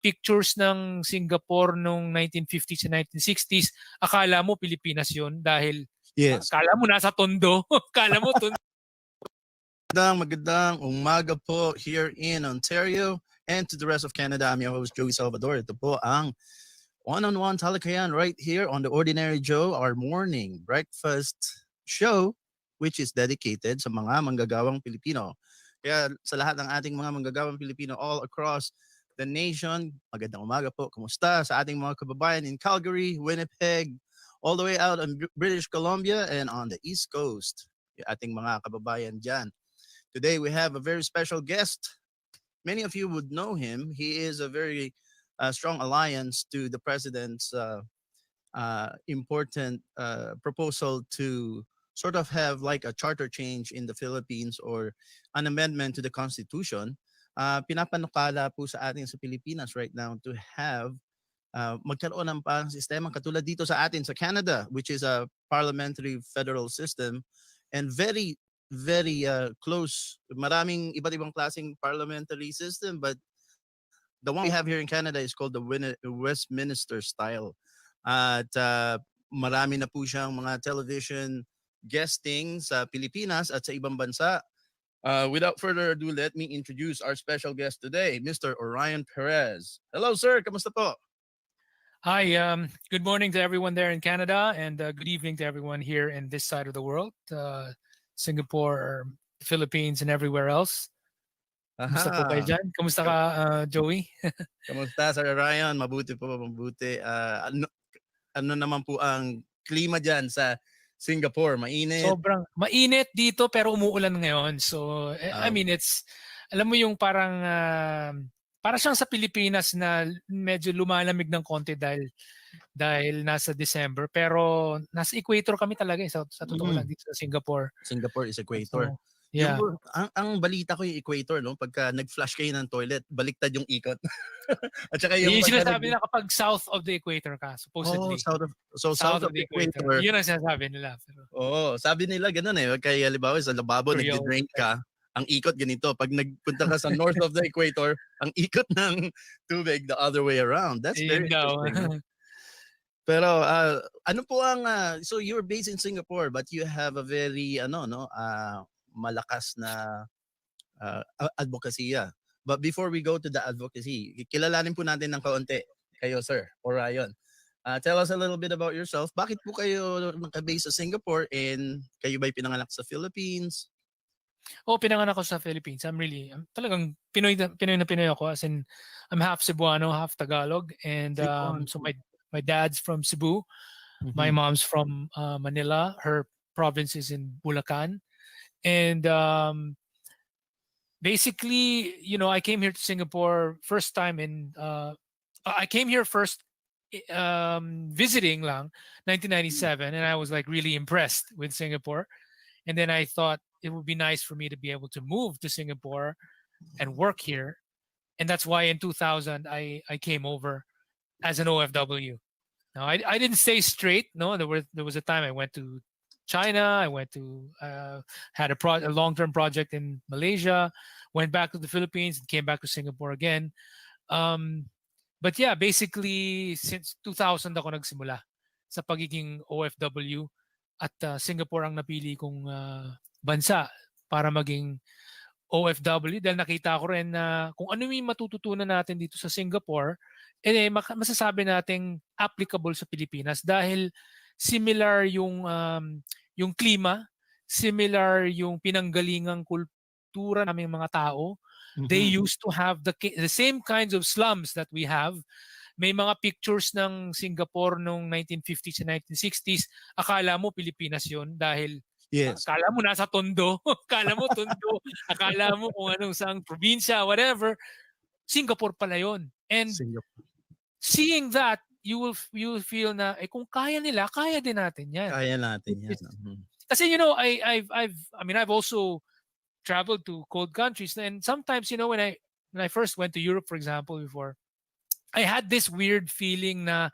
pictures ng Singapore noong 1950s and 1960s, akala mo Pilipinas yun dahil akala mo nasa Tondo. Akala mo Tondo. Magandang umaga po here in Ontario and to the rest of Canada. I'm your host, Joey Salvador. Ito po ang one-on-one talakayan right here on The Ordinary Joe, our morning breakfast show, which is dedicated sa mga manggagawang Pilipino. Kaya sa lahat ng ating mga manggagawang Pilipino all across the nation, magandang umaga po. Kumusta sa ating mga kababayan in Calgary, Winnipeg, all the way out in British Columbia and on the East Coast. Yung ating mga kababayan dyan. Today we have a very special guest. Many of you would know him. He is a very strong alliance to the president's important proposal to sort of have like a charter change in the Philippines or an amendment to the Constitution. Pinapanukala po sa atin sa Pilipinas right now to have magkaroon ng parang sistema katulad dito sa atin sa Canada, which is a parliamentary federal system and very close. Maraming iba't ibang klaseng parliamentary system, but the one we have here in Canada is called the Westminster style. At marami na po siyang mga television guesting sa Pilipinas at sa ibang bansa. Without further ado, let me introduce our special guest today, Mr. Orion Perez. Hello, sir. Kamusta po? Hi. Good morning to everyone there in Canada, and good evening to everyone here in this side of the world, Singapore, Philippines, and everywhere else. Kamusta po kayo dyan? Kamusta ka, Joey? Kamusta, Sir Orion? Mabuti po, mabuti. Ano naman po ang klima dyan sa Singapore? Mainit? Sobrang mainit dito pero umuulan ngayon. So, I mean, alam mo yung parang, para siyang sa Pilipinas na medyo lumalamig ng konti dahil nasa December. Pero nasa equator kami talaga sa totoo lang dito sa Singapore. Singapore is equator. So, yeah. Ang balita ko yung equator, no? Pagka nag-flush kayo ng toilet, baliktad yung ikot. At saka yung sinasabi nila kapag south of the equator ka, supposedly. South of the equator. Yun ang sinasabi nila. Sabi nila ganun eh. Kaya halimbawa sa lababo, nag-drain ka, ang ikot ganito. Pag nagpunta ka sa north of the equator, ang ikot ng tubig the other way around. That's very interesting. Pero ano po ang so you're based in Singapore but you have a very malakas na advokasya. But before we go to the advocacy, kilalanin po natin ng kaunti kayo, Sir Orion. Tell us a little bit about yourself. Bakit po kayo naka-base sa Singapore and kayo ba'y pinanganak sa Philippines? Pinanganak ako sa Philippines. I'm talagang Pinoy na Pinoy ako, as in I'm half Cebuano, half Tagalog, and so my dad's from Cebu. My mom's from Manila. Her province is in Bulacan. And basically, I came here to Singapore first time I came here first visiting lang, 1997, and I was like really impressed with Singapore. And then I thought it would be nice for me to be able to move to Singapore and work here. And that's why in 2000, I came over as an OFW. Now, I didn't stay straight. No, there was a time I went to China. I went to had a long-term project in Malaysia. Went back to the Philippines and came back to Singapore again. But yeah, basically since 2000 ako nagsimula sa pagiging OFW at Singapore ang napili kong bansa para maging OFW dahil nakita ko rin na kung ano yung matututunan natin dito sa Singapore, masasabi nating applicable sa Pilipinas dahil similar yung klima, similar yung pinanggalingang kultura naming mga tao. They used to have the same kinds of slums that we have. May mga pictures ng Singapore noong 1950s and 1960s. Akala mo Pilipinas yun dahil akala mo nasa Tondo. Akala mo Tondo. Akala mo kung anong saang probinsya, whatever. Singapore pala yun. And seeing that, you will feel na kung kaya nila, kaya din natin yan. Kaya natin yan. Kasi I've also traveled to cold countries, and sometimes when I first went to Europe, for example, before, I had this weird feeling na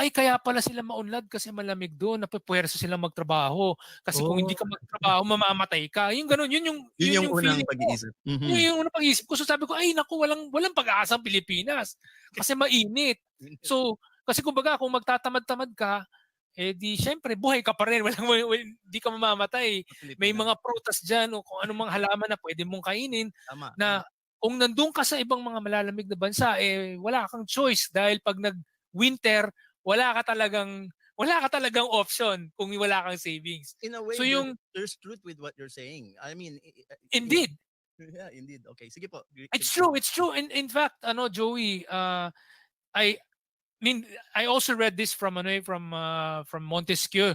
ay kaya pala sila maunlad kasi malamig doon, napupuwersa silang magtrabaho. Kasi kung hindi Oh, ka magtrabaho, mamamatay ka. Yung gano'n, yun yun yung yung unang feeling ko. pag-iisip. Yun Mhm. yung unang pag-iisip ko. So sabi ko, ay naku, walang pag-asa ang Pilipinas kasi mainit. So, kasi kumbaga kung magtatamad-tamad ka, eh di siyempre buhay ka pa rin, hindi ka mamamatay. Sa May Pilipinas. mga prutas diyan o kung anong mga halaman na pwede mong kainin Tama, tama. na kung nandun ka sa ibang mga malalamig na bansa, eh wala kang choice dahil pag nag-winter, wala ka talagang option kung wala kang savings. In a So way, yung there's truth with what you're saying. I mean, indeed, yeah, indeed. Okay, sige po. it's true, Continue. it's true. In fact, Joey, I mean, I also read this from Montesquieu,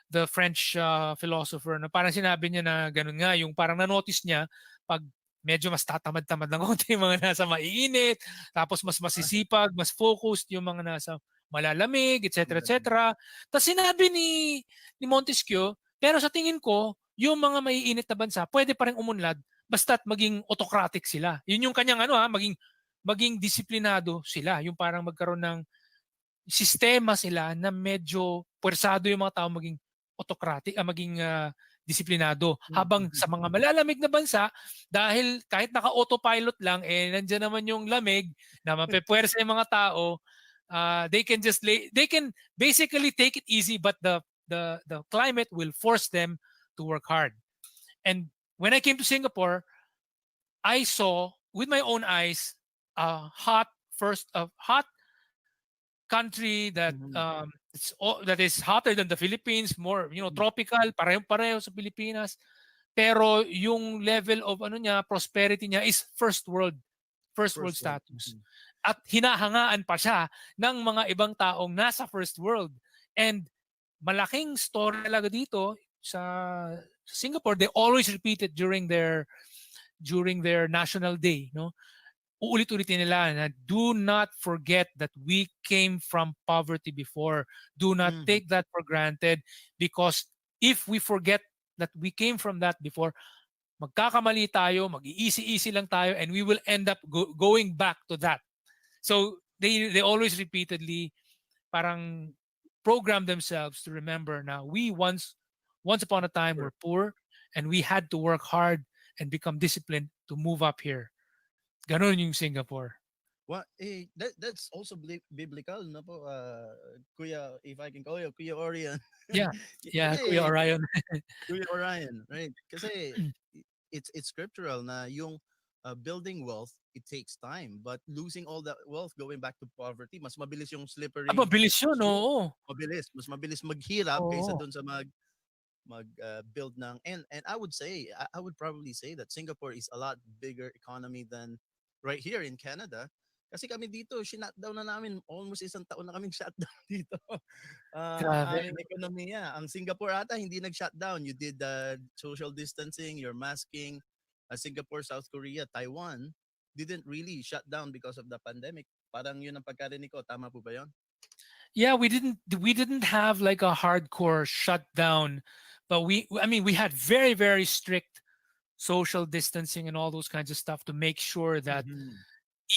the French philosopher, na parang sinabi niya na ganun nga, yung parang na-notice niya pag medyo mas tatamad-tamad ng konti yung mga nasa maiinit, tapos mas Ah, masisipag, mas focused yung mga nasa malalamig, etc. malamig. etc. Tapos sinabi ni Montesquieu, pero sa tingin ko, yung mga maiinit na bansa, pwede pa rin umunlad basta't maging autocratic sila. Yun yung kanyang maging disiplinado sila. Yung parang magkaroon ng sistema sila na medyo puwersado yung mga tao maging autocratic, maging disiplinado. Habang Mhm. sa mga malalamig na bansa, dahil kahit naka-autopilot lang, eh nandiyan naman yung lamig na mapepuwersa yung mga tao, they can basically take it easy, but the climate will force them to work hard. And when I came to Singapore, I saw with my own eyes a hot country Mhm. that is hotter than the Philippines, more Mhm. tropical, pareho-pareho sa Pilipinas. Pero yung level of prosperity niya is first world First world. status. Mhm. At hinahangaan pa siya ng mga ibang taong nasa first world. And malaking story talaga dito sa Singapore. They always repeat it during their national day, no? Uulit-ulitin nila na do not forget that we came from poverty before. Do not Mhm. take that for granted, because if we forget that we came from that before, magkakamali tayo, mag-easy-easy lang tayo, and we will end up going back to that. So they always repeatedly parang program themselves to remember now we once upon a time Sure. were poor, and we had to work hard and become disciplined to move up here. Ganon yung Singapore. That's also biblical, no po? Kuya, if I can call you, Kuya Orion. Yeah. Yeah, Kuya Kasi Orion. Kuya Orion, right? Kasi it's scriptural na yung building wealth, it takes time. But losing all that wealth, going back to poverty, mas mabilis yung slippery Mabilis yun, slope. oo. Mas mabilis maghirap kaysa Oo. dun sa build ng, and I would say, I would probably say that Singapore is a lot bigger economy than right here in Canada. Kasi kami dito, shutdown na namin. Almost isang taon na kaming shutdown dito. Ang Grabe. aming ekonomiya. Ang Singapore ata, hindi nag-shutdown. You did social distancing, your masking. Singapore, South Korea, Taiwan didn't really shut down because of the pandemic. Parang yun ang pagkarinig ko. Tama po ba yun? Yeah, we didn't have like a hardcore shutdown, but we had very, very strict social distancing and all those kinds of stuff to make sure that Mhm.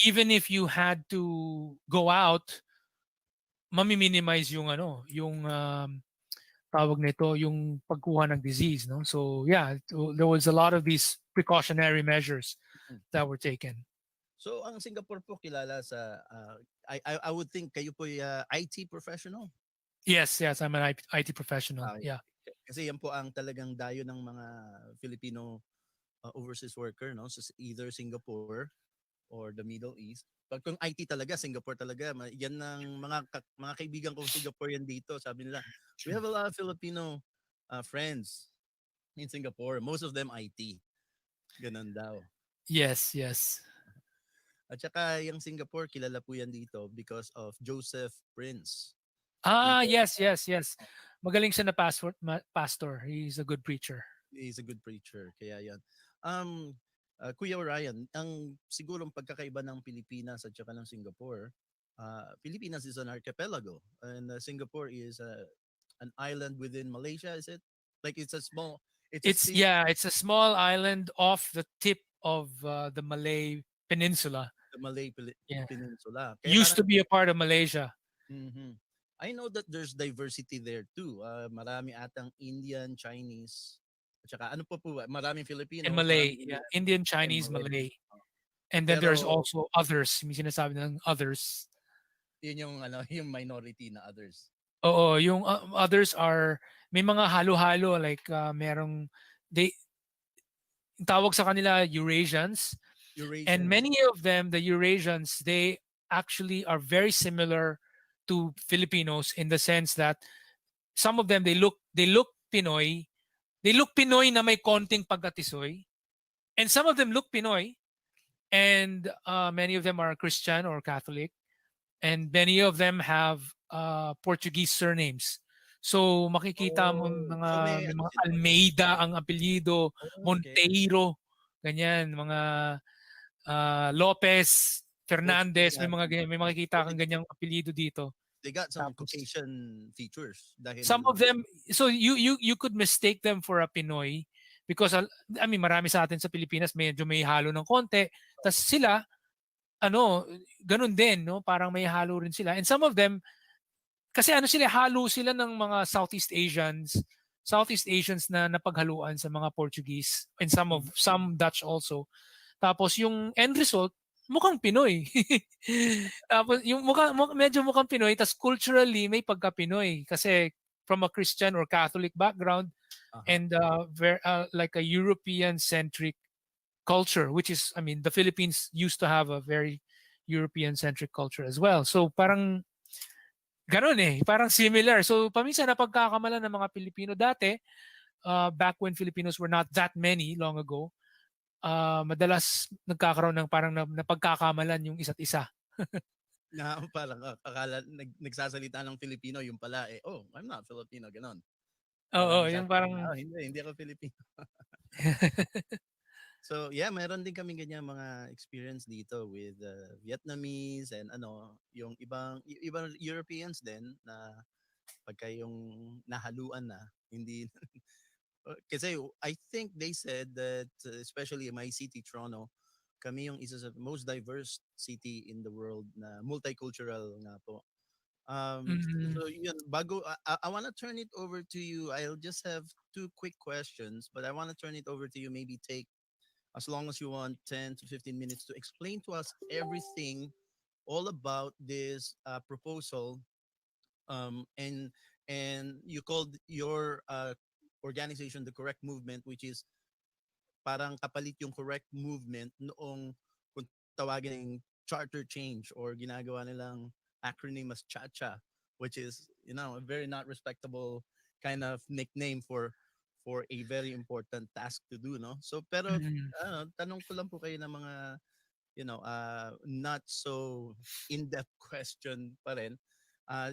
even if you had to go out, mami-minimize yung tawag nito, yung pagkuha ng disease, no? So yeah, there was a lot of these precautionary measures that were taken. So ang Singapore po kilala sa I would think kayo po IT professional. Yes, yes, I'm an IT professional. Okay. Yeah. Kasi yan po ang talagang dayo ng mga Filipino overseas worker, no? So either Singapore or the Middle East. Pag kung IT talaga, Singapore talaga. Yan ng mga kaibigan ko Singaporean dito. Sabi nila, we have a lot of Filipino friends in Singapore. Most of them IT. Ganun daw. Yes, yes. At saka yung Singapore, kilala po yan dito because of Joseph Prince. Ah, Dito, yes, yes, yes. Magaling siya na pastor. He's a good preacher. he's a good preacher. Kaya yan. Um, Kuya Orion, ang sigurong pagkakaiba ng Pilipinas at saka ng Singapore, Pilipinas is an archipelago and Singapore is an island within Malaysia, is it? Like it's a It's city, yeah, it's a small island off the tip of the Malay Peninsula. the Malay Yeah, Peninsula. Kaya used parang to be a part of Malaysia. mhm. I know that there's diversity there too. Marami atang Indian, Chinese, at saka ano po ba? Maraming And Filipinos, Malay, maraming yeah, Indian Indian, and Chinese, Malay. Malay. Oh. And then there's Pero also others. May sinasabi ng others. yun yung ano, yung minority na others. Oo, yung others are may mga halo-halo like merong they tawag sa kanila Eurasians, and Eurasians. many of them, the Eurasians, they actually are very similar to Filipinos in the sense that some of them they look Pinoy, they look Pinoy na may konting pagkatisoy, and some of them look Pinoy, and many of them are Christian or Catholic, and many of them have Portuguese surnames. So makikita mo Oh, so may may ano mga sila. Almeida ang apelyido, Oh, okay. Monteiro, ganyan, mga Lopez, Portuguese Fernandez, na. may So makikita kang ganyang apelyido dito. they got some Tapos Caucasian features some dahil of them, so you could mistake them for a Pinoy because I mean marami sa atin sa Pilipinas medyo may halo ng konti. Tas sila ano, ganun din, no? Parang may halo rin sila. And some of them, kasi ano sila, halo sila ng mga Southeast Asians na napaghaluan sa mga Portuguese and some Dutch also. Tapos yung end result, mukhang Pinoy. Tapos yung medyo mukhang Pinoy, tas culturally may pagka-Pinoy kasi from a Christian or Catholic background aha. and like a European centric culture, which is, I mean, the Philippines used to have a very European centric culture as well. So parang ganun parang similar. So paminsan napagkakamalan ng mga Pilipino dati, back when Filipinos were not that many long ago, madalas nagkakaroon ng parang napagkakamalan yung isa't isa. Na parang akala nagsasalita ng Filipino yung pala oh, I'm not Filipino ganon. Parang Oo, yung nagsasabi na, parang oh, hindi ako Filipino. So yeah, meron din kaming ganyan mga experience dito with Vietnamese and ano, yung ibang Europeans din na pagka yung nahaluan na, hindi kasi I think they said that especially in my city Toronto, kami yung isa sa most diverse city in the world na multicultural nga po. mm, So yun, bago I want to turn it over to you. I'll just have two quick questions, but I want to turn it over to you. Maybe take as long as you want 10 to 15 minutes to explain to us everything all about this proposal and you called your organization the correct movement, which is parang kapalit yung correct movement noong kung tawagin ng charter change or ginagawa nilang acronym as cha-cha, which is a very not respectable kind of nickname for a very important task to do, no? So pero mm. tanong ko lang po kayo ng mga not so in-depth question pa rin.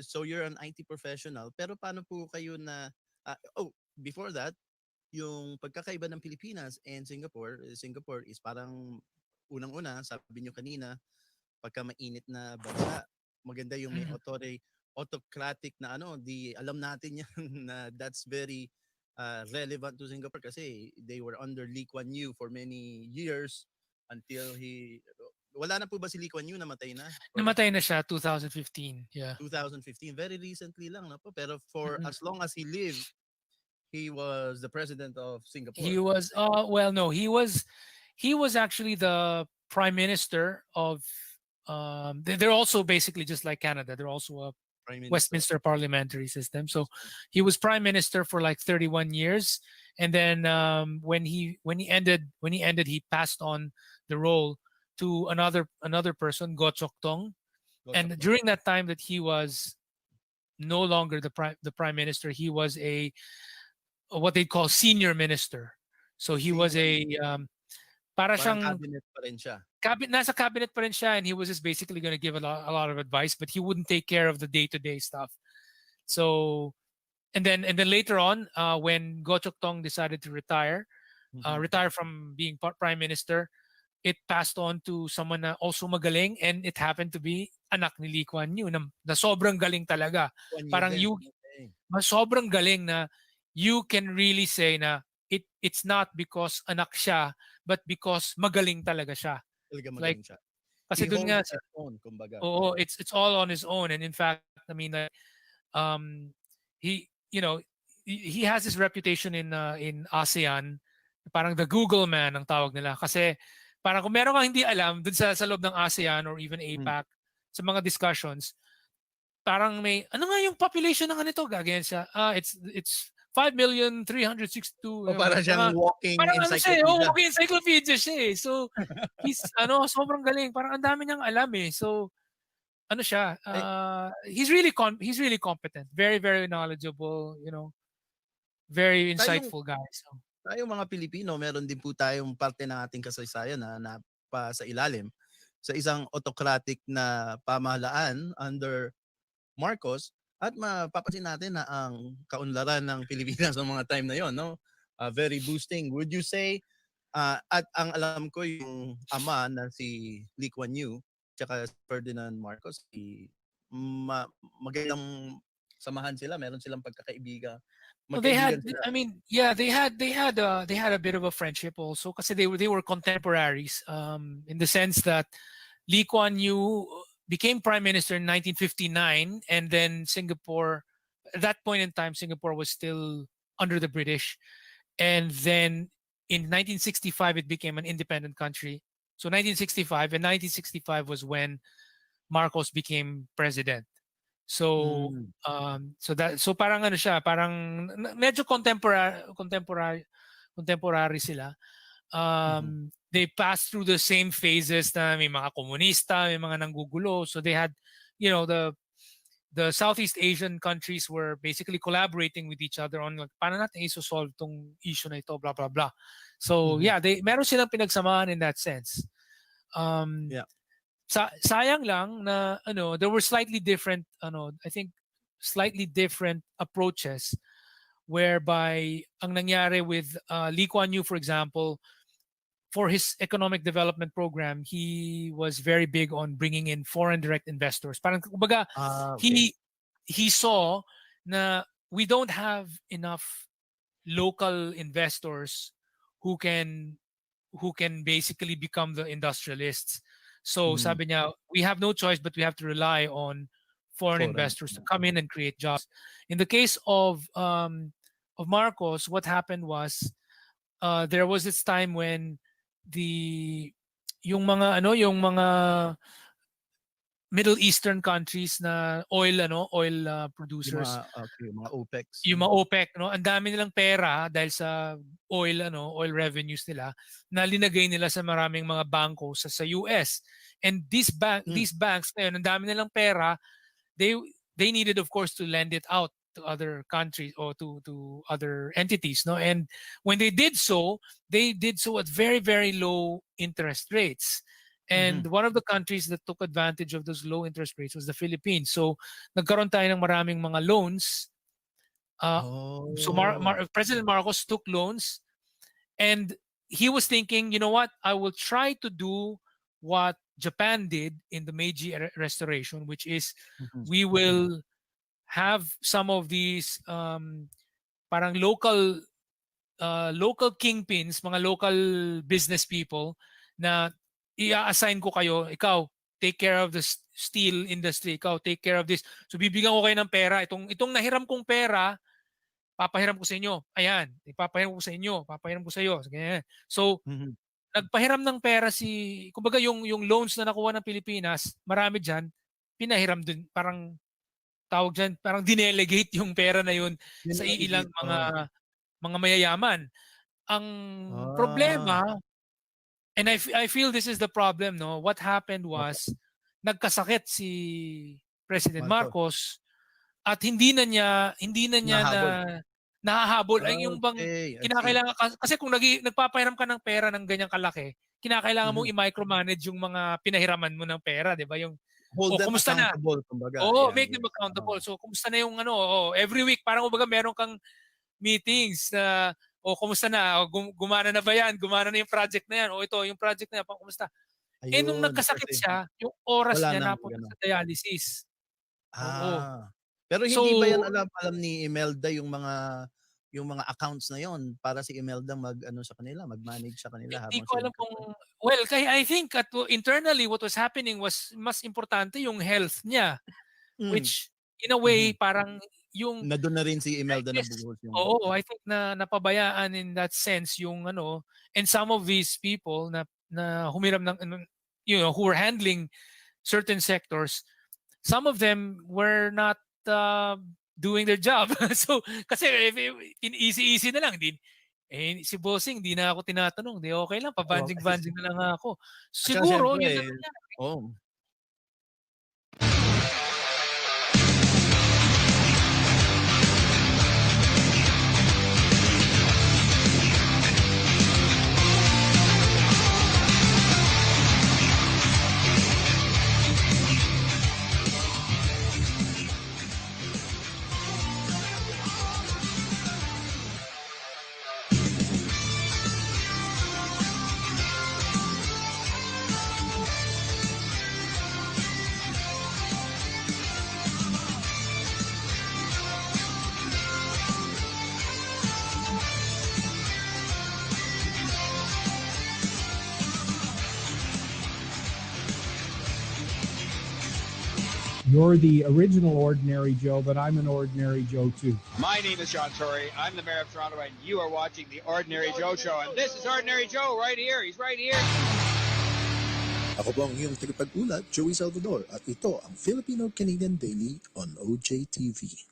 So you're an IT professional, pero paano po kayo na before that, yung pagkakaiba ng Pilipinas and Singapore, Singapore is parang unang-una, sabi nyo kanina, pagka mainit na bansa, maganda yung may Mm. autocratic na di alam natin yan na that's very relevant to Singapore kasi they were under Lee Kuan Yew for many years until wala na po ba si Lee Kuan Yew, namatay na? Or Namatay na siya 2015. Yeah. 2015, very recently lang na po, pero for Mm. as long as he lived, he was the president of He Singapore. was well no, he was actually the prime minister of they're also basically just like Canada. They're also a Prime Minister. Westminster parliamentary system. So he was prime minister for like 31 years, and then when he ended, he passed on the role to another person, Go Chok Tong. Go Chok And Tong. during that time that he was no longer the prime minister, he was a what they call senior minister. So he was Senior a Minister. para Parang siyang cabinet pa rin siya. nasa cabinet pa rin siya, and he was just basically going to give a lot of advice, but he wouldn't take care of the day-to-day stuff. So and then later on, when Go Chok Tong decided to retire Mhm. from being prime minister, it passed on to someone na also magaling, and it happened to be anak ni Lee Kuan Yew na sobrang galing talaga. Kuan Yew Parang din. Okay. sobrang galing na you can really say na it's not because anak siya, but because magaling talaga siya. Talaga Like magaling siya. kasi He dun holds nga his own, kumbaga. oo, it's all on his own, and in fact, I mean, like, um, he you know he has this reputation in ASEAN, parang the Google man ang tawag nila, kasi parang kung meron kang hindi alam dun sa loob ng ASEAN or even Hmm. APAC sa mga discussions, parang may ano nga yung population ng ganito, gagayan siya. It's 5,362,000, O para siyang mga walking parang ano siya, encyclopedia. okay, encyclopedia siya eh. So he's sobrang galing, parang ang dami niyang alam eh. So ano siya, Eh, he's really competent, very very knowledgeable, very tayong insightful guy. So tayong mga Pilipino, meron din po tayong parte ng ating kasaysayan na sa ilalim sa isang autocratic na pamahalaan under Marcos, at mapapansin natin na ang kaunlaran ng Pilipinas sa mga time na yon, no? Very boosting. Would you say, at ang alam ko yung ama na si Lee Kuan Yew tsaka si Ferdinand Marcos, magandang samahan sila, meron silang well, they magkaibigan had, sila. I mean, yeah, they had a bit of a friendship also, because they were contemporaries, in the sense that Lee Kuan Yew became prime minister in 1959, and then Singapore, at that point in time, Singapore was still under the British, and then in 1965 it became an independent country. So 1965 was when Marcos became president. So Mm. so parang ano siya, parang medyo contemporary sila. Mhm. They passed through the same phases na may mga komunista, may mga nanggugulo. So they had, the Southeast Asian countries were basically collaborating with each other on like, paano natin iso-solve tong issue na ito, blah blah blah. So Mhm. yeah, meron silang pinagsamahan in that sense. Um, Yeah. sayang lang na there were slightly different, I think slightly different approaches, whereby ang nangyari with Lee Kuan Yew, for example, for his economic development program, he was very big on bringing in foreign direct investors. Parang kumbaga, Okay. he saw na we don't have enough local investors who can basically become the industrialists. So Mhm. sabi niya, we have no choice but we have to rely on foreign Foreign. investors to come in and create jobs. In the case of Marcos, what happened was, there was this time when the yung mga Middle Eastern countries na oil Yung mga, producers, okay, mga OPECs. yung mga OPEC, no, ang dami nilang pera dahil sa oil revenues nila, na linagay nila sa maraming mga bangko sa US. And Hmm. these banks ngayon, ang dami nilang pera, they they needed, of course, to lend it out to other countries or to other entities, no. And when they did so at very very low interest rates. And Mhm. one of the countries that took advantage of those low interest rates was the Philippines. So nagkaroon tayo ng maraming mga loans. So Oh. President Marcos took loans, and he was thinking, you know what, I will try to do what Japan did in the Meiji Restoration, which is Mhm. we will have some of these parang local kingpins, mga local business people, na i-assign ko kayo, ikaw take care of the steel industry, ikaw take care of this. So bibigyan ko kayo ng pera, itong nahiram kong pera, papahiram ko sa inyo. Ayan, ipapahiram ko sa inyo, papahiram ko sa iyo. Ganyan. So Mhm. nagpahiram ng pera kumbaga yung loans na nakuha ng Pilipinas, marami diyan pinahiram din, parang tawag diyan, parang dinelegate yung pera na yun sa iilang Dinelegate, oh. mga mayayaman. Ang Ah. problema, and I feel this is the problem, no. What happened Opo. was nagkasakit si President Marcos. Marcos, at hindi na niya na Nahabol. nahahabol ay yung bang Okay, I see. kinakailangan, kasi kung nagpapahiram ka ng pera ng ganyang kalaki, kinakailangan mong Mhm. i-micromanage yung mga pinahiraman mo ng pera, 'di ba? Hold them Kumusta na? accountable kumbaga, Oo, ayan, make them yes. accountable. Oo. So kumusta na yung every week parang kumbaga meron kang meetings na, kumusta na? Gumana na ba 'yan? Gumana na yung project na 'yan? Ito yung project na 'yan, kumusta? Eh nung Ayun, nagkasakit kasi siya, yung oras wala niya ng napunta ano. sa dialysis. Oo. Pero So hindi ba yan alam ni Imelda yung mga accounts na yon para si Imelda mag-ano sa kanila, mag-manage sa kanila Hindi habang ko sila alam kung, nagkaka. well, kaya I think internally what was happening was mas importante yung health niya, Hmm. which in a way Mhm. parang yung Na dun na rin si I Imelda guess nabuhos yung oo, I think na napabayaan in that sense yung ano, and some of these people na humiram ng ano, who were handling certain sectors, some of them were not doing their job. So kasi if easy-easy na lang din si bossing di na ako tinatanong, di okay lang oo. pabanjing-banjing na lang ako. At saka Siguro siyempre yun ang nangyari. oo. You're the original Ordinary Joe, but I'm an Ordinary Joe too. My name is John Tory. I'm the mayor of Toronto, and you are watching the Ordinary Joe Show. And this is Ordinary Joe right here. He's right here. Ako po ang iyong tagapag-ulat, Joey Salvador, at ito ang Filipino-Canadian Daily on OJTV.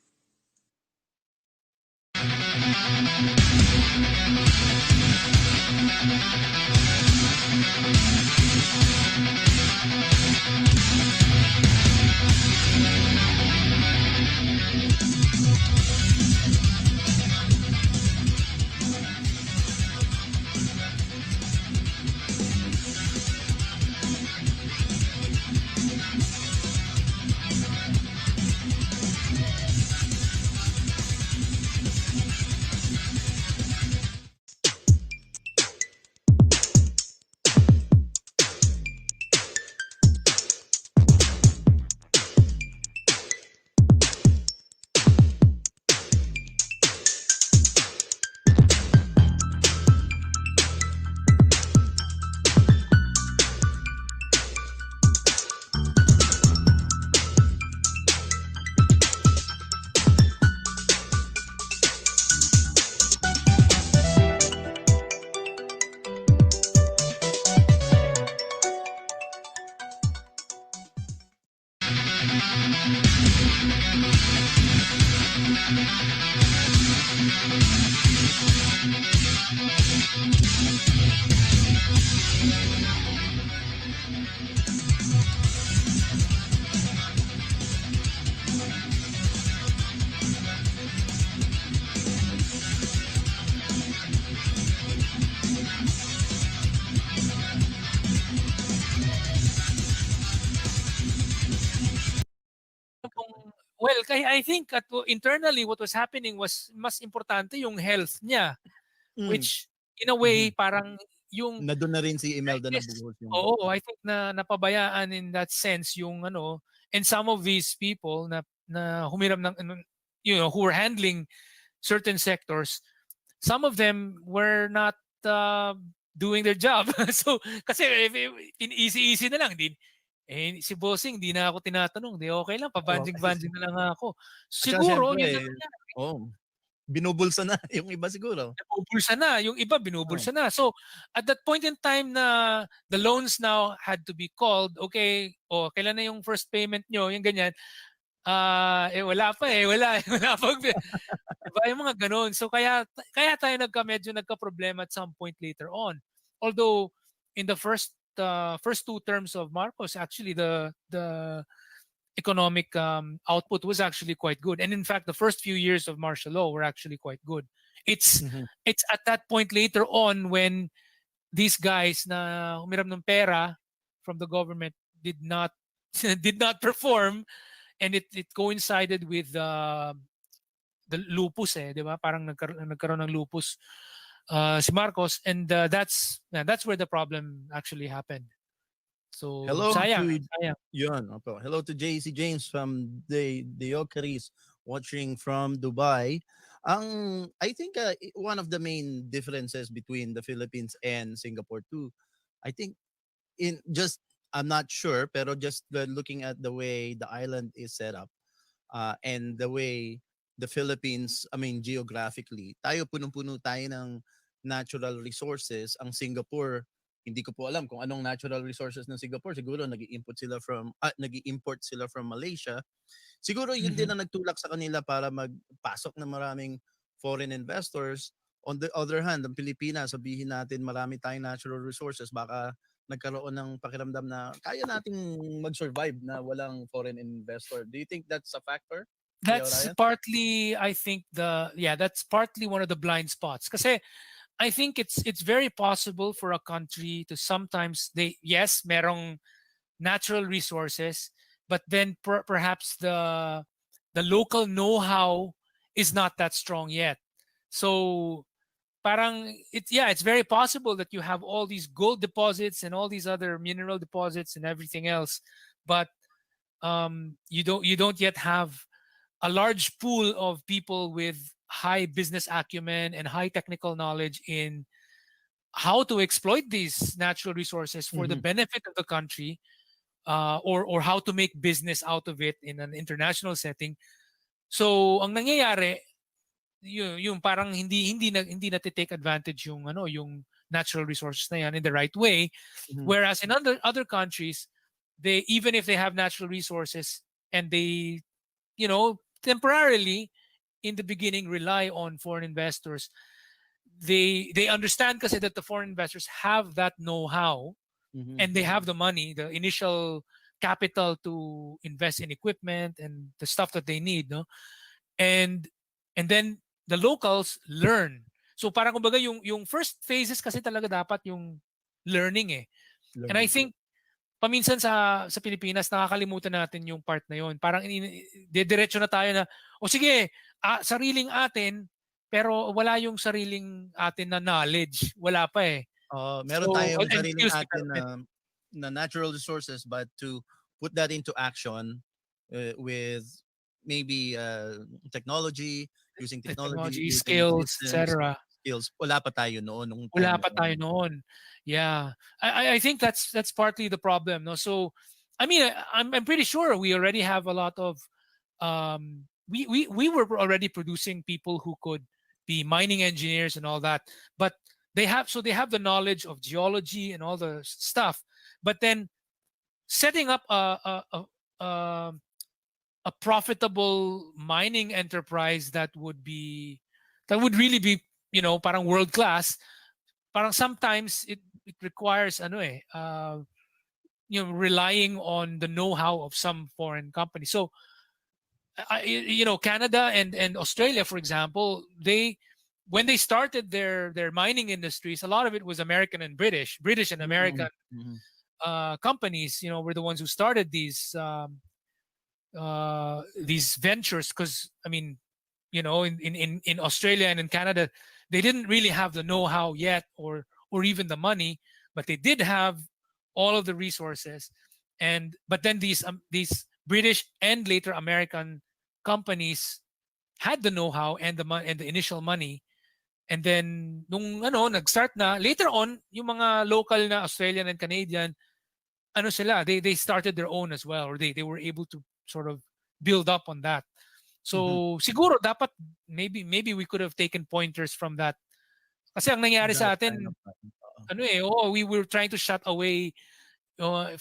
Well, kaya I think internally what was happening was mas importante yung health niya, Hmm, which in a way mhm. parang yung Na dun na rin si I Imelda guess nabuhos yung oo, I think na napabayaan in that sense yung ano, and some of these people na humiram ng ano, who were handling certain sectors, some of them were not doing their job. So kasi if easy-easy na lang din si bossing di na ako tinatanong, di okay lang oo. pabanjing-banjing na lang ako. At saka Siguro siyempre yun ang nangyari. oo, binubulsa na yung iba siguro. Nabubulsa na, yung iba Oo. binubulsa na. So at that point in time na the loans now had to be called, okay, kailan na yung first payment nyo, yung ganyan. Wala pa wala, wala pa. Diba, yung mga gano'n. So kaya tayo medyo nagka-problema at some point later on. Although in the first two terms of Marcos, actually the economic output was actually quite good. And in fact, the first few years of martial law were actually quite good. It's Mhm. it's at that point later on when these guys na humiram ng pera from the government did not did not perform, and it coincided with the lupus 'di ba? Parang nagkaroon ng lupus si Marcos, and that's where the problem actually happened. So Hello sayang, to sayang. yun, opo. Hello to JC James from the Yokeris watching from Dubai. I think one of the main differences between the Philippines and Singapore too, I think in just I'm not sure, pero just looking at the way the island is set up, and the way the Philippines, I mean geographically, tayo punong-puno tayo ng natural resources. Ang Singapore, hindi ko po alam kung anong natural resources ng Singapore. Siguro nag-import sila from Malaysia. Siguro yun din Mhm. ang nagtulak sa kanila para magpasok ng maraming foreign investors. On the other hand, ang Pilipinas, sabihin natin marami tayong natural resources, baka nagkaroon ng pakiramdam na kaya nating mag-survive na walang foreign investor. Do you think that's a factor? Kuya That's Ryan? partly, I think, that's partly one of the blind spots. Because I think it's very possible for a country to sometimes, yes, merong natural resources, but then perhaps the local know-how is not that strong yet. So parang it's very possible that you have all these gold deposits and all these other mineral deposits and everything else, but you don't yet have a large pool of people with high business acumen and high technical knowledge in how to exploit these natural resources for the Mhm. benefit of the country, or how to make business out of it in an international setting. So ang nangyayari, yung parang hindi na take advantage yung natural resources na yan in the right way, Mhm. whereas in other countries, they, even if they have natural resources and they, temporarily in the beginning rely on foreign investors, they understand kasi that the foreign investors have that know-how Mhm. and they have the money, the initial capital to invest in equipment and the stuff that they need, no? And then the locals learn. So parang kumbaga yung first phases kasi talaga dapat yung learning eh. And I Learning. think paminsan sa Pilipinas nakakalimutan natin yung part na yun. Parang diretso na tayo na o sige, sariling atin pero wala yung sariling atin na knowledge. Wala pa eh. Meron So tayong and sariling skills atin development, na natural resources, but to put that into action with maybe technology, using the technology, technology, using skills, systems, etc. skills, wala pa tayo noon nung time Wala na pa tayo yun. noon. Yeah. I think that's partly the problem. No? So I mean I'm pretty sure we already have a lot of we were already producing people who could be mining engineers and all that. But they have the knowledge of geology and all the stuff. But then setting up a, a profitable mining enterprise that would really be, parang world class, parang sometimes it requires relying on the know-how of some foreign company. So Canada and Australia, for example, they when they started their mining industries, a lot of it was American and British and American Mhm. Mhm. companies, were the ones who started these ventures. Because I mean, in Australia and in Canada, they didn't really have the know-how yet, or even the money, but they did have all of the resources. But then these British and later American companies had the know-how and the initial money. And then nung nag-start na later on, yung mga local na Australian and Canadian, they started their own as well, or they were able to sort of build up on that. Mhm. So siguro dapat maybe we could have taken pointers from that. Kasi ang nangyari That sa kind atin, of oo. we were trying to shut away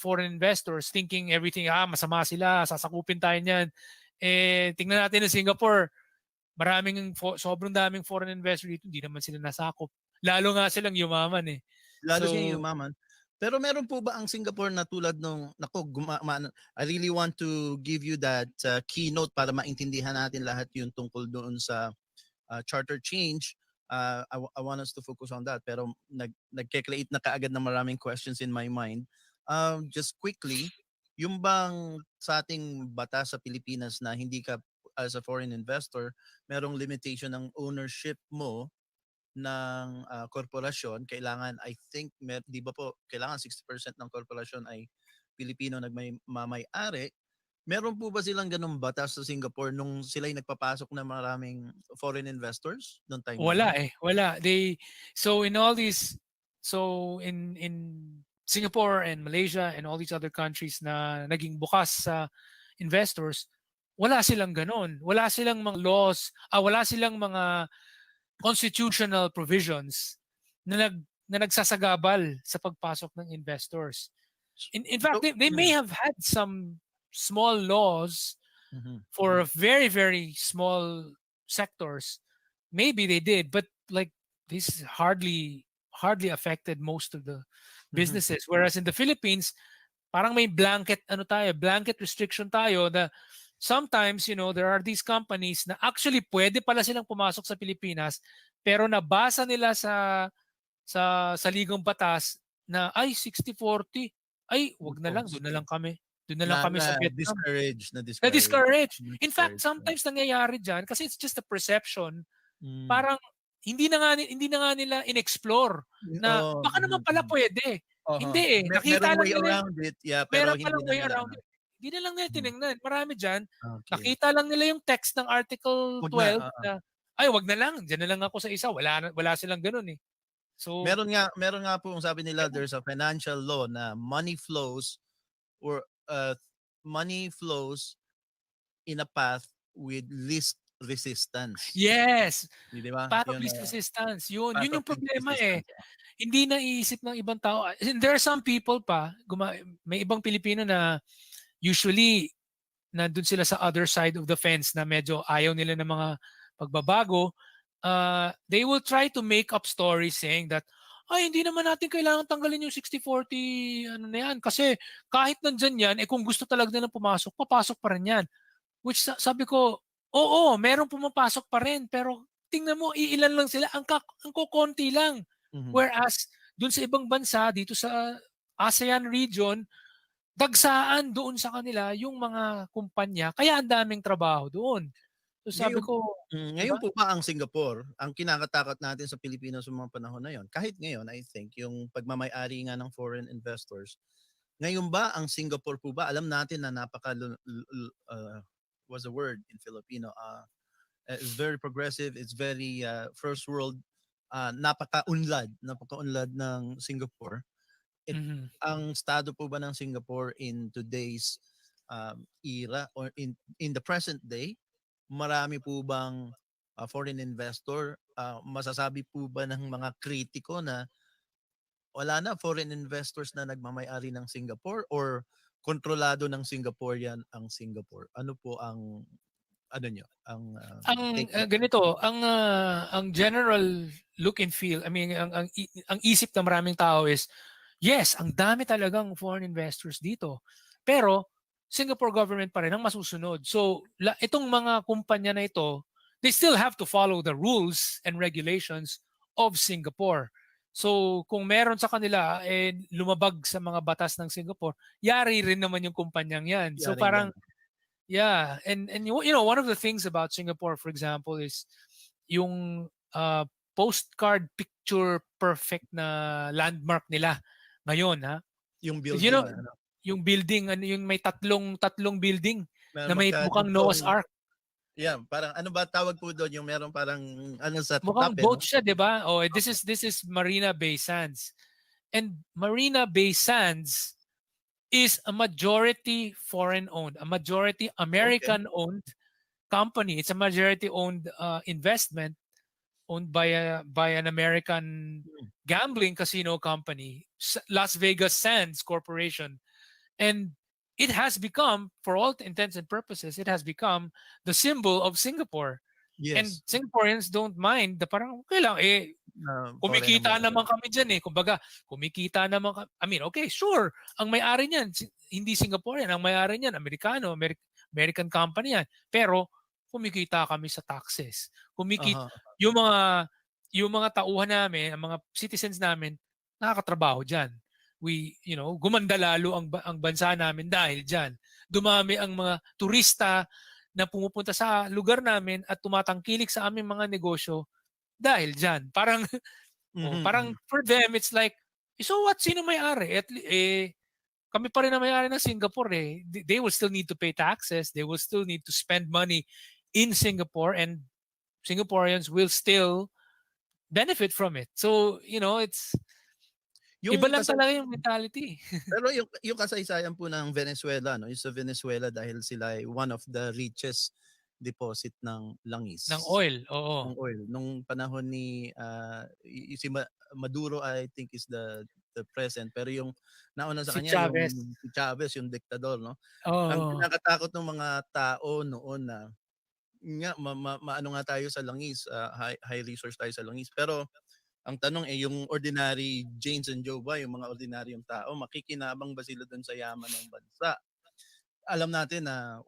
foreign investors, thinking everything, masama sila, sasakupin tayo niyan. Tingnan natin ng Singapore, sobrang daming foreign investors dito, hindi naman sila nasakop. Lalo nga silang yumaman eh. Lalo siya So, yumaman. Pero meron po ba ang Singapore na tulad nung I really want to give you that keynote para maintindihan natin lahat yung tungkol doon sa charter change. I want us to focus on that, pero nagke-create na kaagad ng maraming questions in my mind. Just quickly, yung bang sa ating batas sa Pilipinas na hindi ka as a foreign investor, merong limitation ng ownership mo ng korporasyon, kailangan, I think, 'di ba po, kailangan 60% ng korporasyon ay Pilipino nagmamay-ari. Meron po ba silang ganung batas sa Singapore nung sila'y nagpapasok ng maraming foreign investors nung time na wala yon? eh. Wala. In Singapore and Malaysia and all these other countries na naging bukas sa investors, wala silang ganon. Wala silang mga laws, wala silang mga constitutional provisions na nagsasagabal sa pagpasok ng investors. In fact, So, they may have had some small laws for very, very small sectors. Maybe they did, but like this hardly affected most of the businesses. Whereas in the Philippines, parang may blanket restriction tayo na sometimes, there are these companies na actually pwede pala silang pumasok sa Pilipinas, pero nabasa nila sa ligang batas na ay 60-40, ay wag na lang, doon na lang kami. Doon na lang kami sa Vietnam. na Na-discourage. In fact, sometimes nangyayari dyan kasi it's just a perception. Parang hindi na nga nila in-explore na baka naman pala pwede. Hindi eh. Nakita merong lang way nila. around it, pero Meron hindi palang na way nila. around it. Hindi na lang nila tinignan. Marami dyan. Okay. Nakita lang nila yung text ng Article 12 na ay wag na lang. Diyan na lang ako sa isa. Wala silang ganun eh. So Meron nga po sabi nila, there's a financial law na money flows in a path with least resistance. yes, Di ba? path of Yun, least resistance. Yun path yung of least problema eh. resistance. Hindi naiisip ng ibang tao. And there are some people pa, may ibang Pilipino na usually nandun sila sa other side of the fence na medyo ayaw nila ng mga pagbabago. They will try to make up stories saying that ay hindi naman natin kailangan tanggalin yung 60-40 ano na yan kasi kahit nandyan yan kung gusto talaga nilang pumasok, papasok pa rin yan. Which sabi ko, oo, merong pumapasok pa rin pero tingnan mo iilan lang sila, ang kukonti lang. Whereas dun sa ibang bansa dito sa ASEAN region, dagsaan doon sa kanila yung mga kumpanya kaya ang daming trabaho doon. So sabi ko, Ngayon po ba ang Singapore, ang kinakatakot natin sa Pilipinas sa mga panahon na yon? Kahit ngayon, I think, yung pagmamay-ari nga ng foreign investors, ngayon ba ang Singapore po ba, alam natin na was a word in Filipino, it's very progressive, it's very first world, napaka-unlad ng Singapore. Ang estado po ba ng Singapore in today's era or in the present day, marami po bang foreign investor, masasabi po ba ng mga kritiko na wala na foreign investors na nagmamay-ari ng Singapore or kontrolado ng Singaporean ang Singapore? Ano po ang ganito, ang general look and feel, I mean ang isip ng maraming tao is yes, ang dami talagang foreign investors dito. Pero Singapore government pa rin ang masusunod. So itong mga kumpanya na ito, they still have to follow the rules and regulations of Singapore. So kung meron sa kanila lumabag sa mga batas ng Singapore, yari rin naman yung kumpanyang yan. So parang yeah, and one of the things about Singapore, for example, is yung postcard picture perfect na landmark nila ngayon, ha? Yung building, yung building, yung may tatlong building na may mukhang Noah's Ark. Yeah, parang ano ba tawag po doon, yung meron parang sa mukhang tape, boat siya, 'di ba? Oh, this is Marina Bay Sands. And Marina Bay Sands is a majority foreign owned, a majority American owned company. It's a majority owned investment owned by an American gambling casino company, Las Vegas Sands Corporation. And it has become, for all intents and purposes, it has become the symbol of Singapore. Yes. And Singaporeans don't mind. Parang okay lang, kumikita naman kami dyan eh. Kumbaga, kumikita naman kami. I mean, okay, sure. Ang may-ari niyan, hindi Singaporean. Ang may-ari niyan, Amerikano, American company yan. Pero, kumikita kami sa taxes. Yung mga tauhan namin, ang mga citizens namin, nakakatrabaho dyan. Gumanda lalo ang bansa namin dahil dyan. Dumami ang mga turista na pumupunta sa lugar namin at tumatangkilik sa aming mga negosyo dahil dyan. Parang, parang for them, it's like, so what? Sino may-ari? Kami pa rin na may-ari ng Singapore eh. They will still need to pay taxes. They will still need to spend money in Singapore and Singaporeans will still benefit from it. So, it's Iba Yung lang kasay talaga yung mentality. pero yung kasaysayan po ng Venezuela 'no, yung sa Venezuela dahil sila ay one of the richest deposit ng Ng langis, oil, oo. ng oil. Nung panahon ni, si Maduro I think is the present, pero yung nauna sa Si kanya yung Chavez. si Chavez, yung diktador 'no. Ang Oo. kinakatakot ng mga tao noon na yun nga maano nga tayo sa langis, high resource tayo sa langis. Pero ang tanong, yung ordinary Janes and Joe ba, yung mga ordinaryong tao, makikinabang ba sila dun sa yaman ng bansa? Alam natin na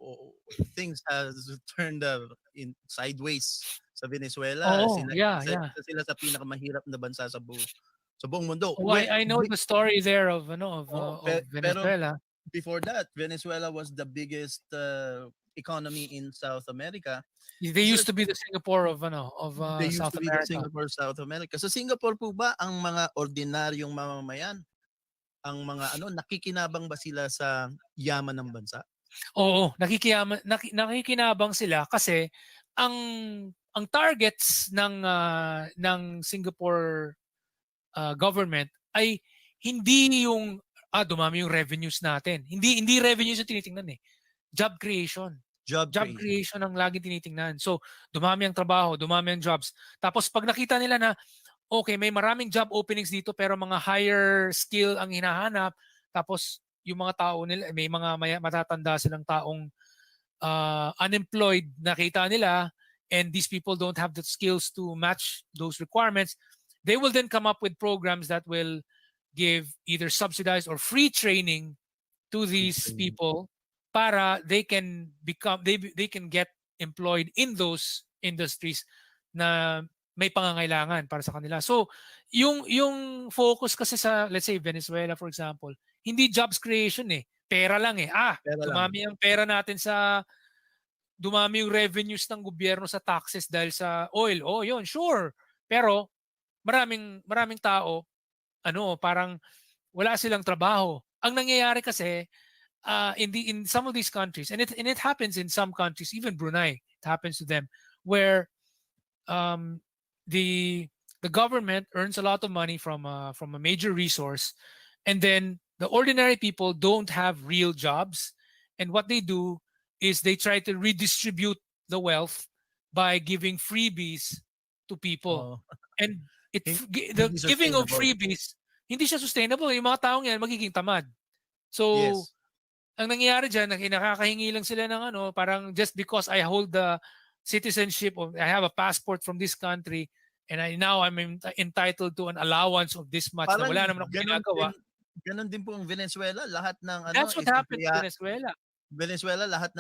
things has turned in sideways sa Venezuela. Oo, Sila yeah, isa, yeah. isa sila sa pinakamahirap na bansa sa buong mundo. Oh, I know the story there of of Pero Venezuela. before that, Venezuela was the biggest economy in South America. They So used to be the Singapore of they used South to be the America. Singapore, South America. Sa Singapore po ba ang mga ordinaryong mamamayan, ang mga nakikinabang ba sila sa yaman ng bansa? Oo, nakikinabang sila kasi ang ang targets ng Singapore government ay hindi yung dumami yung revenues natin. Hindi revenues yung tinitingnan eh. Job creation. Job Job creation. creation ang laging tinitingnan. So, dumami ang trabaho, dumami ang jobs. Tapos pag nakita nila na okay, may maraming job openings dito pero mga higher skill ang hinahanap, tapos yung mga tao nila, may mga matatanda silang taong unemployed, nakita nila, and these people don't have the skills to match those requirements, they will then come up with programs that will give either subsidized or free training to these training. people para they can get employed in those industries na may pangangailangan para sa kanila. So, yung focus kasi sa, let's say Venezuela for example, hindi jobs creation eh. Pera lang eh. Pera lang. Dumami ang pera natin dumami yung revenues ng gobyerno sa taxes dahil sa oil. Oh, yun, sure. Pero maraming tao parang wala silang trabaho. Ang nangyayari kasi in some of these countries, and it happens in some countries, even Brunei, it happens to them, where um, the government earns a lot of money from a major resource, and then the ordinary people don't have real jobs, and what they do is they try to redistribute the wealth by giving freebies to people, Oh, and the hindi giving of sustainable. freebies hindi siya sustainable. Yung mga taong yan magiging tamad. So, Yes. ang nangyayari dyan, nakakahingi lang sila ng parang just because I hold the citizenship of, I have a passport from this country, and now I'm entitled to an allowance of this much na Parang wala naman ako ginagawa. Ganon din po ang Venezuela. Lahat ng That's what is happened in Venezuela. Venezuela, lahat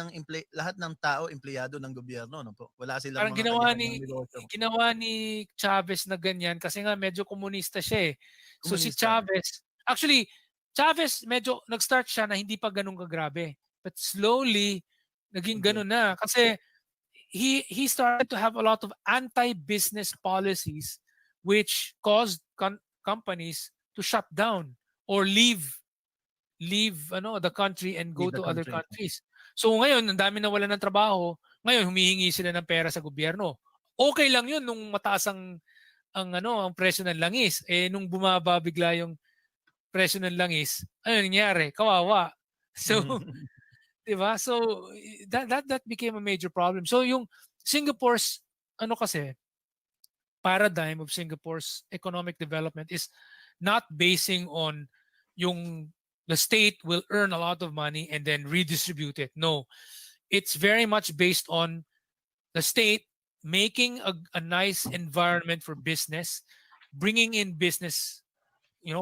ng tao empleyado ng gobyerno, no po. Wala silang Parang mga kanya-kanyang negosyo. ginawa ni Chavez na ganyan kasi nga medyo komunista siya eh. So si Komunista. Chavez, actually Chavez medyo nag-start siya na hindi pa ganun kagrabe. But slowly naging ganun na kasi he started to have a lot of anti-business policies which caused companies to shut down or leave the country and go Leave the to other country. countries. So ngayon, ang dami na wala ng trabaho. Ngayon, humihingi sila ng pera sa gobyerno. Okay lang 'yun nung mataas ang presyo ng langis. Nung bumaba bigla yung presyo ng langis, ano nangyari? Kawawa. So, 'di ba? So that became a major problem. So yung Singapore's kasi paradigm of Singapore's economic development is not basing on yung the state will earn a lot of money and then redistribute it. No, it's very much based on the state making a nice environment for business, bringing in business,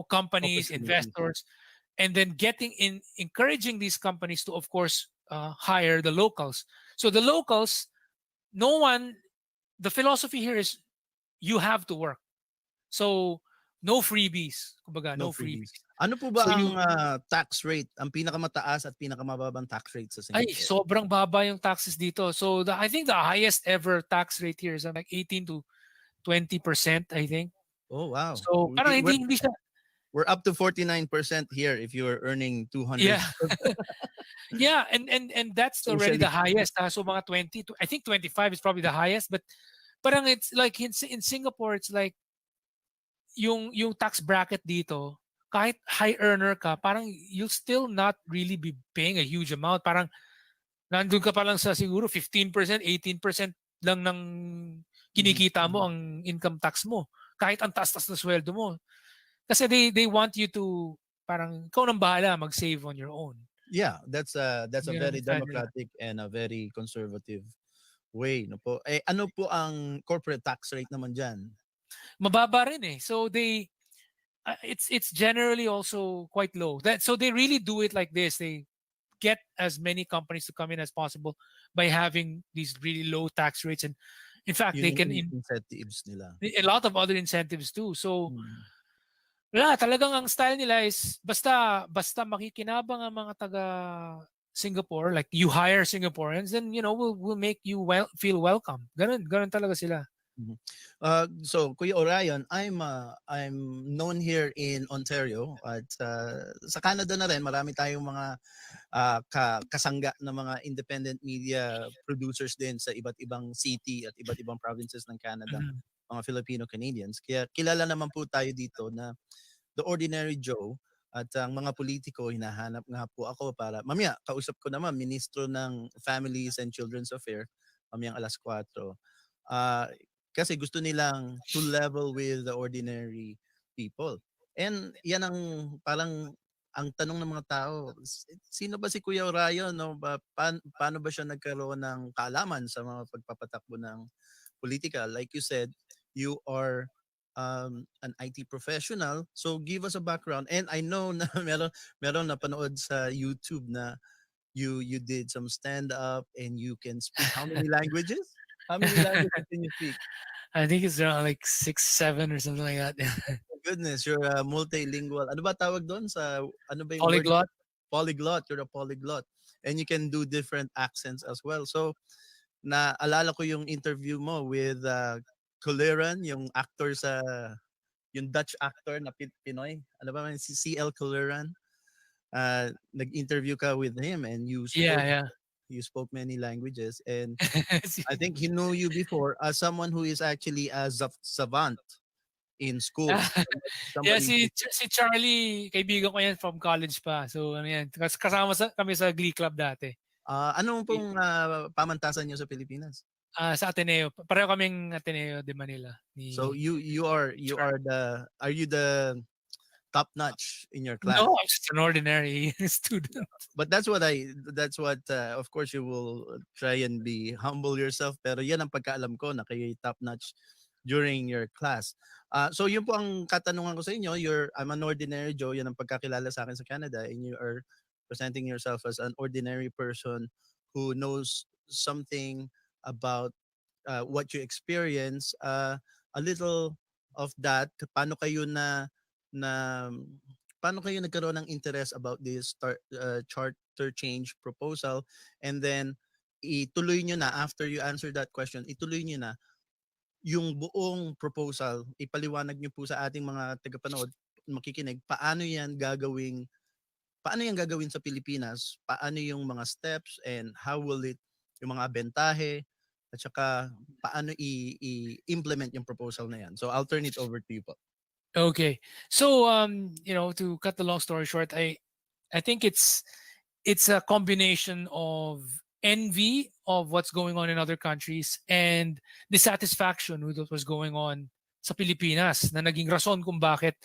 companies, investors, and then encouraging these companies to, of course, hire the locals. So the locals, the philosophy here is you have to work. So no freebies. Kumbaga, no freebies. Ano po ba So ang tax rate, ang pinakamataas at pinakamababang tax rate sa Singapore? Ay, sobrang baba yung taxes dito. So I think the highest ever tax rate here is like 18 to 20%, I think. Oh, wow. So parang hindi siya. We're up to 49% here if you're earning 200. Yeah. Yeah, and that's already the highest. So mga 20 to, I think 25 is probably the highest, but parang it's like in Singapore it's like yung tax bracket dito kahit high earner ka, parang you'll still not really be paying a huge amount. Parang nandun ka pa lang sa siguro 15%, 18% lang ng kinikita mo ang income tax mo. Kahit ang taas-taas na sweldo mo. Kasi they want you to parang ikaw nang bahala mag-save on your own. Yeah, that's a Yun ang very style nila. democratic and a very conservative way, no po. Eh ano po ang corporate tax rate naman diyan? Mababa rin eh. So it's generally also quite low. So they really do it like this. They get as many companies to come in as possible by having these really low tax rates, and in fact they Yun can yung incentives nila. a lot of other incentives too. So Mm. wala, talagang ang style nila is basta makikinabang ang mga taga Singapore, like you hire Singaporeans, then we'll make you feel welcome. Ganun talaga sila. Mhm. So Kuya Orion, I'm known here in Ontario at sa Canada na rin marami tayong mga kasangga na mga independent media producers din sa iba't ibang city at iba't ibang provinces ng Canada, Mhm. mga Filipino Canadians. Kaya kilala naman po tayo dito na The Ordinary Joe at ang mga politiko hinahanap nga po ako para mamaya kausap ko naman ministro ng Families and Children's Affairs mamayang 4:00. Ah, kasi gusto nilang to level with the ordinary people. And yan ang parang ang tanong ng mga tao, sino ba si Kuya Orion, no? Paano ba siya nagkaroon ng kaalaman sa mga pagpapatakbo ng politika? Like you said, you are an IT professional. So give us a background. And I know na meron napanood sa YouTube na you did some stand up and you can speak how many languages? How many languages can you speak? I think it's around like 6, 7 or something like that. Oh goodness, you're a multilingual. Ano ba tawag doon sa ano ba yung word? Polyglot. Polyglot. You're a polyglot. And you can do different accents as well. So naalala ko yung interview mo with Kuliran, yung actor yung Dutch actor na Pinoy. Ano ba si CL Kuliran? Nag-interview ka with him and Yeah. you spoke many languages, and Si- I think he knew you before as someone who is actually a savant in school. yeah, Somebody si Charlie, kaibigan ko yan from college pa. So ano yan, kasama kami sa Glee Club dati. ano pong pamantasan niyo sa Pilipinas? Sa Ateneo. Pareho kaming Ateneo de Manila. So you are you the top notch in your class? No, I'm just an ordinary student. But that's what of course you will try and be humble yourself, pero yan ang pagkaalam ko na kayo top notch during your class. So yun po ang katanungan ko sa inyo. I'm an ordinary Joe, yan ang pagkakilala sa akin sa Canada, and you are presenting yourself as an ordinary person who knows something about what you experience. A little of that, na paano kayo nagkaroon ng interest about this charter change proposal, and then ituloy nyo na after you answer that question, ituloy nyo na yung buong proposal, ipaliwanag nyo po sa ating mga tagapanood makikinig paano yan gagawin sa Pilipinas, paano yung mga steps and how will it, yung mga bentahe at saka paano i-implement yung proposal na yan. So I'll turn it over to you po. Okay. So to cut the long story short, I think it's a combination of envy of what's going on in other countries and dissatisfaction with what was going on sa Pilipinas na naging rason kung bakit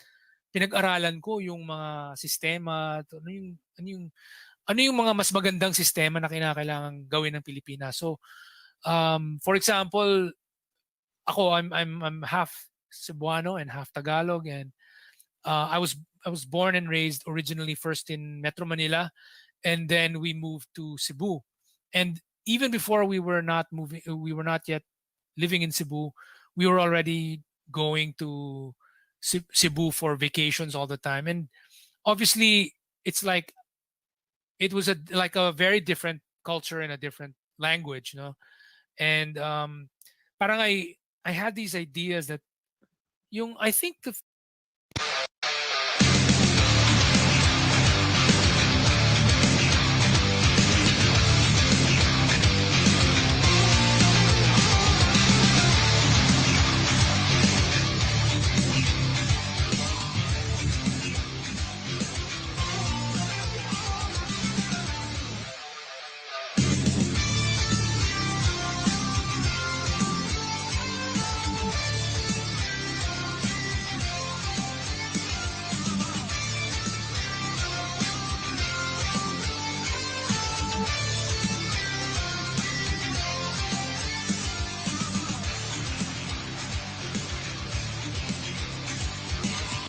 pinag-aralan ko yung mga sistema, ano yung mga mas magandang sistema na kinakailangan gawin ng Pilipinas. So for example, ako I'm half Cebuano and half Tagalog, and I was born and raised originally first in Metro Manila, and then we moved to Cebu. And even before we were not yet living in Cebu, we were already going to Cebu for vacations all the time. And obviously, it's like it was like a very different culture and a different language, And parang I had these ideas that I think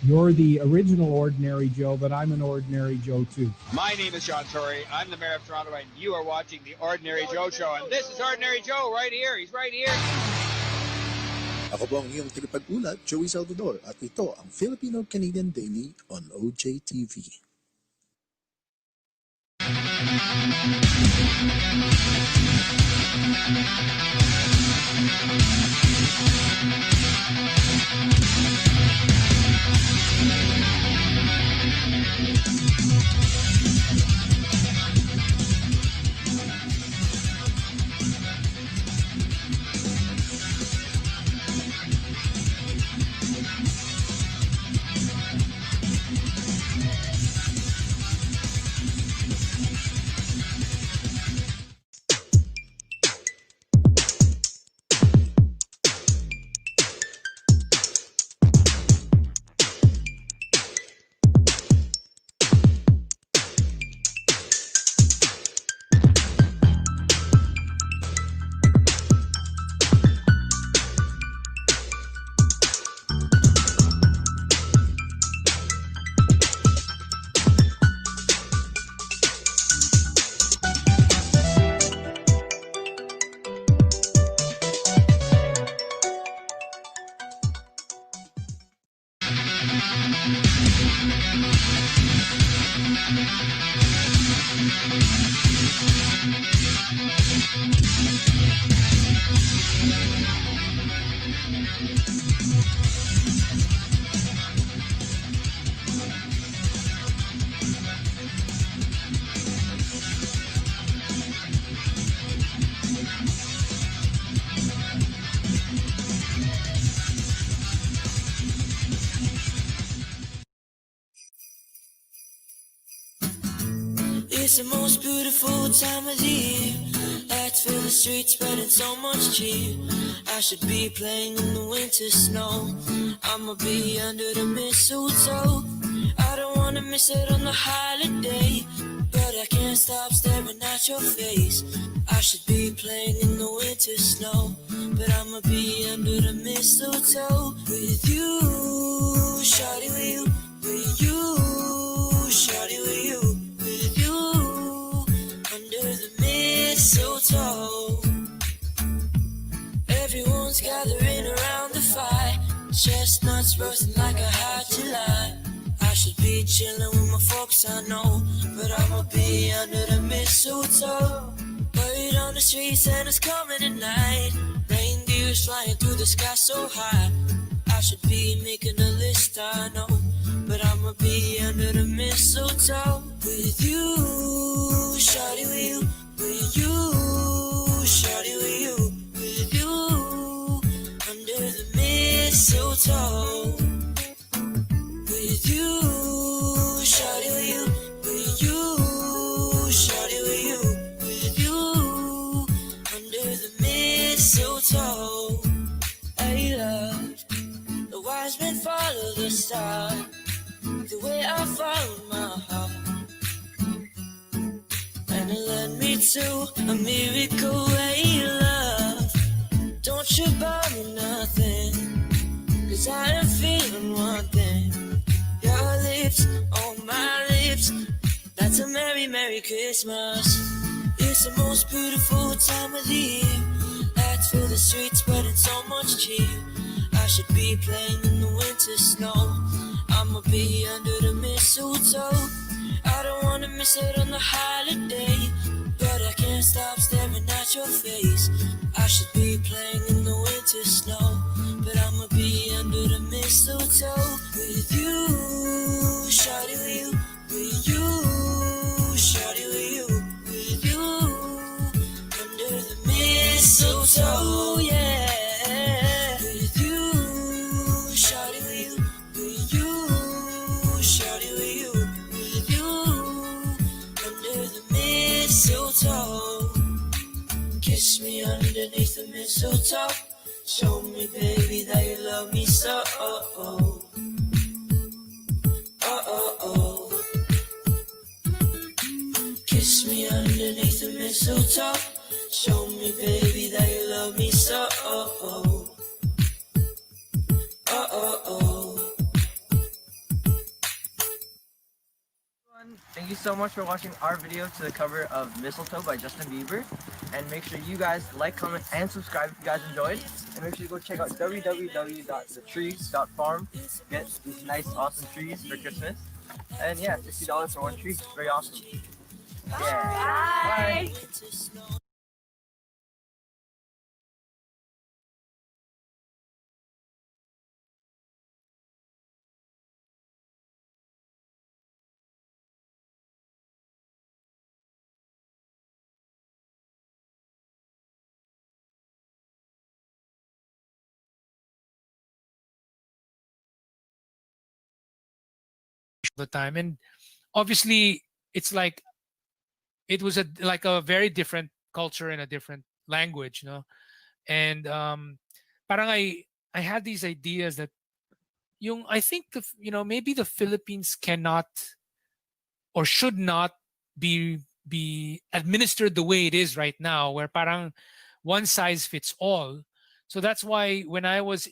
You're the original Ordinary Joe, but I'm an Ordinary Joe too. My name is John Tory. I'm the Mayor of Toronto, and you are watching the Ordinary Joe Show. And this is Ordinary Joe right here. He's right here. Ako po ang iyong tagapag-ulat, Joey Salvador, at ito ang Filipino-Canadian Daily on OJTV. It's the most beautiful time of the year. Lights fill the streets, spreading so much cheer. I should be playing in the winter snow. I'ma be under the mistletoe. I don't wanna miss it on the holiday, but I can't stop staring at your face. I should be playing in the winter snow, but I'ma be under the mistletoe with you, shawty, with you, shawty, with you. Mistletoe. Everyone's gathering around the fire, chestnuts roasting like a hot July. I should be chilling with my folks, I know, but I'ma be under the mistletoe. Word on the street, Santa's coming at night. Reindeers flying through the sky so high. I should be making a list, I know, but I'ma be under the mistletoe with you, shawty, with you. With you, shawty, with you, under the mistletoe. With you, shawty, with you, shawty, with you, under the mistletoe. Hey love, the wise men follow the star, the way I follow my heart. And it led me to a miracle way, love. Don't you buy me nothing, 'cause I am feeling one thing. Your lips on my lips, that's a merry, merry Christmas. It's the most beautiful time of the year. Lights fill the streets, spreading so much cheer. I should be playing in the winter snow. I'ma be under the mistletoe. I don't wanna miss it on the holiday, but I can't stop staring at your face. I should be playing in the winter snow, but I'ma be under the mistletoe with you, shawty, with you, shawty, with you, under the mistletoe, yeah. With you, shawty, with you, shawty, with you, under the mistletoe. Kiss me underneath the mistletoe. Show me, baby, that you love me so. Oh, oh, oh. Kiss me underneath the mistletoe. Show me, baby, that you love me so. Oh, oh, oh. Thank you so much for watching our video to the cover of Mistletoe by Justin Bieber. And make sure you guys like, comment, and subscribe if you guys enjoyed. And make sure you go check out www.thetrees.farm. Get these nice, awesome trees for Christmas. And yeah, $60 for one tree. Very awesome. Yeah. Bye. The time, and obviously it's like it was a very different culture and a different language, and parang I had these ideas that I think maybe the Philippines cannot or should not be administered the way it is right now, where parang one size fits all. So that's why when I was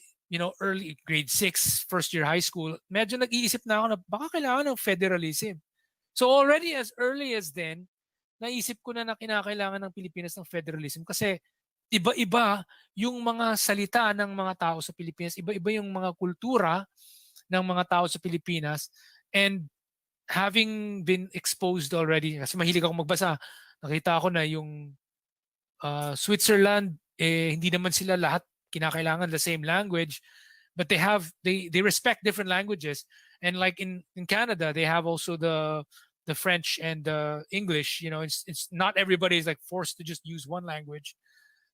early grade 6, first year high school, medyo nag-iisip na ako na baka kailangan ng federalism. So already as early as then, naisip ko na kinakailangan ng Pilipinas ng federalism kasi iba-iba yung mga salita ng mga tao sa Pilipinas, iba-iba yung mga kultura ng mga tao sa Pilipinas. And having been exposed already, kasi mahilig ako magbasa, nakita ko na yung Switzerland, hindi naman sila lahat kinakailangan the same language, but they respect different languages. And like in Canada, they have also the French and the English. It's not everybody is like forced to just use one language,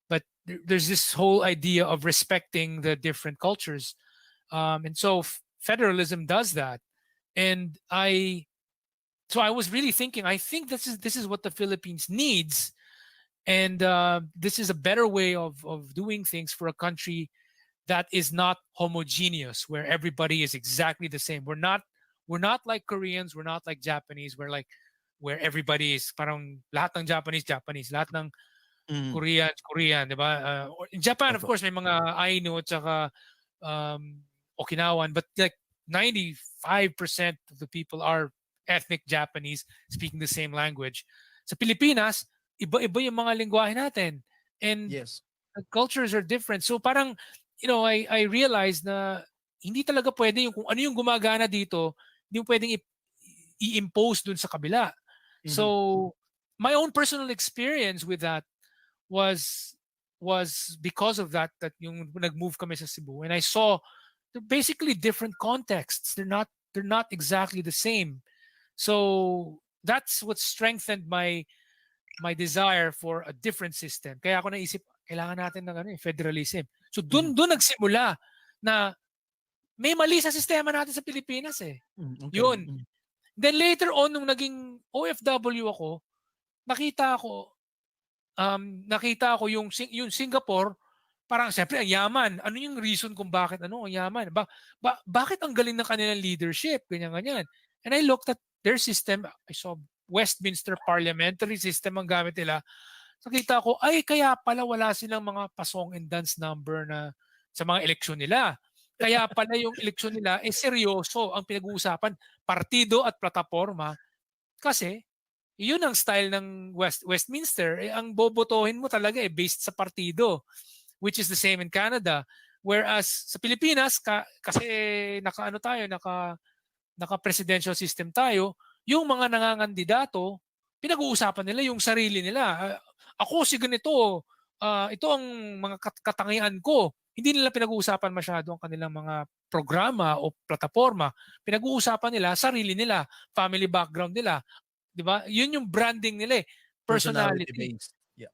but there's this whole idea of respecting the different cultures. And so federalism does that. And so I was really thinking, I think this is what the Philippines needs. And this is a better way of doing things for a country that is not homogeneous, where everybody is exactly the same. We're not like Koreans, we're not like Japanese, where everybody is parang lahat ng Japanese, lahat ng Korean, di ba? In Japan, of course, may mga Ainu at saka Okinawan, but like 95% of the people are ethnic Japanese speaking the same language. Sa Pilipinas, iba-iba yung mga lengguwahe natin. And Yes. the cultures are different. So parang, I realized na hindi talaga pwede yung kung ano yung gumagana dito, hindi mo pwedeng i-impose dun sa kabila. So my own personal experience with that was because of that yung nag-move kami sa Cebu, and I saw they're basically different contexts. They're not exactly the same. So that's what strengthened my desire for a different system. Kaya ako naisip, kailangan natin ng federalism. So doon nagsimula na may mali sa sistema natin sa Pilipinas eh. Okay. Yun. Then later on, nung naging OFW ako, nakita ko yung Singapore, parang siyempre ang yaman. Ano yung reason kung bakit ang yaman? Bakit ang galing ng kanilang leadership? Ganyan. And I looked at their system. I saw Westminster parliamentary system ang gamit nila. Nakita ko, ay kaya pala wala silang mga pasong and dance number na sa mga eleksyon nila. Kaya pala yung eleksyon nila seryoso ang pinag-uusapan, partido at plataforma. Kasi yun ang style ng Westminster. Ang bobotohin mo talaga based sa partido, which is the same in Canada. Whereas sa Pilipinas, kasi naka-presidential system tayo, yung mga nangangandidato, pinag-uusapan nila yung sarili nila. Ako si ganito, ito ang mga katangian ko. Hindi nila pinag-uusapan masyado ang kanilang mga programa o plataforma. Pinag-uusapan nila sarili nila, family background nila, 'di ba? Yun yung branding nila, personality based. Yeah.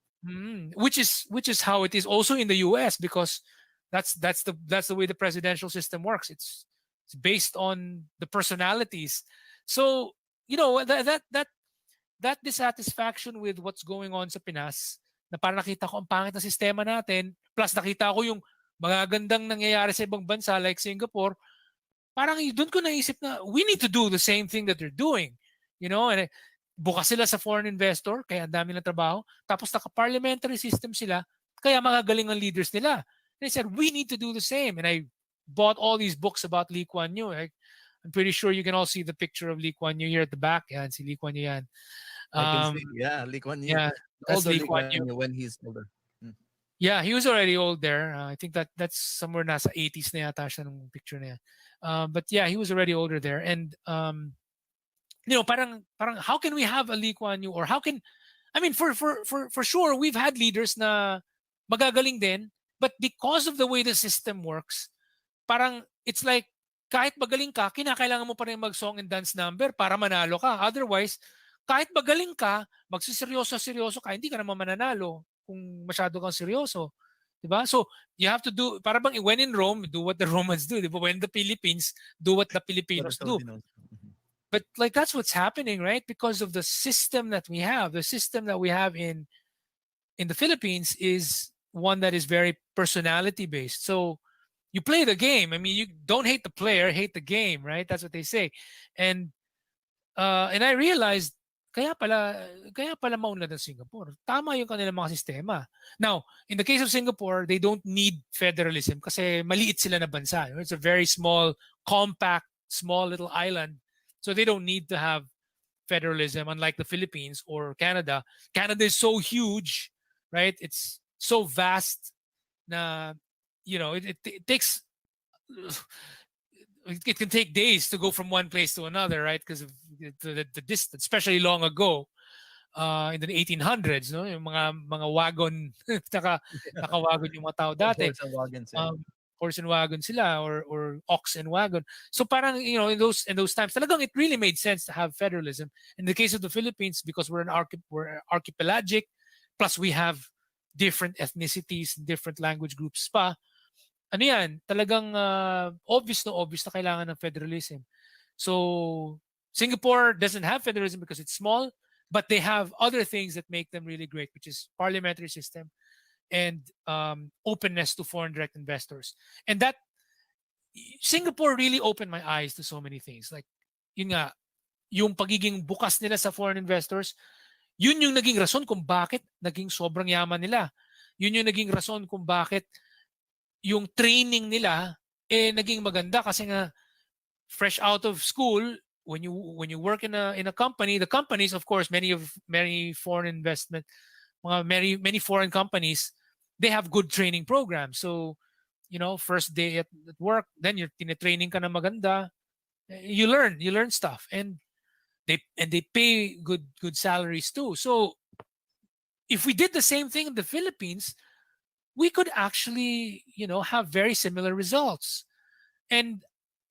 Which is how it is also in the US, because that's the way the presidential system works. It's based on the personalities. So, that dissatisfaction with what's going on sa Pinas, na parang nakita ko ang pangit na sistema natin, plus nakita ko yung magagandang nangyayari sa ibang bansa like Singapore, parang doon ko naisip na we need to do the same thing that they're doing. And bukas sila sa foreign investor, kaya ang dami ng trabaho. Tapos naka-parliamentary system sila, kaya magagaling ang leaders nila. And I said, we need to do the same. And I bought all these books about Lee Kuan Yew. I'm pretty sure you can all see the picture of Lee Kuan Yew here at the back. Yan, si Lee Kuan Yew yan. I can see. Yeah, Lee Kuan Yew. Yeah, The that's older Lee Lee Kuan Kuan Yew. Yew when he's older. Yeah, he was already old there. I think that's somewhere nasa 80s na yata siya nung picture na yan. But yeah, he was already older there. And parang how can we have a Lee Kuan Yew, or how can, I mean, for sure we've had leaders na magagaling din, but because of the way the system works, parang it's like kahit magaling ka, kinakailangan mo pa rin mag-song and dance number para manalo ka. Otherwise, kahit magaling ka, magsiseryoso-seryoso ka, hindi ka naman mananalo kung masyado kang seryoso. Diba? So, you have to do, para bang when in Rome, do what the Romans do. Diba? When the Philippines, do what the Filipinos do. But like that's what's happening, right? Because of the system that we have. The system that we have in the Philippines is one that is very personality based. So you play the game. I mean, you don't hate the player, hate the game, right? That's what they say. And I realized kaya pala maunlad ang Singapore. Tama yung kanilang mga sistema. Now, in the case of Singapore, they don't need federalism kasi maliit sila na bansa. It's a very small, compact, small little island. So they don't need to have federalism, unlike the Philippines or Canada. Canada is so huge, right? It's so vast na, it takes, it can take days to go from one place to another, right? Because of the distance, especially long ago, in the 1800s, no? Yung mga wagon, nakawagon yung mga tao dati. Horse and wagon sila. Horse and wagon sila, or ox and wagon. So parang, in those times, talagang it really made sense to have federalism. In the case of the Philippines, because we're archipelagic, plus we have different ethnicities, different language groups pa, ano yan, talagang obvious na kailangan ng federalism. So Singapore doesn't have federalism because it's small, but they have other things that make them really great, which is parliamentary system and openness to foreign direct investors. And that Singapore really opened my eyes to so many things. Like, yun nga, yung pagiging bukas nila sa foreign investors, yun yung naging rason kung bakit naging sobrang yaman nila. Yun yung naging rason kung bakit yung training nila naging maganda kasi nga fresh out of school, when you work in a company, the companies, of course, many foreign investment, many foreign companies, they have good training programs. So, first day at work, then you're training ka na maganda, you learn stuff, and they pay good salaries too. So if we did the same thing in the Philippines, we could actually, have very similar results. And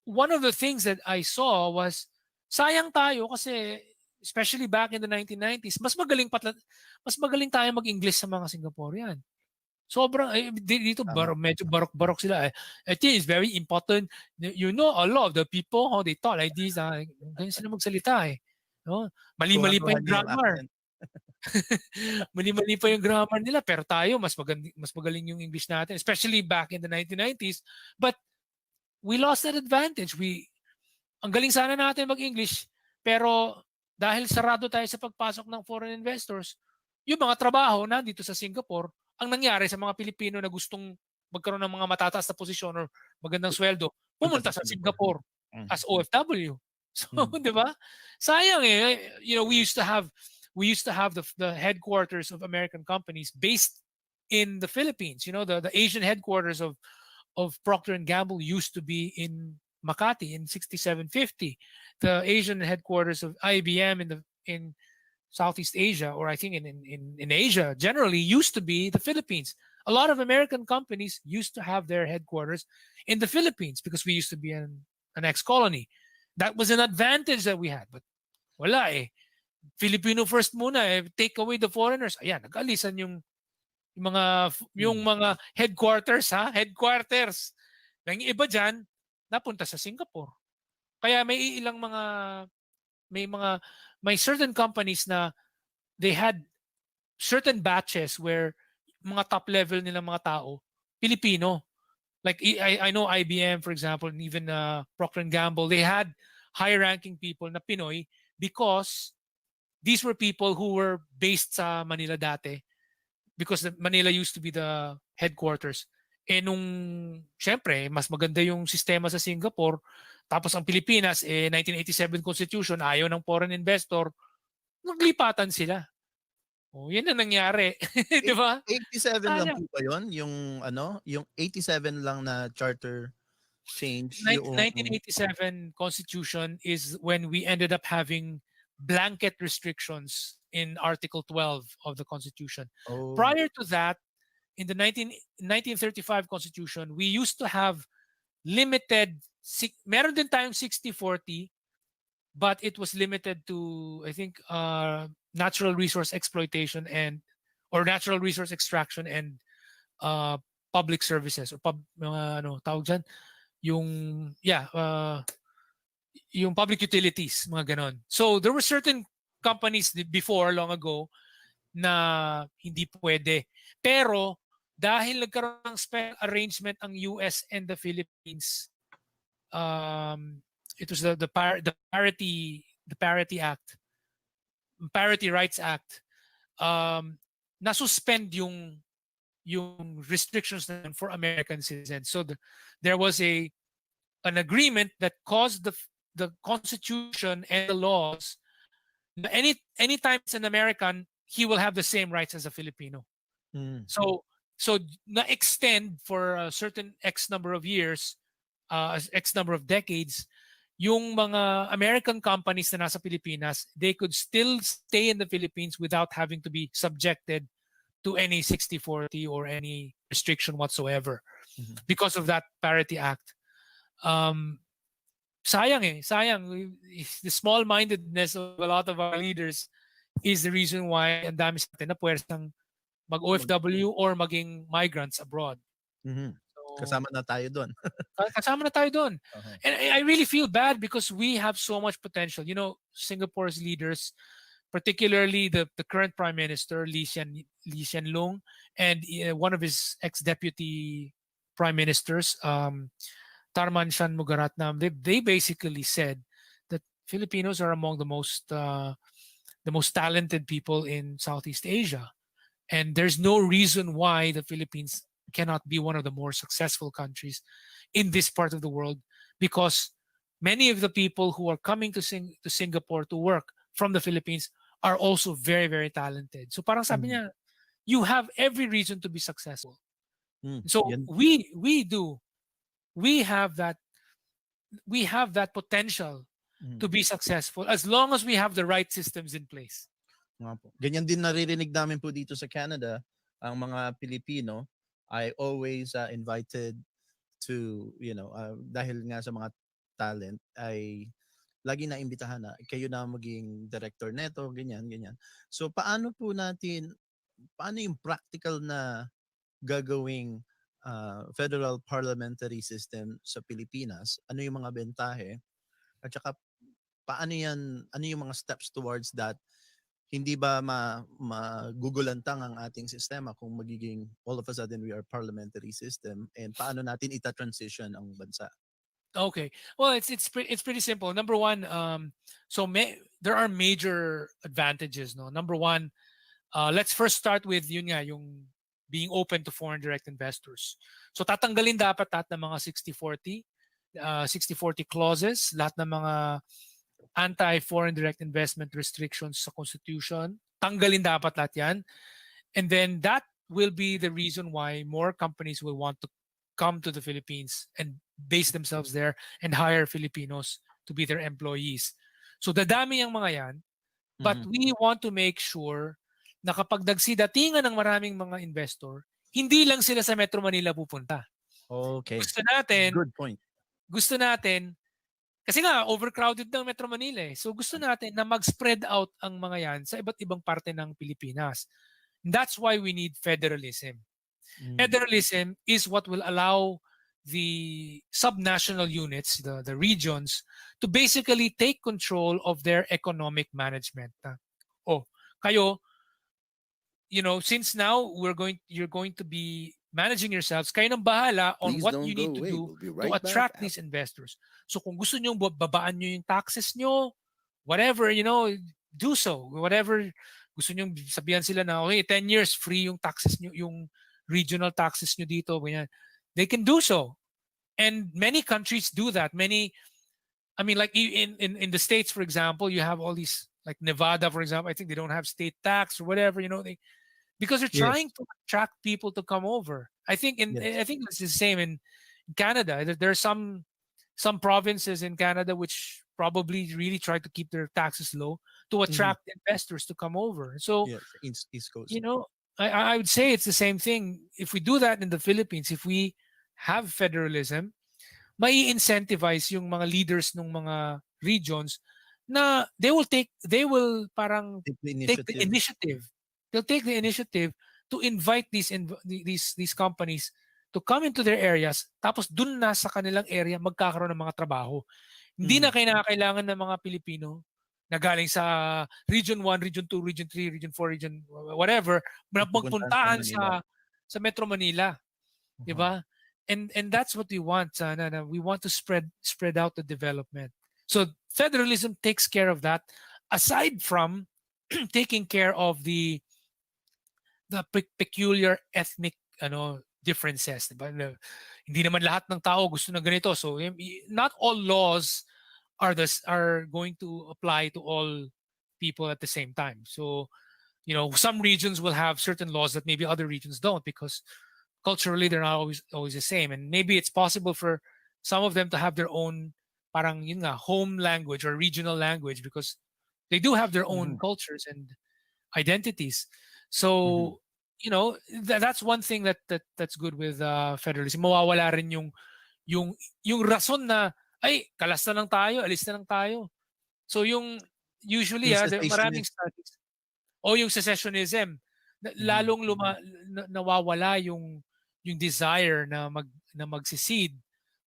one of the things that I saw was, sayang tayo kasi, especially back in the 1990s, mas magaling tayo mag-English sa mga Singaporean. Sobrang, dito medyo barok-barok sila. I think it's very important. A lot of the people, how they talk like this, ganyan sila magsalita eh. No? Mali-mali pa yung grammar. Mali-mali pa yung grammar nila, pero tayo mas magaling yung English natin, especially back in the 1990s. But we lost that advantage. Ang galing sana natin mag-English, pero dahil sarado tayo sa pagpasok ng foreign investors, yung mga trabaho nandito sa Singapore, ang nangyari sa mga Pilipino na gustong magkaroon ng mga matataas na posisyon or magandang sweldo, pumunta sa Singapore as OFW. So, di ba? Sayang eh. We used to have the headquarters of American companies based in the Philippines. The Asian headquarters of Procter and Gamble used to be in Makati in 6750. The Asian headquarters of IBM in Southeast Asia, or I think in Asia generally, used to be the Philippines. A lot of American companies used to have their headquarters in the Philippines because we used to be an ex-colony. That was an advantage that we had, but wala eh. Filipino first muna eh. Take away the foreigners. Ayan, nag-alisan yung mga headquarters, headquarters. Yung iba dyan, napunta sa Singapore. Kaya may certain companies na they had certain batches where mga top level nilang mga tao, Filipino. Like I know IBM, for example, and even Procter and Gamble, they had high-ranking people na Pinoy because these were people who were based sa Manila dati because Manila used to be the headquarters. Nung, syempre, mas maganda yung sistema sa Singapore, Tapos ang Pilipinas, 1987 Constitution, ayaw ng foreign investor, naglipatan sila. Yan ang nangyari. Di ba? 87 lang Sayang. po ba yun? Yung 87 lang na charter change yung 1987 Constitution is when we ended up having blanket restrictions in Article 12 of the Constitution. oh, Prior to that, in the 1935 Constitution, we used to have limited, meron din tayong 60-40, but it was limited to, I think, natural resource exploitation or natural resource extraction and public services or tawag dyan, yung public utilities, mga ganon. So there were certain companies before, long ago, na hindi pwede. Pero dahil nagkaroon ng special arrangement ang US and the Philippines, it was the Parity Rights Act, na-suspend yung restrictions for American citizens. So there was an agreement that caused the Constitution and the laws, anytime it's an American, he will have the same rights as a Filipino. mm. So na-extend for a certain X number of years, X number of decades, yung mga American companies na nasa Pilipinas, they could still stay in the Philippines without having to be subjected to any 60-40 or any restriction whatsoever because of that Parity Act. Sayang. The small-mindedness of a lot of our leaders is the reason why ang dami sa atin na puwersang mag-OFW or maging migrants abroad. Mhm. So, Kasama na tayo doon. kasama na tayo doon. Uh-huh. And I really feel bad because we have so much potential. Singapore's leaders, particularly the current Prime Minister, Lee Hsien Loong, and one of his ex-deputy prime ministers, Tharman Shanmugaratnam, they basically said that Filipinos are among the most talented people in Southeast Asia. And there's no reason why the Philippines cannot be one of the more successful countries in this part of the world, because many of the people who are coming to Singapore to work from the Philippines are also very, very talented. So parang sabi niya, you have every reason to be successful. So we have that potential to be successful as long as we have the right systems in place. Nga po. Ganyan din naririnig namin po dito sa Canada, ang mga Pilipino ay always invited to, dahil nga sa mga talent, ay lagi na imbitahan na kayo na maging director neto, ganyan. So paano yung practical na gagawing federal parliamentary system sa Pilipinas? Ano yung mga bentahe? At saka ano yung mga steps towards that? Hindi ba magugulantang ang ating sistema kung magiging all of a sudden we are parliamentary system, and paano natin ita-transition ang bansa? Okay. Well, it's pretty simple. Number one, there are major advantages. No, number one, let's first start with yung being open to foreign direct investors. So tatanggalin dapat lahat ng mga 60-40 clauses, lahat ng mga anti-foreign direct investment restrictions sa Constitution. Tanggalin dapat lahat yan. And then that will be the reason why more companies will want to come to the Philippines and base themselves there and hire Filipinos to be their employees. So dadami yung mga yan. But we want to make sure na kapag nagsidatingan ng maraming mga investor, hindi lang sila sa Metro Manila pupunta. Okay. Good point. Gusto natin, kasi nga overcrowded ng Metro Manila eh. So gusto natin na mag-spread out ang mga yan sa iba't ibang parte ng Pilipinas. And that's why we need federalism. Federalism is what will allow the subnational units, the regions, to basically take control of their economic management. Kayo, since now you're going to be managing yourselves, kayo nang bahala on what you need to do to attract these investors. So kung gusto nyo babaan nyo yung taxes nyo, whatever, do so. Whatever gusto nyo sabihan sila na, okay, 10 years free yung taxes nyo, yung regional taxes nyo dito, ganyan. They can do so. And many countries do that. Many I mean, like in the States, for example, you have all these, like Nevada, for example. I think they don't have state tax or whatever. Because they're Yes. trying to attract people to come over. I think Yes. it's the same in Canada. There are some provinces in Canada which probably really try to keep their taxes low to attract investors to come over. So, Yes. East Coast. you know, I would say it's the same thing. If we do that in the Philippines, if we have federalism, may incentivize yung mga leaders ng mga regions na they will parang Take the take the initiative. initiative. They'll take the initiative to invite these companies to come into their areas, tapos dun na sa kanilang area magkakaroon ng mga trabaho. Hindi na kailangan ng mga Pilipino na galing sa Region 1, Region 2, Region 3, Region 4, Region whatever, na magpuntahan sa Metro Manila. Di ba? And that's what we want. Sana, na we want to spread out the development. So federalism takes care of that, aside from taking care of the peculiar ethnic differences, diba? Hindi naman lahat ng tao gusto ng ganito. So not all laws are going to apply to all people at the same time. So, some regions will have certain laws that maybe other regions don't, because culturally they're not always the same. And maybe it's possible for some of them to have their own parang yun nga, home language or regional language, because they do have their own cultures and identities. So, that's one thing that's good with federalism. Mawawala rin yung rason na ay kalas na lang tayo, alis na lang tayo. So usually maraming studies. O yung secessionism, lalong nawawala yung desire na magsecede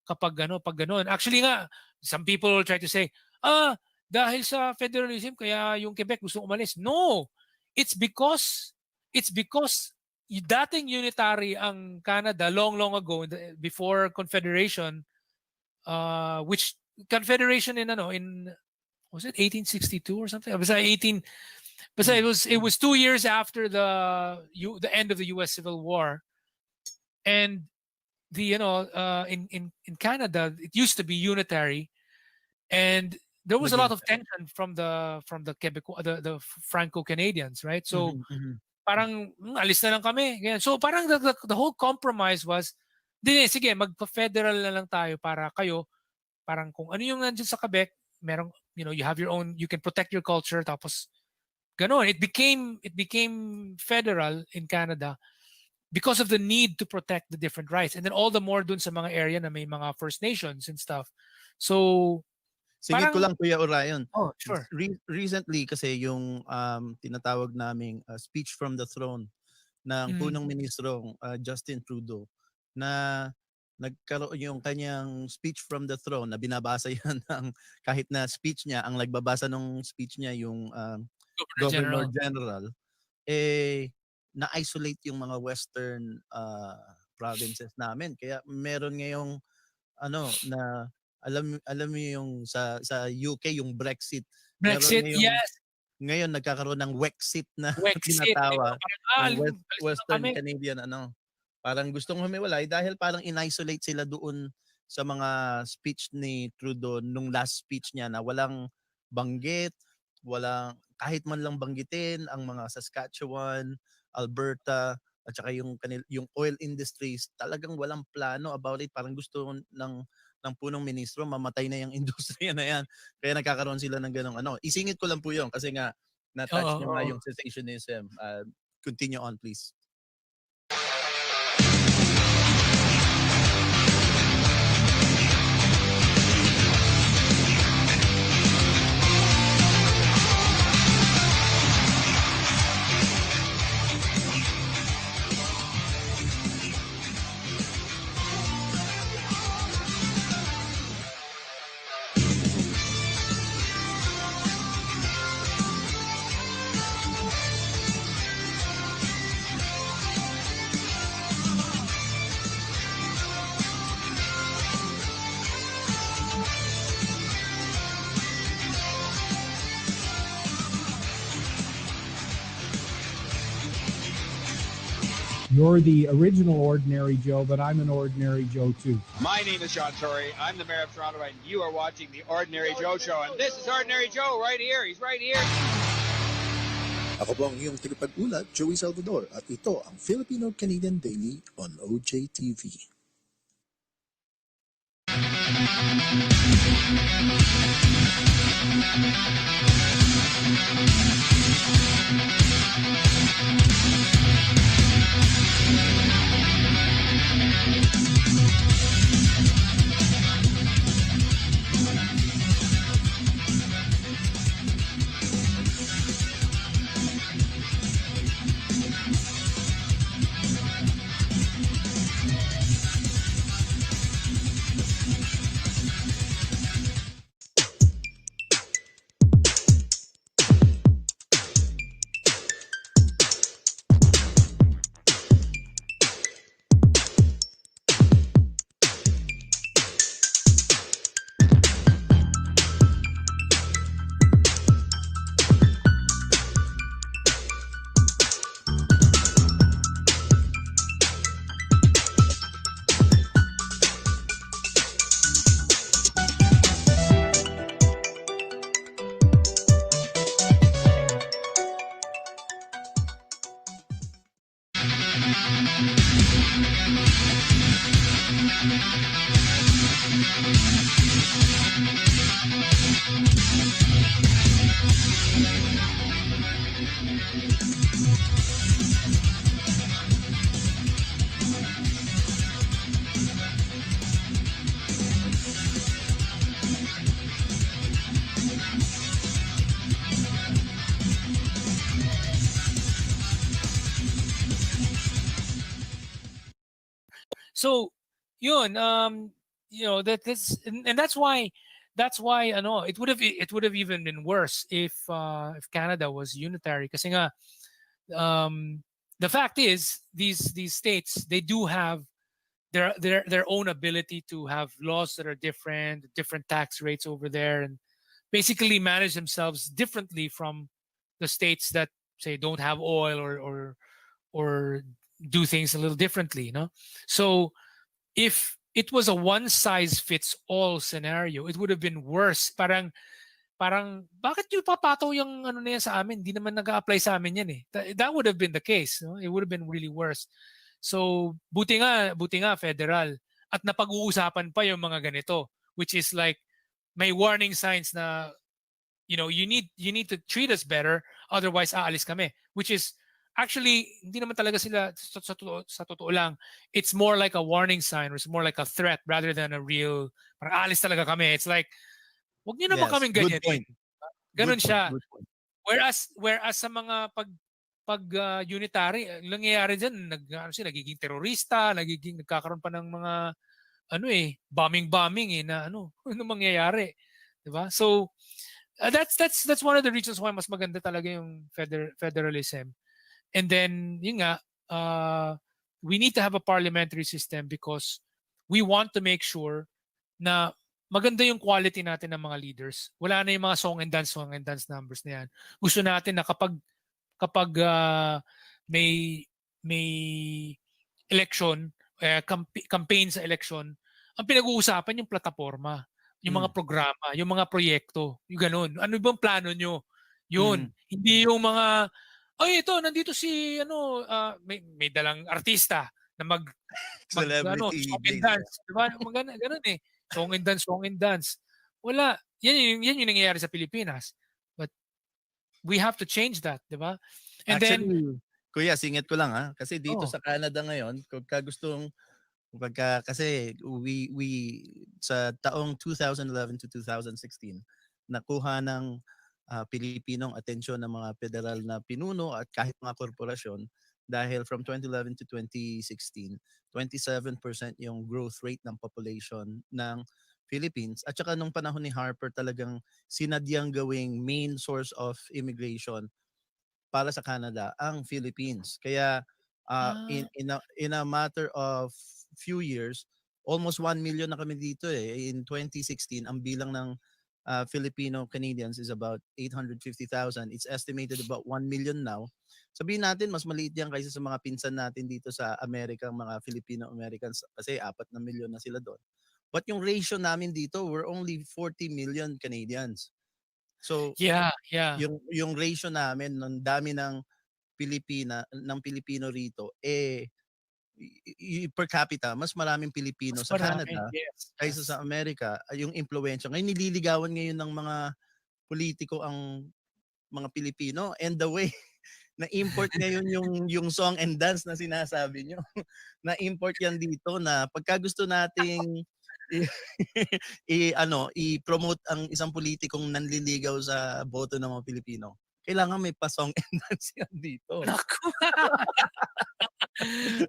pag ganon. Actually nga, some people will try to say, dahil sa federalism kaya yung Quebec gusto umalis. No, it's because dating unitary ang Canada long ago, before Confederation, which Confederation in was it 1862 or something? It was 2 years after the end of the U.S. Civil War, and in Canada it used to be unitary, and there was a lot of tension from the Quebecois, the Franco-Canadians, right? So parang alis na lang kami. So parang the whole compromise was, sige, magpa-federal na lang tayo para kayo, parang kung ano yung nandiyan sa Quebec, merong, you have your own, you can protect your culture, tapos ganon. It became federal in Canada because of the need to protect the different rights. And then all the more dun sa mga area na may mga First Nations and stuff. So, sige ko lang, Kuya Orion. Oh, sure. Recently kasi yung tinatawag naming speech from the throne ng punong ministro Justin Trudeau, na nagkaroon yung kanyang speech from the throne na binabasa yan ng kahit na speech niya, ang nagbabasa ng speech niya yung Governor General, na-isolate yung mga western provinces namin. Kaya meron ngayong na alam mo yung sa UK yung Brexit, yes. Ngayon nagkakaroon ng Wexit na Wexit, tinatawa. Western kami. Canadian parang gustong humiwalay dahil parang in-isolate sila doon sa mga speech ni Trudeau nung last speech niya, na walang banggit, walang kahit man lang banggitin ang mga Saskatchewan, Alberta, at saka yung oil industries. Talagang walang plano about it. Parang gusto ng punong ministro mamatay na yung industriya na yan. Kaya nagkakaroon sila ng ganong Isingit ko lang po yun kasi nga na-touch niyo nga yung cessationism. Continue on, please. You're the original Ordinary Joe, but I'm an Ordinary Joe too. My name is John Tory. I'm the mayor of Toronto, and you are watching the Ordinary Joe Show. And this is Ordinary Joe right here. He's right here. Ako po ang iyong tagapag-ulat, Joey Salvador, at ito ang Filipino-Canadian Daily on OJTV. So, yun, and that's why it would have even been worse if Canada was unitary. Kasi nga, the fact is these states, they do have their own ability to have laws that are different tax rates over there, and basically manage themselves differently from the states that say don't have oil or do things a little differently, no? So if it was a one size fits all scenario, it would have been worse. Parang bakit yung papataw yung ano na yan sa amin? Hindi naman nag-a-apply sa amin yan eh. That would have been the case, no? It would have been really worse. So buti nga federal at napag-uusapan pa yung mga ganito, which is like may warning signs na you need to treat us better, otherwise aalis kami, which is actually hindi naman talaga sila sa totoo lang. It's more like a warning sign, or it's more like a threat rather than a real parang aalis talaga kami. It's like wag niyo naman kaming ganyan. Good point. Ganon Good siya. point, good point. Whereas sa mga pag unitary, nangyayari diyan nagiging terorista, nagkakaroon pa ng mga bombing na ano mangyayari, 'di ba? So that's one of the reasons why mas maganda talaga yung federalism. And then yun nga, we need to have a parliamentary system because we want to make sure na maganda yung quality natin ng mga leaders. Wala na yung mga song and dance numbers na yan. Gusto natin na kapag may election, campaign sa election, ang pinag-uusapan yung plataforma, yung mga programa, yung mga proyekto, yung ganun. Ano bang plano nyo? Yun. Hindi yung mga, ito, nandito si, may dalang artista na Celebrity song and base. dance. Diba? Ganun eh. Song and dance. Wala. Yan yung nangyayari sa Pilipinas. But we have to change that, diba? And Actually, Kuya, singit ko lang ha. Kasi dito Oh. sa Canada ngayon, kasi we sa taong 2011 to 2016, nakuha ng Pilipinong atensyon ng mga federal na pinuno at kahit mga korporasyon dahil from 2011 to 2016, 27% yung growth rate ng population ng Philippines. At saka nung panahon ni Harper talagang sinadyang gawing main source of immigration para sa Canada ang Philippines. Kaya in a matter of few years, almost 1 million na kami dito eh. In 2016, ang bilang ng Filipino Canadians is about 850,000. It's estimated about 1 million now. Sabihin natin, mas maliit yan kaysa sa mga pinsan natin dito sa Amerika, mga Filipino Americans, kasi 4 na milyon na sila doon. But yung ratio namin dito, we're only 40 million Canadians. So, Yeah, yeah. yung ratio namin ng dami ng Pilipino rito, per capita, mas maraming Pilipino Mas sa marami. Canada Yes, kaysa yes. sa Amerika. Yung impluwensya. Ngayon, nililigawan ngayon ng mga politiko ang mga Pilipino, and the way na-import ngayon yung song and dance na sinasabi nyo. Na-import yan dito na pagka gusto nating i-promote ang isang politikong nanliligaw sa boto ng mga Pilipino, kailangan may pa-song and dance yan dito. Naku.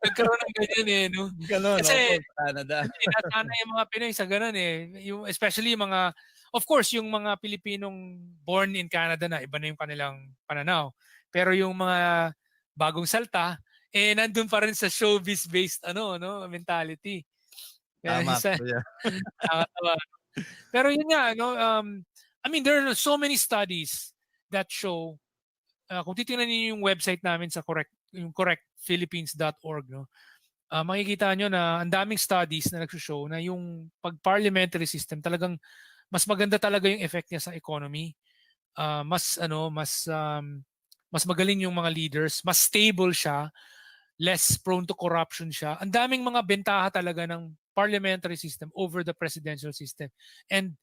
Nagkaroon ng ganyan eh, no? Ganon, Kasi, sa Canada. nasanay yung mga Pinoy sa ganun eh. Yung, especially yung mga, of course, yung mga Pilipinong born in Canada na, iba na yung kanilang pananaw. Pero yung mga bagong salta, nandun pa rin sa showbiz-based mentality. Kaya Tama, minsan, kuya. nakakatawa. Pero yun nga, I mean, there are so many studies that show, kung titingnan niyo yung website namin sa correctphilippines.org, makikita nyo na ang daming studies na nagsushow na yung pag-parliamentary system talagang mas maganda talaga yung effect niya sa economy. Mas magaling yung mga leaders, mas stable siya, less prone to corruption siya. Ang daming mga bentaha talaga ng parliamentary system over the presidential system. And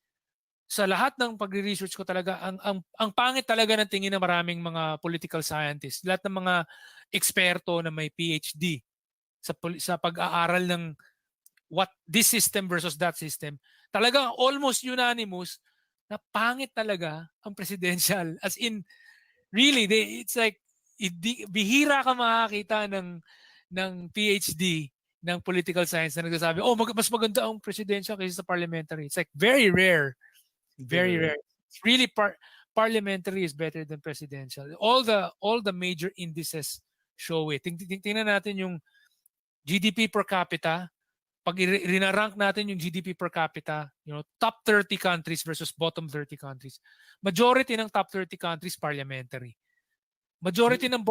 sa lahat ng pagre-research ko talaga, ang pangit talaga ng tingin ng maraming mga political scientists, lahat ng mga eksperto na may PhD sa pag-aaral ng what this system versus that system, talaga almost unanimous na pangit talaga ang presidential. As in, really, it's like, bihira ka makakita ng PhD ng political science na nagsasabi, mas maganda ang presidential kaysa sa parliamentary. It's like very rare. Very rare. It's really parliamentary is better than presidential. All the major indices show it. Tingnan natin yung GDP per capita. Pag rinarank natin yung GDP per capita, top 30 countries versus bottom 30 countries. Majority ng top 30 countries parliamentary. Majority ng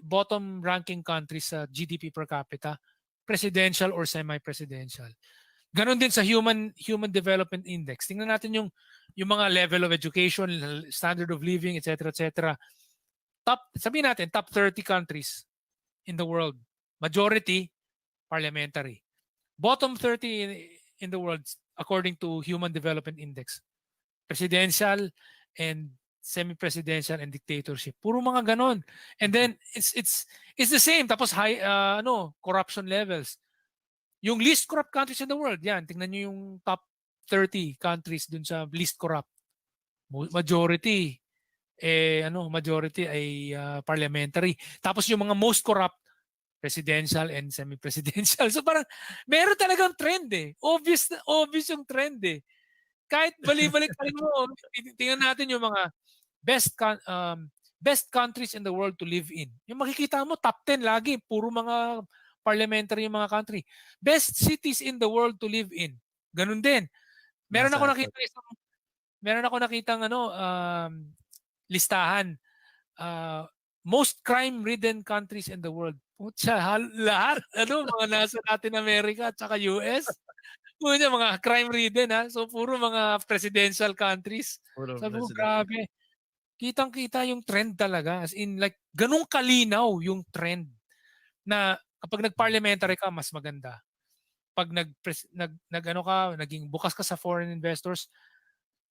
bottom ranking countries sa GDP per capita presidential or semi-presidential. Ganon din sa Human Development Index. Tingnan natin yung mga level of education, standard of living, etc., etc. Sabihin natin, top 30 countries in the world. Majority, parliamentary. Bottom 30 in the world, according to Human Development Index, presidential and semi-presidential and dictatorship. Puro mga ganon. And then, it's the same. Tapos, high, corruption levels. Yung least corrupt countries in the world, yan, tingnan nyo yung top 30 countries dun sa least corrupt. Majority ay parliamentary. Tapos yung mga most corrupt, presidential and semi-presidential. So parang meron talagang trend eh. Obvious yung trend eh. Kahit bali-balik pa rin mo, tingnan natin yung mga best countries in the world to live in. Yung makikita mo, top 10 lagi, puro mga parliamentary yung mga country. Best cities in the world to live in. Ganun din. Meron ako nakitang listahan. Most crime-ridden countries in the world. Putya, lahat, mga nasa Latin America at saka US. Mga crime-ridden, ha? So, puro mga presidential countries. Sabi ko, grabe. Kitang-kita yung trend talaga. As in, like, ganun kalinaw yung trend na kapag nag-parliamentary ka, mas maganda. Pag naging bukas ka sa foreign investors,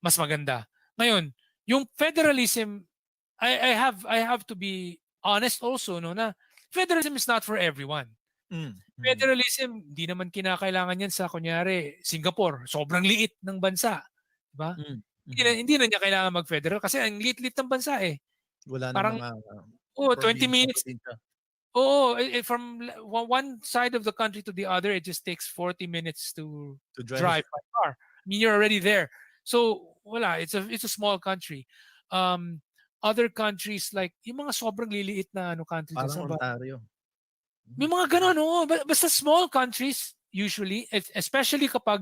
mas maganda. Ngayon, yung federalism, I have to be honest also, na federalism is not for everyone. Federalism, hindi naman kinakailangan yan sa, kunyari, Singapore. Sobrang liit ng bansa. Diba? Hindi na niya kailangan mag-federal kasi ang liit-liit ng bansa eh. Wala parang, na mga 20 minutes. From one side of the country to the other, it just takes 40 minutes to drive by car. I mean, you're already there. So, wala. It's a small country. Other countries like, yung mga sobrang liliit na countries. Parang Ontario. May mga ganun, basta small countries, usually, especially kapag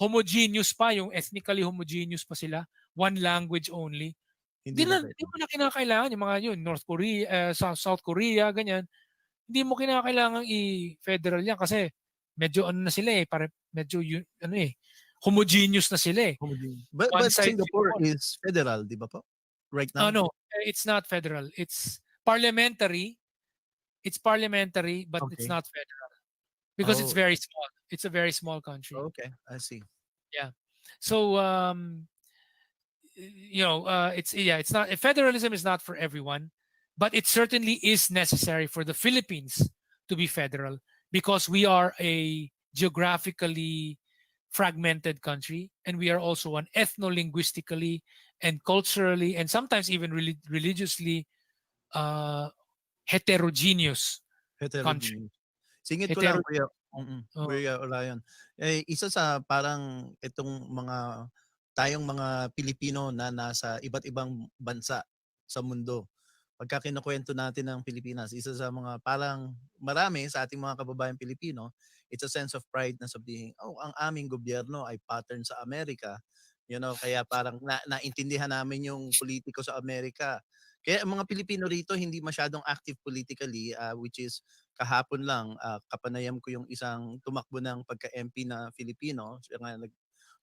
homogeneous pa, yung ethnically homogeneous pa sila, one language only. Hindi na Di pwede. mo na kinakailangan yung mga yun, North Korea, South Korea, ganyan. Hindi mo kinakailangan i-federal yan kasi medyo ano na sila medyo ano homogeneous na sila eh. Homogeneous. One But size fits Singapore all. is federal, di ba po? Right now? No, it's not federal. It's parliamentary. It's parliamentary, but it's Okay. not federal because it's Oh, very small. It's a very small country. okay. I see. Yeah. So it's not federalism is not for everyone, but it certainly is necessary for the Philippines to be federal because we are a geographically fragmented country and we are also an ethno-linguistically and culturally and sometimes even religiously uh, heterogeneous country. Heterogeneous. Singit ko lang, Hetero- oh, Kuya Orion. Isa sa parang itong tayong mga Pilipino na nasa iba't ibang bansa sa mundo. Pagka kinukwento natin ng Pilipinas, isa sa mga parang marami sa ating mga kababayan Pilipino, it's a sense of pride na sabihin, oh, ang aming gobyerno ay pattern sa Amerika. Kaya parang naintindihan namin yung politiko sa Amerika. Kaya ang mga Pilipino rito hindi masyadong active politically, which is kahapon lang kapanayam ko yung isang tumakbo ng pagka-MP na Filipino, siya nga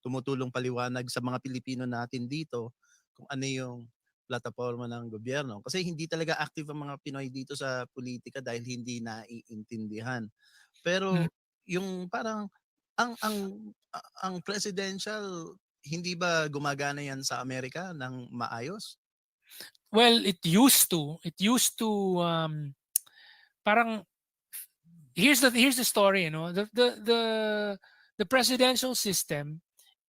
tumutulong paliwanag sa mga Pilipino natin dito kung ano yung plataporma ng gobyerno. Kasi hindi talaga active ang mga Pinoy dito sa politika dahil hindi naiintindihan. mm. Pero yung parang ang presidential hindi ba gumagana yan sa Amerika ng maayos? Well, it used to. Parang here's the story. The presidential system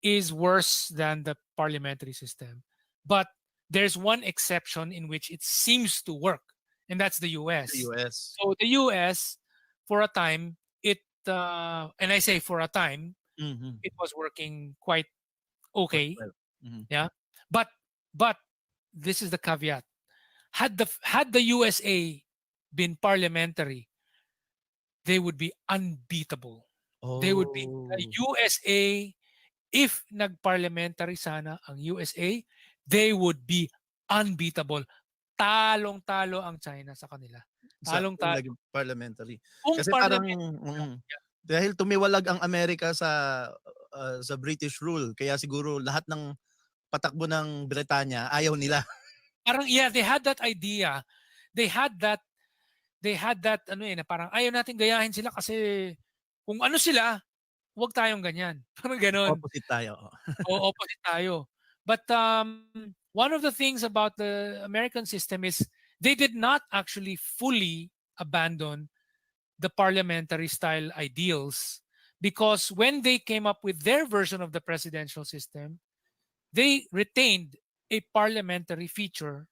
is worse than the parliamentary system, but there's one exception in which it seems to work, and that's the U.S. The US. So the U.S. for a time and I say for a time Mhm. it was working quite okay. Well, mhm. Yeah, but this is the caveat. Had the USA been parliamentary, they would be unbeatable. They would be the Oh. USA. If nag-parliamentary sana ang USA, they would be unbeatable. Talong-talo ang China sa kanila. Kung Talong-talo. naging parliamentary. Kung Kasi parang dahil tumiwalag ang Amerika sa British rule, kaya siguro lahat ng patakbo ng Britanya ayaw nila. Parang they had that idea. They had that na parang ayaw natin gayahin sila kasi kung ano sila, huwag tayong ganyan. Parang ganon. Opposite tayo. O opposite tayo. But one of the things about the American system is they did not actually fully abandon the parliamentary style ideals because when they came up with their version of the presidential system, they retained a parliamentary feature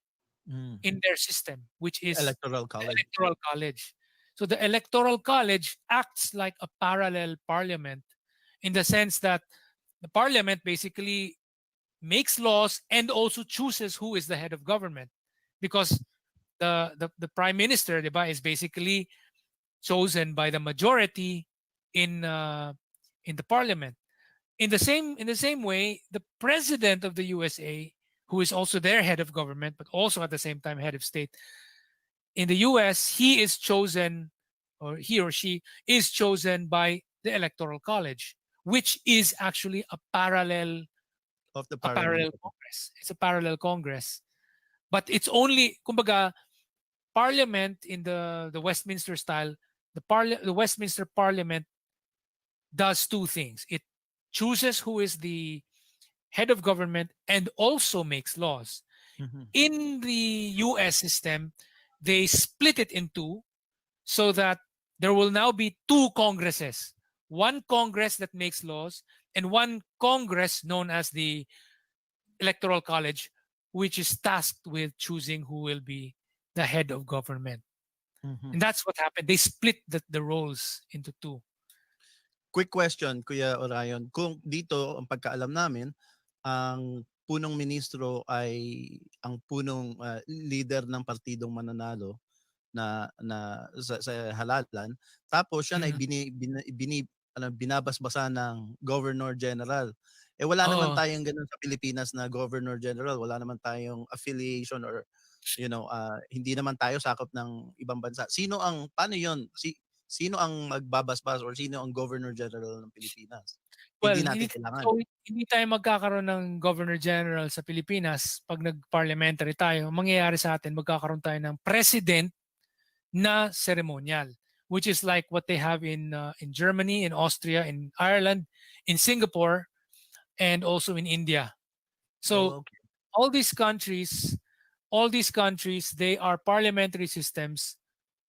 Mm. in their system, which is Electoral college. electoral college. So the electoral college acts like a parallel parliament in the sense that the parliament basically makes laws and also chooses who is the head of government because the prime minister, diba, is basically chosen by the majority in the parliament. In the same way, the president of the USA, who is also their head of government but also at the same time head of state, in the US, he is chosen, or he or she is chosen by the electoral college, which is actually a parallel Of the parallel parliament. congress. It's a parallel congress, but it's only kumbaga parliament in the Westminster style. The Westminster Parliament does two things. It chooses who is the head of government and also makes laws. Mhm. In the US system, they split it in two so that there will now be two congresses. One Congress that makes laws and one Congress known as the Electoral College, which is tasked with choosing who will be the head of government. Mhm. And that's what happened. They split the roles into two. Quick question, Kuya Orion. Kung dito, ang pagkaalam namin, ang punong ministro ay ang punong leader ng partidong mananalo na sa halalan. Tapos siya ay Mhm. binabasbasan ng Governor General. Wala naman Oo. tayong gano'n sa Pilipinas na Governor General. Wala naman tayong affiliation or hindi naman tayo sakop ng ibang bansa. Paano 'yon? Sino ang magbabasbas or sino ang Governor General ng Pilipinas? Hindi Well, natin kailangan. hindi tayo magkakaroon ng Governor General sa Pilipinas pag nag-parliamentary tayo. Mangyayari sa atin, magkakaroon tayo ng President na ceremonial, which is like what they have in Germany, in Austria, in Ireland, in Singapore, and also in India. So Okay. all these countries, they are parliamentary systems,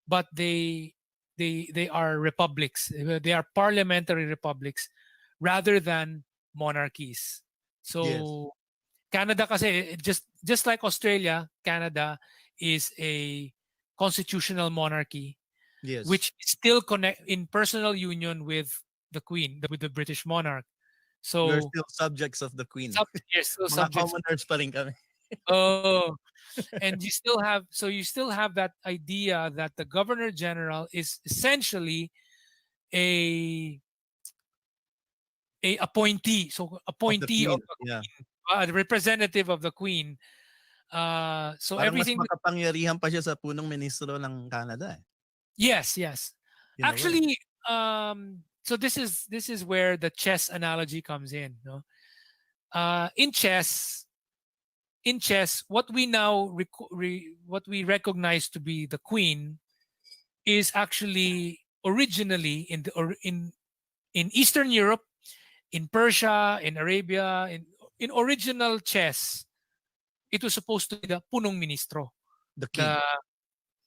but they are republics. They are parliamentary republics rather than monarchies. Yes. So Canada kasi, just like Australia, Canada is a constitutional monarchy Yes. which is still connect in personal union with the Queen, with the British monarch. We're So still subjects of the Queen. yes, still Mga subjects. commoners pa rin kami. Oh, and you still have that idea that the Governor General is essentially a appointee, so Of the appointee of Queen. the Yeah. the representative of the Queen. So Parang mas everything. makapangyarihan pa siya sa punong ministro ng Canada. Yes. In a way. Actually, so this is where the chess analogy comes in. No, in chess, what we now what we recognize to be the queen is actually originally in Eastern Europe, in Persia, in Arabia, in original chess, it was supposed to be the punong ministro. The king.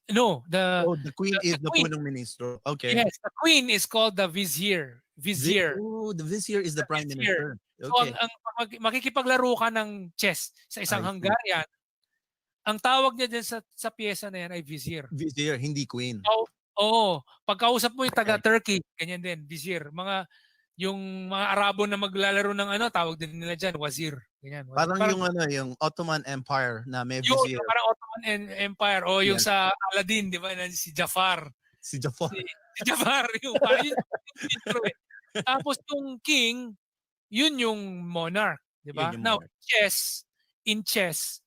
The queen is the queen. punong ministro. Okay. Yes, the queen is called the vizier. The vizier is the prime vizier. minister. So Okay. makikipaglaro ka ng chess sa isang I see. Hungarian, ang tawag niya din sa piyesa na yan ay vizier. Vizier, hindi queen. Pagkausap mo yung taga-Turkey, ganyan din, vizier. Yung mga Arabo na maglalaro ng tawag din nila dyan, wazir. Ganyan, wazir. Parang yung Ottoman Empire na may vizier. Yung parang Ottoman Empire o yung Yes. sa Aladdin, di ba, na si Jafar. Si Jafar. Si Jafar, parang yun yung intro eh. Tapos yung king, yun yung monarch, di ba? Yun yung Now, monarch. in chess,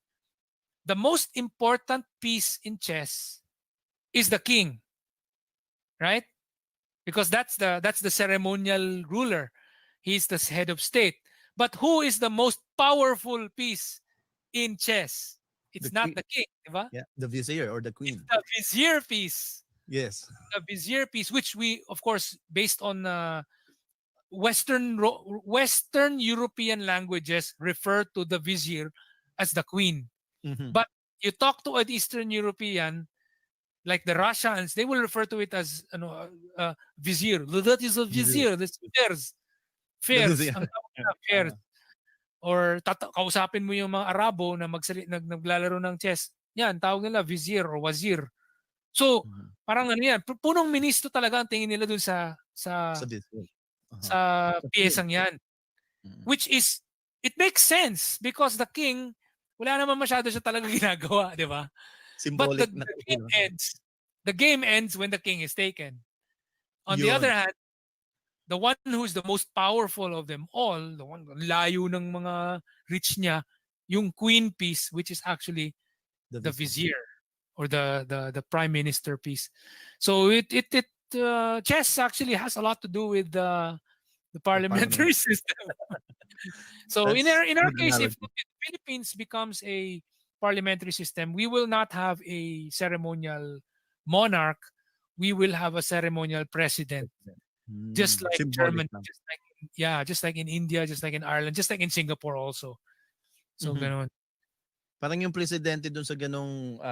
the most important piece in chess is the king, right? Because that's the ceremonial ruler. He's the head of state. But who is the most powerful piece in chess? It's not the king, di ba? Yeah, the vizier or the queen. It's the vizier piece. Yes. The vizier piece, which we, of course, based on Western European languages, refer to the vizier as the queen. Mhm. But you talk to an Eastern European, like the Russians, they will refer to it as vizier. That is a vizier. That's fairs. Fairs. vizier. Ang tawag na fairs. Or kausapin mo yung mga Arabo na naglalaro ng chess. Yan, tawag nila vizier or wazir. So, parang yan, punong ministro talaga ang tingin nila dun sa vizier. sa piyesang yan. Which is, it makes sense because the king, wala naman masyado siya talaga ginagawa, di ba? Symbolic But the game ends when the king is taken. On the Yun. other hand, the one who's the most powerful of them all, the one layo ng mga rich niya, yung queen piece, which is actually the vizier or the prime minister piece. So chess actually has a lot to do with the parliamentary system. So in our case, if the Philippines becomes a parliamentary system, we will not have a ceremonial monarch. We will have a ceremonial president, just like symbolic Germany, just like in India, just like in Ireland, just like in Singapore also. So ganun. Parang yung presidente dun sa ganung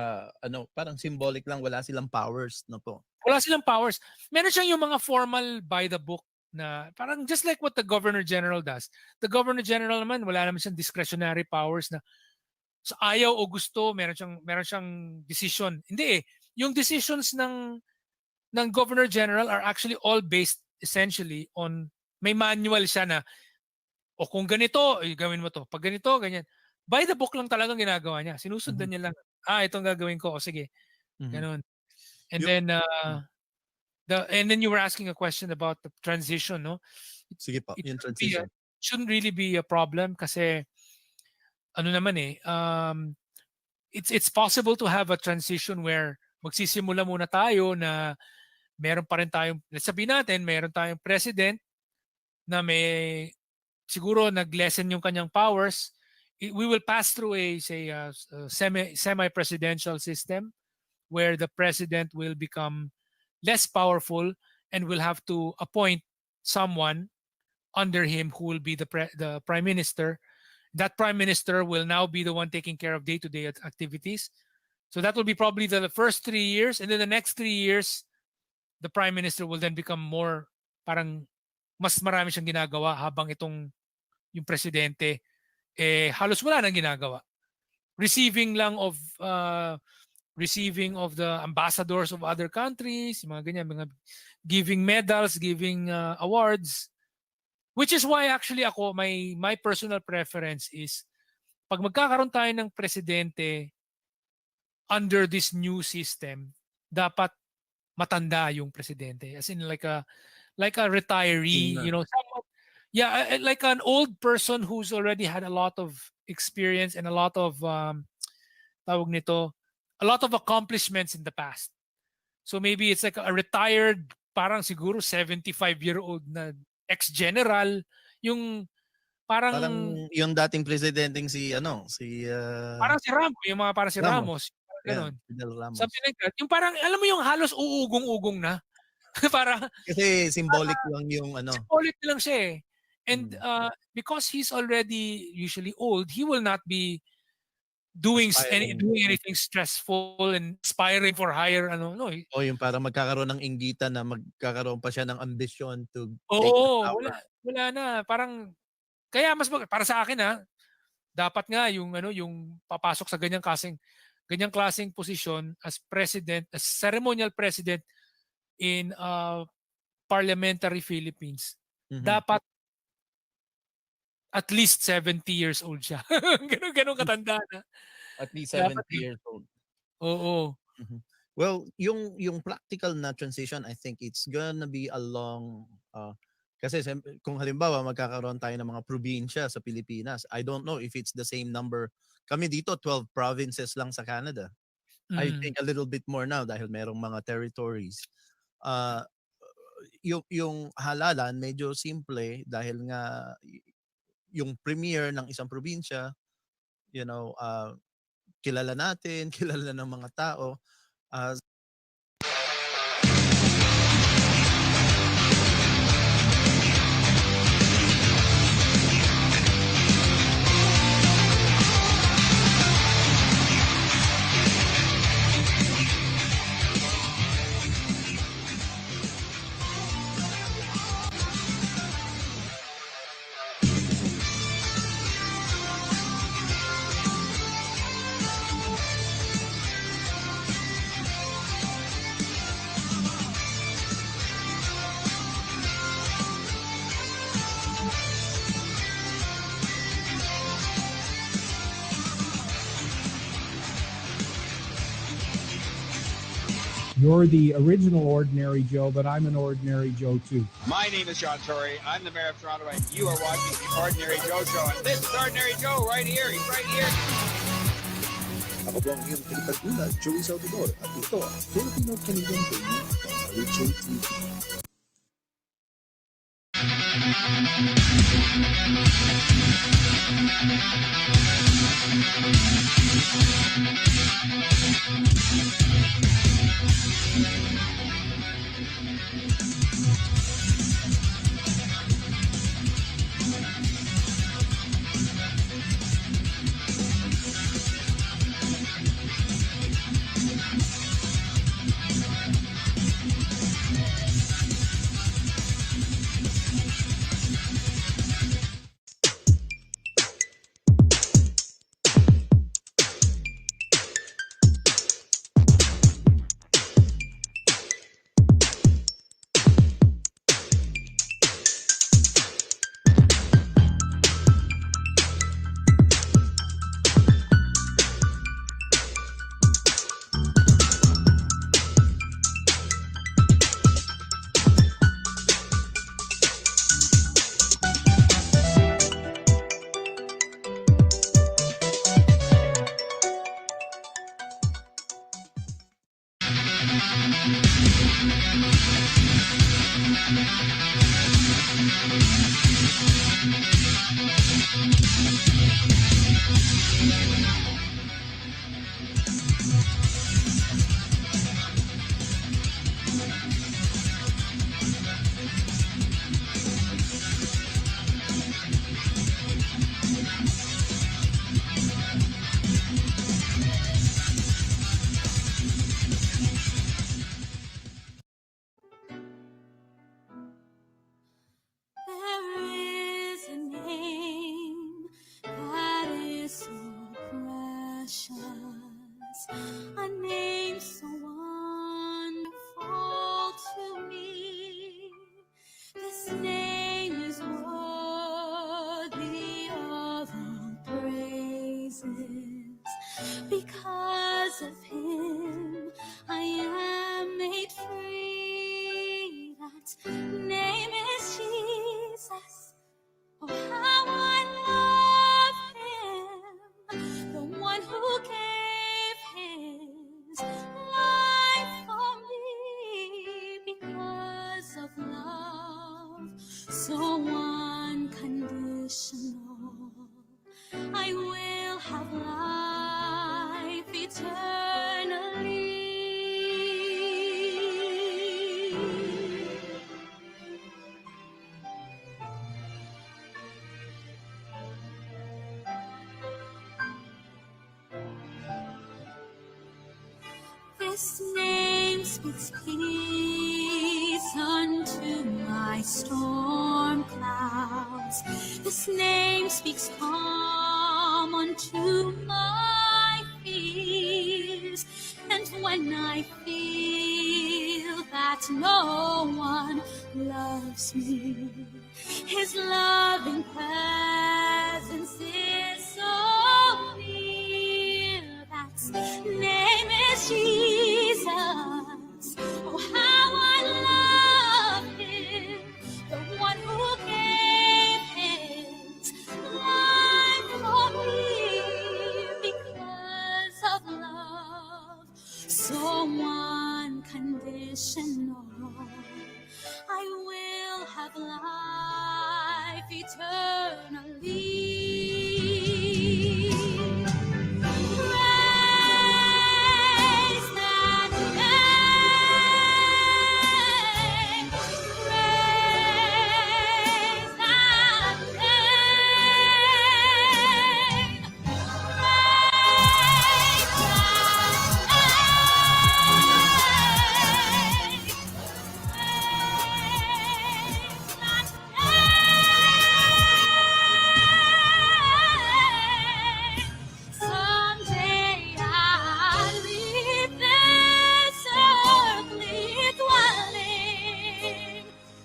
parang symbolic lang, wala silang powers, no po. Wala silang powers. Meron siyang yung mga formal by the book na parang just like what the Governor General does. The Governor General naman wala naman siyang discretionary powers na sa ayaw o gusto, meron siyang decision. Hindi eh. Yung decisions ng Governor General are actually all based essentially on, may manual siya na o kung ganito, gawin mo to. Pag ganito, ganyan. By the book lang talagang ginagawa niya. Sinusundan niya lang. Itong gagawin ko. O sige. Ganun. And then And then you were asking a question about the transition, no? Sige po, It yung shouldn't be a, transition. shouldn't really be a problem kasi ano naman it's possible to have a transition where magsisimula muna tayo na meron pa rin tayong, let's sabihin natin, meron tayong president na may siguro nag-lessen yung kanyang powers. We will pass through a semi-presidential system where the president will become less powerful and will have to appoint someone under him who will be the prime minister. That prime minister will now be the one taking care of day-to-day activities. So that will be probably the first 3 years, and then the next 3 years, the prime minister will then become more parang mas marami siyang ginagawa habang yung presidente halos wala nang ginagawa. Receiving of the ambassadors of other countries, mga ganyan, mga giving medals, giving awards. Which is why actually ako, my personal preference is pag magkakaroon tayo ng presidente under this new system, dapat matanda yung presidente. As in like a retiree, someone, like an old person who's already had a lot of experience and a lot of tawag nito, a lot of accomplishments in the past. So maybe it's like a retired, parang siguro 75-year-old na ex-general, yung parang yung dating presidenteng parang si Ramos, yung mga parang si Ramos, Ramos. ganun. Ramos. Something like that. Yung parang, alam mo yung halos uugong-ugong na. Para kasi symbolic lang yung symbolic lang siya And because he's already usually old, he will not be doing anything stressful and aspiring for higher O yung para magkakaroon ng inggitan na magkakaroon pa siya ng ambisyon to take Oo, power. wala na. Parang kaya para sa akin dapat nga yung yung papasok sa ganyang klaseng posisyon as president, as ceremonial president in parliamentary Philippines. Dapat at least 70 years old siya. Ganun katanda na. At least 70 years old. Oo. Well, yung practical na transition, I think it's gonna be a long kasi kung halimbawa magkakaroon tayo ng mga probinsya sa Pilipinas, I don't know if it's the same number. Kami dito 12 provinces lang sa Canada. I think a little bit more now dahil merong mga territories. Yung halalan medyo simple dahil nga yung premier ng isang probinsya, kilala natin, kilala ng mga tao. You're the original Ordinary Joe, but I'm an Ordinary Joe too. My name is John Tory. I'm the mayor of Toronto, and you are watching the Ordinary Joe Show. And this is Ordinary Joe right here. He's right here. Ako po ang iyong tagapagtulad, Joey Salvador, at ito ang Filipino-Canadian Daily on OJTV. There is a name that is so precious, a name so wonderful to me. This name is worthy of all praises. Because of him, I am made free. That name is Jesus. Oh, how I love him, the one who gave his life for me. Because of love so unconditional, I will have life eternally. This name speaks peace unto my storm clouds. This name speaks calm unto my fears. And when I feel that no one loves me, his loving presence is so near. That name is Jesus. Oh, how I love him, the one who gave his life for me. Because of love so unconditional, I will have life eternally. Praise that name. Praise that name. Praise that name. Someday I'll leave this earthly dwelling.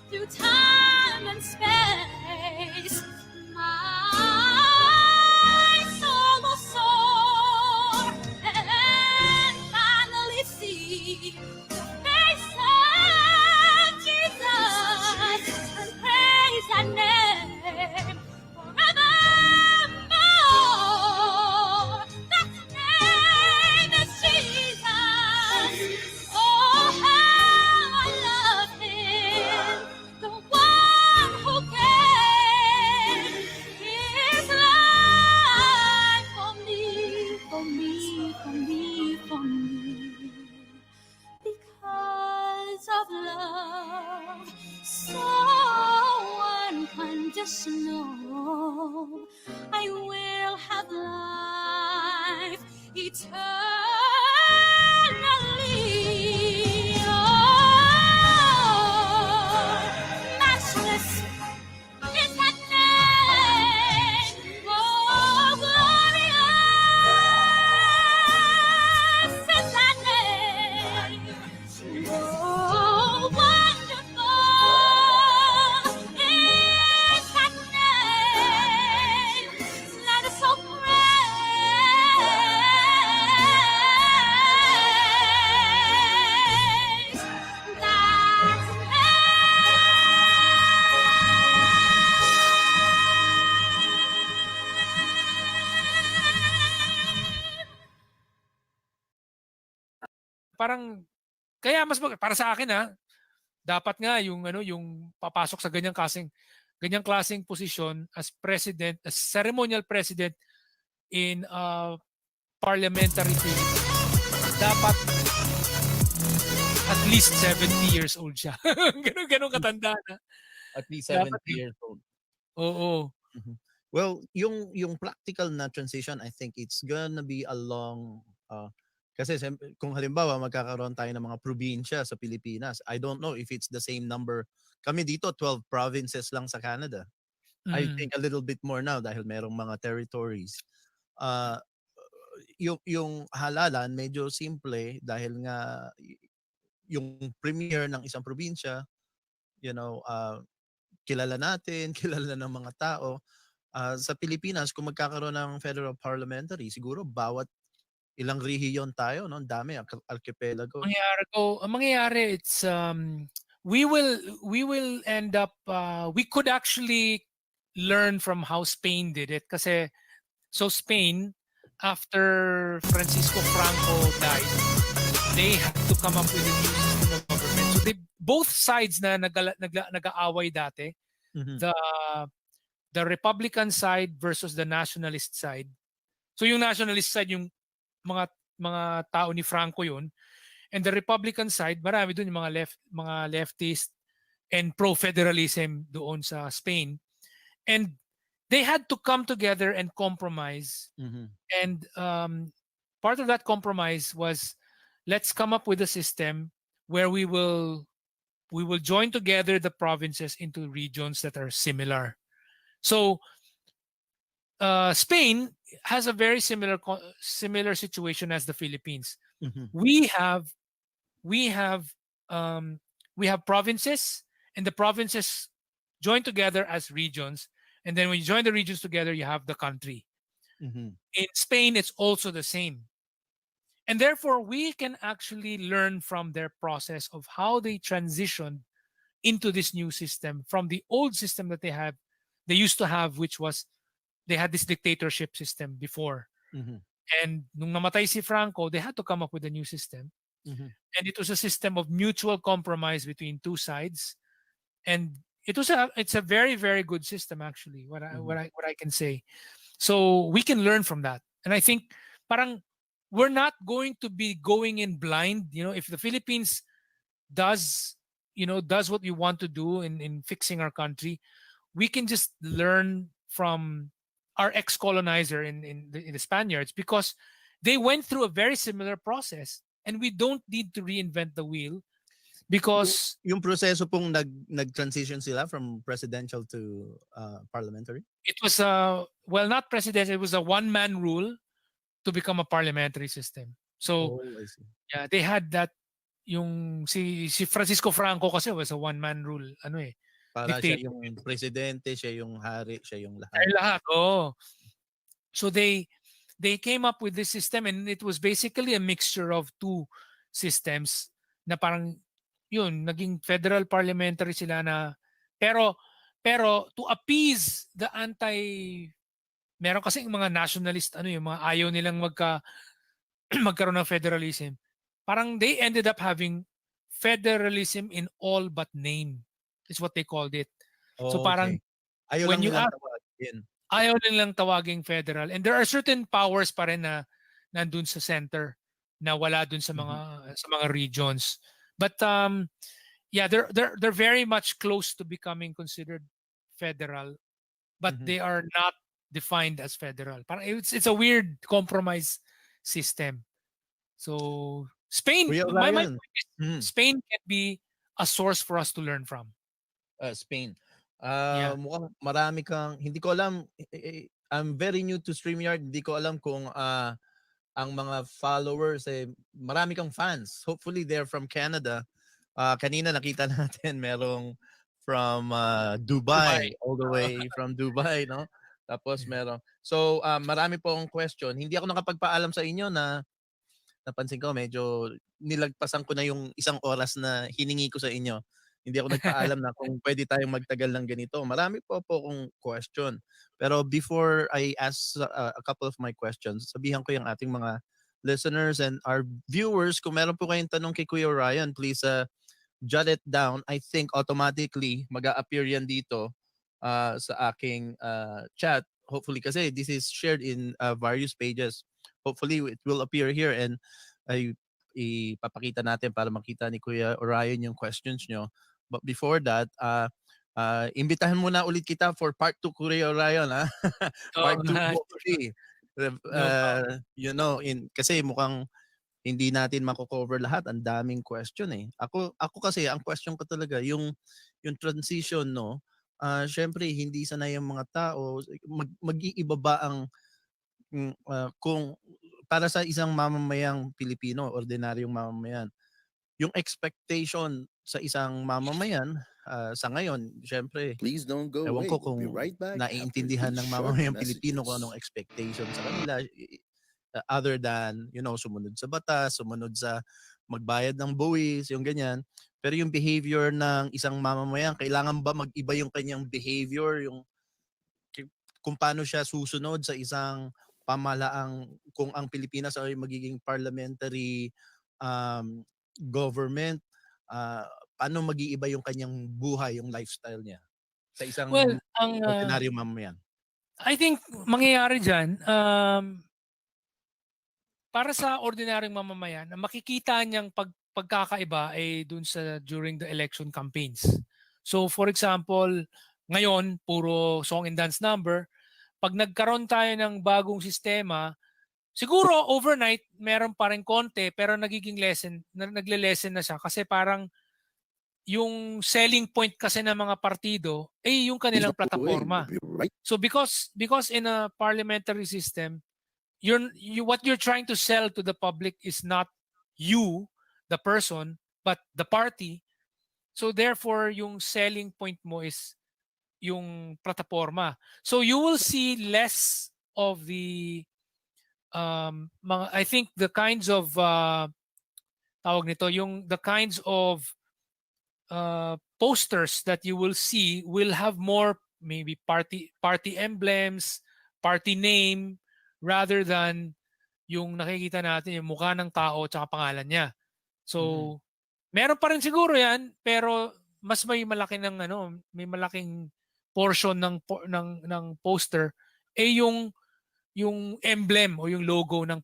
Through time and space, my soul will soar and finally see the face of Jesus and praise that name forevermore. That name is Jesus. Oh, how I love him, the one who gave his life for me, for me, for me, for me. Because of love so unconditional, I will have life eternally. Oh, matchless is that name. Oh, glorious is that name. Oh, wonderful is that name. Let us all praise that Parang Kaya mas para sa akin dapat nga yung papasok sa ganyang klaseng posisyon as president, as ceremonial president in parliamentary Philippines, dapat at least 70 years old siya. Ganun katanda na. At least Dapat 70 years old. Oo. Mhm. Well, yung practical na transition, I think it's gonna be a long kasi kung halimbawa magkakaroon tayo ng mga probinsya sa Pilipinas, I don't know if it's the same number. Kami dito 12 provinces lang sa Canada. I Mm. think a little bit more now dahil merong mga territories. Uh, yung halalan medyo simple dahil nga yung premier ng isang probinsya, kilala natin, kilala ng mga tao. Sa Pilipinas, kung magkakaroon ng federal parliamentary, siguro bawat ilang rehiyon tayo, no? Ang dami, archipelago. Ang mangyayari, it's we will end up we could actually learn from how Spain did it kasi Spain, after Francisco Franco died, they had to come up with a new system of government. So both sides na nag-aaway dati, Mhm. the Republican side versus the nationalist side. So yung nationalist side, yung mga tao ni Franco yun, and the Republican side, marami doon yung mga leftist and pro-federalism doon sa Spain. And they had to come together and compromise. Mhm. And part of that compromise was, let's come up with a system where we will join together the provinces into regions that are similar. So Spain has a very similar situation as the Philippines. Mhm. We have provinces, and the provinces join together as regions, and then when you join the regions together, you have the country. Mhm. In Spain, it's also the same. And therefore, we can actually learn from their process of how they transitioned into this new system from the old system that they used to have, which was they had this dictatorship system before. Mhm. And nung namatay si Franco, they had to come up with a new system. Mhm. And it was a system of mutual compromise between two sides. And it's a very, very good system, actually, what I can say. So we can learn from that. And I think parang we're not going to be going in blind. If the Philippines does what we want to do in fixing our country, we can just learn from our ex-colonizer in the Spaniards, because they went through a very similar process, and we don't need to reinvent the wheel, because Yung proseso pong nag-transition sila from presidential to parliamentary? it was not presidential, it was a one-man rule to become a parliamentary system. So Oh, I see. yeah, they had that. Yung si Francisco Franco kasi was a one-man rule, Para siya dictator. yung presidente, siya yung hari, siya yung lahat. Ay, lahat, oh. So they came up with this system, and it was basically a mixture of two systems na parang yun, naging federal parliamentary sila na pero to appease the meron kasi yung mga nationalist, yung mga ayaw nilang magkaroon ng federalism. Parang they ended up having federalism in all but name, is what they called it. So parang Okay. Ayaw when lang you nilang ask, tawagin. ayaw nilang tawaging federal, and there are certain powers pa rin na nandun sa center na wala dun sa mga regions. But yeah, they're very much close to becoming considered federal, but Mhm. they are not defined as federal. Parang it's a weird compromise system. So Spain, Kuya my Ryan. point is, Mhm. Spain can be a source for us to learn from. Spain. Yeah. Mukhang marami kang, hindi ko alam, I'm very new to StreamYard, hindi ko alam kung ang mga followers, marami kang fans. Hopefully they're from Canada. Kanina nakita natin merong from Dubai, all the way from Dubai, no? Tapos merong, so marami po akong question. Hindi ako nakapagpaalam sa inyo na napansin ko medyo nilagpasan ko na yung 1 oras na hiningi ko sa inyo. Hindi ako nagpaalam na kung pwede tayong magtagal ng ganito. Marami po akong question. Pero before I ask a couple of my questions, sabihan ko yung ating mga listeners and our viewers, kung meron po kayong tanong kay Kuya Ryan, please jot it down. I think automatically mag-a-appear yan dito sa aking chat. Hopefully kasi this is shared in various pages. Hopefully it will appear here and ay ipapakita natin para makita ni Kuya Orion yung questions nyo. But before that, imbitahan muna ulit kita for part 2, Kuya Orion. Ha? Part 2 hopefully. No problem. Kasi mukhang hindi natin mako-cover lahat, ang daming question eh. Ako kasi ang question ko talaga yung transition, no. Syempre hindi sanay yung mga tao, mag-iiba ba ang kung para sa isang mamamayang Pilipino, ordinaryong mamamayan, yung expectation sa isang mamamayan sa ngayon, syempre Please don't go ewan away. ko We'll kung be right back after naiintindihan these ng short mamamayang Pilipino kung messages. anong expectation sa kanila, other than, sumunod sa batas, sumunod sa magbayad ng buwis, yung ganyan. Pero yung behavior ng isang mamamayan, kailangan ba mag-iba yung kanyang behavior, kung paano siya susunod sa isang pamalaang, kung ang Pilipinas ay magiging parliamentary government, paano mag-iiba yung kanyang buhay, yung lifestyle niya sa isang Well, ordinaryong mamamayan? I think mangyayari dyan, para sa ordinaryong mamamayan, ang makikita niyang pagkakaiba ay dun sa during the election campaigns. So for example, ngayon, puro song and dance number. Pag nagkaroon tayo ng bagong sistema, siguro overnight meron pa rin konti pero nagle-lessen na siya kasi parang yung selling point kasi ng mga partido ay yung Please kanilang don't go away. plataforma. We'll be right. So because in a parliamentary system, what you're trying to sell to the public is not you, the person, but the party. So therefore, yung selling point mo is yung plataforma. So you will see less of the I think the kinds of tawag nito, the kinds of posters that you will see will have more maybe party emblems, party name, rather than yung nakikita natin yung mukha ng tao at pangalan niya. So meron pa rin siguro 'yan, pero mas may malaking portion ng poster yung emblem o yung logo ng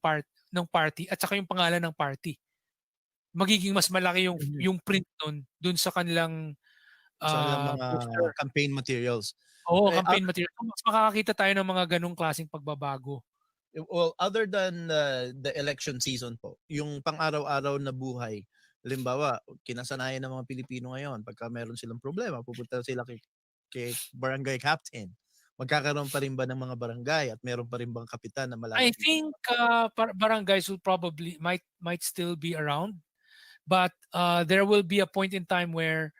party at saka yung pangalan ng party. Magiging mas malaki yung print dun sa kanilang Sa kanilang mga poster. campaign materials. Oo, Eh, campaign material. So, mas makakakita tayo ng mga ganung klaseng pagbabago. Well, other than the election season po, yung pang-araw-araw na buhay, halimbawa, kinasanayan ng mga Pilipino ngayon, pagka meron silang problema, pupunta sila kay barangay captain. Magkakaroon pa rin ba ng mga barangay at meron pa rin bang kapitan na I malalapitan? think barangays will probably might still be around, but there will be a point in time where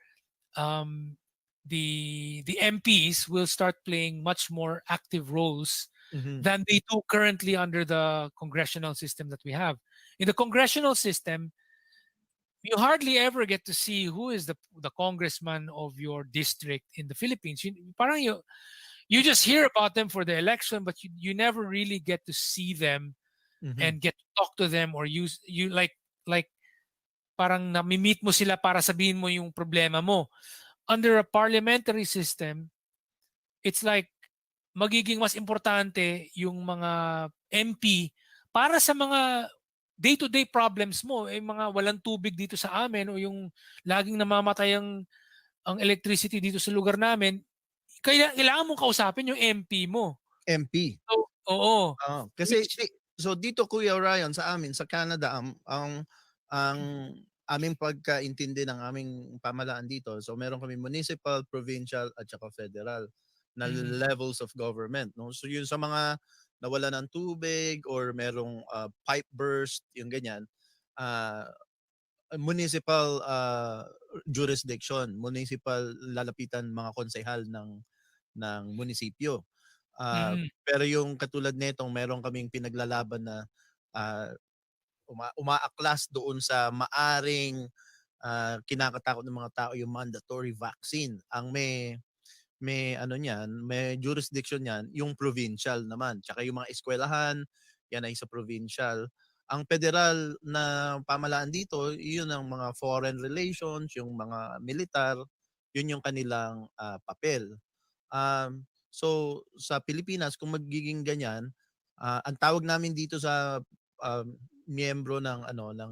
the MPs will start playing much more active roles than they do currently under the congressional system that we have. In the congressional system, you hardly ever get to see who is the congressman of your district in the Philippines. You just hear about them for the election, but you never really get to see them and get to talk to them or you like parang nami-meet mo sila para sabihin mo yung problema mo. Under a parliamentary system, it's like magiging mas importante yung mga MP para sa mga day-to-day problems mo, mga walang tubig dito sa amin o yung laging namamatay ang electricity dito sa lugar namin, kailangan mong kausapin yung MP mo. MP. So, oo. Kasi so dito Kuya Orion sa amin sa Canada ang aming pagkaintindi ng aming pamahalaan dito. So meron kami municipal, provincial at saka federal na levels of government, no? So yun sa mga nawala ng tubig or merong pipe burst, yung ganyan, municipal jurisdiction, municipal lalapitan mga konsehal ng munisipyo. Pero yung katulad nitong meron kaming pinaglalaban na umaaklas doon sa maaring kinakatakot ng mga tao yung mandatory vaccine. Ang may ano niyan, may jurisdiction niyan yung provincial naman. Tsaka yung mga eskwelahan, yan ay sa provincial. Ang federal na pamahalaan dito, yun ang mga foreign relations, yung mga militar, yun yung kanilang papel. So sa Pilipinas kung magiging ganyan, ang tawag namin dito sa miyembro ng ng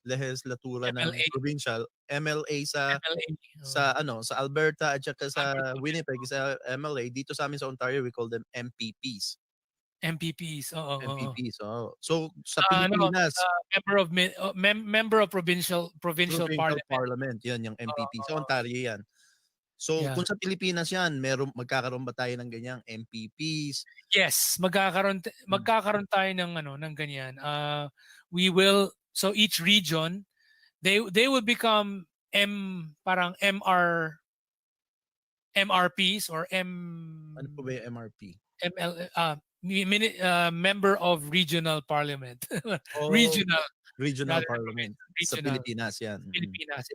lehislatura ng MLA, provincial, MLA MLA. sa sa Alberta at saka sa Alberta Provincial. Winnipeg sa MLA, dito sa amin sa Ontario we call them MPPs. MPPs, oo, oo. MPPs. So sa Ano, Pilipinas, member of provincial provincial parliament. parliament, 'yan yung MPP. Sa Oo. Ontario 'yan. So Yeah. kung sa Pilipinas 'yan, magkakaroon ba tayo ng ganyang MPPs? Yes, magkakaroon tayo ng ng ganyan. We will, so each region they will become parang MRPs or Ano po ba yung MRP? member of regional parliament. Oh, Regional regional rather than parliament sa regional. Pilipinas 'yan. Pilipinas.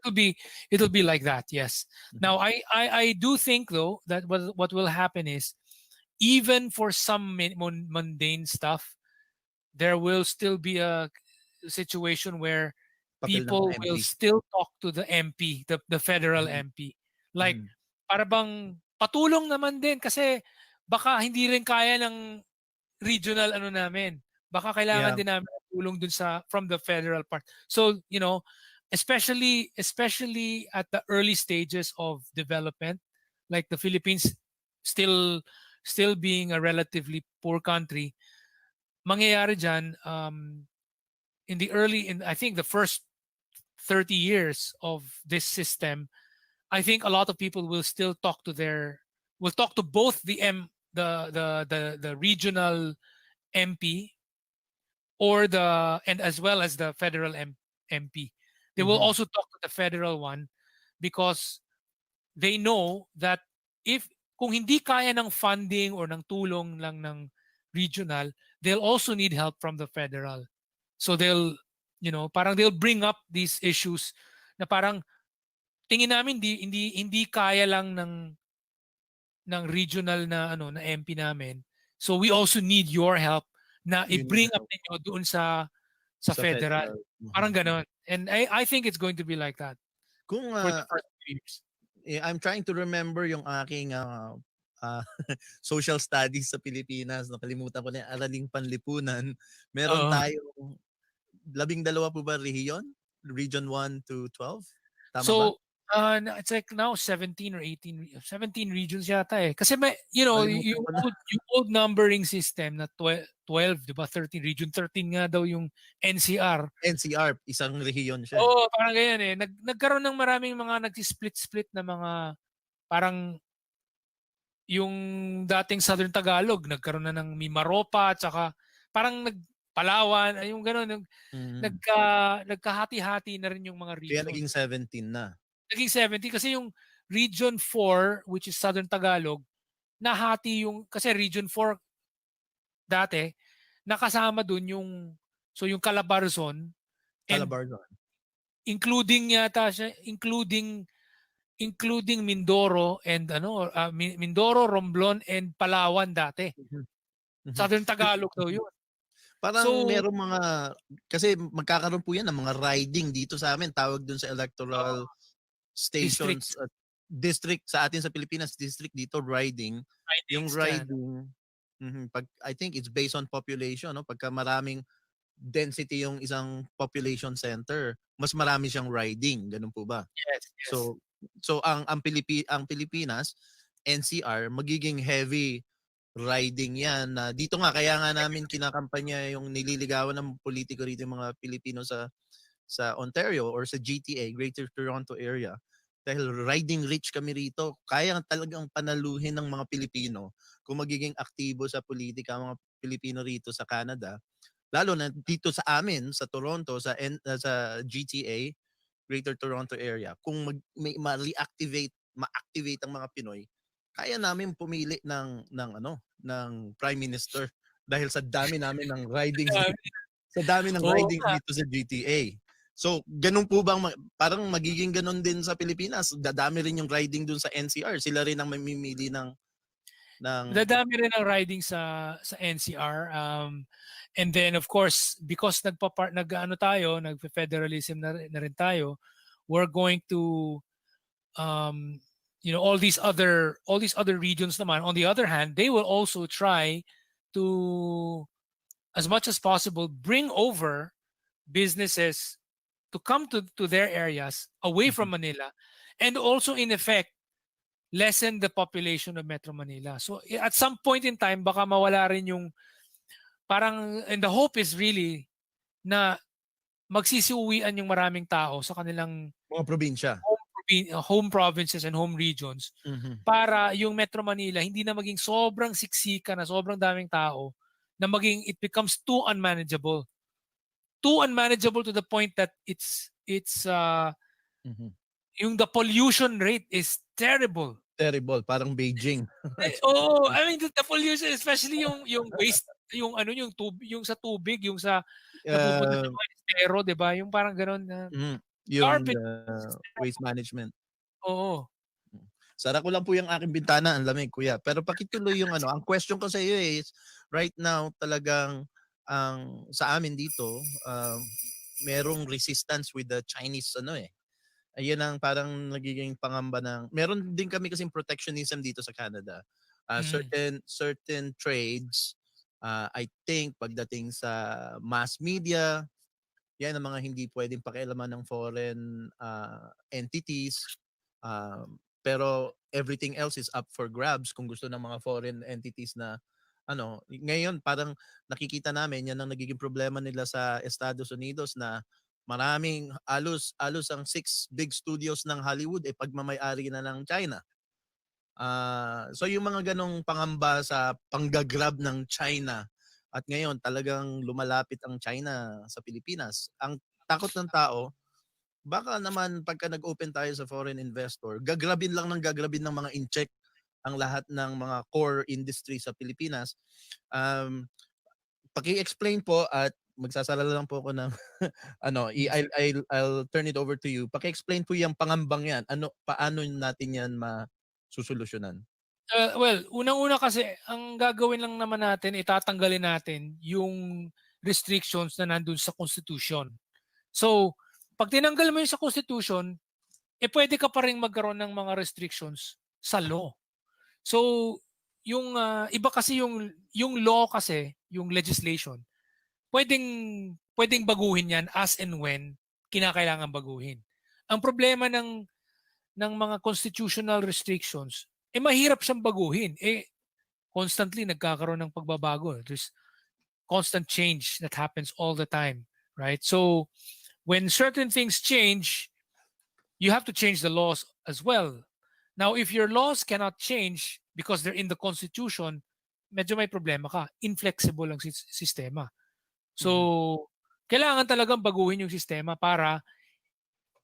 It'll be like that. Yes. Now I do think though that what will happen is even for some mundane stuff, there will still be a situation where Papel ng people MP. will still talk to the MP, the federal MP. Like para bang patulong naman din kasi baka hindi rin kaya ng regional namin. Baka kailangan din namin ng tulong dun from the federal part. So, especially at the early stages of development, like the Philippines still being a relatively poor country, mangyayari dyan, in I think the first 30 years of this system, I think a lot of people will still talk to both the regional MP and as well as the federal MP. They will also talk to the federal one because they know that kung hindi kaya ng funding or ng tulong lang ng regional, they'll also need help from the federal. So they'll bring up these issues na parang tingin namin hindi kaya lang ng regional na MP namin. So we also need your help na i-bring up ninyo doon sa federal. Parang ganon. And I think it's going to be like that Kung for the first few years. I'm trying to remember yung aking social studies sa Pilipinas. Nakalimutan ko na yung Araling Panlipunan. Meron tayong 12 po ba rehiyon? Region 1 to 12? Tama ba? It's like now 17 or 18, 17 regions yata eh. Kasi may, yung old numbering system na 12, di ba? 13, region 13 nga daw yung NCR. NCR, isang rehiyon siya. Oo, parang ganyan eh. Nagkaroon ng maraming mga nagsi-split na mga parang yung dating Southern Tagalog, nagkaroon na ng Mimaropa, tsaka parang Palawan, yung gano'n. Nagkahati-hati na rin yung mga region. Kaya naging 17 na. Naging 70 kasi yung Region 4, which is Southern Tagalog, nahati kasi Region 4 dati, nakasama dun yung Calabarzon. Calabarzon. Including Mindoro and Mindoro, Romblon and Palawan dati. Southern Tagalog daw yun. Parang merong kasi magkakaroon po yan ng mga riding dito sa amin. Tawag dun sa electoral stations. District sa atin sa Pilipinas, district dito, riding. Yung riding, I think it's based on population. No? Pagka maraming density yung isang population center, mas marami siyang riding. Ganun po ba? Yes. So ang Pilipinas, NCR, magiging heavy riding yan. Dito nga, kaya nga namin kinakampanya yung nililigawan ng politiko rito yung mga Pilipino sa Ontario or sa GTA, Greater Toronto Area. Dahil riding rich kami rito, kaya talagang panaluhin ng mga Pilipino kung magiging aktibo sa politika ang mga Pilipino rito sa Canada. Lalo na dito sa amin, sa Toronto, sa GTA, Greater Toronto Area. Kung ma-activate ang mga Pinoy, kaya namin pumili ng Prime Minister dahil sa dami namin ng riding riding dito sa GTA. So, ganun po bang parang magiging ganun din sa Pilipinas? Dadami rin yung riding dun sa NCR. Sila rin ang mamimili ng Dadami rin ang riding sa NCR. And then of course, because nag-ano tayo, nag-federalism na rin tayo, we're going to all these other regions naman, on the other hand, they will also try to, as much as possible, bring over businesses to come to their areas away from Manila, and also in effect lessen the population of Metro Manila. So at some point in time, baka mawala rin yung parang, and the hope is really na magsisiuwian yung maraming tao sa kanilang Mga probinsya. home provinces and home regions, para yung Metro Manila hindi na maging sobrang siksika na sobrang daming tao, na maging it becomes too unmanageable to the point that it's yung the pollution rate is terrible. Terrible, parang Beijing. Oh, I mean the pollution, especially yung waste, yung sa tubig, yung sa napupunta sa mga estero, 'di ba? Yung parang gano'n na Yung waste management. Oo. Sara ko lang po yung aking bintana, ang lamig kuya. Pero pakituloy yung ang question ko sa iyo is, right now talagang sa amin dito, merong resistance with the Chinese Ayun ang parang nagiging pangamba ng, meron din kami kasing protectionism dito sa Canada. Certain trades, I think pagdating sa mass media, yan ang mga hindi pwedeng pakialaman ng foreign entities. Pero everything else is up for grabs kung gusto ng mga foreign entities na ngayon parang nakikita namin yan ang nagiging problema nila sa Estados Unidos, na maraming alos ang 6 big studios ng Hollywood pagmamay-ari na ng China. So yung mga ganong pangamba sa panggagrab ng China, at ngayon talagang lumalapit ang China sa Pilipinas. Ang takot ng tao, baka naman pagka nag-open tayo sa foreign investor, gagrabin ng mga in-check ang lahat ng mga core industry sa Pilipinas. Paki-explain po, at magsasala lang po ako ng I'll turn it over to you. Paki-explain po yung pangambang yan. Paano natin yan masusolusyonan? Well, unang-una kasi, ang gagawin lang naman natin, itatanggalin natin yung restrictions na nandun sa Constitution. So, pag tinanggal mo yung sa Constitution, pwede ka pa rin magkaroon ng mga restrictions sa law. So, yung iba kasi yung law kasi, yung legislation, pwedeng baguhin yan as and when kinakailangan baguhin. Ang problema ng mga constitutional restrictions, mahirap siyang baguhin. Constantly nagkakaroon ng pagbabago. There's constant change that happens all the time, right? So, when certain things change, you have to change the laws as well. Now, if your laws cannot change because they're in the Constitution, medyo may problema ka. Inflexible ang sistema. So, kailangan talagang baguhin yung sistema para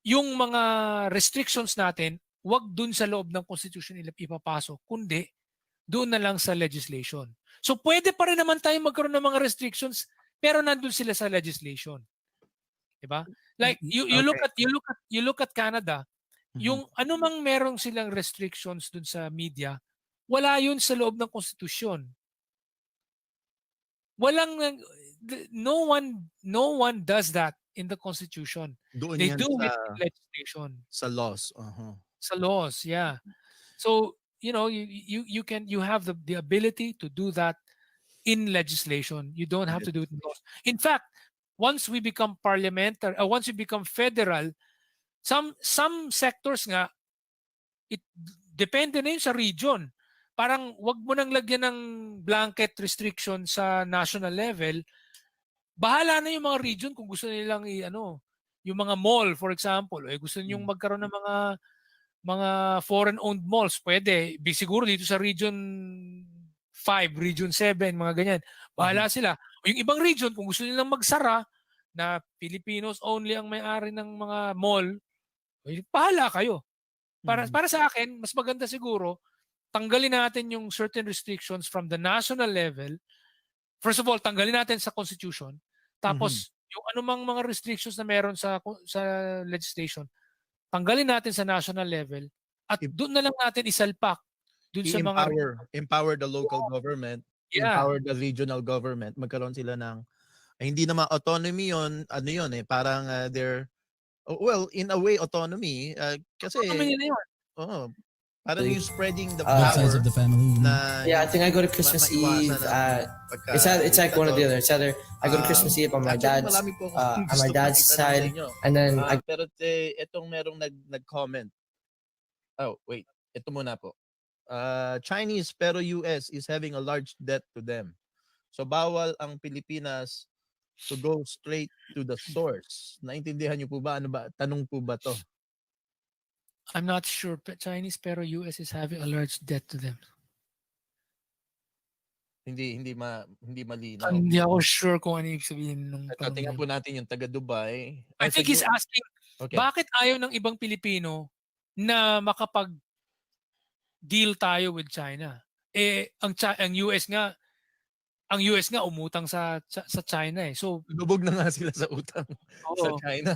yung mga restrictions natin, wag dun sa loob ng Constitution ipapasok, kundi doon na lang sa legislation. So, pwede pa rin naman tayo magkaroon ng mga restrictions, pero nandun sila sa legislation. Diba? Like you look at Canada, yung anumang merong silang restrictions dun sa media, wala yun sa loob ng konstitusyon. No one does that in the Constitution. Doon They yan do sa, it in legislation. sa laws. Sa laws, yeah. So, you have the ability to do that in legislation. You don't have to do it in laws. In fact, once we become parliamentary, once we become federal, some sectors nga, it depende na yun sa region. Parang wag mo nang lagyan ng blanket restriction sa national level. Bahala na yung mga region kung gusto nilang yung mga mall, for example, gusto ninyong magkaroon ng mga foreign-owned malls, pwede. Siguro dito sa Region 5, Region 7, mga ganyan. Bahala sila. O yung ibang region, kung gusto nilang magsara, na Filipinos only ang may-ari ng mga mall, bahala kayo. Para sa akin, mas maganda siguro, tanggalin natin yung certain restrictions from the national level. First of all, tanggalin natin sa Constitution. Tapos, yung anumang mga restrictions na meron sa legislation, tanggalin natin sa national level at doon na lang natin isalpak dun sa mga empower the local government, yeah. empower the regional government, magkaroon sila ng hindi naman autonomy yon, ano yon eh, parang well, in a way autonomy kasi Autonomy na yun. parang yung spreading the Both sides power of the family. na Yeah, I think I go to Christmas Eve. It's like one or the other. It's either I go to Christmas Eve on my actually, dad's marami po akong on my gustong dad's pakita nun sa side, inyo. and then Pero itong merong nag-comment. Oh, wait. Ito muna po. Chinese pero US is having a large debt to them. So bawal ang Pilipinas to go straight to the source. Naintindihan niyo po ba? Ano ba? Tanong po ba to? I'm not sure. Chinese pero US is having a large debt to them. Hindi malinaw. Hindi ako sure kung ano ibig sabihin nung Ito, tingnan po natin yung taga Dubai. I think he's asking, okay, bakit ayaw ng ibang Pilipino na makapag-deal tayo with China? Ang US nga umutang sa China eh. So lubog na nga sila sa utang sa oo. China.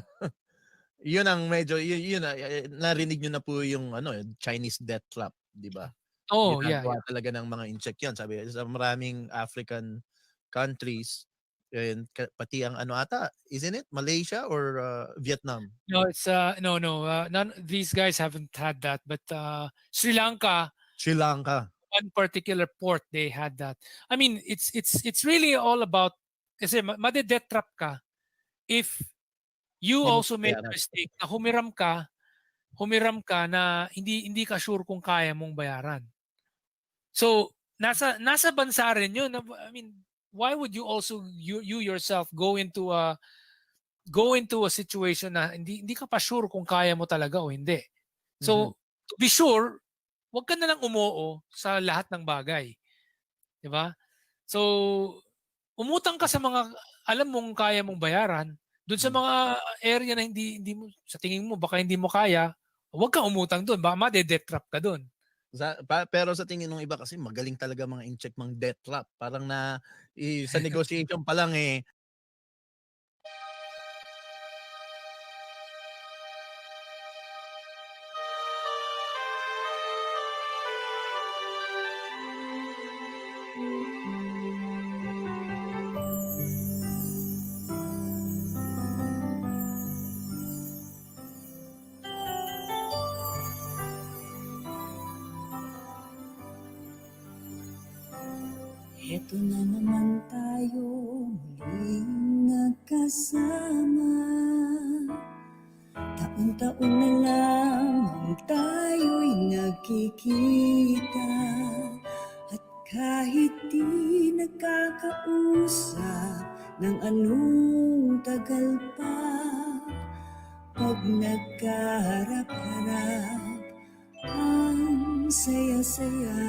Yun ang medyo yun narinig niyo na po yung Chinese debt trap, di ba? Oh, yeah. Ginagawa talaga ng mga incheck yan. Sabi sa maraming African countries and pati ang isn't it Malaysia or Vietnam? No, it's no. None these guys haven't had that, but Sri Lanka, one particular port, they had that. I mean, it's really all about kasi made-debt trap ka if you also made a mistake na humiram ka na hindi ka sure kung kaya mong bayaran. So, nasa bansa rin yun. I mean, why would you also you yourself go into a situation na hindi ka pa sure kung kaya mo talaga o hindi. So, to be sure, wag ka na lang umoo sa lahat ng bagay. 'Di ba? So, umutang ka sa mga alam mong kaya mong bayaran. Doon sa mga area na hindi mo sa tingin mo baka hindi mo kaya, wag kang umutang doon. Baka ma-debt trap ka doon. Pero sa tingin ng iba kasi magaling talaga mga incheck mang debt trap. Parang sa negotiation pa lang Eto na naman tayo muling nagkasama. Taon-taon na lamang tayo'y nagkikita. At kahit di nagkakausap ng anong tagal pa, pag nagkaharap-harap, ang saya-saya.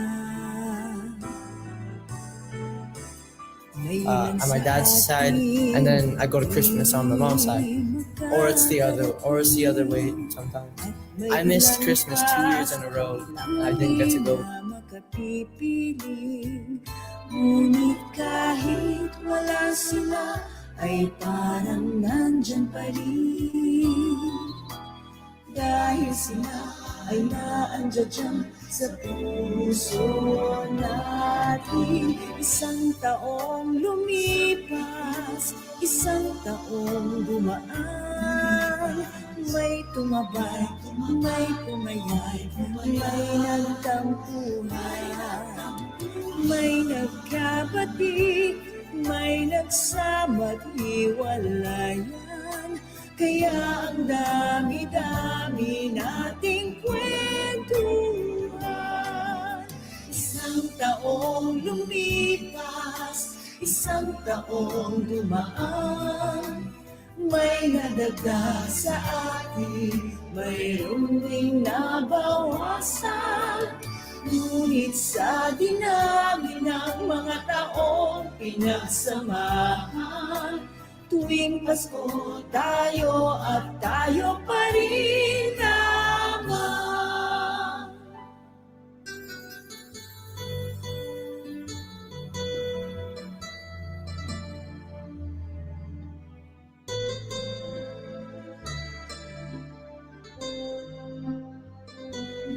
On my dad's side, and then I go to Christmas on my mom's side, or it's the other way sometimes. I missed Christmas 2 years in a row. I didn't get to go. Ngunit kahit wala sila, ay parang nandyan pa rin. Dahil sila ay naandyan dyan sa puso natin. Isang taong lumipas, isang taong dumaan. May tumabay, may pumayay, may nagtampuhan. May nagkabati, may nagsama't hiwalayan. Kaya ang dami-dami nating kwentuhan. Isang taong lumipas, isang taong dumaan. May nadagdag sa atin, mayroon ding nabawasan. Ngunit sa dinami ng mga taong pinagsamahan, tuwing Pasko tayo at tayo pa rin naman.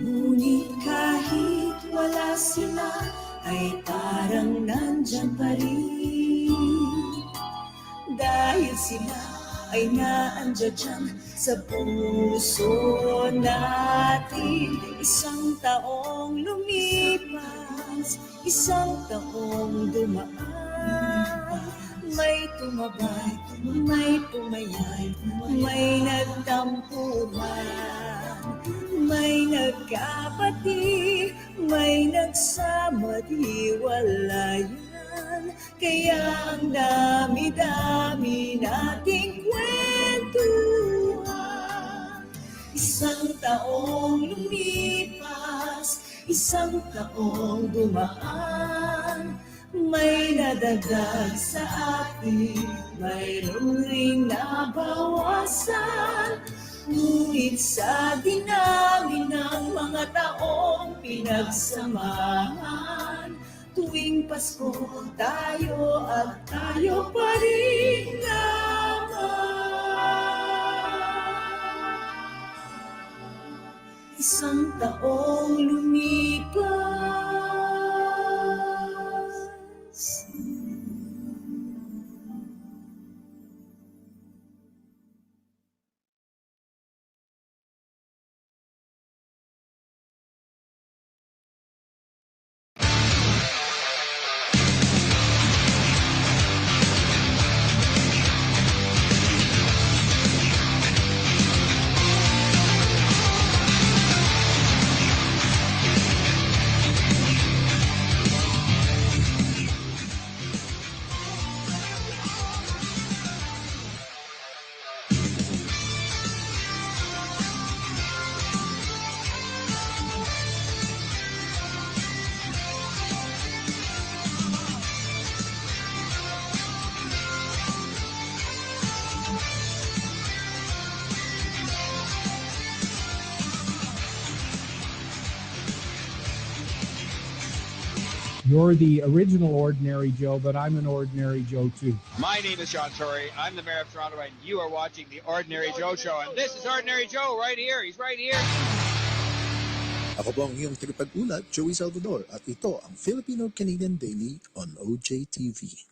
Ngunit kahit wala sila ay parang nandyan pa rin. Dahil sila ay naandyan dyan sa puso natin. Isang taong lumipas, isang taong dumaan. May tumabay, may pumayay, may nagtampuhan, may nagkapati, may nagsama di walayan. Kaya ang dami-dami nating kwentuhan. Isang taong lumipas, isang taong dumaan. May nadagdag sa atin, mayroon ring nabawasan. Ngunit sa dinami ng mga taong pinagsamahan, tuwing Pasko tayo at tayo pa rin naman. Isang taong lumipas. You're the original Ordinary Joe, but I'm an Ordinary Joe too. My name is John Tory. I'm the mayor of Toronto, and you are watching the Ordinary Joe Show. And this is Ordinary Joe right here. He's right here. Ako po ang iyong tagapag-ulat, Joey Salvador, at ito ang Filipino-Canadian Daily on OJTV.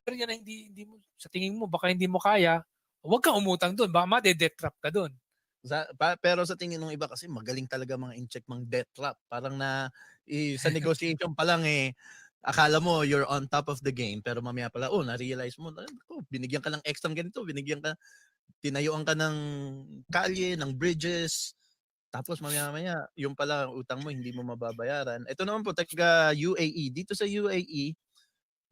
Pero yan na hindi mo, sa tingin mo, baka hindi mo kaya, huwag kang umutang doon. Baka ma-debt trap ka doon. Pero sa tingin ng iba kasi magaling talaga mga in-check mang debt trap. Parang sa negotiation pa lang akala mo you're on top of the game pero mamaya pala na-realize mo binigyan ka ng extra ganito, tinayuan ka ng kalye, ng bridges, tapos mamaya yung pala utang mo hindi mo mababayaran. Ito naman po taga UAE. Dito sa UAE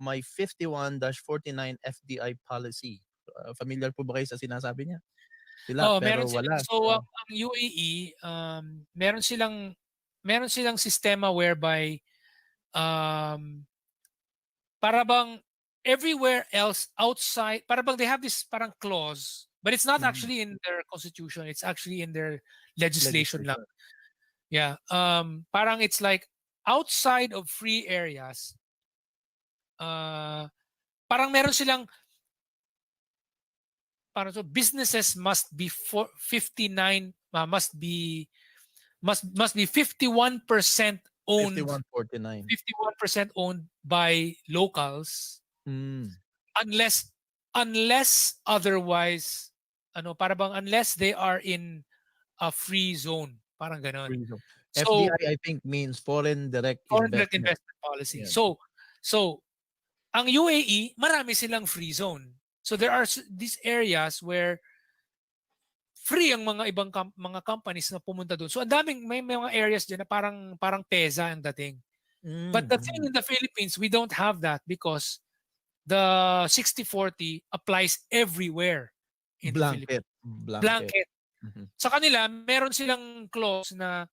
may 51-49 FDI policy. Familiar po ba kayo sa sinasabi niya? Sila, pero wala. So ang UAE, meron silang sistema whereby para bang everywhere else outside, para bang they have this parang clause, but it's not actually in their constitution. It's actually in their legislation lang. Legislation. Yeah. Parang it's like outside of free areas, parang meron silang, parang so businesses must be 59, must be 51% owned, 5149. 51% owned by locals, Mm. unless otherwise, ano, para bang unless they are in a free zone, parang ganon. Freedom. So FDI, I think, means foreign direct foreign direct investment. investment policy. Yeah. So ang UAE, marami silang free zone. So there are these areas where free ang mga ibang mga companies na pumunta doon. So ang daming may mga areas diyan na parang PEZA ang dating. But the thing in the Philippines, we don't have that because the 60-40 applies everywhere in the Philippines. Blanket. Mhm. Sa kanila, meron silang clause na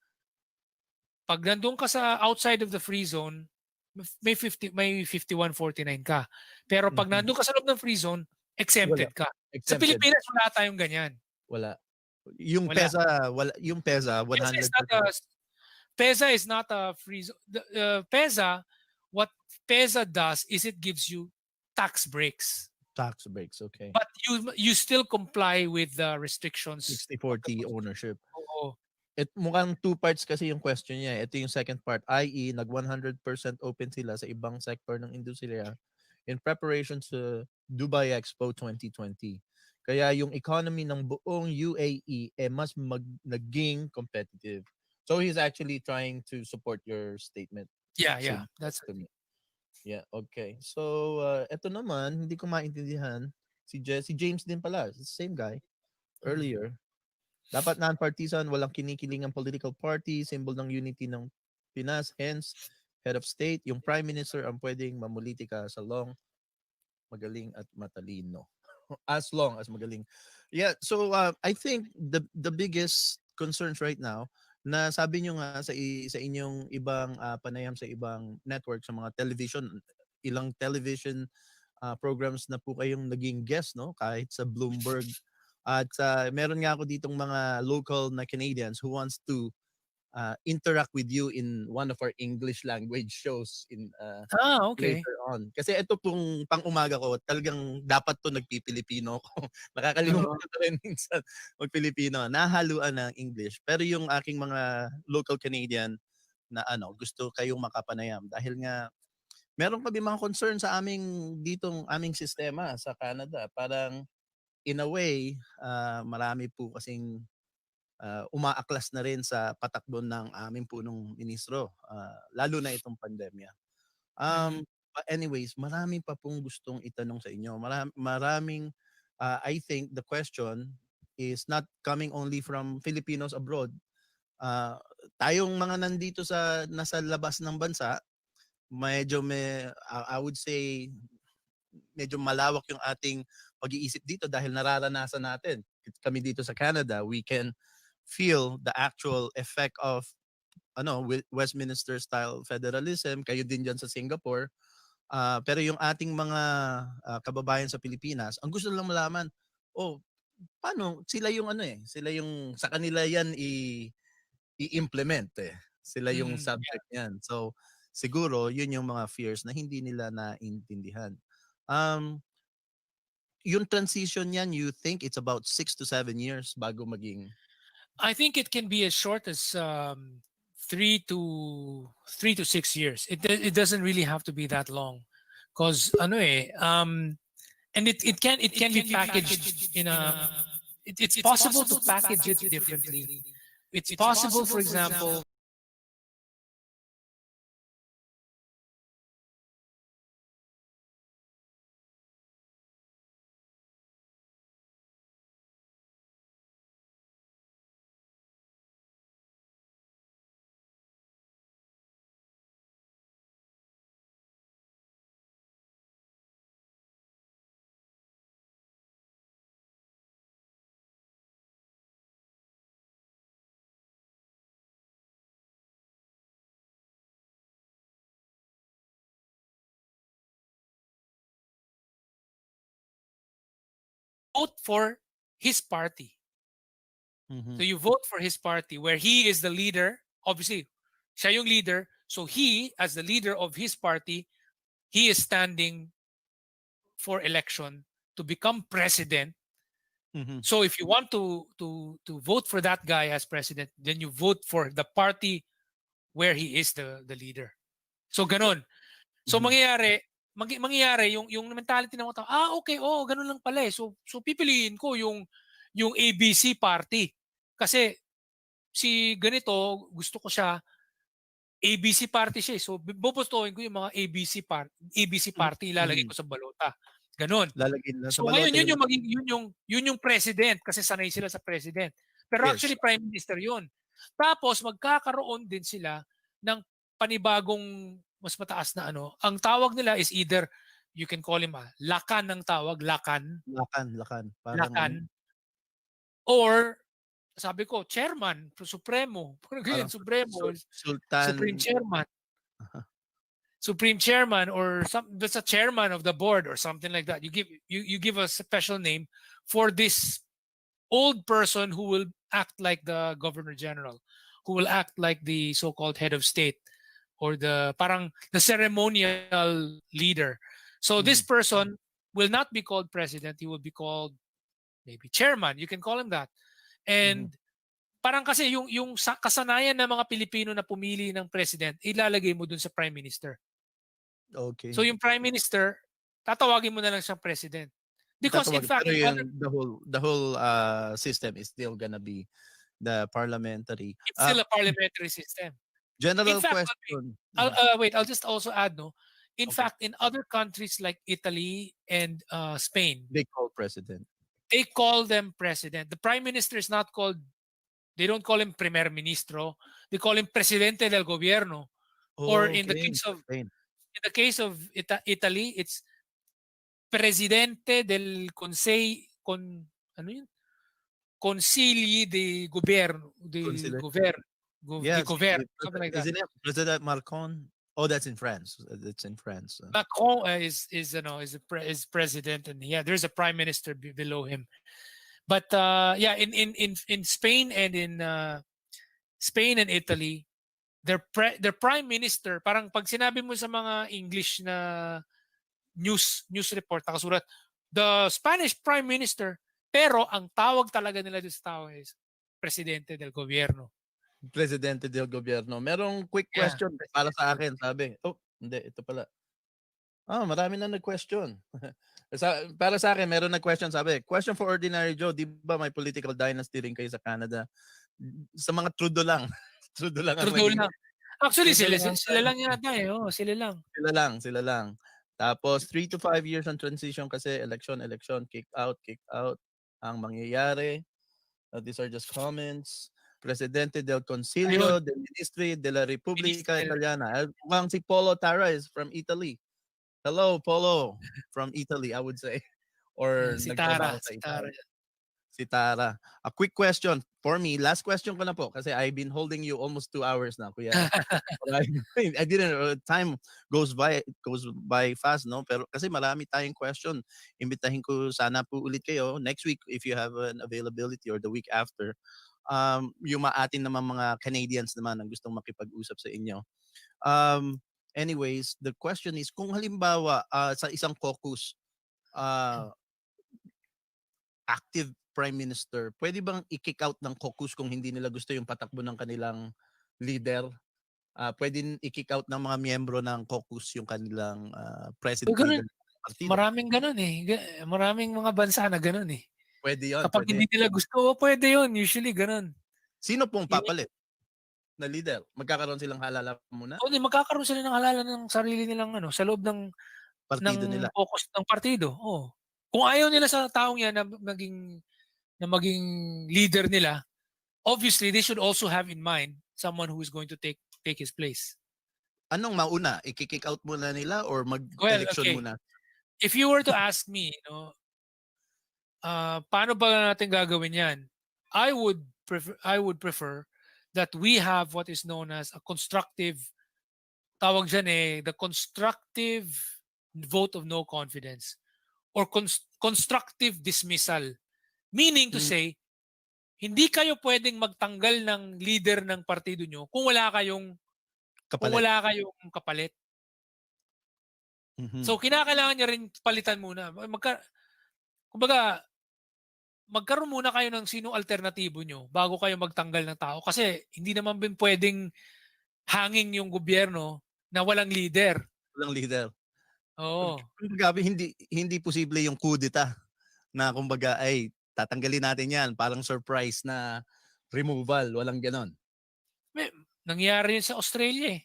pag nandun ka sa outside of the free zone, may 51-49 ka. Pero pag Mhm. nandun ka sa loob ng free zone, Wala. exempted ka. Sa Exempted. Pilipinas, wala tayong ganyan. Wala. Yung Wala. PEZA, wala. Yung PEZA, PEZA 100%. is not a, PEZA is not a free zone. PEZA, what PEZA does is it gives you tax breaks. Tax breaks, okay. But you still comply with the restrictions. 60-40 ownership. Oo. Mukhang two parts kasi yung question niya. Ito yung second part, i.e. nag 100% open sila sa ibang sector ng industriya in preparation sa Dubai Expo 2020. Kaya yung economy ng buong UAE mas naging competitive. So he's actually trying to support your statement. Yeah. That's to me. Yeah, okay. So, eto naman, hindi ko maintindihan. Si James din pala. It's the same guy. Earlier. Dapat non-partisan, walang kinikilingang political party, symbol ng unity ng Pinas. Hence, head of state, yung prime minister ang pwedeng mamulitika sa long, magaling at matalino. As long as magaling. Yeah, so I think the biggest concerns right now na sabi nyo nga sa inyong ibang panayam sa ibang network, sa mga television, ilang television programs na po kayong naging guest, no? Kahit sa Bloomberg. At meron nga ako ditong mga local na Canadians who wants to interact with you in one of our English language shows in okay. later on. Kasi ito pong pang-umaga ko, talagang dapat to nagpipilipino ko. Nakakalimutan ko rin minsan mag-Pilipino. Nahaluan ng English. Pero yung aking mga local Canadian na gusto kayong makapanayam dahil nga meron kami mga concern sa aming sistema sa Canada. Parang in a way, marami po kasing umaaklas na rin sa patakbo ng aming punong ministro, lalo na itong pandemya. But anyways, marami pa pong gustong itanong sa inyo. Maraming, I think the question is not coming only from Filipinos abroad. Tayong mga nandito nasa labas ng bansa, medyo I would say, medyo malawak yung ating pag-iisip dito dahil nararanasan natin. Kami dito sa Canada, we can feel the actual effect of Westminster style federalism. Kayo din dyan sa Singapore. Pero yung ating mga kababayan sa Pilipinas, ang gusto lang malaman, paano sila yung sila yung sa kanila yan i-implement Sila yung subject yan. So siguro yun yung mga fears na hindi nila naintindihan. Yung transition yan, you think it's about 6 to 7 years bago maging? I think it can be as short as 3 to 6 years. It doesn't really have to be that long, because and it can be packaged in a. It's possible to package it differently. It's possible, for example, vote for his party. Mhm. So you vote for his party where he is the leader. Obviously, siya yung leader. So he, as the leader of his party, he is standing for election to become president. Mhm. So if you want to vote for that guy as president, then you vote for the party where he is the leader. So ganon. So Mhm. mangyayari yung mentality ng mga tao, okay, ganun lang pala eh. So pipiliin ko yung ABC party. Kasi si ganito, gusto ko siya, ABC party siya eh. So bobotohin ko yung mga ABC party, ilalagay Mhm. ko sa balota. Ganon. Lalagay na sa So ngayon balota yun yung yung maging yun yung president kasi sanay sila sa president. Pero yes. actually prime minister yun. Tapos magkakaroon din sila ng panibagong mas mataas na ano. Ang tawag nila is either you can call him lakan ng tawag, lakan, Lakan. Parang ano, lakan, or sabi ko chairman, supremo, parang ganyan, parang supremo, supreme sultan. chairman. Aha. Supreme chairman or that's a chairman of the board or something like that. You give a special name for this old person who will act like the governor general, who will act like the so-called head of state or the parang the ceremonial leader. So this Mhm. person will not be called president, he will be called maybe chairman, you can call him that. Mhm. And parang kasi yung kasanayan ng mga Pilipino na pumili ng president, ilalagay mo dun sa prime minister. Okay. So yung prime minister, tatawagin mo na lang siyang president. Because in Tatawagin. fact, Pero in other, yung the whole system is still gonna be the parliamentary. it's still a parliamentary system. In General fact, question. wait, I'll just also add, no. In Okay. fact, in other countries like Italy and Spain, They call president. they call them president. The prime minister is not called. They don't call him primer ministro. They call him presidente del gobierno. Or in the Okay. case of Spain. Italy, it's presidente del ano yun? Consigli di governo, Consulate. di Yes. governo, something like that. Isn't it President Macron? Oh, that's in France. It's in France. Macron is president, and yeah, there's a prime minister below him. But yeah, in Spain and in Spain and Italy, their prime minister, parang pag sinabi mo sa mga English na news report nakasulat the Spanish prime minister, pero ang tawag talaga nila doon sa tao is presidente del gobierno. Presidente del Gobierno. Merong quick Yeah, question para sa akin, sabi. Oh, hindi, ito pala. Marami na nag-question. Para sa akin, meron nag-question, sabi. Question for Ordinary Joe, di ba may political dynasty rin kayo sa Canada? Sa mga Trudeau lang. Trudeau lang ang Trudeau naging. lang. Actually, Trudeau sila, lang ang sila lang yata eh. Oh, sila lang. Sila lang. Tapos 3 to 5 years ang transition kasi election, kick out ang mangyayari. These are just comments. Presidente del Consiglio, Ayun. del Ministri della Repubblica Minister. Italiana. Mukhang si Polo Tara is from Italy. Hello, Polo. From Italy, I would say. Or Si nagtrabaho Tara. sa Si Tara. Italy. Si Tara. A quick question for me. Last question ko na po kasi I've been holding you almost 2 hours na, Kuya. I didn't time goes by fast, no? Pero kasi marami tayong question. Imbitahin ko sana po ulit kayo next week if you have an availability or the week after. Yung maatin naman mga Canadians naman ang gustong makipag-usap sa inyo. Anyways, the question is kung halimbawa sa isang caucus active prime minister, pwede bang i-kick out ng caucus kung hindi nila gusto yung patakbo ng kanilang leader? Pwede i-kick out ng mga miyembro ng caucus yung kanilang president leader ng partido. Maraming ganun eh. Maraming mga bansa na ganun eh. Pwede yun. Kapag hindi nila gusto, pwede yun. Usually ganun. Sino pong papalit na leader? Magkakaroon silang halala muna? O magkakaroon sila ng halalan ng sarili nilang sa loob ng Partido nila. focus ng partido. Oh. Kung ayaw nila sa taong yan na maging leader nila, obviously they should also have in mind someone who is going to take his place. Anong mauna? I-kick out muna nila or mag-election muna? If you were to ask me, paano ba natin gagawin yan? I would prefer that we have what is known as a constructive, tawag dyan the constructive vote of no confidence, or constructive dismissal. Meaning to Mm. say, hindi kayo pwedeng magtanggal ng leader ng partido nyo kung wala kayong Kapalit. kapalit. Mhm. So kinakailangan niya rin palitan muna. Kumbaga, magkaroon muna kayo ng sinong alternatibo nyo bago kayo magtanggal ng tao. Kasi hindi naman din pwedeng hanging yung gobyerno na walang leader. Walang leader. Oo. Kumbaga, hindi posible yung kudeta na kumbaga ay tatanggalin natin yan, parang surprise na removal, walang ganon. Nangyari yun sa Australia eh.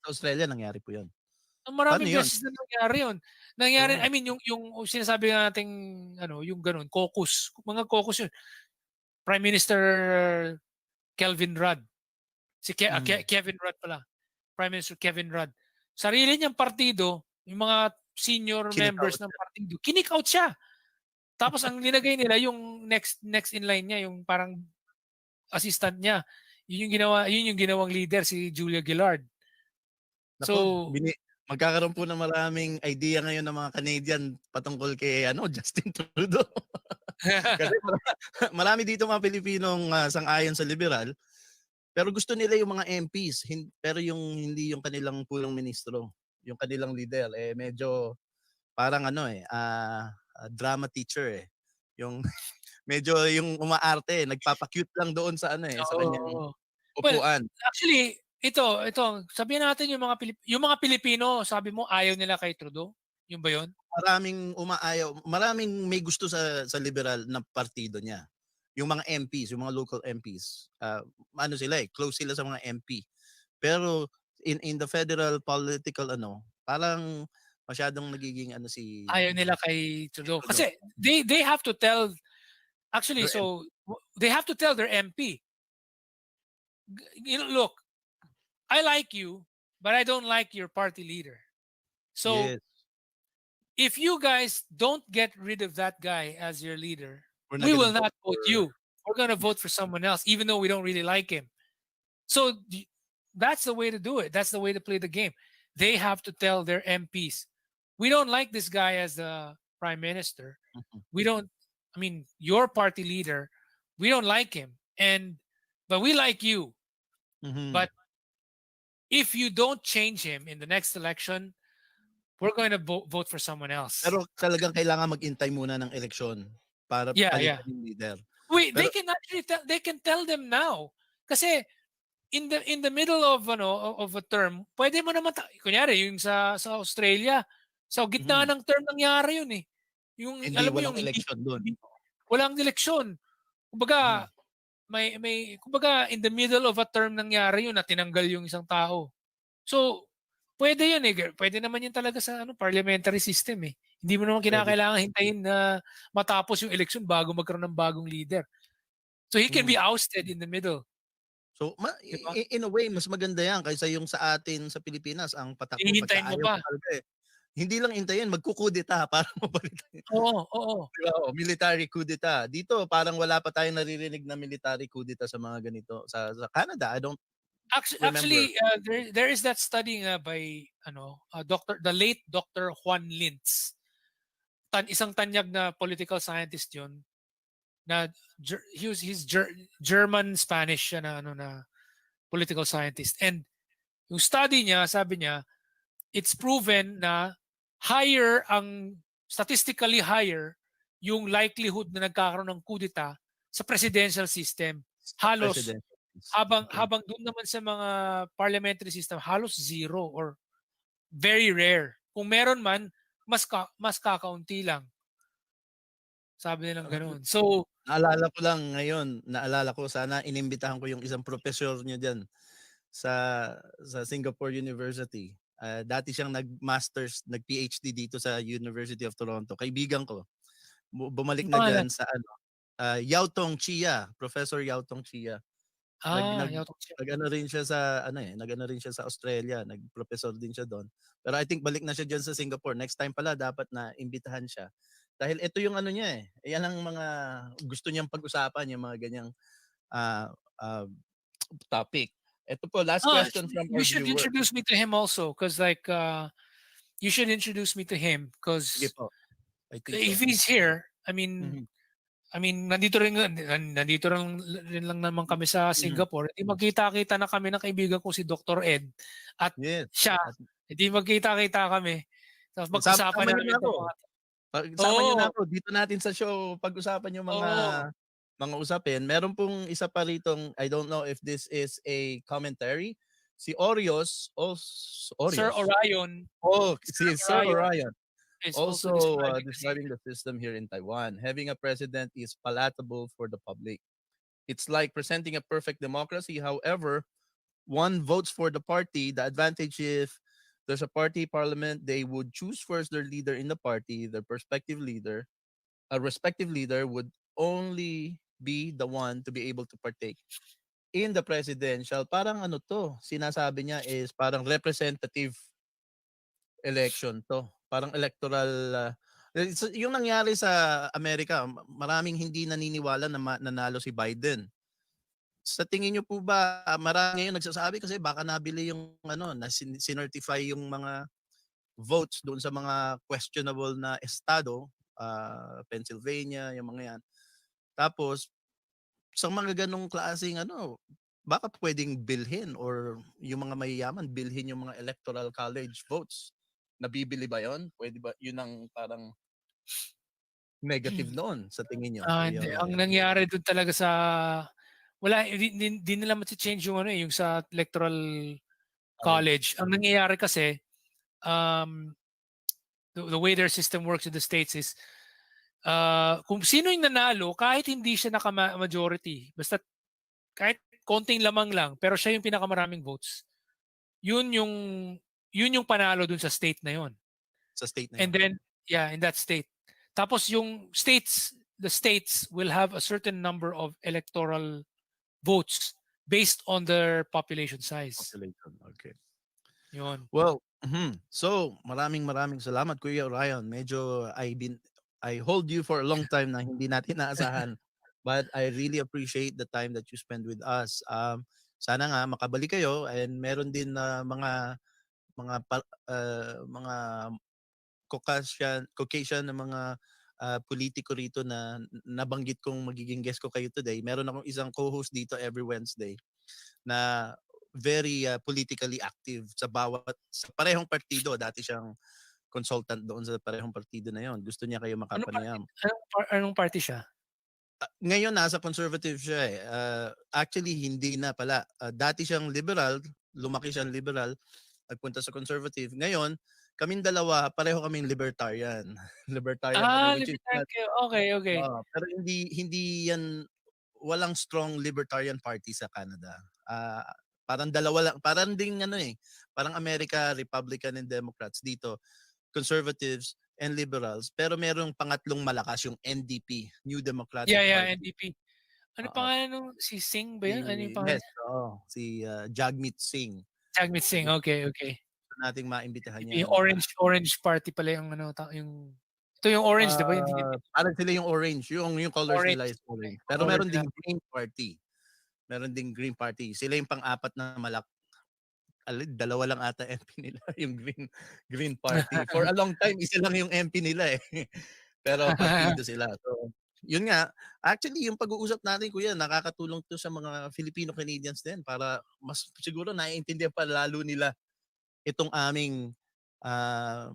Sa Australia nangyari po yun. Maraming Paano yun? beses na nangyari yun. Nangyari, Oo. I mean, yung sinasabi nating, yung ganun, caucus. Mga caucus yun. Prime Minister Kelvin Rudd. Kevin Rudd pala. Prime Minister Kevin Rudd. Sarili niyang partido, yung mga senior Kick members out ng partido, kick out siya. Tapos ang linagay nila yung next in line niya, yung parang assistant niya. Yun yung ginawang leader, si Julia Gillard. Nako, So, magkakaroon po ng maraming idea ngayon ng mga Canadian patungkol kay Justin Trudeau. Kasi marami dito mga Pilipinong sang-ayon sa liberal, pero gusto nila yung mga MPs, pero hindi yung kanilang punong ministro, yung kanilang leader medyo parang drama teacher eh. Yung medyo yung umaarte, nagpapa-cute lang doon sa sa kanyang oo. Well, upuan. actually, ito, sabihin natin yung mga Pilipino, sabi mo ayaw nila kay Trudeau. Yun ba yun? Maraming umaayaw, maraming may gusto sa liberal na partido niya. Yung mga MPs, yung mga local MPs, sila close sila sa mga MP. Pero in the federal political parang masyadong nagiging si Ayaw nila kay Trudeau. Trudeau. Kasi they have to tell, actually, Their so they have to tell their MP, look, I like you, but I don't like your party leader. So Yes, if you guys don't get rid of that guy as your leader, we're not we gonna will not vote for- you. We're going to vote for someone else, even though we don't really like him. So that's the way to do it. That's the way to play the game. They have to tell their MPs, we don't like this guy as the prime minister. Mhm. We don't, I mean, your party leader, we don't like him. But we like you. Mhm. But if you don't change him in the next election, we're going to vote for someone else. Pero talagang kailangan mag-intay muna ng eleksyon para Yeah, palitan yung leader. they Pero- can actually tell them now. Kasi in the middle of of a term, pwede mo naman kunyari yung sa Australia, sa gitna ng term nangyari yun eh. Yung Hindi, alam mo walang yung election doon. walang eleksyon. Kumbaga may kumbaga in the middle of a term nangyari yun na tinanggal yung isang tao. So pwede yun eh. Pwede naman yun talaga sa parliamentary system eh. Hindi mo naman kinakailangan hintayin na matapos yung election bago magkaroon ng bagong leader. So he can be ousted in the middle. So, Diba? in a way, mas maganda yan kaysa yung sa atin sa Pilipinas, ang patakbo Hihintayin mo pagkaayaw ba? mo talaga eh. Hindi lang hintayin, magkukudeta para mapalitan. Oo. Diba? Military kudeta. Dito, parang wala pa tayong naririnig na military kudeta sa mga ganito. Sa Canada, I don't Actually, there is that study by the late Dr. Juan Lintz. Isang tanyag na political scientist yun. Na he's German Spanish siya na political scientist. And yung study niya, sabi niya, it's proven na statistically higher yung likelihood na nagkakaroon ng kudeta sa presidential system. Halos president. habang doon naman sa mga parliamentary system, halos zero or very rare. Kung meron man, mas kakaunti lang. Sabi nilang ganoon. So, Naalala ko sana inimbitahan ko yung isang professor niyo diyan sa Singapore University. Dati siyang nag-masters, nag-PhD dito sa University of Toronto. Kaibigan ko. Bumalik na diyan sa Yao Tong Chia, Professor Yao Tong Chia. Nag-ano rin siya sa nag-ano rin siya sa Australia, nag-professor din siya doon. Pero I think balik na siya diyan sa Singapore. Next time pala dapat na imbitahan siya. Dahil ito yung niya eh. Yan ang mga gusto niyang pag-usapan, yung mga ganyang topic. Ito po, last question from our you should viewer. introduce me to him also because you should introduce me to him because Sige po. I think If so. he's here, I mean, Mhm. nandito rin lang naman kami sa Singapore. Hindi magkita-kita na kami ng kaibigan ko si Dr. Ed at Yes. siya. At Hindi magkita-kita kami. Tapos sama pag-usapan niyo namin na 'tong ako. mga Sama niyo na Oo, ako dito natin sa show pag-usapan yung oo. mga usapin. Meron pong isa pa ritong, I don't know if this is a commentary. Si Sir Orios. Orion, Oh, Sir si Sir Orion Orion. is also Also describing the describing system. the system here in Taiwan. Having a president is palatable for the public. It's like presenting a perfect democracy. However, one votes for the party. The advantage if there's a party parliament, they would choose first their leader in the party, their prospective leader. A respective leader would only be the one to be able to partake in the presidential. Parang ano to, sinasabi niya is parang representative election to. Parang electoral yung nangyari sa Amerika, maraming hindi naniniwala na nanalo si Biden. Sa tingin niyo po ba marami ngayon nagsasabi kasi baka nabili yung na sinertify yung mga votes doon sa mga questionable na estado, Pennsylvania, yung mga yan. Tapos sa mga ganong klaseng baka pwedeng bilhin or yung mga mayayaman bilhin yung mga electoral college votes. Nabibili ba yon? Pwede ba? Yun ang parang negative noon sa tingin nyo, Kuya Hindi. Ang Ryan? nangyari dun talaga sa wala, di nila change yung yung sa electoral college. Ang nangyayari kasi, um, the way their system works in the States is, kung sino yung nanalo, kahit hindi siya naka-majority, basta kahit konting lamang lang, pero siya yung pinakamaraming votes, yun yung, yun yung panalo dun sa state na yun. Sa state na And yun. then, yeah, in that state. Tapos the states will have a certain number of electoral votes based on their population size. Population. Okay. Yun. Well, so maraming salamat Kuya Ryan. Medyo I hold you for a long time na hindi natin naasahan. But I really appreciate the time that you spend with us. Sana nga makabalik kayo and meron din na mga Caucasian na mga politiko rito na nabanggit kong magiging guest ko kayo today. Meron akong isang co-host dito every Wednesday na very politically active sa parehong partido. Dati siyang consultant doon sa parehong partido na yon. Gusto niya kayo makapanayam. Anong party siya? Ngayon nasa conservative siya eh. Actually hindi na pala. Dati siyang liberal, lumaki siyang liberal, nagpunta sa conservative. Ngayon, kaming dalawa, pareho kaming libertarian. Libertarian kami which is Libertarian not, kayo. Okay. pero hindi yan walang strong libertarian party sa Canada. Parang dalawa lang, parang ding parang America, Republican and Democrats dito, conservatives and liberals, pero merong pangatlong malakas yung NDP, New Democratic Yeah, Party. NDP. Ano Oo. pangalan nung si Singh ba yun? Ano yung pangalan? Yes, si Jagmeet Singh. Jagmeet Singh. Okay. Gusto nating maimbitahan Yung yan. orange party pala yung yung ito yung orange, di ba? Parang sila yung orange, yung colors Orange. nila is orange. Pero Colors meron nila. ding green party. Meron ding green party. Sila yung pang-apat na dalawa lang ata MP nila yung green party. For a long time isa lang yung MP nila eh. Pero partido sila. So, yun nga, actually yung pag-uusap natin kuya, nakakatulong to sa mga Filipino Canadians din para mas siguro naiintindihan pa lalo nila itong aming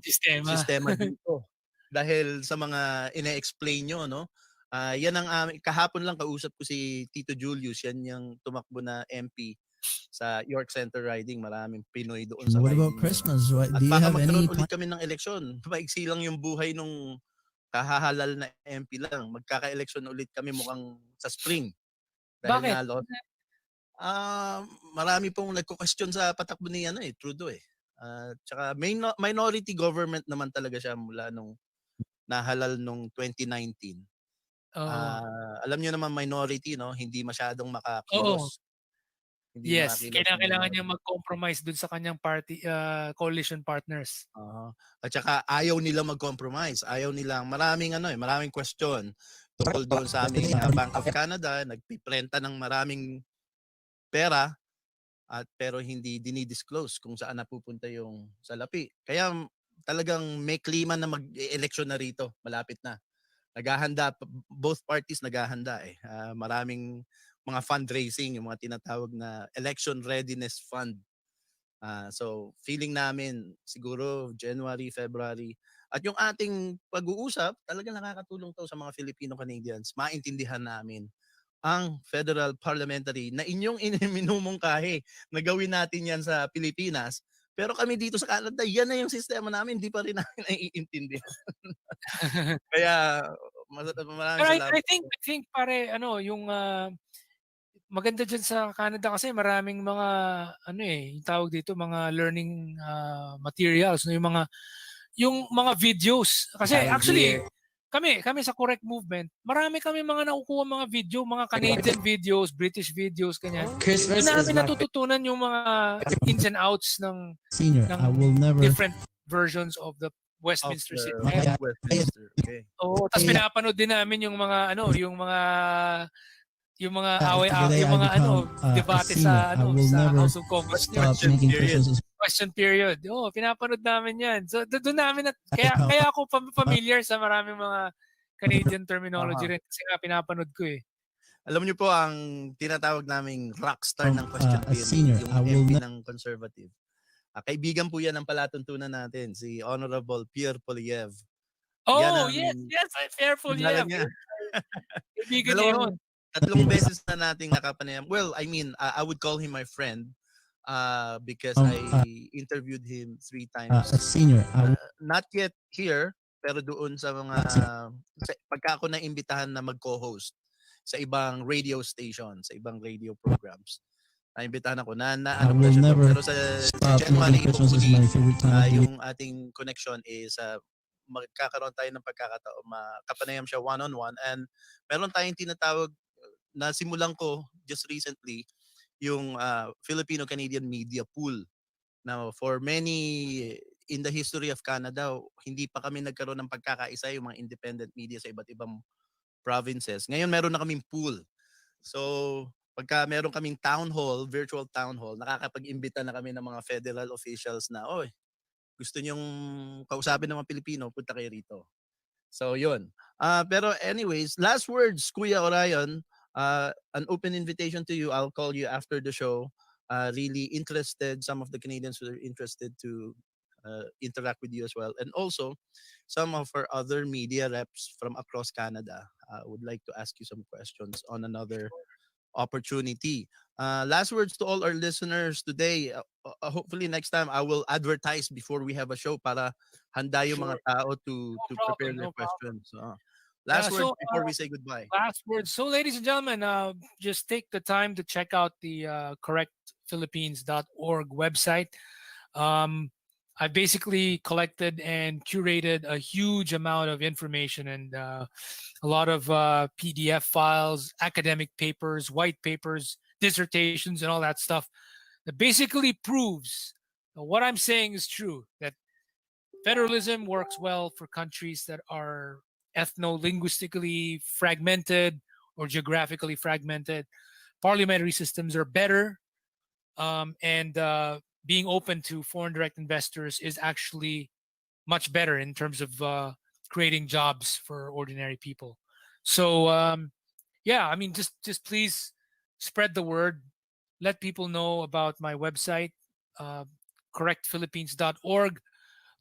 sistema dito. Dahil sa mga ine-explain nyo, no? Yan ang kahapon lang kausap ko si Tito Julius, yan yung tumakbo na MP sa York Center riding. Maraming Pinoy doon sa What riding. about Christmas? What, At do you baka have any magkaroon ulit kami ng eleksyon. Maigsi lang yung buhay nung kahahalal na MP lang. Magkaka-eleksyon ulit kami mukhang sa spring. Dahil Bakit? nalo. Marami pong nagko-question sa patakbo ni Trudeau eh. Tsaka minority government naman talaga siya mula nung nahalal nung 2019. Alam niyo naman minority, no? Hindi masyadong makakilos. Hindi Yes, makakilos kailangan niya mag-compromise dun sa kanyang party coalition partners. At saka ayaw nila mag-compromise. Ayaw nilang maraming question tungkol doon sa aming Bank of Canada, nagpiprenta ng maraming pera pero hindi dinidisclose kung saan napupunta yung salapi. Kaya talagang may klima na mag-eleksyon na rito. Malapit na. Naghahanda, both parties naghahanda eh. Maraming mga fundraising, yung mga tinatawag na election readiness fund. So feeling namin siguro January, February. At yung ating pag-uusap, talagang nakakatulong to sa mga Filipino-Canadians. Maintindihan namin ang federal parliamentary na inyong minumungkahi na gawin natin yan sa Pilipinas. Pero kami dito sa Canada, yan na yung sistema namin, hindi pa rin namin naiintindihan. Kaya maraming Pero salamat. I think pare ano yung maganda diyan sa Canada kasi maraming mga ano yung tawag dito mga learning materials no yung mga videos kasi Time actually here. kami sa Correct Movement, marami kami mga nakukuha mga video, mga Canadian videos, British videos kanyan. Christmas Doon is namin my natututunan yung mga ins and outs ng Senior, I will never. different versions of the Westminster City. Westminster. Okay. Oo, tapos pinapanood din namin yung mga yung mga away today yung I mga become, a debate senior. sa I will sa never House of Congress stop Question making period. Christmas question period. Oo, pinapanood namin 'yan. So doon namin kaya ako familiar sa maraming mga Canadian terminology rin kasi nga pinapanood ko eh. Alam niyo po ang tinatawag naming rockstar ng From, question a period, senior, yung I will MP ng Conservative. Kaibigan po yan ng palatuntunan natin, si Honorable Pierre Poliev. Oh, Yan ang yes, careful kilala yeah. niya. Kaibigan niya yun. Tatlong beses na nating nakapanayam. Well, I mean, I would call him my friend because I interviewed him 3 times. a senior. I will Not yet here, pero doon sa mga pagka ako naimbitahan na mag-co-host sa ibang radio station, sa ibang radio programs. Naimbitahan ako na I ano ko na will siya doon. never Pero sa stop January, making Christmas is hopefully, my favorite time of the year. yung ating connection is magkakaroon tayo ng pagkakataon, makapanayam siya one-on-one, and meron tayong tinatawag na simulan ko just recently, yung Filipino-Canadian Media Pool. Now, for many in the history of Canada, hindi pa kami nagkaroon ng pagkakaisa yung mga independent media sa iba't ibang provinces. Ngayon meron na kaming pool. So, pagka meron kaming town hall, virtual town hall, nakakapag-imbita na kami ng mga federal officials na, oy, gusto nyong kausapin ng mga Pilipino, punta kayo rito. So, yun. Pero anyways, last words, Kuya Orion, an open invitation to you. I'll call you after the show. Really interested, some of the Canadians who are interested to interact with you as well. And also, some of our other media reps from across Canada would like to ask you some questions on another opportunity. Last words to all our listeners today. Hopefully next time I will advertise before we have a show para handa yung mga tao to prepare their questions. Last words before we say goodbye. Last words. So, ladies and gentlemen, just take the time to check out the correctphilippines.org website. I basically collected and curated a huge amount of information and a lot of PDF files, academic papers, white papers, dissertations, and all that stuff that basically proves that what I'm saying is true, that federalism works well for countries that are ethno-linguistically fragmented or geographically fragmented. Parliamentary systems are better, and being open to foreign direct investors is actually much better in terms of creating jobs for ordinary people. So yeah, I mean, just please spread the word. Let people know about my website, correctphilippines.org.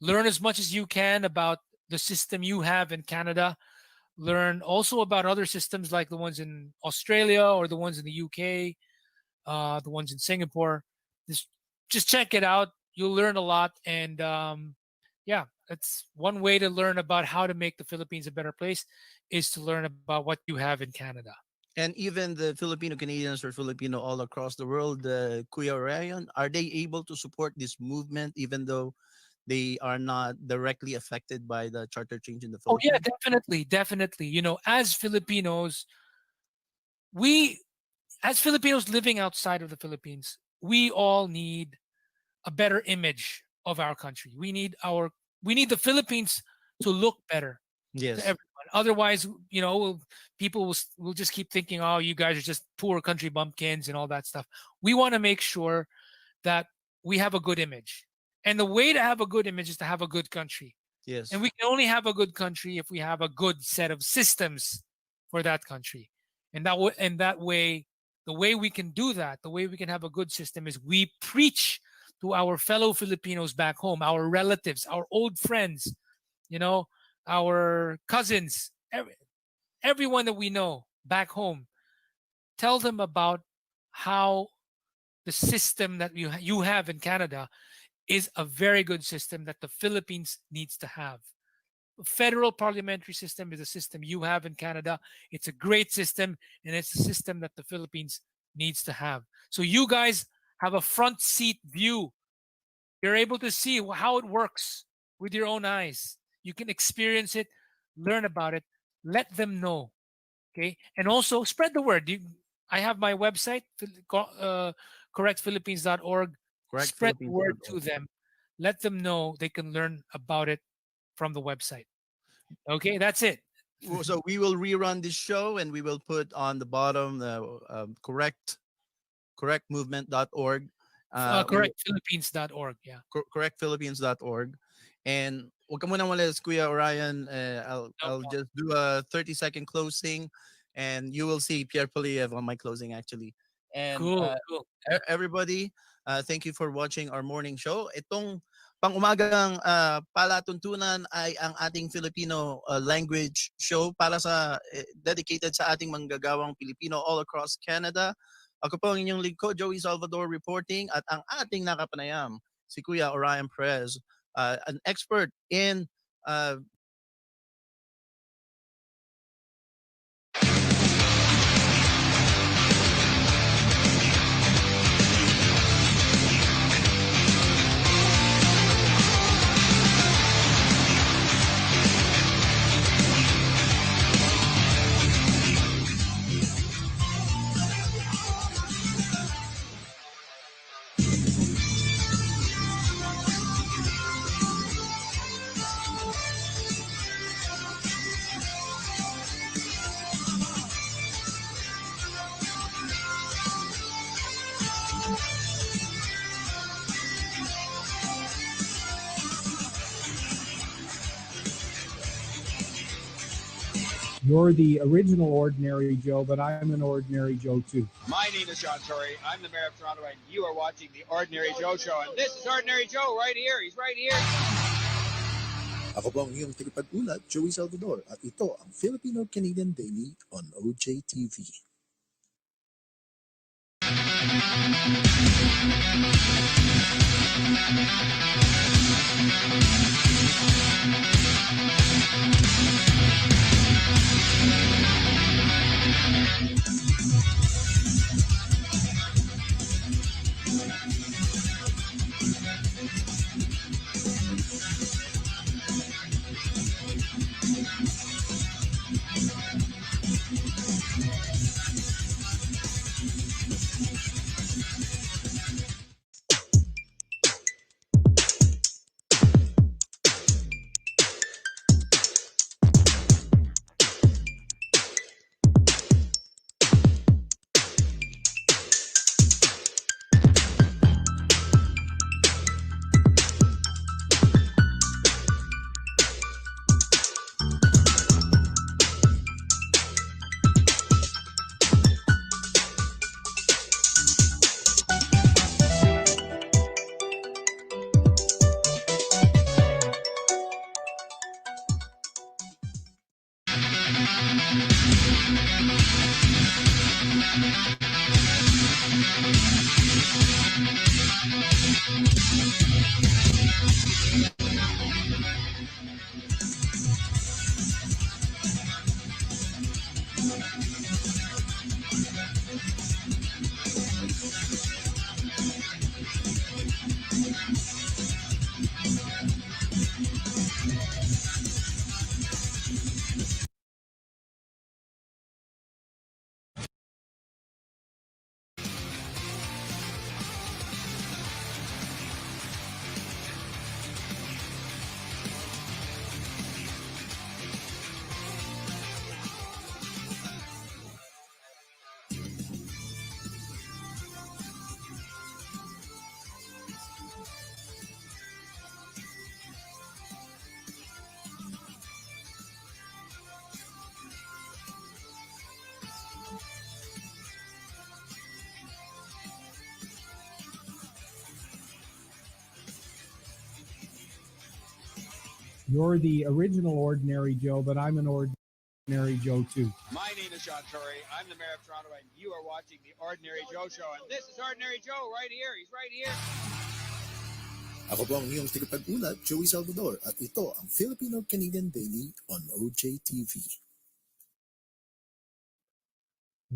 Learn as much as you can about the system you have in Canada. Learn also about other systems like the ones in Australia or the ones in the UK, the ones in Singapore. Just check it out. You'll learn a lot. And yeah, that's one way to learn about how to make the Philippines a better place, is to learn about what you have in Canada. And even the Filipino Canadians or Filipino all across the world, Kuya Ryan, are they able to support this movement even though they are not directly affected by the charter change in the Oh Philippines? yeah, definitely. You know, as Filipinos living outside of the Philippines, we all need a better image of our country. We need the Philippines to look better Yes. to everyone. Otherwise, you know, people will just keep thinking, oh, you guys are just poor country bumpkins and all that stuff. We want to make sure that we have a good image. And the way to have a good image is to have a good country. Yes. And we can only have a good country if we have a good set of systems for that country. And that way, the way we can do that, the way we can have a good system is we preach to our fellow Filipinos back home, our relatives, our old friends, our cousins, everyone that we know back home. Tell them about how the system that you have in Canada is a very good system that the Philippines needs to have. Federal parliamentary system is a system you have in Canada. It's a great system, and it's a system that the Philippines needs to have. So you guys have a front seat view. You're able to see how it works with your own eyes. You can experience it, learn about it, let them know. Okay, and also spread the word. I have my website, correctphilippines.org. Spread the word to them. Let them know they can learn about it from the website. Okay, that's it. So we will rerun this show, and we will put on the bottom the correctmovement.org. Correctphilippines.org. Yeah. Correctphilippines.org. And huwag ka muna malas, Kuya Orion. I'll just do a 30-second closing, and you will see Pierre Poliev on my closing, actually. And Cool. everybody, thank you for watching our morning show. Itong pang-umagang palatuntunan ay ang ating Filipino language show para sa dedicated sa ating manggagawang Pilipino all across Canada. Ako po ang inyong lingkod, Joey Salvador reporting, at ang ating nakapanayam, si Kuya Orion Perez, an expert in You're the original Ordinary Joe, but I'm an Ordinary Joe too. My name is John Tory. I'm the mayor of Toronto, and you are watching the Ordinary Joe Show. And this is Ordinary Joe right here. He's right here. Ako po ang iyong tagapag-ulat, Joey Salvador, at ito ang Filipino-Canadian Daily on OJTV. You're the original Ordinary Joe, but I'm an Ordinary Joe too. My name is Sean Torrey. I'm the mayor of Toronto, and you are watching the Ordinary Joe Show. And this is Ordinary Joe right here. He's right here. Ako po ang iyong tagapag-ulat, Joey Salvador, at ito ang Filipino-Canadian Daily on OJTV.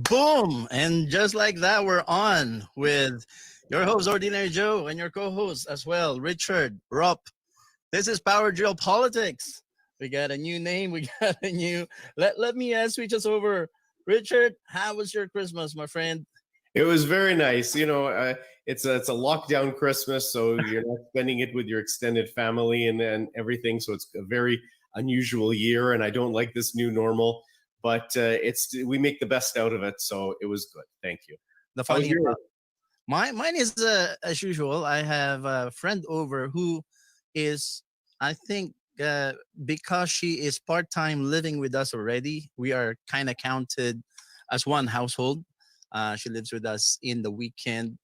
Boom! And just like that, we're on with your host, Ordinary Joe, and your co-host as well, Richard Rupp. This is Power Drill Politics. We got a new name. We got a new... Let me switch us over. Richard, how was your Christmas, my friend? It was very nice. You know, it's a lockdown Christmas, so you're not spending it with your extended family and everything. So it's a very unusual year, and I don't like this new normal. But we make the best out of it, so it was good. Thank you. The How was funny yours? mine is as usual. I have a friend over who is, I think, because she is part-time living with us already, we are kind of counted as one household. She lives with us in the weekend.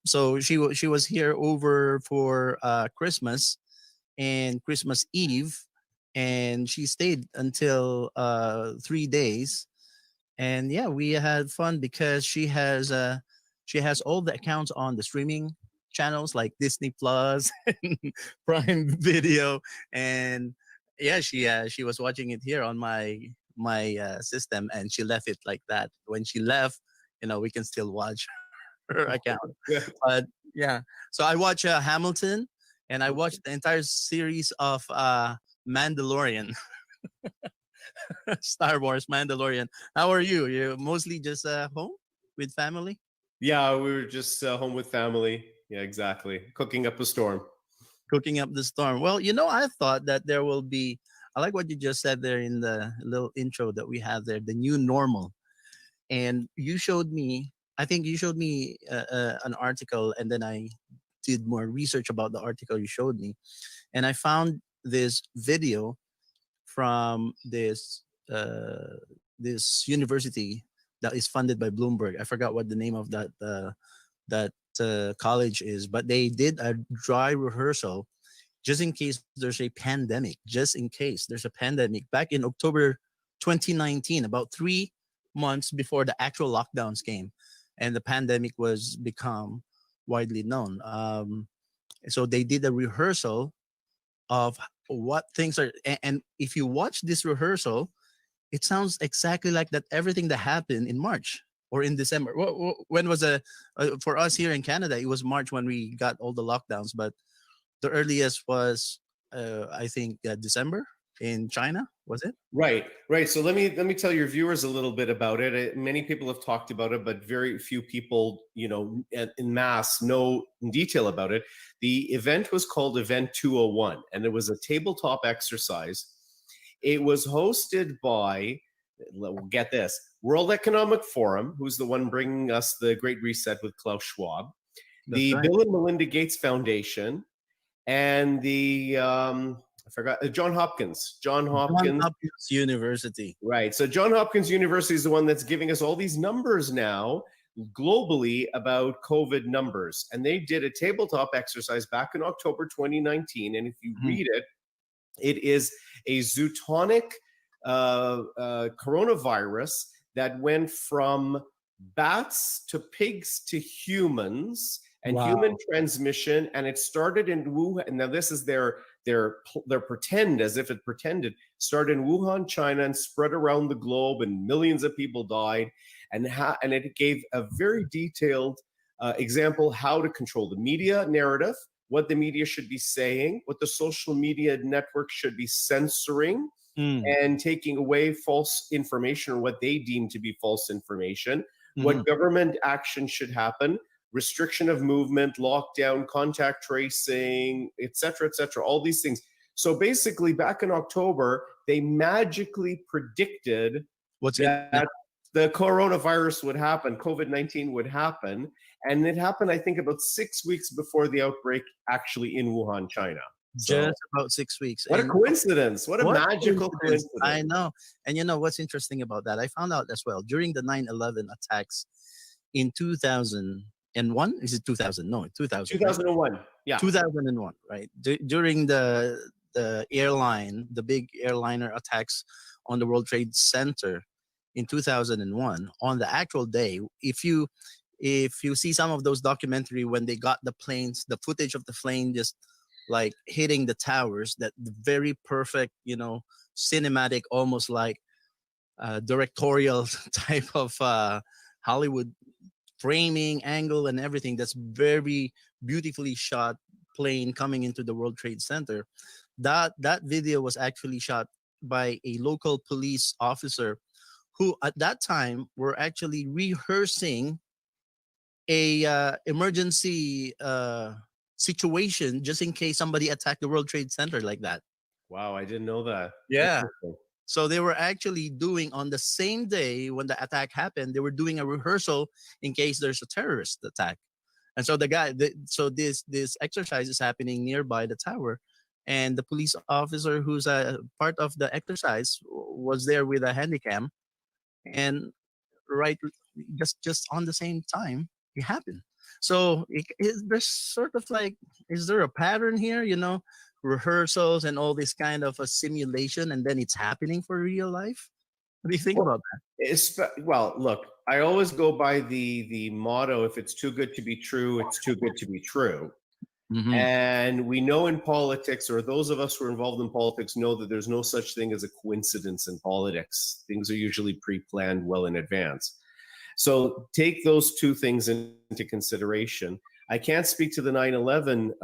So she was here over for Christmas and Christmas Eve, and she stayed until 3 days. And yeah, we had fun because she has all the accounts on the streaming channels like Disney Plus and Prime Video, and yeah, she was watching it here on my system, and she left it like that. When she left, we can still watch her account. Yeah. But yeah, so I watched Hamilton, and I watched the entire series of Mandalorian. Star Wars Mandalorian. How are you? You mostly just home with family? Yeah, we were just home with family. Yeah, exactly. Cooking up a storm. Cooking up the storm. Well, I thought that there will be, I like what you just said there in the little intro that we have there, the new normal. And I think you showed me an article, and then I did more research about the article you showed me. And I found this video from this university that is funded by Bloomberg. I forgot what the name of that college is, but they did a dry rehearsal just in case there's a pandemic. Just in case there's a pandemic, back in October 2019, about 3 months before the actual lockdowns came, and the pandemic was become widely known. So they did a rehearsal of what things are, and if you watch this rehearsal, it sounds exactly like that everything that happened in March or in December. When was for us here in Canada, it was March when we got all the lockdowns, but the earliest was I think December in China, was it? Right. So let me tell your viewers a little bit about it. Many people have talked about it, but very few people, in mass know in detail about it. The event was called Event 201, and it was a tabletop exercise. It was hosted by, get this, World Economic Forum, who's the one bringing us the Great Reset with Klaus Schwab, the right. Bill and Melinda Gates Foundation, and the John Hopkins University. Right. So John Hopkins University is the one that's giving us all these numbers now globally about COVID numbers. And they did a tabletop exercise back in October 2019. And if you read it, it is a zootonic coronavirus that went from bats to pigs to humans, and human transmission. And it started in Wuhan. Now this is their pretend, as if it pretended, started in Wuhan, China, and spread around the globe, and millions of people died. And it gave a very detailed example how to control the media narrative, what the media should be saying, what the social media network should be censoring, and taking away false information or what they deem to be false information, what government action should happen, restriction of movement, lockdown, contact tracing, et cetera, all these things. So basically, back in October, they magically predicted that the coronavirus would happen, COVID-19 would happen. And it happened, I think, about 6 weeks before the outbreak actually in Wuhan, China. So, just about 6 weeks. what a coincidence. What a magical coincidence. I know. And you know what's interesting about that? I found out as well, during the 9/11 attacks in 2001, is it 2000? No, 2000. 2001. Yeah. 2001, right? During the the big airliner attacks on the World Trade Center in 2001, on the actual day, if you see some of those documentary when they got the planes, the footage of the plane just like hitting the towers, that very perfect, cinematic, almost like directorial type of Hollywood framing, angle, and everything. That's very beautifully shot plane coming into the World Trade Center. That video was actually shot by a local police officer who at that time were actually rehearsing a emergency situation just in case somebody attacked the World Trade Center like that. Wow, I didn't know that. Yeah. Interesting. So they were actually doing, on the same day when the attack happened, they were doing a rehearsal in case there's a terrorist attack. And so so this exercise is happening nearby the tower, and the police officer who's a part of the exercise was there with a handycam, and right, just on the same time it happened. So there's sort of like, is there a pattern here? Rehearsals and all this kind of a simulation, and then it's happening for real life. What do you think about that? Well, look, I always go by the motto: if it's too good to be true, it's too good to be true. Mhm. And we know in politics, or those of us who are involved in politics know that there's no such thing as a coincidence in politics. Things are usually pre-planned well in advance. So take those two things into consideration. I can't speak to the 9/11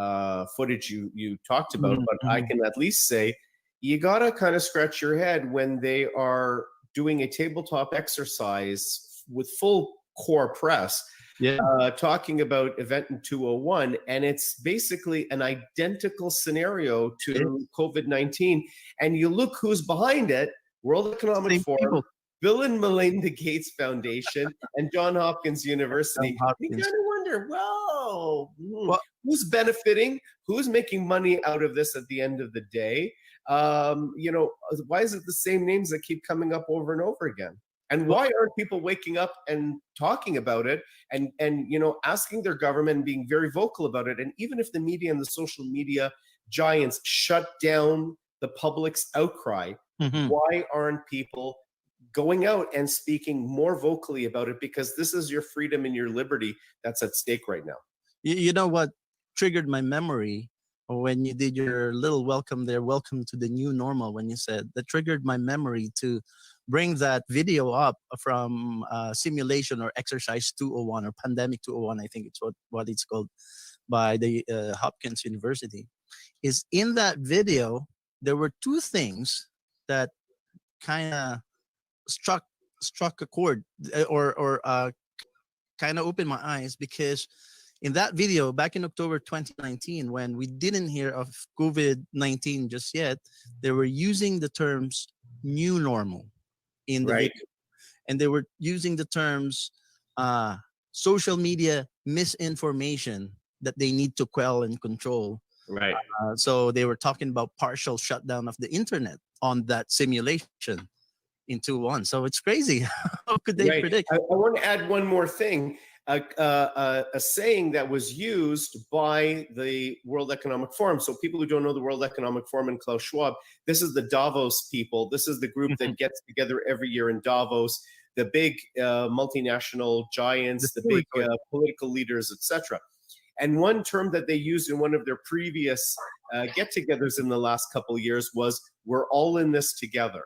footage you talked about, but I can at least say you got to kind of scratch your head when they are doing a tabletop exercise with full core press, talking about event in 201, and it's basically an identical scenario to COVID-19. And you look who's behind it: World Economic Forum, Bill and Melinda Gates Foundation, and Johns Hopkins University. You kind of wonder, who's benefiting? Who's making money out of this at the end of the day? Why is it the same names that keep coming up over and over again? And why aren't people waking up and talking about it and asking their government and being very vocal about it? And even if the media and the social media giants shut down the public's outcry, why aren't people going out and speaking more vocally about it? Because this is your freedom and your liberty that's at stake right now. You know what triggered my memory when you did your little welcome there, welcome to the new normal, when you said that, triggered my memory to bring that video up from simulation or exercise 201 or pandemic 201, I think it's what it's called, by the Hopkins University. Is in that video there were two things that kind of struck a chord, or kind of opened my eyes, because in that video back in October 2019, when we didn't hear of COVID-19 just yet, they were using the terms new normal in the video, and they were using the terms social media misinformation that they need to quell and control. Right. So they were talking about partial shutdown of the internet on that simulation in 2-1. So it's crazy. How could they predict? I want to add one more thing. A saying that was used by the World Economic Forum. So people who don't know the World Economic Forum and Klaus Schwab, this is the Davos people. This is the group that gets together every year in Davos, the big multinational giants, the big political leaders, etc. And one term that they used in one of their previous get-togethers in the last couple of years was, "We're all in this together."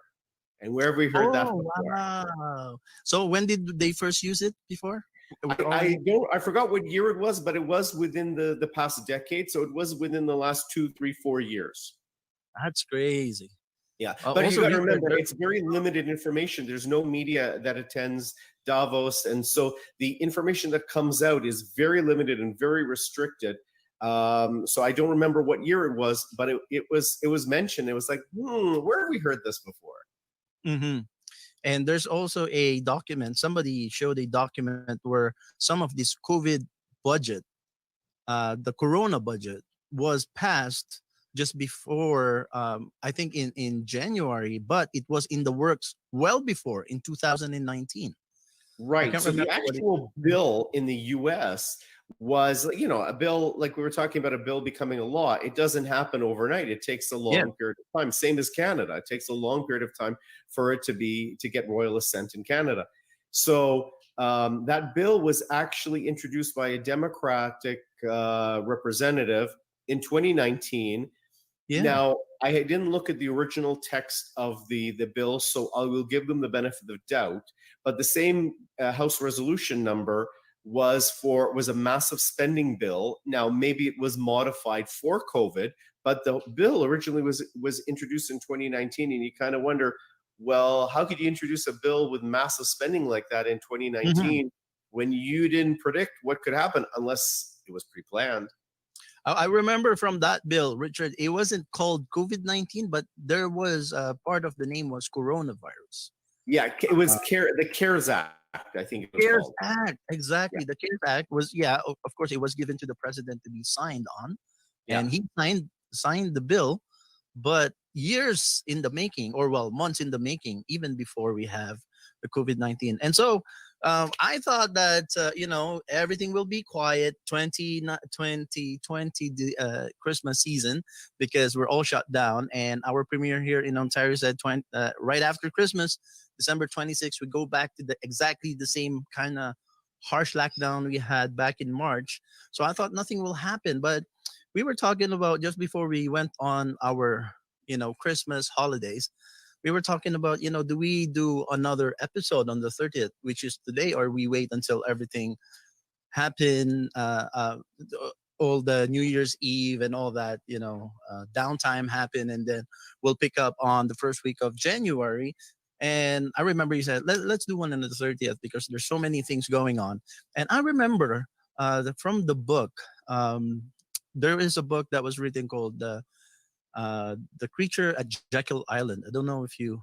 And where have we heard that before? Wow. So when did they first use it before? I forgot what year it was, but it was within the past decade. So it was within the last 2, 3, 4 years. That's crazy. Yeah, but you got to remember, it's very limited information. There's no media that attends Davos, and so the information that comes out is very limited and very restricted. So I don't remember what year it was, but it was mentioned. It was like, where have we heard this before? Mm-hmm. And there's also a document. Somebody showed a document where some of this COVID budget, the Corona budget, was passed just before, I think in January, but it was in the works well before, in 2019. Right. So the actual bill in the U.S. was, a bill, like we were talking about a bill becoming a law. It doesn't happen overnight. It takes a long period of time. Same as Canada. It takes a long period of time for it to get royal assent in Canada. So that bill was actually introduced by a Democratic representative in 2019. Yeah. Now, I didn't look at the original text of the bill, so I will give them the benefit of doubt. But the same House resolution number was a massive spending bill. Now, maybe it was modified for COVID, but the bill originally was introduced in 2019, and you kind of wonder, well, how could you introduce a bill with massive spending like that in 2019 when you didn't predict what could happen unless it was pre-planned? I remember from that bill, Richard, it wasn't called COVID-19, but there was part of the name was coronavirus. Yeah, it was the CARES Act, I think it was CARES called. Act, exactly. The CARES Act was, of course, it was given to the president to be signed on, and he signed the bill, but years in the making, or months in the making, even before we have the COVID-19. And so I thought that, everything will be quiet 2020, the Christmas season, because we're all shut down. And our premier here in Ontario said right after Christmas, December 26th, we go back to exactly the same kind of harsh lockdown we had back in March. So I thought nothing will happen. But we were talking about, just before we went on our, Christmas holidays, we were talking about, do we do another episode on the 30th, which is today, or we wait until everything happen, all the New Year's Eve and all that, downtime happen, and then we'll pick up on the first week of January. And I remember you said, let's do one on the 30th because there's so many things going on. And I remember from the book, there is a book that was written called The Creature at Jekyll Island. I don't know if you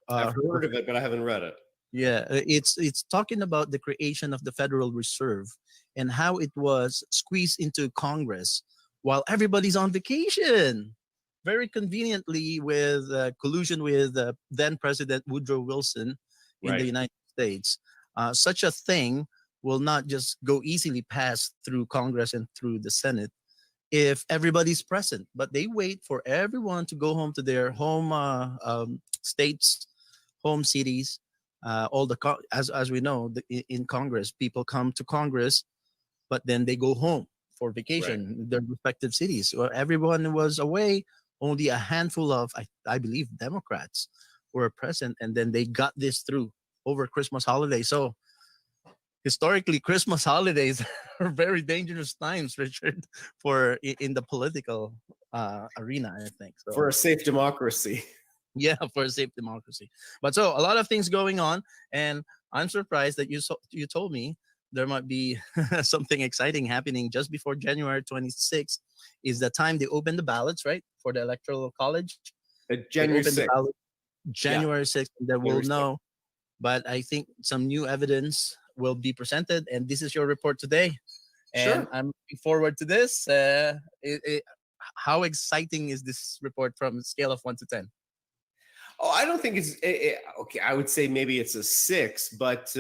I've heard of it, but I haven't read it. Yeah, it's talking about the creation of the Federal Reserve and how it was squeezed into Congress while everybody's on vacation, very conveniently with collusion with then President Woodrow Wilson in the United States. Such a thing will not just go easily pass through Congress and through the Senate if everybody's present, but they wait for everyone to go home to their home states, home cities. As we know, in Congress, people come to Congress, but then they go home for vacation in their respective cities. Well, everyone was away. Only a handful of, I believe, Democrats were present, and then they got this through over Christmas holiday. So historically, Christmas holidays are very dangerous times, Richard, in the political arena, I think. So, for a safe democracy. Yeah, for a safe democracy. But so a lot of things going on, and I'm surprised that you told me there might be something exciting happening just before January 26th. Is the time they open the ballots, right, for the Electoral College? January 6th. January 6th, and then we'll know. But I think some new evidence will be presented, and this is your report today. And I'm looking forward to this. How exciting is this report from a scale of 1 to 10? Oh, I don't think it's okay. I would say maybe it's a 6, but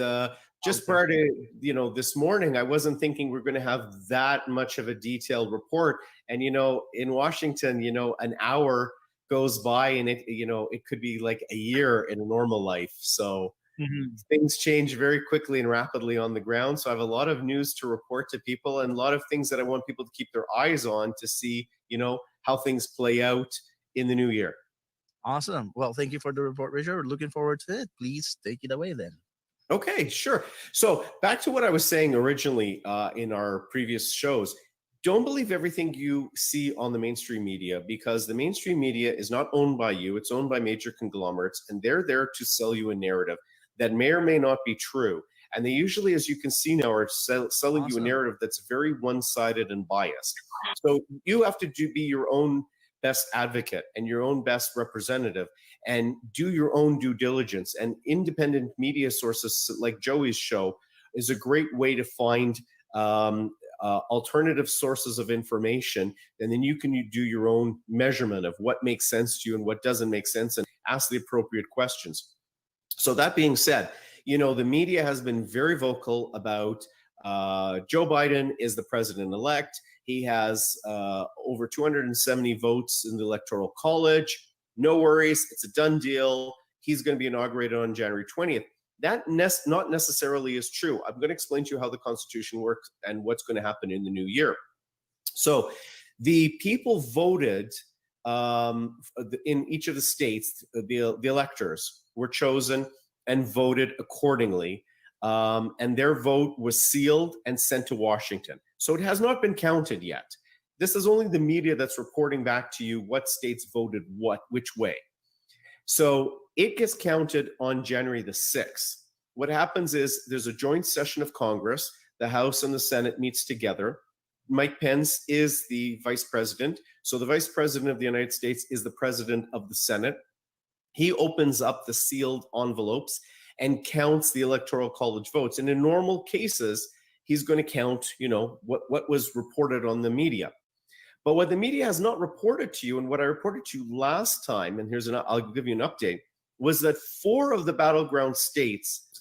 just prior to this morning, I wasn't thinking we're going to have that much of a detailed report. And in Washington, an hour goes by, and it could be like a year in a normal life. So things change very quickly and rapidly on the ground. So I have a lot of news to report to people, and a lot of things that I want people to keep their eyes on to see, how things play out in the new year. Awesome. Well, thank you for the report, Richard. Looking forward to it. Please take it away then. Okay, sure. So back to what I was saying originally in our previous shows. Don't believe everything you see on the mainstream media, because the mainstream media is not owned by you. It's owned by major conglomerates, and they're there to sell you a narrative that may or may not be true. And they usually, as you can see now, are selling you a narrative that's very one-sided and biased. So you have to be your own best advocate and your own best representative, and do your own due diligence. And independent media sources like Joey's show is a great way to find alternative sources of information, and then you can do your own measurement of what makes sense to you and what doesn't make sense, and ask the appropriate questions. So that being said, the media has been very vocal about Joe Biden is the president-elect. He has over 270 votes in the Electoral College. No worries, it's a done deal. He's going to be inaugurated on January 20th. That not necessarily is true. I'm going to explain to you how the Constitution works and what's going to happen in the new year. So the people voted in each of the states, the electors were chosen and voted accordingly. And their vote was sealed and sent to Washington. So it has not been counted yet. This is only the media that's reporting back to you what states voted which way. So it gets counted on January the 6th. What happens is there's a joint session of Congress. The House and the Senate meets together. Mike Pence is the vice president. So the vice president of the United States is the president of the Senate. He opens up the sealed envelopes and counts the Electoral College votes. And in normal cases, he's going to count, what was reported on the media. But what the media has not reported to you, and what I reported to you last time, and I'll give you an update, was that 4 of the battleground states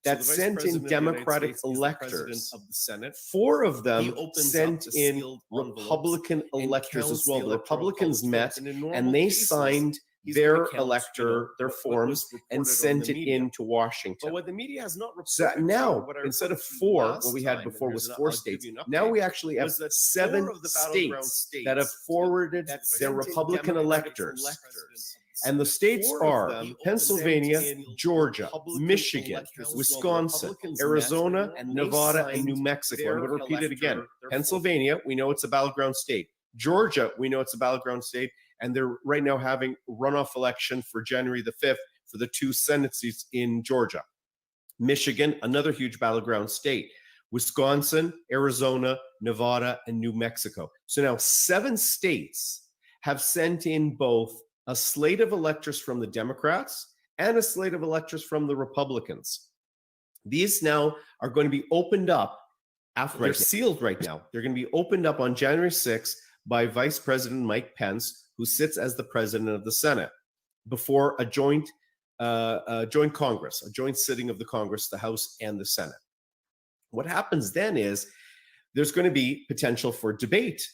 that sent in Democratic electors, of the Senate, 4 of them sent in Republican electors as well. The Republicans met and they signed their elector, their forms, and sent it in to Washington. But what the media has not reported. So now, instead of 4, what we had before was 4 states. Now we actually have 7 states that have forwarded their Republican electors. And the states are Pennsylvania, Georgia, Michigan, Wisconsin, Arizona, Nevada, and New Mexico. I'm going to repeat it again. Pennsylvania, we know it's a battleground state. Georgia, we know it's a battleground state. And they're right now having runoff election for January the 5th for the 2 Senate seats in Georgia. Michigan, another huge battleground state. Wisconsin, Arizona, Nevada, and New Mexico. So now 7 states have sent in both a slate of electors from the Democrats and a slate of electors from the Republicans. These now are going to be opened up after they're sealed right now. They're going to be opened up on January 6th by Vice President Mike Pence, who sits as the president of the Senate, before a joint Congress, a joint sitting of the Congress, the House and the Senate. What happens then is there's going to be potential for debate.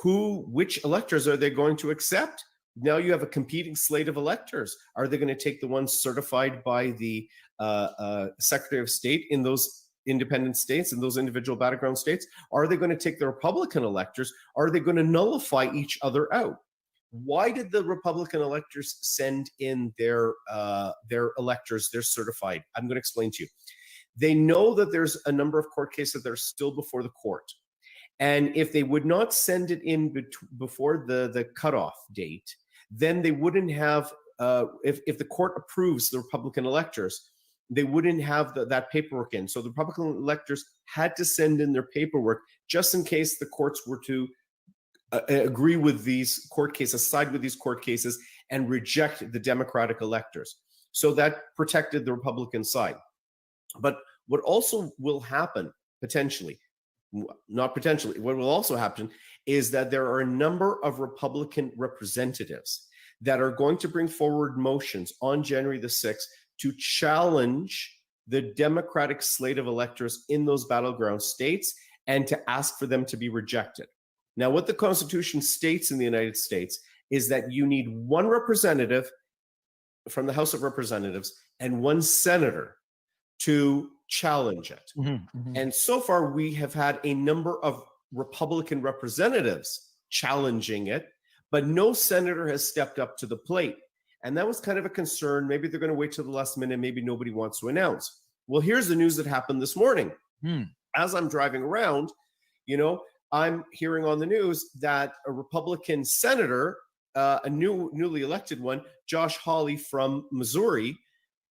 Which electors are they going to accept? Now you have a competing slate of electors. Are they going to take the ones certified by the Secretary of State in those independent states, in those individual battleground states? Are they going to take the Republican electors? Are they going to nullify each other out? Why did the Republican electors send in their electors, their certified? I'm going to explain to you. They know that there's a number of court cases that are still before the court. And if they would not send it in before the cutoff date, then they wouldn't have, if the court approves the Republican electors, they wouldn't have that paperwork in. So the Republican electors had to send in their paperwork just in case the courts were to agree with these court cases, side with these court cases, and reject the Democratic electors. So that protected the Republican side. But what also will happen, potentially, not potentially, what will also happen is that there are a number of Republican representatives that are going to bring forward motions on January the 6th to challenge the Democratic slate of electors in those battleground states and to ask for them to be rejected. Now, what the Constitution states in the United States is that you need 1 representative from the House of Representatives and 1 senator to challenge it. And so far, we have had a number of Republican representatives challenging it, but no senator has stepped up to the plate. And that was kind of a concern. Maybe they're going to wait till the last minute. Maybe nobody wants to announce. Well, here's the news that happened this morning. As I'm driving around, I'm hearing on the news that a Republican senator, a newly elected one, Josh Hawley from Missouri,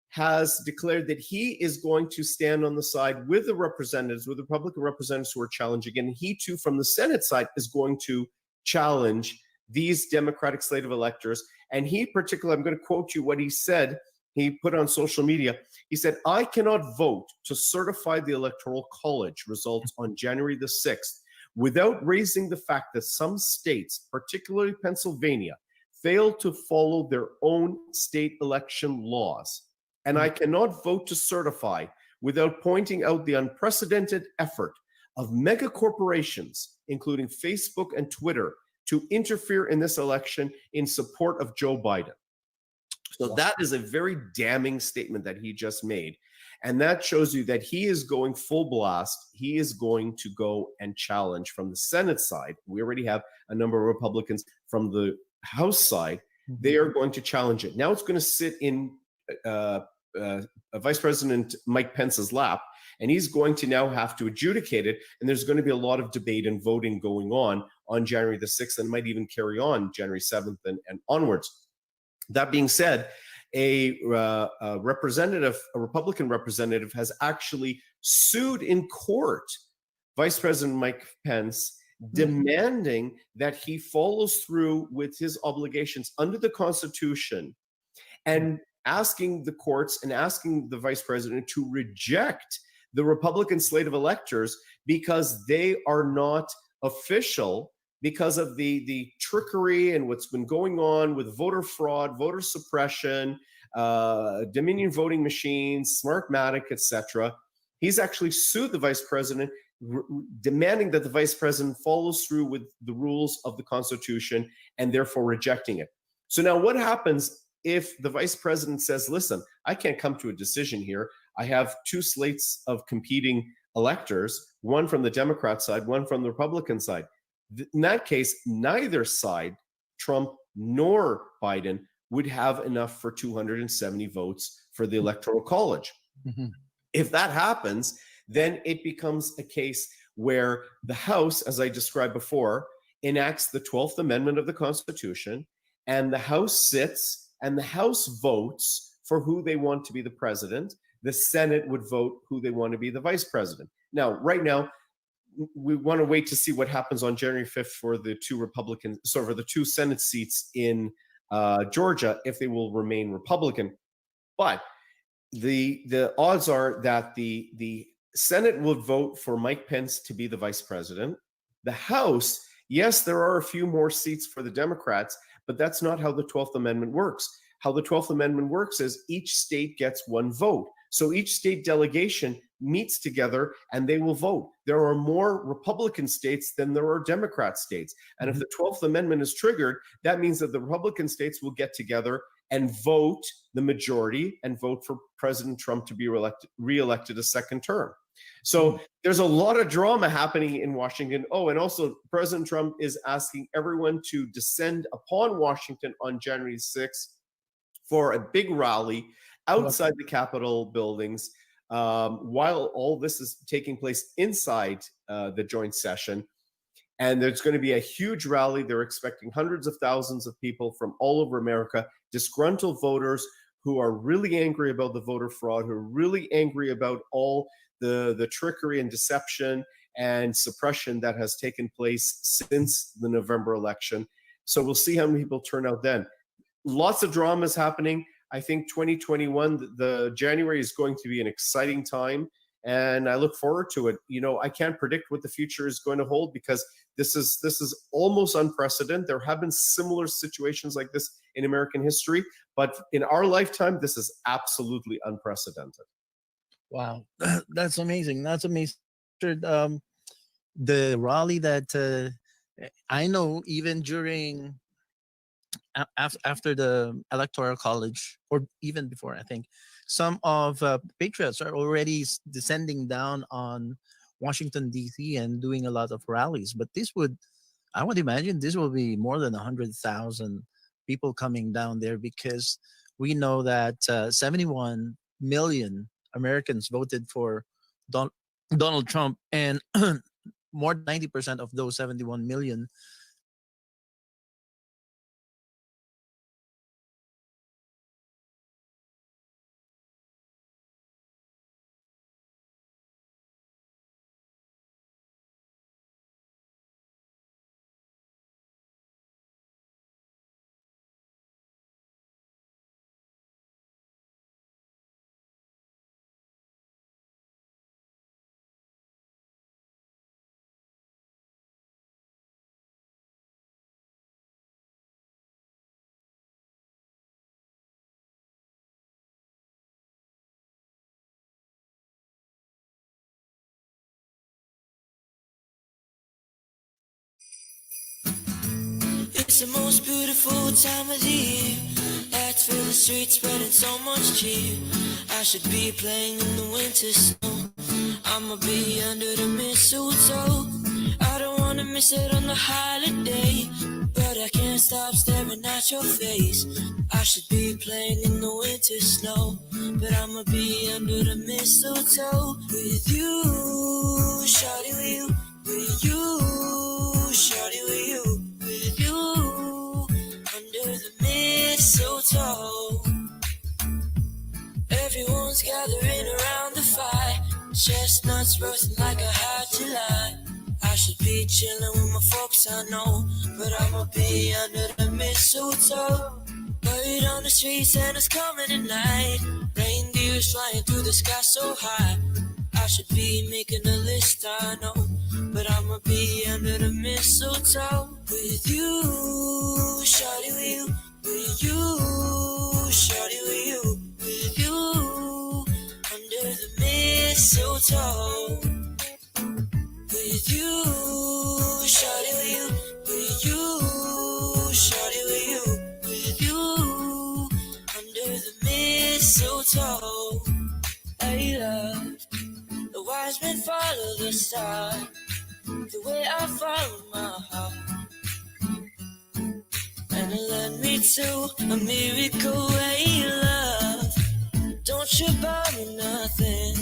has declared that he is going to stand on the side with the representatives, with the Republican representatives who are challenging. And he too, from the Senate side, is going to challenge these Democratic slate of electors. And he particularly, I'm going to quote you what he said. He put on social media. He said, "I cannot vote to certify the Electoral College results on January the 6th without raising the fact that some states, particularly Pennsylvania, failed to follow their own state election laws. And I cannot vote to certify without pointing out the unprecedented effort of mega corporations, including Facebook and Twitter, to interfere in this election in support of Joe Biden. So that is a very damning statement that he just made. And that shows you that he is going full blast. He is going to go and challenge from the Senate side. We already have a number of Republicans from the House side. They are going to challenge it. Now it's going to sit in Vice President Mike Pence's lap, and he's going to now have to adjudicate it. And there's going to be a lot of debate and voting going on January the 6th, and might even carry on January 7th and onwards. That being said, a Republican representative has actually sued in court Vice President Mike Pence, demanding that he follows through with his obligations under the Constitution, and asking the courts and asking the vice president to reject the Republican slate of electors because they are not official, because of the trickery and what's been going on with voter fraud, voter suppression, Dominion voting machines, Smartmatic, etc. He's actually sued the vice president, demanding that the vice president follows through with the rules of the Constitution and therefore rejecting it. So now what happens if the vice president says, listen, I can't come to a decision here. I have two slates of competing electors, one from the Democrat side, one from the Republican side. In that case, neither side, Trump nor Biden, would have enough for 270 votes for the Electoral College. If that happens, then it becomes a case where the House, as I described before, enacts the 12th Amendment of the Constitution, and the House sits and the House votes for who they want to be the president. The Senate would vote who they want to be the vice president. Now, right now, we want to wait to see what happens on January 5th for the two Republican, so for the two Senate seats in Georgia, if they will remain Republican. But the odds are that the Senate would vote for Mike Pence to be the vice president. The House, yes, there are a few more seats for the Democrats, but that's not how the 12th Amendment works. How the 12th Amendment works is each state gets one vote. So each state delegation meets together and they will vote. There are more Republican states than there are Democrat states. And if the 12th Amendment is triggered, that means that the Republican states will get together and vote the majority and vote for President Trump to be reelected a second term. So there's a lot of drama happening in Washington. Oh, and also President Trump is asking everyone to descend upon Washington on January 6th for a big rally outside the Capitol buildings, while all this is taking place inside the joint session. And there's going to be a huge rally. They're expecting hundreds of thousands of people from all over America, disgruntled voters who are really angry about the voter fraud, who are really angry about all the trickery and deception and suppression that has taken place since the November election. So we'll see how many people turn out then. Lots of dramas happening. I think 2021, the January is going to be an exciting time, and I look forward to it. You know, I can't predict what the future is going to hold because this is almost unprecedented. There have been similar situations like this in American history, but in our lifetime, this is absolutely unprecedented. Wow, that's amazing. That's amazing. The rally that I know, even during after the Electoral College, or even before, I think some of patriots are already descending down on Washington D.C. and doing a lot of rallies. But I would imagine this will be more than 100,000 people coming down there, because we know that 71 million Americans voted for Donald Trump, and more than 90% of those 71 million It's the most beautiful time of the year. Lights fill the streets, spreading so much cheer. I should be playing in the winter snow. I'ma be under the mistletoe. I don't wanna miss it on the holiday, but I can't stop staring at your face. I should be playing in the winter snow, but I'ma be under the mistletoe with you, shawty, with you, with you, shawty, with you, with you, under the mistletoe. Everyone's gathering around the fire, chestnuts roasting like a hot July. I should be chilling with my folks, I know, but I'ma be under the mistletoe. Word on the street, Santa's coming tonight. Reindeers flying through the sky so high. I should be making a list, I know, but I'ma be under the mistletoe with you, shawty, with you, with you, shawty, with you, with you, under the mistletoe. With you, shawty, with you, with you, shawty, with you, with you, under the mistletoe. Hey love, the wise men follow the star, the way I follow my heart, and it led me to a miracle way, love. Don't you buy me nothing,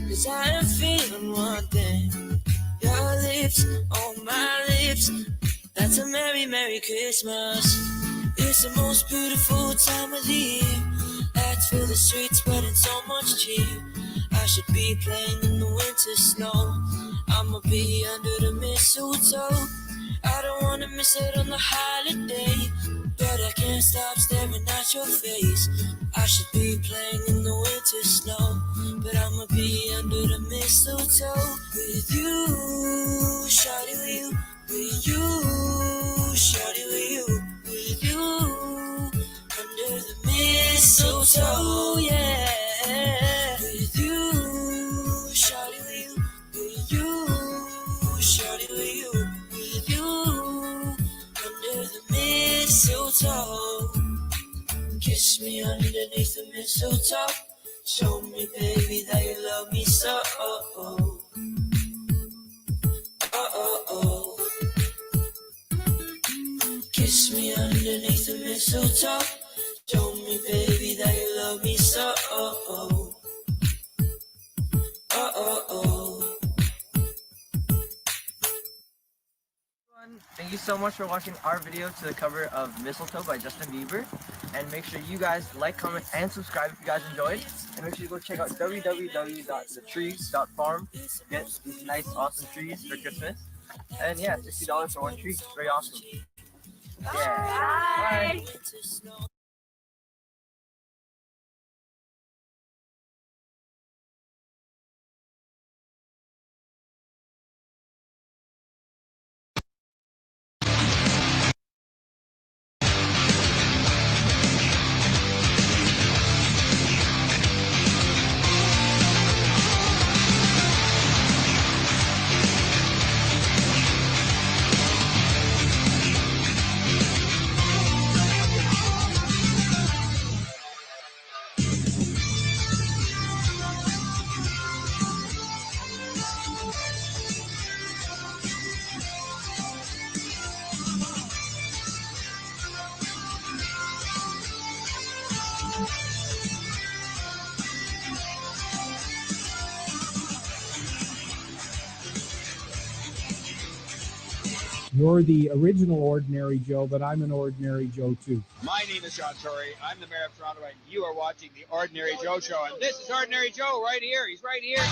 'cause I am feeling one thing. Your lips on my lips, that's a merry, merry Christmas. It's the most beautiful time of the year. Lights fill the streets, spreading so much cheer. I should be playing in the winter snow. I'ma be under the mistletoe. I don't wanna miss it on the holiday, but I can't stop staring at your face. I should be playing in the winter snow, but I'ma be under the mistletoe with you, shawty, with you, with you, shawty, with you, with you, under the mistletoe, yeah. With you, shawty, with you, with you, shawty, with you, with you, under the mistletoe. Kiss me underneath the mistletoe. Show me, baby, that you love me so. Oh, oh, oh, oh. Kiss me underneath the mistletoe. Show me, baby, that you love me so. Oh, oh, oh, oh, oh. Thank you so much for watching our video to the cover of Mistletoe by Justin Bieber. And make sure you guys like, comment, and subscribe if you guys enjoyed. And make sure you go check out www.thetrees.farm. Get these nice, awesome trees for Christmas. And yeah, $60 for one tree. It's very awesome. Yeah. Bye. You're the original Ordinary Joe, but I'm an Ordinary Joe too. My name is John Tory. I'm the mayor of Toronto, and you are watching the Ordinary Joe Show. And this is Ordinary Joe right here. He's right here.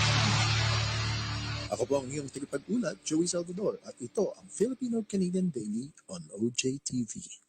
Ako po ang iyong tagapag-ulat, Joey Salvador, at ito ang Filipino-Canadian Daily on OJTV.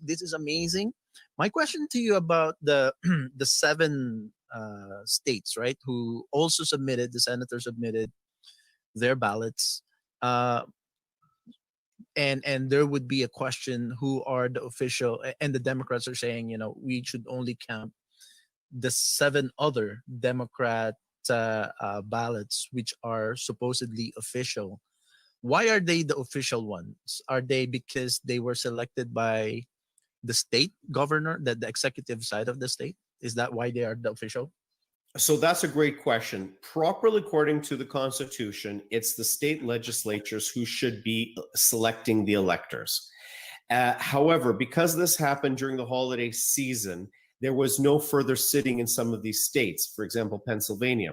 This is amazing. My question to you about the the seven states, right, who also submitted, the senators submitted their ballots, uh, and there would be a question who are the official, and the Democrats are saying, you know, we should only count the seven other Democrat ballots which are supposedly official. Why are they the official ones? Are they because they were selected by the state governor, the executive side of the state? Is that why they are the official? So that's a great question. Properly, according to the Constitution, it's the state legislatures who should be selecting the electors. However, because this happened during the holiday season, there was no further sitting in some of these states, for example, Pennsylvania.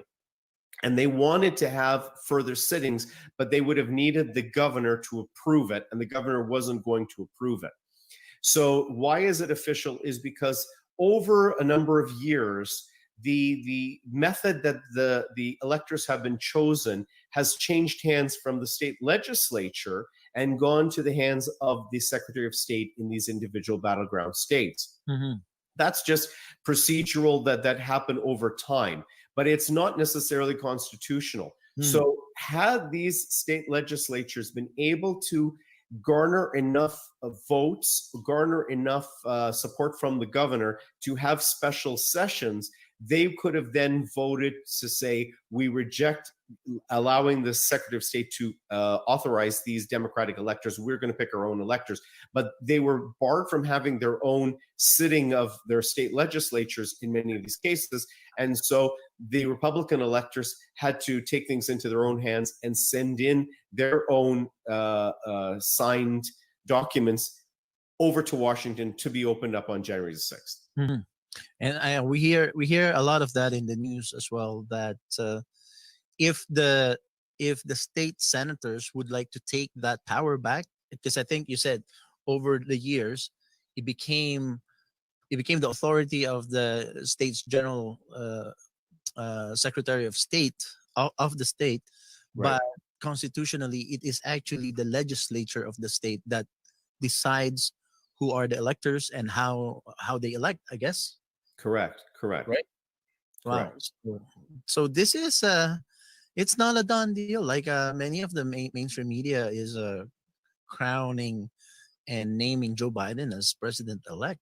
And they wanted to have further sittings, but they would have needed the governor to approve it, and the governor wasn't going to approve it. So why is it official is because over a number of years, the method that the electors have been chosen has changed hands from the state legislature and gone to the hands of the Secretary of State in these individual battleground states. Mm-hmm. That's just procedural that happened over time, but it's not necessarily constitutional. So had these state legislatures been able to garner enough votes, garner enough support from the governor to have special sessions, they could have then voted to say, we reject allowing the Secretary of State to authorize these Democratic electors. We're going to pick our own electors. But they were barred from having their own sitting of their state legislatures in many of these cases. And so the Republican electors had to take things into their own hands and send in their own signed documents over to Washington to be opened up on January the 6th. Mm-hmm. And we hear a lot of that in the news as well, that if the state senators would like to take that power back, because I think you said over the years it became the authority of the state's general Secretary of State of the state, Right. but constitutionally it is actually the legislature of the state that decides who are the electors and how they elect, I guess. Correct. Right. Wow. Correct. So this is it's not a done deal. Like many of the mainstream media is crowning and naming Joe Biden as president-elect.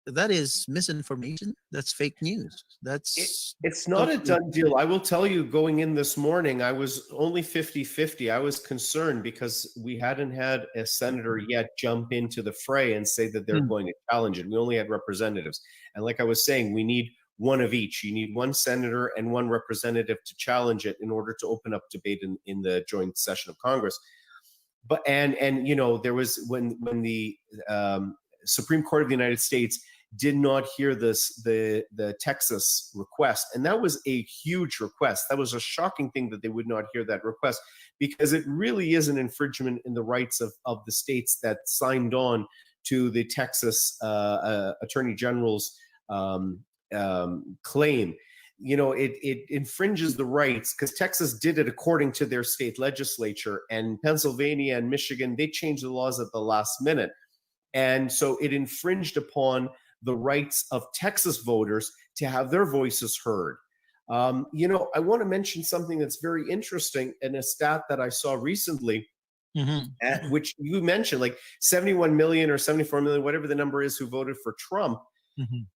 That is misinformation. That's fake news. It's not a done deal. I will tell you, going in this morning, I was only 50-50. I was concerned because we hadn't had a senator yet jump into the fray and say that they're going to challenge it. We only had representatives. And like I was saying, we need one of each. You need one senator and one representative to challenge it in order to open up debate in the joint session of Congress. But and you know, there was when the Supreme Court of the United States did not hear the Texas request, and that was a huge request. That was a shocking thing that they would not hear that request, because it really is an infringement in the rights of the states that signed on to the Texas Attorney General's claim. You know, it infringes the rights because Texas did it according to their state legislature, and Pennsylvania and Michigan, they changed the laws at the last minute. And so it infringed upon the rights of Texas voters to have their voices heard. You know, I want to mention something that's very interesting in a stat that I saw recently, which you mentioned, like 71 million or 74 million, whatever the number is, who voted for Trump.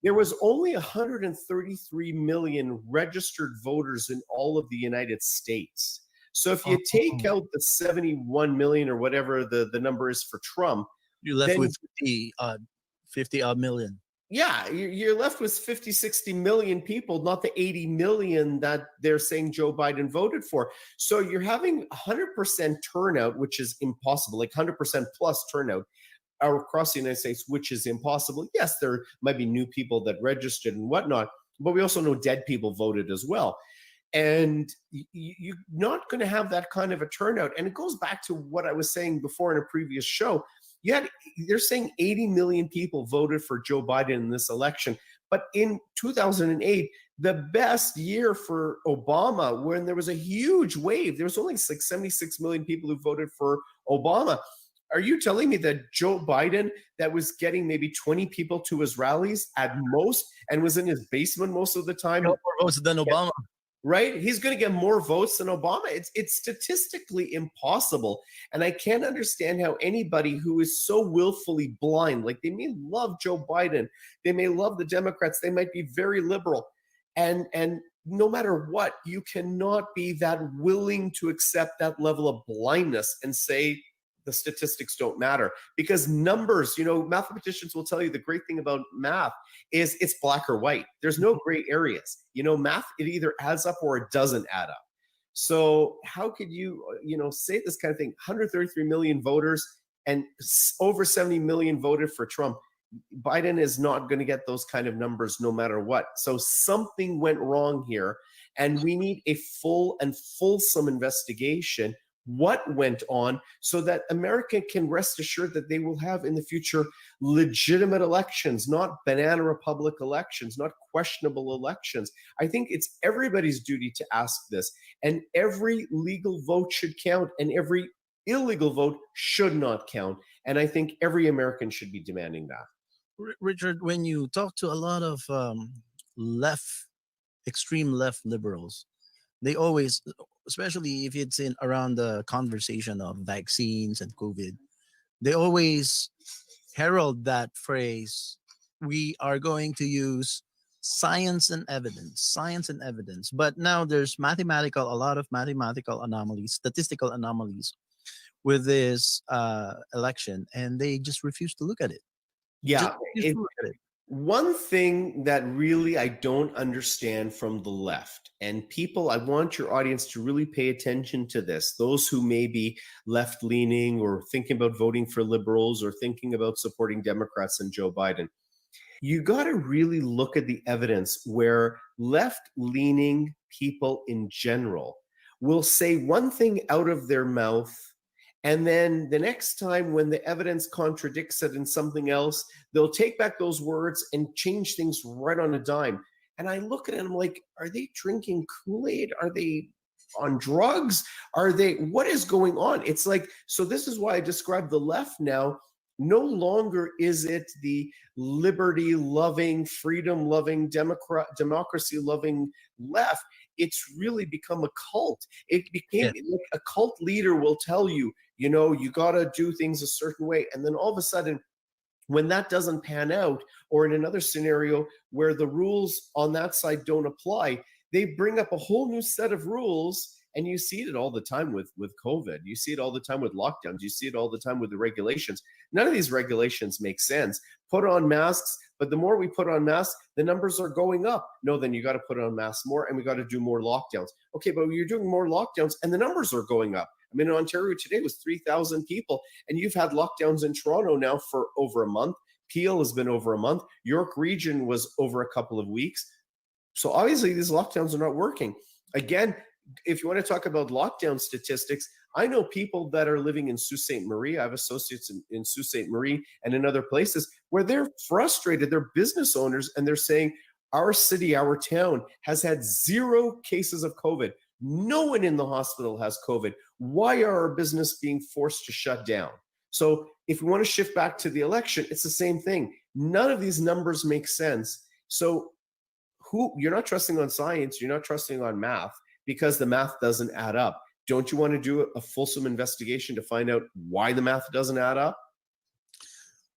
There was only 133 million registered voters in all of the United States. So if you take out the 71 million or whatever the number is for Trump, you're left with 50 odd million. Yeah, you're left with 50, 60 million people, not the 80 million that they're saying Joe Biden voted for. So you're having 100% turnout, which is impossible, like 100% plus turnout. across the United States, which is impossible. Yes, there might be new people that registered and whatnot, but we also know dead people voted as well. And you're not going to have that kind of a turnout. And it goes back to what I was saying before in a previous show. They're saying 80 million people voted for Joe Biden in this election. But in 2008, the best year for Obama, when there was a huge wave, there was only like 76 million people who voted for Obama. Are you telling me that Joe Biden, that was getting maybe 20 people to his rallies at most and was in his basement most of the time? More votes than Obama. Right? He's going to get more votes than Obama. It's statistically impossible. And I can't understand how anybody who is so willfully blind, like they may love Joe Biden, they may love the Democrats, they might be very liberal. And no matter what, you cannot be that willing to accept that level of blindness and say the statistics don't matter, because numbers, mathematicians will tell you the great thing about math is it's black or white. There's no gray areas. Math, it either adds up or it doesn't add up. So how could you, say this kind of thing? 133 million voters and over 70 million voted for Trump. Biden is not going to get those kind of numbers no matter what. So something went wrong here, and we need a full and fulsome investigation what went on so that America can rest assured that they will have in the future legitimate elections, not banana republic elections, not questionable elections. I think it's everybody's duty to ask this, and every legal vote should count and every illegal vote should not count. And I think every American should be demanding that. Richard, when you talk to a lot of extreme left liberals, they always, especially if it's in around the conversation of vaccines and COVID, they always herald that phrase, we are going to use science and evidence. But now there's a lot of mathematical anomalies, statistical anomalies with this election, and they just refuse to look at it. Yeah. One thing that really I don't understand from the left, and people, I want your audience to really pay attention to this, those who may be left-leaning or thinking about voting for liberals or thinking about supporting Democrats and Joe Biden, you got to really look at the evidence where left-leaning people in general will say one thing out of their mouth, and then the next time when the evidence contradicts it in something else, they'll take back those words and change things right on a dime. And I look at it and I'm like, are they drinking Kool-Aid? Are they on drugs? What is going on? It's like, so this is why I describe the left now. No longer is it the liberty-loving, freedom-loving, democracy-loving left. It's really become a cult. It became like a cult leader will tell you, you got to do things a certain way. And then all of a sudden, when that doesn't pan out, or in another scenario where the rules on that side don't apply, they bring up a whole new set of rules. And you see it all the time with COVID. You see it all the time with lockdowns. You see it all the time with the regulations. None of these regulations make sense. Put on masks, but the more we put on masks, the numbers are going up. No, then you got to put on masks more, and we got to do more lockdowns. Okay, but you're doing more lockdowns, and the numbers are going up. I mean, in Ontario today was 3,000 people, and you've had lockdowns in Toronto now for over a month. Peel has been over a month. York Region was over a couple of weeks. So obviously these lockdowns are not working. Again, if you want to talk about lockdown statistics, I know people that are living in Sault Ste. Marie. I have associates in Sault Ste. Marie and in other places where they're frustrated. They're business owners, and they're saying, our city, our town has had 0 cases of COVID. No one in the hospital has COVID. Why are our business being forced to shut down? So if we want to shift back to the election, it's the same thing. None of these numbers make sense. So you're not trusting on science, you're not trusting on math, because the math doesn't add up. Don't you want to do a fulsome investigation to find out why the math doesn't add up?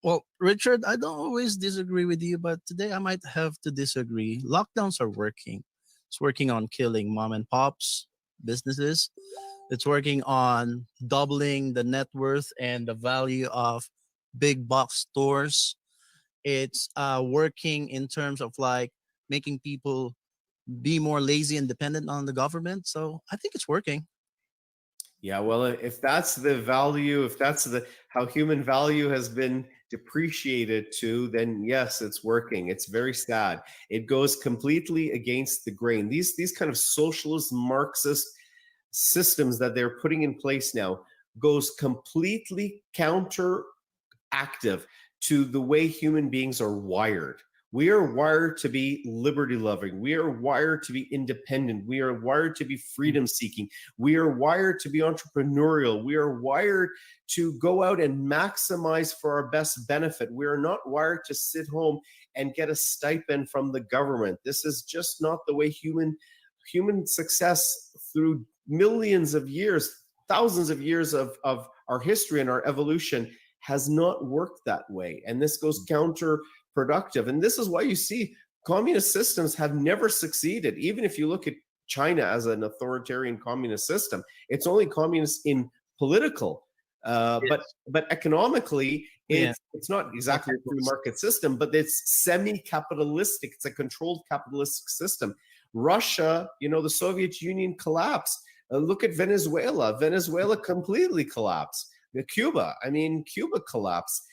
Well, Richard, I don't always disagree with you, but today I might have to disagree. Lockdowns are working. It's working on killing mom and pops businesses. It's working on doubling the net worth and the value of big box stores. It's working in terms of like making people be more lazy and dependent on the government. So I think it's working. Yeah, well, if that's the value, if that's the how human value has been depreciated to, then yes, it's working. It's very sad. It goes completely against the grain. These kind of socialist Marxist systems that they're putting in place now goes completely counteractive to the way human beings are wired. We are wired to be liberty loving. We are wired to be independent. We are wired to be freedom seeking. We are wired to be entrepreneurial. We are wired to go out and maximize for our best benefit. We are not wired to sit home and get a stipend from the government. This is just not the way human success through millions of years, thousands of years of our history and our evolution has not worked that way. And this goes counterproductive. And this is why you see communist systems have never succeeded. Even if you look at China as an authoritarian communist system, it's only communist in political, but economically, it's not exactly a free market system, but it's semi-capitalistic. It's a controlled capitalistic system. Russia, the Soviet Union collapsed. Look at Venezuela. Venezuela completely collapsed. Cuba collapsed.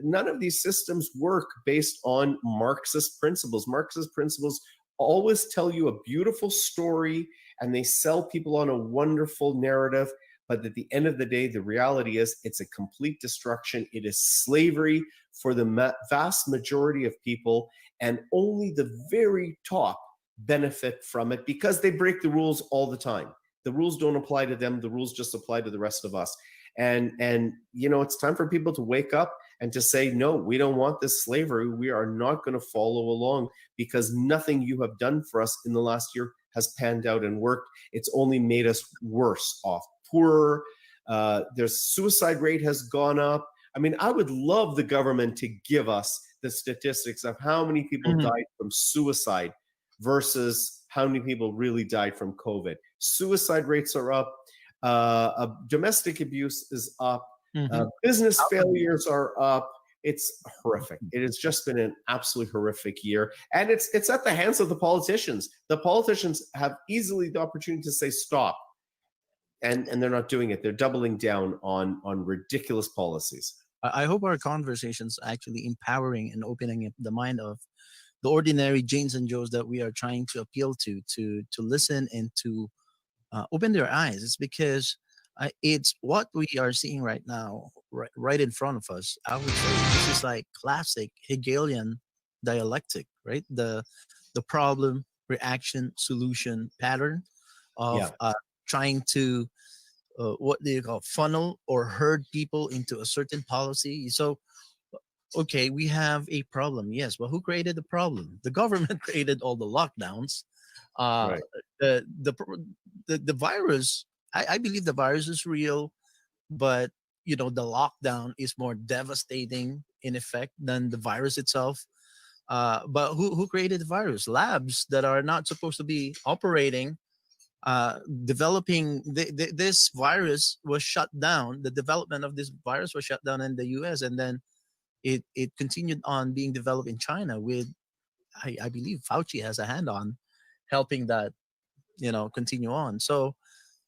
None of these systems work based on Marxist principles. Marxist principles always tell you a beautiful story and they sell people on a wonderful narrative. But at the end of the day, the reality is it's a complete destruction. It is slavery for the vast majority of people, and only the very top benefit from it because they break the rules all the time. The rules don't apply to them. The rules just apply to the rest of us. And it's time for people to wake up and to say, no, we don't want this slavery. We are not going to follow along because nothing you have done for us in the last year has panned out and worked. It's only made us worse off, poorer. Their suicide rate has gone up. I mean, I would love the government to give us the statistics of how many people died from suicide versus how many people really died from COVID. Suicide rates are up. Domestic abuse is up. Business failures are up. It's horrific. It has just been an absolutely horrific year. And it's at the hands of the politicians. The politicians have easily the opportunity to say stop. And they're not doing it. They're doubling down on ridiculous policies. I hope our conversations actually empowering and opening up the mind of the ordinary Janes and Joes that we are trying to appeal to listen and to open their eyes. It's because it's what we are seeing right now, right in front of us. I would say this is like classic Hegelian dialectic, right? The problem, reaction, solution pattern of trying to what do you call funnel or herd people into a certain policy. So okay, we have a problem. Yes, but who created the problem? The government created all the lockdowns. Right. The virus. I believe the virus is real, but the lockdown is more devastating in effect than the virus itself. But who created the virus? Labs that are not supposed to be operating, developing this virus was shut down. The development of this virus was shut down in the U.S. and then it continued on being developed in China with, I believe Fauci has a hand on helping that, continue on. So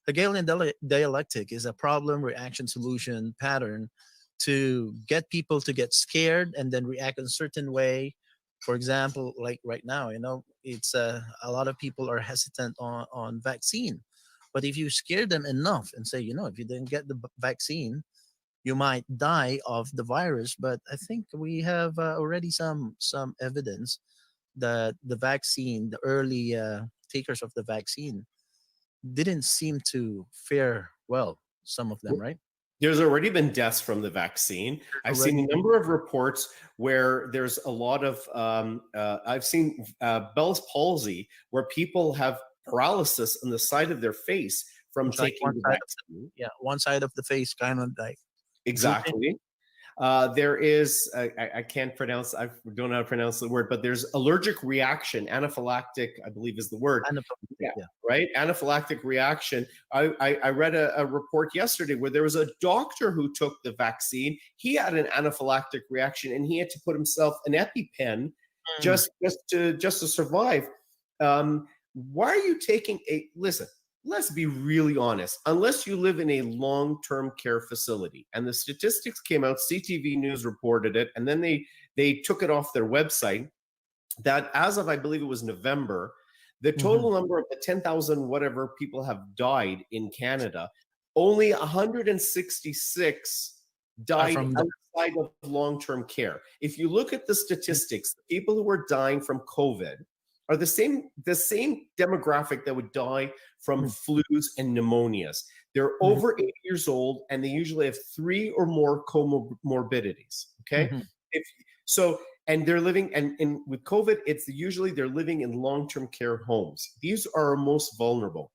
Hegelian dialectic is a problem, reaction, solution pattern to get people to get scared and then react in a certain way. For example, like right now, it's a lot of people are hesitant on vaccine. But if you scare them enough and say, if you didn't get the vaccine, you might die of the virus. But I think we have already some evidence that the vaccine, the early takers of the vaccine, didn't seem to fare well. Some of them, right? There's already been deaths from the vaccine. I've seen a number of reports where there's a lot of, I've seen Bell's palsy, where people have paralysis on the side of their face from It's taking like the vaccine. one side of the face kind of like. Exactly. There is, I can't pronounce, I don't know how to pronounce the word, but there's allergic reaction, anaphylactic, I believe is the word. Yeah. Right? Anaphylactic reaction. I read a report yesterday where there was a doctor who took the vaccine. He had an anaphylactic reaction and he had to put himself an EpiPen just to survive. Why are you taking listen, let's be really honest, unless you live in a long-term care facility, and the statistics came out, CTV News reported it, and then they took it off their website, that as of, I believe it was November, the total number of the 10,000 whatever people have died in Canada, only 166 died outside of long-term care. If you look at the statistics, the people who are dying from COVID are the same demographic that would die from flus and pneumonias. They're over 80 years old, and they usually have 3 or more comorbidities. Okay, and they're living, and with COVID, it's usually they're living in long-term care homes. These are most vulnerable.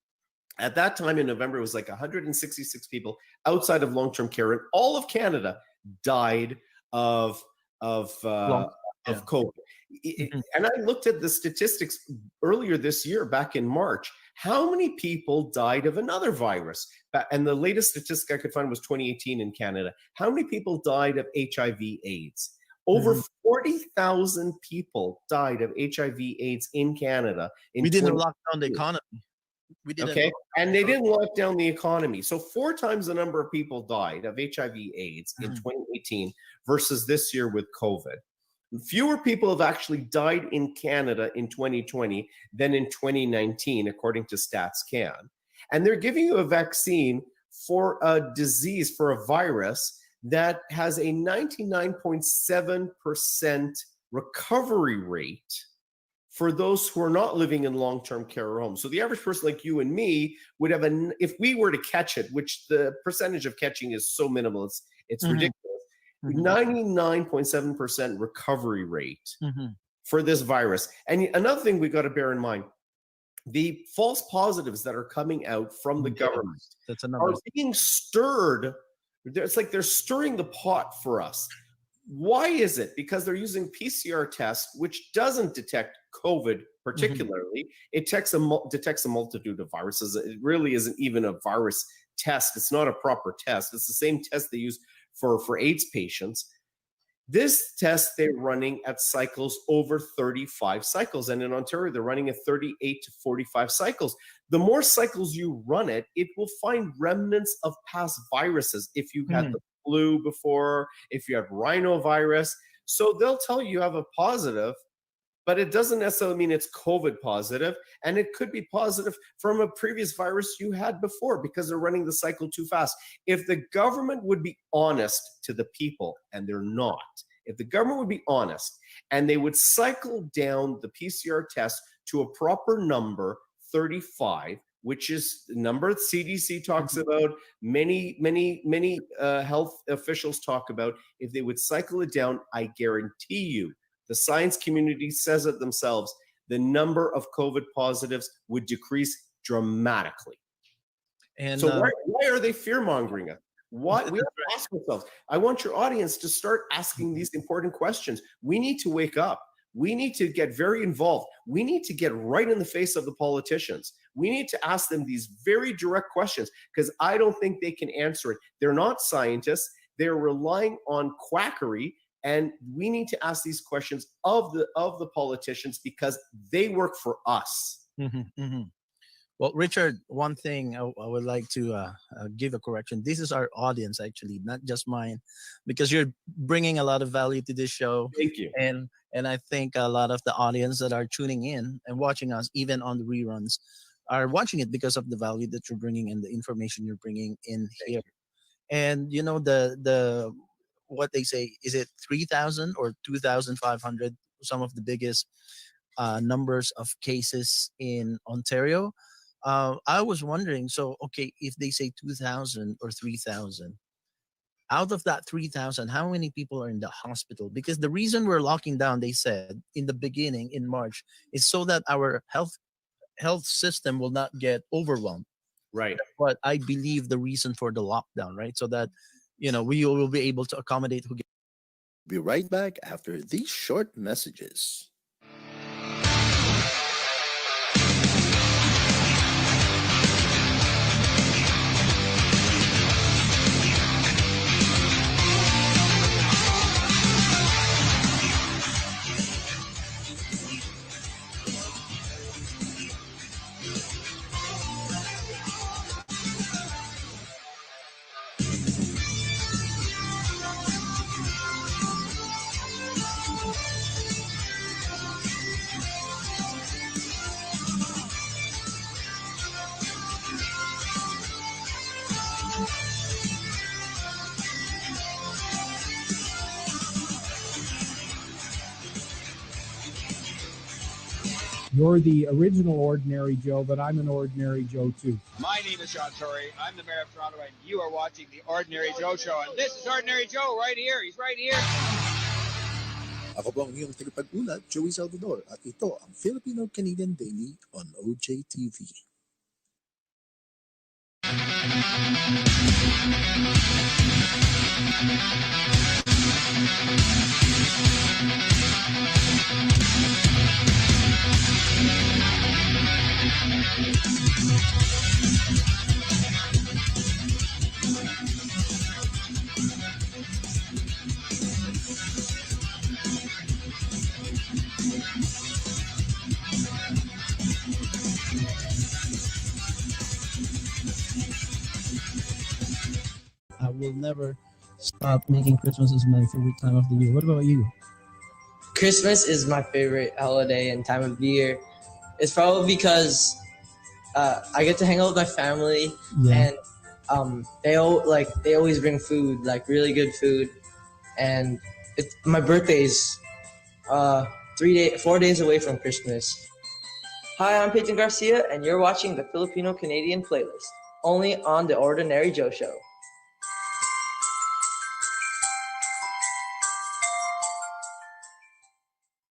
At that time in November, it was like 166 people outside of long-term care, and all of Canada died of COVID. And I looked at the statistics earlier this year, back in March. How many people died of another virus? And the latest statistic I could find was 2018 in Canada. How many people died of HIV/AIDS? Over 40,000 people died of HIV/AIDS in Canada. We didn't lock down the economy. And they didn't lock down the economy. So 4 times the number of people died of HIV/AIDS in 2018 versus this year with COVID. Fewer people have actually died in Canada in 2020 than in 2019, according to StatsCan. And they're giving you a vaccine for a disease, for a virus that has a 99.7% recovery rate for those who are not living in long-term care homes. So the average person like you and me would have if we were to catch it, which the percentage of catching is so minimal, it's ridiculous. 99.7% recovery rate for this virus. And another thing we got to bear in mind, the false positives that are coming out from the government are being stirred. It's like they're stirring the pot for us. Why is it? Because they're using PCR tests, which doesn't detect COVID particularly. It detects a multitude of viruses. It really isn't even a virus test. It's not a proper test. It's the same test they use for AIDS patients. This test they're running at cycles over 35 cycles. And in Ontario, they're running at 38 to 45 cycles. The more cycles you run it, it will find remnants of past viruses. If you had the flu before, if you have rhinovirus. So they'll tell you have a positive, but it doesn't necessarily mean it's COVID positive. And it could be positive from a previous virus you had before because they're running the cycle too fast. If the government would be honest to the people, and they're not, if the government would be honest and they would cycle down the PCR test to a proper number, 35, which is the number that CDC talks about, many health officials talk about, if they would cycle it down, I guarantee you, the science community says it themselves, the number of COVID positives would decrease dramatically. And so why are they fear-mongering us? Why? We have to ask ourselves. I want your audience to start asking these important questions. We need to wake up. We need to get very involved. We need to get right in the face of the politicians. We need to ask them these very direct questions because I don't think they can answer it. They're not scientists. They're relying on quackery. And we need to ask these questions of the politicians because they work for us. Well, Richard, one thing I would like to give a correction. This is our audience, actually, not just mine, because you're bringing a lot of value to this show. Thank you. And I think a lot of the audience that are tuning in and watching us, even on the reruns, are watching it because of the value that you're bringing and the information you're bringing in here. And you know the what they say, is it 3,000 or 2,500? Some of the biggest numbers of cases in Ontario. I was wondering, so, okay, if they say 2,000 or 3,000, out of that 3,000, how many people are in the hospital? Because the reason we're locking down, they said, in the beginning, in March, is so that our health system will not get overwhelmed. Right. But I believe the reason for the lockdown, right? So that, you know, we will be able to accommodate who get. Be right back after these short messages. You're the original Ordinary Joe, but I'm an Ordinary Joe too. My name is Sean Torrey. I'm the mayor of Toronto, and you are watching the Ordinary Joe Show. And this is Ordinary Joe right here. He's right here. Ako po ang iyong tagapag-ulat, Joey Salvador, at ito ang Filipino-Canadian Daily on OJTV. I will never stop making Christmas as my favorite time of the year. What about you? Christmas is my favorite holiday and time of the year. It's probably because I get to hang out with my family, and they always bring food, like really good food, and my birthday's 4 days away from Christmas. Hi, I'm Peyton Garcia, and you're watching the Filipino-Canadian playlist, only on the Ordinary Joe Show.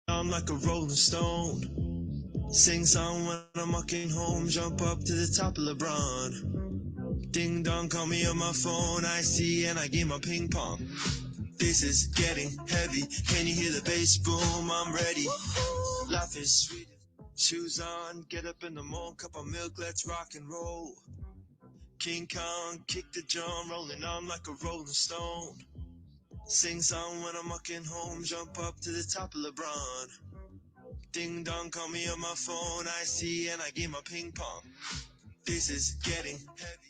I'm like a rolling stone. Sing song when I'm walking home. Jump up to the top of LeBron. Ding dong, call me on my phone. I see and I game my ping pong. This is getting heavy. Can you hear the bass boom? I'm ready. Life is sweet. Shoes on, get up in the morning. Cup of milk, let's rock and roll. King Kong, kick the drum. Rolling on like a rolling stone. Sing song when I'm walking home, jump up to the top of LeBron. Ding dong, call me on my phone, I see and I game my ping pong. This is getting heavy.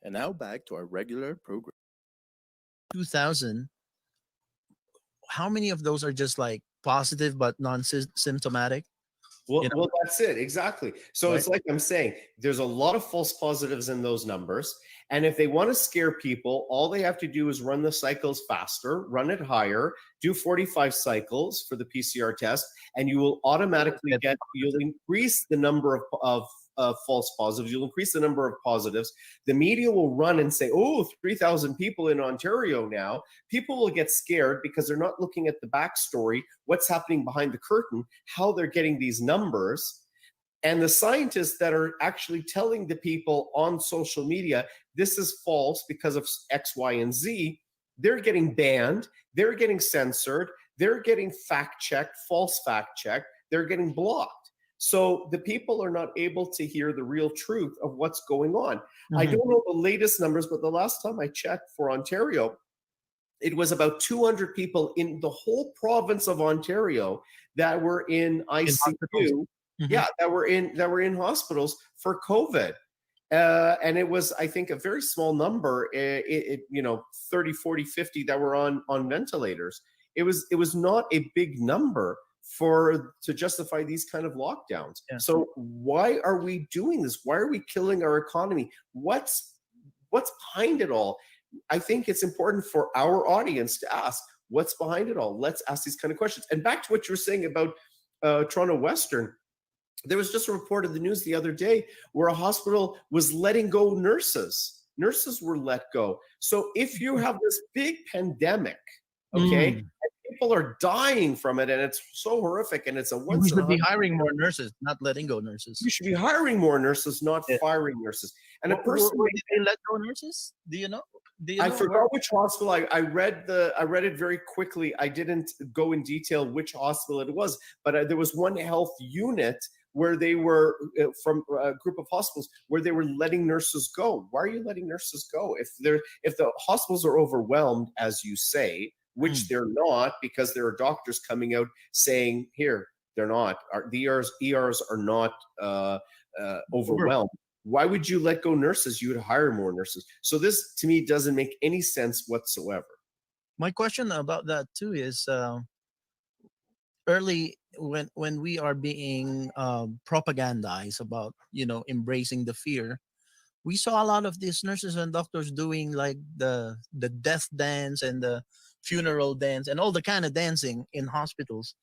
And now back to our regular program. 2,000. How many of those are just like positive but non-symptomatic? Well, You know? well, that's it. Exactly. So Right. it's like I'm saying, there's a lot of false positives in those numbers. And if they want to scare people, all they have to do is run the cycles faster, run it higher, do 45 cycles for the PCR test, and you will automatically you'll increase the number of false positives. You'll increase the number of positives. The media will run and say, oh, 3,000 people in Ontario now. People will get scared because they're not looking at the backstory, what's happening behind the curtain, how they're getting these numbers. And the scientists that are actually telling the people on social media, this is false because of X, Y, and Z, they're getting banned, they're getting censored, they're getting fact-checked, false fact-checked, they're getting blocked. So the people are not able to hear the real truth of what's going on. I don't know the latest numbers, but the last time I checked for Ontario, it was about 200 people in the whole province of Ontario that were in ICU. That were in hospitals for COVID. And it was, I think, a very small number, 30, 40, 50 that were on ventilators. It was not a big number to justify these kind of lockdowns. Yeah. So why are we doing this? Why are we killing our economy? What's behind it all? I think it's important for our audience to ask, what's behind it all? Let's ask these kind of questions. And back to what you were saying about Toronto Western, there was just a report in the news the other day where a hospital was letting go nurses. Nurses were let go. So if you have this big pandemic, okay, and people are dying from it, and it's so horrific, and it's a once. We should be hiring more nurses, not letting go nurses. You should be hiring more nurses, not firing nurses. And a person did they let go nurses? Do you know? Do you I know forgot where? which hospital. I read it very quickly. I didn't go in detail which hospital it was, but there was one health unit where they were from a group of hospitals where they were letting nurses go. Why are you letting nurses go if the hospitals are overwhelmed, as you say, which they're not, because there are doctors coming out saying here they're not. The ERs are not overwhelmed. Why would you let go nurses? You would hire more nurses. So this, to me, doesn't make any sense whatsoever. My question about that too is early when we are being propagandized about embracing the fear, we saw a lot of these nurses and doctors doing like the death dance and the funeral dance and all the kind of dancing in hospitals.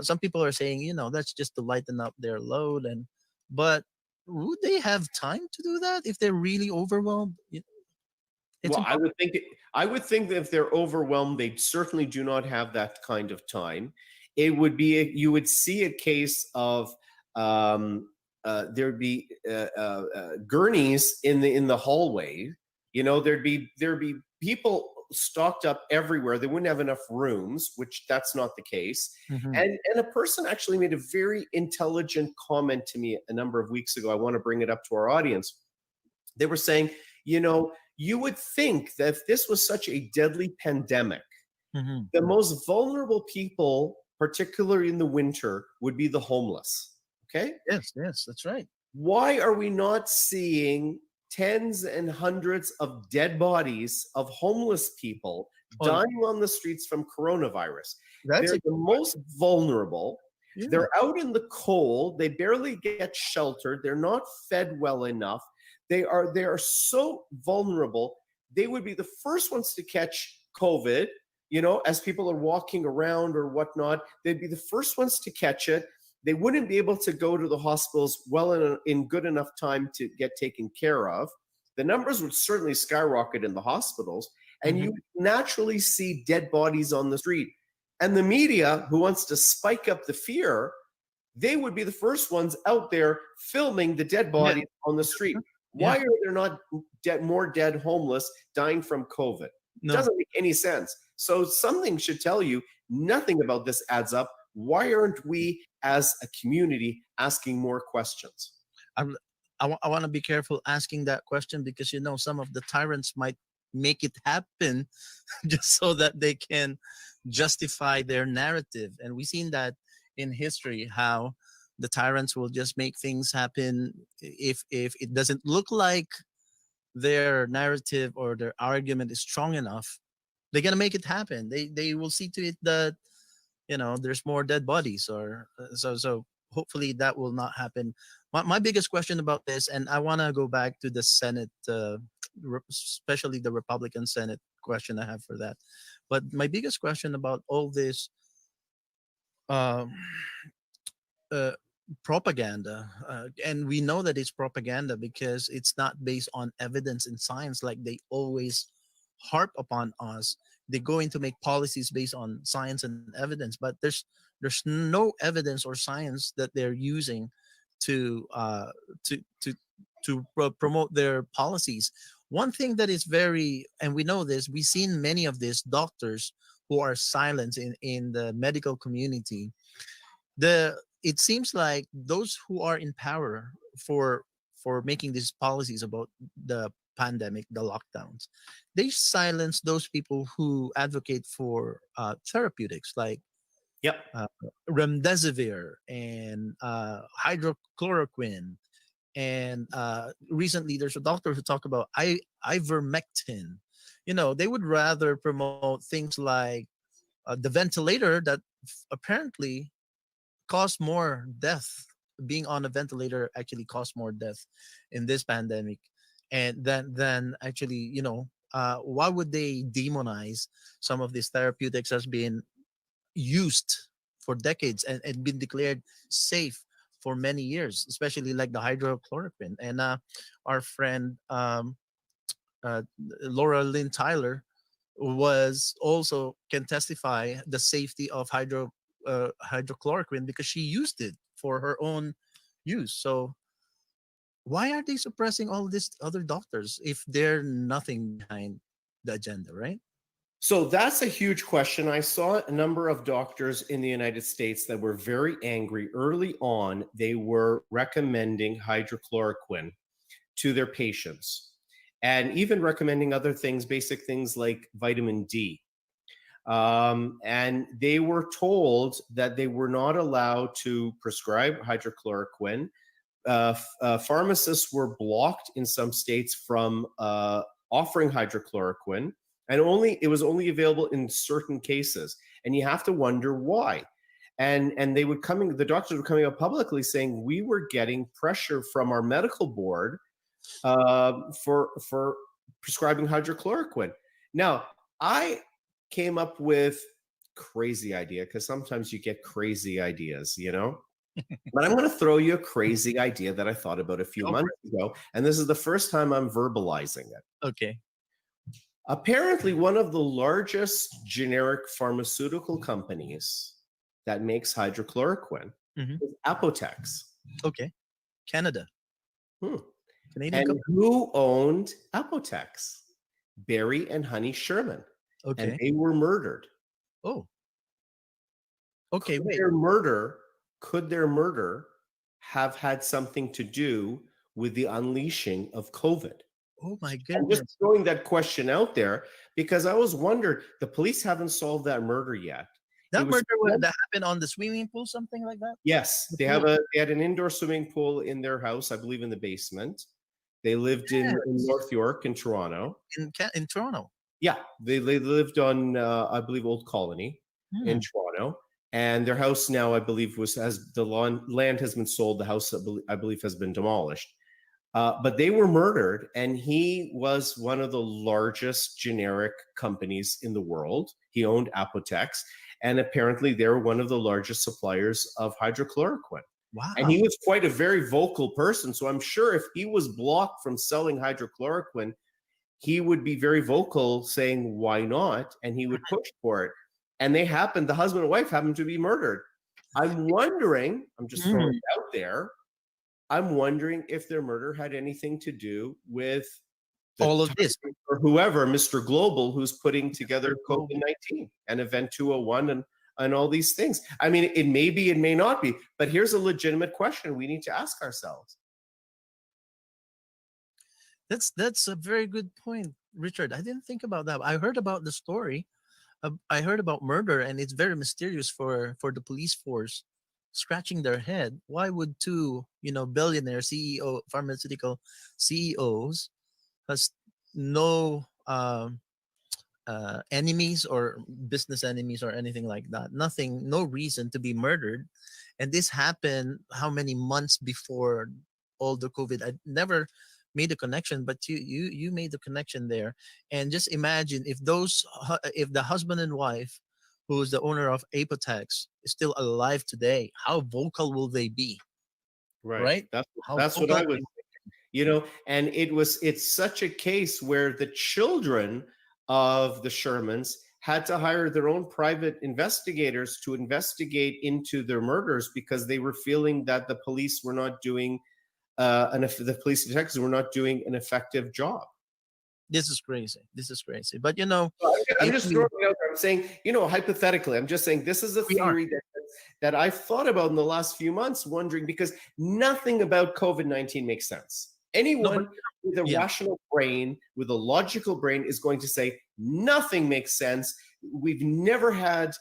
Some people are saying, that's just to lighten up their load, but would they have time to do that if they're really overwhelmed? It's Well, impossible. I would think that if they're overwhelmed, they certainly do not have that kind of time. It would be you would see a case of there'd be gurneys in the hallway. There'd be people stocked up everywhere. They wouldn't have enough rooms, which that's not the case. Mhm. And a person actually made a very intelligent comment to me a number of weeks ago. I want to bring it up to our audience. They were saying, you would think that if this was such a deadly pandemic, Mhm. the most vulnerable people, particularly in the winter, would be the homeless. Okay? Yes, that's right. Why are we not seeing tens and hundreds of dead bodies of homeless people Oh, dying on the streets from coronavirus? that's They're a the most vulnerable. yeah. They're out in the cold. They barely get sheltered. They're not fed well enough. They are so vulnerable. They would be the first ones to catch COVID, as people are walking around or whatnot. They'd be the first ones to catch it. They wouldn't be able to go to the hospitals well in good enough time to get taken care of. The numbers would certainly skyrocket in the hospitals, and you naturally see dead bodies on the street. And the media, who wants to spike up the fear, they would be the first ones out there filming the dead Yeah. bodies on the street. Why are there not more dead homeless dying from COVID? No. Doesn't make any sense. So something should tell you nothing about this adds up. Why aren't we as a community asking more questions? I want to be careful asking that question because some of the tyrants might make it happen just so that they can justify their narrative, and we've seen that in history how the tyrants will just make things happen if it doesn't look like their narrative or their argument is strong enough. They're gonna make it happen. They will see to it that there's more dead bodies, or so hopefully that will not happen. My biggest question about this, and I want to go back to the Senate, especially the Republican Senate question I have for that, but my biggest question about all this um, uh, propaganda, and we know that it's propaganda because it's not based on evidence and science like they always harp upon us. They go in to make policies based on science and evidence, but there's no evidence or science that they're using to to to promote their policies. One thing that is very, and we know this, we've seen many of these doctors who are silent in the medical community. It seems like those who are in power for making these policies about the pandemic, the lockdowns, they silence those people who advocate for therapeutics like Yep. remdesivir and hydrochloroquine. And recently, there's a doctor who talked about ivermectin. They would rather promote things like the ventilator that apparently cause more death. Being on a ventilator actually costs more death in this pandemic, and then actually, why would they demonize some of these therapeutics as being used for decades and been declared safe for many years, especially like the hydrochloroquine? And our friend Laura Lynn Tyler was also can testify the safety of hydrochloroquine because she used it for her own use. So why are they suppressing all these other doctors if they're nothing behind the agenda, right? So that's a huge question. I saw a number of doctors in the United States that were very angry. Early on, they were recommending hydrochloroquine to their patients and even recommending other things, basic things like vitamin D. And they were told that they were not allowed to prescribe hydrochloroquine. Pharmacists were blocked in some states from offering hydrochloroquine, and it was only available in certain cases. And you have to wonder why. And the doctors were coming out publicly saying we were getting pressure from our medical board for prescribing hydrochloroquine. Now, I came up with crazy idea, because sometimes you get crazy ideas, but I'm going to throw you a crazy idea that I thought about a few months ago, and this is the first time I'm verbalizing it. Okay. Apparently, one of the largest generic pharmaceutical companies that makes hydrochloroquine is Apotex. Okay. Canada. Canadian And company. who owned Apotex? Barry and Honey Sherman. Okay. And they were murdered. Oh. Okay. Could Wait. their murder have had something to do with the unleashing of COVID? Oh my I'm goodness. just throwing that question out there because I always wondered, the police haven't solved that murder yet. That murder that happened on the swimming pool, something like that? Yes, they had an indoor swimming pool in their house, I believe in the basement. They lived in North York in Toronto. In Toronto. Yeah, they lived on I believe Old Colony in Toronto, and their house now I believe land has been sold. The house I believe has been demolished. But they were murdered, and he was one of the largest generic companies in the world. He owned Apotex, and apparently they're one of the largest suppliers of hydrochloroquine. Wow. And he was quite a very vocal person, so I'm sure if he was blocked from selling hydrochloroquine, he would be very vocal saying, why not? And he would push for it. And the husband and wife happened to be murdered. I'm wondering, I'm just throwing it out there, I'm wondering if their murder had anything to do with all of this, or whoever, Mr. Global, who's putting together COVID-19 and Event 201 and all these things. I mean, it may be, it may not be, but here's a legitimate question we need to ask ourselves. That's a very good point, Richard. I didn't think about that. I heard about the story. I heard about murder, and it's very mysterious for the police force, scratching their head. Why would two, billionaire pharmaceutical CEOs has no enemies or business enemies or anything like that? Nothing, no reason to be murdered. And this happened how many months before all the COVID? I never made a connection, but you made the connection there. And just imagine if the husband and wife, who's the owner of Apotex, is still alive today, how vocal will they be? Right? That's what I was thinking. And it's such a case where the children of the Shermans had to hire their own private investigators to investigate into their murders because they were feeling that the police were not doing the police detectives were not doing an effective job. This is crazy. But I'm just throwing it out there. I'm saying, hypothetically, I'm just saying this is a theory that I've thought about in the last few months, wondering because nothing about COVID-19 makes sense. Anyone with a rational brain, with a logical brain, is going to say nothing makes sense. We've never had.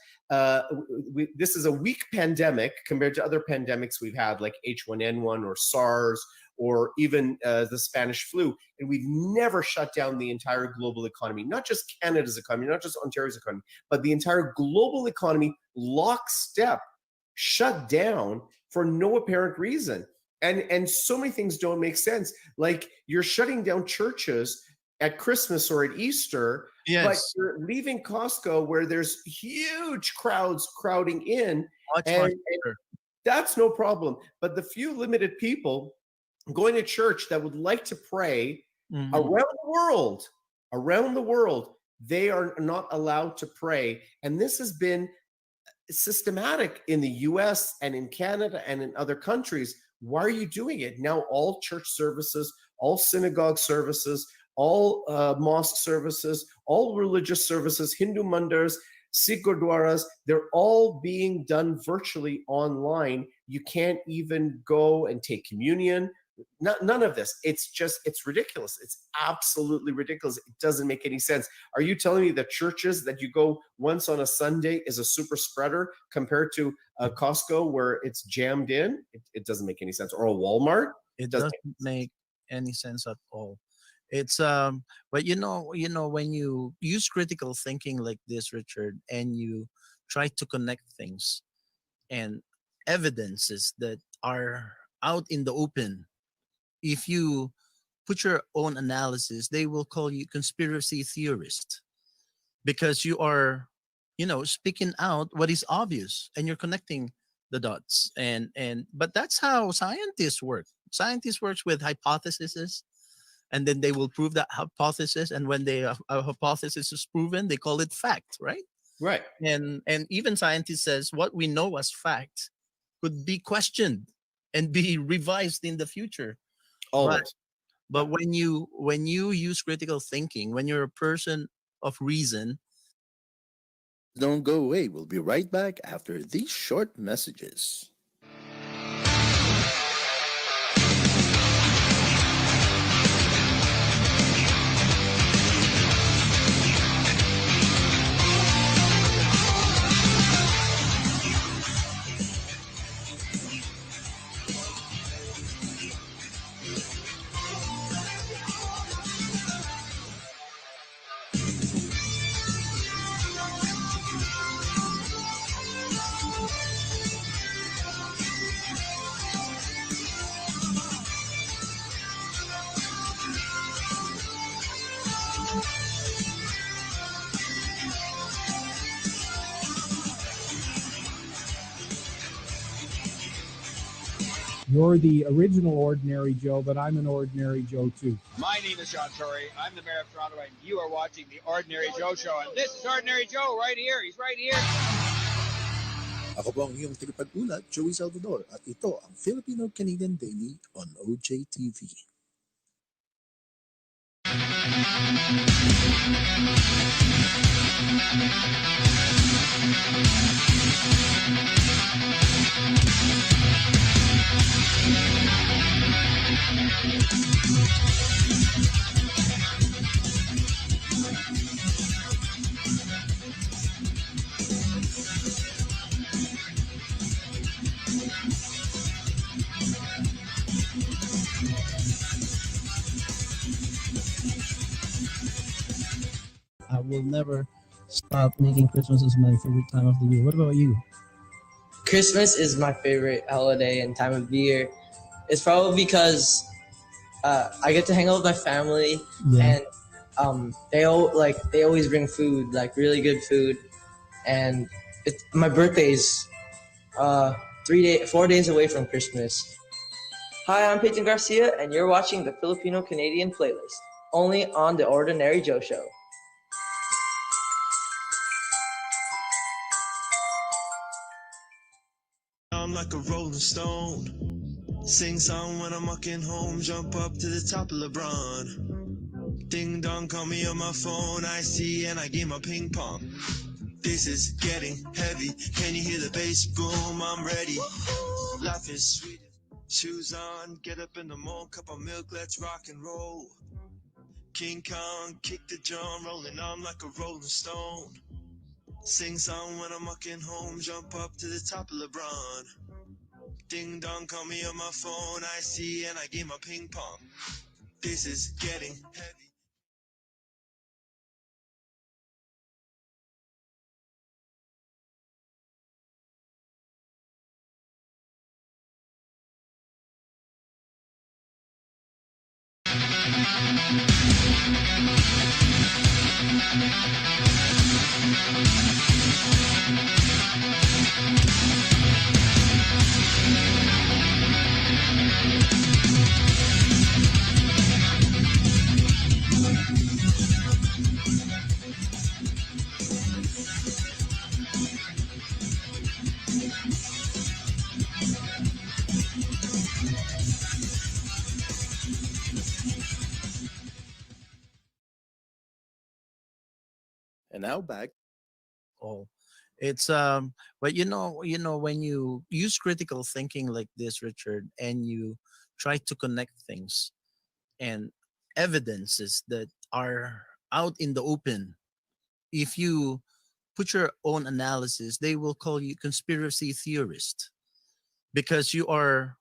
This is a weak pandemic compared to other pandemics we've had, like H1N1 or SARS or even the Spanish flu. And we've never shut down the entire global economy, not just Canada's economy, not just Ontario's economy, but the entire global economy lockstep shut down for no apparent reason. And so many things don't make sense. Like you're shutting down churches at Christmas or at Easter, but you're leaving Costco where there's huge crowds crowding in, and that's no problem. But the few limited people going to church that would like to pray around the world, they are not allowed to pray. And this has been systematic in the US and in Canada and in other countries. Why are you doing it? Now all church services, all synagogue services, all mosque services, all religious services, Hindu mandirs, Sikh gurdwaras, they're all being done virtually online. You can't even go and take communion. None of this. It's ridiculous. It's absolutely ridiculous. It doesn't make any sense. Are you telling me that churches that you go once on a Sunday is a super spreader compared to a Costco where it's jammed in? It doesn't make any sense. Or a Walmart? It doesn't make any sense at all. It's but when you use critical thinking like this, Richard, and you try to connect things and evidences that are out in the open, if you put your own analysis, they will call you conspiracy theorist, because you are, speaking out what is obvious and you're connecting the dots. But that's how scientists work. Scientists works with hypotheses, and then they will prove that hypothesis. And when a hypothesis is proven, they call it fact, right? Right. And even scientists says what we know as fact could be questioned and be revised in the future. Always. But when you use critical thinking, when you're a person of reason. Don't go away. We'll be right back after these short messages. You're the original Ordinary Joe, but I'm an Ordinary Joe too. My name is Sean Torrey. I'm the mayor of Toronto, and you are watching the Ordinary Joe Show. And this is Ordinary Joe right here. He's right here. Ako po ang iyong tagapag-ulat, Joey Salvador, at ito ang Filipino-Canadian Daily on OJTV. I will never stop making Christmas as my favorite time of the year. What about you? Christmas is my favorite holiday and time of year. It's probably because I get to hang out with my family, and they always bring food, like really good food. And my birthday's 4 days away from Christmas. Hi, I'm Peyton Garcia, and you're watching the Filipino-Canadian playlist, only on The Ordinary Joe Show. I'm like a rolling stone. Sing song when I'm walking home. Jump up to the top of LeBron. Ding dong, call me on my phone. I see and I game my ping pong. This is getting heavy. Can you hear the bass boom? I'm ready. Life is sweet. Shoes on, get up in the morning, cup of milk, let's rock and roll. King Kong, kick the drum, rolling on like a rolling stone. Sing song when I'm walking home, jump up to the top of LeBron. Ding dong, call me on my phone, I see and I game my ping pong. This is getting heavy. now back. Oh, it's but when you use critical thinking like this, Richard, and you try to connect things and evidences that are out in the open, if you put your own analysis, they will call you conspiracy theorist because you are,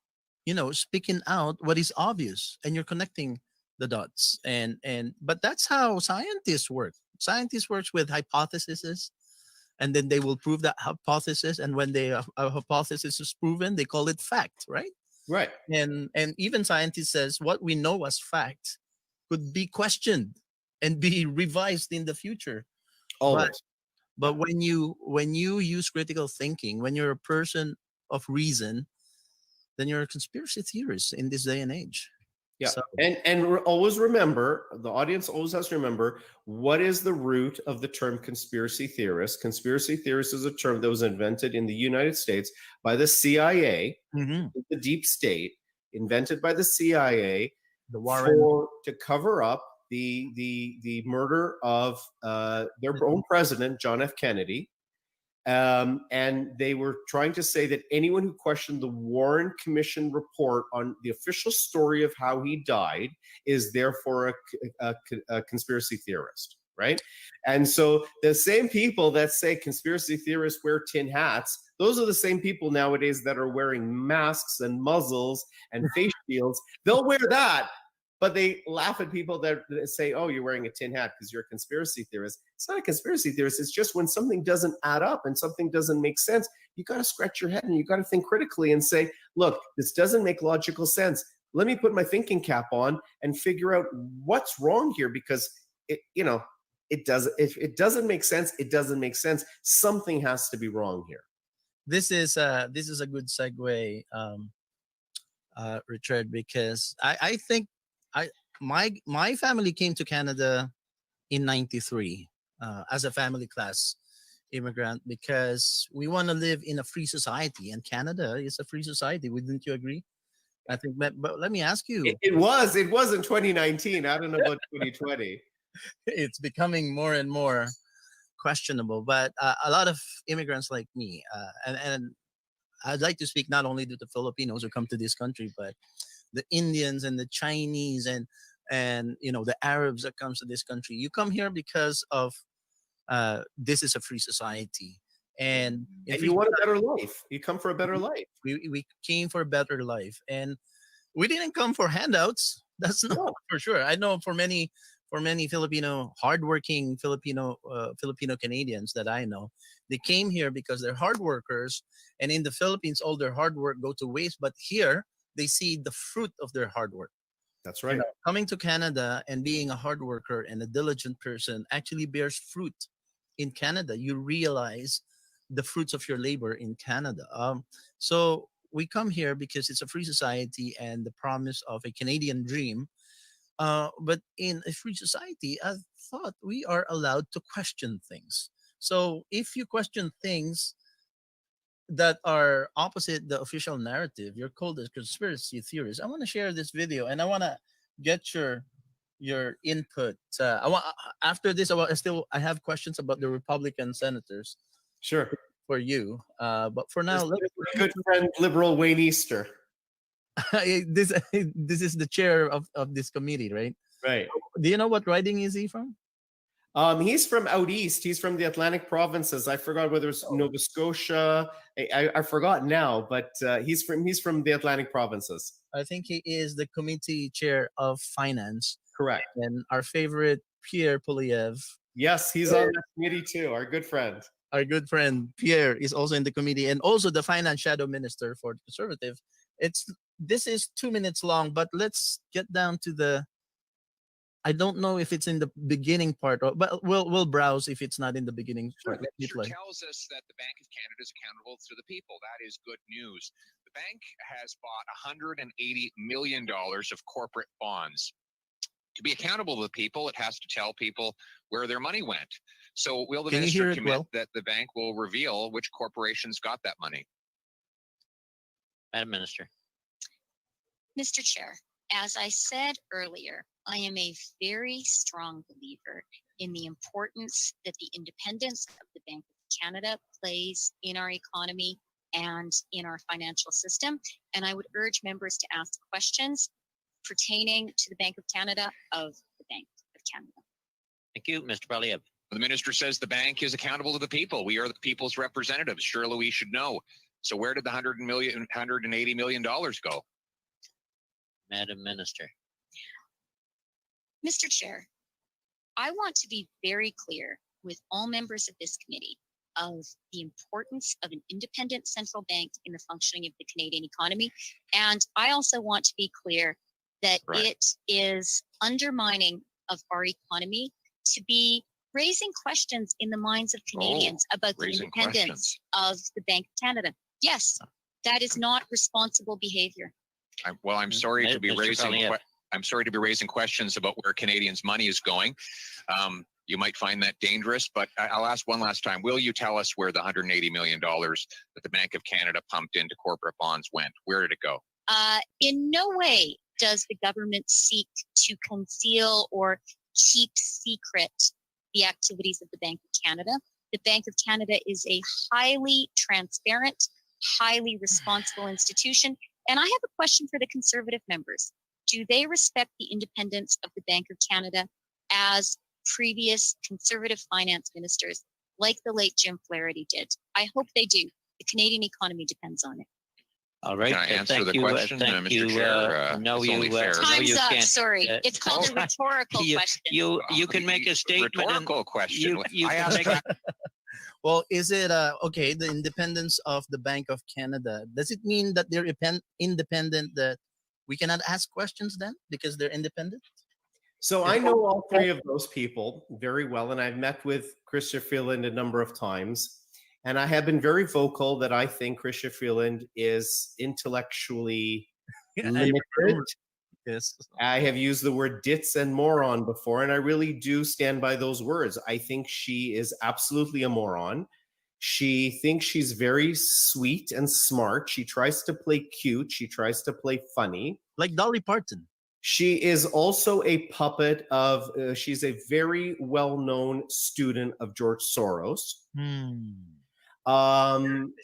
speaking out what is obvious and you're connecting the dots. And but that's how scientists work. Scientists works with hypotheses, and then they will prove that hypothesis. And when a hypothesis is proven, they call it fact, right? Right. And even scientists says what we know as fact could be questioned and be revised in the future. Always. But when you use critical thinking, when you're a person of reason, then you're a conspiracy theorist in this day and age. Yeah. So, And always remember, the audience always has to remember, what is the root of the term conspiracy theorist? Conspiracy theorist is a term that was invented in the United States by the CIA, mhm, the deep state, invented by the CIA the Warren. to cover up the murder of their own president, John F. Kennedy. And they were trying to say that anyone who questioned the Warren Commission report on the official story of how he died is therefore a conspiracy theorist, right? And so the same people that say conspiracy theorists wear tin hats, those are the same people nowadays that are wearing masks and muzzles and face shields. They'll wear that, but they laugh at people that say, oh, you're wearing a tin hat because you're a conspiracy theorist. It's not a conspiracy theorist. It's just when something doesn't add up and something doesn't make sense, you got to scratch your head and you got to think critically and say, look, this doesn't make logical sense. Let me put my thinking cap on and figure out what's wrong here, because if it doesn't make sense, it doesn't make sense. Something has to be wrong here. This is a good segue, Richard, because I think my family came to Canada in '93 as a family class immigrant because we want to live in a free society, and Canada is a free society. Wouldn't you agree? I think, but let me ask you. It was in 2019. I don't know about 2020. It's becoming more and more questionable, but a lot of immigrants like me, and I'd like to speak not only to the Filipinos who come to this country, but the Indians and the Chinese and the Arabs that comes to this country. You come here because of this is a free society, and you want a better life. You come for a better life. We came for a better life, and we didn't come for handouts. That's not for sure. I know for many Filipino hardworking Filipino Canadians that I know, they came here because they're hard workers, and in the Philippines, all their hard work go to waste. But here, they see the fruit of their hard work. That's right. Coming to Canada and being a hard worker and a diligent person actually bears fruit in Canada. You realize the fruits of your labor in Canada. So we come here because it's a free society and the promise of a Canadian dream. But in a free society, I thought we are allowed to question things. So if you question things that are opposite the official narrative, you're called a conspiracy theorist. I want to share this video, and I want to get your input. After this, I have questions about the Republican senators. Sure. For you, but for now, good friend liberal Wayne Easter. this is the chair of this committee, right? Right. Do you know what riding is he from? He's from out east. He's from the Atlantic provinces. I forgot whether it's Nova Scotia. I forgot now, but he's from the Atlantic provinces. I think he is the committee chair of finance. Correct. And our favorite Pierre Poliev. Yes, he's on the committee too. Our good friend. Our good friend Pierre is also in the committee, and also the finance shadow minister for the Conservative. This is 2 minutes long, but let's get down to the. I don't know if it's in the beginning part, but we'll browse if it's not in the beginning part. It tells us that the Bank of Canada is accountable to the people. That is good news. The bank has bought $180 million of corporate bonds. To be accountable to the people, it has to tell people where their money went. So will the minister commit that the bank will reveal which corporations got that money? Madam Minister. Mr. Chair, as I said earlier, I am a very strong believer in the importance that the independence of the Bank of Canada plays in our economy and in our financial system. And I would urge members to ask questions pertaining to the Bank of Canada of the Bank of Canada. Thank you, Mr. Poilievre. The minister says the bank is accountable to the people. We are the people's representatives. Surely we should know. So where did the $180 million go? Madam Minister. Mr. Chair, I want to be very clear with all members of this committee of the importance of an independent central bank in the functioning of the Canadian economy. And I also want to be clear that it is undermining of our economy to be raising questions in the minds of Canadians about the independence of the Bank of Canada. Yes, that is not responsible behavior. I'm sorry to be raising questions about where Canadians' money is going. You might find that dangerous, but I'll ask one last time. Will you tell us where the $180 million that the Bank of Canada pumped into corporate bonds went? Where did it go? In no way does the government seek to conceal or keep secret the activities of the Bank of Canada. The Bank of Canada is a highly transparent, highly responsible institution. And I have a question for the Conservative members. Do they respect the independence of the Bank of Canada as previous Conservative finance ministers like the late Jim Flaherty did? I hope they do. The Canadian economy depends on it. All right. Can I answer the question, thank Mr. you, Chair? no, it's only fair. Time's up. Sorry, it's called a rhetorical question. You can make a statement. Rhetorical question. I asked. Well, is it okay? The independence of the Bank of Canada, does it mean that they're independent? That we cannot ask questions then because they're independent? So I know all three of those people very well, and I've met with Chrystia Freeland a number of times. And I have been very vocal that I think Chrystia Freeland is intellectually limited. Yes. I have used the word ditz and moron before, and I really do stand by those words. I think she is absolutely a moron. She thinks she's very sweet and smart. She tries to play cute. She tries to play funny. Like Dolly Parton. She is also a puppet of, she's a very well-known student of George Soros.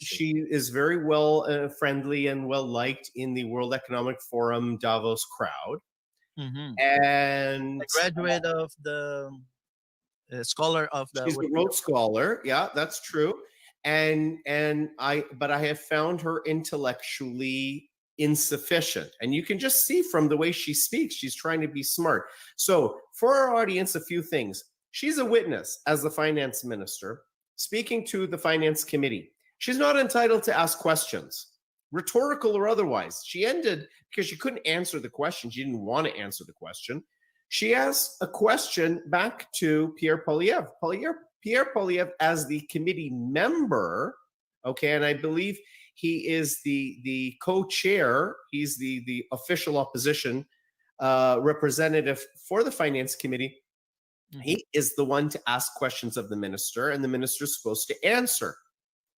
She is very well friendly and well liked in the World Economic Forum Davos crowd. And a graduate of the scholar of the. She's a Rhodes Scholar. Yeah, that's true. But I have found her intellectually insufficient, and you can just see from the way she speaks, she's trying to be smart. So for our audience, a few things. She's a witness as the finance minister speaking to the finance committee. She's not entitled to ask questions, rhetorical or otherwise. She ended because she couldn't answer the question. She didn't want to answer the question. She asked a question back to Pierre Poilievre. Pierre Poilievre, as the committee member, okay, and I believe he is the co-chair. He's the official opposition representative for the finance committee. He is the one to ask questions of the minister, and the minister is supposed to answer.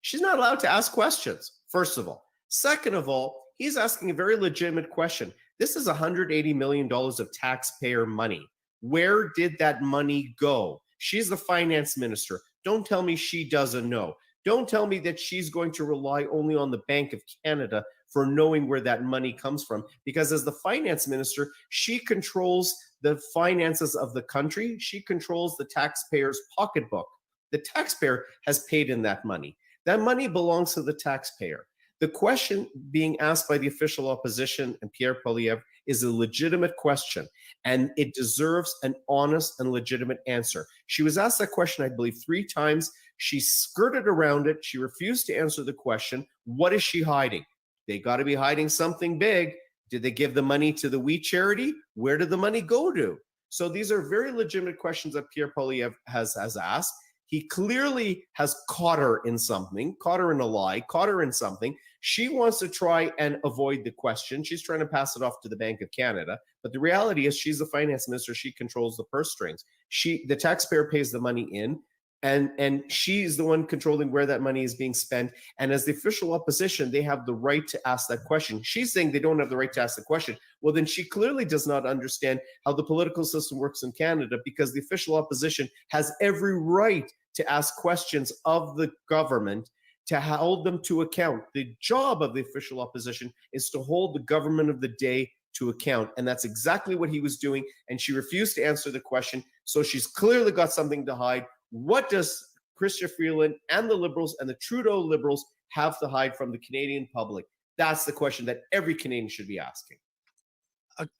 She's not allowed to ask questions, first of all. Second of all, he's asking a very legitimate question. This is $180 million of taxpayer money. Where did that money go? She's the finance minister. Don't tell me she doesn't know. Don't tell me that she's going to rely only on the Bank of Canada for knowing where that money comes from. Because as the finance minister, she controls the finances of the country. She controls the taxpayer's pocketbook. The taxpayer has paid in that money. That money belongs to the taxpayer. The question being asked by the official opposition and Pierre Poilievre is a legitimate question, and it deserves an honest and legitimate answer. She was asked that question, I believe, 3 times. She skirted around it. She refused to answer the question. What is she hiding? They got to be hiding something big. Did they give the money to the We charity? Where did the money go to? So these are very legitimate questions that Pierre Poilievre has asked. He clearly has caught her in something, caught her in a lie, caught her in something. She wants to try and avoid the question. She's trying to pass it off to the Bank of Canada. But the reality is she's the finance minister. She controls the purse strings. The taxpayer pays the money in. and she's the one controlling where that money is being spent. And as the official opposition, they have the right to ask that question. She's saying they don't have the right to ask the question. Well, then she clearly does not understand how the political system works in Canada, because the official opposition has every right to ask questions of the government, to hold them to account. The job of the official opposition is to hold the government of the day to account. And that's exactly what he was doing. And she refused to answer the question. So she's clearly got something to hide. What does Chrystia Freeland and the Liberals and the Trudeau Liberals have to hide from the Canadian public? That's the question that every Canadian should be asking.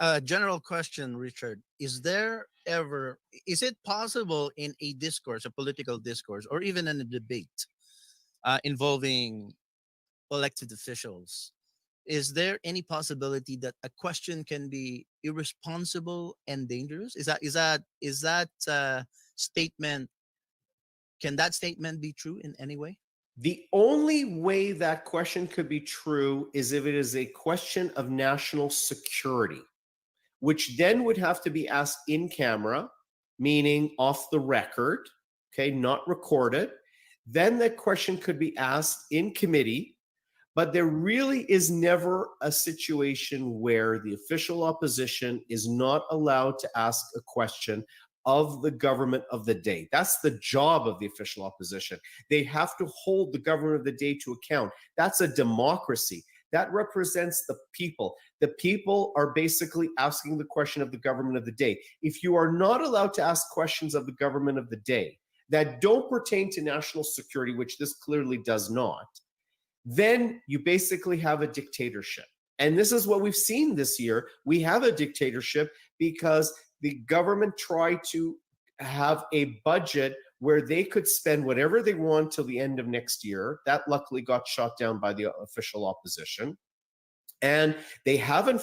A general question, Richard. Is it possible in a discourse, a political discourse, or even in a debate involving elected officials, is there any possibility that a question can be irresponsible and dangerous? Is that statement, can that statement be true in any way? The only way that question could be true is if it is a question of national security, which then would have to be asked in camera, meaning off the record, okay, not recorded. Then that question could be asked in committee, but there really is never a situation where the official opposition is not allowed to ask a question of the government of the day. That's the job of the official opposition. They have to hold the government of the day to account. That's a democracy. That represents the people. The people are basically asking the question of the government of the day. If you are not allowed to ask questions of the government of the day that don't pertain to national security, which this clearly does not, then you basically have a dictatorship. And this is what we've seen this year. We have a dictatorship because the government tried to have a budget where they could spend whatever they want till the end of next year. That luckily got shot down by the official opposition. And they haven't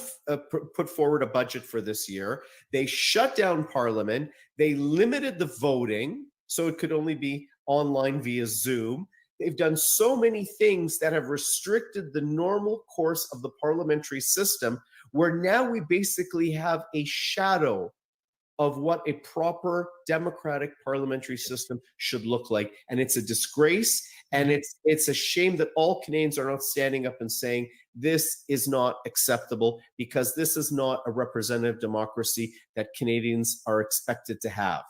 put forward a budget for this year. They shut down Parliament. They limited the voting, so it could only be online via Zoom. They've done so many things that have restricted the normal course of the parliamentary system, where now we basically have a shadow of what a proper democratic parliamentary system should look like. And it's a disgrace, and it's a shame that all Canadians are not standing up and saying this is not acceptable, because this is not a representative democracy that Canadians are expected to have.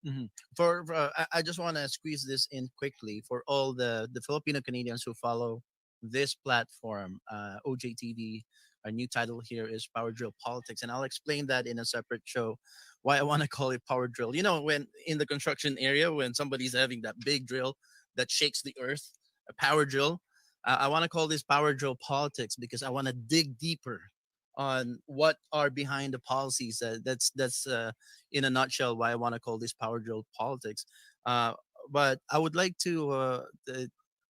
Mm-hmm. I just want to squeeze this in quickly for all the Filipino Canadians who follow this platform, OJTV. Our new title here is Power Drill Politics, and I'll explain that in a separate show why I want to call it Power Drill. You know, when in the construction area, when somebody's having that big drill that shakes the earth, a power drill, I want to call this Power Drill Politics because I want to dig deeper on what are behind the policies. That's in a nutshell why I want to call this Power Drill Politics. But I would like to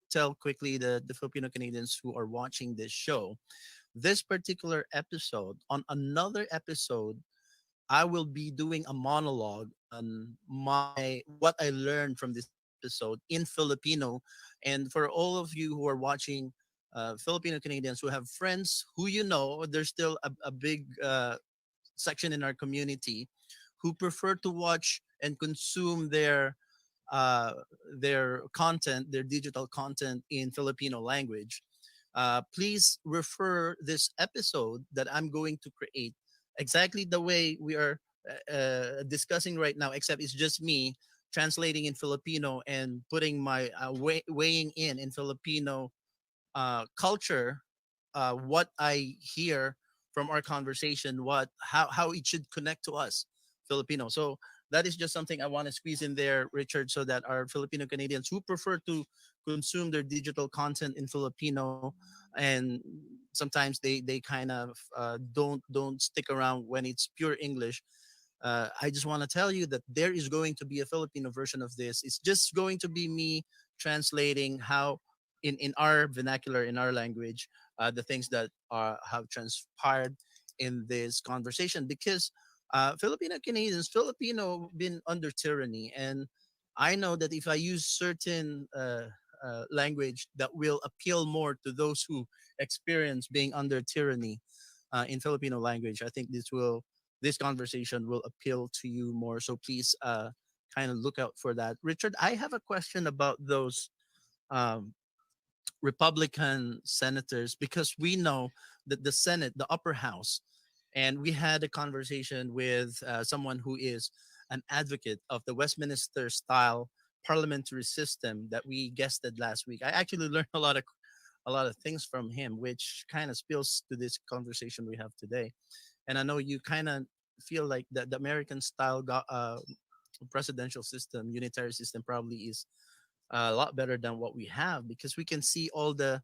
tell quickly the Filipino Canadians who are watching this show, this particular episode, on another episode, I will be doing a monologue on what I learned from this episode in Filipino. And for all of you who are watching, Filipino Canadians who have friends who there's still a big section in our community who prefer to watch and consume their content, their digital content in Filipino language. Please refer this episode that I'm going to create exactly the way we are discussing right now, except it's just me translating in Filipino and putting my weighing in Filipino culture, what I hear from our conversation, how it should connect to us Filipino. So that is just something I want to squeeze in there, Richard, so that our Filipino Canadians who prefer to consume their digital content in Filipino, and sometimes they kind of don't stick around when it's pure English. I just want to tell you that there is going to be a Filipino version of this. It's just going to be me translating how in our vernacular, in our language, the things that have transpired in this conversation, because Filipino Canadians, Filipino been under tyranny, and I know that if I use certain language that will appeal more to those who experience being under tyranny in Filipino language, I think this conversation will appeal to you more. So please kind of look out for that. Richard, I have a question about those um, Republican senators, because we know that the Senate, the upper house, and we had a conversation with someone who is an advocate of the Westminster style parliamentary system that we guested last week. I actually learned a lot of things from him, which kind of spills to this conversation we have today. And I know you kind of feel like the American style presidential system, unitary system, probably is a lot better than what we have, because we can see all the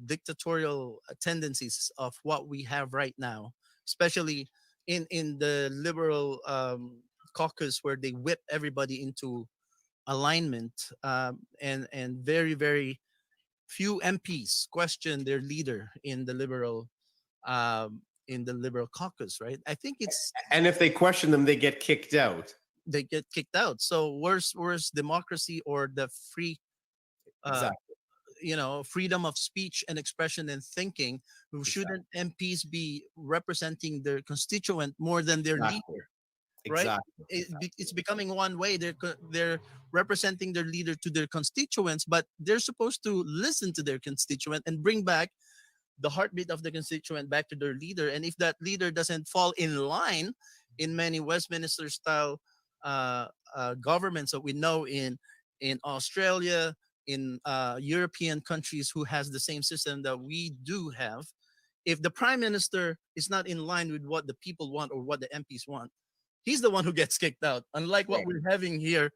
dictatorial tendencies of what we have right now, especially in the liberal caucus, where they whip everybody into alignment, and very very few MPs question their leader in the liberal caucus, right? I think it's, And if they question them, they get kicked out. they get kicked out. So where's democracy or the free Exactly. freedom of speech and expression and thinking? Shouldn't MPs be representing their constituent more than their Exactly. leader, right? Exactly. It's becoming one way. They're representing their leader to their constituents, but they're supposed to listen to their constituent and bring back the heartbeat of the constituent back to their leader. And if that leader doesn't fall in line in many Westminster style governments that we know in Australia, in European countries who has the same system that we do have, if the prime minister is not in line with what the people want or what the MPs want, he's the one who gets kicked out. Unlike what we're having here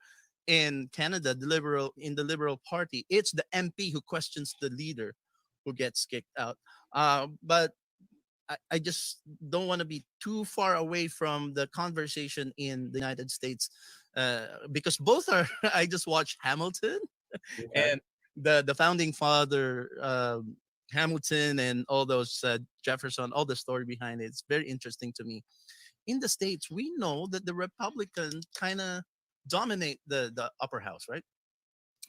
in Canada, the Liberal Party, it's the MP who questions the leader who gets kicked out. But I just don't want to be too far away from the conversation in the United States, because both are. I just watched Hamilton, and the founding father, Hamilton, and all those Jefferson, all the story behind it. It's very interesting to me. In the States, we know that the Republicans kind of dominate the upper house, right?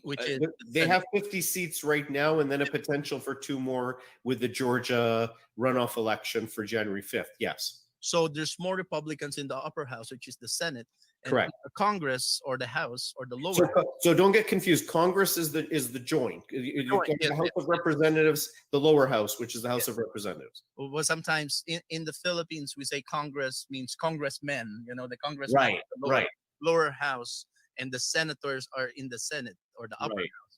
Which is they have 50 seats right now, and then a potential for 2 more with the Georgia runoff election for January 5th. Yes. So there's more Republicans in the upper house, which is the Senate, and Correct. Congress or the House or the lower. So don't get confused. Congress is the joint. You get the House of Representatives, the lower house, which is the House of Representatives. Well, sometimes in the Philippines we say Congress means congressmen. The congressmen, Right. Right. lower house, and the senators are in the Senate or the upper house.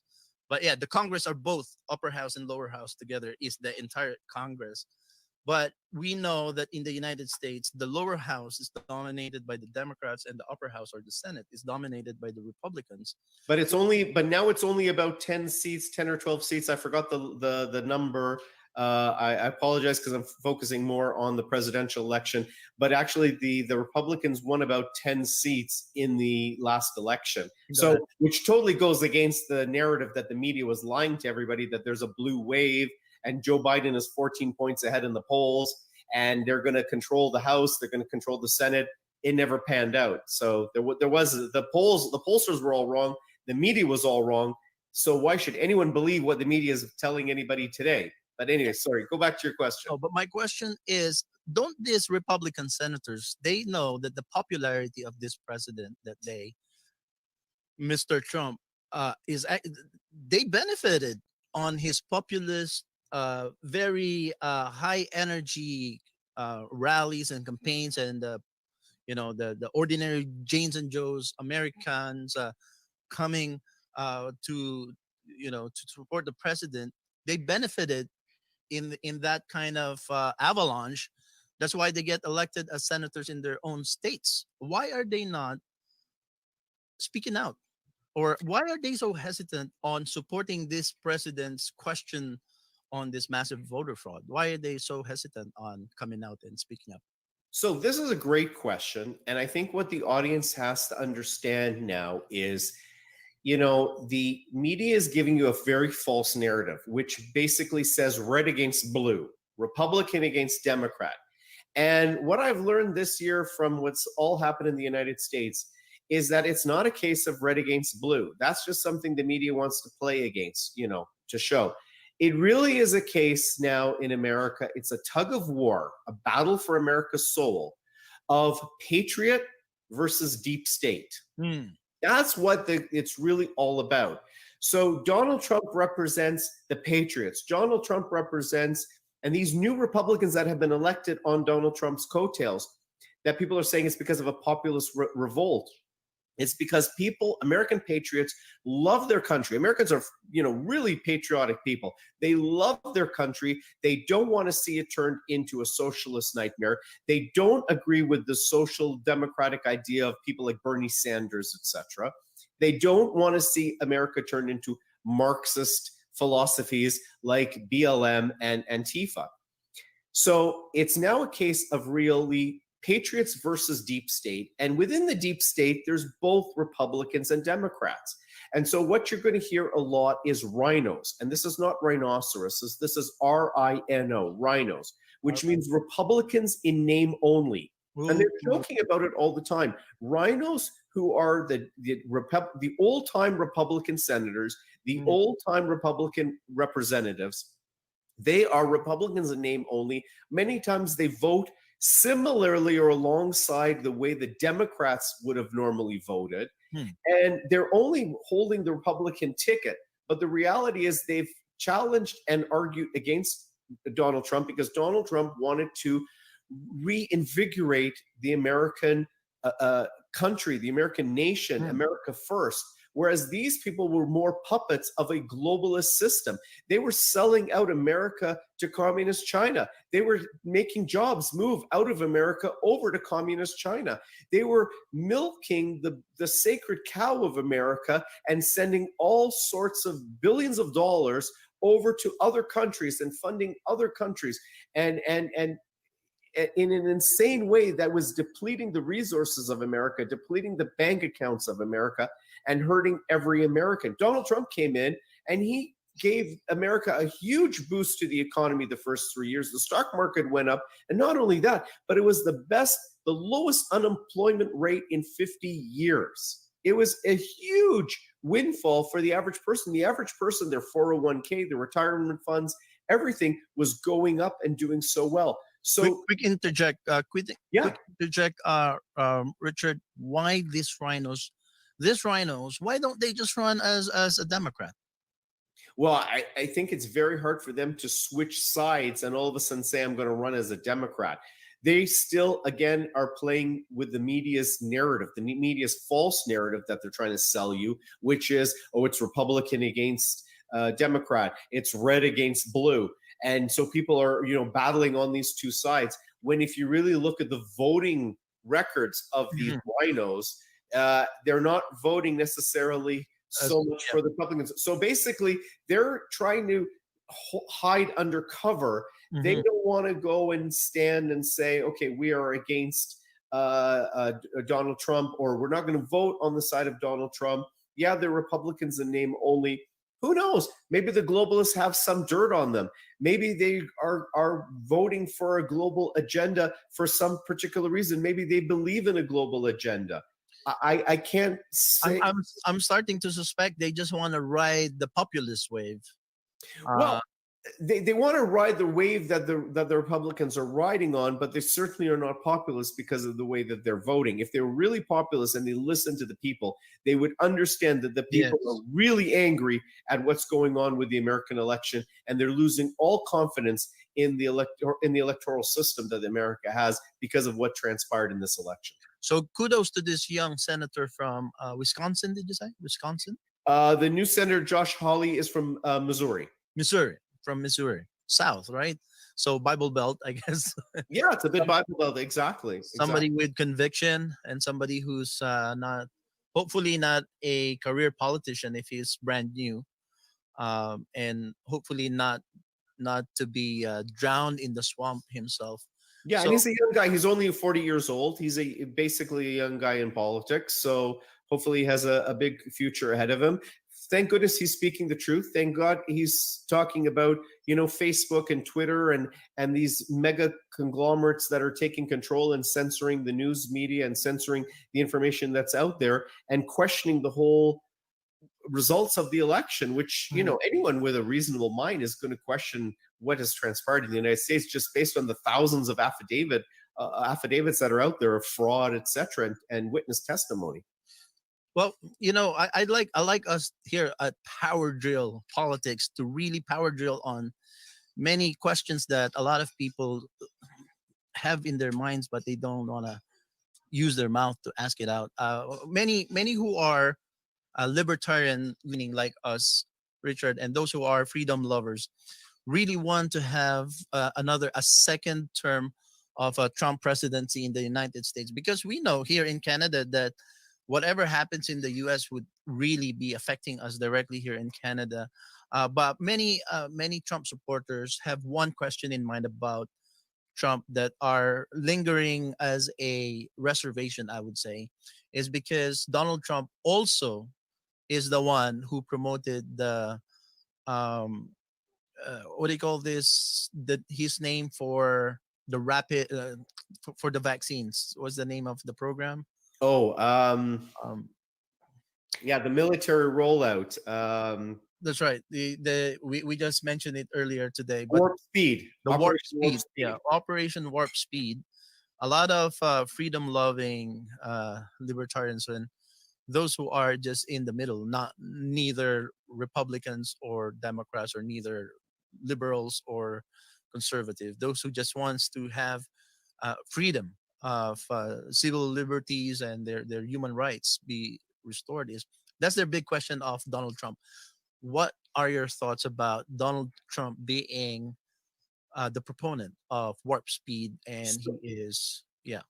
But yeah, the Congress are both upper house and lower house together is the entire Congress. But we know that in the United States, the lower house is dominated by the Democrats, and the upper house or the Senate is dominated by the Republicans. But now it's only about 10 seats, 10 or 12 seats. I forgot the number. I apologize because I'm focusing more on the presidential election. But actually, the Republicans won about 10 seats in the last election. So, which totally goes against the narrative that the media was lying to everybody that there's a blue wave and Joe Biden is 14 points ahead in the polls, and they're going to control the House, they're going to control the Senate. It never panned out. So there was the pollsters were all wrong. The media was all wrong. So why should anyone believe what the media is telling anybody today? But anyway, sorry, go back to your question. Oh, but my question is, don't these Republican senators, they know that the popularity of this president Mr. Trump, they benefited on his populist, very high energy rallies and campaigns, and the ordinary Janes and Joes Americans coming to support the president. They benefited in that kind of avalanche. That's why they get elected as senators in their own states. Why are they not speaking out? Or why are they so hesitant on supporting this president's question on this massive voter fraud? Why are they so hesitant on coming out and speaking up? So this is a great question. And I think what the audience has to understand now is, the media is giving you a very false narrative, which basically says red against blue, Republican against Democrat. And what I've learned this year from what's all happened in the United States is that it's not a case of red against blue. That's just something the media wants to play against, to show. It really is a case now in America. It's a tug of war, a battle for America's soul of patriot versus deep state. That's what it's really all about. So Donald Trump represents the patriots. Donald Trump represents, and these new Republicans that have been elected on Donald Trump's coattails, that people are saying it's because of a populist revolt. It's because people, American patriots, love their country. Americans are, really patriotic people. They love their country. They don't want to see it turned into a socialist nightmare. They don't agree with the social democratic idea of people like Bernie Sanders, etc. They don't want to see America turned into Marxist philosophies like BLM and Antifa. So it's now a case of really patriots versus deep state. And within the deep state, there's both Republicans and Democrats. And so what you're going to hear a lot is rhinos. And this is not rhinoceroses. This is RINO, rhinos, which means Republicans in name only. And they're joking about it all the time. Rhinos who are the old-time Republican senators, the old-time Republican representatives, they are Republicans in name only. Many times they vote similarly or alongside the way the Democrats would have normally voted. And they're only holding the Republican ticket. But the reality is they've challenged and argued against Donald Trump because Donald Trump wanted to reinvigorate the American country, the American nation, America first. Whereas these people were more puppets of a globalist system. They were selling out America to communist China. They were making jobs move out of America over to communist China. They were milking the sacred cow of America and sending all sorts of billions of dollars over to other countries and funding other countries. And in an insane way that was depleting the resources of America, depleting the bank accounts of America, and hurting every American. Donald Trump came in and he gave America a huge boost to the economy the first 3 years. The stock market went up. And not only that, but it was the lowest unemployment rate in 50 years. It was a huge windfall for the average person. The average person, their 401k, their retirement funds, everything was going up and doing so well. So quick interject, Richard, why these rhinos? Why don't they just run as a Democrat? Well, I think it's very hard for them to switch sides and all of a sudden say, I'm going to run as a Democrat. They still, again, are playing with the media's narrative, the media's false narrative that they're trying to sell you, which is, oh, it's Republican against Democrat. It's red against blue. And so people are, battling on these two sides. When if you really look at the voting records of these rhinos, they're not voting necessarily so much for the Republicans. So basically, they're trying to hide under cover. They don't want to go and stand and say, okay, we are against Donald Trump, or we're not going to vote on the side of Donald Trump. Yeah, they're Republicans in name only. Who knows? Maybe the globalists have some dirt on them. Maybe they are voting for a global agenda for some particular reason. Maybe they believe in a global agenda. I can't say. I'm starting to suspect they just want to ride the populist wave. Well, they want to ride the wave that the Republicans are riding on, but they certainly are not populist because of the way that they're voting. If they were really populist and they listen to the people, they would understand that the people are really angry at what's going on with the American election, and they're losing all confidence in the electoral system that America has because of what transpired in this election. So kudos to this young senator from Wisconsin. Did you say Wisconsin? The new senator Josh Hawley is from Missouri. From Missouri, South, right? So Bible Belt, I guess. Yeah, it's a bit Bible Belt, exactly. Somebody with conviction and somebody who's hopefully not a career politician if he's brand new, and hopefully not to be drowned in the swamp himself. Yeah, and he's a young guy. He's only 40 years old. He's basically a young guy in politics. So hopefully he has a big future ahead of him. Thank goodness he's speaking the truth. Thank God he's talking about, Facebook and Twitter and these mega conglomerates that are taking control and censoring the news media and censoring the information that's out there and questioning the whole results of the election, which, anyone with a reasonable mind is going to question what has transpired in the United States just based on the thousands of affidavits that are out there of fraud, etc., and witness testimony. Well, I like us here at Power Drill Politics to really power drill on many questions that a lot of people have in their minds, but they don't want to use their mouth to ask it out. Many who are libertarian leaning like us, Richard, and those who are freedom lovers really want to have a second term of a Trump presidency in the United States, because we know here in Canada that whatever happens in the US would really be affecting us directly here in Canada. But many Trump supporters have one question in mind about Trump that are lingering as a reservation, I would say, is because Donald Trump also is the one who promoted the um what do you call this, the his name for the rapid for the vaccines. What's the name of the program? Oh, um yeah, the military rollout. that's right, we just mentioned it earlier today, but Warp speed. the warp Operation Warp speed, Speed. yeah, Operation Warp Speed. A lot of freedom loving libertarians and those who are just in the middle, not neither Republicans or Democrats, or neither liberals or conservative, those who just wants to have freedom of civil liberties and their human rights be restored, is that's their big question of Donald Trump. What are your thoughts about Donald Trump being the proponent of warp speed, and he is, yeah,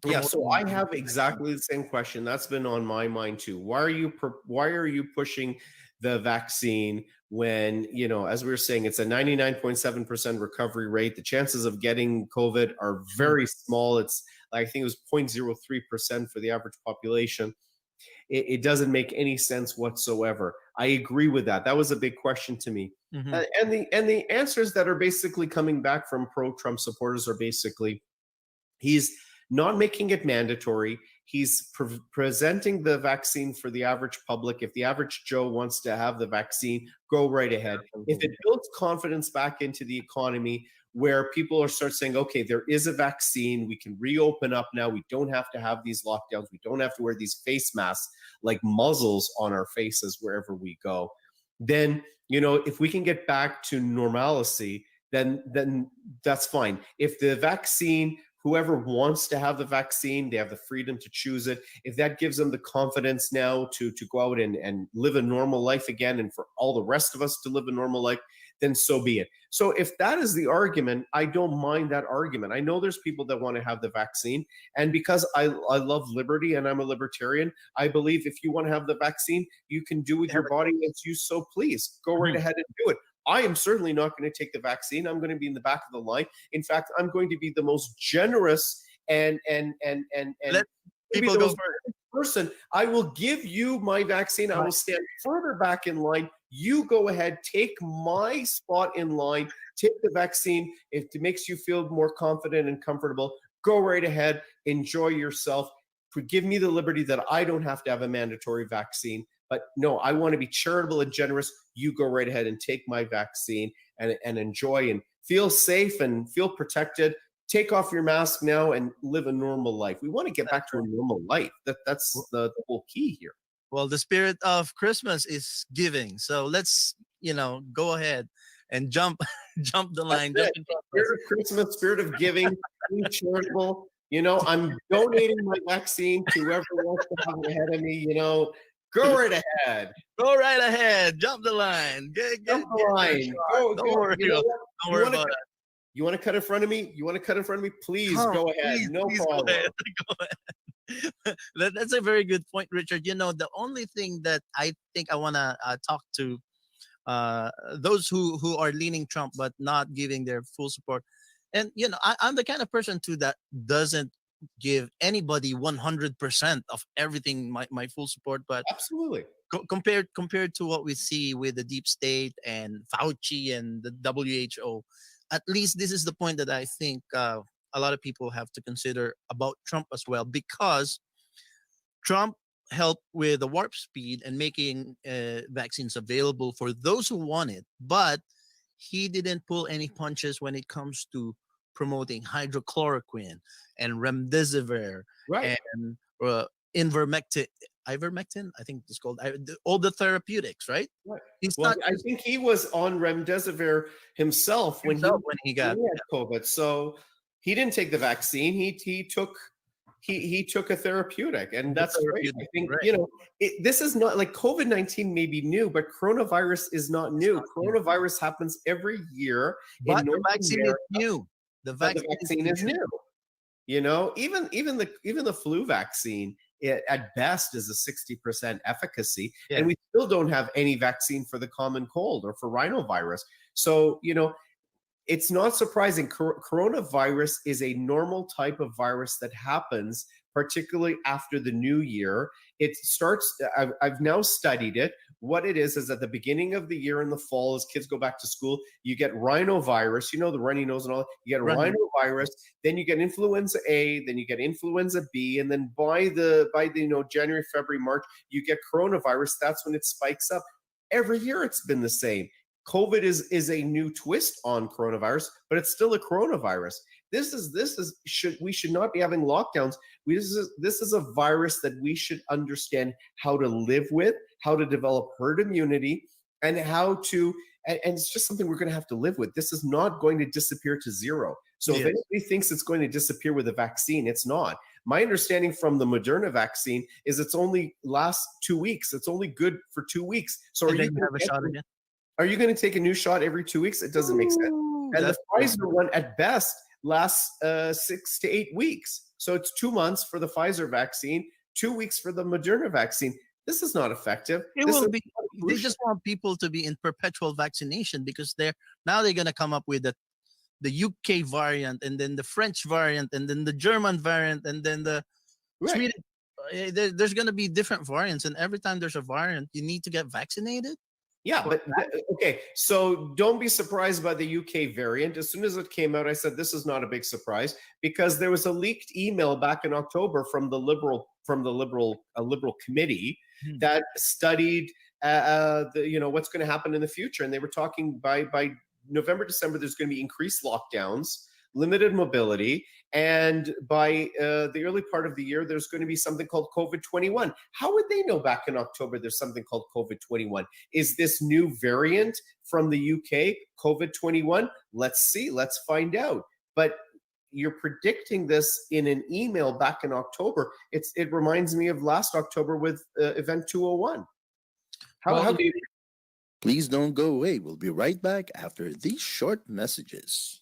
Yeah, so promoting I have exactly the same question. That's been on my mind too. Why are you pushing the vaccine when, as we were saying, it's a 99.7% recovery rate. The chances of getting COVID are very small. It's like, I think it was 0.03% for the average population. It doesn't make any sense whatsoever. I agree with that. That was a big question to me. Mhm. And the answers that are basically coming back from pro-Trump supporters are basically, he's not making it mandatory. He's presenting the vaccine for the average public. If the average Joe wants to have the vaccine, go right ahead. If it builds confidence back into the economy, where people are start saying, okay, there is a vaccine, we can reopen up now. We don't have to have these lockdowns. We don't have to wear these face masks like muzzles on our faces wherever we go. Then, if we can get back to normalcy, then that's fine. If the vaccine, whoever wants to have the vaccine, they have the freedom to choose it. If that gives them the confidence now to go out and live a normal life again, and for all the rest of us to live a normal life, then so be it. So if that is the argument, I don't mind that argument. I know there's people that want to have the vaccine. And because I love liberty and I'm a libertarian, I believe if you want to have the vaccine, you can do with your body as you so please. Go right ahead and do it. I am certainly not going to take the vaccine. I'm going to be in the back of the line. In fact, I'm going to be the most generous and let people go first person. I will give you my vaccine. I will stand further back in line. You go ahead, take my spot in line, take the vaccine. If it makes you feel more confident and comfortable, go right ahead, enjoy yourself. Give me the liberty that I don't have to have a mandatory vaccine. But no, I want to be charitable and generous. You go right ahead and take my vaccine and enjoy and feel safe and feel protected. Take off your mask now and live a normal life. We want to get back to a normal life. That's the whole key here. Well, the spirit of Christmas is giving. So let's, go ahead and jump the line. Spirit of Christmas, spirit of giving, being charitable. I'm donating my vaccine to whoever wants to have it ahead of me. Go right ahead. Go right ahead. Jump the line. Jump the line. Don't worry. Don't worry about it. You want to cut in front of me? Please go ahead. Please problem. Go ahead. That's a very good point, Richard. The only thing that I think I want to talk to those who are leaning Trump but not giving their full support. And, I'm the kind of person too that doesn't give anybody 100% of everything my full support. But absolutely, compared to what we see with the deep state and Fauci and the WHO, at least this is the point that I think a lot of people have to consider about Trump as well, because Trump helped with the warp speed and making vaccines available for those who want it, but he didn't pull any punches when it comes to promoting hydrochloroquine and remdesivir right. and ivermectin ivermectin. I think it's called all the therapeutics, right? Right. He's Well, not. I think he was on remdesivir himself when he got had COVID. So he didn't take the vaccine. He took a therapeutic, and that's great. I think this is not like COVID-19 may be new, but coronavirus is not new. Coronavirus happens every year. But the vaccine is new. The vaccine is new. You know, even the flu vaccine, at best is a 60% efficacy, and we still don't have any vaccine for the common cold or for rhinovirus. So, you know, it's not surprising. Coronavirus is a normal type of virus that happens, particularly after the new year. It starts, I've now studied it. What it is at the beginning of the year in the fall, as kids go back to school, you get rhinovirus, you know, the runny nose and all that. You get rhinovirus, then you get influenza A, then you get influenza B, and then by the January, February, March, you get coronavirus. That's when it spikes up. Every year it's been the same. COVID is a new twist on coronavirus, but it's still a coronavirus. We should not be having lockdowns. This is a virus that we should understand how to live with, how to develop herd immunity, and and it's just something we're going to have to live with. This is not going to disappear to zero. So if anybody thinks it's going to disappear with a vaccine, it's not. My understanding from the Moderna vaccine is it's only lasts 2 weeks. It's only good for 2 weeks. So are you going to take a new shot every 2 weeks? It doesn't make sense. And the Pfizer one at best lasts 6 to 8 weeks. So it's 2 months for the Pfizer vaccine, 2 weeks for the Moderna vaccine. This is not effective. They just want people to be in perpetual vaccination because they're going to come up with the UK variant, and then the French variant, and then the German variant, and then the Swedish. There's going to be different variants, and every time there's a variant, you need to get vaccinated. Yeah, but okay, so don't be surprised by the UK variant. As soon as it came out, I said this is not a big surprise because there was a leaked email back in October from a liberal committee that studied what's going to happen in the future, and they were talking by November, December, there's going to be increased lockdowns, limited mobility, and by the early part of the year, there's going to be something called COVID-21. How would they know back in October there's something called COVID-21? Is this new variant from the UK COVID-21? Let's see. Let's find out. But you're predicting this in an email back in October. It reminds me of last October with Event 201. How do you... Please don't go away. We'll be right back after these short messages.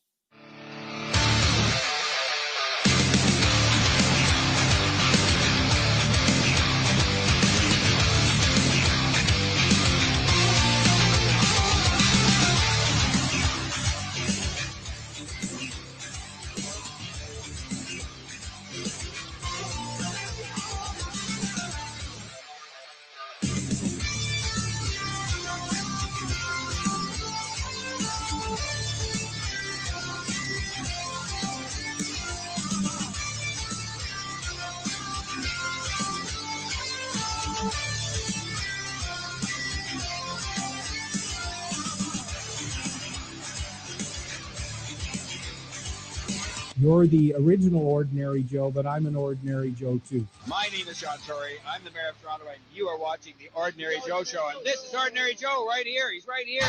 You're the original Ordinary Joe, but I'm an Ordinary Joe too. My name is Sean Torrey. I'm the mayor of Toronto, and you are watching the Ordinary Joe Show. And this is Ordinary Joe right here. He's right here.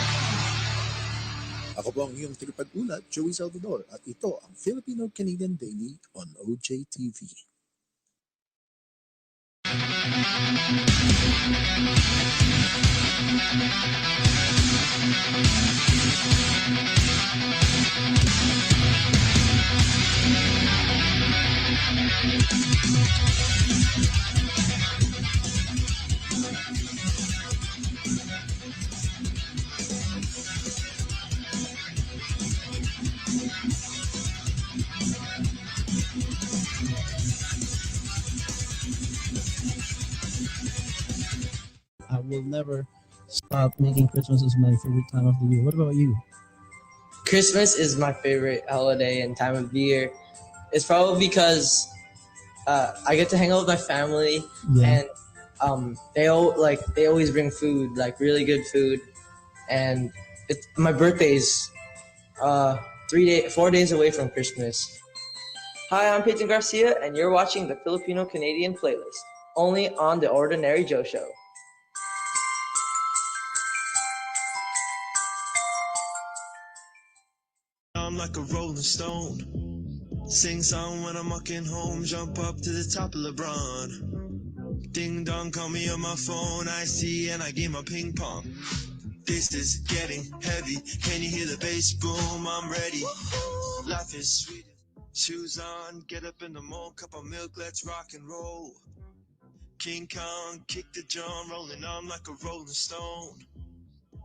Ako po ang iyong tagapag-ulat, Joey Salvador, at ito ang Filipino-Canadian Daily on OJTV. I will never stop making Christmas as my favorite time of the year. What about you? Christmas is my favorite holiday and time of the year. It's probably because I get to hang out with my family, and they always bring food, like really good food, and my birthday's 4 days away from Christmas. Hi, I'm Peyton Garcia, and you're watching the Filipino Canadian playlist. only on The Ordinary Joe Show. I'm like a rolling stone. Sing song when I'm walking home. Jump up to the top of LeBron. Ding dong, call me on my phone. I see and I game my ping pong. This is getting heavy. Can you hear the bass boom? I'm ready. Life is sweet. Shoes on, get up in the morning. Cup of milk, let's rock and roll. King Kong, kick the drum, rolling on like a rolling stone.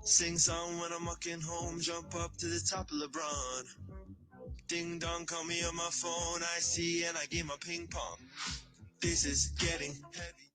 Sing song when I'm walking home. Jump up to the top of LeBron. Ding dong, call me on my phone. I see and I game my ping pong. This is getting heavy.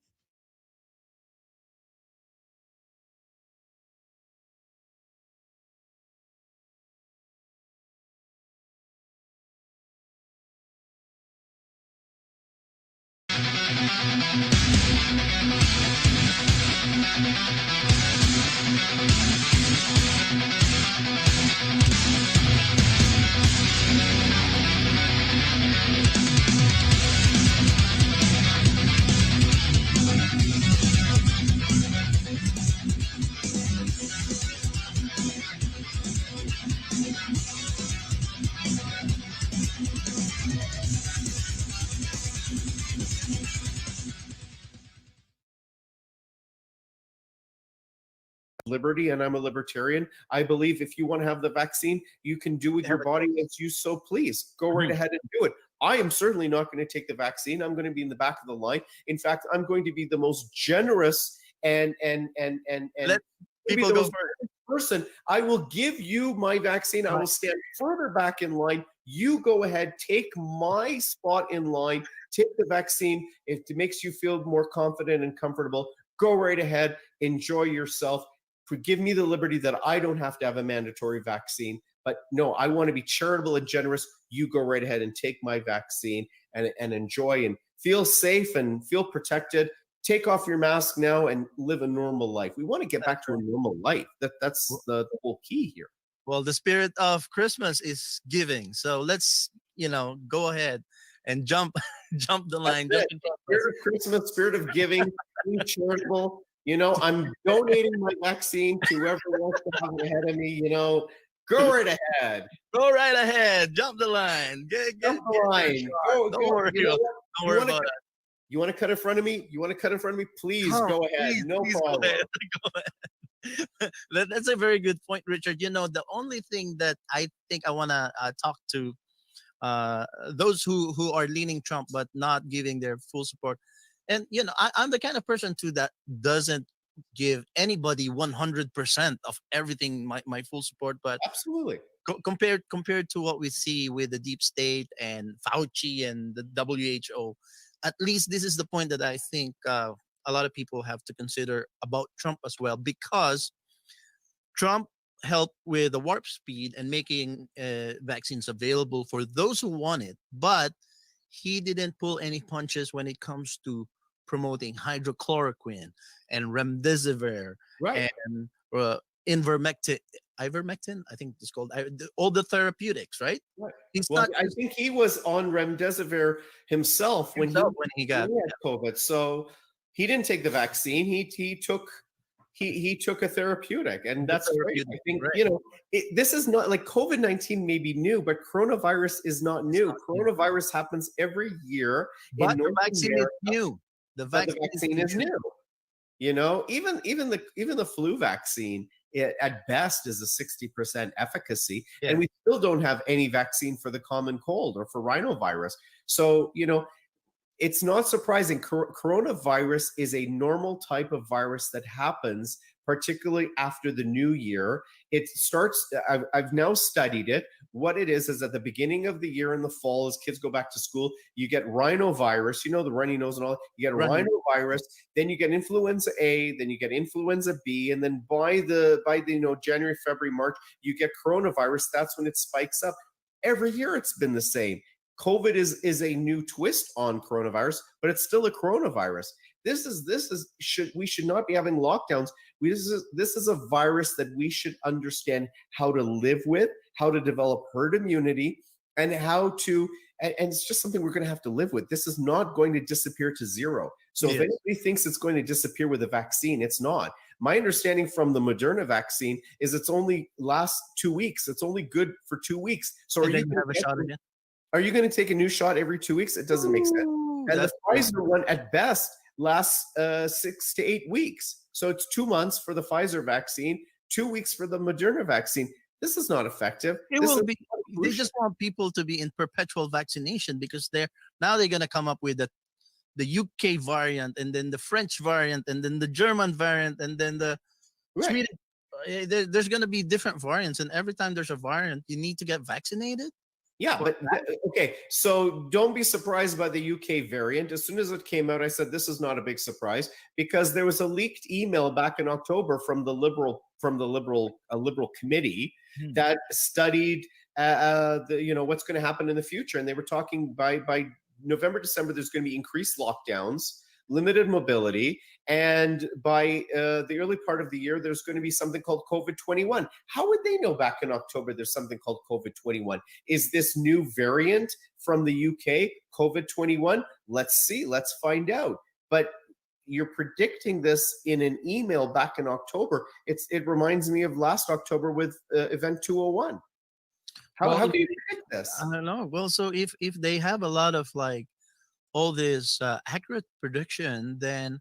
Liberty, and I'm a libertarian. I believe if you want to have the vaccine, you can do with your body as you so please. Go right ahead and do it. I am certainly not going to take the vaccine. I'm going to be in the back of the line. In fact, I'm going to be the most generous and let people go first. Person. I will give you my vaccine. I will stand further back in line. You go ahead, take my spot in line, take the vaccine. If it makes you feel more confident and comfortable, go right ahead, enjoy yourself. Give me the liberty that I don't have to have a mandatory vaccine. But no, I want to be charitable and generous. You go right ahead and take my vaccine and enjoy and feel safe and feel protected. Take off your mask now and live a normal life. We want to get back to a normal life. That's the whole key here. Well, the spirit of Christmas is giving. So let's, go ahead and jump the line. Spirit of Christmas, spirit of giving, being charitable. I'm donating my vaccine to whoever wants to have it ahead of me. Go right ahead. Go right ahead. Jump the line. Jump the line. Don't worry. Don't worry about it. You want to cut in front of me? Please go ahead. No problem. Go ahead. That's a very good point, Richard. The only thing that I think I want to talk to those who are leaning Trump but not giving their full support. And, I'm the kind of person too that doesn't give anybody 100% of everything my full support. But absolutely, compared to what we see with the deep state and Fauci and the WHO, at least this is the point that I think a lot of people have to consider about Trump as well, because Trump helped with the warp speed and making vaccines available for those who want it, but he didn't pull any punches when it comes to promoting hydrochloroquine and remdesivir and ivermectin, I think it's called, all the therapeutics, right? I think he was on remdesivir himself when he got COVID. So he didn't take the vaccine. He took a therapeutic, and that's great. I think this is not like COVID-19 may be new, but coronavirus is not new. Coronavirus happens every year. But the vaccine is new. The vaccine is new. Even the flu vaccine, at best, is a 60% efficacy, and we still don't have any vaccine for the common cold or for rhinovirus. So it's not surprising. Coronavirus is a normal type of virus that happens, particularly after the new year. It starts, I've now studied it. What it is at the beginning of the year in the fall, as kids go back to school, you get rhinovirus, the runny nose and all. You get rhinovirus, then you get influenza A, then you get influenza B, and then by the January, February, March, you get coronavirus. That's when it spikes up. Every year it's been the same. COVID is a new twist on coronavirus, but it's still a coronavirus. We should not be having lockdowns. This is a virus that we should understand how to live with, how to develop herd immunity, and and it's just something we're going to have to live with. This is not going to disappear to zero. So if Yes. anybody thinks it's going to disappear with a vaccine, it's not. My understanding from the Moderna vaccine is it's only lasts 2 weeks. It's only good for 2 weeks. So And then you have a shot again. are you going to take a new shot every 2 weeks? It doesn't make sense. Ooh, And the that's Pfizer one at best lasts 6 to 8 weeks. So it's 2 months for the Pfizer vaccine, 2 weeks for the Moderna vaccine. This is not effective. It This will is be. They just want people to be in perpetual vaccination because they're gonna come up with the UK variant, and then the French variant, and then the German variant, and then the Right. Swedish. There's gonna be different variants, and every time there's a variant, you need to get vaccinated. Yeah, but okay. So don't be surprised by the UK variant. As soon as it came out, I said this is not a big surprise because there was a leaked email back in October from a liberal committee that studied what's going to happen in the future, and they were talking by November, December, there's going to be increased lockdowns, limited mobility, and by the early part of the year, there's going to be something called COVID-21. How would they know back in October there's something called COVID-21? Is this new variant from the UK COVID-21? Let's see. Let's find out. But you're predicting this in an email back in October. It reminds me of last October with Event 201. How do you predict this? I don't know. Well, so if they have a lot of like all this accurate prediction, then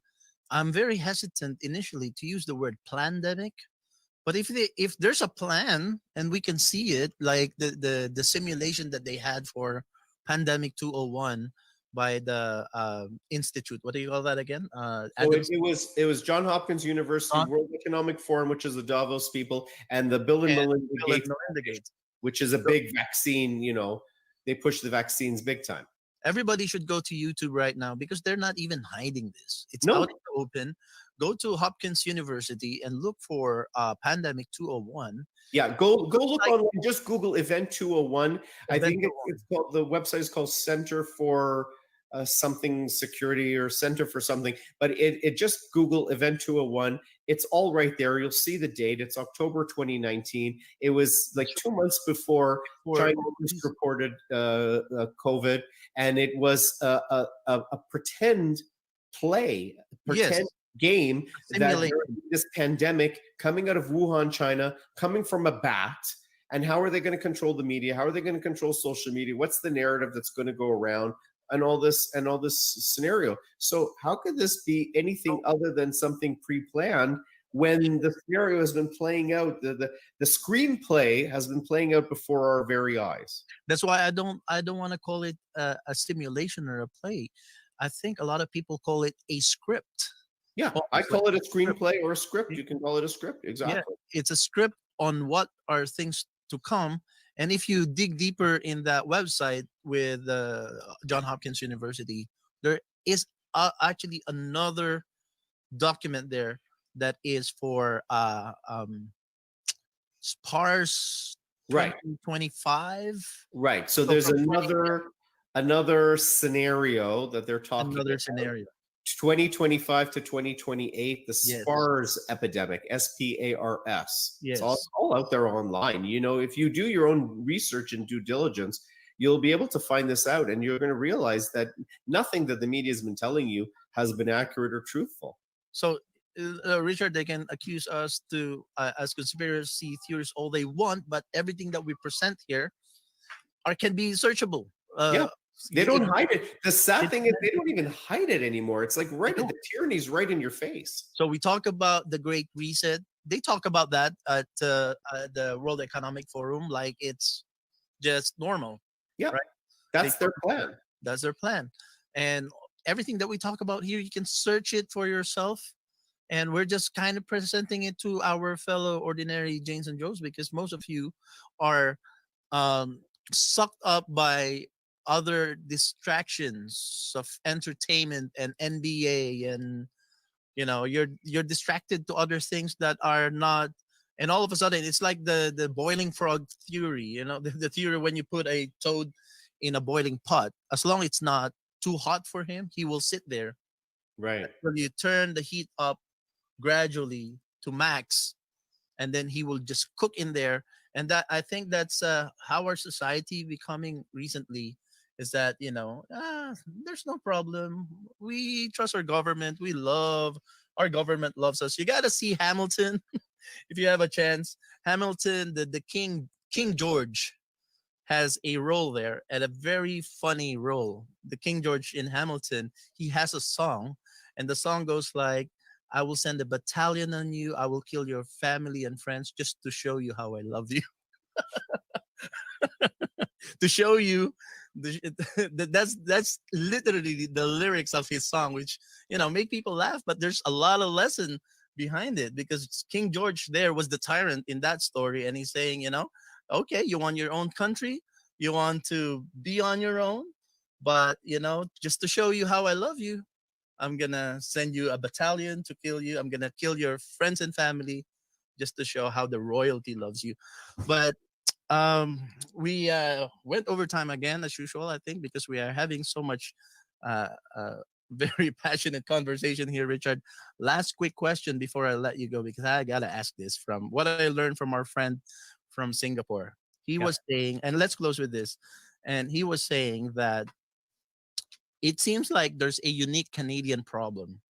I'm very hesitant initially to use the word pandemic. But if there's a plan and we can see it, like the simulation that they had for pandemic 201 by the institute, what do you call that again? So it was Johns Hopkins University, World Economic Forum, which is the Davos people, and the Bill and Melinda Gates, which is a big vaccine. They push the vaccines big time. Everybody should go to YouTube right now because they're not even hiding this. It's out in the open. Go to Hopkins University and look for Pandemic 201. Yeah, go look online. Just Google Event 201. I think it's called, the website is called Center for something security or Center for something. But it just Google Event 201. It's all right there. You'll see the date. It's October 2019. It was like 2 months before China just reported COVID, and it was a pretend play, game that during this pandemic coming out of Wuhan, China, coming from a bat. And how are they going to control the media? How are they going to control social media? What's the narrative that's going to go around? And all this scenario. So how could this be anything other than something pre-planned when the scenario has been playing out? The screenplay has been playing out before our very eyes. That's why I don't want to call it a simulation or a play. I think a lot of people call it a script. Yeah, I call it a screenplay or a script. You can call it a script. Exactly. Yeah, it's a script on what are things to come. And if you dig deeper in that website with Johns Hopkins University, there is actually another document there that is for SPARS 2025. Right. So there's another scenario that they're talking about. Another scenario. 2025 to 2028, the SPARS epidemic, SPARS. Yes. It's all out there online. If you do your own research and due diligence, you'll be able to find this out, and you're going to realize that nothing that the media has been telling you has been accurate or truthful. So, Richard, they can accuse us as conspiracy theorists all they want, but everything that we present here can be searchable. They don't hide it. The sad thing is they don't even hide it anymore. It's like the tyranny's right in your face. So we talk about the Great Reset. They talk about that at the World Economic Forum like it's just normal. Yeah, right. That's their plan. That's their plan. And everything that we talk about here, you can search it for yourself. And we're just kind of presenting it to our fellow ordinary Janes and Joes because most of you are sucked up by other distractions of entertainment and NBA, and you're distracted to other things that are not, and all of a sudden it's like the boiling frog theory, the theory when you put a toad in a boiling pot, as long as it's not too hot for him, he will sit there. Right. So you turn the heat up gradually to max, and then he will just cook in there. And that, I think that's how our society becoming recently is that, there's no problem. We trust our government. We love our government loves us. You got to see Hamilton if you have a chance. Hamilton, the King George has a role there, and a very funny role. The King George in Hamilton, he has a song, and the song goes like, "I will send a battalion on you. I will kill your family and friends just to show you how I love you." To show you that's literally the lyrics of his song, which make people laugh, but there's a lot of lesson behind it, because King George there was the tyrant in that story, and he's saying, okay, you want your own country, you want to be on your own, but just to show you how I love you, I'm gonna send you a battalion to kill you. I'm gonna kill your friends and family just to show how the royalty loves you. But we went over time again as usual, I think, because we are having so much uh, uh, very passionate conversation here, Richard. Last quick question before I let you go, because I gotta ask this from what I learned from our friend from Singapore. He was saying, and let's close with this, and he was saying that it seems like there's a unique Canadian problem,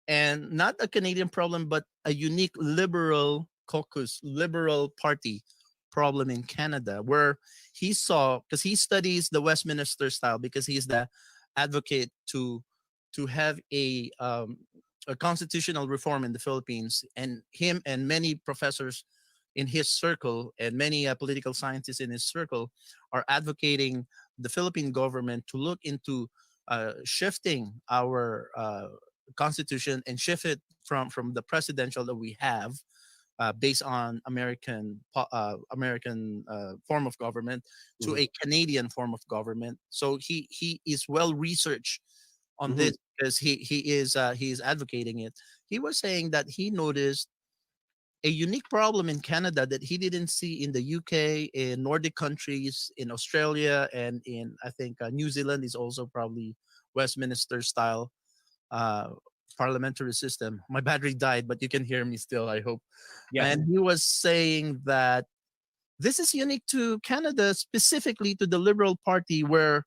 and not a Canadian problem, but a unique liberal caucus, liberal party problem in Canada, where he saw, because he studies the Westminster style, because he's the advocate to have a constitutional reform in the Philippines, and him and many professors in his circle and many political scientists in his circle are advocating the Philippine government to look into shifting our constitution and shift it from the presidential that we have, based on American form of government, to a Canadian form of government. So he is well researched on this, because he is advocating it. He was saying that he noticed a unique problem in Canada that he didn't see in the UK, in Nordic countries, in Australia, and in, I think, New Zealand is also probably Westminster style parliamentary system. My battery died, but you can hear me still, I hope. Yeah. And he was saying that this is unique to Canada, specifically to the Liberal Party, where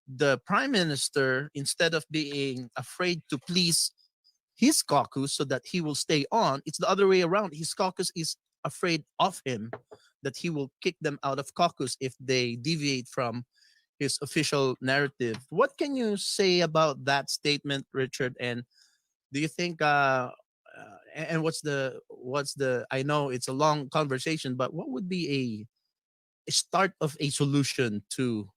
the Prime Minister, instead of being afraid to please his caucus so that he will stay on, it's the other way around. His caucus is afraid of him, that he will kick them out of caucus if they deviate from his official narrative. What can you say about that statement, Richard? And do you think and what's the I know it's a long conversation, but what would be a start of a solution to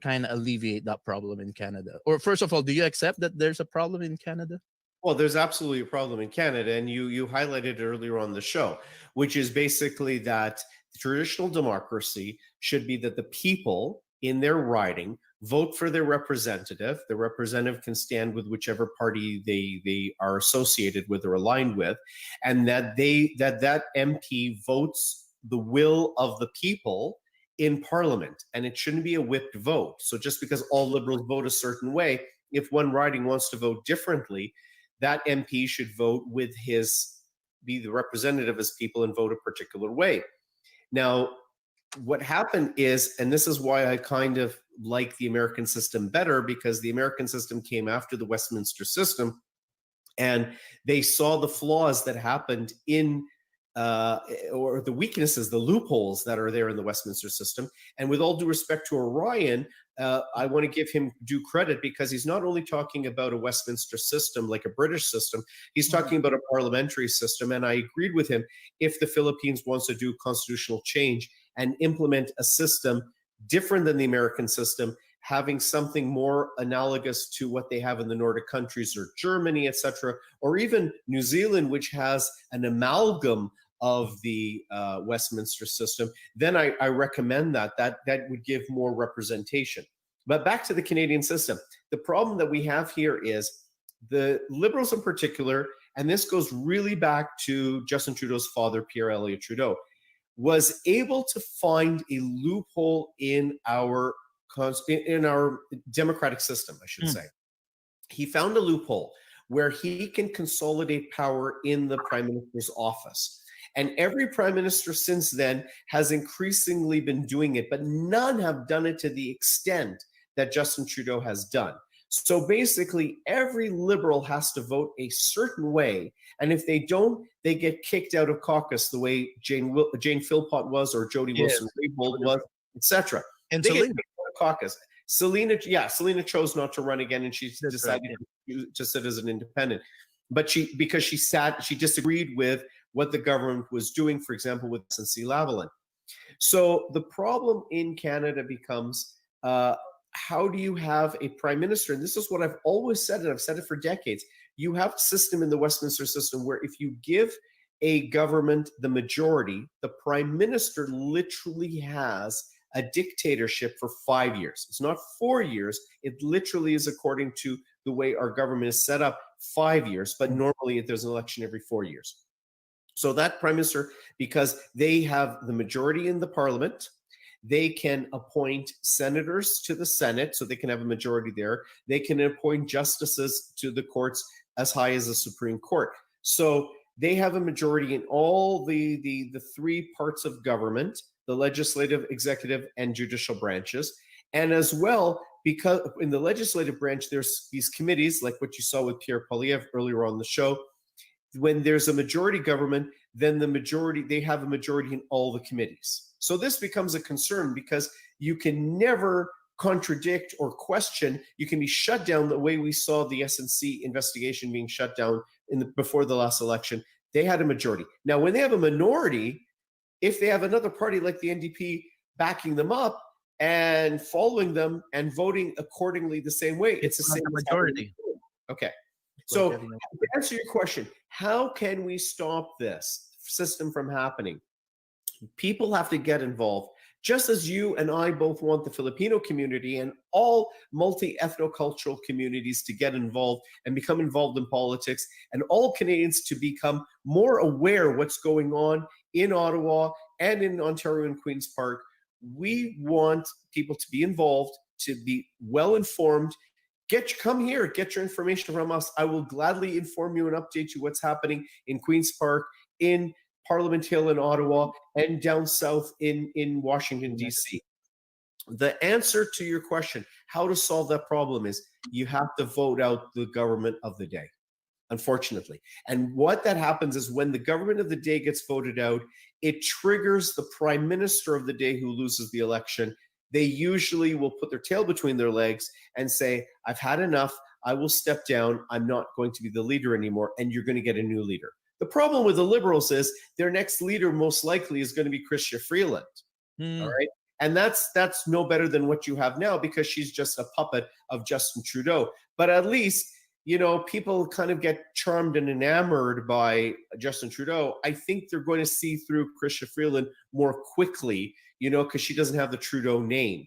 kind of alleviate that problem in Canada? Or first of all, do you accept that there's a problem in Canada? Well, there's absolutely a problem in Canada, and you highlighted it earlier on the show, which is basically that traditional democracy should be that the people in their riding vote for their representative. The representative can stand with whichever party they are associated with or aligned with, and that that MP votes the will of the people in Parliament, and it shouldn't be a whipped vote. So just because all Liberals vote a certain way, if one riding wants to vote differently, that MP should vote with be the representative of his people and vote a particular way. Now, what happened is, and this is why I kind of like the American system better, because the American system came after the Westminster system, and they saw the flaws that happened in or the weaknesses, the loopholes that are there in the Westminster system. And with all due respect to Orion, I want to give him due credit, because he's not only talking about a Westminster system like a British system, he's talking about a parliamentary system. And I agreed with him, if the Philippines wants to do constitutional change and implement a system different than the American system, having something more analogous to what they have in the Nordic countries or Germany, etc., or even New Zealand, which has an amalgam of the Westminster system, then I recommend that would give more representation. But back to the Canadian system. The problem that we have here is the Liberals in particular, and this goes really back to Justin Trudeau's father, Pierre Elliott Trudeau, was able to find a loophole in our democratic system, I should say. He found a loophole where he can consolidate power in the Prime Minister's office. And every prime minister since then has increasingly been doing it, but none have done it to the extent that Justin Trudeau has done. So basically, every Liberal has to vote a certain way, and if they don't, they get kicked out of caucus the way Jane Philpott was, or Jody Wilson-Raybould was, etc. And they Selena. get kicked out of caucus. Selena chose not to run again, and she decided to sit as an independent. But she disagreed with what the government was doing, for example, with SNC Lavalin. So the problem in Canada becomes, how do you have a prime minister? And this is what I've always said, and I've said it for decades. You have a system in the Westminster system where if you give a government the majority, the prime minister literally has a dictatorship for 5 years. It's not 4 years. It literally is, according to the way our government is set up, 5 years. But normally there's an election every 4 years. So that prime minister, because they have the majority in the parliament, they can appoint senators to the Senate, so they can have a majority there. They can appoint justices to the courts as high as the Supreme Court. So they have a majority in all the three parts of government, the legislative, executive, and judicial branches. And as well, because in the legislative branch, there's these committees, like what you saw with Pierre Poilievre earlier on the show. When there's a majority government, then they have a majority in all the committees. So this becomes a concern because you can never contradict or question. You can be shut down the way we saw the SNC investigation being shut down before the last election. They had a majority. Now, when they have a minority, if they have another party like the NDP backing them up and following them and voting accordingly the same way, it's the same majority. Okay. So to answer your question, how can we stop this system from happening? People have to get involved. Just as you and I both want the Filipino community and all multi-ethnocultural communities to get involved and become involved in politics, and all Canadians to become more aware what's going on in Ottawa and in Ontario and Queen's Park, we want people to be involved, to be well informed. Come here, get your information from us. I will gladly inform you and update you what's happening in Queen's Park, in Parliament Hill in Ottawa, and down south in Washington, D.C. The answer to your question, how to solve that problem, is you have to vote out the government of the day, unfortunately. And what that happens is when the government of the day gets voted out, it triggers the prime minister of the day who loses the election. They usually will put their tail between their legs and say, I've had enough. I will step down. I'm not going to be the leader anymore. And you're going to get a new leader. The problem with the Liberals is their next leader most likely is going to be Chrystia Freeland. All right. And that's no better than what you have now, because she's just a puppet of Justin Trudeau. But at least, people kind of get charmed and enamored by Justin Trudeau. I think they're going to see through Chrystia Freeland more quickly, because she doesn't have the Trudeau name.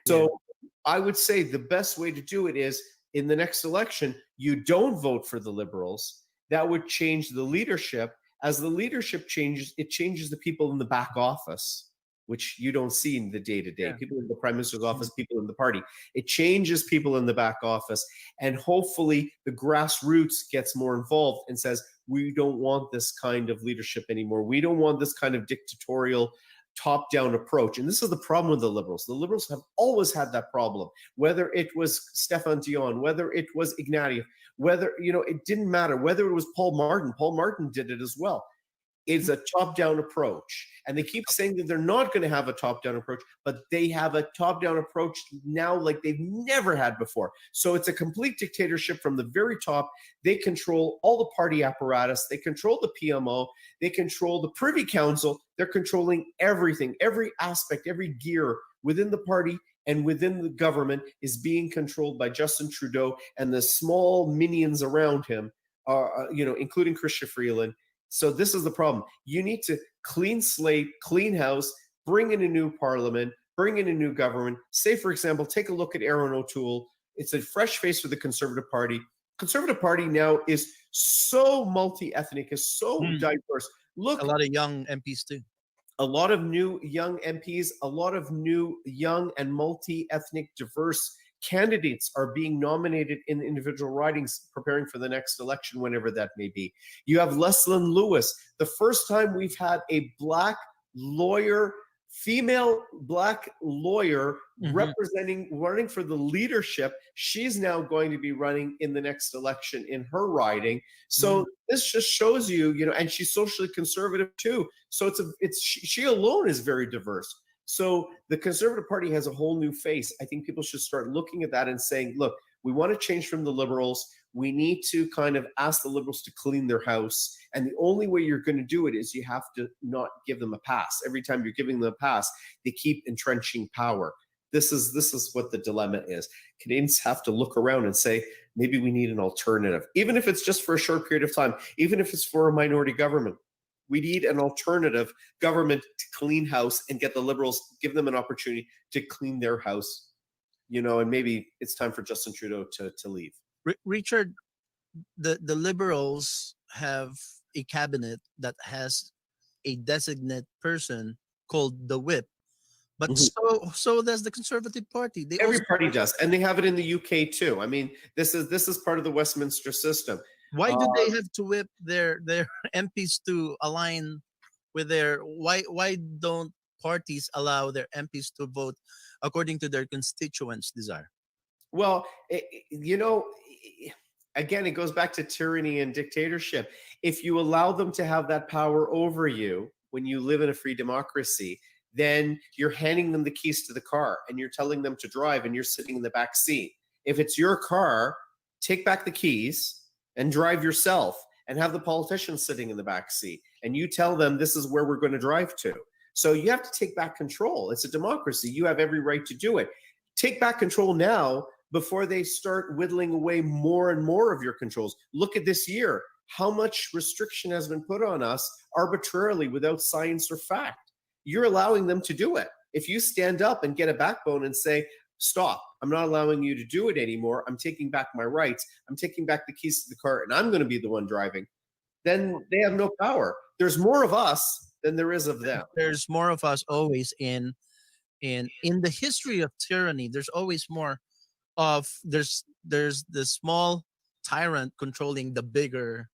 So I would say the best way to do it is, in the next election, you don't vote for the Liberals. That would change the leadership. As the leadership changes, it changes the people in the back office, which you don't see in the day-to-day. People in the prime minister's office, people in the party. It changes people in the back office. And hopefully the grassroots gets more involved and says, we don't want this kind of leadership anymore. We don't want this kind of dictatorial top-down approach. And this is the problem with the Liberals. The Liberals have always had that problem, whether it was Stéphane Dion, whether it was Ignatieff, whether, it didn't matter, whether it was Paul Martin. Paul Martin did it as well. It's a top-down approach. And they keep saying that they're not going to have a top-down approach, but they have a top-down approach now like they've never had before. So it's a complete dictatorship from the very top. They control all the party apparatus. They control the PMO. They control the Privy Council. They're controlling everything, every aspect, every gear within the party and within the government is being controlled by Justin Trudeau and the small minions around him, including Chrystia Freeland. So this is the problem. You need to clean slate, clean house, bring in a new parliament, bring in a new government. Say, for example, take a look at Aaron O'Toole. It's a fresh face for the Conservative Party. Conservative Party now is so multi-ethnic, is so diverse. Look, a lot of young MPs too. A lot of new young MPs, a lot of new young and multi-ethnic diverse candidates are being nominated in individual ridings preparing for the next election, whenever that may be. You have Leslyn Lewis, the first time we've had a black lawyer, female black lawyer running for the leadership. She's now going to be running in the next election in her riding. So this just shows you, and she's socially conservative too. So she alone is very diverse. So the Conservative Party has a whole new face. I think people should start looking at that and saying, look, we want to change from the Liberals. We need to kind of ask the Liberals to clean their house. And the only way you're going to do it is you have to not give them a pass. Every time you're giving them a pass, they keep entrenching power. This is what the dilemma is. Canadians have to look around and say, maybe we need an alternative, even if it's just for a short period of time, even if it's for a minority government. We need an alternative government to clean house and get the Liberals, give them an opportunity to clean their house, and maybe it's time for Justin Trudeau to leave. Richard, the Liberals have a cabinet that has a designate person called the whip. But so does the Conservative Party. Every party does, and they have it in the UK too. I mean, this is part of the Westminster system. Why do they have to whip their MPs to align with their? Why don't parties allow their MPs to vote according to their constituents' desire? Well, again, it goes back to tyranny and dictatorship. If you allow them to have that power over you when you live in a free democracy, then you're handing them the keys to the car and you're telling them to drive and you're sitting in the back seat. If it's your car, take back the keys and drive yourself and have the politicians sitting in the back seat. And you tell them this is where we're going to drive to. So you have to take back control. It's a democracy. You have every right to do it. Take back control now before they start whittling away more and more of your controls. Look at this year. How much restriction has been put on us arbitrarily without science or fact? You're allowing them to do it. If you stand up and get a backbone and say, stop, I'm not allowing you to do it anymore. I'm taking back my rights. I'm taking back the keys to the car and I'm going to be the one driving. Then they have no power. There's more of us than there is of them. There's more of us always in the history of tyranny. There's always more of there's the small tyrant controlling the bigger.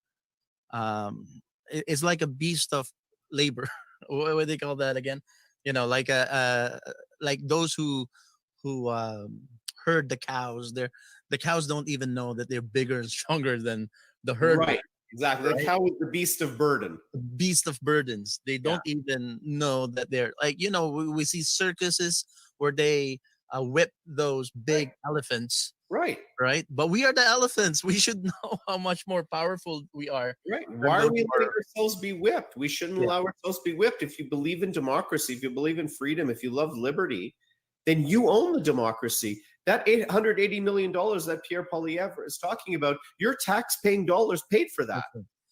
It's like a beast of labor. What do they call that again? Like those who herd the cows. The cows don't even know that they're bigger and stronger than the herd. Right, exactly. Right? The cow is the beast of burden. The beast of burdens. They don't even know that they're we see circuses where they whip those big elephants. Right. But we are the elephants. We should know how much more powerful we are. Right. Why are we letting ourselves be whipped? We shouldn't allow ourselves to be whipped. If you believe in democracy, if you believe in freedom, if you love liberty, then you own the democracy. That $880 million that Pierre Poilievre is talking about, your tax-paying dollars paid for that.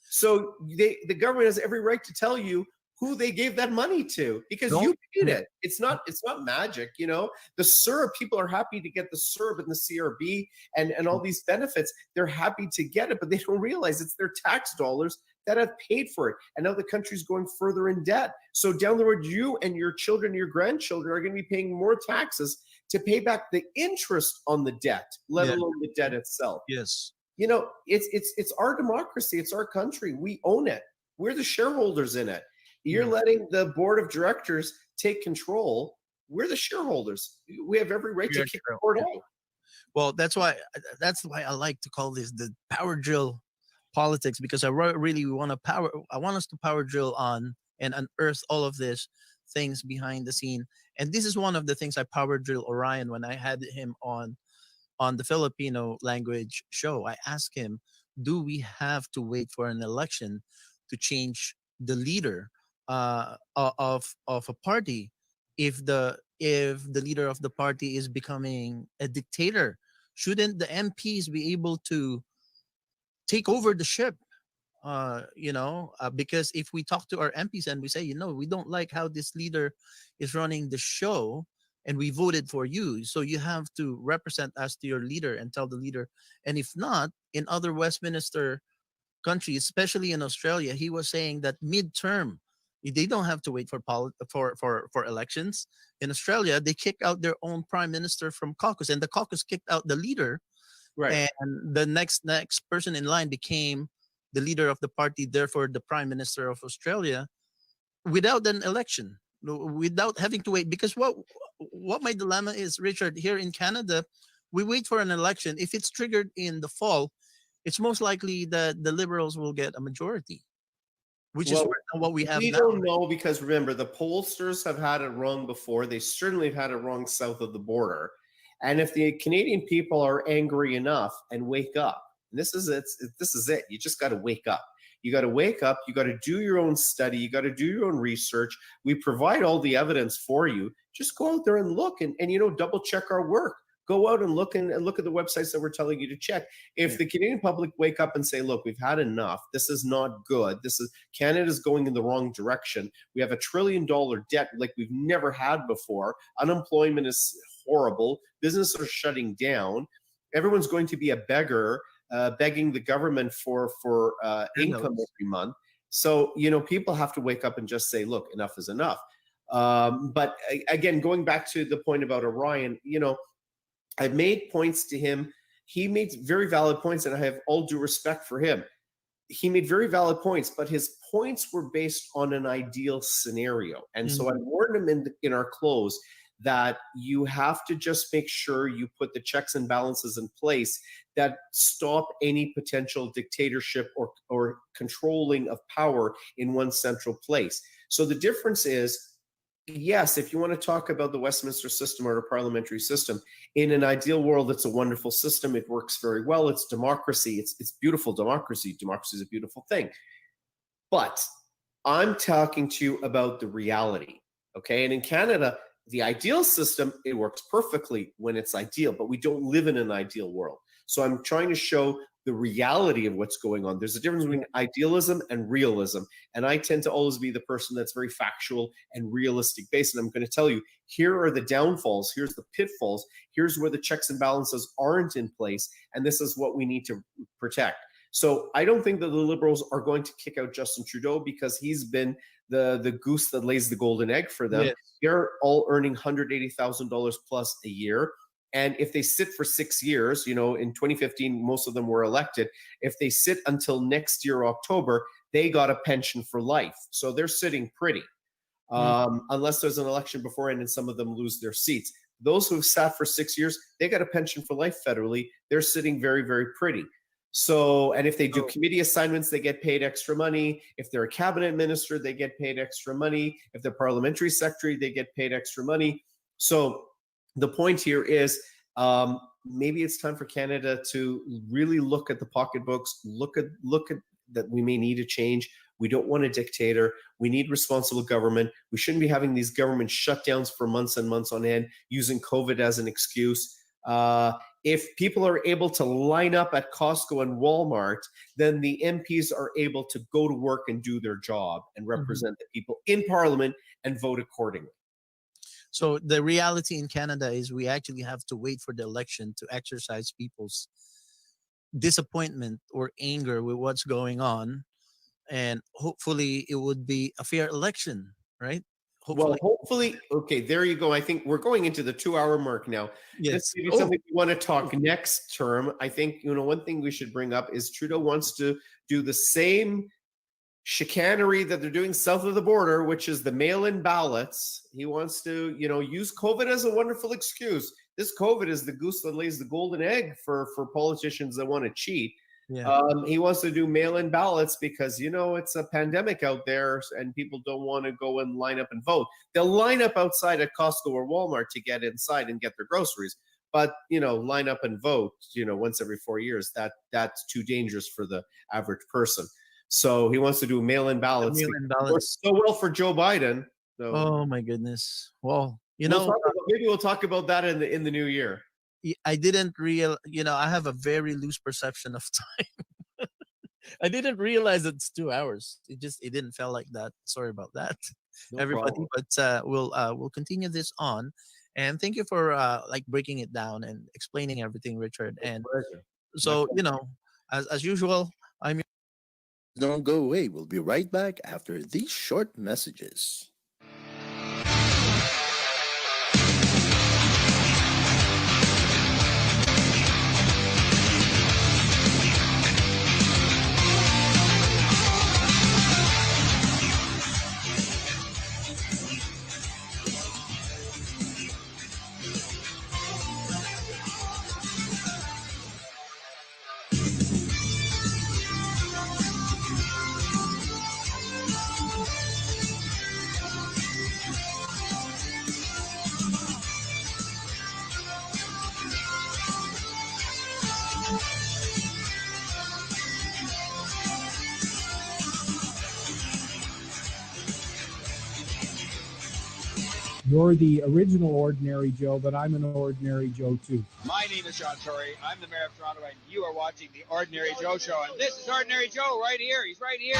So the government has every right to tell you who they gave that money to because you paid it. It's not magic, The CERB, people are happy to get the CERB and the CRB and all these benefits. They're happy to get it, but they don't realize it's their tax dollars that have paid for it. And now the country's going further in debt. So down the road, you and your children, your grandchildren are going to be paying more taxes to pay back the interest on the debt, let alone the debt itself. Yes. It's our democracy. It's our country. We own it. We're the shareholders in it. You're letting the board of directors take control. We're the shareholders. We have every right to kick the board out. Well, that's why I like to call this the power drill politics, because I really want us to power drill on and unearth all of these things behind the scene. And this is one of the things I power drill Orion when I had him on the Filipino language show. I asked him, do we have to wait for an election to change the leader of a party if the leader of the party is becoming a dictator? Shouldn't the MPs be able to take over the ship? Because if we talk to our MPs and we say, we don't like how this leader is running the show and we voted for you, so you have to represent us to your leader and tell the leader. And if not, in other Westminster countries, especially in Australia, he was saying that midterm They don't have to wait for elections. In Australia, they kick out their own prime minister from caucus, and the caucus kicked out the leader, Right. and the next person in line became the leader of the party, therefore the prime minister of Australia, without an election, without having to wait. Because what my dilemma is, Richard, here in Canada, we wait for an election. If it's triggered in the fall, it's most likely that the Liberals will get a majority, which is Well, worse than what we have we now. don't know, because remember, the pollsters have had it wrong before. They certainly have had it wrong south of the border. And if the Canadian people are angry enough and wake up, and this is it. You just got to wake up. You got to wake up. You got to do your own study. You got to do your own research. We provide all the evidence for you. Just go out there and look, and double check our work. Go out and look at the websites that we're telling you to check. If the Canadian public wake up and say, look, we've had enough. This is not good. Canada's going in the wrong direction. We have $1 trillion debt like we've never had before. Unemployment is horrible. Businesses are shutting down. Everyone's going to be a beggar, begging the government for income every month. So, people have to wake up and just say, look, enough is enough. But again, going back to the point about Orion, I've made points to him. He made very valid points, and I have all due respect for him. He made very valid points, but his points were based on an ideal scenario. And so I warned him in our close that you have to just make sure you put the checks and balances in place that stop any potential dictatorship or controlling of power in one central place. So the difference is, yes, if you want to talk about the Westminster system or the parliamentary system, in an ideal world, it's a wonderful system. It works very well. It's democracy. It's beautiful democracy. Democracy is a beautiful thing. But I'm talking to you about the reality, okay? And in Canada, the ideal system, it works perfectly when it's ideal, but we don't live in an ideal world. So I'm trying to show the reality of what's going on. There's a difference between idealism and realism. And I tend to always be the person that's very factual and realistic based. And I'm going to tell you, here are the downfalls. Here's the pitfalls. Here's where the checks and balances aren't in place. And this is what we need to protect. So I don't think that the Liberals are going to kick out Justin Trudeau because he's been the goose that lays the golden egg for them. Yes. They're all earning $180,000 plus a year. And if they sit for 6 years, in 2015, most of them were elected. If they sit until next year, October, they got a pension for life. So they're sitting pretty, unless there's an election beforehand and some of them lose their seats. Those who have sat for 6 years, they got a pension for life federally. They're sitting very, very pretty. So, and if they do committee assignments, they get paid extra money. If they're a cabinet minister, they get paid extra money. If they're parliamentary secretary, they get paid extra money. So the point here is maybe it's time for Canada to really look at the pocketbooks, look at that we may need a change. We don't want a dictator. We need responsible government. We shouldn't be having these government shutdowns for months and months on end, using COVID as an excuse. If people are able to line up at Costco and Walmart, then the MPs are able to go to work and do their job and represent the people in Parliament and vote accordingly. So the reality in Canada is we actually have to wait for the election to exercise people's disappointment or anger with what's going on. And hopefully it would be a fair election, right? Hopefully, okay, there you go. I think we're going into the 2-hour mark now. Yes. This may be something we want to talk next term. I think, one thing we should bring up is Trudeau wants to do the same chicanery that they're doing south of the border, which is the mail-in ballots. He wants to, use COVID as a wonderful excuse. This COVID is the goose that lays the golden egg for politicians that want to cheat. Yeah. He wants to do mail-in ballots because, it's a pandemic out there and people don't want to go and line up and vote. They'll line up outside at Costco or Walmart to get inside and get their groceries. But, line up and vote, once every 4 years, that's too dangerous for the average person. So he wants to do mail-in ballots. Works so well for Joe Biden. So oh my goodness. Well, maybe we'll talk about that in the new year. I didn't I have a very loose perception of time. I didn't realize it's 2 hours. It didn't feel like that. Sorry about that, everybody. Problem. But we'll continue this on. And thank you for breaking it down and explaining everything, Richard. And so, as usual, I'm Don't go away. We'll be right back after these short messages. You're the original Ordinary Joe, but I'm an Ordinary Joe too. My name is Sean Torrey. I'm the mayor of Toronto, and you are watching the Ordinary Joe Show. And this is Ordinary Joe right here. He's right here.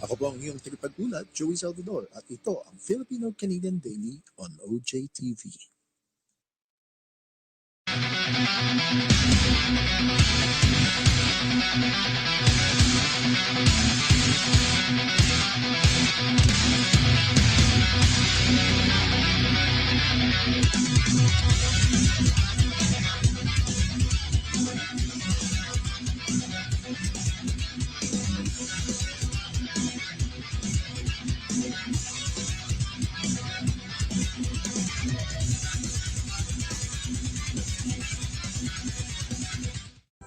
Ako po ang iyong tagapag-ulat, Joey Salvador, at ito ang Filipino-Canadian Daily on OJTV.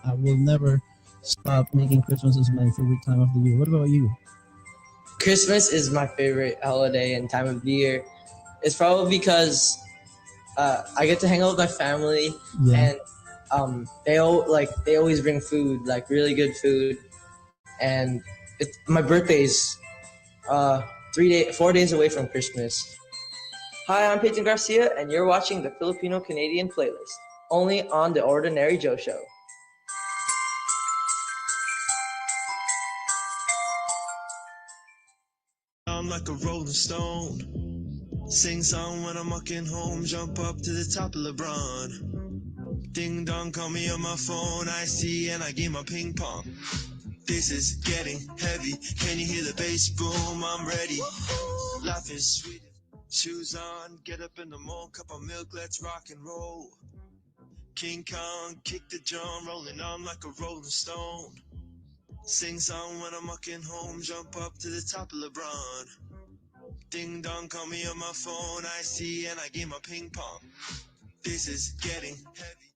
I will never stop making Christmas as my favorite time of the year. What about you? Christmas is my favorite holiday and time of the year. It's probably because I get to hang out with my family, and they always bring food, like really good food. And my birthday's 4 days away from Christmas. Hi, I'm Peyton Garcia, and you're watching the Filipino Canadian playlist, only on the Ordinary Joe Show. I'm like a rolling stone. Sing song when I'm walking home. Jump up to the top of LeBron. Ding dong, call me on my phone. I see and I game my ping pong. This is getting heavy. Can you hear the bass boom? I'm ready. Life is sweet. Shoes on, get up in the morning. Cup of milk, let's rock and roll. King Kong, kick the drum. Rolling on like a rolling stone. Sing song when I'm walking home, jump up to the top of LeBron. Ding dong, call me on my phone, I see and I game my ping pong. This is getting heavy.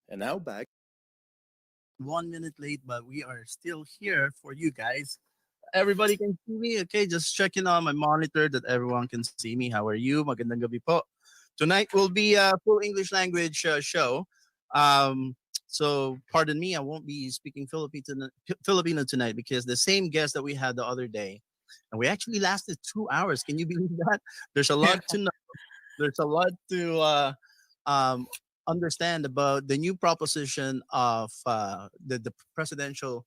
And now back. 1 minute late, but we are still here for you guys. Everybody can see me. Okay, just checking on my monitor that everyone can see me. How are you? Magandang gabi po. Tonight will be a full English language show. So pardon me, I won't be speaking Filipino tonight because the same guest that we had the other day, and we actually lasted 2 hours. Can you believe that? There's a lot to know. There's a lot to understand about the new proposition of the presidential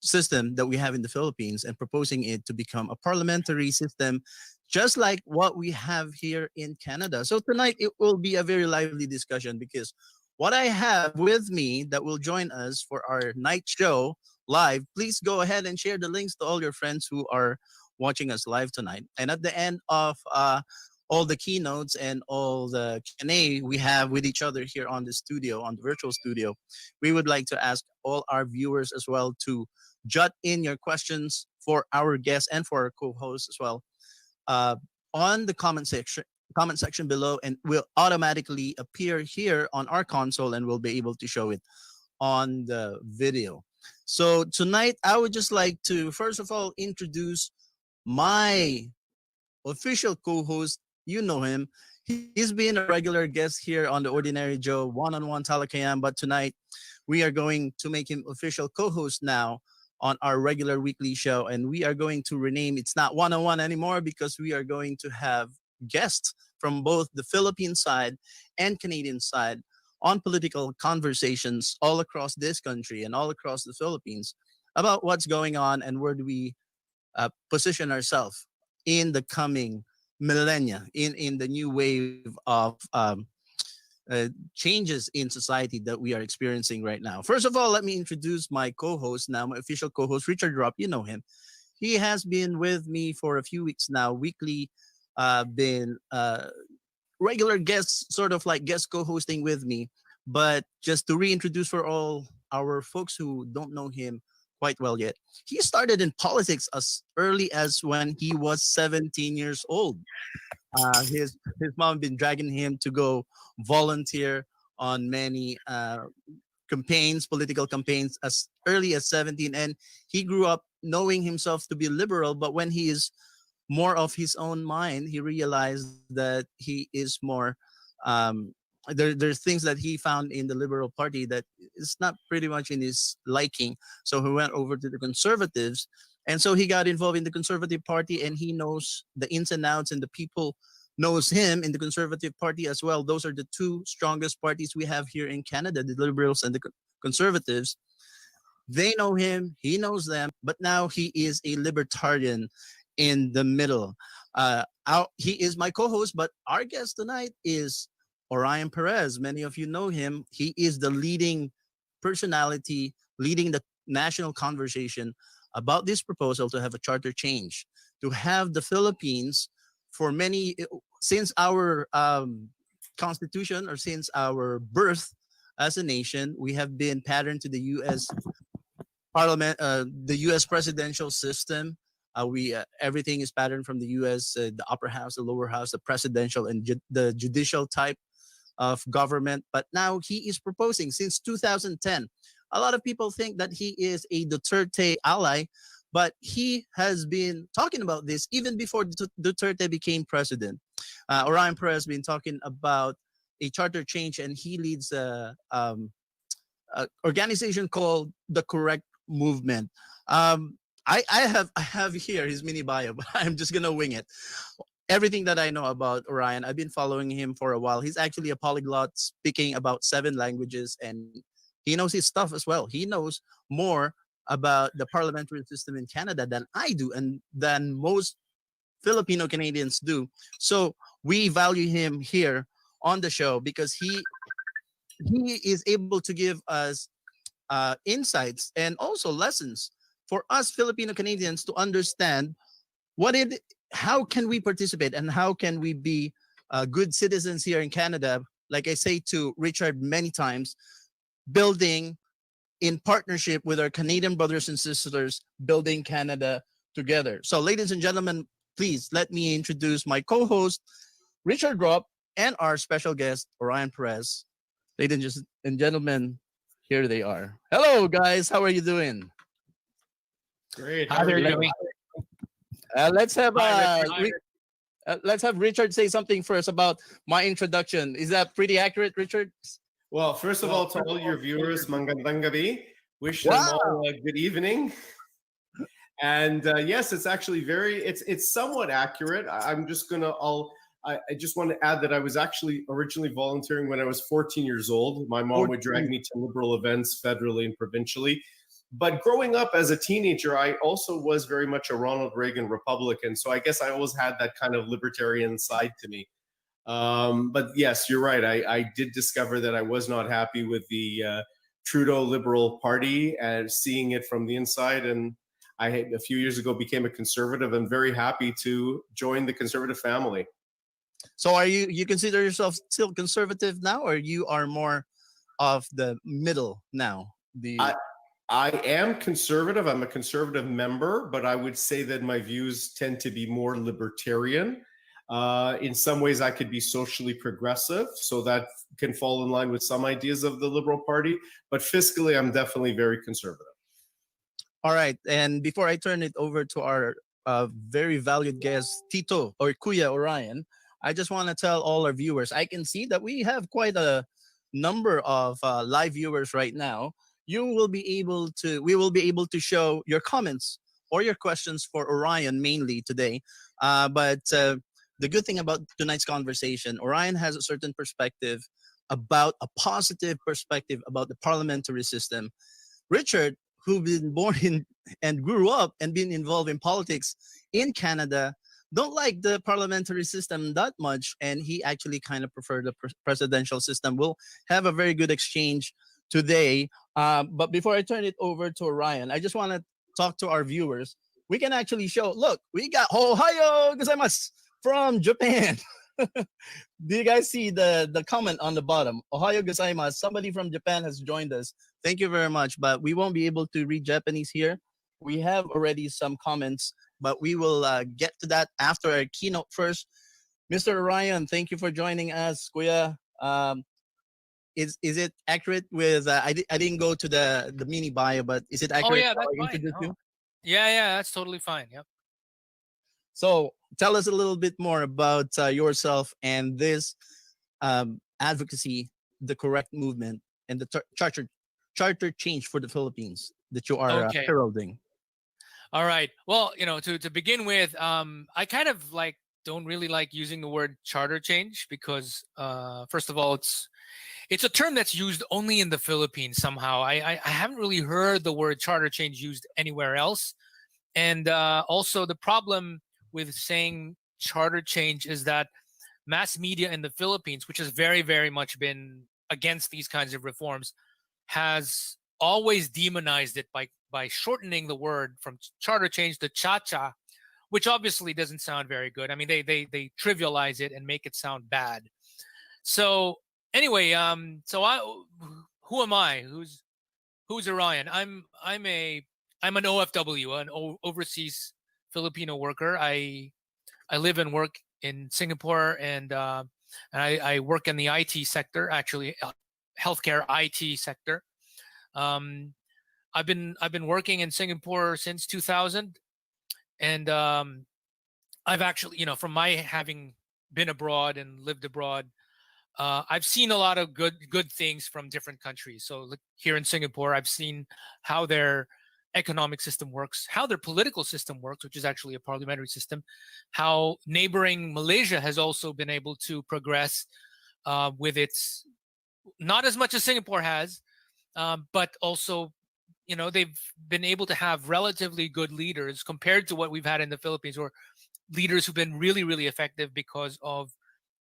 system that we have in the Philippines and proposing it to become a parliamentary system, just like what we have here in Canada. So tonight it will be a very lively discussion because what I have with me that will join us for our night show live, please go ahead and share the links to all your friends who are watching us live tonight. And at the end of all the keynotes and all the Q&A we have with each other here on the studio, on the virtual studio, we would like to ask all our viewers as well to jot in your questions for our guests and for our co-hosts as well on the comment section below, and will automatically appear here on our console, and we'll be able to show it on the video. So tonight, I would just like to first of all introduce my official co-host. You know him. He's been a regular guest here on the Ordinary Joe one-on-one Talakayam, but tonight we are going to make him official co-host now on our regular weekly show, and we are going to rename it's not one-on-one anymore because we are going to have guests from both the Philippine side and Canadian side on political conversations all across this country and all across the Philippines about what's going on and where do we position ourselves in the coming millennia, in the new wave of changes in society that we are experiencing right now. First of all, let me introduce my co-host now, my official co-host, Richard Rupp. You know him. He has been with me for a few weeks now, weekly, been regular guests, sort of like guest co-hosting with me. But just to reintroduce for all our folks who don't know him quite well yet, he started in politics as early as when he was 17 years old. His mom been dragging him to go volunteer on many campaigns, political campaigns, as early as 17, and he grew up knowing himself to be liberal. But when he is more of his own mind, he realized that he is more. There's things that he found in the Liberal Party that is not pretty much in his liking. So he went over to the Conservatives, and so he got involved in the Conservative Party, and he knows the ins and outs, and the people knows him in the Conservative Party as well. Those are the two strongest parties we have here in Canada, the Liberals and the Conservatives. They know him, he knows them, but now he is a libertarian in the middle. He is my co-host, but our guest tonight is Orion Perez. Many of you know him. He is the leading personality, leading the national conversation about this proposal to have a charter change, to have the Philippines for many, since our constitution or since our birth as a nation, we have been patterned to the U.S. Parliament, the U.S. presidential system. We everything is patterned from the U.S. The upper house, the lower house, the presidential and the judicial type of government. But now he is proposing since 2010. A lot of people think that he is a Duterte ally, but he has been talking about this even before Duterte became president. Orion Perez has been talking about a charter change, and he leads a organization called the Correct Movement. I have here his mini bio, but I'm just gonna wing it. Everything that I know about Orion, I've been following him for a while. He's actually a polyglot, speaking about 7 languages, and he knows his stuff as well. He knows more about the parliamentary system in Canada than I do, and than most Filipino Canadians do. So we value him here on the show because he is able to give us insights and also lessons for us Filipino Canadians to understand how can we participate and how can we be good citizens here in Canada. Like I say to Richard many times, building in partnership with our Canadian brothers and sisters, building Canada together. So ladies and gentlemen, please let me introduce my co-host, Richard Rupp, and our special guest, Orion Perez. Ladies and gentlemen, here they are. Hello, guys. How are you doing? Great. How are you doing? Let's have Richard say something first about my introduction. Is that pretty accurate, Richard? Well, first of all, to all your viewers, Magandang Gabi. Wish them all a good evening. And yes, it's actually it's somewhat accurate. I just want to add that I was actually originally volunteering when I was 14 years old. My mom would drag me to liberal events federally and provincially. But growing up as a teenager, I also was very much a Ronald Reagan Republican. So I guess I always had that kind of libertarian side to me. But yes, you're right. I did discover that I was not happy with the Trudeau Liberal Party and seeing it from the inside. And a few years ago became a conservative. I'm very happy to join the conservative family. So are you consider yourself still conservative now, or you are more of the middle now? I am conservative. I'm a conservative member, but I would say that my views tend to be more libertarian. In some ways, I could be socially progressive, so that can fall in line with some ideas of the Liberal Party. But fiscally, I'm definitely very conservative. All right. And before I turn it over to our very valued guest, Tito or Kuya Orion, I just want to tell all our viewers, I can see that we have quite a number of live viewers right now. We will be able to show your comments or your questions for Orion mainly today. But the good thing about tonight's conversation, Orion has a certain perspective about a positive perspective about the parliamentary system. Richard, who've been born in and grew up and been involved in politics in Canada, don't like the parliamentary system that much, and he actually kind of preferred the presidential system. We'll have a very good exchange today. But before I turn it over to Orion, I just want to talk to our viewers. We can actually show, look, we got Ohio gozaimasu from Japan. Do you guys see the comment on the bottom? Ohio gozaimasu. Somebody from Japan has joined us. Thank you very much, but we won't be able to read Japanese here. We have already some comments, but we will get to that after our keynote first. Mr. Orion, thank you for joining us. Kuya, is it accurate with, I didn't go to the mini bio, but is it accurate? Oh yeah, that's how I fine. introduced you? Yeah, that's totally fine. Yep. So tell us a little bit more about yourself and this advocacy, the correct movement, and the charter change for the Philippines that you are heralding. All right. Well, to begin with, I kind of don't really like using the word charter change because, first of all, it's a term that's used only in the Philippines somehow. I haven't really heard the word charter change used anywhere else. And also the problem with saying charter change is that mass media in the Philippines, which has very, very much been against these kinds of reforms, has always demonized it by shortening the word from charter change to cha-cha, which obviously doesn't sound very good. I mean, they trivialize it and make it sound bad. So anyway, who am I? Who's Orion? I'm an OFW, an overseas Filipino worker. I live and work in Singapore, and I work in the IT sector, actually, healthcare IT sector. I've been working in Singapore since 2000, and I've actually, from my having been abroad and lived abroad, I've seen a lot of good things from different countries. So here in Singapore, I've seen how their economic system works, how their political system works, which is actually a parliamentary system, how neighboring Malaysia has also been able to progress with its, not as much as Singapore has, but also, they've been able to have relatively good leaders compared to what we've had in the Philippines, or leaders who've been really, really effective because of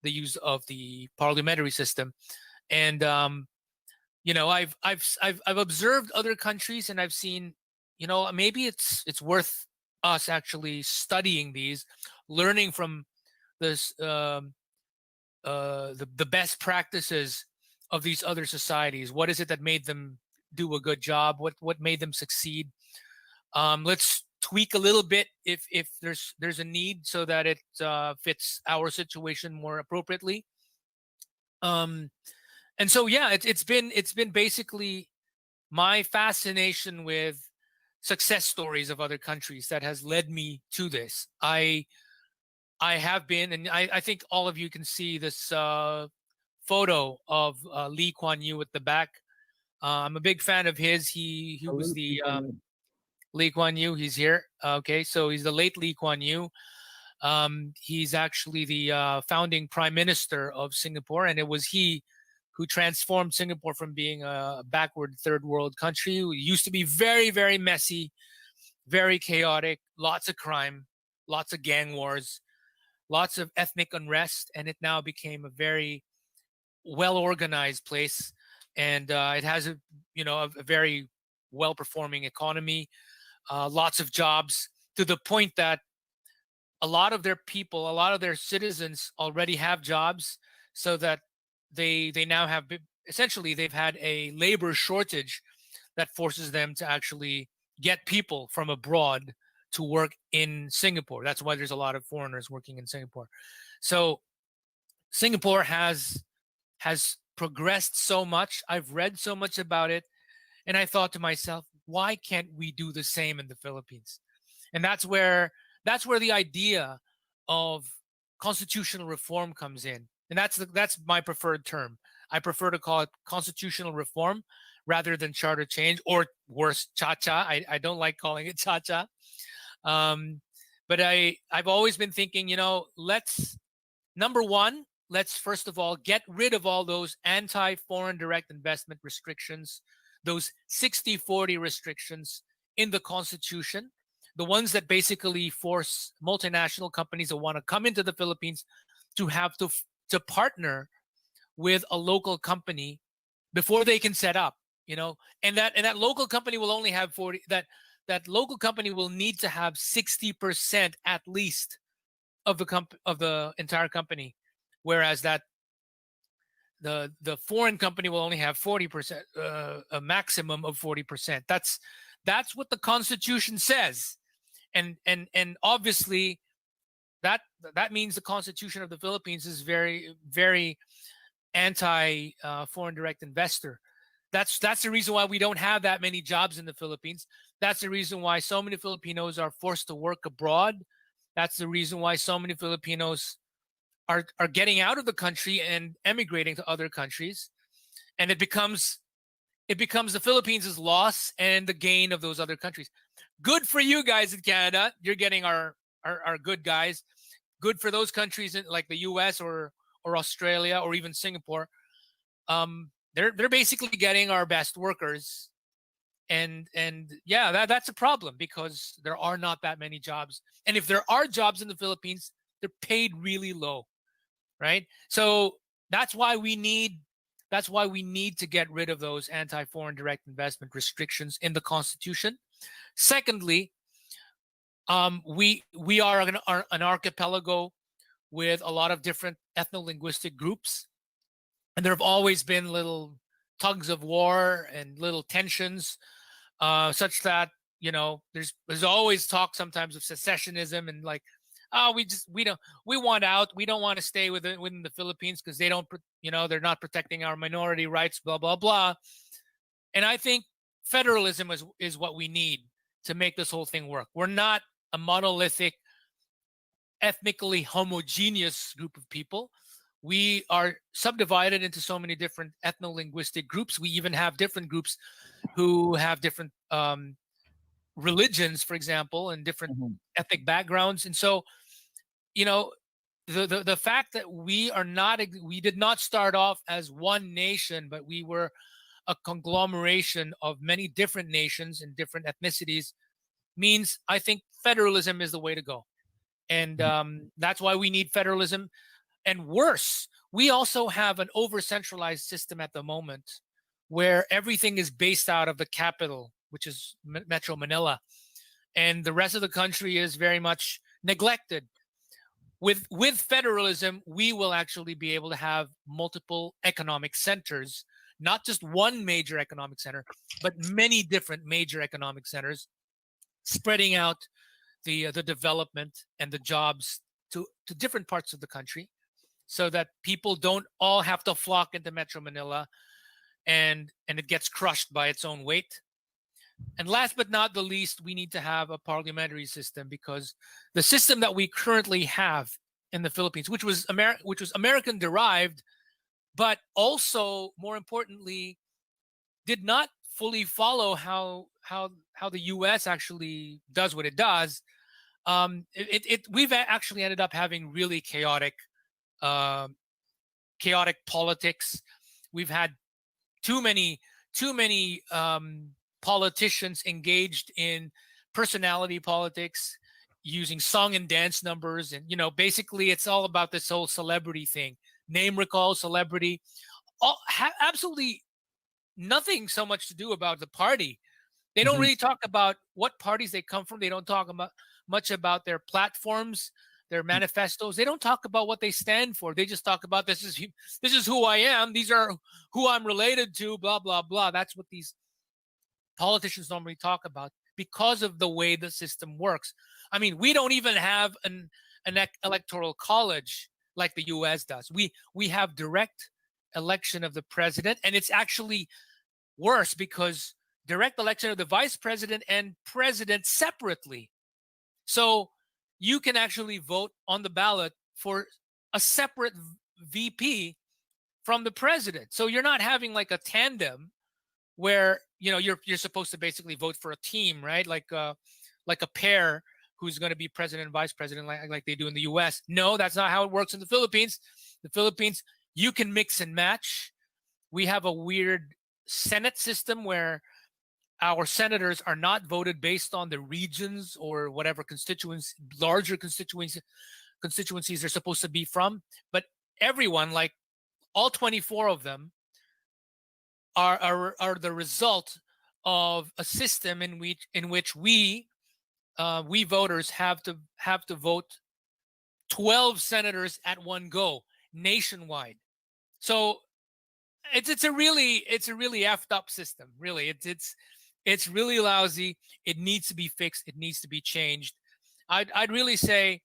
the use of the parliamentary system. And I've observed other countries, and I've seen, maybe it's worth us actually studying these, learning from this the best practices of these other societies. What is it that made them do a good job? What made them succeed? Let's tweak a little bit if there's a need, so that it fits our situation more appropriately. And so yeah, it's been basically my fascination with success stories of other countries that has led me to this. I have been, and I think all of you can see this photo of Lee Kuan Yew at the back. I'm a big fan of his. He was the Lee Kuan Yew. He's here. Okay, so he's the late Lee Kuan Yew. He's actually the founding prime minister of Singapore, and it was he who transformed Singapore from being a backward third world country. It used to be very, very messy, very chaotic, lots of crime, lots of gang wars, lots of ethnic unrest, and it now became a very well-organized place, and it has a very well-performing economy, lots of jobs, to the point that a lot of their people, a lot of their citizens already have jobs, so that they now have, essentially they've had a labor shortage that forces them to actually get people from abroad to work in Singapore. That's why there's a lot of foreigners working in Singapore. So Singapore has progressed so much. I've read so much about it, and I thought to myself, why can't we do the same in the Philippines? And that's where the idea of constitutional reform comes in. And that's my preferred term. I prefer to call it constitutional reform rather than charter change, or worse, cha-cha. I don't like calling it cha-cha. But I've always been thinking, number one, let's first of all get rid of all those anti-foreign direct investment restrictions, those 60-40 restrictions in the Constitution, the ones that basically force multinational companies that want to come into the Philippines to have to partner with a local company before they can set up, and that local company will only have 40, that local company will need to have 60% at least of the entire company, whereas that the foreign company will only have 40%, a maximum of 40%. That's what the Constitution says, and obviously that means the Constitution of the Philippines is very, very anti foreign direct investor. That's the reason why we don't have that many jobs in the Philippines. That's the reason why so many Filipinos are forced to work abroad. That's the reason why so many Filipinos are getting out of the country and emigrating to other countries. And it becomes the Philippines' loss and the gain of those other countries. Good for you guys in Canada. You're getting our good guys. Good for those countries like the US or Australia or even Singapore. They're basically getting our best workers, and yeah, that's a problem because there are not that many jobs, and if there are jobs in the Philippines, they're paid really low, right? So that's why we need to get rid of those anti-foreign direct investment restrictions in the Constitution. Secondly, we are an archipelago with a lot of different ethno-linguistic groups. And there have always been little tugs of war and little tensions, such that, there's always talk sometimes of secessionism and like, we want out. We don't want to stay within the Philippines because they don't, they're not protecting our minority rights, blah, blah, blah. And I think federalism is what we need to make this whole thing work. We're not a monolithic, ethnically homogeneous group of people. We are subdivided into so many different ethno-linguistic groups. We even have different groups who have different religions, for example, and different ethnic backgrounds. And so, the fact that we did not start off as one nation, but we were a conglomeration of many different nations and different ethnicities means I think federalism is the way to go. And that's why we need federalism. And worse, we also have an over-centralized system at the moment where everything is based out of the capital, which is Metro Manila. And the rest of the country is very much neglected. With federalism, we will actually be able to have multiple economic centers, not just one major economic center, but many different major economic centers, spreading out the development and the jobs to different parts of the country, so that people don't all have to flock into Metro Manila and it gets crushed by its own weight. And last but not the least, we need to have a parliamentary system, because the system that we currently have in the Philippines, which was American derived, but also more importantly, did not fully follow how the US actually does what it does. We've actually ended up having really chaotic politics. We've had too many politicians engaged in personality politics, using song and dance numbers, and basically it's all about this whole celebrity thing, name recall, celebrity, absolutely nothing so much to do about the party. They don't really talk about what parties they come from. They don't talk much about their platforms, their manifestos. They don't talk about what they stand for. They just talk about this is who I am. These are who I'm related to, blah, blah, blah. That's what these politicians normally talk about, because of the way the system works. I mean, we don't even have an electoral college like the US does. We have direct election of the president, and it's actually worse because direct election of the vice president and president separately. So you can actually vote on the ballot for a separate VP from the president. So you're not having like a tandem where, you know, you're supposed to basically vote for a team, right? Like a pair who's going to be president and vice president like they do in the US. No, that's not how it works in the Philippines. The Philippines, you can mix and match. We have a weird Senate system where our senators are not voted based on the regions or whatever larger constituencies they're supposed to be from, but everyone, like all 24 of them, are the result of a system in which we voters have to vote 12 senators at one go nationwide. So it's a really effed up system. Really, it's really lousy. It needs to be fixed. It needs to be changed. I'd really say,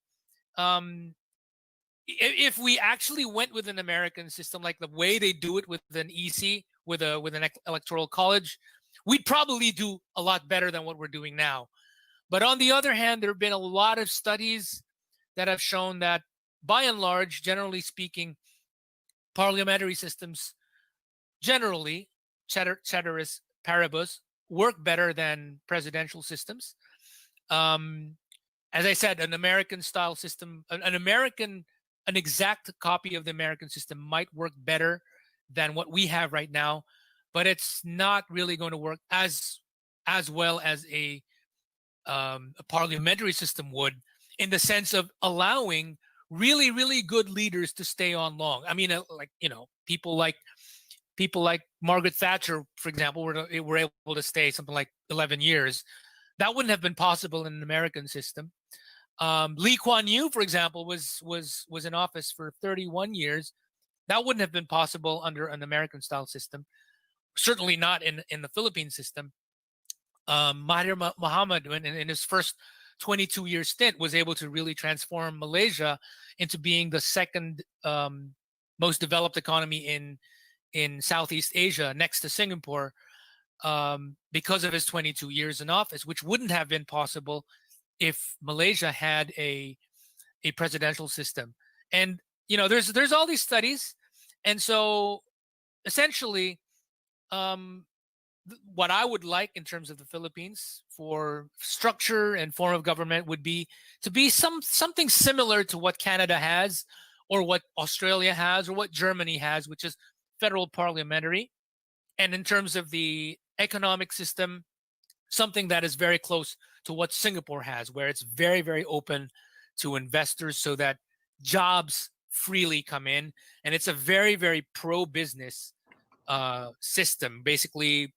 if we actually went with an American system, like the way they do it with an EC, with an electoral college, we'd probably do a lot better than what we're doing now. But on the other hand, there have been a lot of studies that have shown that, by and large, generally speaking, parliamentary systems generally, ceteris paribus, work better than presidential systems. As I said, an American style system, an exact copy of the American system might work better than what we have right now, but it's not really going to work as well as a parliamentary system would, in the sense of allowing really, really good leaders to stay on long. I mean, like, you know, people like Margaret Thatcher, for example, were able to stay something like 11 years. That wouldn't have been possible in an American system. Lee Kuan Yew, for example, was in office for 31 years. That wouldn't have been possible under an American style system. Certainly not in the Philippine system. Mahathir Mohamad, in his first 22-year stint, was able to really transform Malaysia into being the second most developed economy in Southeast Asia, next to Singapore, because of his 22 years in office, which wouldn't have been possible if Malaysia had a presidential system. And, you know, there's all these studies, and so essentially, what I would like in terms of the Philippines for structure and form of government would be to be something similar to what Canada has, or what Australia has, or what Germany has, which is federal parliamentary. And in terms of the economic system, something that is very close to what Singapore has, where it's very, very open to investors so that jobs freely come in. And it's a very, very pro-business system. Basically,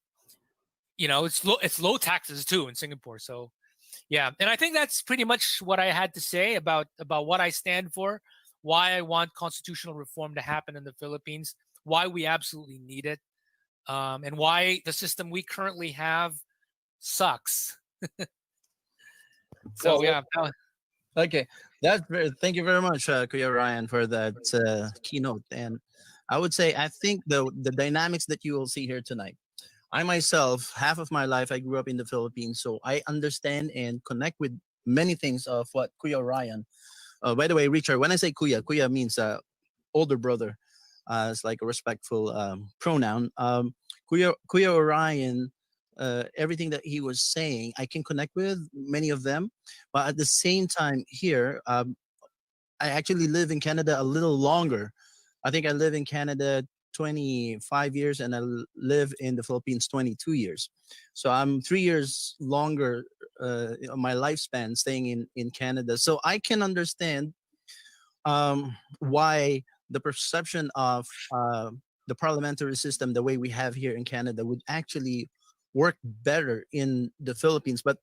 you know, it's low taxes too in Singapore. So yeah, and I think that's pretty much what I had to say about what I stand for, why I want constitutional reform to happen in the Philippines, why we absolutely need it, and why the system we currently have sucks. So yeah. Okay, thank you very much, Kuya Ryan, for that keynote. And I would say, I think the dynamics that you will see here tonight, I myself, half of my life, I grew up in the Philippines, so I understand and connect with many things of what Kuya Ryan. By the way, Richard, when I say Kuya means older brother. It's like a respectful pronoun. Kuya Orion, everything that he was saying, I can connect with many of them. But at the same time here, I actually live in Canada a little longer. I think I live in Canada 25 years, and I live in the Philippines 22 years. So I'm 3 years longer my lifespan staying in Canada. So I can understand why the perception of the parliamentary system, the way we have here in Canada, would actually work better in the Philippines. But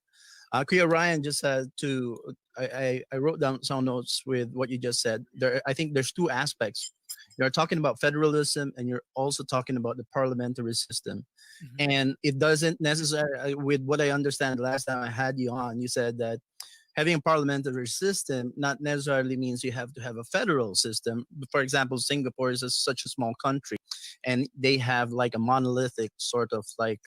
Kuya Ryan just had to, I wrote down some notes with what you just said. I think there's two aspects. You're talking about federalism, and you're also talking about the parliamentary system. Mhm. And it doesn't necessarily, with what I understand, last time I had you on, you said that having a parliamentary system not necessarily means you have to have a federal system. For example, Singapore is such a small country, and they have like a monolithic sort of like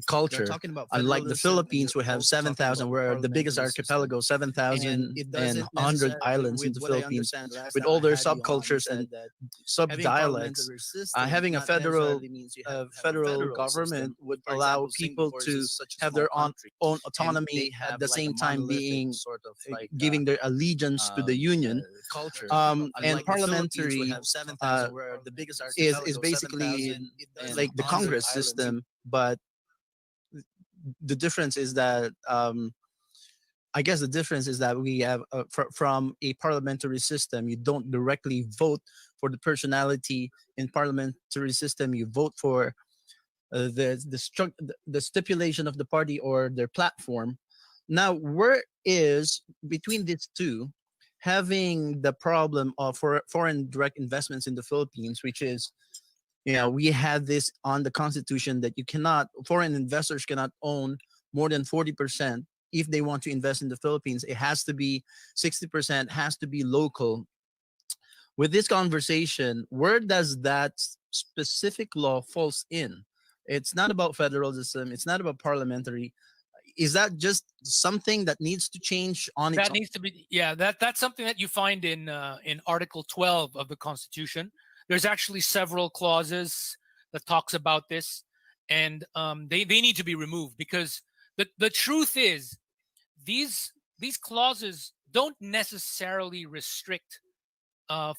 culture. talking about Unlike the federalism, and Philippines, you're we have also talking 7,000. about We're the biggest parliamentary system. archipelago, 7,000 And it and doesn't 100 necessarily, islands in with the what I Philippines, understand last with time all I their had you on, you subcultures said and that sub having dialects. parliamentary system Having a not necessarily federal means you have to have a federal federal government system. would For allow example, people Singapore to is such a have small their country, own and autonomy they at have the like a same time monolithic being sort of like giving their allegiance to the union. culture. And Unlike the Philippines, we parliamentary have 7,000. We're the biggest archipelago, is basically 7,000 and like the 100 Congress islands. system, but the difference is that I guess the difference is that we have from a parliamentary system, you don't directly vote for the personality. In parliamentary system, you vote for the stipulation of the party or their platform. Now, where is between these two having the problem of foreign direct investments in the Philippines, which is, we had this on the constitution that foreign investors cannot own more than 40%. If they want to invest in the Philippines, it has to be 60%, has to be local. With this conversation, where does that specific law falls in? It's not about federalism. It's not about parliamentary. Is that just something that needs to change on its That own? needs to be, yeah, that's something that you find in Article 12 of the Constitution. There's actually several clauses that talks about this, and they need to be removed, because the truth is these clauses don't necessarily restrict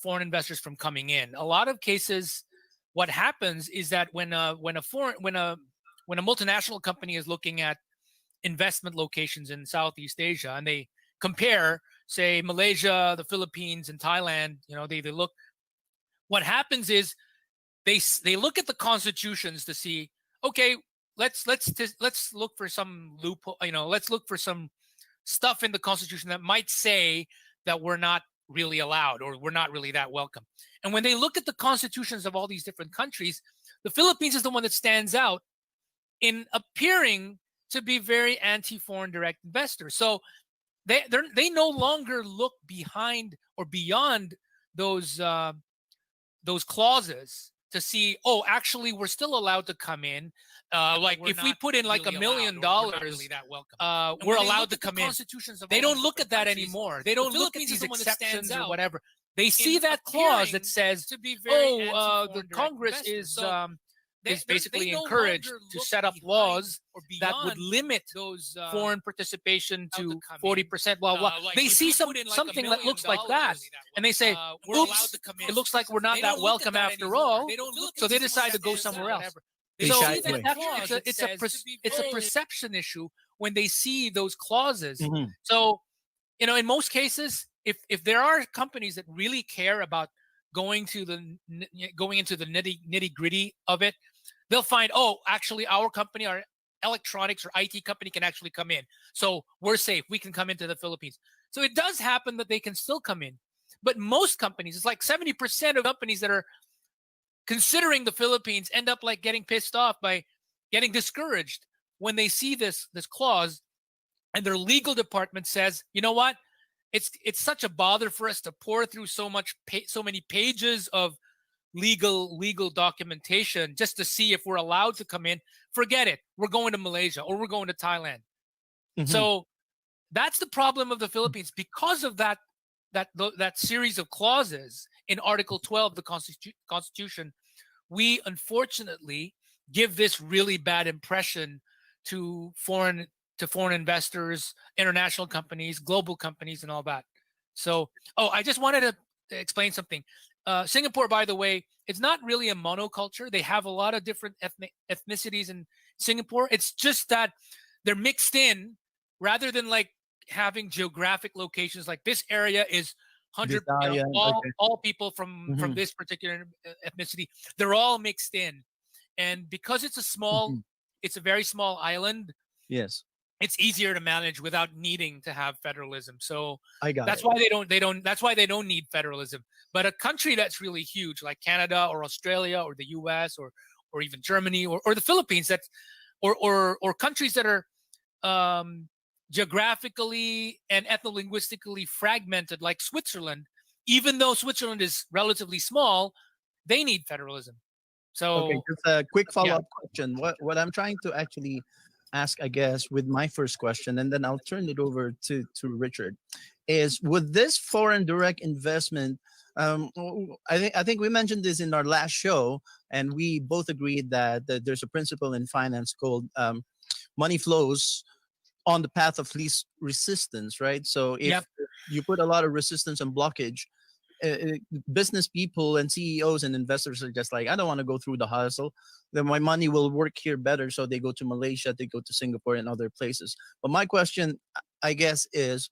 foreign investors from coming in. A lot of cases, what happens is that when a multinational company is looking at investment locations in Southeast Asia, and they compare, say, Malaysia, the Philippines, and Thailand, they look. What happens is they look at the constitutions to see, okay, let's look for some loophole. Let's look for some stuff in the constitution that might say that we're not really allowed, or we're not really that welcome. And when they look at the constitutions of all these different countries, the Philippines is the one that stands out in appearing to be very anti-foreign direct investors. So they no longer look behind or beyond those clauses to see, oh, actually we're still allowed to come in. Like if we put in like $1 million, we're allowed to come in. They don't look at that anymore. They don't look at these exceptions or whatever. They see that clause that says, oh, the Congress is basically encouraged to set up laws that would limit foreign participation to 40%. Well, they see something that looks like that, and they say, oops, it looks like we're not that welcome after all, so they decide to go somewhere else. So it's a perception issue when they see those clauses. Mhm. So, in most cases, if there are companies that really care about going into the nitty gritty of it, they'll find, oh, actually our company, our electronics or IT company can actually come in. So we're safe. We can come into the Philippines. So it does happen that they can still come in. But most companies, it's like 70% of companies that are considering the Philippines end up like getting pissed off, by getting discouraged when they see this clause, and their legal department says, you know what? It's such a bother for us to pour through so many pages of legal documentation just to see if we're allowed to come in. Forget it. We're going to Malaysia, or we're going to Thailand. Mhm. So that's the problem of the Philippines, because of that series of clauses in Article 12 of the Constitution. We unfortunately give this really bad impression to foreign investors, international companies, global companies, and all that. So, I just wanted to explain something. Singapore, by the way, it's not really a monoculture. They have a lot of different ethnicities in Singapore. It's just that they're mixed in, rather than like having geographic locations like this area is 100, all people from this particular ethnicity. They're all mixed in, and because it's a very small island. Yes. it's easier to manage without needing to have federalism. So I got that's it. why that's why they don't need federalism. But a country that's really huge, like Canada or Australia or the US or even Germany or the Philippines, or countries that are geographically and ethno-linguistically fragmented, like Switzerland, even though Switzerland is relatively small, they need federalism. So Okay, just a quick follow-up question. What I'm trying to actually ask, I guess, with my first question, and then I'll turn it over to Richard, is with this foreign direct investment, I think we mentioned this in our last show, and we both agreed that there's a principle in finance called money flows on the path of least resistance, right? So if you put a lot of resistance and blockage, business people and CEOs and investors are just like, I don't want to go through the hustle. Then my money will work here better. So they go to Malaysia, they go to Singapore and other places. But my question, I guess, is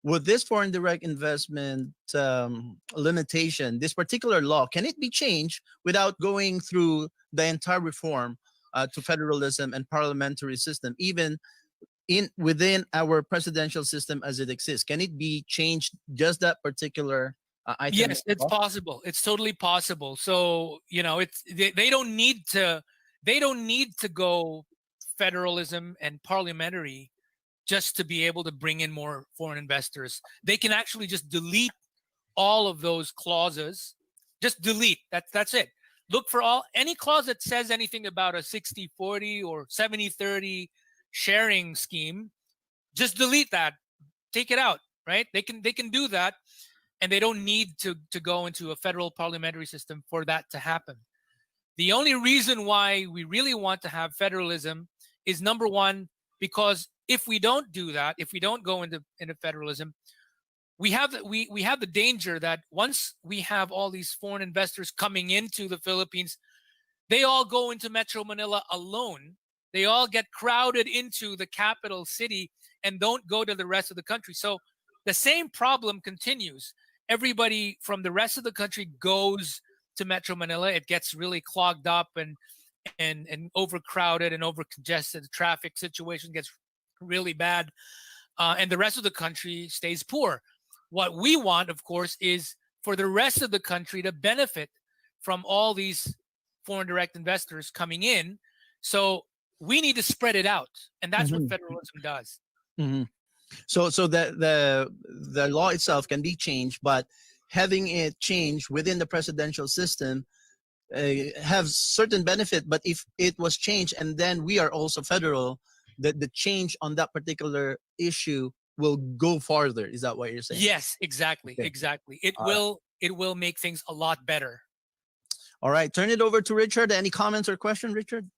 with this foreign direct investment limitation, this particular law, can it be changed without going through the entire reform to federalism and parliamentary system, even within our presidential system as it exists? Can it be changed, just that particular item? Yes, it's possible. It's totally possible. So they don't need to go federalism and parliamentary just to be able to bring in more foreign investors. They can actually just delete all of those clauses. Just delete. That's it. Look for any clause that says anything about a 60-40 or 70-30 sharing scheme. Just delete that. Take it out. Right? They can do that. And they don't need to go into a federal parliamentary system for that to happen. The only reason why we really want to have federalism is, number one, because if we don't do that, if we don't go into federalism, we have the danger that once we have all these foreign investors coming into the Philippines, they all go into Metro Manila alone. They all get crowded into the capital city and don't go to the rest of the country. So the same problem continues. Everybody from the rest of the country goes to Metro Manila. It gets really clogged up and overcrowded and overcongested. The traffic situation gets really bad, and the rest of the country stays poor. What we want, of course, is for the rest of the country to benefit from all these foreign direct investors coming in. So we need to spread it out, and that's what federalism does. Mm-hmm. So the law itself can be changed, but having it changed within the presidential system have certain benefit. But if it was changed and then we are also federal, the change on that particular issue will go farther. Is that what you're saying? Yes, exactly. Okay. Exactly. It will make things a lot better. All right. Turn it over to Richard. Any comments or questions, Richard?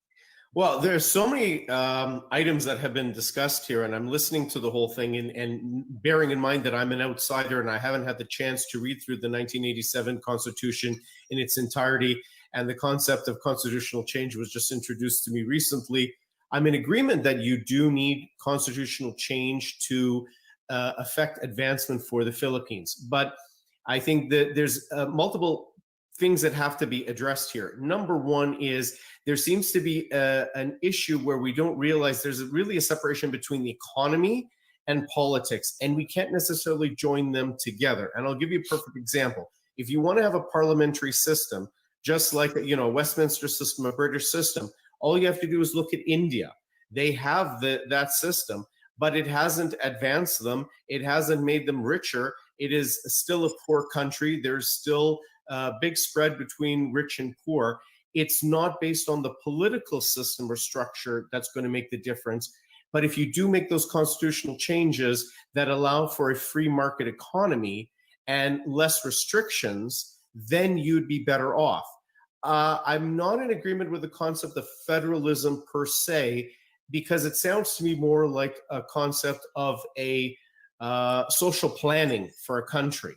Well, there's so many items that have been discussed here, and I'm listening to the whole thing and bearing in mind that I'm an outsider and I haven't had the chance to read through the 1987 Constitution in its entirety, and the concept of constitutional change was just introduced to me recently. I'm in agreement that you do need constitutional change to affect advancement for the Philippines. But I think that there's multiple things that have to be addressed here. Number one is there seems to be an issue where we don't realize there's really a separation between the economy and politics, and we can't necessarily join them together. And I'll give you a perfect example. If you want to have a parliamentary system, just like Westminster system, a British system, all you have to do is look at India. They have that system, but it hasn't advanced them. It hasn't made them richer. It is still a poor country. There's still a big spread between rich and poor. It's not based on the political system or structure that's going to make the difference. But if you do make those constitutional changes that allow for a free market economy and less restrictions, then you'd be better off. I'm not in agreement with the concept of federalism per se, because it sounds to me more like a concept of a social planning for a country.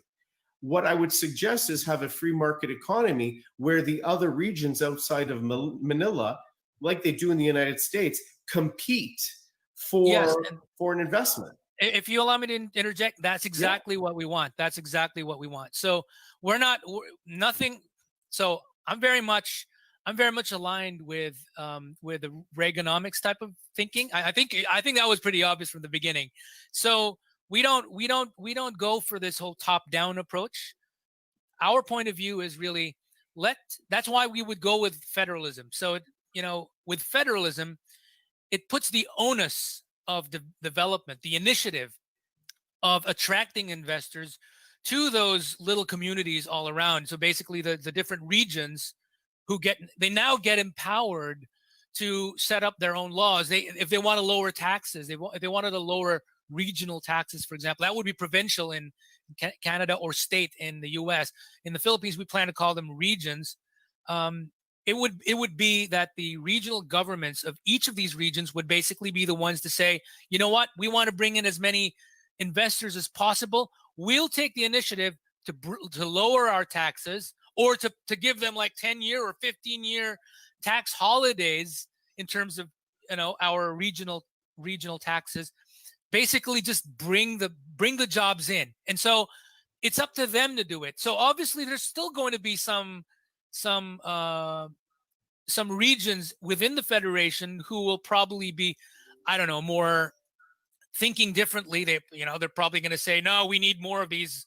What I would suggest is have a free market economy where the other regions outside of Manila, like they do in the United States, compete for foreign investment. If you allow me to interject, that's exactly what we want. That's exactly what we want. So nothing. So I'm very much I'm very much aligned with the Reaganomics type of thinking. I think that was pretty obvious from the beginning. So we don't go for this whole top-down approach. Our point of view is really that's why we would go with federalism. So with federalism, it puts the onus of the development, the initiative of attracting investors to those little communities all around. So basically the different regions they now get empowered to set up their own laws. If they want to lower taxes, if they wanted to lower regional taxes, for example, that would be provincial in Canada or state in the US. In the Philippines, we plan to call them regions. It would be that the regional governments of each of these regions would basically be the ones to say, you know what, we want to bring in as many investors as possible. We'll take the initiative to lower our taxes, or to give them like 10-year or 15-year tax holidays in terms of our regional taxes. Basically, just bring the jobs in, and so it's up to them to do it. So obviously, there's still going to be some regions within the federation who will probably be, I don't know, more thinking differently. They're probably going to say, no, we need more of these,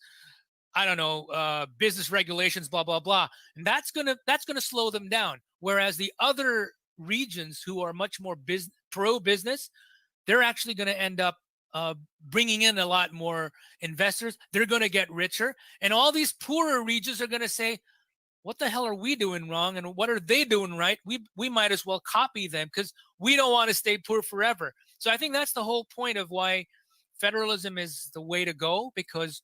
I don't know, business regulations, blah, blah, blah. And that's gonna slow them down. Whereas the other regions who are much more pro-business, they're actually going to end up bringing in a lot more investors. They're going to get richer. And all these poorer regions are going to say, what the hell are we doing wrong? And what are they doing right? We might as well copy them, because we don't want to stay poor forever. So I think that's the whole point of why federalism is the way to go, because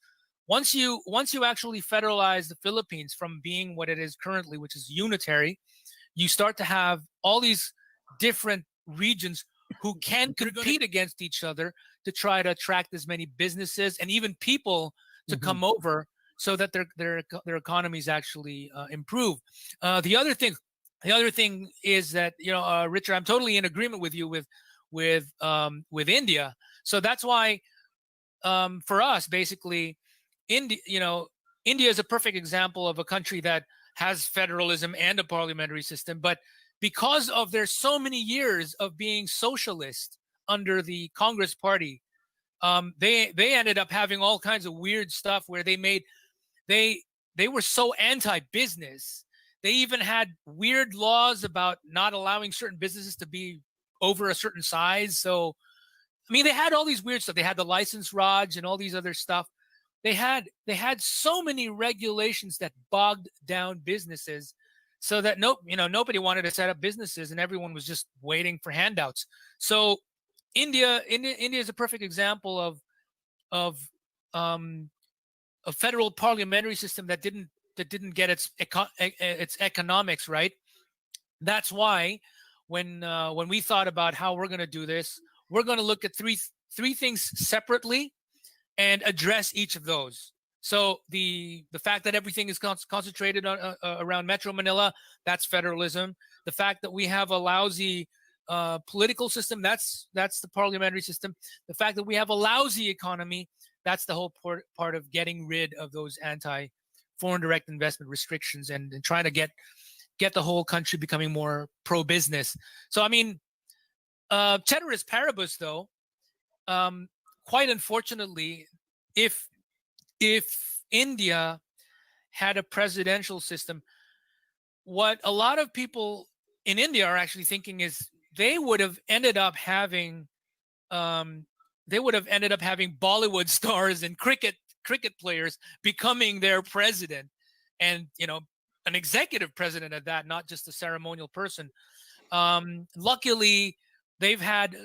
once you actually federalize the Philippines from being what it is currently, which is unitary, you start to have all these different regions who can compete against each other to try to attract as many businesses and even people to come over, so that their economies actually improve. The other thing is that, Richard, I'm totally in agreement with you with India. So that's why for us, basically, India is a perfect example of a country that has federalism and a parliamentary system, but because of their so many years of being socialist under the Congress Party, they ended up having all kinds of weird stuff where they were so anti-business. They even had weird laws about not allowing certain businesses to be over a certain size. So, I mean, they had all these weird stuff. They had the license Raj and all these other stuff. They had so many regulations that bogged down businesses, so that nobody wanted to set up businesses, and everyone was just waiting for handouts. So India is a perfect example of a federal parliamentary system that didn't get its economics right. That's why when we thought about how we're going to do this, we're going to look at three things separately and address each of those. So the fact that everything is concentrated on around Metro Manila, that's federalism. The fact that we have a lousy political system, that's the parliamentary system. The fact that we have a lousy economy, that's the whole part of getting rid of those anti-foreign direct investment restrictions and trying to get the whole country becoming more pro-business. So, I mean, ceteris paribus, though, quite unfortunately, if India had a presidential system, what a lot of people in India are actually thinking is they would have ended up having Bollywood stars and cricket players becoming their president, and an executive president at that, not just a ceremonial person. Luckily, they've had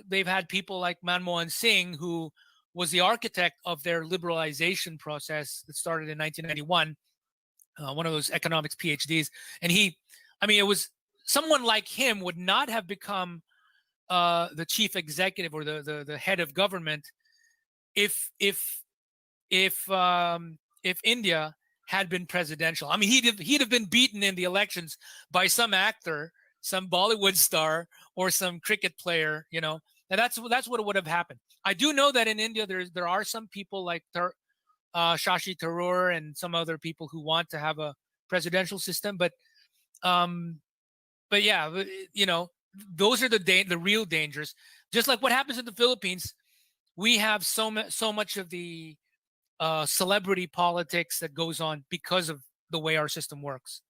people like Manmohan Singh, who was the architect of their liberalization process that started in 1991, one of those economics PhDs. And it was someone like him would not have become the chief executive or the head of government if India had been presidential. I mean, he'd have been beaten in the elections by some actor, some Bollywood star, or some cricket player, and that's what would have happened. I do know that in India there are some people like Shashi Tharoor and some other people who want to have a presidential system, but but yeah, those are the real dangers. Just like what happens in the Philippines, we have so much of the celebrity politics that goes on because of the way our system works.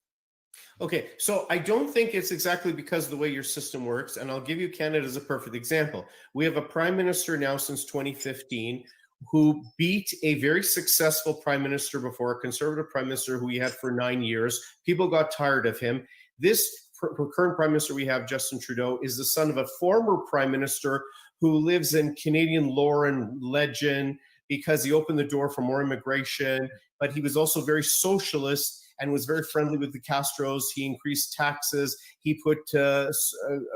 Okay, so I don't think it's exactly because of the way your system works, and I'll give you Canada as a perfect example. We have a prime minister now since 2015 who beat a very successful prime minister before, a conservative prime minister who we had for 9 years. People got tired of him. This current prime minister we have, Justin Trudeau, is the son of a former prime minister who lives in Canadian lore and legend because he opened the door for more immigration, but he was also very socialist and was very friendly with the Castros. He increased taxes. He put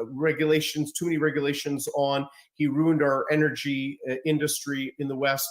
regulations, too many regulations on. He ruined our energy industry in the West.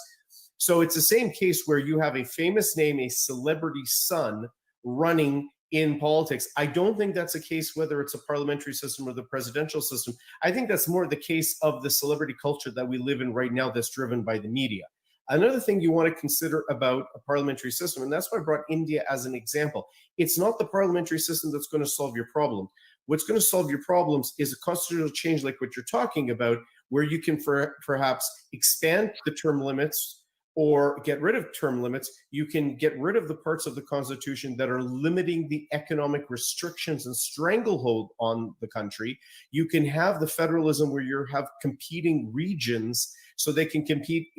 So it's the same case where you have a famous name, a celebrity son running in politics. I don't think that's a case whether it's a parliamentary system or the presidential system. I think that's more the case of the celebrity culture that we live in right now that's driven by the media. Another thing you want to consider about a parliamentary system, and that's why I brought India as an example, it's not the parliamentary system that's going to solve your problem. What's going to solve your problems is a constitutional change like what you're talking about, where you can perhaps expand the term limits or get rid of term limits. You can get rid of the parts of the Constitution that are limiting the economic restrictions and stranglehold on the country. You can have the federalism where you have competing regions so they can compete,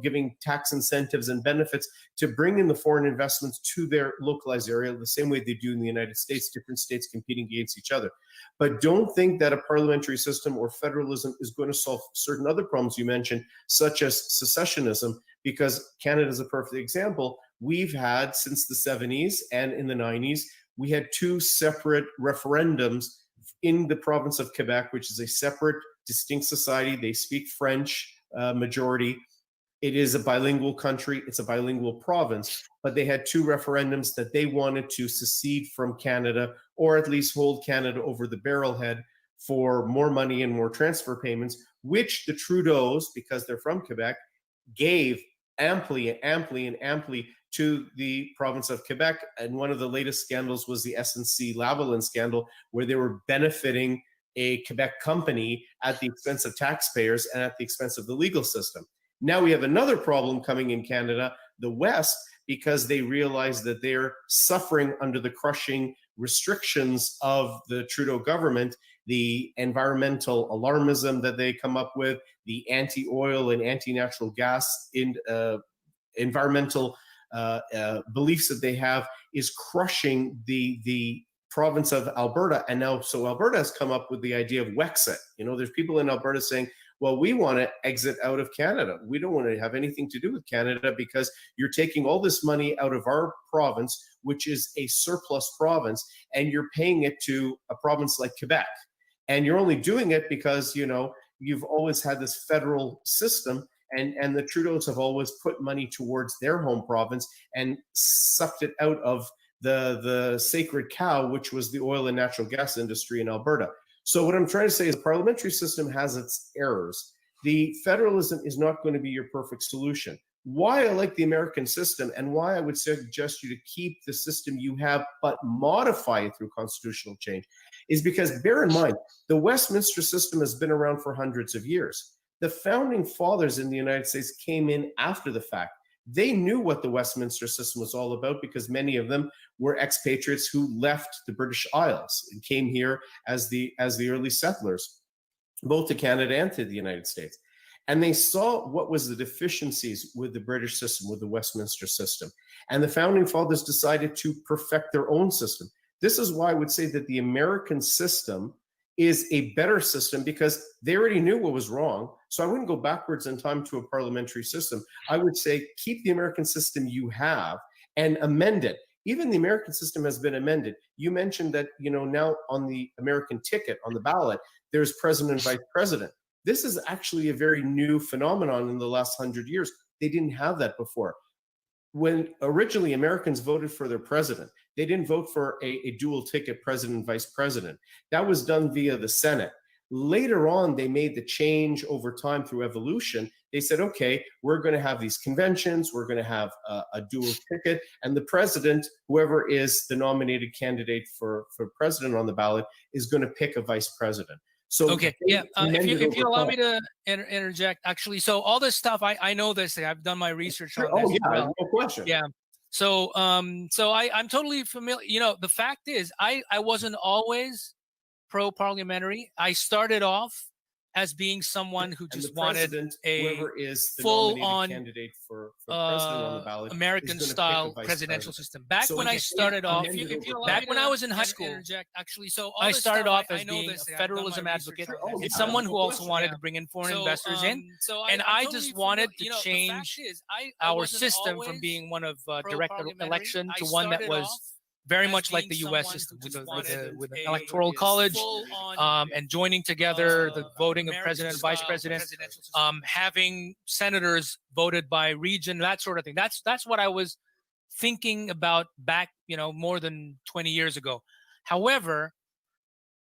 giving tax incentives and benefits to bring in the foreign investments to their localized area, the same way they do in the United States, different states competing against each other. But don't think that a parliamentary system or federalism is going to solve certain other problems you mentioned, such as secessionism, because Canada is a perfect example. We've had, since the 70s and in the 90s, we had 2 separate referendums in the province of Quebec, which is a separate, distinct society. They speak French, majority. It is a bilingual country. It's a bilingual province, but they had 2 referendums that they wanted to secede from Canada, or at least hold Canada over the barrelhead for more money and more transfer payments, which the Trudeaus, because they're from Quebec, gave amply to the province of Quebec. And one of the latest scandals was the SNC-Lavalin scandal, where they were benefiting a Quebec company at the expense of taxpayers and at the expense of the legal system. Now we have another problem coming in Canada, the West, because they realize that they're suffering under the crushing restrictions of the Trudeau government, the environmental alarmism that they come up with, the anti-oil and anti-natural gas environmental beliefs that they have is crushing the province of Alberta. And now, so Alberta has come up with the idea of Wexit. There's people in Alberta saying, well, we want to exit out of Canada. We don't want to have anything to do with Canada because you're taking all this money out of our province, which is a surplus province, and you're paying it to a province like Quebec. And you're only doing it because, you've always had this federal system, and the Trudeaus have always put money towards their home province and sucked it out of the sacred cow, which was the oil and natural gas industry in Alberta. So what I'm trying to say is the parliamentary system has its errors. The federalism is not going to be your perfect solution. Why I like the American system and why I would suggest you to keep the system you have but modify it through constitutional change is because, bear in mind, the Westminster system has been around for hundreds of years. The founding fathers in the United States came in after the fact. They knew what the Westminster system was all about because many of them were expatriates who left the British Isles and came here as the early settlers, both to Canada and to the United States. And they saw what was the deficiencies with the British system, with the Westminster system. And the founding fathers decided to perfect their own system. This is why I would say that the American system is a better system because they already knew what was wrong. So I wouldn't go backwards in time to a parliamentary system. I would say keep the American system you have and amend it. Even the American system has been amended. You mentioned that, now on the American ticket, on the ballot, there's president and vice president. This is actually a very new phenomenon in the last 100 years. They didn't have that before. When originally Americans voted for their president, they didn't vote for a dual ticket president and vice president. That was done via the Senate. Later on, they made the change over time through evolution they said, okay, we're going to have these conventions, we're going to have a dual ticket, and the president, whoever is the nominated candidate for president on the ballot, is going to pick a vice president. So okay, yeah. If you allow me to interject, actually, so all this stuff, I know this. I've done my research on this. Oh yeah, no question. Yeah. So I'm totally familiar. You know, the fact is, I wasn't always pro-parliamentary. I started off as being someone who just wanted a full-on candidate for president on the ballot, American-style presidential system. Back when I started off, back when I was in high school, actually, so I started off as being a federalism advocate and someone who also wanted to bring in foreign investors in, and I just wanted to change our system from being one of direct election to one that was very much like the U.S. system, with an electoral college, and joining together the voting of president and vice president, having senators voted by region, that sort of thing. That's what I was thinking about back, more than 20 years ago. However,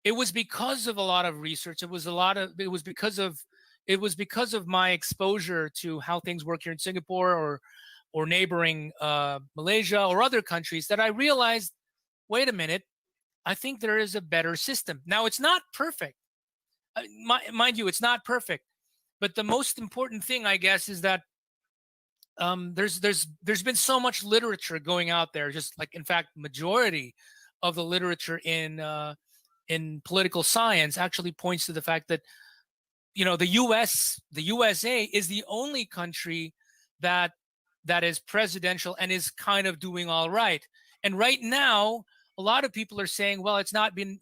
it was because of a lot of research. It was because of my exposure to how things work here in Singapore or neighboring Malaysia or other countries that I realized, wait a minute, I think there is a better system. Now, it's not perfect. Mind you, it's not perfect. But the most important thing, I guess, is that there's been so much literature going out there. Just like, in fact, majority of the literature in political science actually points to the fact that, the USA is the only country that is presidential and is kind of doing all right. And right now, a lot of people are saying, well, it's not been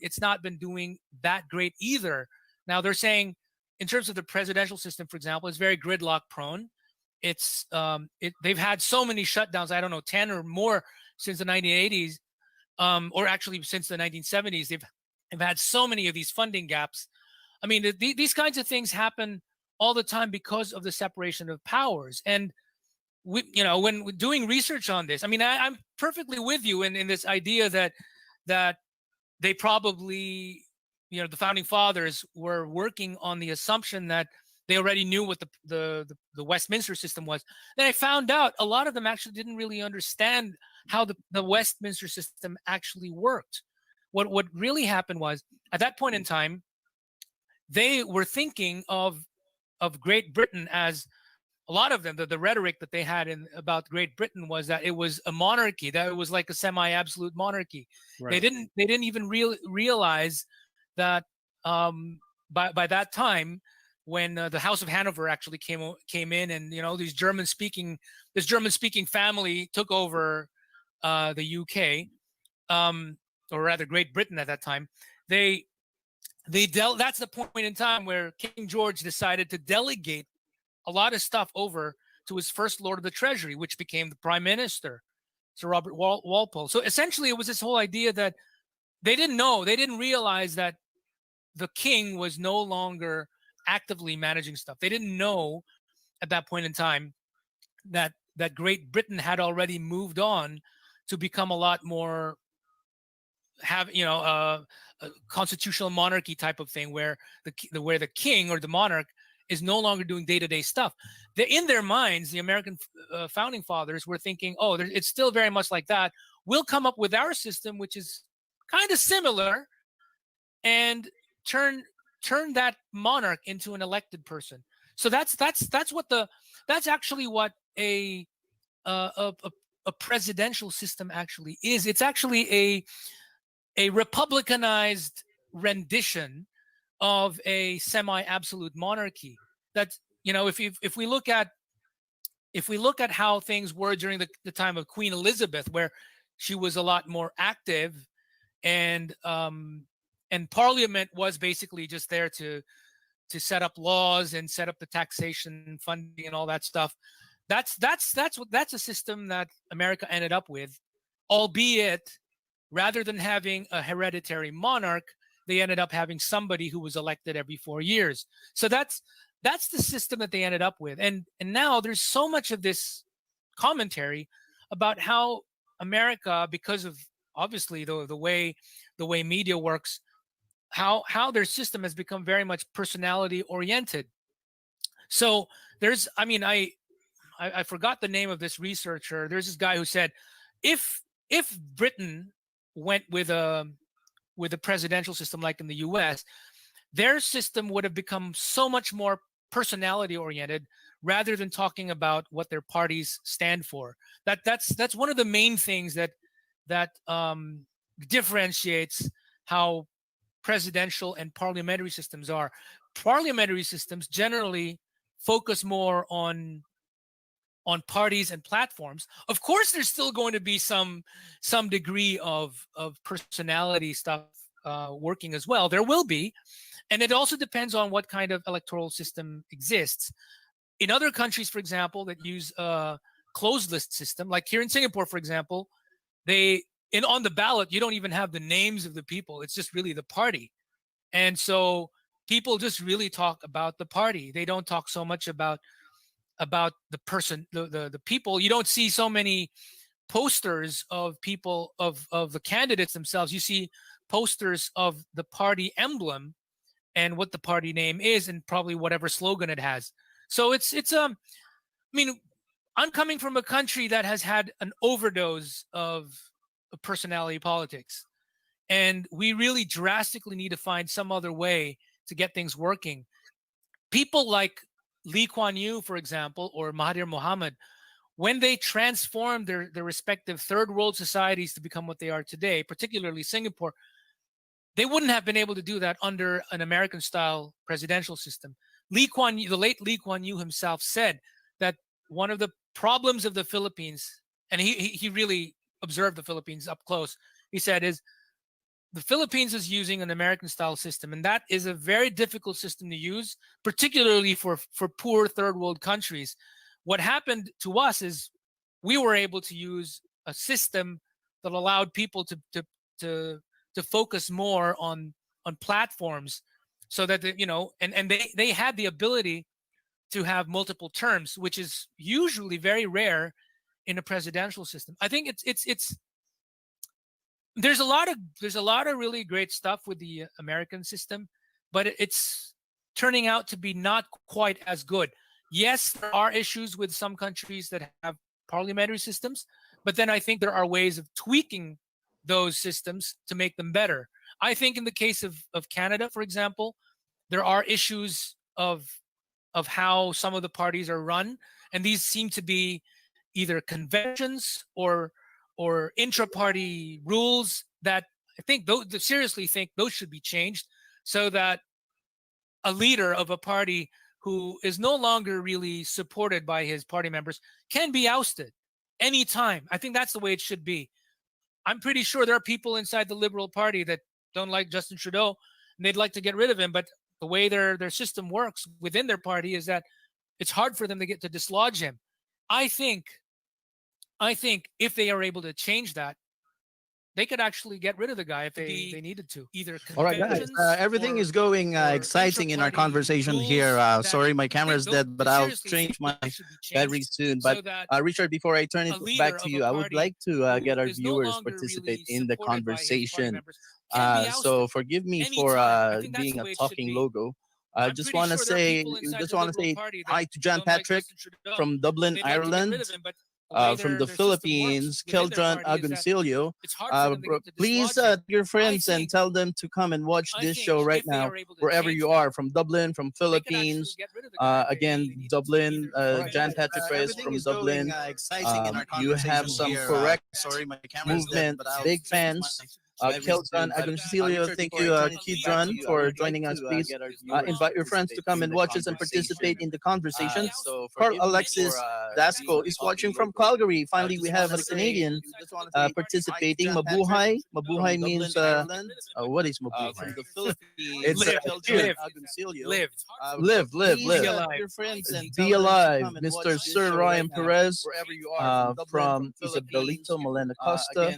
doing that great either. Now they're saying, in terms of the presidential system, for example, it's very gridlock prone. It's they've had so many shutdowns, I don't know, 10 or more since the 1980s, or actually since the 1970s. They've had so many of these funding gaps. I mean, these kinds of things happen all the time because of the separation of powers. And when doing research on this, I mean, I'm perfectly with you in this idea that they probably, the founding fathers were working on the assumption that they already knew what the Westminster system was. Then I found out a lot of them actually didn't really understand how the Westminster system actually worked. What really happened was, at that point in time, they were thinking of Great Britain as, a lot of them, the rhetoric that they had about Great Britain was that it was a monarchy, that it was like a semi-absolute monarchy. Right. They didn't even realize that by that time, when the House of Hanover actually came in, and this German speaking family took over the UK, or rather Great Britain at that time. That's the point in time where King George decided to delegate a lot of stuff over to his first Lord of the Treasury, which became the Prime Minister, Sir Robert Walpole. So essentially, it was this whole idea that they didn't realize that the king was no longer actively managing stuff. They didn't know at that point in time that Great Britain had already moved on to become a lot more a constitutional monarchy type of thing, where the king or the monarch is no longer doing day-to-day stuff. In their minds, the American founding fathers were thinking, oh, it's still very much like that. We'll come up with our system, which is kind of similar, and turn that monarch into an elected person. So that's actually what a presidential system actually is. It's actually a republicanized rendition of a semi-absolute monarchy. That's, if we look at how things were during the time of Queen Elizabeth, where she was a lot more active, and Parliament was basically just there to set up laws and set up the taxation, funding, and all that stuff. That's a system that America ended up with, albeit rather than having a hereditary monarch, they ended up having somebody who was elected every 4 years. So that's the system that they ended up with. And now there's so much of this commentary about how America, because of obviously the way media works, how their system has become very much personality oriented. So there's, I mean, I forgot the name of this researcher. There's this guy who said, if Britain went with a presidential system like in the U.S., their system would have become so much more personality oriented rather than talking about what their parties stand for. That's one of the main things that differentiates how presidential and parliamentary systems are. Parliamentary systems generally focus more on parties and platforms. Of course, there's still going to be some degree of personality stuff working as well. There will be, and it also depends on what kind of electoral system exists. In other countries, for example, that use a closed list system, like here in Singapore, for example, on the ballot you don't even have the names of the people. It's just really the party, and so people just really talk about the party. They don't talk so much about the person, the people. You don't see so many posters of people of the candidates themselves. You see posters of the party emblem and what the party name is and probably whatever slogan it has. So it's I mean, I'm coming from a country that has had an overdose of personality politics, and we really drastically need to find some other way to get things working. People like Lee Kuan Yew, for example, or Mahathir Mohamad, when they transformed their respective third world societies to become what they are today, particularly Singapore, they wouldn't have been able to do that under an American style presidential system. The late Lee Kuan Yew himself said that one of the problems of the Philippines, and he really observed the Philippines up close, he said, is the Philippines is using an American style system, and that is a very difficult system to use, particularly for poor third world countries. What happened to us is we were able to use a system that allowed people to focus more on platforms, so that and they had the ability to have multiple terms, which is usually very rare in a presidential system. I think it's there's a lot of really great stuff with the American system, but it's turning out to be not quite as good. Yes, there are issues with some countries that have parliamentary systems, but then I think there are ways of tweaking those systems to make them better. I think in the case of Canada, for example, there are issues of how some of the parties are run, and these seem to be either conventions or intra-party rules that I think seriously think those should be changed, so that a leader of a party who is no longer really supported by his party members can be ousted anytime. I think that's the way it should be. I'm pretty sure there are people inside the Liberal Party that don't like Justin Trudeau and they'd like to get rid of him, but the way their system works within their party is that it's hard for them to get to dislodge him. I think if they are able to change that, they could actually get rid of the guy if they needed to. Either All right, guys. Everything is going exciting in our conversation here. Sorry, my camera is dead, but I'll change my battery soon. But Richard, before I turn it back to you, I would like to get our viewers participate in the conversation. So forgive me for being a talking logo. I just want to say hi to John Patrick from Dublin, Ireland. From the Philippines, Keldron Agoncillo. Please your friends and tell them to come and watch this show right now, wherever you are, from Dublin, from Philippines. Again, Dublin, John Patrick Reyes from Dublin. You have some correct movement, big fans. Keldron Agoncillo, thank you, Keldron, for joining us. Please invite your friends to come and watch us and participate in the conversation. Carl Alexis Dasco is watching from Calgary. Finally, we have a Canadian participating. Mabuhay. Mabuhay means what is Mabuhay? From the Philippines. It's live. Be alive, Mr. Sir Ryan Perez from Isabelito, Malena Costa.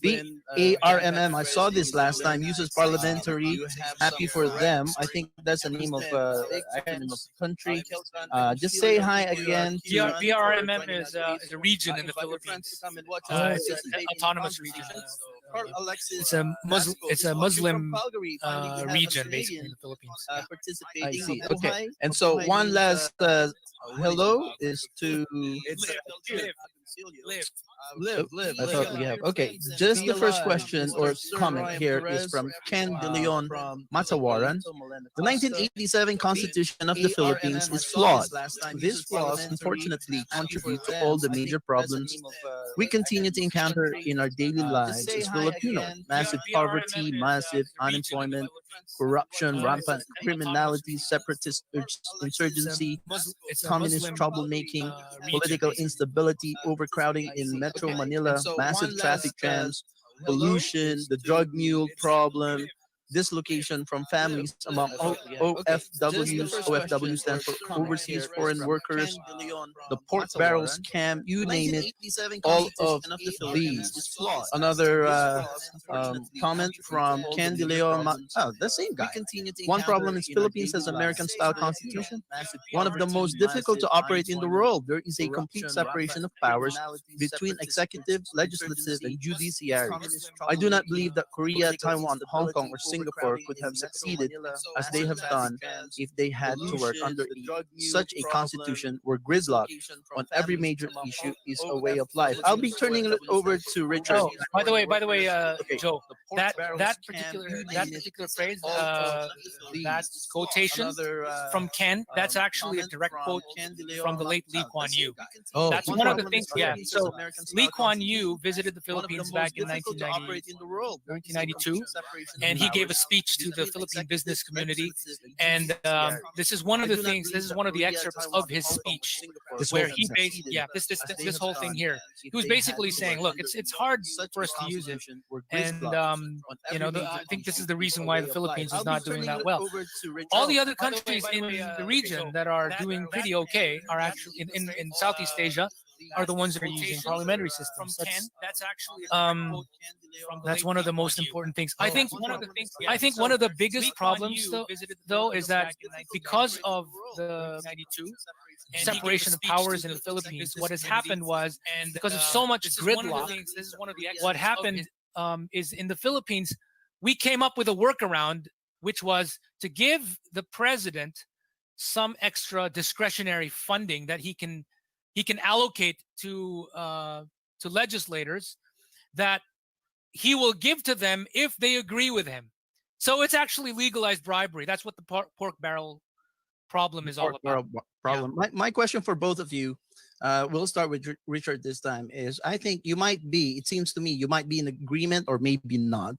BARMM, I saw this last time, uses parliamentary. Happy for them. I think that's the name of acronym of the country. Just say hi again. BRMM is a region in the Philippines. It's an autonomous region. Carl Alexis. It's a Muslim. Vasco It's is a watching Muslim from Calgary, finding we have a region, Canadian, basically in the Philippines. Yeah. participating. I see. Mabuhay. Okay. And so Mabuhay one means, last hello is to it's live. I thought we have. Okay, just the first question or comment here is from Ken De Leon Matawaran. The 1987 Constitution of the Philippines is flawed. These flaws, unfortunately, contribute to all the major problems we continue to encounter in our daily lives as Filipinos. Massive poverty, massive unemployment, corruption, rampant criminality, separatist insurgency, communist troublemaking, political instability, overcrowding in Metro Manila, massive traffic jams, pollution, the drug mule problem, dislocation from families among OFWs. OFW stands for overseas foreign workers, the pork barrel scam, you name it, all of these. Another comment from Ken De Leon, the same guy. One problem is Philippines has American-style constitution, one of the most difficult to operate in the world. There is a complete separation of powers between executive, legislative, and judiciary. I do not believe that Korea, Taiwan, Hong Kong, or Singapore could have succeeded as they have done if they had to work under such a constitution where gridlock on every major issue is a way of life. I'll be turning it over to Richard. Oh, by the way, Joe, that particular phrase, that quotation from Ken, that's actually a direct quote from the late Lee Kuan Yew. Oh, That's one of the things. Yeah. So Lee Kuan Yew visited the Philippines back in 1992, and he gave a speech to the Philippine business community. And this is one of the things. This is one of the excerpts of his speech, where he based, this whole thing here. He was basically saying, look, it's hard for us to use it, and I think this is the reason why the Philippines is not doing that well. All the other countries in the region that are doing pretty okay are actually in Southeast Asia are the ones that are using parliamentary systems. That's one of the most important things. I think one of the biggest problems though is that because of the separation of powers in the Philippines, what has happened was, because of so much gridlock, what happened is in the Philippines, we came up with a workaround, which was to give the president some extra discretionary funding that he can allocate to legislators, that he will give to them if they agree with him. So it's actually legalized bribery. That's what the pork barrel problem is all about. Problem. Yeah. My question for both of you, we'll start with Richard this time, is I think you might be, it seems to me, you might be in agreement or maybe not,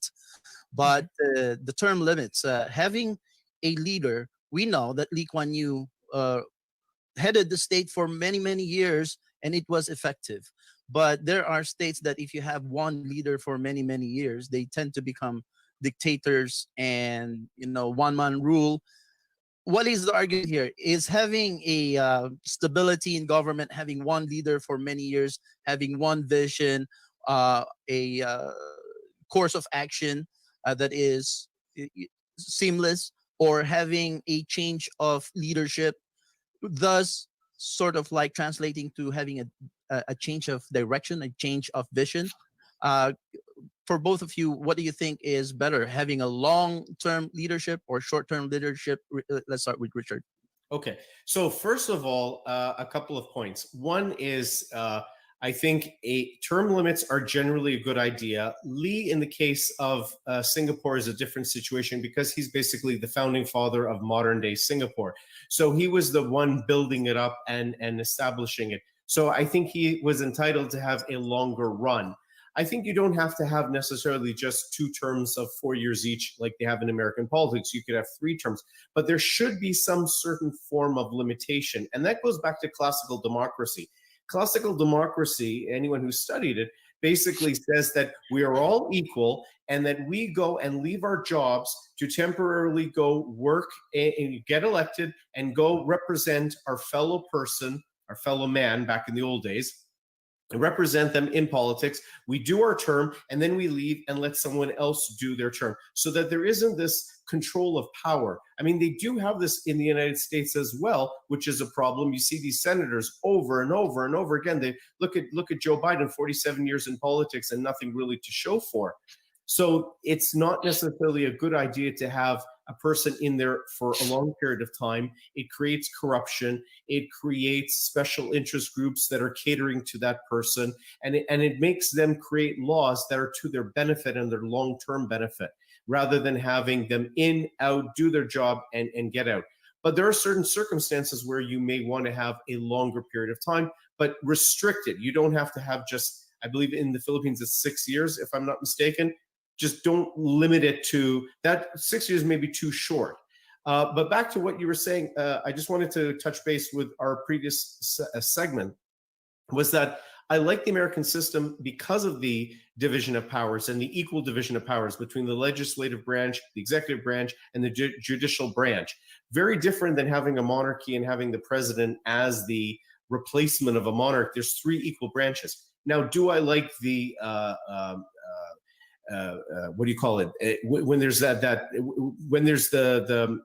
but the term limits, having a leader, we know that Lee Kuan Yew headed the state for many, many years, and it was effective. But there are states that if you have one leader for many, many years, they tend to become dictators and, one-man rule. What is the argument here? Is having a stability in government, having one leader for many years, having one vision, a course of action that is seamless, or having a change of leadership, thus sort of like translating to having a change of direction, a change of vision? For both of you, what do you think is better, having a long-term leadership or short-term leadership? Let's start with Richard. Okay, so first of all, a couple of points. One is I think term limits are generally a good idea. Lee, in the case of Singapore, is a different situation because he's basically the founding father of modern day Singapore. So he was the one building it up and establishing it. So I think he was entitled to have a longer run. I think you don't have to have necessarily just 2 terms of 4 years each like they have in American politics. You could have 3 terms, but there should be some certain form of limitation. And that goes back to classical democracy. Classical democracy, anyone who studied it, basically says that we are all equal and that we go and leave our jobs to temporarily go work and get elected and go represent our fellow person, our fellow man back in the old days, and represent them in politics. We do our term and then we leave and let someone else do their term, so that there isn't this control of power. I mean, they do have this in the United States as well, which is a problem. You see these senators over and over and over again. They look at Joe Biden, 47 years in politics and nothing really to show for. So it's not necessarily a good idea to have a person in there for a long period of time. It creates corruption. It creates special interest groups that are catering to that person. And it makes them create laws that are to their benefit and their long-term benefit, rather than having them in, out, do their job, and get out. But there are certain circumstances where you may want to have a longer period of time, but restricted. You don't have to have just, I believe in the Philippines, it's 6 years, if I'm not mistaken. Just don't limit it to that. 6 years may be too short. But back to what you were saying, I just wanted to touch base with our previous segment, was that I like the American system because of the division of powers and the equal division of powers between the legislative branch, the executive branch, and the judicial branch. Very different than having a monarchy and having the president as the replacement of a monarch. There's 3 equal branches. Now, do I like the what do you call it? When there's when there's the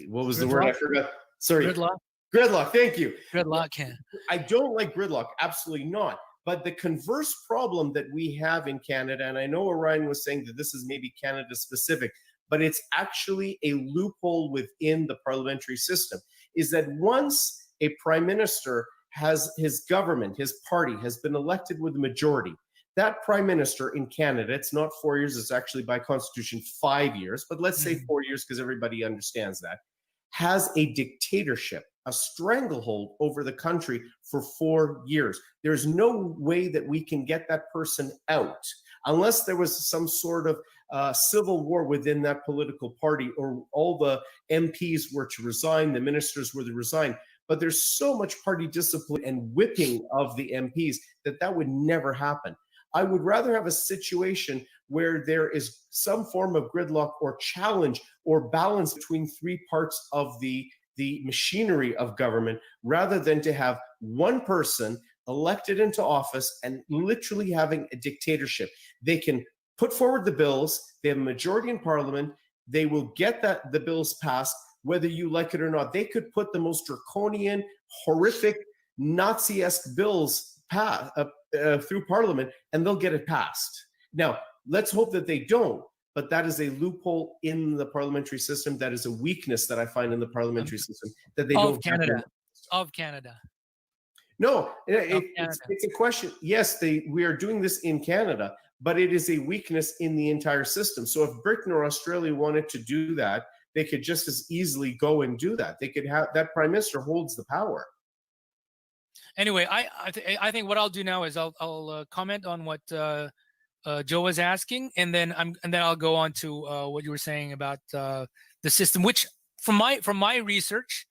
what was the word? I forgot. Sorry. Gridlock. Gridlock. Thank you. Gridlock. Yeah. I don't like gridlock. Absolutely not. But the converse problem that we have in Canada, and I know Orion was saying that this is maybe Canada specific, but it's actually a loophole within the parliamentary system, is that once a prime minister has his government, his party has been elected with a majority, that prime minister in Canada, it's not 4 years, it's actually by constitution 5 years, but let's say 4 years because everybody understands that, has a dictatorship, a stranglehold over the country for 4 years. There's no way that we can get that person out unless there was some sort of civil war within that political party, or all the MPs were to resign, the ministers were to resign. But there's so much party discipline and whipping of the MPs that would never happen. I would rather have a situation where there is some form of gridlock or challenge or balance between 3 parts of the machinery of government, rather than to have one person elected into office and literally having a dictatorship. They can put forward the bills, they have a majority in parliament, they will get the bills passed, whether you like it or not. They could put the most draconian, horrific, Nazi-esque bills through parliament, and they'll get it passed. Now, let's hope that they don't, but that is a loophole in the parliamentary system. That is a weakness that I find in the parliamentary system, that they don't Canada. Of Canada. No, it's a question. Yes, we are doing this in Canada, but it is a weakness in the entire system. So if Britain or Australia wanted to do that, they could just as easily go and do that. They could have that prime minister holds the power. Anyway, I think what I'll do now is I'll comment on what Joe was asking, and then I'll go on to what you were saying about the system, which from my research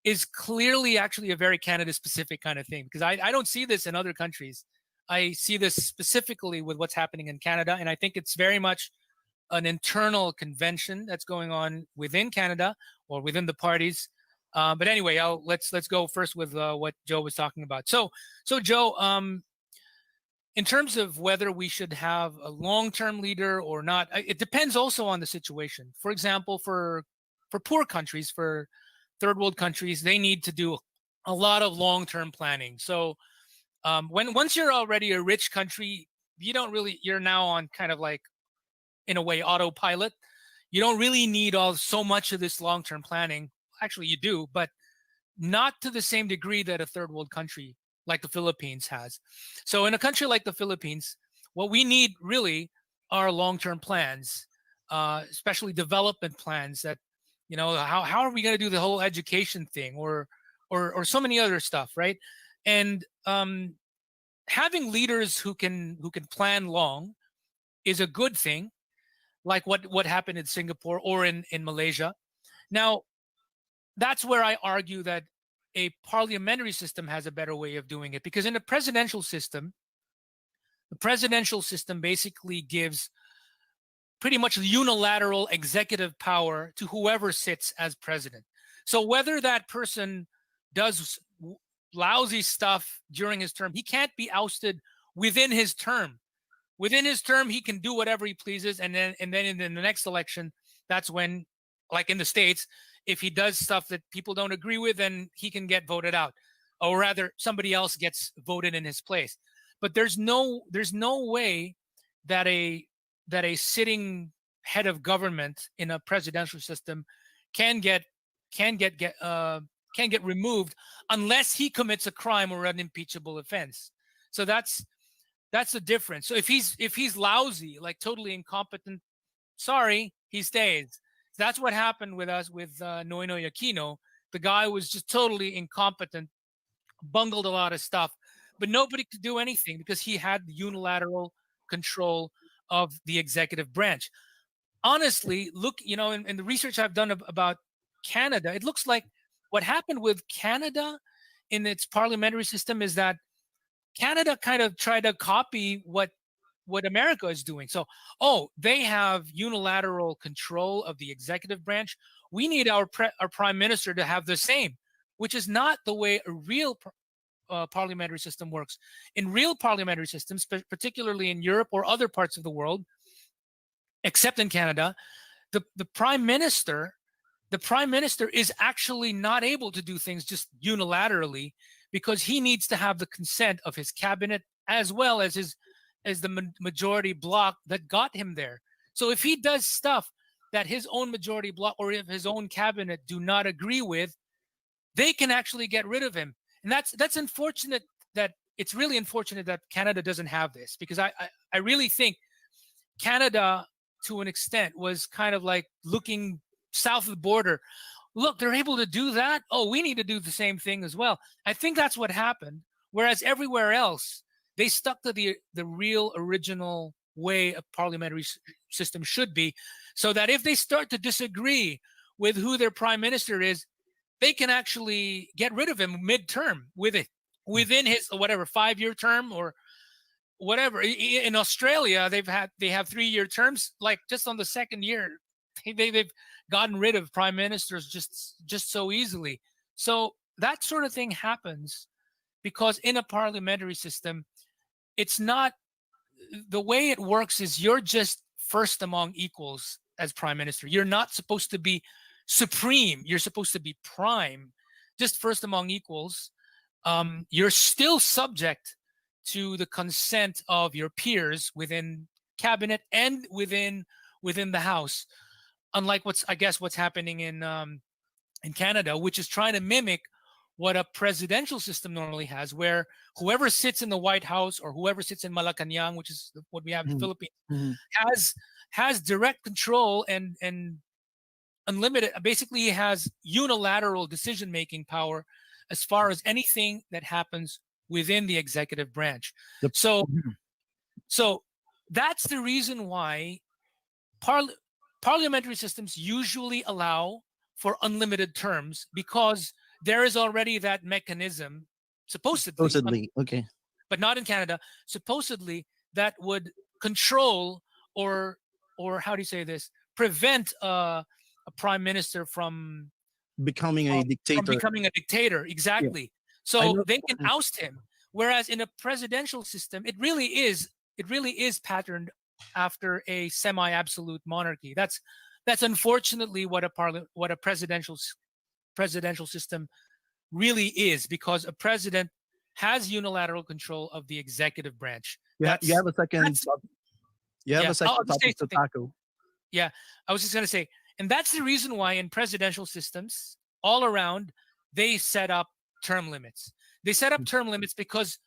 is clearly actually a very Canada-specific kind of thing, because I don't see this in other countries. I see this specifically with what's happening in Canada, and I think it's very much an internal convention that's going on within Canada or within the parties. But anyway, let's go first with what Joe was talking about. So Joe, in terms of whether we should have a long-term leader or not, it depends also on the situation. For example, for poor countries, for third world countries, they need to do a lot of long-term planning. So once you're already a rich country, you're now on kind of like, in a way, autopilot. You don't really need so much of this long-term planning. Actually, you do, but not to the same degree that a third world country like the Philippines has. So in a country like the Philippines, what we need really are long-term plans, especially development plans that, how are we going to do the whole education thing or so many other stuff, right? And having leaders who can plan long is a good thing, like what happened in Singapore or in Malaysia. Now, that's where I argue that a parliamentary system has a better way of doing it, because in a presidential system, the presidential system basically gives pretty much unilateral executive power to whoever sits as president. So whether that person does lousy stuff during his term, he can't be ousted within his term. Within his term, he can do whatever he pleases, and then in the next election, that's when, like in the States, if he does stuff that people don't agree with, then he can get voted out, or rather somebody else gets voted in his place. But there's no way that a a sitting head of government in a presidential system can get removed unless he commits a crime or an impeachable offense. So that's the difference. So if he's lousy, like totally incompetent, sorry, he stays. That's what happened with us with Noynoy Aquino. The guy was just totally incompetent, bungled a lot of stuff, but nobody could do anything because he had unilateral control of the executive branch. Honestly, look, in the research I've done about Canada, it looks like what happened with Canada in its parliamentary system is that Canada kind of tried to copy what America is doing. So, they have unilateral control of the executive branch. We need our prime minister to have the same, which is not the way a real parliamentary system works. In real parliamentary systems, particularly in Europe or other parts of the world, except in Canada, the prime minister is actually not able to do things just unilaterally because he needs to have the consent of his cabinet as well as the majority bloc that got him there. So if he does stuff that his own majority bloc or if his own cabinet do not agree with, they can actually get rid of him. And that's unfortunate. That it's really unfortunate that Canada doesn't have this, because I really think Canada, to an extent, was kind of like looking south of the border. Look, they're able to do that. Oh, we need to do the same thing as well. I think that's what happened. Whereas everywhere else, they stuck to the real original way a parliamentary system should be, so that if they start to disagree with who their prime minister is, they can actually get rid of him midterm within his whatever 5-year term or whatever. In Australia, they have 3-year terms. Like just on the second year, they've gotten rid of prime ministers just so easily. So that sort of thing happens because in a parliamentary system, it's not the way it works. Is you're just first among equals as prime minister. You're not supposed to be supreme. You're supposed to be prime, just first among equals. You're still subject to the consent of your peers within cabinet and within the House. Unlike what's happening in Canada, which is trying to mimic what a presidential system normally has, where whoever sits in the White House or whoever sits in Malacanang, which is what we have in the Philippines, has direct control and unlimited. Basically, he has unilateral decision-making power as far as anything that happens within the executive branch. So that's the reason why parliamentary systems usually allow for unlimited terms, because there is already that mechanism, supposedly, okay, but not in Canada, supposedly, that would control or how do you say this, prevent a prime minister from becoming a dictator. Exactly. Yeah. So they can oust him. Whereas in a presidential system, it really is patterned after a semi-absolute monarchy. That's unfortunately what a presidential system really is, because a president has unilateral control of the executive branch. You have a second topic to tackle. Yeah, I was just going to say, and that's the reason why in presidential systems all around, they set up term limits. They set up term limits because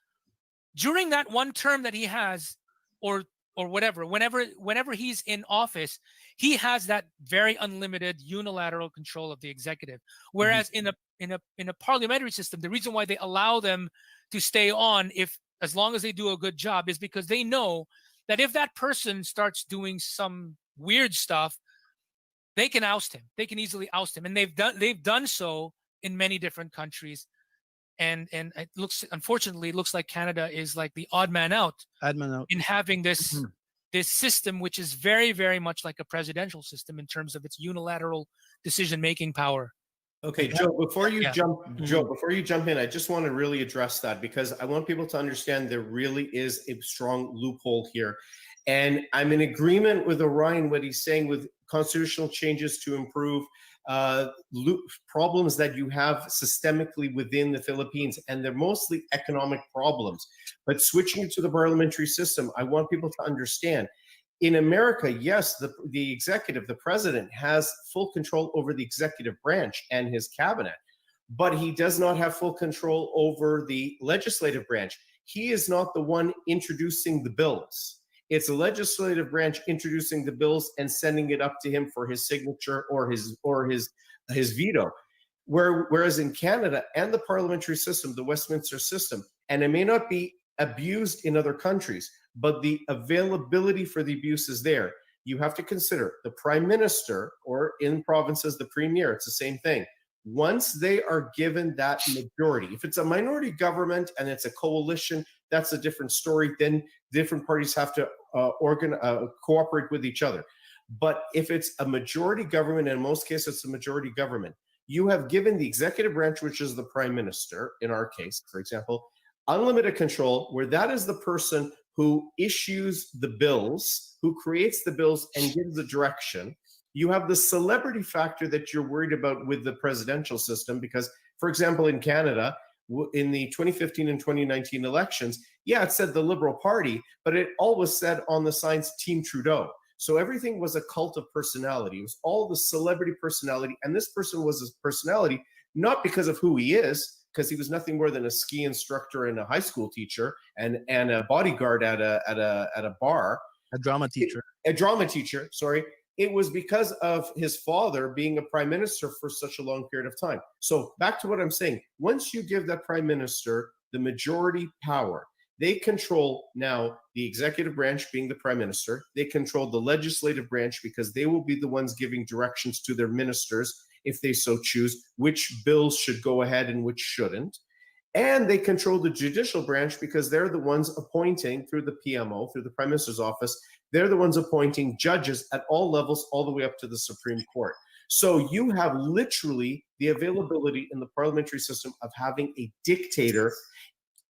during that one term that he has, or whatever, whenever he's in office, he has that very unlimited unilateral control of the executive. Whereas in a parliamentary system, the reason why they allow them to stay on, as long as they do a good job, is because they know that if that person starts doing some weird stuff, they can oust him. They can easily oust him, and they've done so in many different countries. And unfortunately, it looks like Canada is like the odd man out in having this system, which is very, very much like a presidential system in terms of its unilateral decision-making power. Okay, Joe, before you jump in, I just want to really address that, because I want people to understand there really is a strong loophole here. And I'm in agreement with Orion, what he's saying with constitutional changes to improve problems that you have systemically within the Philippines, and they're mostly economic problems. But switching to the parliamentary system, I want people to understand, In America, yes, the executive, the president, has full control over the executive branch and his cabinet, but he does not have full control over the legislative branch. He is not the one introducing the bills. It's the legislative branch introducing the bills and sending it up to him for his signature or his veto. Whereas in Canada and the parliamentary system, the Westminster system, and it may not be abused in other countries, but the availability for the abuse is there. You have to consider the prime minister, or in provinces, the premier, it's the same thing. Once they are given that majority, if it's a minority government and it's a coalition, that's a different story. Then different parties have to cooperate with each other. But if it's a majority government, and in most cases it's a majority government, you have given the executive branch, which is the prime minister, in our case, for example, unlimited control, where that is the person who issues the bills, who creates the bills and gives the direction. You have the celebrity factor that you're worried about with the presidential system, because, for example, in Canada, in the 2015 and 2019 elections, yeah, it said the Liberal Party, but it always said on the signs Team Trudeau. So everything was a cult of personality. It was all the celebrity personality, and this person was his personality, not because of who he is, because he was nothing more than a ski instructor and a high school teacher and a bodyguard at a bar. A drama teacher. A drama teacher, sorry. It was because of his father being a prime minister for such a long period of time. So back to what I'm saying. Once you give that prime minister the majority power, they control now the executive branch, being the prime minister. They control the legislative branch because they will be the ones giving directions to their ministers, if they so choose, which bills should go ahead and which shouldn't. And they control the judicial branch because they're the ones appointing, through the PMO, through the Prime Minister's office, they're the ones appointing judges at all levels, all the way up to the Supreme Court. So you have literally the availability in the parliamentary system of having a dictator,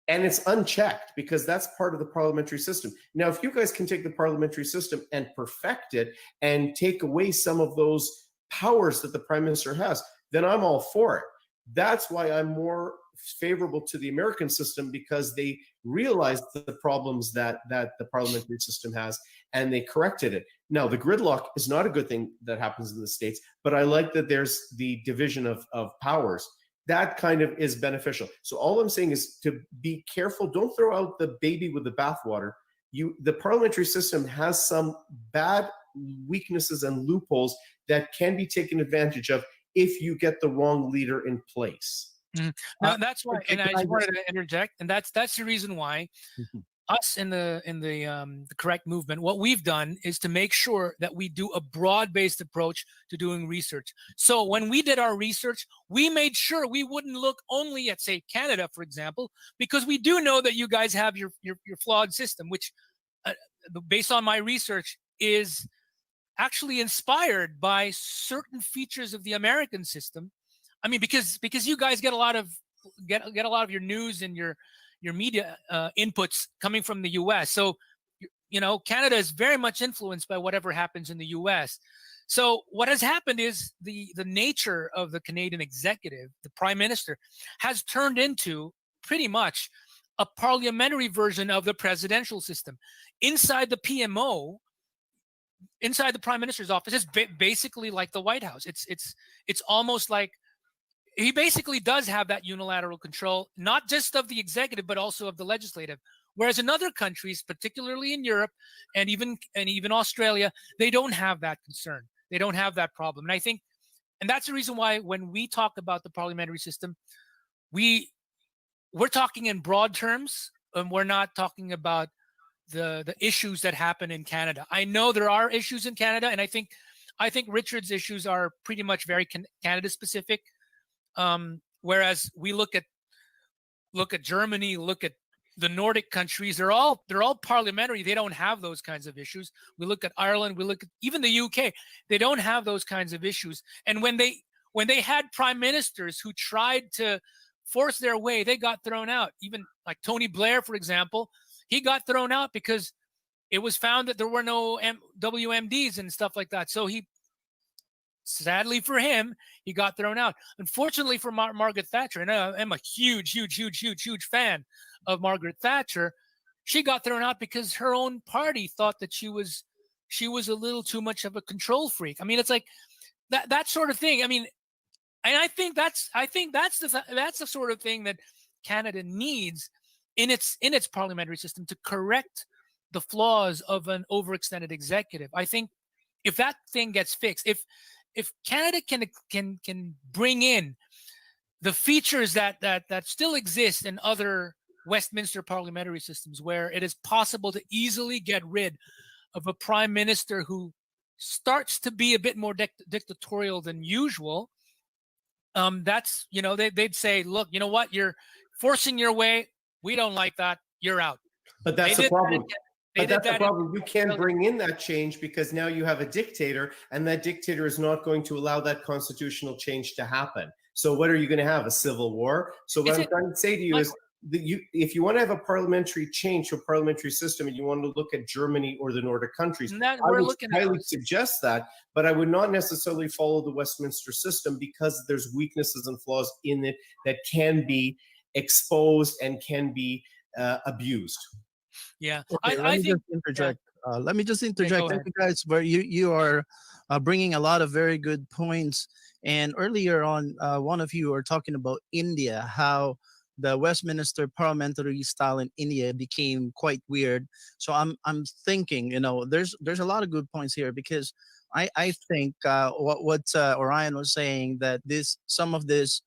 and it's unchecked because that's part of the parliamentary system. Now, if you guys can take the parliamentary system and perfect it and take away some of those powers that the Prime Minister has, then I'm all for it. That's why I'm more favorable to the American system, because they realized the problems that the parliamentary system has and they corrected it. Now, the gridlock is not a good thing that happens in the States, but I like that there's the division of powers. That kind of is beneficial. So all I'm saying is to be careful. Don't throw out the baby with the bathwater. The parliamentary system has some bad weaknesses and loopholes that can be taken advantage of if you get the wrong leader in place. Now, that's why, and I just wanted to interject, and that's the reason why us in the correct movement, what we've done is to make sure that we do a broad-based approach to doing research. So when we did our research, we made sure we wouldn't look only at, say, Canada, for example, because we do know that you guys have your flawed system, which, based on my research, is actually inspired by certain features of the American system. I mean, because you guys get a lot of your news and your media inputs coming from the U.S. So, you know, Canada is very much influenced by whatever happens in the U.S. So what has happened is the nature of the Canadian executive, the Prime Minister, has turned into pretty much a parliamentary version of the presidential system. Inside the PMO, inside the Prime Minister's office, is basically like the White House. It's almost like he basically does have that unilateral control, not just of the executive, but also of the legislative. Whereas in other countries, particularly in Europe and even Australia, they don't have that concern. They don't have that problem. And I think, and that's the reason why when we talk about the parliamentary system, we're talking in broad terms, and we're not talking about the issues that happen in Canada. I know there are issues in Canada, and I think Richard's issues are pretty much very Canada specific. Whereas we look at Germany, look at the Nordic countries, they're all parliamentary. They don't have those kinds of issues. We look at Ireland, we look at even the UK. They don't have those kinds of issues. And when they had prime ministers who tried to force their way, they got thrown out. Even like Tony Blair, for example, he got thrown out because it was found that there were no WMDs and stuff like that. So sadly for him, he got thrown out. Unfortunately for Margaret Thatcher, and I'm a huge fan of Margaret Thatcher, she got thrown out because her own party thought that she was she was a little too much of a control freak. I mean, it's like that sort of thing. I mean, and I think that's the sort of thing that Canada needs in its parliamentary system to correct the flaws of an overextended executive. I think if that thing gets fixed, if Canada can bring in the features that still exist in other Westminster parliamentary systems, where it is possible to easily get rid of a prime minister who starts to be a bit more dictatorial than usual, that's, you know, they'd say, look, you know what, you're forcing your way. We don't like that. You're out. But that's the problem. But that's the problem. You can't bring in that change because now you have a dictator, and that dictator is not going to allow that constitutional change to happen. So what are you going to have? A civil war? So what I'm trying to say to you is that if you want to have a parliamentary change to a parliamentary system and you want to look at Germany or the Nordic countries, I would highly suggest that, but I would not necessarily follow the Westminster system because there's weaknesses and flaws in it that can be exposed and can be abused. Yeah, okay, let me just interject. Let me just interject, Thank you guys, where you are bringing a lot of very good points. And earlier on, one of you are talking about India, how the Westminster parliamentary style in India became quite weird. So I'm thinking, you know, there's a lot of good points here, because I think what Orion was saying, that some of these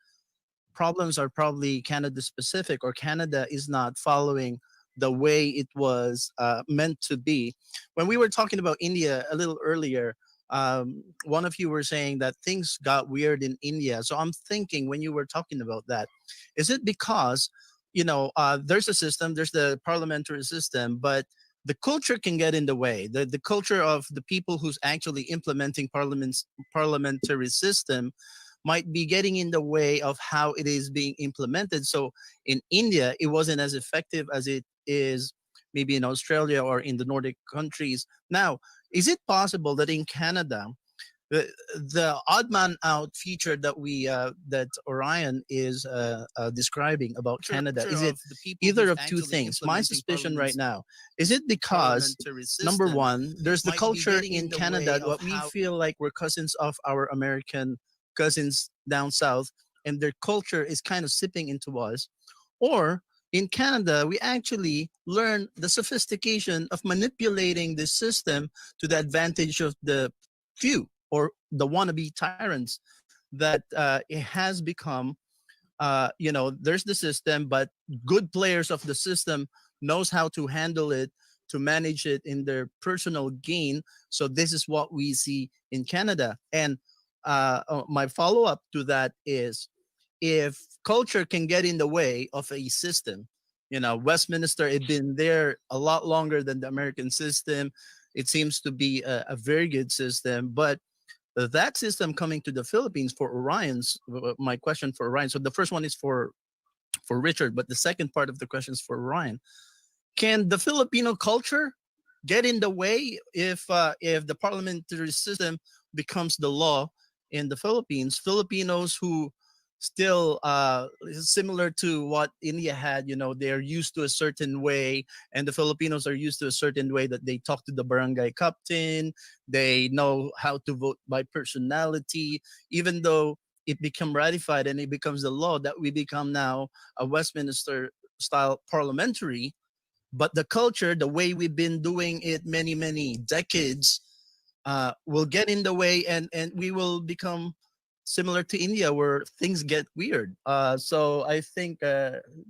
problems are probably Canada specific, or Canada is not following the way it was meant to be. When we were talking about India a little earlier, one of you were saying that things got weird in India. So I'm thinking, when you were talking about that, is it because, you know, there's a system, there's the parliamentary system, but the culture can get in the way. The culture of the people who's actually implementing parliamentary system might be getting in the way of how it is being implemented. So in India, it wasn't as effective as it is maybe in Australia or in the Nordic countries. Now, is it possible that in Canada, the odd man out feature that that Orion is describing about Canada, is it either of two things? My suspicion right now, is it because, number one, there's the culture in Canada, what we feel like we're cousins of our American cousins down south, and their culture is kind of sipping into us, or in Canada, we actually learn the sophistication of manipulating the system to the advantage of the few, or the wannabe tyrants, that it has become, you know, there's the system, but good players of the system knows how to handle it, to manage it in their personal gain. So this is what we see in Canada. And my follow-up to that is, if culture can get in the way of a system, you know, Westminster had been there a lot longer than the American system. It seems to be a very good system, but that system coming to the Philippines for Orion's, my question for Orion. So the first one is for Richard, but the second part of the question is for Orion. Can the Filipino culture get in the way if the parliamentary system becomes the law in the Philippines? Filipinos who still similar to what India had, you know, they're used to a certain way, and the Filipinos are used to a certain way, that they talk to the barangay captain, they know how to vote by personality, even though it become ratified and it becomes the law that we become now a Westminster style parliamentary, but the culture, the way we've been doing it many decades, will get in the way, and we will become similar to India, where things get weird. So I think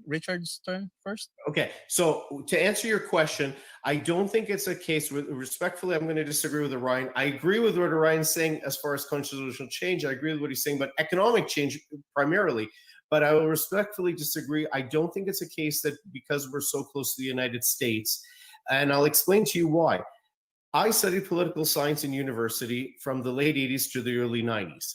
Richard's turn first. Okay, so to answer your question, I don't think it's a case, respectfully, I'm going to disagree with Orion. I agree with what Orion's saying as far as constitutional change. I agree with what he's saying about economic change primarily. But I will respectfully disagree. I don't think it's a case that because we're so close to the United States, and I'll explain to you why. I studied political science in university from the late 80s to the early 90s.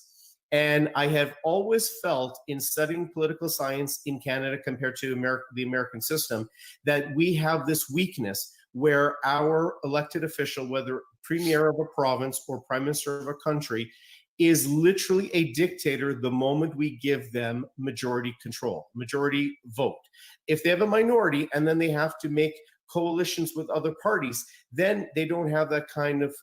And I have always felt, in studying political science in Canada compared to the American system, that we have this weakness where our elected official, whether premier of a province or prime minister of a country, is literally a dictator the moment we give them majority control, majority vote. If they have a minority and then they have to make coalitions with other parties, then they don't have that kind of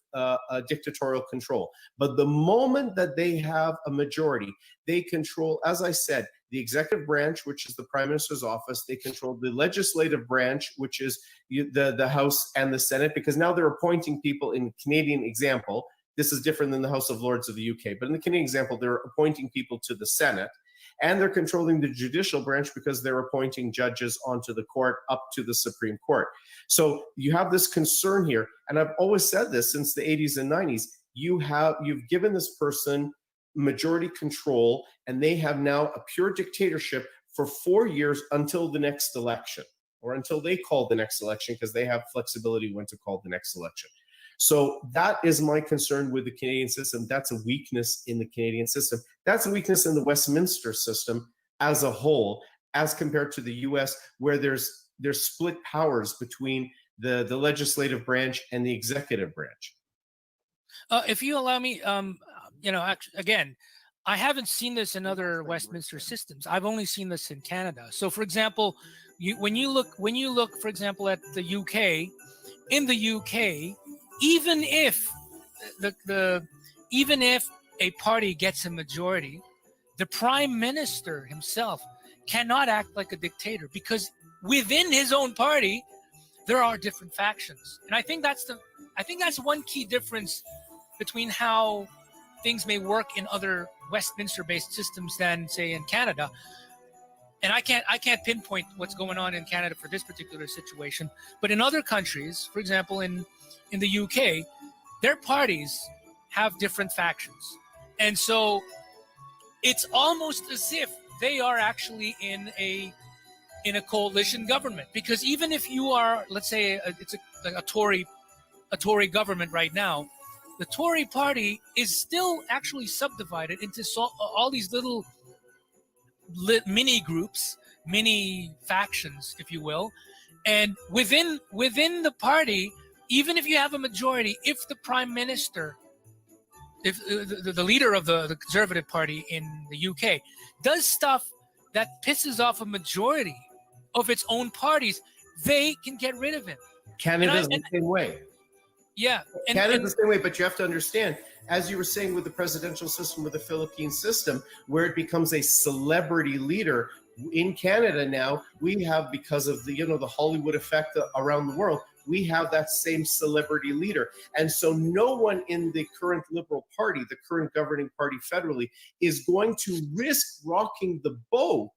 dictatorial control. But the moment that they have a majority, they control, as I said, the executive branch, which is the Prime Minister's office. They control the legislative branch, which is the House and the Senate, because now they're appointing people. In Canadian example, this is different than the House of Lords of the UK, but in the Canadian example, they're appointing people to the Senate. And they're controlling the judicial branch because they're appointing judges onto the court up to the Supreme Court. So you have this concern here, and I've always said this since the 80s and 90s. You've given this person majority control, and they have now a pure dictatorship for 4 years until the next election, or until they call the next election, because they have flexibility when to call the next election. So that is my concern with the Canadian system. That's a weakness in the Canadian system. That's a weakness in the Westminster system as a whole, as compared to the US, where there's split powers between the legislative branch and the executive branch. If you allow me, again, I haven't seen this in other Westminster systems. I've only seen this in Canada. So, for example, when you look, for example, at the UK, in the UK, even if a party gets a majority, the Prime Minister himself cannot act like a dictator, because within his own party there are different factions. And I think that's one key difference between how things may work in other Westminster-based systems than, say, in Canada. And I can't pinpoint what's going on in Canada for this particular situation, but in other countries, for example, in the UK, their parties have different factions. And so it's almost as if they are actually in a coalition government, because even if you are, let's say, it's a Tory government right now, the Tory party is still actually subdivided into all these little mini groups, mini factions, if you will. And within the party, even if you have a majority, if the Prime Minister, if the leader of the Conservative Party in the UK does stuff that pisses off a majority of its own parties, they can get rid of him. Canada's the same way. Yeah. Canada's the same way, but you have to understand, as you were saying with the presidential system, with the Philippine system, where it becomes a celebrity leader, in Canada now, we have, because of the Hollywood effect around the world, we have that same celebrity leader. And so no one in the current Liberal Party, the current governing party federally, is going to risk rocking the boat,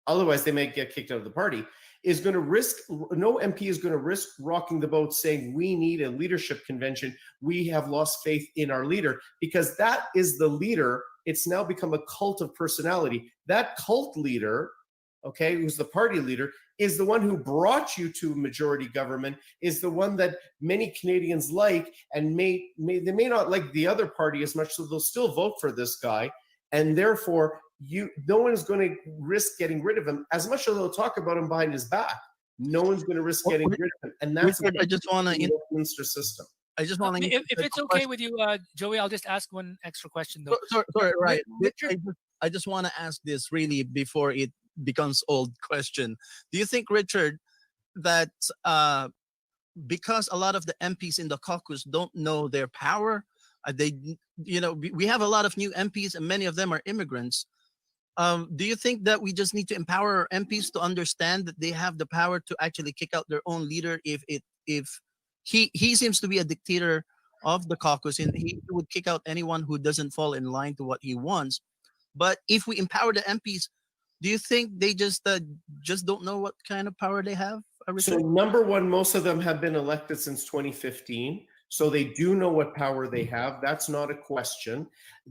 otherwise they may get kicked out of the party, no MP is going to risk rocking the boat saying, we need a leadership convention, we have lost faith in our leader, because that is the leader. It's now become a cult of personality. That cult leader, okay, who's the party leader, is the one who brought you to majority government, is the one that many Canadians like, and they may not like the other party as much, so they'll still vote for this guy, and therefore no one is going to risk getting rid of him, as much as they'll talk about him behind his back. No one's going to risk getting rid of him, and that's Richard, I just want to Westminster system. I just want to. If it's okay with you, Joey, I'll just ask one extra question though. Sorry, right. Richard, I just want to ask this really before it becomes old question. Do you think, Richard, that because a lot of the MPs in the caucus don't know their power, we have a lot of new MPs and many of them are immigrants. Do you think that we just need to empower our MPs to understand that they have the power to actually kick out their own leader if he seems to be a dictator of the caucus, and he would kick out anyone who doesn't fall in line to what he wants? But if we empower the MPs, do you think they just don't know what kind of power they have? So number one, most of them have been elected since 2015. So they do know what power they have. That's not a question.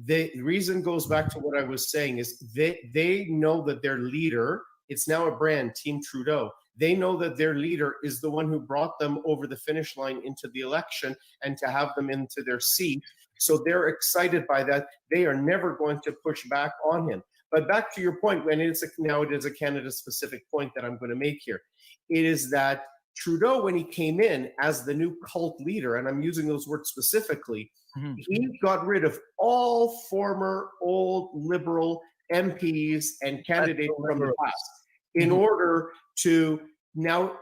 The reason goes back to what I was saying is they know that their leader, it's now a brand, Team Trudeau. They know that their leader is the one who brought them over the finish line into the election and to have them into their seat. So they're excited by that. They are never going to push back on him. But back to your point, when it is a Canada-specific point that I'm going to make here, it is that Trudeau, when he came in as the new cult leader, and I'm using those words specifically, he got rid of all former old Liberal MPs and candidates from the past in order to now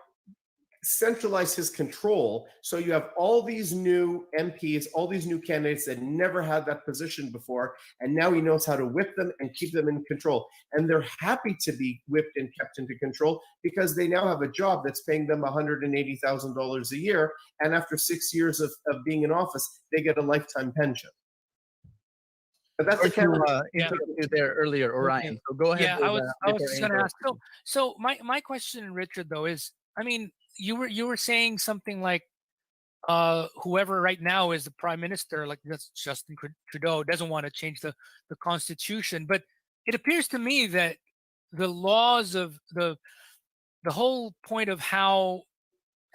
centralize his control. So you have all these new MPs, all these new candidates that never had that position before, and now he knows how to whip them and keep them in control. And they're happy to be whipped and kept into control because they now have a job that's paying them $180,000 a year, and after 6 years of being in office, they get a lifetime pension. But that's to interrupt you there earlier, Orion. So go ahead. Yeah, with, I was with just your going to ask. intro. So my question, Richard, though, is, I mean, you were saying something like, whoever right now is the prime minister, like that's Justin Trudeau, doesn't want to change the constitution. But it appears to me that the laws of the whole point of how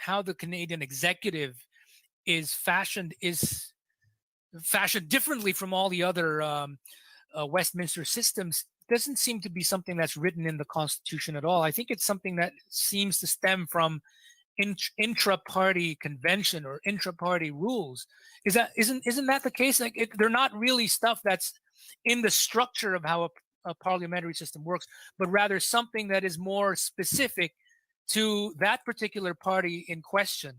the Canadian executive is fashioned differently from all the other Westminster systems doesn't seem to be something that's written in the Constitution at all. I think it's something that seems to stem from intra-party convention or intra-party rules. Isn't that the case? Like they're not really stuff that's in the structure of how a parliamentary system works, but rather something that is more specific to that particular party in question.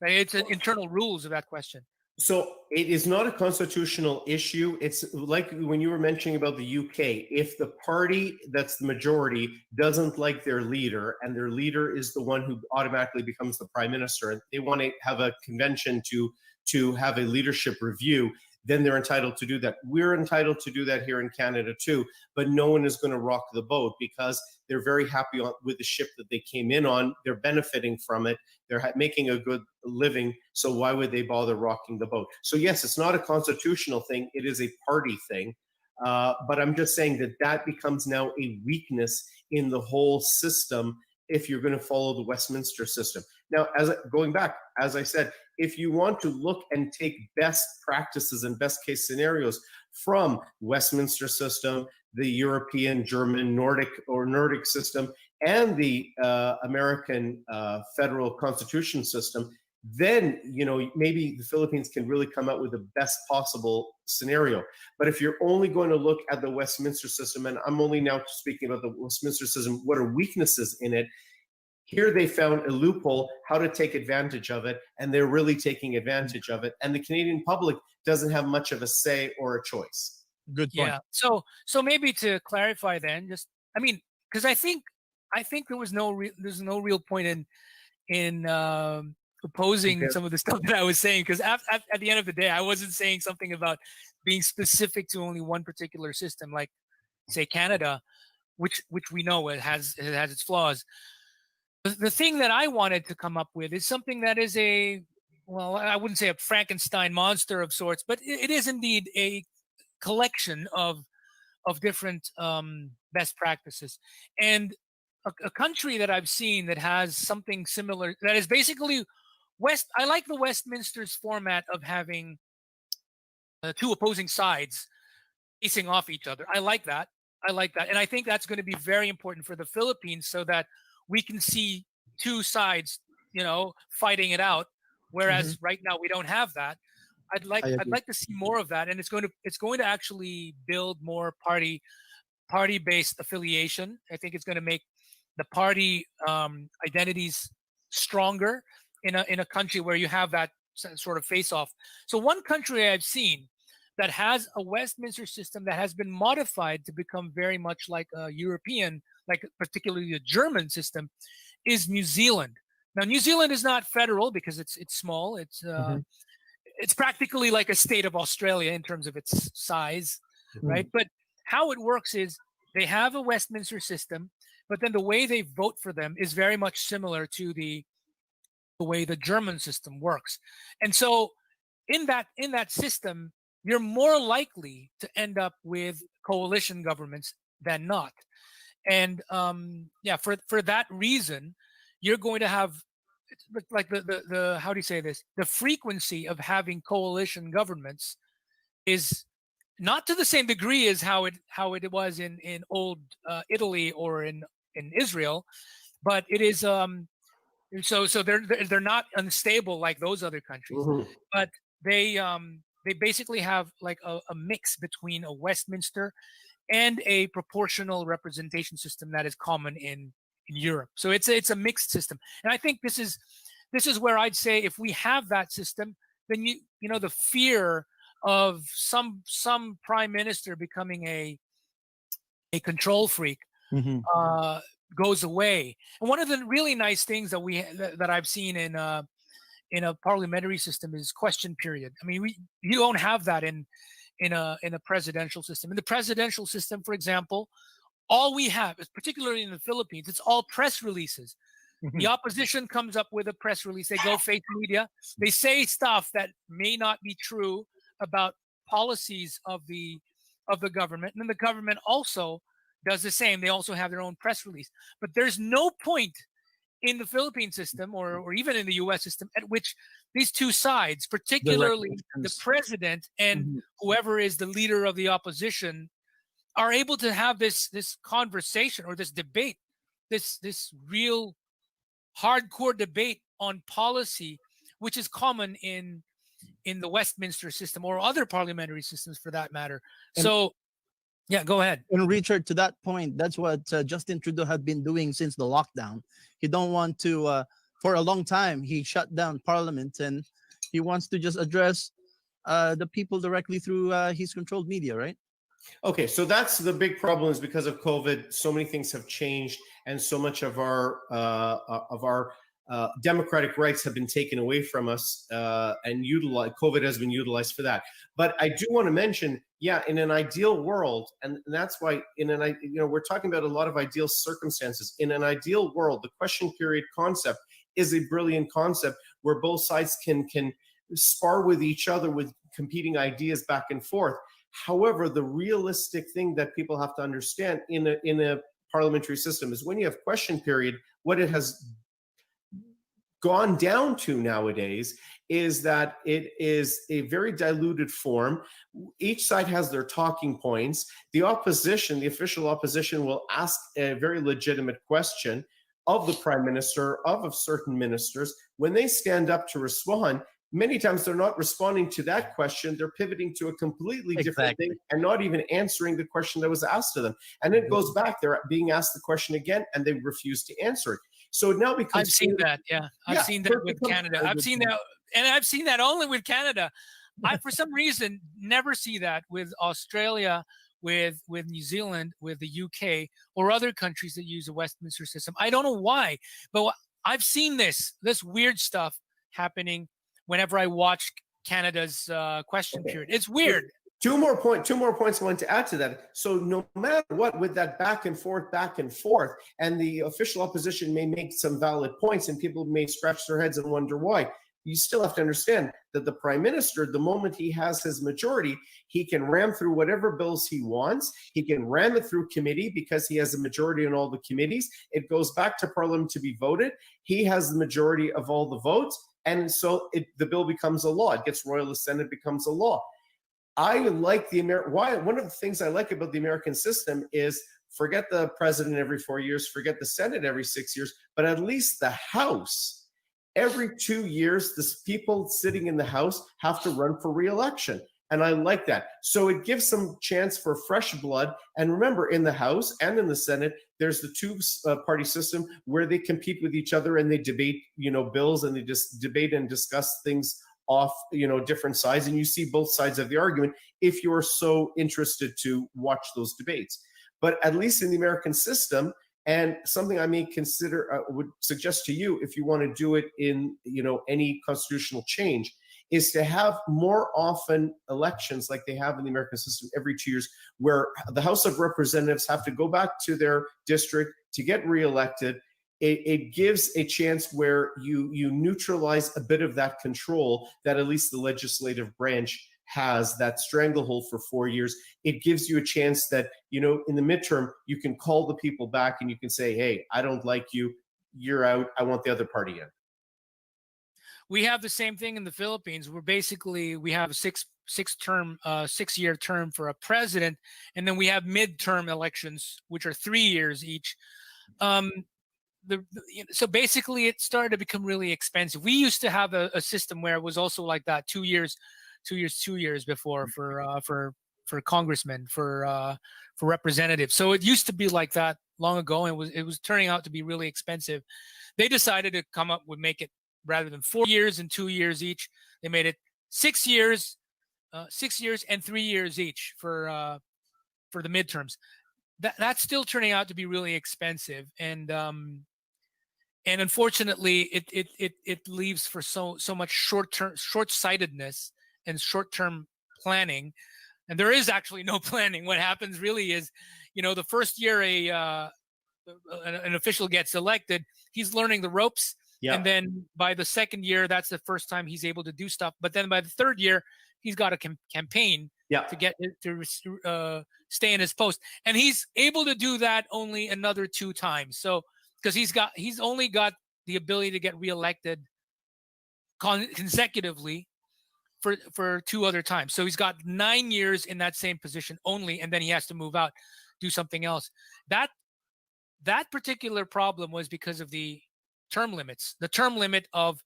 It's an internal rules of that question. So it is not a constitutional issue. It's like when you were mentioning about the UK, if the party that's the majority doesn't like their leader and their leader is the one who automatically becomes the prime minister, and they want to have a convention to have a leadership review, then they're entitled to do that. We're entitled to do that here in Canada too, but no one is going to rock the boat because they're very happy with the ship that they came in on. They're benefiting from it. They're making a good living. So why would they bother rocking the boat? So yes, it's not a constitutional thing. It is a party thing. But I'm just saying that becomes now a weakness in the whole system if you're going to follow the Westminster system. Now, going back, as I said, if you want to look and take best practices and best case scenarios from Westminster system, the European, German, Nordic system, and the American federal constitution system, then maybe the Philippines can really come out with the best possible scenario. But if you're only going to look at the Westminster system, and I'm only now speaking about the Westminster system, what are weaknesses in it? Here they found a loophole, how to take advantage of it, and they're really taking advantage of it. And the Canadian public doesn't have much of a say or a choice. Good point. Yeah. So maybe to clarify, then, just because I think there's no real point in opposing some of the stuff that I was saying, because at the end of the day, I wasn't saying something about being specific to only one particular system, like say Canada, which we know it has its flaws. The thing that I wanted to come up with is something that is I wouldn't say a Frankenstein monster of sorts, but it is indeed a collection of different best practices. And a country that I've seen that has something similar, that is basically I like the Westminster's format of having two opposing sides facing off each other. I like that. And I think that's going to be very important for the Philippines, so that we can see two sides, fighting it out. Whereas right now we don't have that. I'd like to see more of that, and it's going to actually build more party-based affiliation. I think it's going to make the party identities stronger in a country where you have that sort of face-off. So one country I've seen that has a Westminster system that has been modified to become very much like a European, like particularly the German system, is New Zealand. Now, New Zealand is not federal because it's small. It's practically like a state of Australia in terms of its size, right? But how it works is they have a Westminster system, but then the way they vote for them is very much similar to the way the German system works. And so in that system, you're more likely to end up with coalition governments than not. And for that reason, you're going to have like the how do you say this? The frequency of having coalition governments is not to the same degree as how it was in old Italy or in Israel, but it is so they're not unstable like those other countries, but they basically have like a mix between a Westminster and a proportional representation system that is common in in Europe. So it's a mixed system, and I think this is where I'd say if we have that system, then you know the fear of some prime minister becoming a control freak goes away. And one of the really nice things that I've seen in a parliamentary system is question period. I mean, you don't have that in a presidential system. In the presidential system, for example, all we have is, particularly in the Philippines, it's all press releases. The opposition comes up with a press release. They go face media. They say stuff that may not be true about policies of the government, and then the government also does the same. They also have their own press release. But there's no point in the Philippine system or even in the US system at which these two sides, particularly the president and whoever is the leader of the opposition, are able to have this conversation or this debate, this real hardcore debate on policy, which is common in the Westminster system or other parliamentary systems for that matter. So yeah, go ahead. And Richard, to that point, that's what Justin Trudeau had been doing since the lockdown. He don't want to, for a long time, he shut down Parliament, and he wants to just address the people directly through his controlled media, right? Okay, so that's the big problem, is because of COVID, so many things have changed, and so much of our democratic rights have been taken away from us, and COVID has been utilized for that. But I do want to mention, yeah, in an ideal world, and that's why we're talking about a lot of ideal circumstances. In an ideal world, the question period concept is a brilliant concept where both sides can spar with each other with competing ideas back and forth. However, the realistic thing that people have to understand in a parliamentary system is when you have question period, what it has gone down to nowadays is that it is a very diluted form. Each side has their talking points. The opposition, the official opposition, will ask a very legitimate question of the prime minister, of certain ministers. When they stand up to respond, many times they're not responding to that question. They're pivoting to a completely different thing and not even answering the question that was asked of them. And it goes back, they're being asked the question again and they refuse to answer it. So it now becomes— I've seen that, yeah. I've seen that with Canada. I've seen that, and I've seen that only with Canada. I, for some reason, never see that with Australia, with New Zealand, with the UK, or other countries that use the Westminster system. I don't know why, but I've seen this weird stuff happening whenever I watch Canada's question period. It's weird. Two more points I want to add to that. So no matter what, with that back and forth, and the official opposition may make some valid points and people may scratch their heads and wonder why, you still have to understand that the prime minister, the moment he has his majority, he can ram through whatever bills he wants. He can ram it through committee because he has a majority in all the committees. It goes back to Parliament to be voted. He has the majority of all the votes. And so the bill becomes a law. It gets Royalist Senate, becomes a law. I like one of the things I like about the American system is forget the president every 4 years, forget the Senate every 6 years, but at least the House, every 2 years, the people sitting in the House have to run for re-election. And I like that. So it gives some chance for fresh blood. And remember, in the House and in the Senate, there's the two-party system where they compete with each other and they debate, bills, and they just debate and discuss things off, different sides. And you see both sides of the argument if you're so interested to watch those debates. But at least in the American system, and something I may consider, would suggest to you, if you want to do it in, any constitutional change, is to have more often elections like they have in the American system every 2 years, where the House of Representatives have to go back to their district to get reelected. It gives a chance where you neutralize a bit of that control that at least the legislative branch has, that stranglehold for 4 years. It gives you a chance that, in the midterm, you can call the people back and you can say, hey, I don't like you, you're out, I want the other party in. We have the same thing in the Philippines, where basically we have a six-year term for a president, and then we have midterm elections, which are 3 years each. So basically, it started to become really expensive. We used to have a system where it was also like that: 2 years before for congressmen, for representatives. So it used to be like that long ago, and it was turning out to be really expensive. They decided to come up with make it rather than 4 years and 2 years each. They made it 6 years, 6 years and 3 years each for the midterms. That's still turning out to be really expensive, and unfortunately, it leaves for so much short-sightedness and short-term planning. And there is actually no planning. What happens really is, the first year an official gets elected, he's learning the ropes. Yeah. And then by the second year, that's the first time he's able to do stuff. But then by the third year, he's got a campaign to get to stay in his post. And he's able to do that only another 2 times. So because he's only got the ability to get reelected consecutively for 2 other times. So he's got 9 years in that same position only, and then he has to move out, do something else. That particular problem was because of the term limits. The term limit of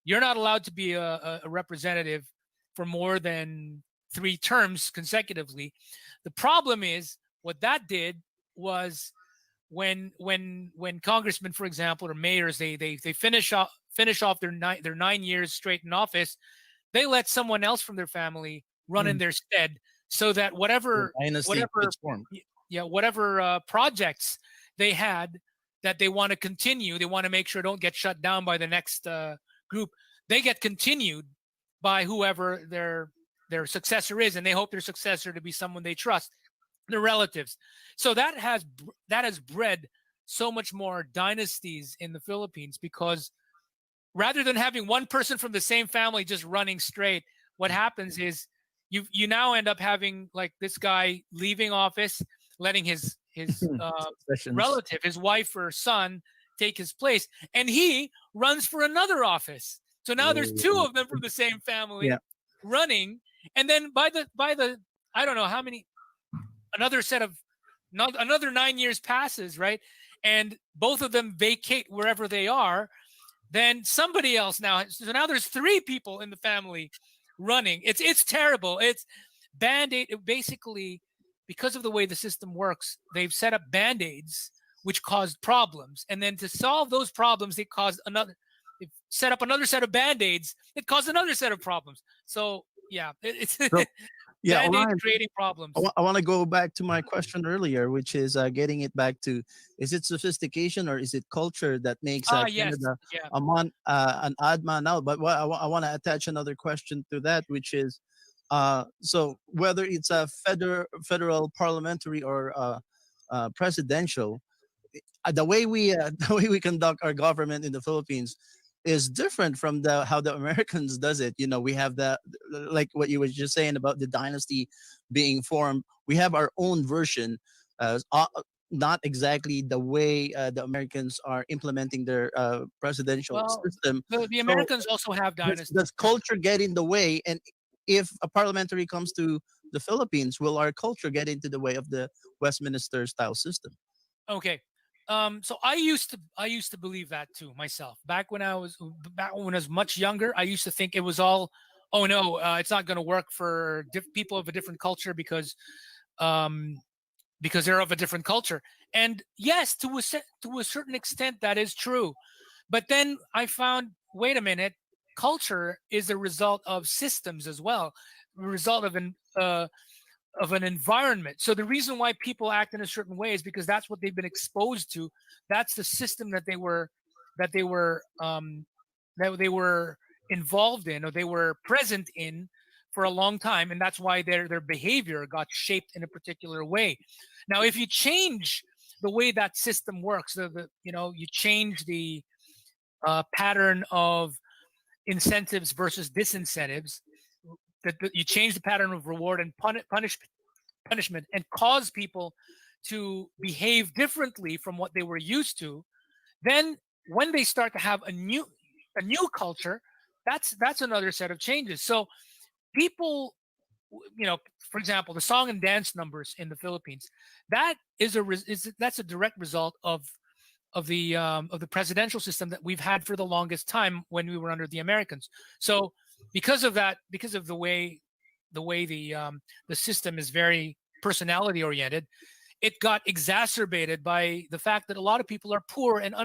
you're not allowed to be a representative for more than 3 terms consecutively. The problem is what that did was when congressmen, for example, or mayors, they finish off their 9 years straight in office, they let someone else from their family run in their stead, so that whatever projects they had that they want to continue, they want to make sure don't get shut down by the next group, they get continued by whoever their successor is, and they hope their successor to be someone they trust, their relatives. So that has bred so much more dynasties in the Philippines, because rather than having one person from the same family just running straight, what happens is you now end up having like this guy leaving office, letting his relative, his wife or son, take his place, and he runs for another office. So now there's 2 of them from the same family running, and then by the I don't know how many, another 9 years passes, right? And both of them vacate wherever they are. Then somebody else now. So now there's 3 people in the family running. It's terrible. It's Band-Aid. Basically, because of the way the system works, they've set up Band-Aids which caused problems. And then to solve those problems, they set up another set of Band-Aids. It caused another set of problems. So yeah, it's Band-Aid creating problems. I want to go back to my question earlier, which is getting it back to, is it sophistication or is it culture that makes Canada an odd man out? But I want to attach another question to that, which is, so whether it's a federal parliamentary or presidential, the way we conduct our government in the Philippines is different from how the Americans does it. We have like what you were just saying about the dynasty being formed. We have our own version, not exactly the way the Americans are implementing their presidential system. The Americans also have dynasties. Does culture get in the way? And if a parliamentary comes to the Philippines, will our culture get into the way of the Westminster style system? Okay. So I used to believe that too myself. Back when I was much younger, I used to think it was all, oh no, it's not going to work for people of a different culture because they're of a different culture. And yes, to a certain extent, that is true. But then I found, wait a minute, culture is a result of systems as well, a result of an environment. So the reason why people act in a certain way is because that's what they've been exposed to. That's the system that they were involved in, or they were present in for a long time, and that's why their behavior got shaped in a particular way. Now, if you change the way that system works, you change the pattern of incentives versus disincentives, that you change the pattern of reward and punishment, and cause people to behave differently from what they were used to, then when they start to have a new culture, that's another set of changes. So people, for example, the song and dance numbers in the Philippines, that's a direct result of the presidential system that we've had for the longest time when we were under the Americans. So because of that, because of the way the system is very personality oriented, it got exacerbated by the fact that a lot of people are poor and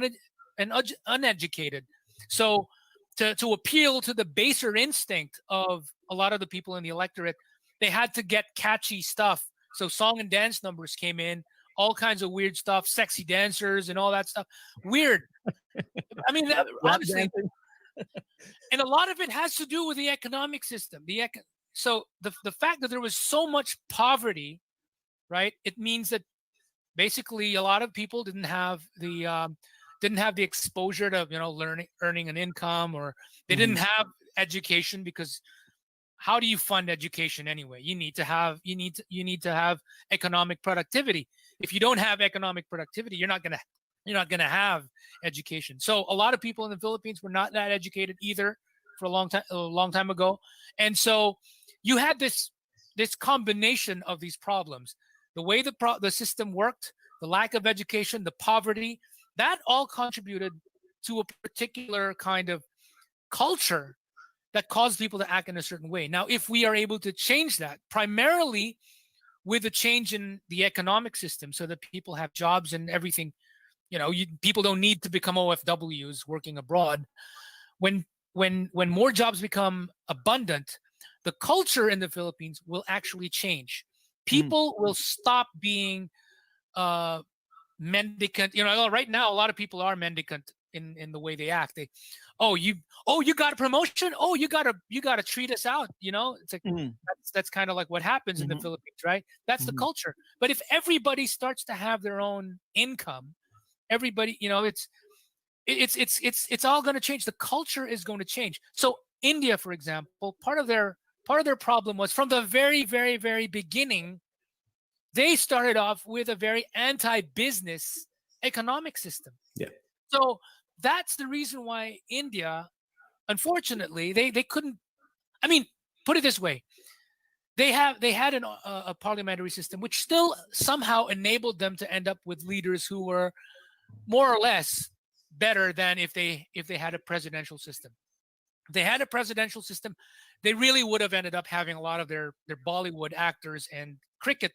uneducated. So to appeal to the baser instinct of a lot of the people in the electorate, they had to get catchy stuff. So song and dance numbers came in, all kinds of weird stuff, sexy dancers and all that stuff. Weird. I mean, honestly, and a lot of it has to do with the economic system. So the fact that there was so much poverty, right? It means that basically a lot of people didn't have the exposure to earning an income, or they didn't have education, because how do you fund education anyway? You need to have economic productivity. If you don't have economic productivity, you're not gonna have education. So a lot of people in the Philippines were not that educated either for a long time ago, and so you had this combination of these problems: the way the system worked, the lack of education, the poverty, that all contributed to a particular kind of culture that caused people to act in a certain way. Now, if we are able to change that, primarily with a change in the economic system, so that people have jobs and everything, people don't need to become OFWs working abroad. When more jobs become abundant, the culture in the Philippines will actually change. People will stop being mendicant. Right now a lot of people are mendicant in the way they act. You got a promotion, you gotta treat us out. It's like that's kind of like what happens in the Philippines, right? That's the culture. But if everybody starts to have their own income, everybody, it's all going to change. The culture is going to change. So India, for example, part of their problem was, from the very, very, very beginning, they started off with a very anti-business economic system. Yeah. So that's the reason why India, unfortunately, they couldn't. I mean, put it this way: they had a parliamentary system, which still somehow enabled them to end up with leaders who were more or less better than if they had a presidential system. If they had a presidential system, they really would have ended up having a lot of their Bollywood actors and cricket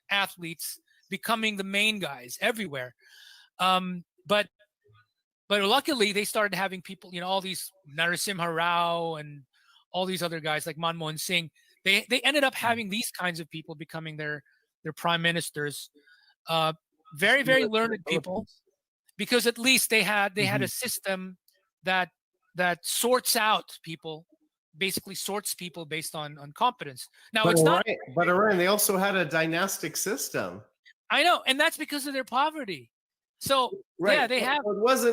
athletes becoming the main guys everywhere. But luckily they started having people, all these Narasimha Rao and all these other guys like Manmohan Singh. They ended up having these kinds of people becoming their prime ministers. Very, very learned people, because at least they had a system that sorts out people, basically sorts people based on competence. Now, it's not. But Orion, they also had a dynastic system. I know, and that's because of their poverty. So yeah, they have.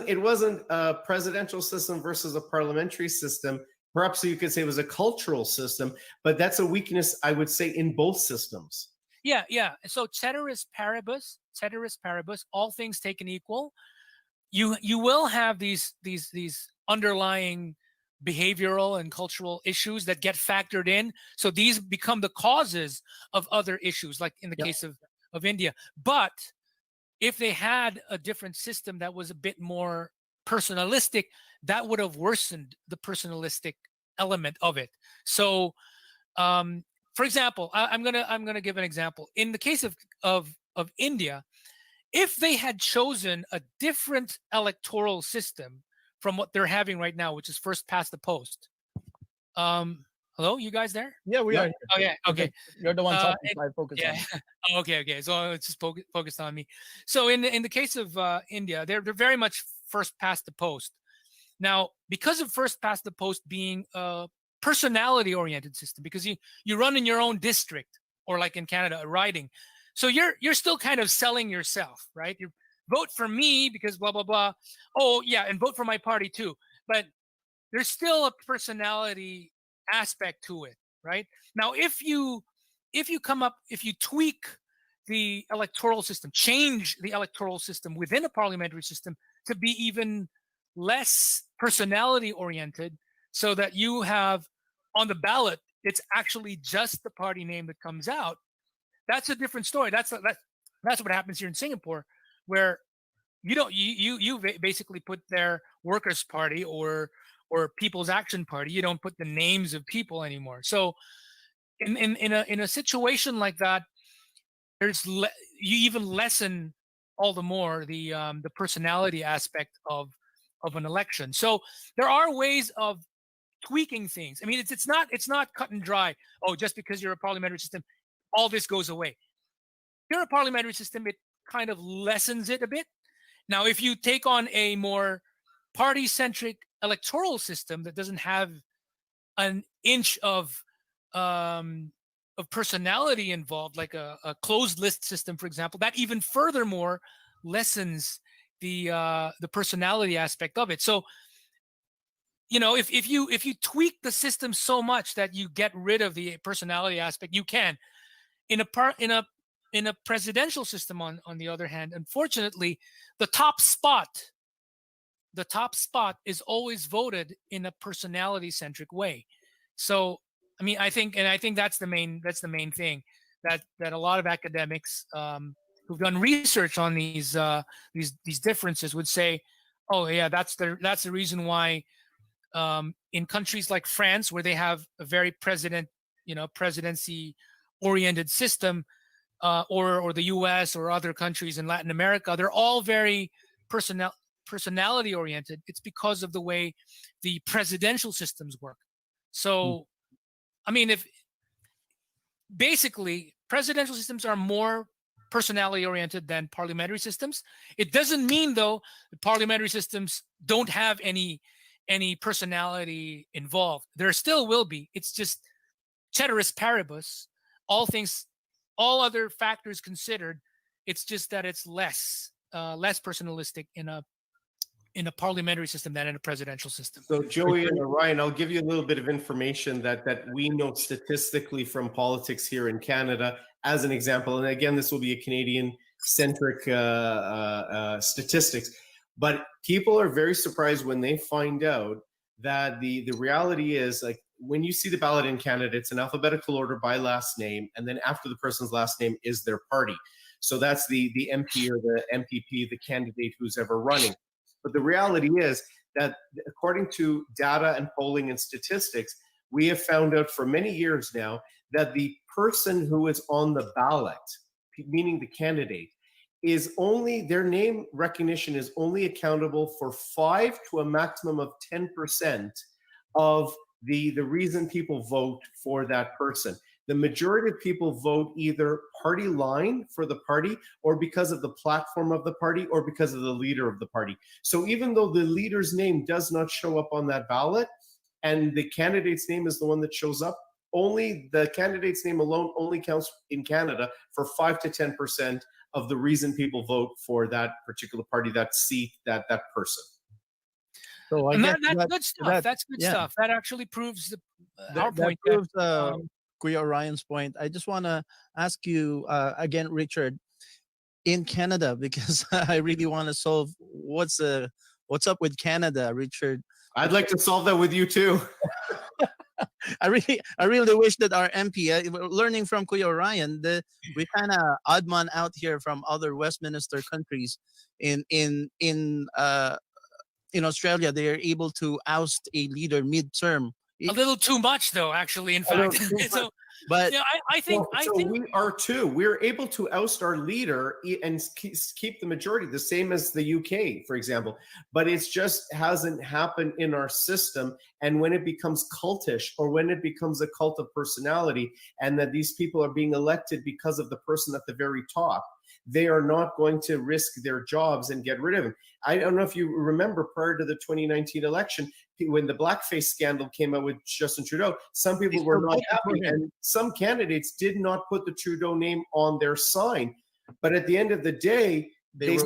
It wasn't a presidential system versus a parliamentary system. Perhaps you could say it was a cultural system, but that's a weakness, I would say, in both systems. Yeah. So ceteris paribus, all things taken equal, you will have these underlying behavioral and cultural issues that get factored in. So these become the causes of other issues, like in the case of India. But if they had a different system that was a bit more personalistic, that would have worsened the personalistic element of it. So, for example, I'm gonna give an example. In the case of India, if they had chosen a different electoral system from what they're having right now, which is first past the post. Hello, you guys there? Yeah, we are. Oh yeah, okay. You're the one talking, so I focus on you. Okay. So it's just focused on me. So in the case of India, they're very much first past the post. Now, because of first past the post being a personality oriented system, because you run in your own district, or like in Canada, a riding. So you're still kind of selling yourself, right? You vote for me because blah blah blah. Oh yeah, and vote for my party too. But there's still a personality aspect to it, right? Now, if you tweak the electoral system, change the electoral system within a parliamentary system to be even less personality oriented, so that you have on the ballot, it's actually just the party name that comes out. That's a different story. That's what happens here in Singapore, where you basically put their Workers' Party or People's Action Party. You don't put the names of people anymore. So in a situation like that, you even lessen all the more the personality aspect of an election. So there are ways of tweaking things. I mean, it's not cut and dry. Oh, just because you're a parliamentary system, all this goes away. You're a parliamentary system, it kind of lessens it a bit. Now, if you take on a more party-centric electoral system that doesn't have an inch of personality involved, like a closed list system, for example, that even furthermore lessens the personality aspect of it. So, if you tweak the system so much that you get rid of the personality aspect, you can. In a presidential system, on the other hand, unfortunately, the top spot is always voted in a personality centric way. So, I mean, I think that's the main thing that a lot of academics who've done research on these differences would say, oh yeah, that's the reason why in countries like France, where they have a very presidency oriented system, or the US or other countries in Latin America, they're all very personality oriented. It's because of the way the presidential systems work. So, I mean, if basically presidential systems are more personality oriented than parliamentary systems, it doesn't mean though that parliamentary systems don't have any personality involved. There still will be. It's just ceteris paribus, all other factors considered, it's just that it's less personalistic in a parliamentary system than in a presidential system. So Joey and Ryan, I'll give you a little bit of information that we know statistically from politics here in Canada as an example. And again, this will be a Canadian-centric statistics. But people are very surprised when they find out that the reality is, like, when you see the ballot in Canada, it's in alphabetical order by last name, and then after the person's last name is their party. So that's the MP or the MPP, the candidate who's ever running. But the reality is that according to data and polling and statistics, we have found out for many years now that the person who is on the ballot, meaning the candidate, is only, their name recognition is only accountable for 5 to a maximum of 10% of the reason people vote for that person. The majority of people vote either party line for the party, or because of the platform of the party, or because of the leader of the party. So even though the leader's name does not show up on that ballot, and the candidate's name is the one that shows up, only the candidate's name alone only counts in Canada for 5 to 10% of the reason people vote for that particular party, that seat, that person. So I And guess that's good stuff. That's good yeah. stuff. That actually proves our That point. proves Kuya Orion's point. I just want to ask you again, Richard, in Canada, because I really want to solve what's up with Canada, Richard. I'd like to solve that with you too. I really wish that our MP, learning from Kuya Orion, we kind of odd man out here from other Westminster countries. In Australia, they are able to oust a leader mid-term. A little too much, though. Actually, in fact, so. But I think we are too. We're able to oust our leader and keep the majority, the same as the UK, for example. But it's just hasn't happened in our system. And when it becomes cultish, or when it becomes a cult of personality, and that these people are being elected because of the person at the very top, they are not going to risk their jobs and get rid of him. I don't know if you remember, prior to the 2019 election, when the blackface scandal came out with Justin Trudeau, some people were not happy, and some candidates did not put the Trudeau name on their sign. But at the end of the day, they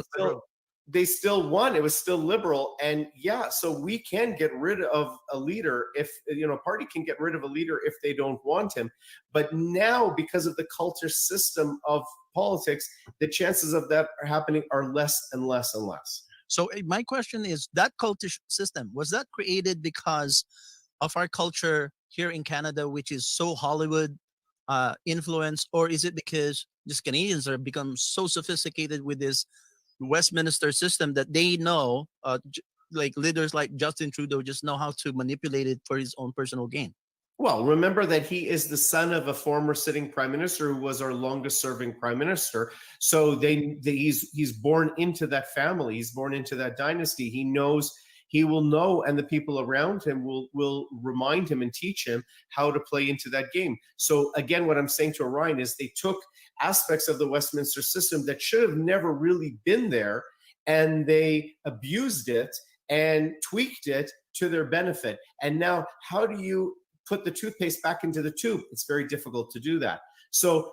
still won. It was still Liberal. And yeah, so we can get rid of a leader if, party can get rid of a leader if they don't want him. But now, because of the culture system of politics, the chances of that happening are less and less and less. So my question is, that cultish system, was that created because of our culture here in Canada, which is so Hollywood influenced, or is it because just Canadians are become so sophisticated with this Westminster system that they know, like leaders like Justin Trudeau just know how to manipulate it for his own personal gain? Well, remember that he is the son of a former sitting prime minister who was our longest serving prime minister. So he's born into that family. He's born into that dynasty. He will know, and the people around him will remind him and teach him how to play into that game. So again, what I'm saying to Orion is they took aspects of the Westminster system that should have never really been there, and they abused it and tweaked it to their benefit. And now, how do you put the toothpaste back into the tube? It's very difficult to do that. So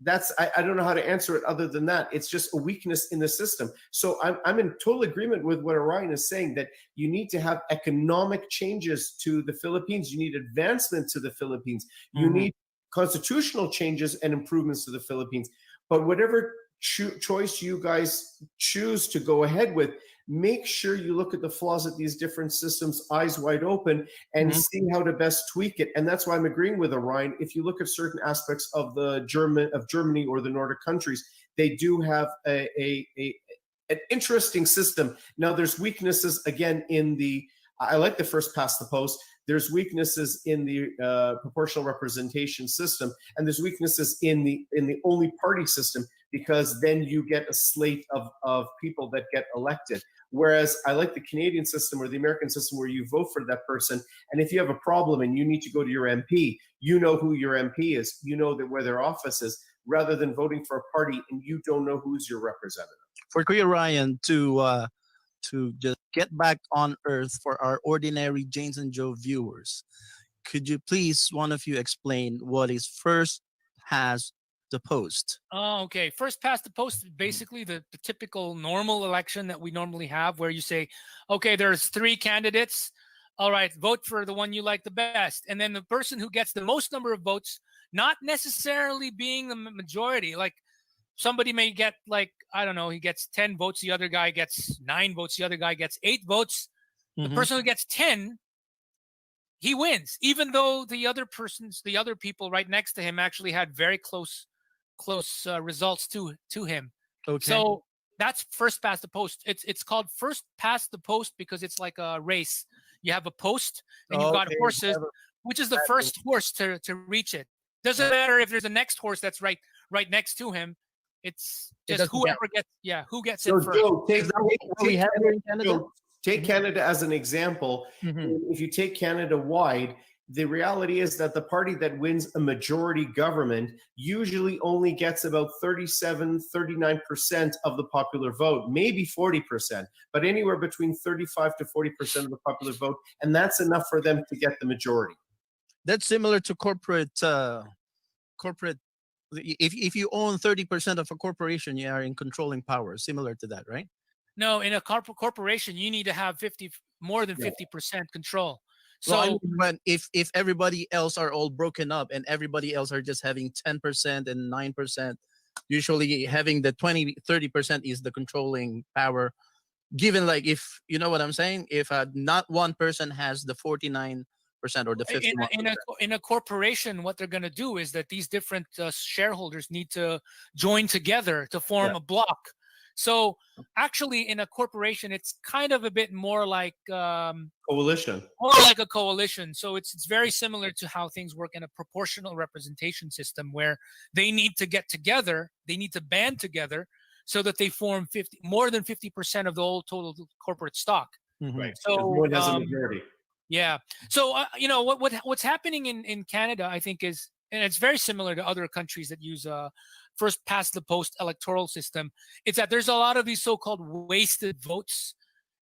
that's, I don't know how to answer it other than that. It's just a weakness in the system. So I'm in total agreement with what Orion is saying, that you need to have economic changes to the Philippines. You need advancement to the Philippines. You need constitutional changes and improvements to the Philippines. But whatever choice you guys choose to go ahead with, make sure you look at the flaws of these different systems, eyes wide open, and see how to best tweak it. And that's why I'm agreeing with Orion. If you look at certain aspects of Germany or the Nordic countries, they do have an interesting system. Now, there's weaknesses again in I like the first past the post. There's weaknesses in the proportional representation system, and there's weaknesses in the only party system, because then you get a slate of people that get elected. Whereas I like the Canadian system or the American system, where you vote for that person, and if you have a problem and you need to go to your MP, you know who your MP is, you know where their office is, rather than voting for a party and you don't know who's your representative. For Kuya Ryan to just get back on earth for our ordinary James and Joe viewers, could you please, one of you, explain what is first past the post? Oh, okay. First past the post is basically the typical normal election that we normally have, where you say, okay, there's 3 candidates. All right, vote for the one you like the best. And then the person who gets the most number of votes, not necessarily being the majority, like somebody may get, like, I don't know, he gets 10 votes, the other guy gets 9 votes, the other guy gets 8 votes. The person who gets 10, he wins, even though the other people right next to him actually had very close results to him. Okay. So that's first past the post. It's called first past the post because it's like a race. You have a post and you've got horses, which is the first horse to reach it. Doesn't matter if there's a next horse that's right next to him. It's just whoever who gets it first. Joe, take Canada as an example. If you take Canada wide, the reality is that the party that wins a majority government usually only gets about 37, 39% of the popular vote, maybe 40%, but anywhere between 35 to 40% of the popular vote. And that's enough for them to get the majority. That's similar to corporate. If you own 30% of a corporation, you are in controlling power. Similar to that, right? No, in a corporation, you need to have more than 50% control. So well, I mean, if everybody else are all broken up and everybody else are just having 10% and 9%, usually having the 20-30% is the controlling power. Given, like, if you know what I'm saying, if not one person has the 49% or the 51%. In a corporation, what they're going to do is that these different shareholders need to join together to form a block. So actually, in a corporation, it's kind of a bit more like coalition. More like a coalition. So it's very similar to how things work in a proportional representation system, where they need to get together, they need to band together, so that they form more than 50% of the whole total corporate stock. Right. So everyone has a majority. Yeah. So what's happening in Canada, I think, is, and it's very similar to other countries that use first past the post electoral system. It's that there's a lot of these so-called wasted votes,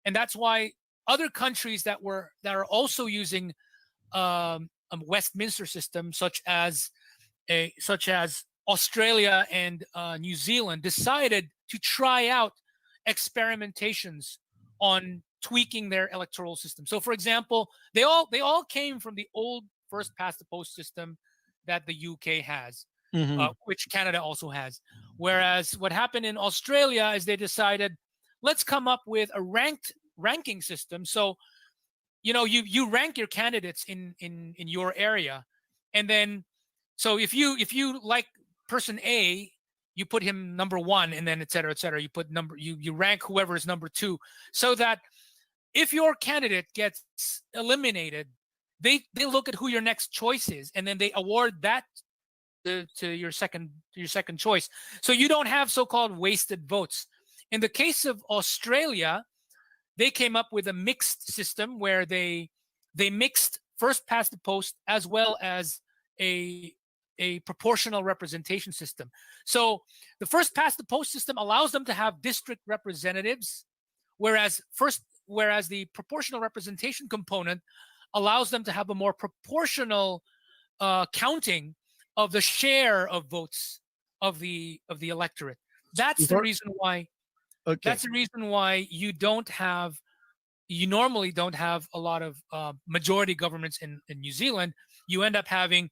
and that's why other countries that are also using a Westminster system, such as Australia and New Zealand, decided to try out experimentations on tweaking their electoral system. So, for example, they all came from the old first past the post system that the UK has, which Canada also has. Whereas what happened in Australia is they decided, let's come up with a ranking system. So, you rank your candidates in your area, and then so if you like person A, you put him number 1, and then et cetera, et cetera. You put you rank whoever is number 2, so that if your candidate gets eliminated, they look at who your next choice is, and then they award that to your second choice. So you don't have so-called wasted votes. In the case of Australia, they came up with a mixed system where they mixed first past the post as well as a proportional representation system. So the first past the post system allows them to have district representatives, whereas the proportional representation component allows them to have a more proportional counting of the share of votes of the electorate. That's the reason why. Okay. That's the reason why you normally don't have a lot of majority governments in New Zealand. You end up having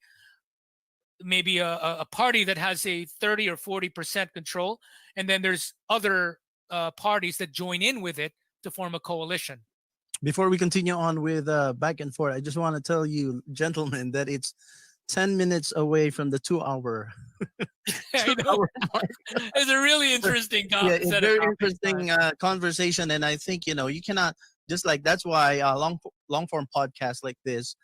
maybe a party that has a 30 or 40% control, and then there's other parties that join in with it to form a coalition. Before we continue on with back and forth, I just want to tell you, gentlemen, that it's 10 minutes away from the 2 hour. I know. It's a really interesting It's a very interesting conversation, and I think you cannot just like that's why long form podcasts like this,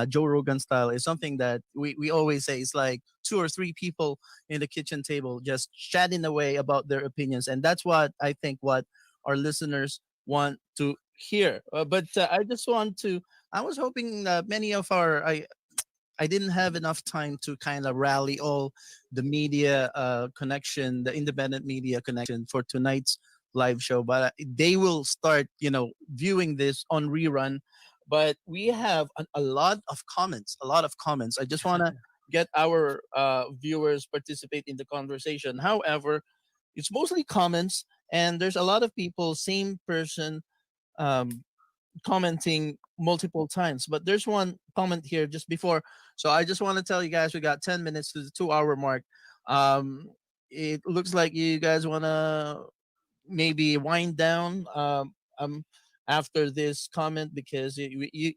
Joe Rogan style, is something that we always say is like 2 or 3 people in the kitchen table just chatting away about their opinions, and that's what I think what our listeners want to hear. But I just want to. I was hoping many of our I didn't have enough time to kind of rally all the media connection, the independent media connection for tonight's live show, but they will start, viewing this on rerun. But we have a lot of comments, I just want to get our viewers participate in the conversation. However, it's mostly comments, and there's a lot of people, same person, commenting multiple times, but there's one comment here just before, so I just want to tell you guys we got 10 minutes to the 2 hour mark. It looks like you guys want to maybe wind down after this comment, because we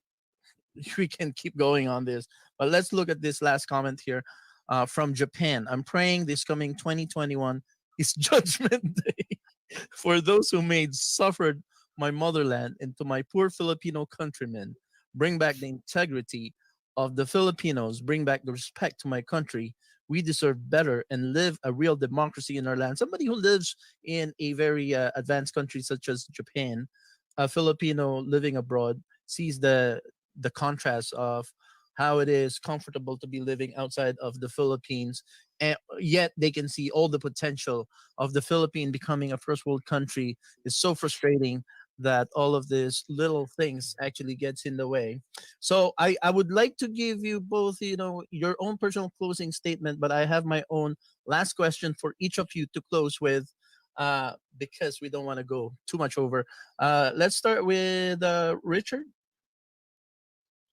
can keep going on this, but let's look at this last comment here from Japan. I'm praying this coming 2021 is judgment day for those who suffered my motherland, and to my poor Filipino countrymen. Bring back the integrity of the Filipinos. Bring back the respect to my country. We deserve better and live a real democracy in our land. Somebody who lives in a very advanced country such as Japan, a Filipino living abroad, sees the contrast of how it is comfortable to be living outside of the Philippines, and yet they can see all the potential of the Philippines becoming a first world country. Is so frustrating that all of these little things actually gets in the way. So I would like to give you both, your own personal closing statement, but I have my own last question for each of you to close with, because we don't want to go too much over. Let's start with Richard.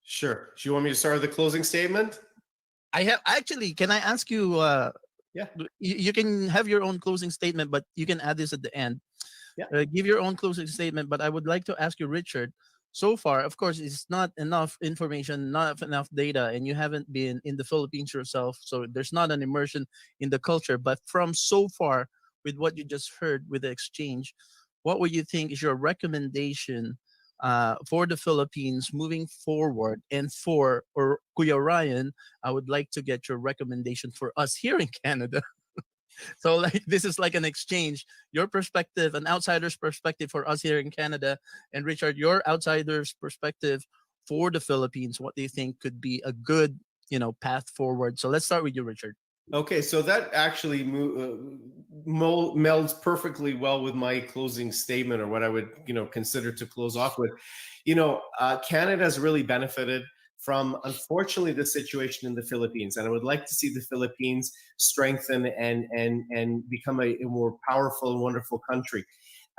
Sure. Do you want me to start with the closing statement? I have actually. Can I ask you? Yeah. You can have your own closing statement, but you can add this at the end. Yeah. Give your own closing statement, but I would like to ask you, Richard. So far, of course, it's not enough information, not enough data, and you haven't been in the Philippines yourself, so there's not an immersion in the culture. But from so far, with what you just heard with the exchange, what would you think is your recommendation for the Philippines moving forward? And for Kuya Ryan, I would like to get your recommendation for us here in Canada. So this is like an exchange, your perspective, an outsider's perspective for us here in Canada, and Richard, your outsider's perspective for the Philippines. What do you think could be a good, path forward? So let's start with you, Richard. Okay, so that actually melds perfectly well with my closing statement, or what I would, consider to close off with. Canada has really benefited from, unfortunately, the situation in the Philippines, and I would like to see the Philippines strengthen and become a more powerful and wonderful country.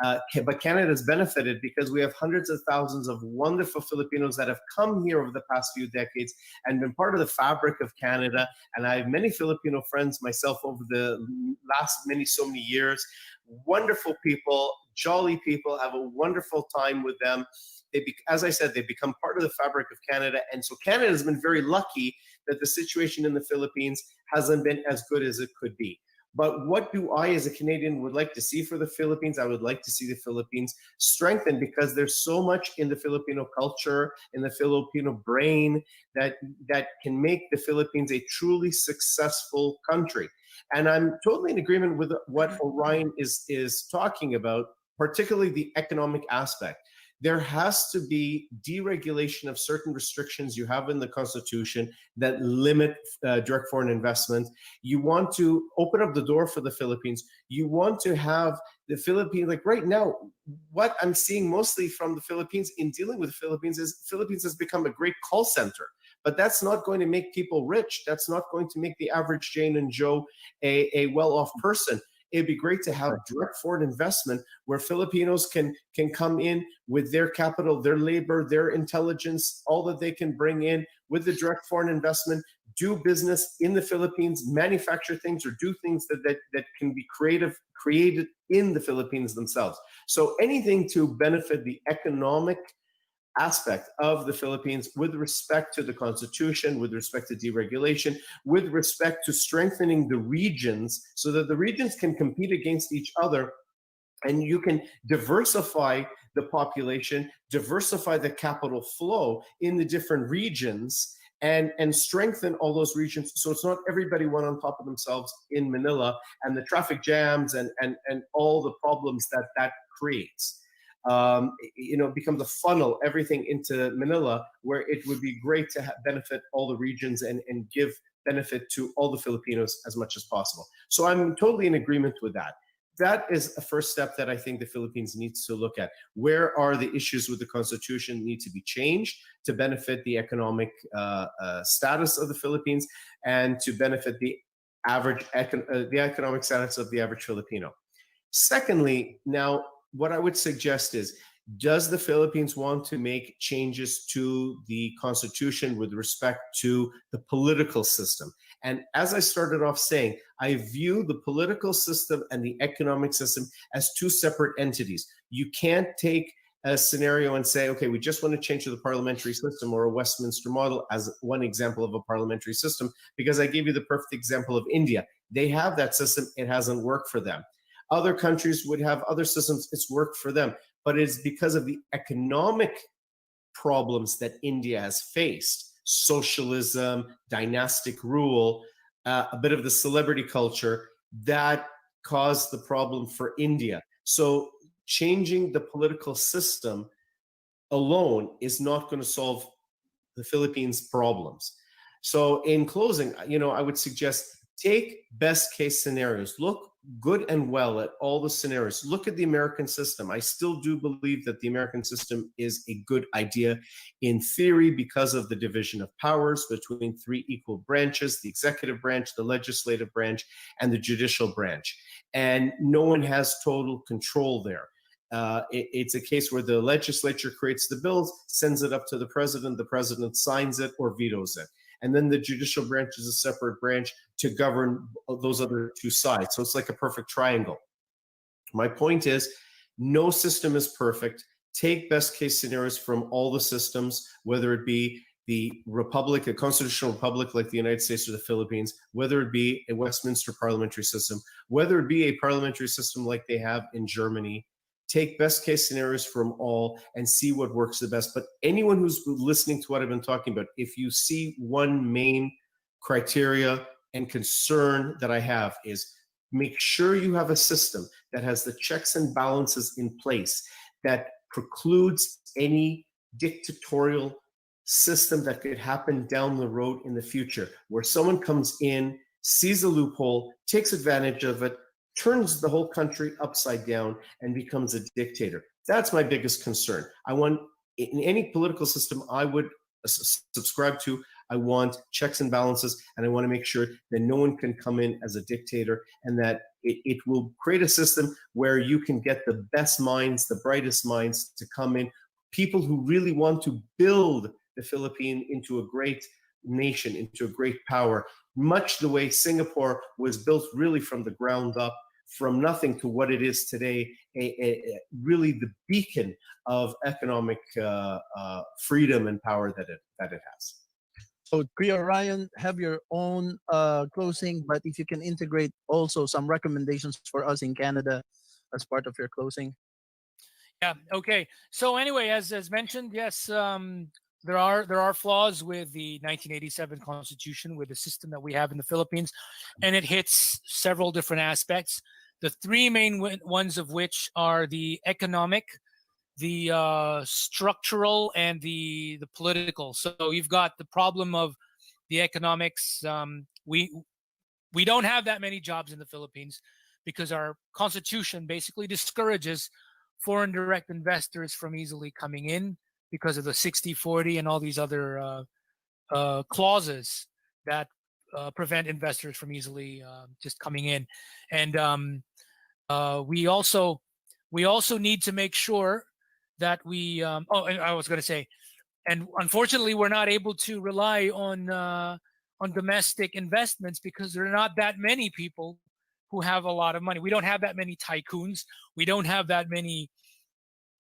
But Canada has benefited because we have hundreds of thousands of wonderful Filipinos that have come here over the past few decades and been part of the fabric of Canada. And I have many Filipino friends myself over the last so many years. Wonderful people, jolly people, have a wonderful time with them. As I said, they've become part of the fabric of Canada. And so Canada has been very lucky that the situation in the Philippines hasn't been as good as it could be. But what do I, as a Canadian, would like to see for the Philippines? I would like to see the Philippines strengthened, because there's so much in the Filipino culture, in the Filipino brain, that can make the Philippines a truly successful country. And I'm totally in agreement with what Orion is talking about, particularly the economic aspect. There has to be deregulation of certain restrictions you have in the Constitution that limit direct foreign investment. You want to open up the door for the Philippines. You want to have the Philippines, like right now, what I'm seeing mostly from the Philippines in dealing with the Philippines is Philippines has become a great call center. But that's not going to make people rich. That's not going to make the average Jane and Joe a well-off person. It'd be great to have direct foreign investment where Filipinos can come in with their capital, their labor, their intelligence, all that they can bring in with the direct foreign investment, do business in the Philippines, manufacture things, or do things that can be created in the Philippines themselves. So anything to benefit the economic aspect of the Philippines with respect to the Constitution, with respect to deregulation, with respect to strengthening the regions so that the regions can compete against each other, and you can diversify the population, diversify the capital flow in the different regions, and strengthen all those regions so it's not everybody one on top of themselves in Manila and the traffic jams and all the problems that creates. Becomes a funnel, everything into Manila, where it would be great to benefit all the regions and give benefit to all the Filipinos as much as possible. So I'm totally in agreement with that. That is a first step that I think the Philippines needs to look at. Where are the issues with the Constitution need to be changed to benefit the economic status of the Philippines and to benefit the economic status of the average Filipino? Secondly, now, what I would suggest is, does the Philippines want to make changes to the Constitution with respect to the political system? And as I started off saying, I view the political system and the economic system as two separate entities. You can't take a scenario and say, okay, we just want to change to the parliamentary system or a Westminster model as one example of a parliamentary system, because I gave you the perfect example of India. They have that system. It hasn't worked for them. Other countries would have other systems. It's worked for them. But it's because of the economic problems that India has faced, socialism, dynastic rule, a bit of the celebrity culture, that caused the problem for India. So changing the political system alone is not going to solve the Philippines' problems. So in closing, I would suggest take best case scenarios. Look good and well at all the scenarios. Look at the American system. I still do believe that the American system is a good idea in theory because of the division of powers between three equal branches: the executive branch, the legislative branch, and the judicial branch. And no one has total control there. It's a case where the legislature creates the bills, sends it up to the president signs it or vetoes it. And then the judicial branch is a separate branch to govern those other two sides. So it's like a perfect triangle. My point is, no system is perfect. Take best case scenarios from all the systems, whether it be the republic, a constitutional republic like the United States or the Philippines, whether it be a Westminster parliamentary system, whether it be a parliamentary system like they have in Germany. Take best case scenarios from all and see what works the best. But anyone who's listening to what I've been talking about, if you see one main criteria and concern that I have, is make sure you have a system that has the checks and balances in place that precludes any dictatorial system that could happen down the road in the future, where someone comes in, sees a loophole, takes advantage of it, turns the whole country upside down and becomes a dictator. That's my biggest concern. I want, in any political system I would subscribe to, I want checks and balances, and I want to make sure that no one can come in as a dictator, and that it will create a system where you can get the best minds, the brightest minds to come in, people who really want to build the Philippines into a great nation, into a great power, much the way Singapore was built really from the ground up, from nothing to what it is today, really the beacon of economic freedom and power that it has. So Kuya Ryan, have your own closing, but if you can integrate also some recommendations for us in Canada as part of your closing. Yeah. Okay. So anyway, as mentioned, yes, there are flaws with the 1987 Constitution, with the system that we have in the Philippines, and it hits several different aspects. The three main ones of which are the economic, the structural, and the political. So you've got the problem of the economics. We don't have that many jobs in the Philippines because our constitution basically discourages foreign direct investors from easily coming in because of the 60-40 and all these other clauses that prevent investors from easily just coming in. And we also need to make sure that we and I was going to say, and unfortunately we're not able to rely on domestic investments because there are not that many people who have a lot of money. We don't have that many tycoons. We don't have that many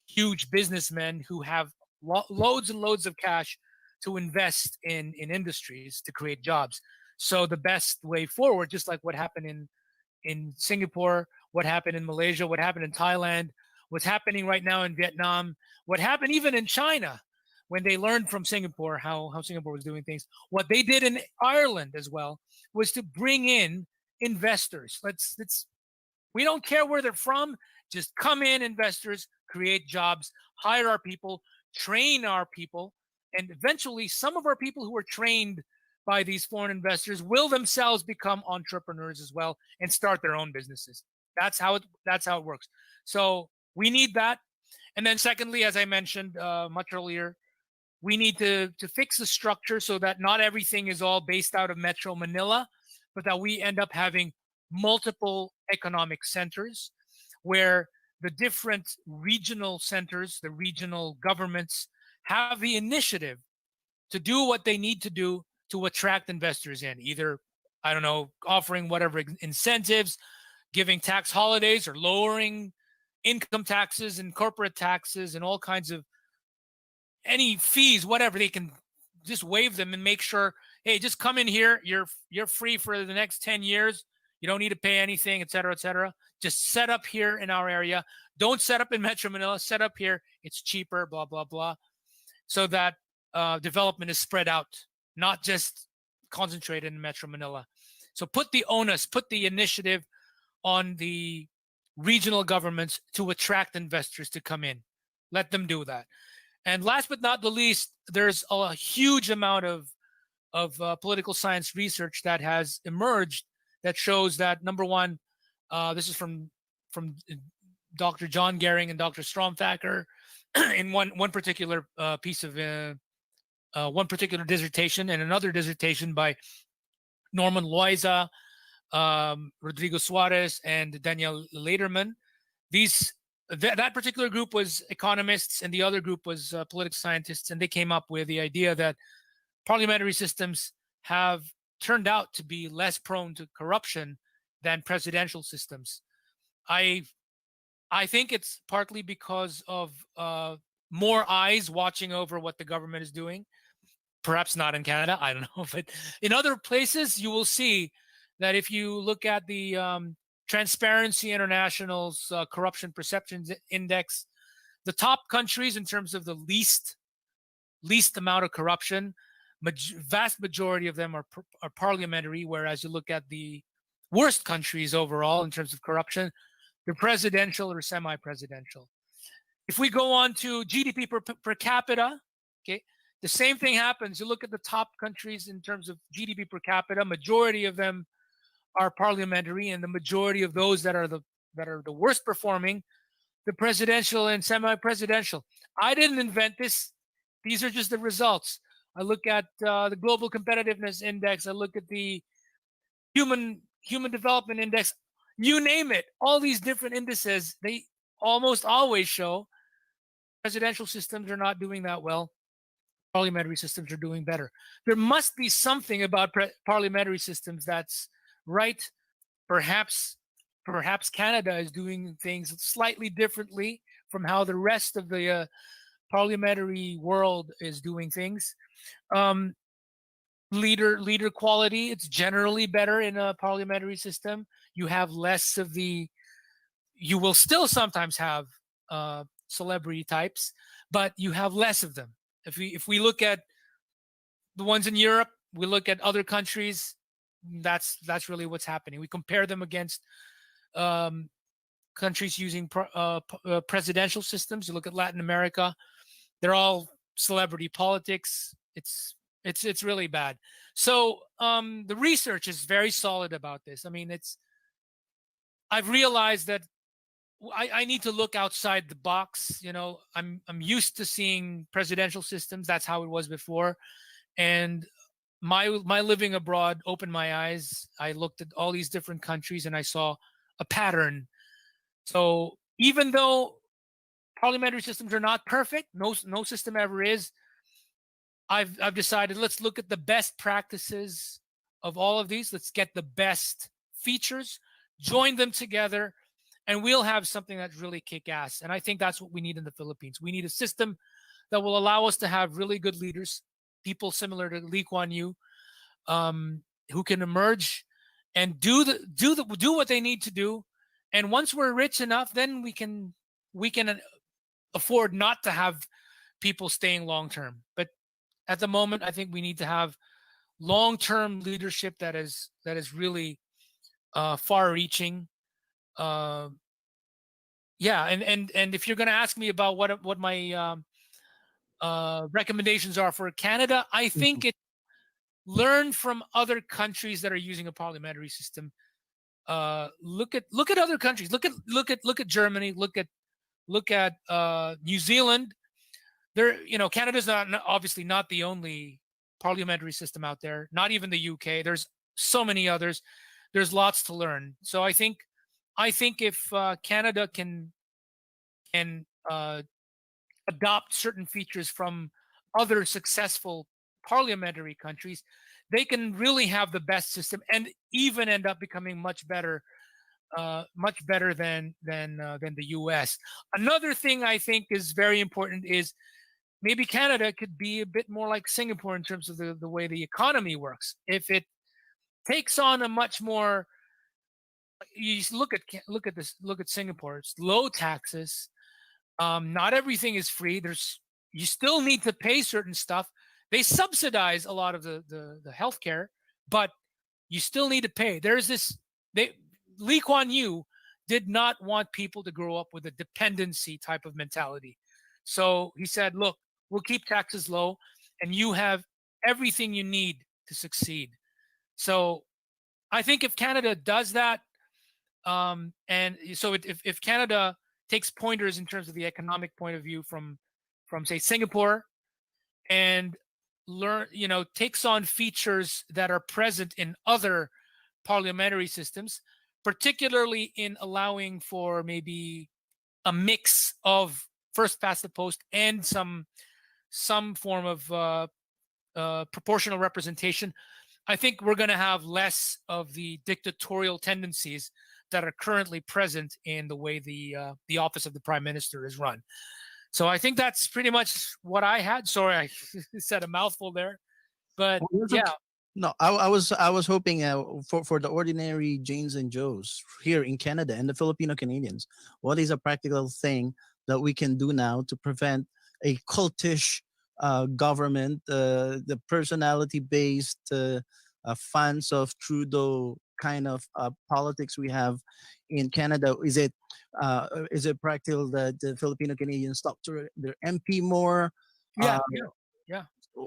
huge businessmen who have loads and loads of cash to invest in industries to create jobs. So the best way forward, just like what happened in Singapore, what happened in Malaysia, what happened in Thailand, what's happening right now in Vietnam, what happened even in China when they learned from Singapore how Singapore was doing things. What they did in Ireland as well was to bring in investors. We don't care where they're from, just come in, investors, create jobs, hire our people, train our people, and eventually some of our people who are trained by these foreign investors will themselves become entrepreneurs as well and start their own businesses. That's how it works. So we need that. And then secondly, as I mentioned much earlier, we need to fix the structure so that not everything is all based out of Metro Manila, but that we end up having multiple economic centers where the different regional centers, the regional governments, have the initiative to do what they need to do to attract investors in, either, I don't know, offering whatever incentives, giving tax holidays, or lowering income taxes and corporate taxes and all kinds of any fees, whatever. They can just waive them and make sure, hey, just come in here. You're free for the next 10 years. You don't need to pay anything, et cetera, et cetera. Just set up here in our area. Don't set up in Metro Manila. Set up here. It's cheaper, blah, blah, blah. So that development is spread out, not just concentrated in Metro Manila. So put the onus, put the initiative on the regional governments to attract investors to come in. Let them do that. And last but not the least, there's a huge amount of political science research that has emerged that shows that, number one, this is from Dr. John Gehring and Dr. Stromthacker in one particular piece of one particular dissertation, and another dissertation by Norman Loaiza, Rodrigo Suarez, and Daniel Lederman. That particular group was economists, and the other group was political scientists, and they came up with the idea that parliamentary systems have turned out to be less prone to corruption than presidential systems. I think it's partly because of more eyes watching over what the government is doing. Perhaps not in Canada, I don't know, but in other places you will see that if you look at the Transparency International's Corruption Perceptions Index, the top countries in terms of the least amount of corruption, vast majority of them are parliamentary, whereas you look at the worst countries overall in terms of corruption, they're presidential or semi-presidential. If we go on to GDP per capita, okay, the same thing happens. You look at the top countries in terms of GDP per capita, majority of them are parliamentary, and the majority of those that are the worst performing, the presidential and semi-presidential. I didn't invent this. These are just the results. I look at the Global Competitiveness Index. I look at the Human Development Index. You name it. All these different indices, they almost always show presidential systems are not doing that well. Parliamentary systems are doing better. There must be something about parliamentary systems that's right. Perhaps Canada is doing things slightly differently from how the rest of the parliamentary world is doing things. leader quality. It's generally better in a parliamentary system. You have less of the. You will still sometimes have celebrity types, but you have less of them. If we look at the ones in Europe, we look at other countries. That's really what's happening. We compare them against countries using presidential systems. You look at Latin America; they're all celebrity politics. It's really bad. So the research is very solid about this. I mean, I've realized that I need to look outside the box. I'm used to seeing presidential systems. That's how it was before, and my living abroad opened my eyes. I looked at all these different countries and I saw a pattern. So even though parliamentary systems are not perfect, no system ever is. I've decided, let's look at the best practices of all of these. Let's get the best features, join them together, and we'll have something that's really kick-ass. And I think that's what we need in the Philippines. We need a system that will allow us to have really good leaders, people similar to Lee Kuan Yew, who can emerge and do what they need to do. And once we're rich enough, then we can afford not to have people staying long term. But at the moment, I think we need to have long-term leadership that is really far-reaching. Yeah, and if you're going to ask me about what my recommendations are for Canada, I think it learn from other countries that are using a parliamentary system. Look at other countries. Look at Germany. Look at New Zealand. Canada's obviously not the only parliamentary system out there. Not even the UK. There's so many others. There's lots to learn. So I think if Canada can adopt certain features from other successful parliamentary countries, they can really have the best system and even end up becoming much better than the U.S. Another thing I think is very important is maybe Canada could be a bit more like Singapore in terms of the way the economy works. If it takes on a much more, you look at Singapore. It's low taxes. Not everything is free. You still need to pay certain stuff. They subsidize a lot of the healthcare, but you still need to pay. Lee Kuan Yew did not want people to grow up with a dependency type of mentality. So he said, look, we'll keep taxes low and you have everything you need to succeed. So I think if Canada does that, and so if Canada takes pointers in terms of the economic point of view from say Singapore, and takes on features that are present in other parliamentary systems, particularly in allowing for maybe a mix of first past the post and some form of proportional representation, I think we're going to have less of the dictatorial tendencies that are currently present in the way the office of the Prime Minister is run. So I think that's pretty much what I had. Sorry, I said a mouthful there, but yeah. No, I was hoping for the ordinary Janes and Joes here in Canada and the Filipino Canadians, what is a practical thing that we can do now to prevent a cultish government, the personality-based fans of Trudeau kind of politics we have in Canada? Is it practical that the Filipino Canadians talk to their MP more? Yeah.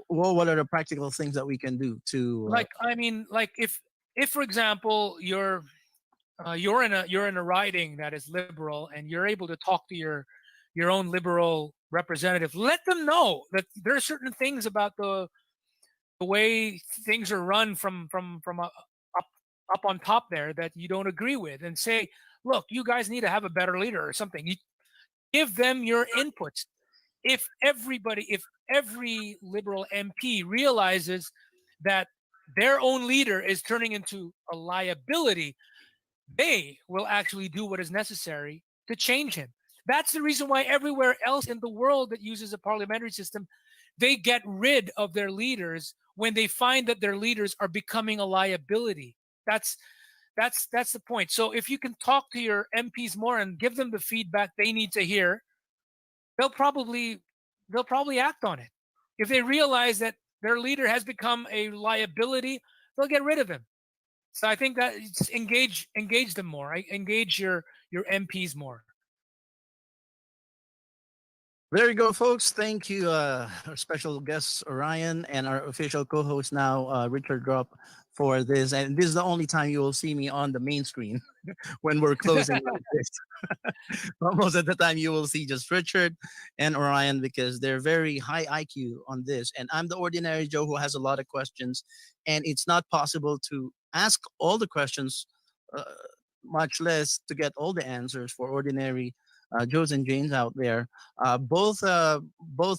Well, what are the practical things that we can do to if for example you're in a riding that is liberal and you're able to talk to your own liberal representative, let them know that there are certain things about the way things are run from up on top there that you don't agree with, and say, look, you guys need to have a better leader or something. You give them your inputs. If every liberal MP realizes that their own leader is turning into a liability, they will actually do what is necessary to change him. That's the reason why everywhere else in the world that uses a parliamentary system, they get rid of their leaders when they find that their leaders are becoming a liability. That's the point. So if you can talk to your MPs more and give them the feedback they need to hear, they'll probably act on it. If they realize that their leader has become a liability, they'll get rid of him. So I think that engage them more. Right? Engage your MPs more. There you go, folks. Thank you, our special guest Orion and our official co-host now, Richard Drop, for this. And this is the only time you will see me on the main screen when we're closing like this. Most of the time, you will see just Richard and Orion because they're very high IQ on this. And I'm the ordinary Joe who has a lot of questions, and it's not possible to ask all the questions, uh, much less to get all the answers for ordinary Joes and Janes out there. Both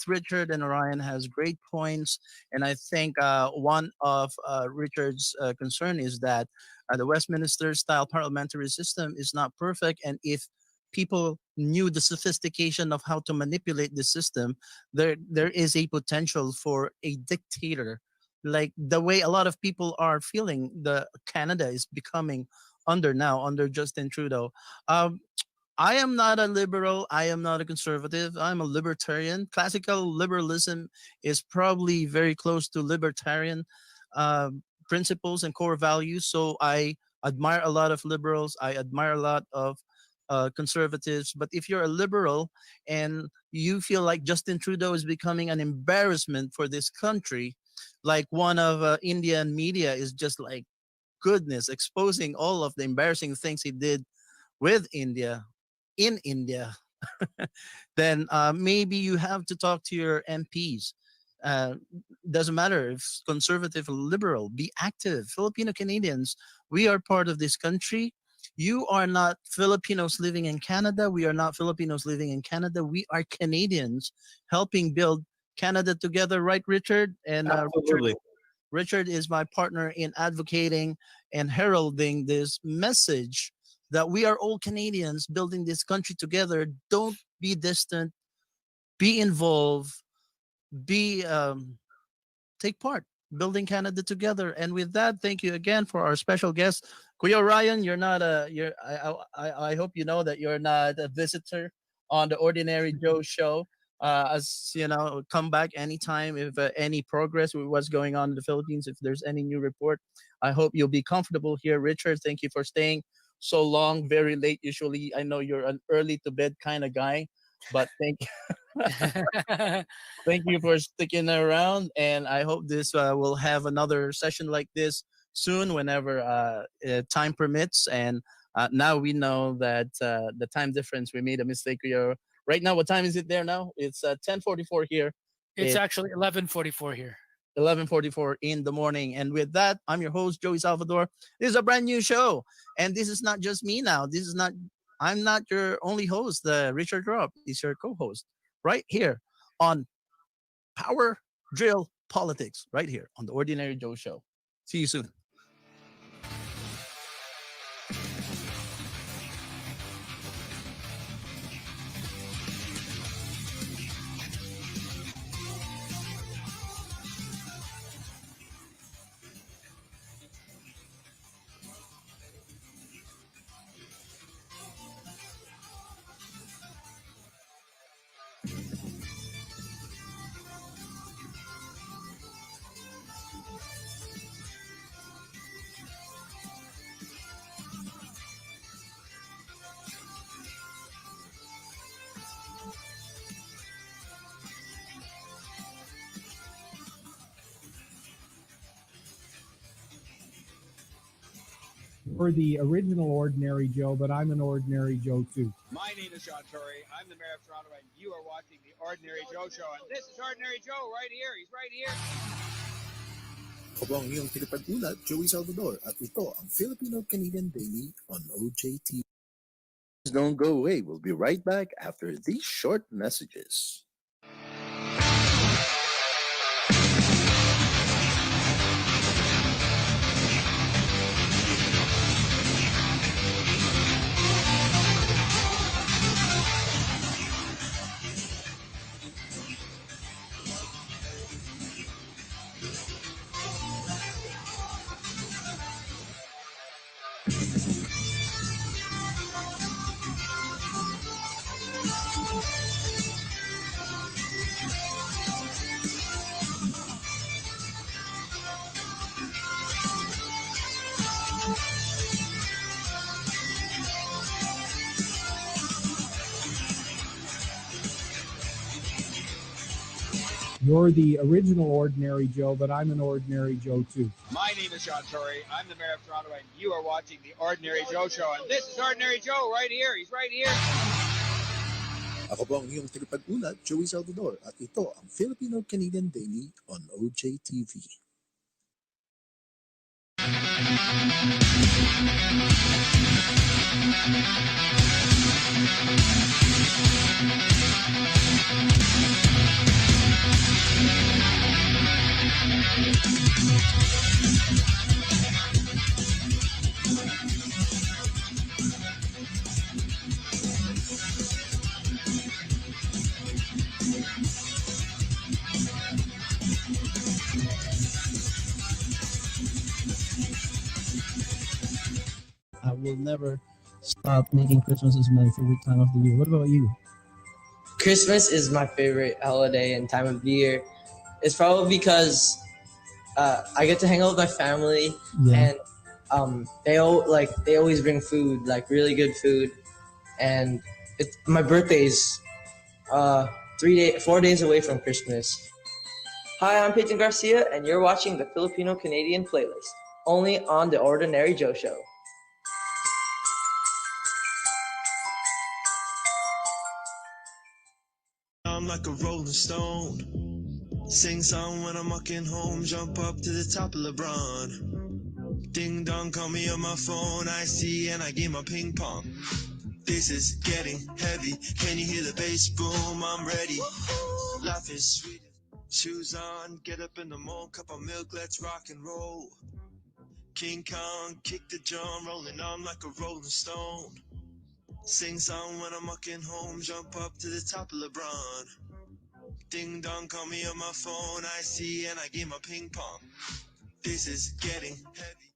Richard and Orion has great points, and I think one of Richard's concern is that the Westminster style parliamentary system is not perfect, and if people knew the sophistication of how to manipulate the system, there is a potential for a dictator, like the way a lot of people are feeling the Canada is becoming under Justin Trudeau. I am not a liberal. I am not a conservative. I'm a libertarian. Classical liberalism is probably very close to libertarian principles and core values. So I admire a lot of liberals. I admire a lot of conservatives. But if you're a liberal and you feel like Justin Trudeau is becoming an embarrassment for this country, like one of Indian media is just like, goodness, exposing all of the embarrassing things he did with India, in India, then maybe you have to talk to your MPs. Doesn't matter if conservative or liberal, be active. Filipino Canadians, we are part of this country. You are not Filipinos living in Canada. We are not Filipinos living in Canada. We are Canadians helping build Canada together, right, Richard? And Absolutely. Richard is my partner in advocating and heralding this message that we are all Canadians building this country together. Don't be distant, be involved, be take part building Canada together. And with that, thank you again for our special guest, Kuya Ryan. You're not I hope you know that you're not a visitor on the Ordinary Joe show. As you know, come back anytime if any progress with what's going on in the Philippines, if there's any new report. I hope you'll be comfortable here. Richard, thank you for staying so long, very late. Usually, I know you're an early to bed kind of guy, but thank you for sticking around. And I hope this will have another session like this soon, whenever time permits. And now we know that the time difference, we made a mistake. Right now, what time is it there now? It's 10:44 here. It's actually 11:44 here. 11:44 in the morning. And with that, I'm your host, Joey Salvador. This is a brand new show. And this is not just me now. I'm not your only host. Richard Robb is your co-host right here on Power Drill Politics, right here on the Ordinary Joe Show. See you soon. You're the original Ordinary Joe, but I'm an Ordinary Joe too. My name is John Tory. I'm the mayor of Toronto, and you are watching the Ordinary Joe Show. And this is Ordinary Joe right here. He's right here. Ako po ang iyong tagapag-ulat, Joey Salvador, at ito ang Filipino-Canadian Daily on OJT. Please don't go away. We'll be right back after these short messages. You're the original Ordinary Joe, but I'm an Ordinary Joe too. My name is John Tory. I'm the mayor of Toronto, and you are watching the Ordinary Joe Show. And this is Ordinary Joe right here. He's right here. Ako po ang iyong tagapag-ulat, Joey Salvador, at ito ang Filipino-Canadian Daily on OJTV. I will never stop making Christmas is my favorite time of the year. What about you? Christmas is my favorite holiday and time of year. It's probably because I get to hang out with my family, and they always bring food, like really good food, and my birthday's 4 days away from Christmas. Hi, I'm Peyton Garcia, and you're watching the Filipino Canadian playlist, only on the Ordinary Joe Show. I'm like a rolling stone. Sing song when I'm walking home. Jump up to the top of LeBron. Ding dong, call me on my phone. I see and I game my ping pong. This is getting heavy. Can you hear the bass boom? I'm ready. Life is sweet. Shoes on, get up in the morning. Cup of milk, let's rock and roll. King Kong, kick the drum. Rolling on like a rolling stone. Sing song when I'm walking home, jump up to the top of LeBron. Ding dong, call me on my phone, I see and I game my ping pong. This is getting heavy.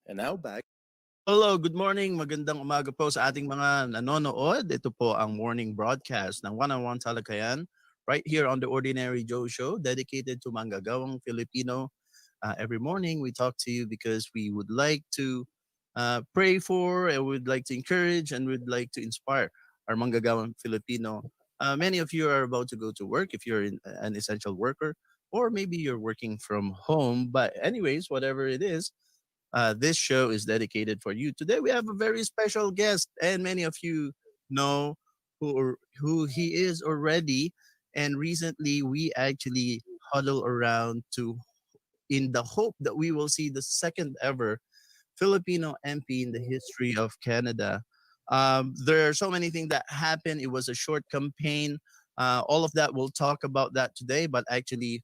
And now back. Hello, good morning. Magandang umaga po sa ating mga nanonood. Ito po ang morning broadcast ng One-on-One Talakayan right here on the Ordinary Joe Show, dedicated to manggagawang Filipino. Every morning we talk to you because we would like to pray for, and we'd like to encourage, and we'd like to inspire our manggagawang Filipino. Many of you are about to go to work if you're an essential worker, or maybe you're working from home. But anyways, whatever it is, this show is dedicated for you. Today we have a very special guest, and many of you know who he is already. And recently we actually huddle around in the hope that we will see the second ever Filipino MP in the history of Canada. There are so many things that happened. It was a short campaign. All of that, we'll talk about that today. But actually,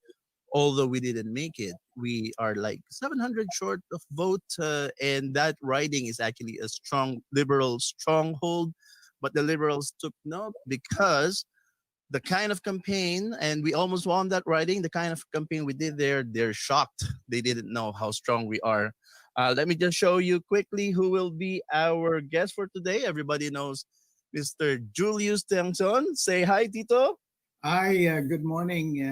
although we didn't make it, we are like 700 short of vote, and that riding is actually a strong liberal stronghold. But the liberals took note because the kind of campaign, and we almost won that riding, the kind of campaign we did there, they're shocked. They didn't know how strong we are. Let me just show you quickly who will be our guest for today. Everybody knows Mr. Julius Tiangson. Say hi, Tito. Hi, good morning,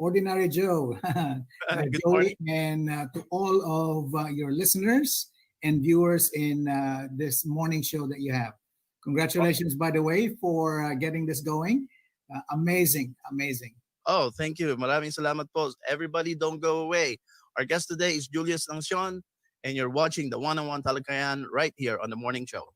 Ordinary Joe. Good Joey, morning. and to all of your listeners and viewers in this morning show that you have. Congratulations, by the way, for getting this going. Amazing, amazing. Oh, thank you. Maraming salamat po. Everybody don't go away. Our guest today is Julius Tiangson, and you're watching the One-on-One Talakayan right here on the morning show.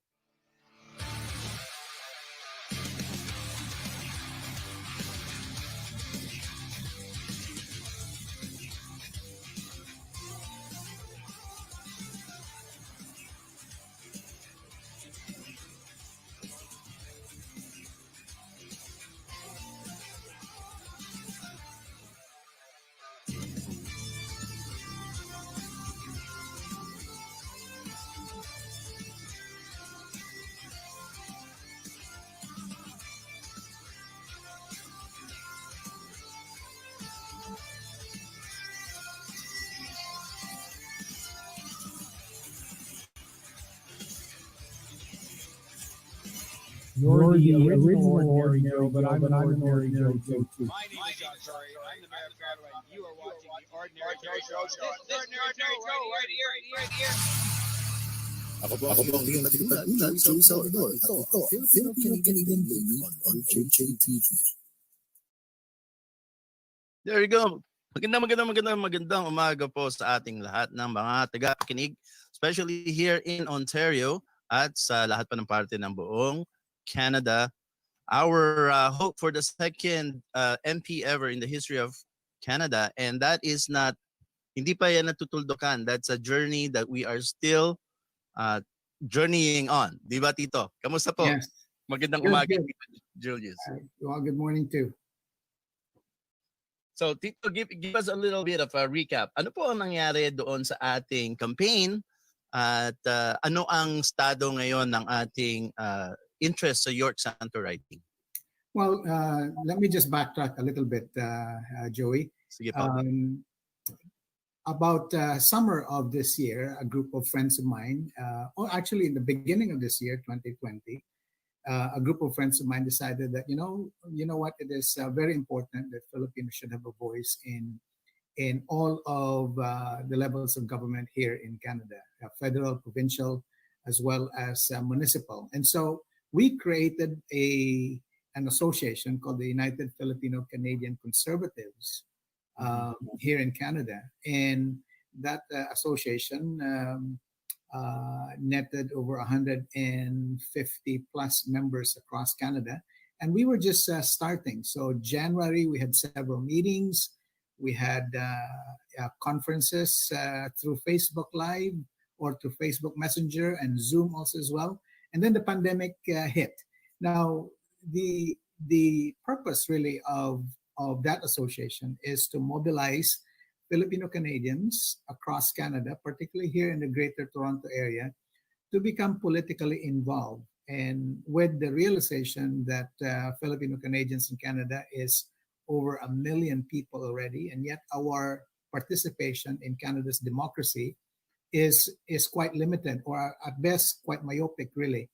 You're the original ordinary Joe, but I'm an ordinary Joe too. My name is John Curry. I'm the mayor of Toronto, and you are watching the Ordinary Joe Show. This is Ordinary Joe right here. Ako po ang iyong tagapag-ulat, Joey Salvador, at ito ang Filipino-Canadian Daily on OJT. There you go. Magandang umaga po sa ating lahat ng mga taga-kinig, especially here in Ontario at sa lahat pa ng parte ng buong Canada. Our hope for the second MP ever in the history of Canada, and that is not, hindi pa yan natutuldukan. That's a journey that we are still journeying on. Di ba, Tito? Kamusta po? Yes. Magandang Good, umaga, good. Julius. Well, good morning too. So, Tito, give us a little bit of a recap. Ano po ang nangyari doon sa ating campaign at ano ang estado ngayon ng ating interest sa York Santo writing? Well, let me just backtrack a little bit, Joey. Sige po. About summer of this year, a group of friends of mine, or actually in the beginning of this year, 2020, a group of friends of mine decided that, you know what, it is very important that Filipinos should have a voice in all of the levels of government here in Canada, federal, provincial, as well as municipal. And so we created an association called the United Filipino Canadian Conservatives here in Canada. And that association netted over 150 plus members across Canada. And we were just starting. So January, we had several meetings. We had conferences through Facebook Live or through Facebook Messenger and Zoom also as well. And then the pandemic hit. Now, the purpose really of that association is to mobilize Filipino Canadians across Canada, particularly here in the Greater Toronto area, to become politically involved. And with the realization that Filipino Canadians in Canada is over 1 million people already, and yet our participation in Canada's democracy is quite limited, or at best quite myopic, really.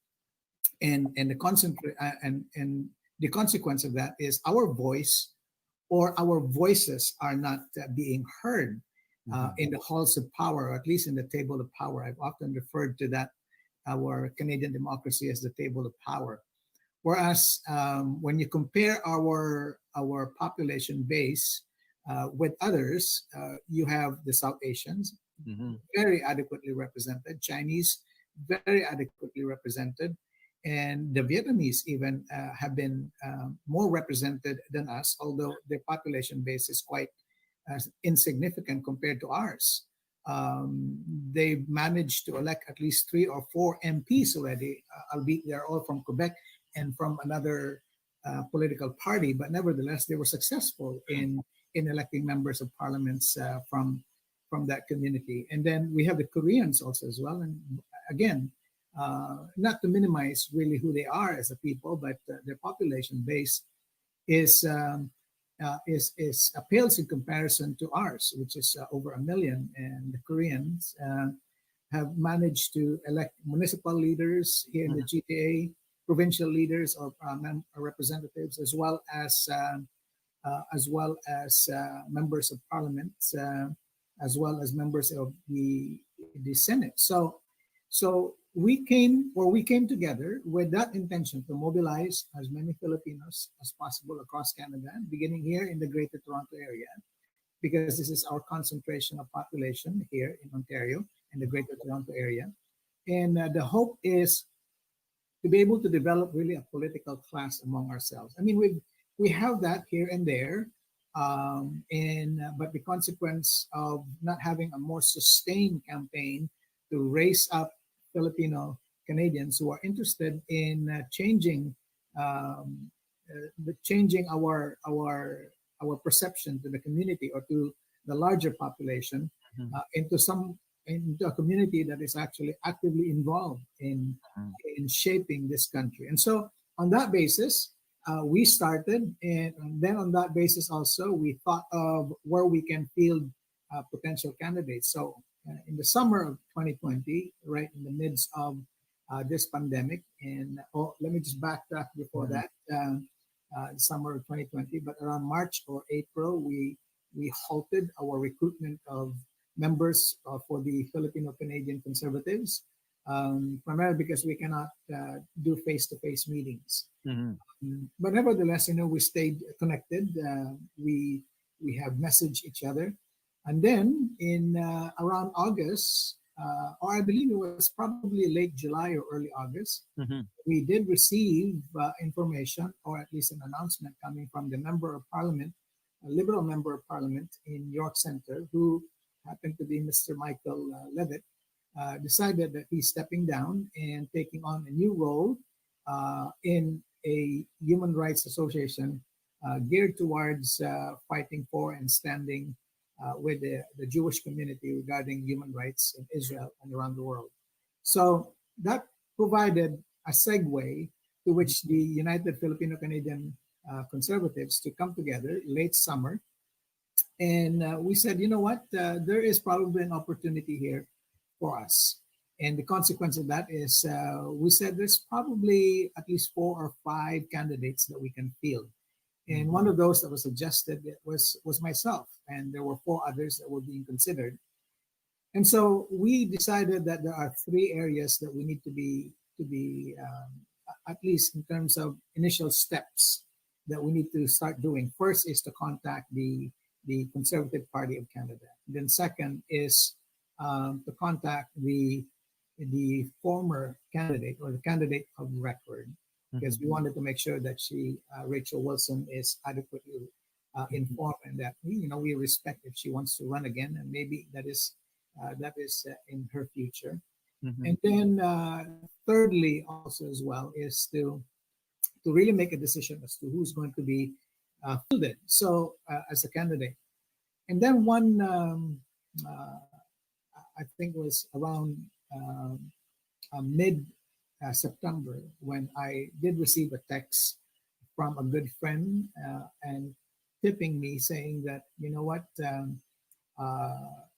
And the consequence of that is our voice or our voices are not being heard in the halls of power, or at least in the table of power. I've often referred to that, our Canadian democracy, as the table of power. Whereas when you compare our population base with others, you have the South Asians, very adequately represented, Chinese, very adequately represented, and the Vietnamese even have been more represented than us, although their population base is quite insignificant compared to ours. They've managed to elect at least 3 or 4 MPs already, albeit they're all from Quebec and from another political party, but nevertheless, they were successful in electing members of parliaments from that community. And then we have the Koreans also as well. And again, not to minimize really who they are as a people, but their population base is pales in comparison to ours, which is over 1 million. And the Koreans have managed to elect municipal leaders here in the GTA, provincial leaders or representatives, as well as members of parliament, as well as members of the Senate. So we came together with that intention to mobilize as many Filipinos as possible across Canada, beginning here in the Greater Toronto area, because this is our concentration of population here in Ontario and the Greater Toronto area. And the hope is to be able to develop really a political class among ourselves. I mean, we have that here and there, but the consequence of not having a more sustained campaign to raise up Filipino Canadians who are interested in changing our perception to the community or to the larger population into a community that is actually actively involved in shaping this country. And so on that basis, we started, and then on that basis also, we thought of where we can field potential candidates. So in the summer of 2020, right in the midst of this pandemic. And let me just backtrack before that. Summer of 2020, but around March or April, we halted our recruitment of members for the Filipino Canadian Conservatives, primarily because we cannot do face-to-face meetings. But nevertheless, we stayed connected. We have messaged each other, and then in around August, or I believe it was probably late July or early August, we did receive information, or at least an announcement coming from the member of parliament, a liberal member of parliament in York Center, who happened to be Mr. Michael Levitt, decided that he's stepping down and taking on a new role in a human rights association geared towards fighting for and standing with the Jewish community regarding human rights in Israel and around the world. So that provided a segue to which the United Filipino Canadian Conservatives to come together late summer. And we said, you know what, there is probably an opportunity here for us. And the consequence of that is we said there's probably at least 4 or 5 candidates that we can field. And one of those that was suggested was myself, and there were 4 others that were being considered. And so we decided that there are 3 areas that we need to be at least in terms of initial steps that we need to start doing. First is to contact the Conservative Party of Canada. Then second is to contact the former candidate or the candidate of record, because we wanted to make sure that Rachel Wilson, is adequately informed, and that we respect if she wants to run again, and maybe that is in her future. And then thirdly, also as well, is to really make a decision as to who's going to be fielded. So as a candidate, and then one I think was around mid September, when I did receive a text from a good friend and tipping me, saying that, you know what,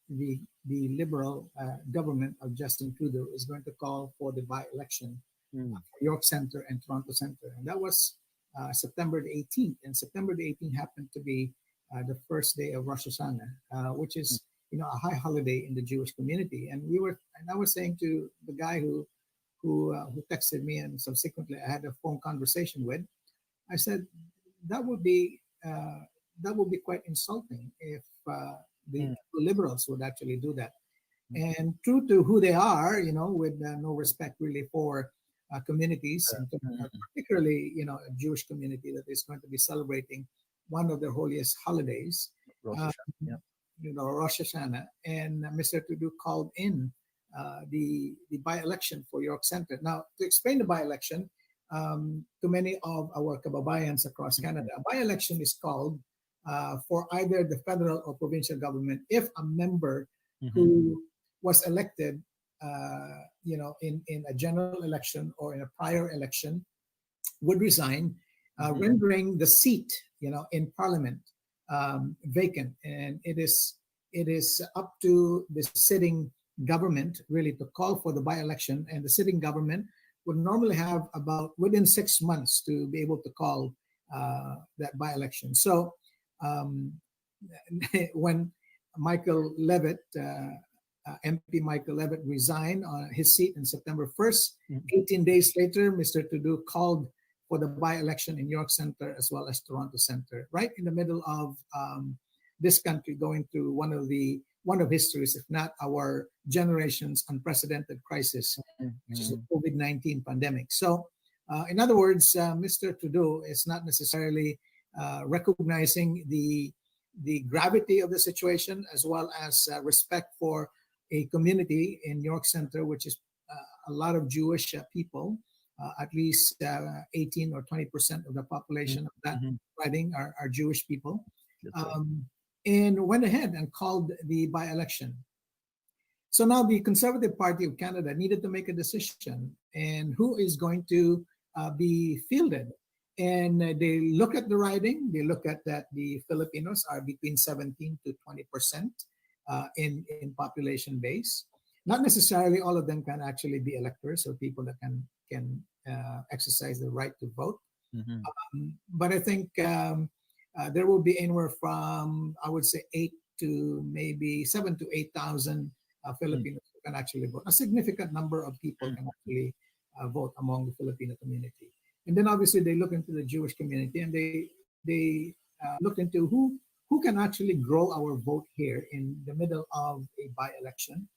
the Liberal government of Justin Trudeau is going to call for the by-election for York Centre and Toronto Centre. And that was September the 18th. And September the 18th happened to be the first day of Rosh Hashanah, which is a high holiday in the Jewish community. And I was saying to the guy who texted me, and subsequently I had a phone conversation with, I said that would be quite insulting if the Liberals would actually do that. And true to who they are, with no respect really for communities, and particularly a Jewish community that is going to be celebrating one of their holiest holidays, Rosh Hashanah. And Mr. Trudeau called in the by-election for York Centre. Now, to explain the by-election to many of our kababayans across Canada, a by-election is called for either the federal or provincial government if a member who was elected in a general election or in a prior election would resign, rendering the seat in Parliament vacant. And it is up to the sitting government really to call for the by-election, and the sitting government would normally have about within 6 months to be able to call that by-election. So when Michael Levitt, MP Michael Levitt, resigned on his seat on September 1st, 18 days later, Mr. Trudeau called for the by-election in York Centre as well as Toronto Centre, right in the middle of this country going through one of history's, if not our generation's, unprecedented crisis, which is the COVID-19 pandemic. So, in other words, Mr. Trudeau is not necessarily recognizing the gravity of the situation, as well as respect for a community in York Centre, which is a lot of Jewish people. At least 18 or 20% of the population of that riding are Jewish people. And went ahead and called the by-election. So now the Conservative Party of Canada needed to make a decision, and who is going to be fielded. And they look at the riding, they look at that the Filipinos are between 17 to 20% in population base. Not necessarily all of them can actually be electors or people that can exercise the right to vote. But I think there will be anywhere from, I would say, 8 to maybe 7 to 8,000 Filipinos who can actually vote. A significant number of people can actually vote among the Filipino community. And then obviously they look into the Jewish community, and they look into who can actually grow our vote here in the middle of a by-election,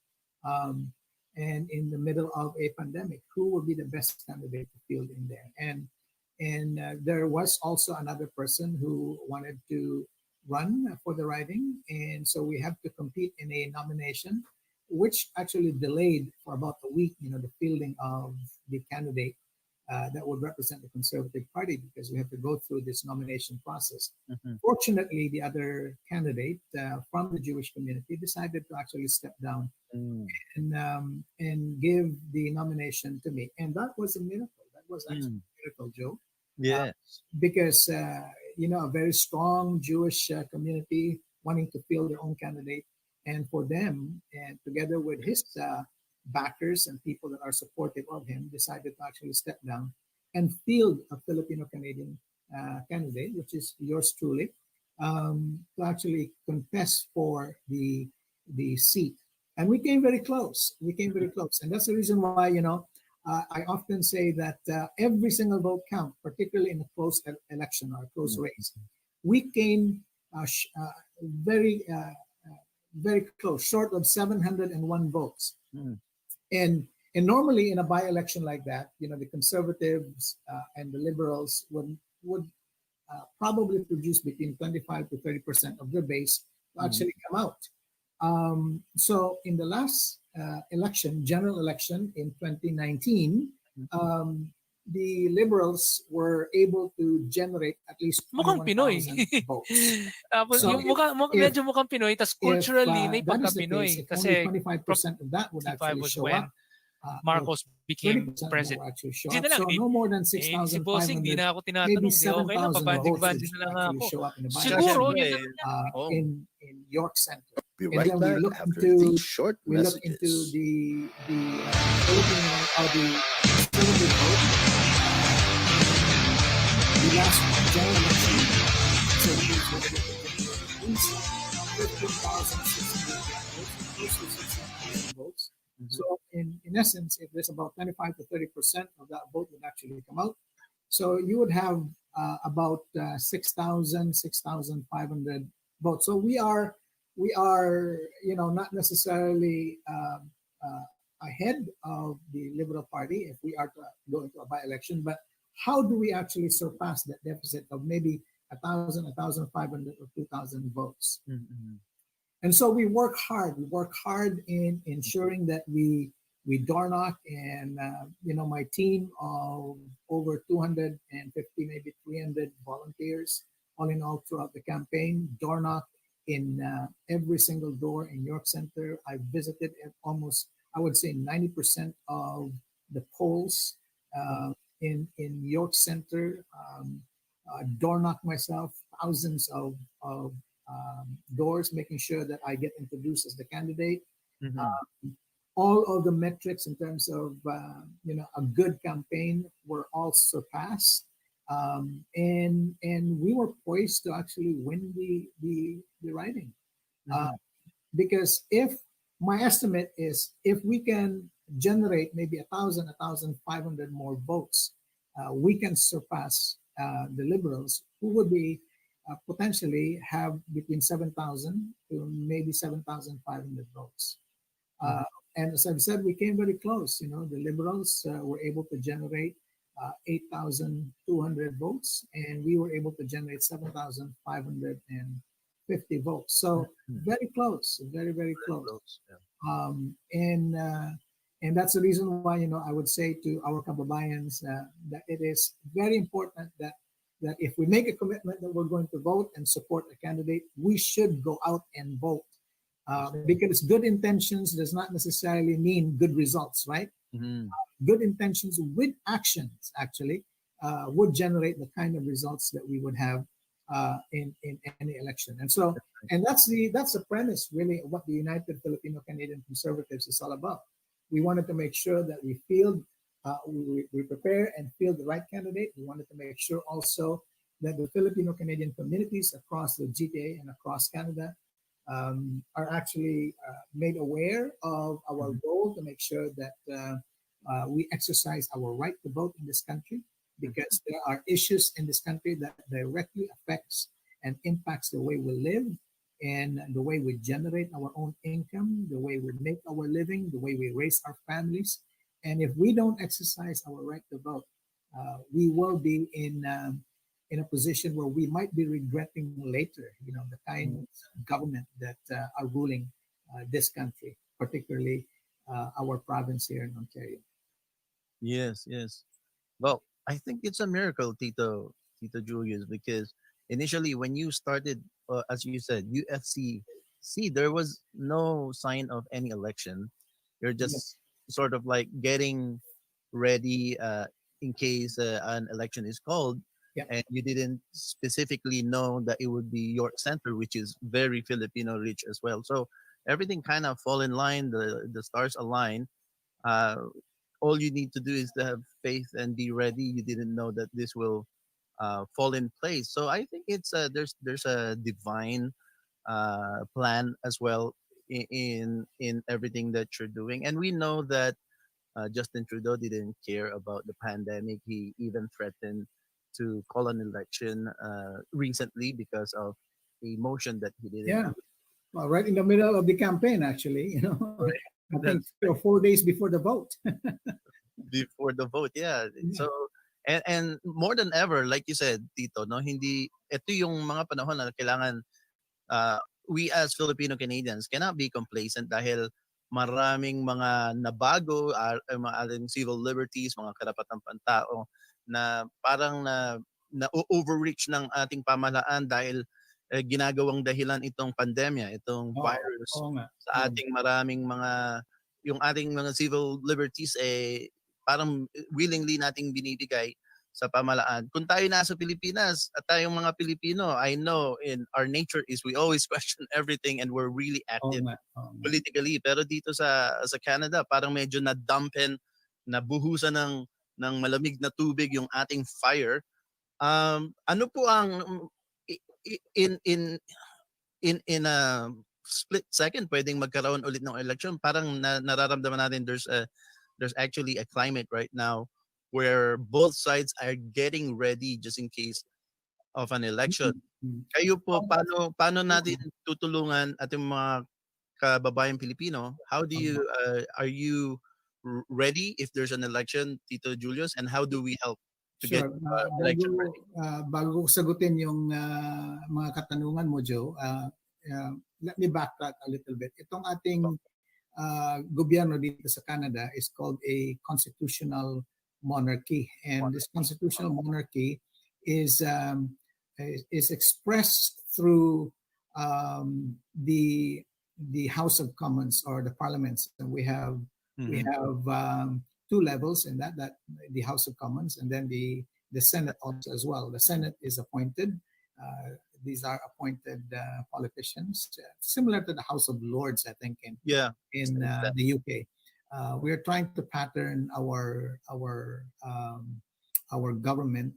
and in the middle of a pandemic. Who will be the best candidate to field in there? And there was also another person who wanted to run for the riding, and so we have to compete in a nomination, which actually delayed for about a week, the fielding of the candidate that would represent the Conservative Party, because we have to go through this nomination process. Fortunately, the other candidate from the Jewish community decided to actually step down and give the nomination to me, and that was a miracle. That was actually a miracle, Joe. Yes. Because a very strong Jewish community wanting to field their own candidate, and for them, and together with his backers and people that are supportive of him, decided to actually step down and field a Filipino-Canadian candidate, which is yours truly, to actually contest for the seat. And we came very close. And that's the reason why, I often say that every single vote count, particularly in a close election or a close race. We came very close, short of 701 votes. And normally in a by-election like that, the Conservatives and the Liberals would probably produce between 25 to 30% of their base to actually come out. So in the last general election in 2019, the Liberals were able to generate at least Mukhang Pinoy. 21,000 votes. Tapos So yung medyo mukhang Pinoy, tas culturally may that is the pagka-Pinoy. case, if Kasi only 25% of that would actually was show when up. Marcos became 30% president. will actually show Kasi up. na lang, So no more than si Bossing, 6,500, di na ako maybe tinatanong. Di okay lang, 7,000 votes would pabadyo-badyo na lang actually ako. show up in the Siguro, by-election yun na lang. in York Center. Be And right then we back look after into these short we look into messages. the Filipino or the conservative vote. The last general election, so we voted at least 15,600 votes, close to 16,000 votes. So in essence, if there's about 25 to 30% of that vote would actually come out, so you would have about 6,000, 6,500 votes. So we are not necessarily ahead of the Liberal Party if we are to go into a by-election, but how do we actually surpass that deficit of maybe 1,000, 1,500 or 2,000 votes? And so we work hard. We work hard in ensuring that we door knock, and my team of over 250, maybe 300 volunteers, all in all throughout the campaign, door knock in every single door in York Center. I visited almost, I would say, 90% of the polls in York Center. Door knock myself, thousands of doors, making sure that I get introduced as the candidate. All of the metrics in terms of a good campaign were all surpassed, and we were poised to actually win the riding, because if my estimate is if we can generate maybe 1,000, 1,500 more votes, we can surpass the Liberals, who would be potentially have between 7,000 to maybe 7,500 votes. And as I've said, we came very close. The Liberals were able to generate 8,200 votes, and we were able to generate 7,550 votes. So very close, very, very close. And that's the reason why, I would say to our kababayans that it is very important that if we make a commitment that we're going to vote and support a candidate, we should go out and vote. Because good intentions does not necessarily mean good results, right? Good intentions with actions actually would generate the kind of results that we would have in any election. And so, and that's the premise really of what the United Filipino Canadian Conservatives is all about. We wanted to make sure that we field, we prepare and field the right candidate. We wanted to make sure also that the Filipino Canadian communities across the GTA and across Canada are actually made aware of our goal to make sure that we exercise our right to vote in this country, because there are issues in this country that directly affects and impacts the way we live and the way we generate our own income, the way we make our living, the way we raise our families. And if we don't exercise our right to vote, we will be in a position where we might be regretting later, the kind of government that are ruling this country, particularly our province here in Ontario. Yes, yes. Well, I think it's a miracle, Tito Julius, because initially when you started, as you said, UFCC, there was no sign of any election. You're just sort of like getting ready in case an election is called, and you didn't specifically know that it would be York Center, which is very Filipino rich as well. So everything kind of fall in line, the stars align. All you need to do is to have faith and be ready. You didn't know that this will fall in place. So I think it's there's a divine plan as well in everything that you're doing. And we know that Justin Trudeau didn't care about the pandemic. He even threatened to call an election recently because of a motion that he didn't. Yeah, well, right in the middle of the campaign, actually, I think 3 or 4 days before the vote. Before the vote, yeah. So and more than ever, like you said, Tito, no, hindi ito yung mga panahon na kailangan we as Filipino Canadians cannot be complacent dahil maraming mga nabago, mga ating civil liberties, mga karapatang pantao na parang na overreach ng ating pamahalaan dahil ginagawang dahilan itong pandemya, itong virus sa ating maraming mga yung ating mga civil liberties parang willingly nating binibigay sa pamahalaan. Kung tayo nasa Pilipinas at tayong mga Pilipino, I know in our nature is we always question everything and we're really active politically. Pero dito sa Canada, parang medyo na-dampen, nabuhusan ng malamig na tubig yung ating fire. Ano po ang in a split second pwedeng magkaroon ulit ng election? Parang nararamdaman natin there's actually a climate right now where both sides are getting ready just in case of an election. Kayo po, paano natin tutulungan ating mga kababayang Pilipino? How do you, are you ready if there's an election, Tito Julius? And how do we help to get election ready? Bago ko sagutin yung mga katanungan mo, Joe, let me backtrack a little bit. Itong ating gobyerno dito sa Canada is called a constitutional monarchy, and this constitutional monarchy is expressed through the House of Commons or the parliaments, and we have two levels in that the House of Commons and then the Senate also as well. The Senate is appointed. These are appointed politicians, similar to the House of Lords, I think, in the UK. We are trying to pattern our government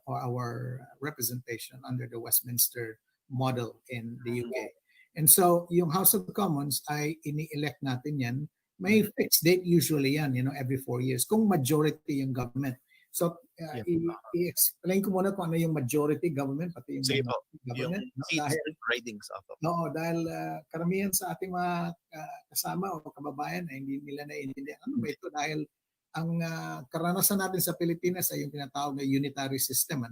or our representation under the Westminster model in the UK. And so, yung House of Commons ay ini-elect natin yan. May fixed date usually yan, every 4 years, kung majority yung government. So, i-explain ko muna kung ano yung majority government, pati yung government. Dahil karamihan sa ating mga kasama o kababayan ay hindi nila naiintindihan. Ano ba ito? Dahil ang karanasan natin sa Pilipinas ay yung tinatawag na unitary system.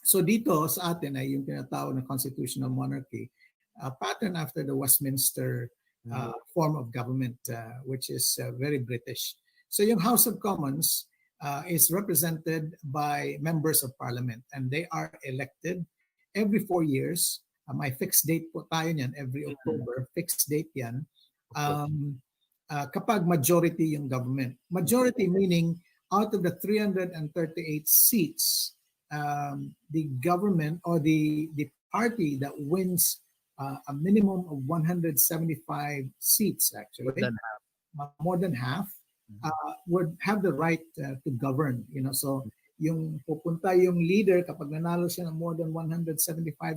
So dito sa atin ay yung tinatawag na constitutional monarchy, pattern after the Westminster form of government, which is very British. So yung House of Commons is represented by members of parliament, and they are elected every 4 years. May fixed date po tayo niyan every October, fixed date yan. Kapag majority yung government. Majority meaning out of the 338 seats the government or the party that wins a minimum of 175 seats, actually, more than half, would have the right to govern. So yung pupunta yung leader kapag nanalo siya ng more than 175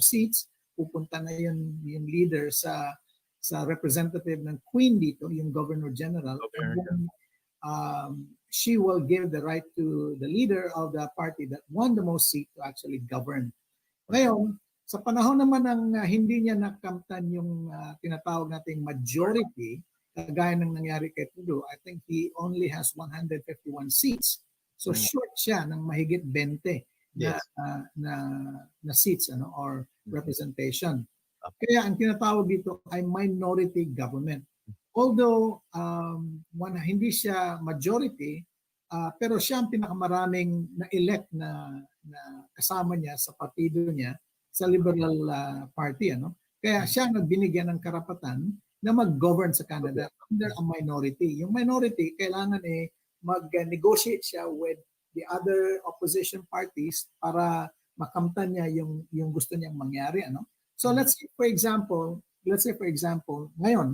seats, pupunta na yung leader sa representative ng Queen dito, yung Governor General. And then, she will give the right to the leader of the party that won the most seat to actually govern. Ngayon, sa panahon naman ng hindi niya nakamtan yung tinatawag nating majority, kagaya ng nangyari kay Trudeau, I think he only has 151 seats. So short siya ng mahigit 20 na seats or representation. Kaya ang tinatawag dito ay minority government. Although hindi siya majority, pero siya ang pinakamaraming na-elect na kasama niya sa partido niya sa Liberal Party. Kaya siya nagbinigyan ng karapatan na mag-govern sa Canada under a minority. Yung minority, kailangan mag-negotiate siya with the other opposition parties para makamtan niya yung gusto niyang mangyari. So let's say for example, ngayon,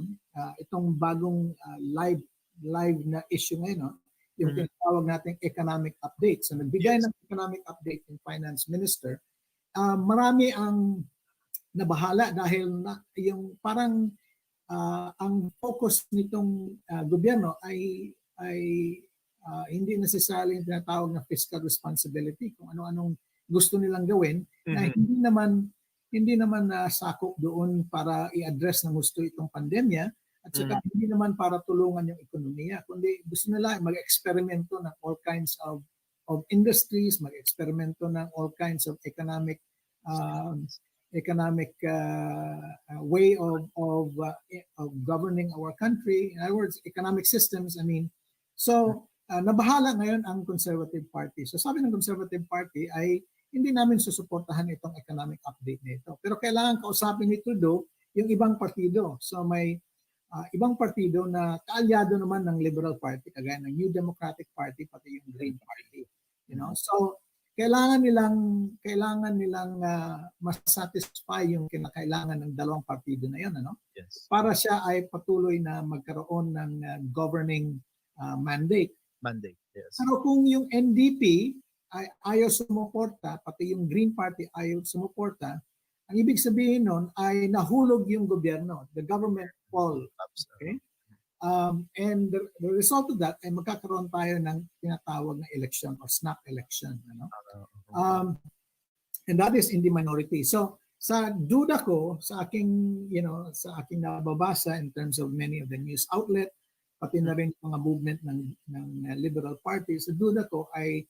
itong bagong live na issue ngayon, yung tinatawag nating economic update. So nagbigay ng economic update yung Finance Minister. Marami ang nabahala dahil yung parang ang focus nitong gobyerno ay hindi necessarily yung tinatawag na fiscal responsibility, kung ano-anong gusto nilang gawin na hindi naman nasakop doon para i-address ng gusto itong pandemya at saka hindi naman para tulungan yung ekonomiya, kundi gusto nila mag-eksperimento ng all kinds of industries, mag-eksperimento ng all kinds of economic way of governing our country. In other words, economic systems, So, nabahala ngayon ang Conservative Party. So sabi ng Conservative Party ay hindi namin susuportahan itong economic update nito. Pero kailangan kausapin ni Trudeau yung ibang partido. So may ibang partido na kaalyado naman ng Liberal Party, kagaya ng New Democratic Party, pati yung Green Party. So kailangan nilang masatisfy yung kinakailangan ng dalawang partido na yun, para siya ay patuloy na magkaroon ng governing mandate. Pero kung yung NDP ay ayaw sumuporta, pati yung Green Party ayaw sumuporta, ang ibig sabihin nun ay nahulog yung gobyerno. The government fall. Okay? And the result of that ay magkakaroon tayo ng tinatawag na election or snap election. And that is in the minority. So sa duda ko, sa aking nababasa in terms of many of the news outlet, pati na rin mga movement ng Liberal Party, sa duda ko ay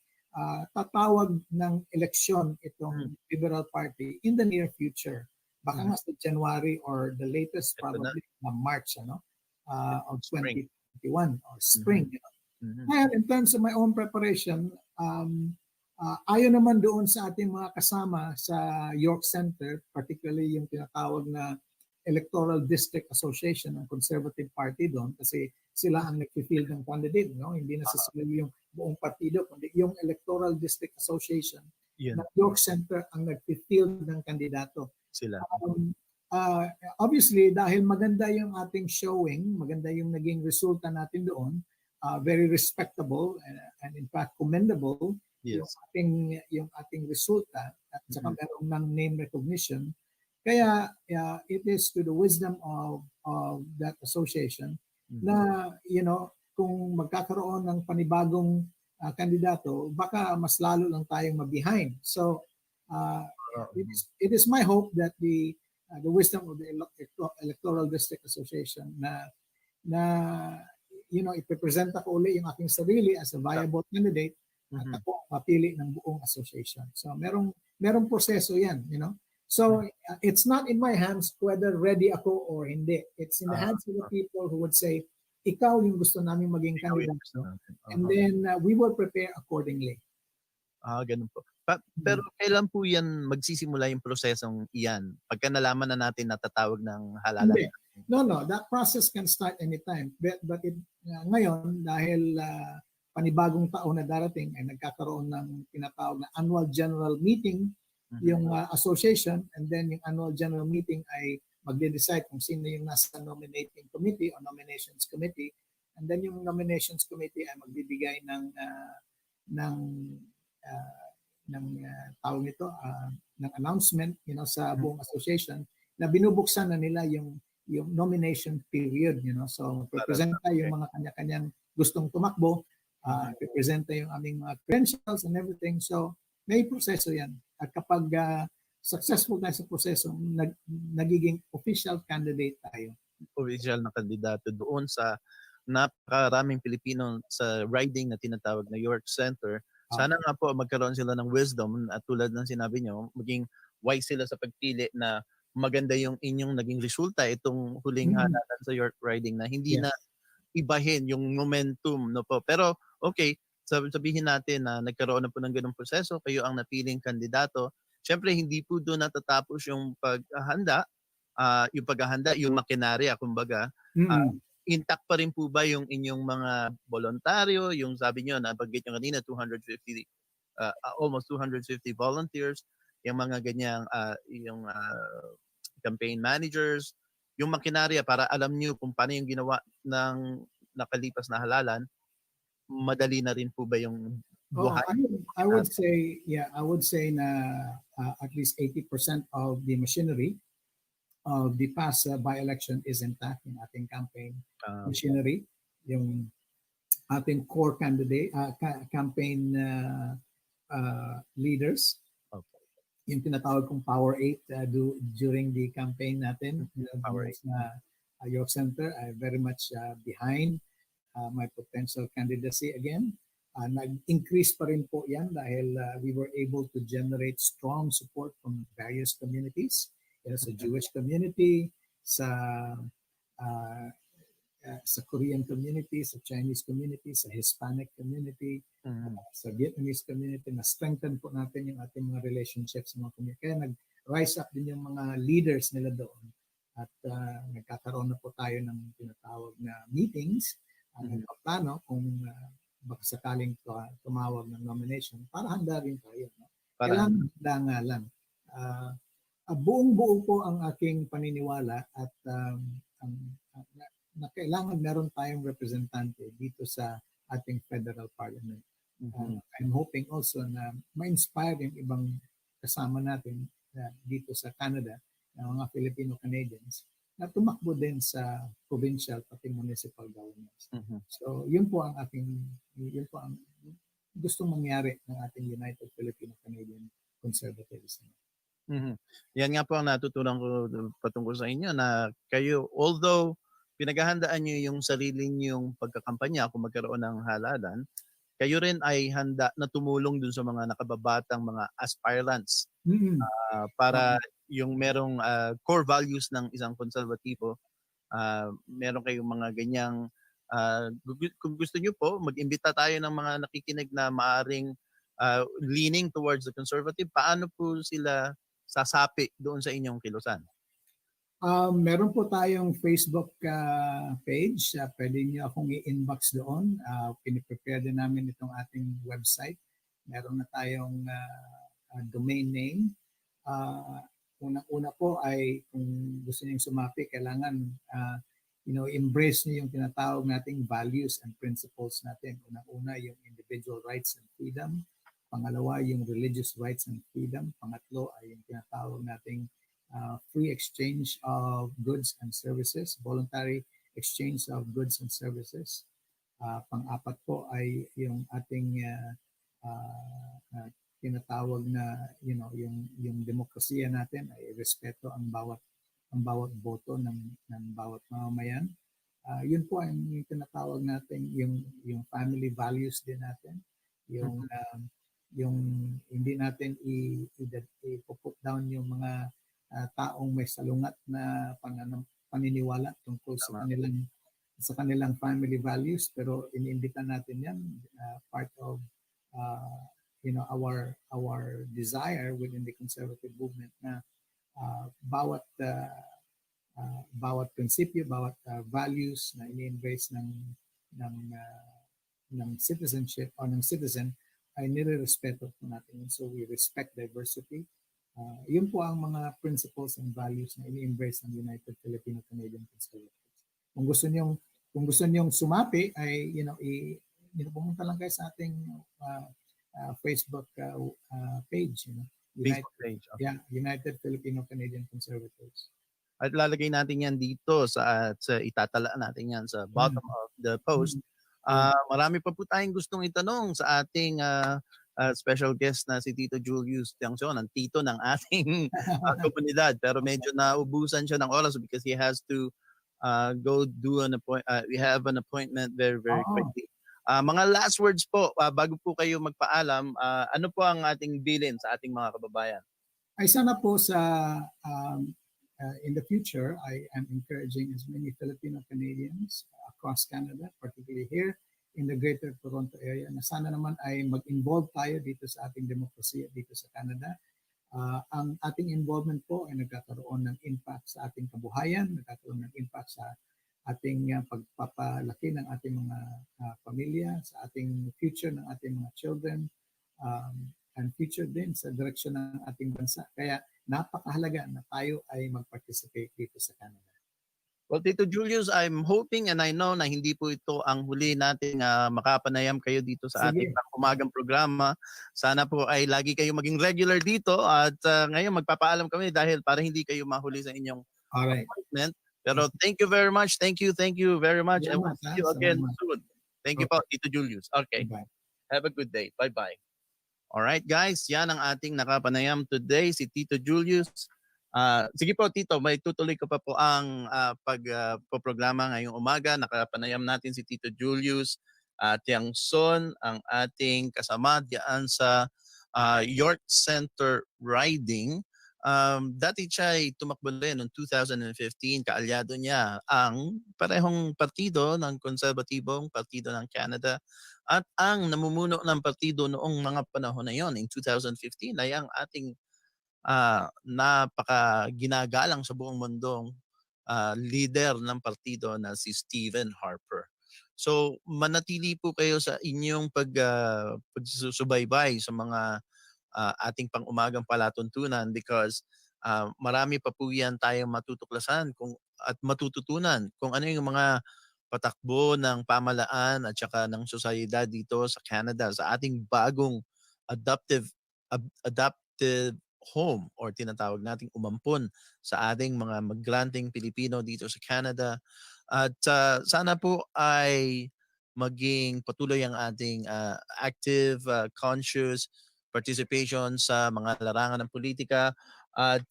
tatawag ng eleksyon itong Liberal Party in the near future. Baka nga sa January or the latest probably na March of 2021 or spring. And in terms of my own preparation, ayon naman doon sa ating mga kasama sa York Center, particularly yung tinatawag na Electoral District Association ng Conservative Party doon, kasi sila ang nag-field ng candidate, hindi necessarily yung buong partido, kundi yung Electoral District Association ng York Center ang nag-field ng kandidato. Obviously, dahil maganda yung ating showing, maganda yung naging resulta natin doon, very respectable and in fact commendable yung ating resulta, at saka meron ng name recognition. Kaya it is to the wisdom of that association na kung magkakaroon ng panibagong kandidato, baka mas lalo lang tayong ma-behind. So it is my hope that the wisdom of the Electoral District Association na ipipresent ako uli yung aking sarili as a viable candidate at ako mapili ng buong association. So merong proseso yan, So it's not in my hands whether ready ako or hindi. It's in the hands of the people who would say, ikaw yung gusto namin maging kandidato. And then we will prepare accordingly. Ganun po. Pero kailan po yan magsisimula yung prosesong iyan? Pagka nalaman na natin natatawag ng halalan? No. That process can start anytime. But ngayon, dahil panibagong taon na darating ay nagkakaroon ng tinatawag na annual general meeting yung association, and then yung annual general meeting ay magde-decide kung sino yung nasa nominating committee o nominations committee, and then yung nominations committee ay magbibigay ng tawag nito ng announcement sa buong association na binubuksan na nila yung nomination period, so representa yung mga kanya-kanyang gustong tumakbo, representa yung aming mga credentials and everything, so may proseso yan, at kapag successful tayo sa proseso, nagiging official candidate tayo. Official na kandidato doon sa napakaraming Pilipino sa riding na tinatawag na York Center. Sana nga po magkaroon sila ng wisdom at tulad ng sinabi nyo, maging wise sila sa pagpili na maganda yung inyong naging resulta itong huling halalan sa York riding na hindi na ibahin yung momentum, no po. Pero okay, sabihin natin na nagkaroon na po ng ganung proseso, kayo ang napiling kandidato. Siyempre hindi po doon natatapos yung paghahanda, yung makinarya kumbaga. Intact pa rin po ba yung inyong mga voluntaryo, yung sabi nyo na banggit nyo kanina 250 almost 250 volunteers, yung mga ganyang yung campaign managers, yung makinarya para alam nyo kung paano yung ginawa ng nakalipas na halalan, madali na rin po ba yung buhay? I would say na at least 80% of the machinery of the past by-election is intact in ating campaign machinery. Yung ating core candidate, campaign leaders, yung tinatawag kong Power 8 during the campaign natin. Power 8 na York Center, I very much behind my potential candidacy again. Nag-increase pa rin po yan dahil we were able to generate strong support from various communities. Sa Jewish community, sa Korean community, sa Chinese community, sa Hispanic community, sa Vietnamese community, na-strengthen po natin yung ating mga relationships sa mga community. Kaya nag-rise up din yung mga leaders nila doon. At nagkakaroon na po tayo ng tinatawag na meetings, nagpaplano kung baka sakaling tumawag ng nomination para handa rin tayo. Kailangan handa nga lang. Buong-buo po ang aking paniniwala at na kailangan meron tayong representante dito sa ating federal parliament. I'm hoping also na ma-inspire yung ibang kasama natin dito sa Canada, na mga Filipino-Canadians, na tumakbo din sa provincial pati municipal governments. So yun po ang gustong mangyari ng ating United Filipino-Canadian Conservatives. Yan nga po ang natutunan ko patungkol sa inyo na kayo, although pinaghahandaan nyo yung sarili nyong pagkakampanya kung magkaroon ng halalan, kayo rin ay handa na tumulong dun sa mga nakababatang mga aspirants para yung merong core values ng isang konserbatibo, meron kayong mga ganyang kung gusto nyo po, mag-imbita tayo ng mga nakikinig na maaring leaning towards the conservative, paano po sila sasapi doon sa inyong kilusan? Meron po tayong Facebook page. Pwede niyo akong i-inbox doon. Piniprepare din namin itong ating website. Meron na tayong domain name. Una po ay kung gusto niyo sumapi, kailangan embrace niyo yung tinatawag nating values and principles natin. Una yung individual rights and freedom. Pangalawa, yung religious rights and freedom. Pangatlo ay yung tinatawag nating free exchange of goods and services, voluntary exchange of goods and services. Pang-apat po ay yung ating tinatawag na yung demokrasiya natin ay respeto ang bawat boto ng bawat mamamayan. Yun po ay yung tinatawag natin yung family values din natin, yung hindi natin i-put down yung mga taong may salungat na paniniwala tungkol sa kanilang family values, pero iniimbita natin yan part of our desire within the conservative movement na bawat prinsipyo, bawat values na ini-embrace ng citizenship o ng citizen ay nire-respeto po natin. So we respect diversity. Yun po ang mga principles and values na ini-embrace ng United Filipino Canadian Conservatives. Kung gusto niyong sumapi ay pumunta lang kayo sa ating Facebook page, Facebook page. Okay. Yeah, United Filipino Canadian Conservatives. At lalagay natin yan dito sa itatala natin yan sa bottom of the post. Marami pa po tayong gustong itanong sa ating special guest na si Tito Julius Tiangson, ang tito ng ating komunidad. Pero medyo naubusan siya ng oras because he has to go do an appointment. We have an appointment very, very quickly. Mga last words po, bago po kayo magpaalam, ano po ang ating bilin sa ating mga kababayan? Ay sana po in the future, I am encouraging as many Filipino Canadians across Canada, particularly here in the Greater Toronto area, na sana naman ay mag-involve tayo dito sa ating demokrasiya dito sa Canada. Ang ating involvement po ay nagkakaroon ng impact sa ating kabuhayan, nagkakaroon ng impact sa ating pagpapalaki ng ating mga pamilya, sa ating future ng ating mga children, and future din sa direksyon ng ating bansa. Kaya napakahalaga na tayo ay mag-participate dito sa Canada. Well, Tito Julius, I'm hoping and I know na hindi po ito ang huli nating makapanayam kayo dito sa ating umagang programa. Sana po ay lagi kayo maging regular dito at ngayon magpapaalam kami dahil para hindi kayo mahuli sa inyong appointment. Pero thank you very much. Thank you very much. I will see you again soon. Thank you po, Tito Julius. Okay. Bye. Have a good day. Bye-bye. Alright guys, yan ang ating nakapanayam today, si Tito Julius. Sige po Tito, may tutuloy ko pa po ang pagpoprograma ngayong umaga. Nakapanayam natin si Tito Julius Tiangson, ang ating kasama diyan sa York Center Riding. Dati siya ay tumakbo rin noong 2015, kaalyado niya ang parehong partido ng konserbatibong partido ng Canada at ang namumuno ng partido noong mga panahon na yon in 2015 ay ang ating napaka-ginagalang sa buong mundong leader ng partido na si Stephen Harper. So manatili po kayo sa inyong pagsusubaybay sa mga ating pang-umagang palatuntunan because marami pa po yan tayong matutuklasan at matututunan kung ano yung mga patakbo ng pamalaan at saka ng sosyedad dito sa Canada, sa ating bagong adoptive home or tinatawag nating umampon sa ating mga migranteng Pilipino dito sa Canada. At sana po ay maging patuloy ang ating active, conscious participation sa mga larangan ng politika. At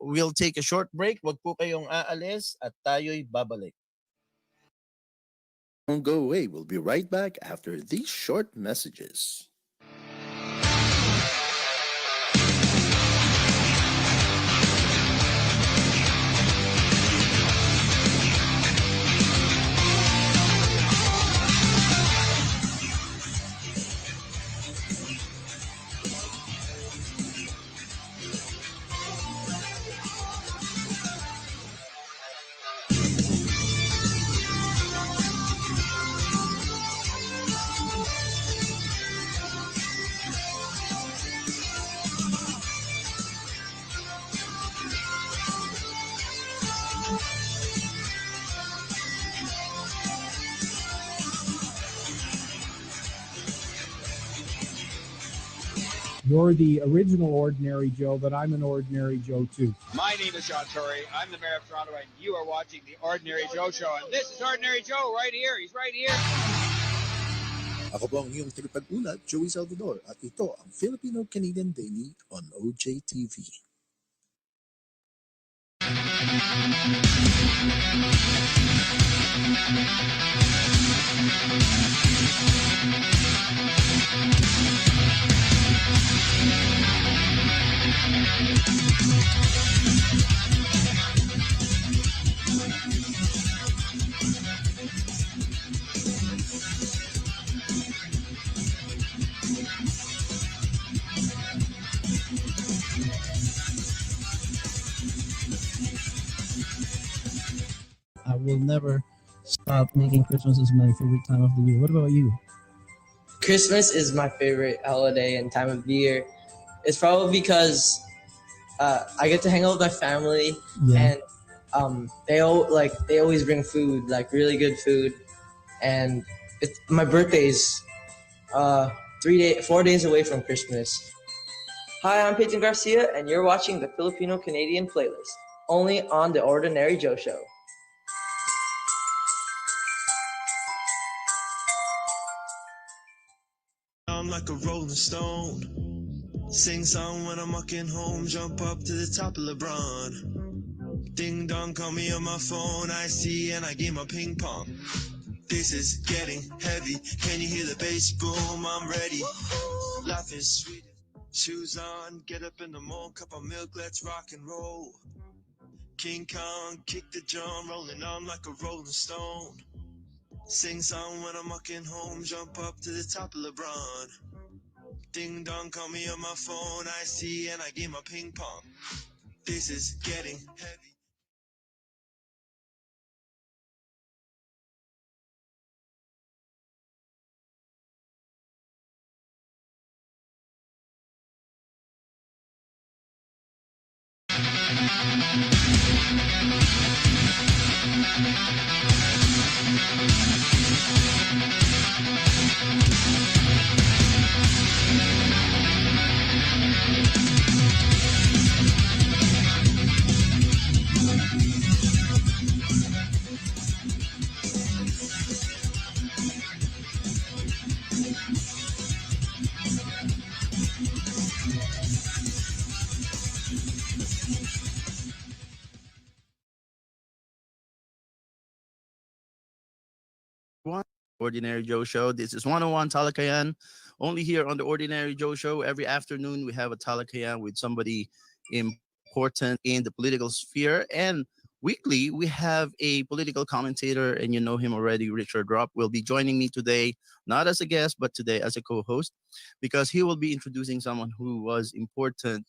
we'll take a short break. Wag po kayong aalis at tayo'y babalik. Don't go away. We'll be right back after these short messages. You're the original Ordinary Joe, but I'm an Ordinary Joe too. My name is John Tory. I'm the Mayor of Toronto, and you are watching the Ordinary Joe Show. And this is Ordinary Joe right here. He's right here. Ako po ang iyong tagapag-ulat, Joey Salvador, at ito ang Filipino Canadian Daily on OJTV. I will never stop making Christmas is my favorite time of the year. What about you? Christmas is my favorite holiday and time of year. It's probably because I get to hang out with my family, and they always bring food, like really good food, and my birthday's 4 days away from Christmas. Hi, I'm Peyton Garcia, and you're watching the Filipino Canadian playlist, only on the Ordinary Joe Show. I'm like a rolling stone. Sing song when I'm walking home. Jump up to the top of LeBron. Ding dong, call me on my phone. I see and I game my ping pong. This is getting heavy. Can you hear the bass boom? I'm ready. Life is sweet. Shoes on, get up in the morning, cup of milk, let's rock and roll. King Kong, kick the drum, rolling on like a rolling stone. Sing song when I'm walking home, jump up to the top of LeBron. Ding dong, call me on my phone, I see and I game my ping pong. This is getting heavy. Ordinary Joe Show. This is 101 Talakayan. Only here on the Ordinary Joe Show. Every afternoon, we have a Talakayan with somebody important in the political sphere. And weekly, we have a political commentator, and you know him already, Richard Rupp, will be joining me today, not as a guest, but today as a co-host, because he will be introducing someone who is important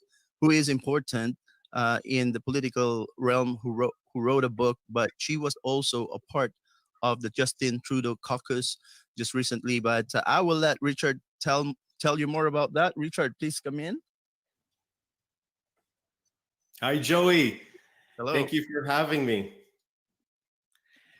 in the political realm, who wrote a book, but she was also a part of the Justin Trudeau caucus just recently. But I will let Richard tell you more about that. Richard, please come in. Hi, Joey. Hello. Thank you for having me.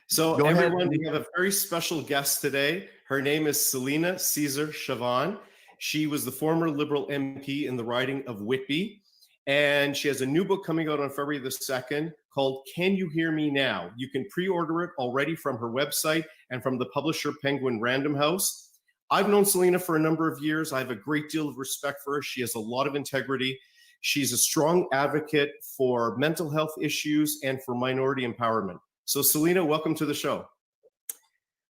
So Go ahead. everyone, we have a very special guest today. Her name is Selina Caesar Chavan. She was the former Liberal MP in the riding of Whitby. And she has a new book coming out on February the 2nd called Can You Hear Me Now? You can pre-order it already from her website and from the publisher Penguin Random House. I've known Selina for a number of years. I have a great deal of respect for her. She has a lot of integrity. She's a strong advocate for mental health issues and for minority empowerment. So Selina, welcome to the show.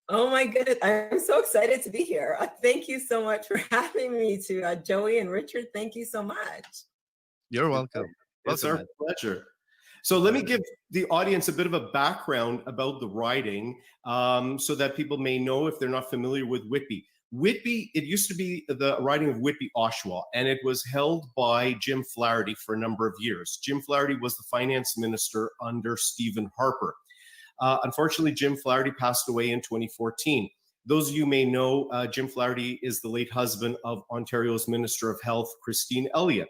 Oh my goodness, I'm so excited to be here. Thank you so much for having me to Joey and Richard. Thank you so much. You're welcome. It's our pleasure. So let me give the audience a bit of a background about the riding so that people may know if they're not familiar with Whitby. Whitby, it used to be the riding of Whitby-Oshawa, and it was held by Jim Flaherty for a number of years. Jim Flaherty was the finance minister under Stephen Harper. Unfortunately, Jim Flaherty passed away in 2014. Those of you may know, Jim Flaherty is the late husband of Ontario's Minister of Health, Christine Elliott.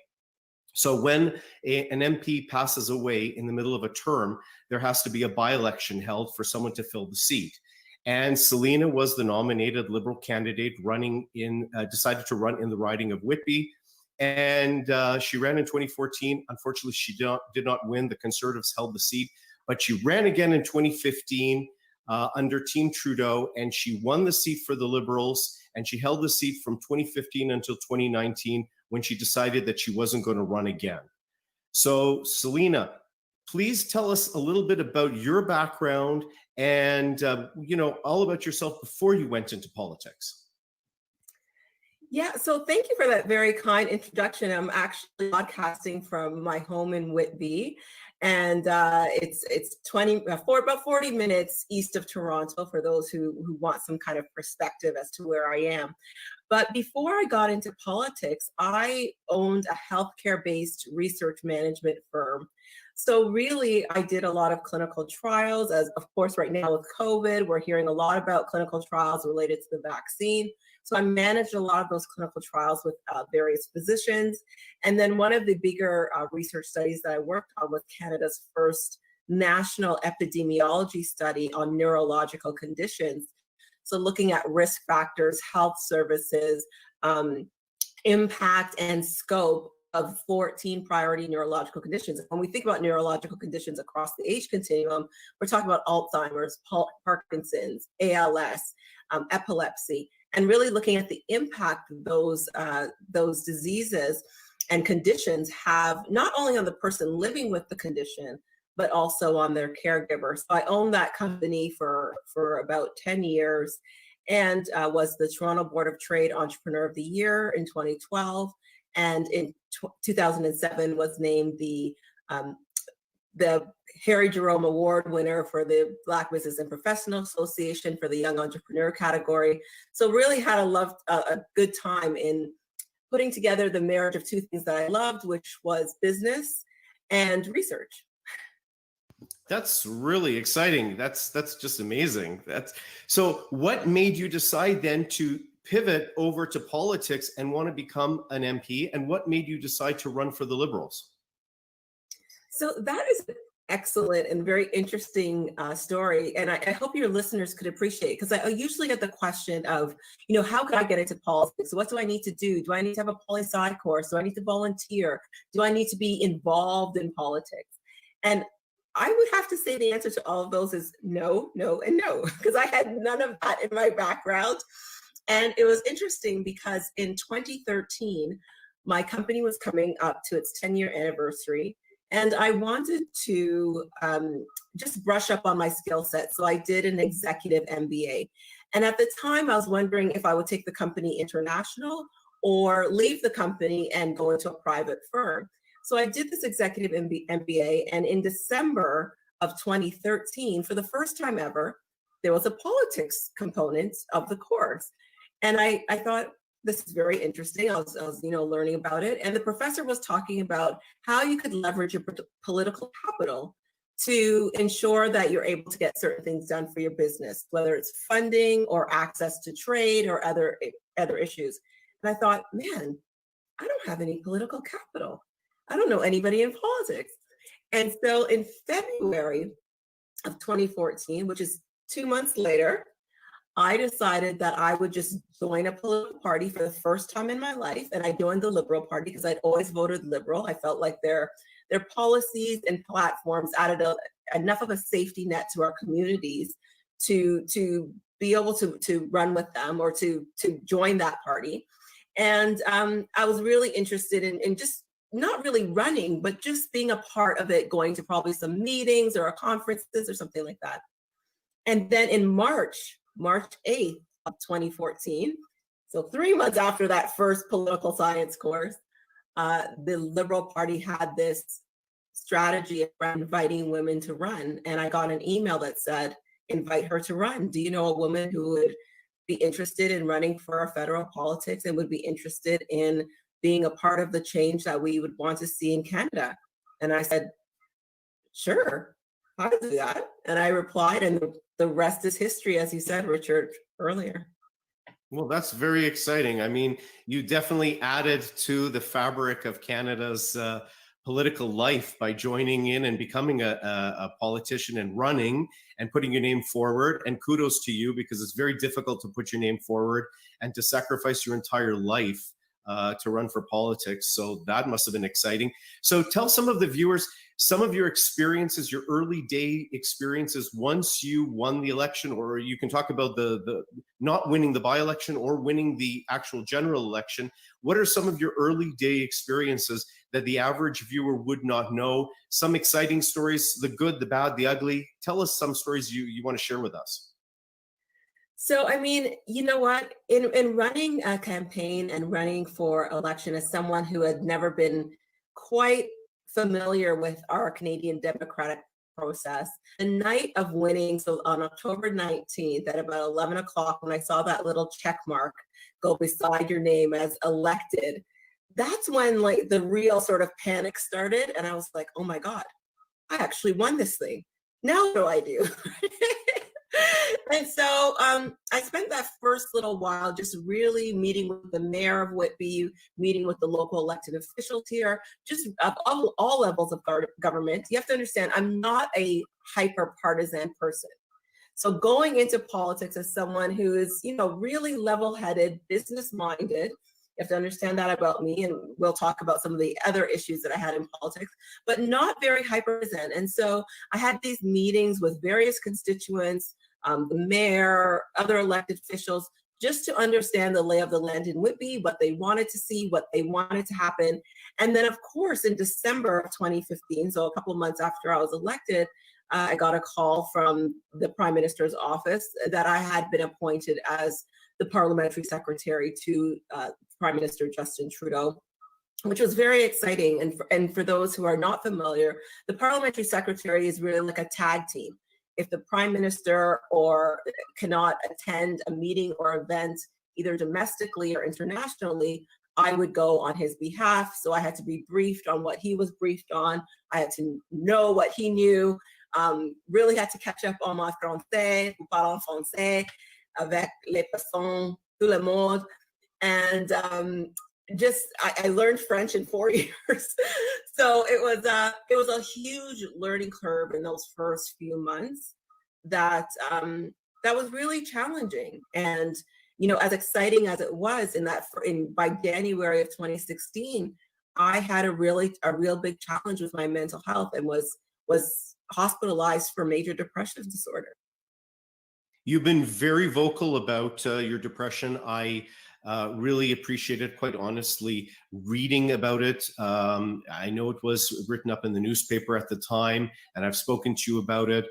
So when an MP passes away in the middle of a term, there has to be a by-election held for someone to fill the seat. And Selina was the nominated Liberal candidate decided to run in the riding of Whitby. And she ran in 2014. Unfortunately, she did not win. The Conservatives held the seat. But she ran again in 2015 under Team Trudeau, and she won the seat for the Liberals. And she held the seat from 2015 until 2019, when she decided that she wasn't going to run again. So Selina, please tell us a little bit about your background and all about yourself before you went into politics. Yeah, so thank you for that very kind introduction. I'm actually broadcasting from my home in Whitby, and it's about 40 minutes east of Toronto for those who want some kind of perspective as to where I am. But before I got into politics, I owned a healthcare-based research management firm So really, I did a lot of clinical trials. As of course, right now with COVID, we're hearing a lot about clinical trials related to the vaccine. So I managed a lot of those clinical trials with various physicians. And then one of the bigger research studies that I worked on was Canada's first national epidemiology study on neurological conditions. So looking at risk factors, health services, impact and scope of 14 priority neurological conditions. When we think about neurological conditions across the age continuum, we're talking about Alzheimer's, Parkinson's, ALS, epilepsy, and really looking at the impact those diseases and conditions have not only on the person living with the condition, but also on their caregiver. So I owned that company for about 10 years and was the Toronto Board of Trade Entrepreneur of the Year in 2012. And in 2007 was named the Harry Jerome Award winner for the Black Business and Professional Association for the Young Entrepreneur category. So really had a good time in putting together the marriage of two things that I loved, which was business and research. That's really exciting. That's just amazing. So what made you decide then to pivot over to politics and want to become an MP? And what made you decide to run for the Liberals? So that is an excellent and very interesting story. And I hope your listeners could appreciate, because I usually get the question of, how could I get into politics? What do I need to do? Do I need to have a poli-sci course? Do I need to volunteer? Do I need to be involved in politics? And I would have to say the answer to all of those is no, no, and no, because I had none of that in my background. And it was interesting because in 2013, my company was coming up to its 10-year anniversary, and I wanted to just brush up on my skill set. So I did an executive MBA. And at the time, I was wondering if I would take the company international or leave the company and go into a private firm. So I did this executive MBA, and in December of 2013, for the first time ever, there was a politics component of the course. And I thought, this is very interesting. I was learning about it. And the professor was talking about how you could leverage your political capital to ensure that you're able to get certain things done for your business, whether it's funding or access to trade or other issues. And I thought, man, I don't have any political capital. I don't know anybody in politics. And so in February of 2014, which is 2 months later, I decided that I would just join a political party for the first time in my life. And I joined the Liberal Party because I'd always voted Liberal. I felt like their policies and platforms added enough of a safety net to our communities to be able to run with them or to join that party. And I was really interested in just not really running, but just being a part of it, going to probably some meetings or conferences or something like that. And then in March 8th of 2014, so 3 months after that first political science course, the Liberal Party had this strategy around inviting women to run. And I got an email that said, invite her to run. Do you know a woman who would be interested in running for our federal politics and would be interested in being a part of the change that we would want to see in Canada? And I said, sure, I'll do that. And I replied, and the rest is history, as you said, Richard, earlier. Well, that's very exciting. I mean, you definitely added to the fabric of Canada's political life by joining in and becoming a politician and running and putting your name forward. And kudos to you, because it's very difficult to put your name forward and to sacrifice your entire life to run for politics. So that must have been exciting. So tell some of the viewers some of your experiences, your early day experiences once you won the election, or you can talk about the not winning the by-election or winning the actual general election. What are some of your early day experiences that the average viewer would not know? Some exciting stories, the good, the bad, the ugly. Tell us some stories you want to share with us. So, I mean, you know what, in running a campaign and running for election as someone who had never been quite familiar with our Canadian democratic process, the night of winning, so on October 19th at about 11 o'clock, when I saw that little check mark go beside your name as elected, that's when like the real sort of panic started. And I was like, oh my God, I actually won this thing. Now what do I do? And so I spent that first little while just really meeting with the mayor of Whitby, meeting with the local elected officials here, just of all levels of government. You have to understand, I'm not a hyper partisan person. So going into politics as someone who is, you know, really level-headed, business-minded, you have to understand that about me, and we'll talk about some of the other issues that I had in politics, but not very hyper-partisan. And so I had these meetings with various constituents, the mayor, other elected officials, just to understand the lay of the land in Whitby, what they wanted to see, what they wanted to happen. And then, of course, in December of 2015, so a couple months after I was elected, I got a call from the Prime Minister's office that I had been appointed as the parliamentary secretary to Prime Minister Justin Trudeau, which was very exciting. And for those who are not familiar, the parliamentary secretary is really like a tag team. If the Prime Minister cannot attend a meeting or event, either domestically or internationally, I would go on his behalf. So I had to be briefed on what he was briefed on. I had to know what he knew. Really had to catch up on my français, parle français, avec les personnes, tout le monde. And I learned French in 4 years. So it was a huge learning curve in those first few months that was really challenging. And, you know, as exciting as it was by January of 2016, I had a real big challenge with my mental health and was hospitalized for major depressive disorder. You've been very vocal about your depression. I really appreciate it, quite honestly, reading about it. I know it was written up in the newspaper at the time, and I've spoken to you about it.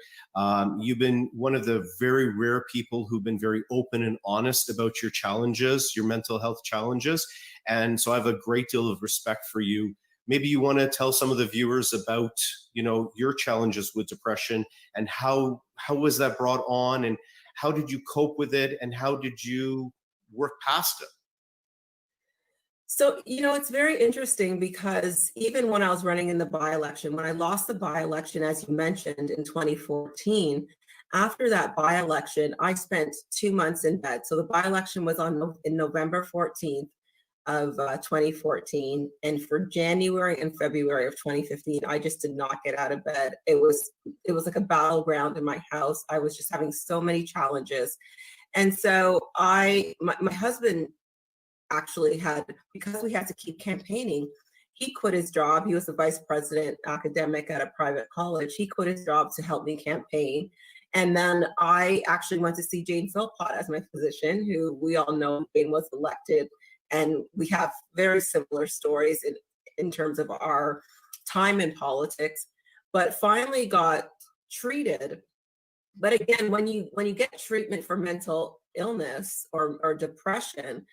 You've been one of the very rare people who've been very open and honest about your challenges, your mental health challenges. And so I have a great deal of respect for you. Maybe you want to tell some of the viewers about, you know, your challenges with depression and how was that brought on, and how did you cope with it, and how did you work past it? So, you know, it's very interesting because even when I was running in the by-election, when I lost the by-election, as you mentioned, in 2014, after that by-election, I spent 2 months in bed. So the by-election was in November 14th of 2014. And for January and February of 2015, I just did not get out of bed. It was like a battleground in my house. I was just having so many challenges. And so my husband actually because we had to keep campaigning, he quit his job. He was the vice president academic at a private college. He quit his job to help me campaign. And then I actually went to see Jane Philpott as my physician, who we all know Jane was elected. And we have very similar stories in terms of our time in politics, but finally got treated. But again, when you get treatment for mental illness or depression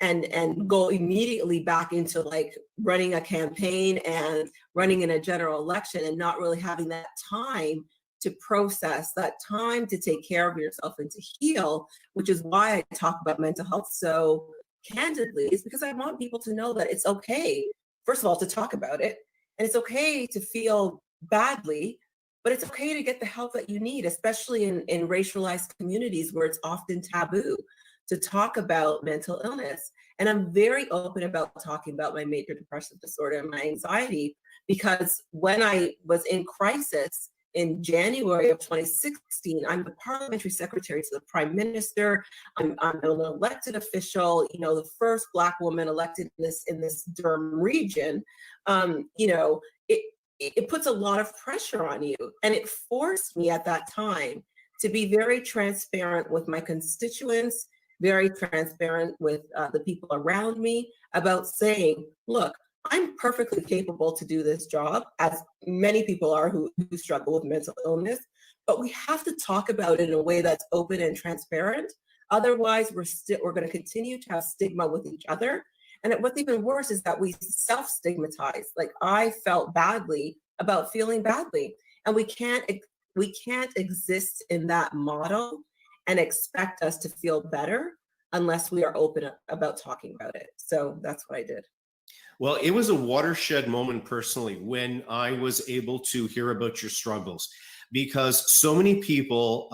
and go immediately back into like running a campaign and running in a general election and not really having that time to process, that time to take care of yourself and to heal, which is why I talk about mental health so candidly, is because I want people to know that it's okay, first of all, to talk about it, and it's okay to feel badly, but it's okay to get the help that you need, especially in racialized communities where it's often taboo to talk about mental illness. And I'm very open about talking about my major depressive disorder and my anxiety, because when I was in crisis in January of 2016, I'm the parliamentary secretary to the Prime Minister. I'm an elected official, you know, the first Black woman elected in this Durham region. You know, it puts a lot of pressure on you, and it forced me at that time to be very transparent with my constituents, very transparent with the people around me about saying, look, I'm perfectly capable to do this job, as many people are who struggle with mental illness, but we have to talk about it in a way that's open and transparent. Otherwise, we're going to continue to have stigma with each other. And what's even worse is that we self-stigmatize. Like, I felt badly about feeling badly, and we can't exist in that model and expect us to feel better unless we are open about talking about it. So that's what I did. Well, it was a watershed moment personally when I was able to hear about your struggles, because so many people,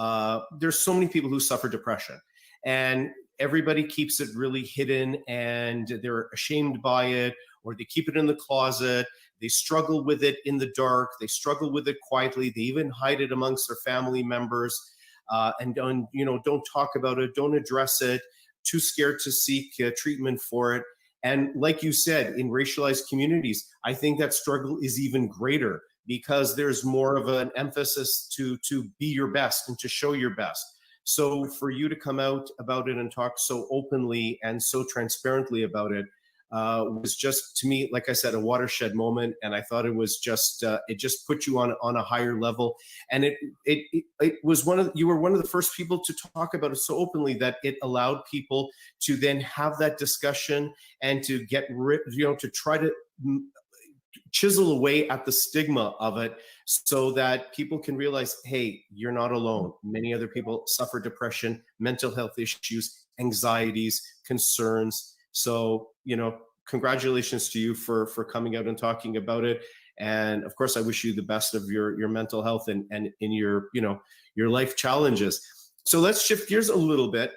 there's so many people who suffer depression, and everybody keeps it really hidden and they're ashamed by it, or they keep it in the closet. They struggle with it in the dark. They struggle with it quietly. They even hide it amongst their family members, and don't talk about it, don't address it, too scared to seek treatment for it. And like you said, in racialized communities, I think that struggle is even greater because there's more of an emphasis to be your best and to show your best. So for you to come out about it and talk so openly and so transparently about it was just, to me, like I said, a watershed moment. And I thought it was just, it just put you on a higher level. And it was you were one of the first people to talk about it so openly that it allowed people to then have that discussion and to get rid, to try to chisel away at the stigma of it so that people can realize, hey, you're not alone. Many other people suffer depression, mental health issues, anxieties, concerns. So, congratulations to you for coming out and talking about it. And of course, I wish you the best of your mental health and in your, your life challenges. So let's shift gears a little bit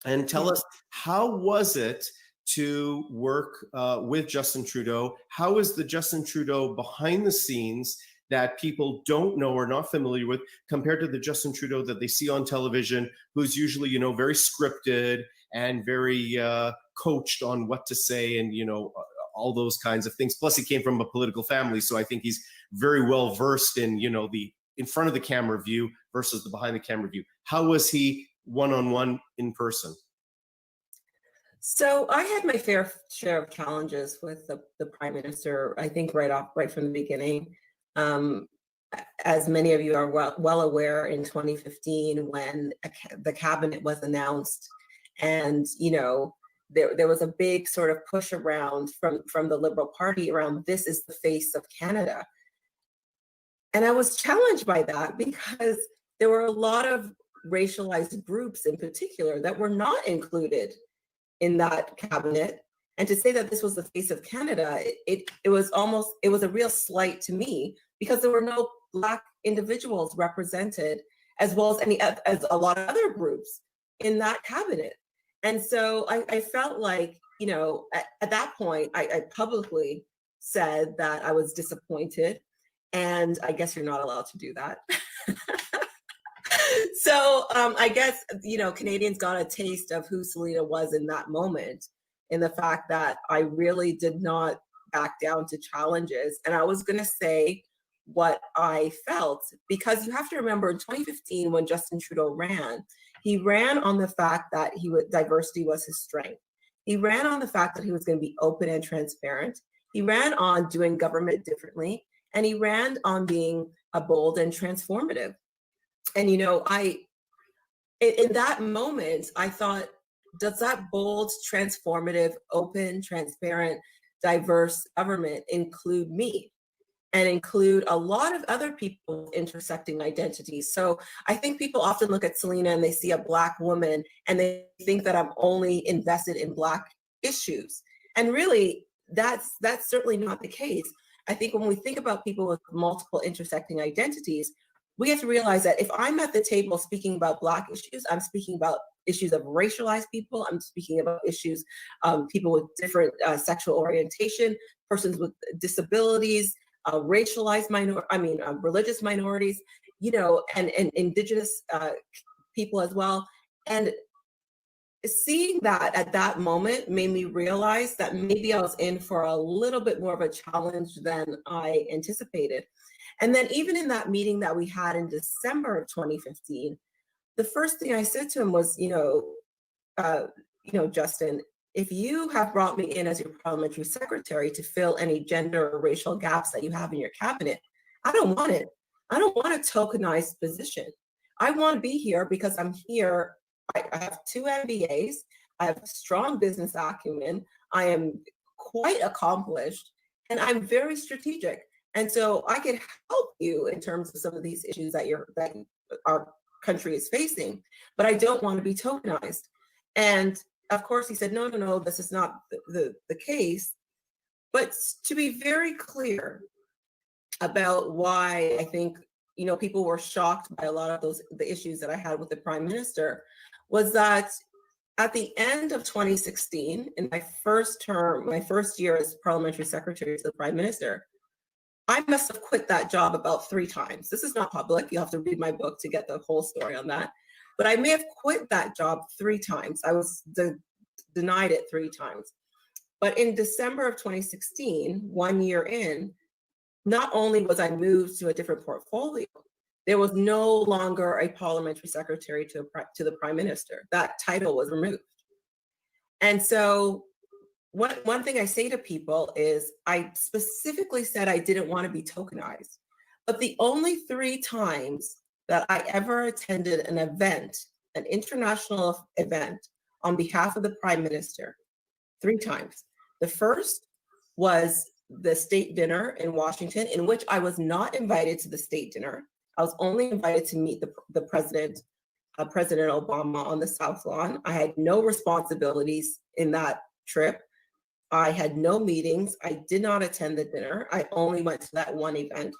and tell us, how was it to work with Justin Trudeau? How is the Justin Trudeau behind the scenes that people don't know or not familiar with compared to the Justin Trudeau that they see on television, who's usually, very scripted and very coached on what to say and, all those kinds of things. Plus, he came from a political family, so I think he's very well versed in, the in front of the camera view versus the behind the camera view. How was he one-on-one in person? So I had my fair share of challenges with the Prime Minister, I think right from the beginning. As many of you are well aware, in 2015, when the cabinet was announced, and there was a big sort of push around from the Liberal Party around, this is the face of Canada. And I was challenged by that because there were a lot of racialized groups in particular that were not included in that cabinet. And to say that this was the face of Canada, it was a real slight to me, because there were no Black individuals represented, as well as a lot of other groups in that cabinet. And so I felt like, at that point, I publicly said that I was disappointed. And I guess you're not allowed to do that. So I guess, Canadians got a taste of who Selena was in that moment, in the fact that I really did not back down to challenges. And I was going to say what I felt, because you have to remember, in 2015, when Justin Trudeau ran, he ran on the fact that diversity was his strength. He ran on the fact that he was going to be open and transparent. He ran on doing government differently, and he ran on being bold and transformative. And, in that moment, I thought, does that bold, transformative, open, transparent, diverse government include me and include a lot of other people with intersecting identities? So I think people often look at Selena and they see a Black woman and they think that I'm only invested in Black issues. And really, that's certainly not the case. I think when we think about people with multiple intersecting identities, we have to realize that if I'm at the table speaking about Black issues, I'm speaking about issues of racialized people. I'm speaking about issues, people with different sexual orientation, persons with disabilities, racialized religious minorities, and Indigenous people as well. And seeing that at that moment made me realize that maybe I was in for a little bit more of a challenge than I anticipated. And then even in that meeting that we had in December of 2015, the first thing I said to him was, Justin, if you have brought me in as your parliamentary secretary to fill any gender or racial gaps that you have in your cabinet, I don't want it. I don't want a tokenized position. I want to be here because I'm here. I have 2 MBAs. I have strong business acumen. I am quite accomplished, and I'm very strategic. And so I can help you in terms of some of these issues that our country is facing, but I don't want to be tokenized. And of course, he said, no, this is not the case. But to be very clear about why I think, you know, people were shocked by a lot of the issues that I had with the prime minister, was that at the end of 2016, in my first term, my first year as parliamentary secretary to the prime minister, I must have quit that job about 3 times. This is not public. You have to read my book to get the whole story on that. But I may have quit that job 3 times. I was denied it 3 times. But in December of 2016, 1 year in, not only was I moved to a different portfolio, there was no longer a parliamentary secretary to the prime minister. That title was removed. And so one thing I say to people is, I specifically said I didn't want to be tokenized. But the only 3 times that I ever attended an event, an international event on behalf of the prime minister, 3 times. The first was the state dinner in Washington, in which I was not invited to the state dinner. I was only invited to meet the president, President Obama, on the South Lawn. I had no responsibilities in that trip. I had no meetings. I did not attend the dinner. I only went to that one event.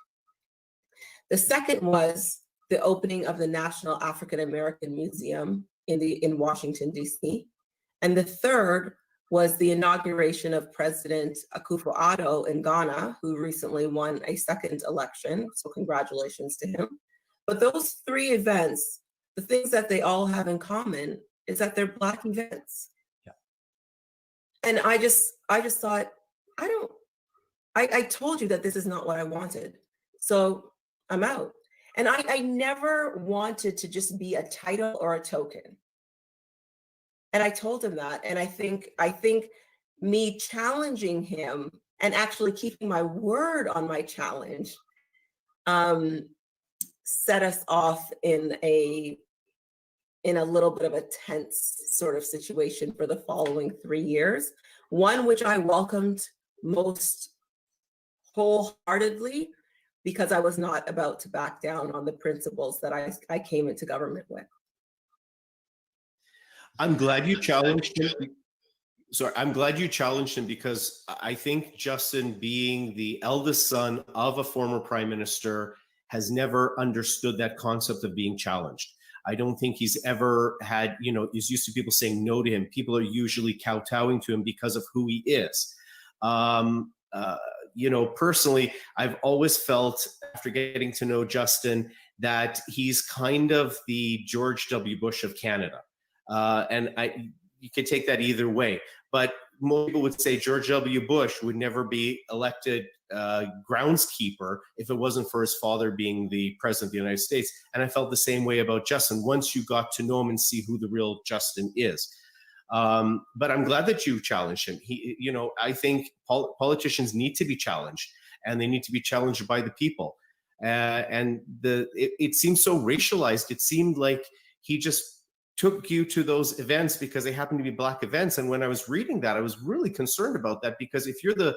The second was the opening of the National African American Museum in Washington, D.C. And the third was the inauguration of President Akufo-Addo in Ghana, who recently won a second election. So congratulations to him. But those 3 events, the things that they all have in common is that they're Black events. Yeah. And I just thought, I told you that this is not what I wanted. So I'm out. And I never wanted to just be a title or a token. And I told him that. And I think me challenging him and actually keeping my word on my challenge set us off in a little bit of a tense sort of situation for the following 3 years. One which I welcomed most wholeheartedly, because I was not about to back down on the principles that I came into government with. I'm glad you challenged him. Sorry, I'm glad you challenged him, because I think Justin, being the eldest son of a former prime minister, has never understood that concept of being challenged. I don't think he's ever had, he's used to people saying no to him. People are usually kowtowing to him because of who he is. Personally, I've always felt, after getting to know Justin, that he's kind of the George W. Bush of Canada. You could take that either way, but most people would say George W. Bush would never be elected groundskeeper if it wasn't for his father being the president of the United States. And I felt the same way about Justin once you got to know him and see who the real Justin is. But I'm glad that you challenged him. I think politicians need to be challenged, and they need to be challenged by the people. It seemed so racialized. It seemed like he just took you to those events because they happened to be Black events. And when I was reading that, I was really concerned about that, because if you're the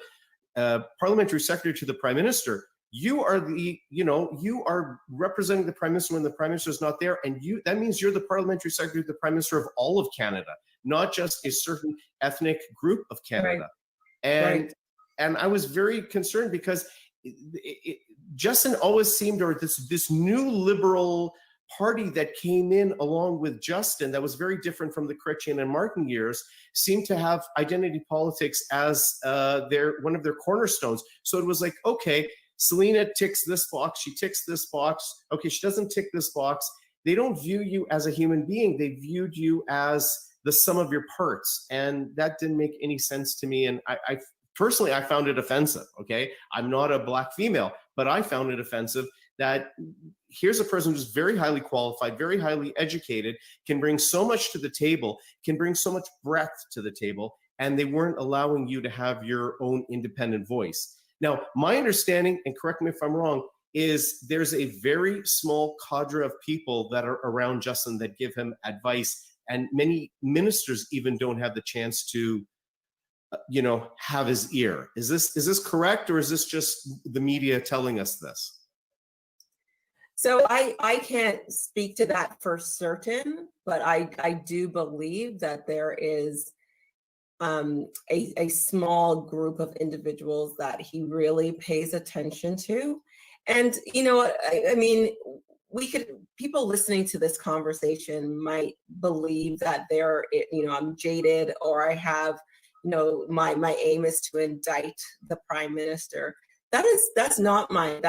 parliamentary secretary to the prime minister, you are you are representing the prime minister when the prime minister is not there, and that means you're the parliamentary secretary to the prime minister of all of Canada, not just a certain ethnic group of Canada. Right. And I was very concerned, because Justin always seemed, or this new liberal party that came in along with Justin, that was very different from the Chrétien and Martin years, seemed to have identity politics as one of their cornerstones. So it was like, okay, Selena ticks this box, she ticks this box. Okay, she doesn't tick this box. They don't view you as a human being. They viewed you as the sum of your parts. And that didn't make any sense to me. And I personally, I found it offensive, okay? I'm not a Black female, but I found it offensive that here's a person who's very highly qualified, very highly educated, can bring so much to the table, can bring so much breadth to the table, and they weren't allowing you to have your own independent voice. Now, my understanding, and correct me if I'm wrong, is there's a very small cadre of people that are around Justin that give him advice, and many ministers even don't have the chance to have his ear. Is this correct, or is this just the media telling us this? So I can't speak to that for certain, but I do believe that there is a small group of individuals that he really pays attention to. And, you know, I mean, people listening to this conversation might believe that I'm jaded, or I have, my aim is to indict the prime minister. That's not my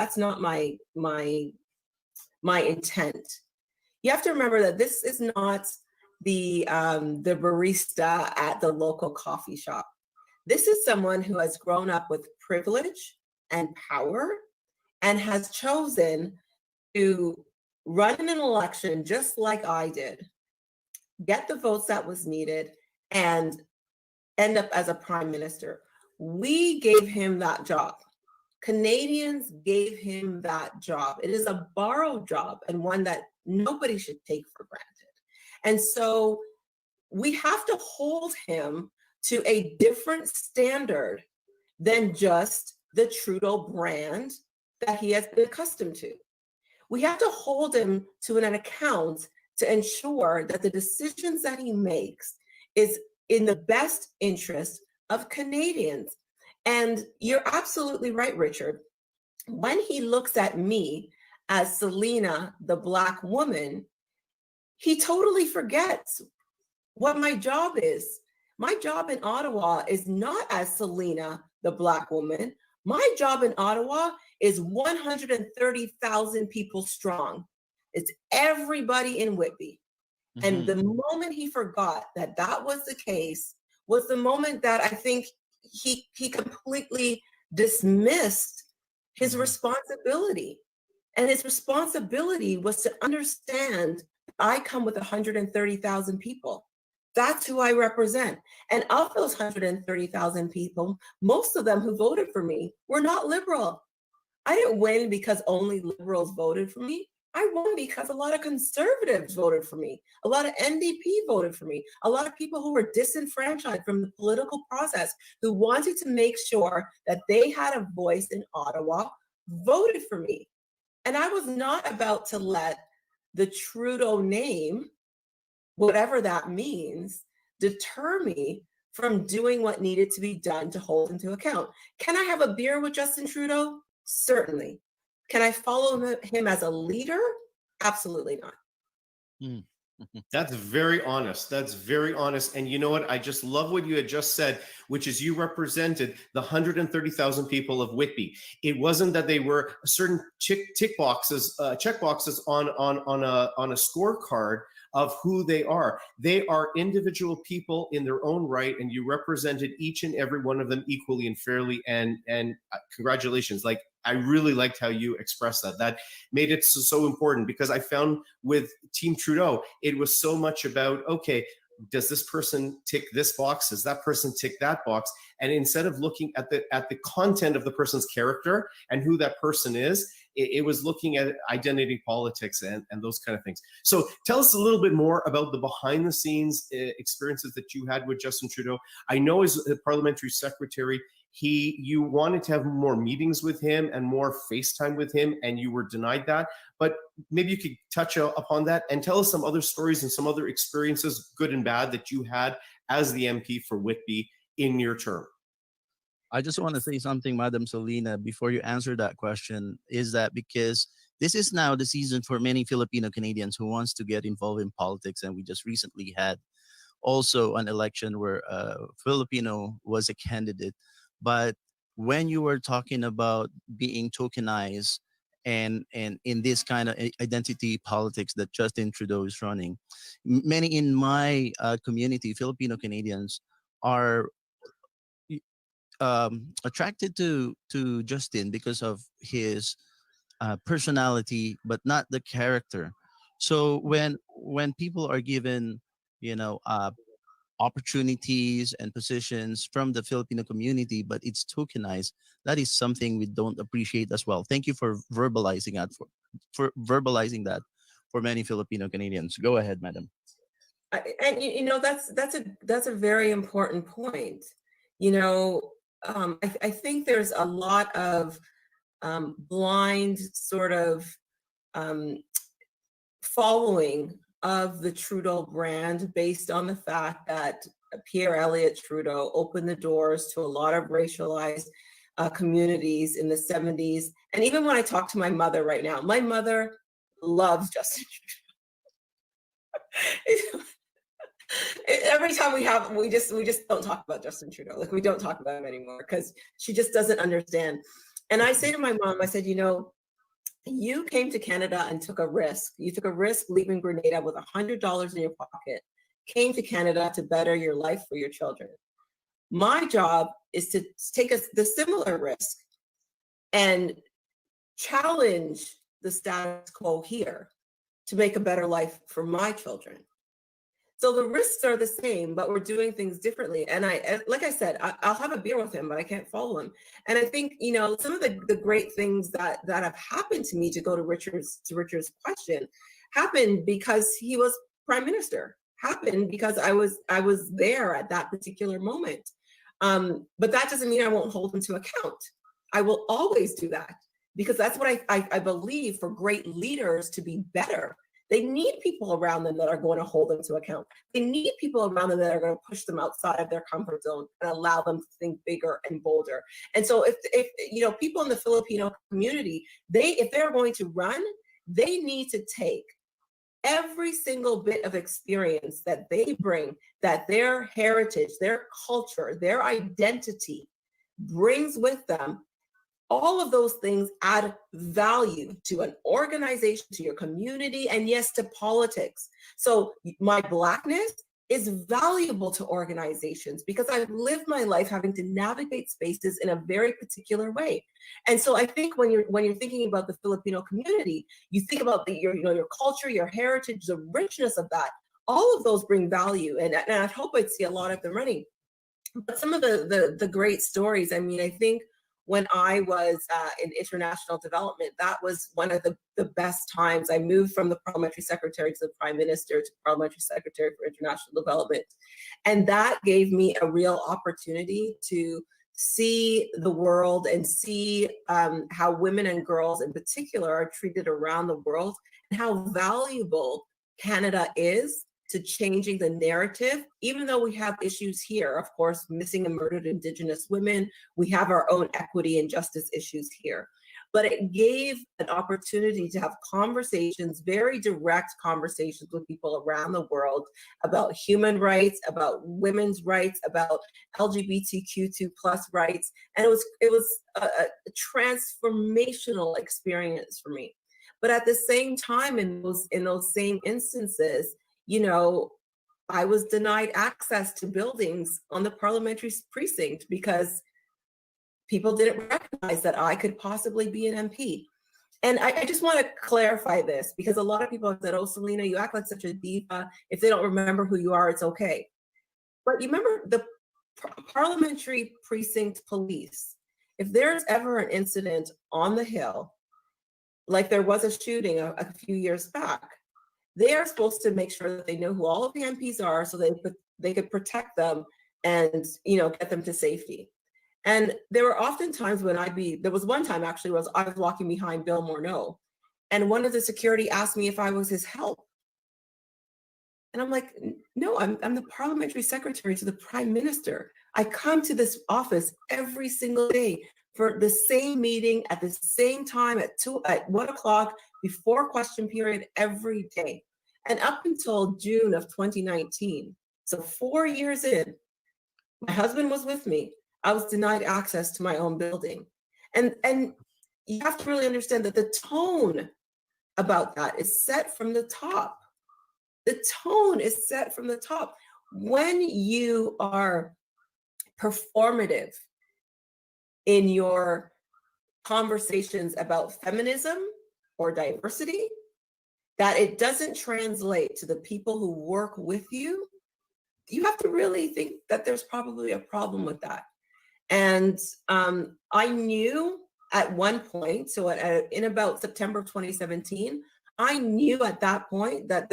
intent. You have to remember that this is not the barista at the local coffee shop. This is someone who has grown up with privilege and power and has chosen to run in an election just like I did, get the votes that was needed, and end up as a prime minister. We gave him that job. Canadians gave him that job. It is a borrowed job, and one that nobody should take for granted. And so we have to hold him to a different standard than just the Trudeau brand that he has been accustomed to. We have to hold him to an account to ensure that the decisions that he makes is in the best interest of Canadians. And you're absolutely right, Richard. When he looks at me as Selena, the Black woman, he totally forgets what my job is. My job in Ottawa is not as Selena, the Black woman. My job in Ottawa is 130,000 people strong. It's everybody in Whitby. Mm-hmm. And the moment he forgot that that was the case was the moment that I think he completely dismissed his responsibility. And his responsibility was to understand I come with 130,000 people. That's who I represent. And of those 130,000 people, most of them who voted for me were not Liberal. I didn't win because only Liberals voted for me. I won because a lot of Conservatives voted for me. A lot of NDP voted for me. A lot of people who were disenfranchised from the political process, who wanted to make sure that they had a voice in Ottawa, voted for me. And I was not about to let the Trudeau name, whatever that means, deter me from doing what needed to be done to hold him to account. Can I have a beer with Justin Trudeau? Certainly. Can I follow him as a leader? Absolutely not. That's very honest. That's very honest. And you know what? I just love what you had just said, which is you represented the 130,000 people of Whitby. It wasn't that they were certain check boxes on a scorecard of who they are. They are individual people in their own right, and you represented each and every one of them equally and fairly. And congratulations. Like, I really liked how you expressed that. That made it so important, because I found with Team Trudeau, it was so much about, okay, does this person tick this box? Does that person tick that box? And instead of looking at the content of the person's character and who that person is, it was looking at identity politics and those kind of things. So tell us a little bit more about the behind the scenes experiences that you had with Justin Trudeau. I know as a parliamentary secretary, you wanted to have more meetings with him and more FaceTime with him, and you were denied that. But maybe you could touch upon that and tell us some other stories and some other experiences, good and bad, that you had as the MP for Whitby in your term. I just want to say something, Madam Selena, before you answer that question, is that because this is now the season for many Filipino Canadians who wants to get involved in politics, and we just recently had also an election where a Filipino was a candidate. But when you were talking about being tokenized and in this kind of identity politics that Justin Trudeau is running, many in my community, Filipino Canadians, are attracted to Justin because of his personality, but not the character. So when people are given, opportunities and positions from the Filipino community, but it's tokenized, that is something we don't appreciate as well. Thank you for verbalizing that for verbalizing that for many Filipino Canadians. Go ahead, madam. And that's a very important point. I think there's a lot of blind sort of following of the Trudeau brand based on the fact that Pierre Elliott Trudeau opened the doors to a lot of racialized communities in the 70s. And even when I talk to my mother right now, my mother loves Justin Trudeau. Every time we just don't talk about Justin Trudeau. Like, we don't talk about him anymore because she just doesn't understand. And I say to my mom, I said, you know, you came to Canada and took a risk. You took a risk leaving Grenada with $100 in your pocket, came to Canada to better your life for your children. My job is to take the similar risk and challenge the status quo here to make a better life for my children. So the risks are the same, but we're doing things differently. And like I said, I'll have a beer with him, but I can't follow him. And I think, you know, some of the great things that have happened to me, to go to Richard's question, happened because he was prime minister, happened because I was there at that particular moment. But that doesn't mean I won't hold him to account. I will always do that, because that's what I believe. For great leaders to be better, they need people around them that are going to hold them to account. They need people around them that are going to push them outside of their comfort zone and allow them to think bigger and bolder. And so if you know, people in the Filipino community, if they're going to run, they need to take every single bit of experience that they bring, that their heritage, their culture, their identity brings with them. All of those things add value to an organization, to your community, and yes, to politics. So my Blackness is valuable to organizations because I've lived my life having to navigate spaces in a very particular way. And so I think when you're thinking about the Filipino community, you think about your culture, your heritage, the richness of that. All of those bring value, and I hope I'd see a lot of them running. But some of the great stories, I mean, I think when I was in international development, that was one of the best times. I moved from the parliamentary secretary to the prime minister to parliamentary secretary for international development. And that gave me a real opportunity to see the world and see how women and girls in particular are treated around the world, and how valuable Canada is to changing the narrative. Even though we have issues here, of course, missing and murdered Indigenous women, we have our own equity and justice issues here. But it gave an opportunity to have conversations, very direct conversations with people around the world about human rights, about women's rights, about LGBTQ2+ rights. And it was a transformational experience for me. But at the same time, in those same instances, you know, I was denied access to buildings on the parliamentary precinct because people didn't recognize that I could possibly be an MP. And I just want to clarify this, because a lot of people have said, oh, Selena, you act like such a diva. If they don't remember who you are, it's okay. But you remember the parliamentary precinct police. If there's ever an incident on the Hill, like there was a shooting a few years back, they are supposed to make sure that they know who all of the MPs are, so they could protect them and, you know, get them to safety. And there were often times when there was one time actually was I was walking behind Bill Morneau, and one of the security asked me if I was his help. And I'm like, no, I'm the parliamentary secretary to the prime minister. I come to this office every single day for the same meeting at the same time at 1 o'clock before question period every day. And up until June of 2019, so 4 years in, my husband was with me. I was denied access to my own building. And you have to really understand that the tone about that is set from the top. The tone is set from the top. When you are performative in your conversations about feminism or diversity, that it doesn't translate to the people who work with you, you have to really think that there's probably a problem with that. And I knew at one point, so in about September of 2017, I knew at that point that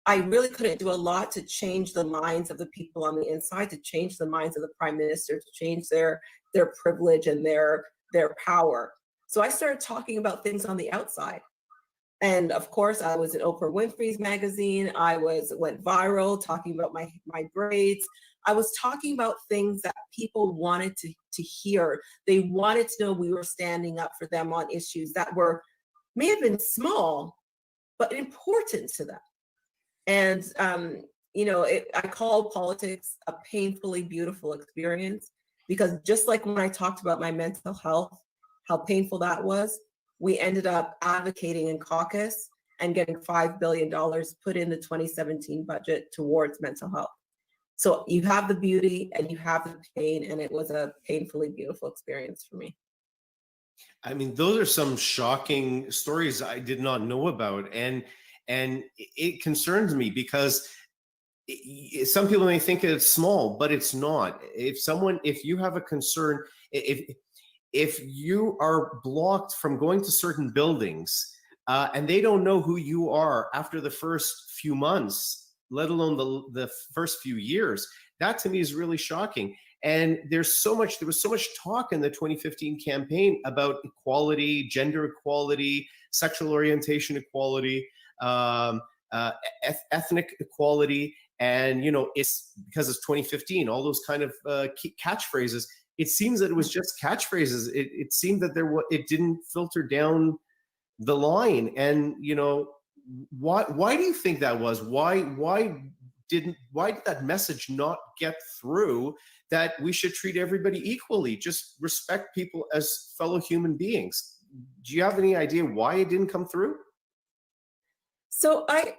I really couldn't do a lot to change the minds of the people on the inside, to change the minds of the prime minister, to change their privilege and their power. So I started talking about things on the outside. And of course, I was in Oprah Winfrey's magazine. I went viral talking about my braids. I was talking about things that people wanted to hear. They wanted to know we were standing up for them on issues that may have been small, but important to them. And I call politics a painfully beautiful experience, because just like when I talked about my mental health, how painful that was, we ended up advocating in caucus and getting $5 billion put in the 2017 budget towards mental health. So you have the beauty and you have the pain, and it was a painfully beautiful experience for me. I mean, those are some shocking stories I did not know about, and it concerns me because some people may think it's small, but it's not. If you have a concern, if you are blocked from going to certain buildings, and they don't know who you are after the first few months, let alone the first few years, that to me is really shocking. And there was so much talk in the 2015 campaign about equality, gender equality, sexual orientation equality, ethnic equality. And, it's because it's 2015, all those kind of catchphrases. It seems that it was just catchphrases. It seemed that it didn't filter down the line. And, why do you think that was? Why did that message not get through, that we should treat everybody equally, just respect people as fellow human beings? Do you have any idea why it didn't come through? So I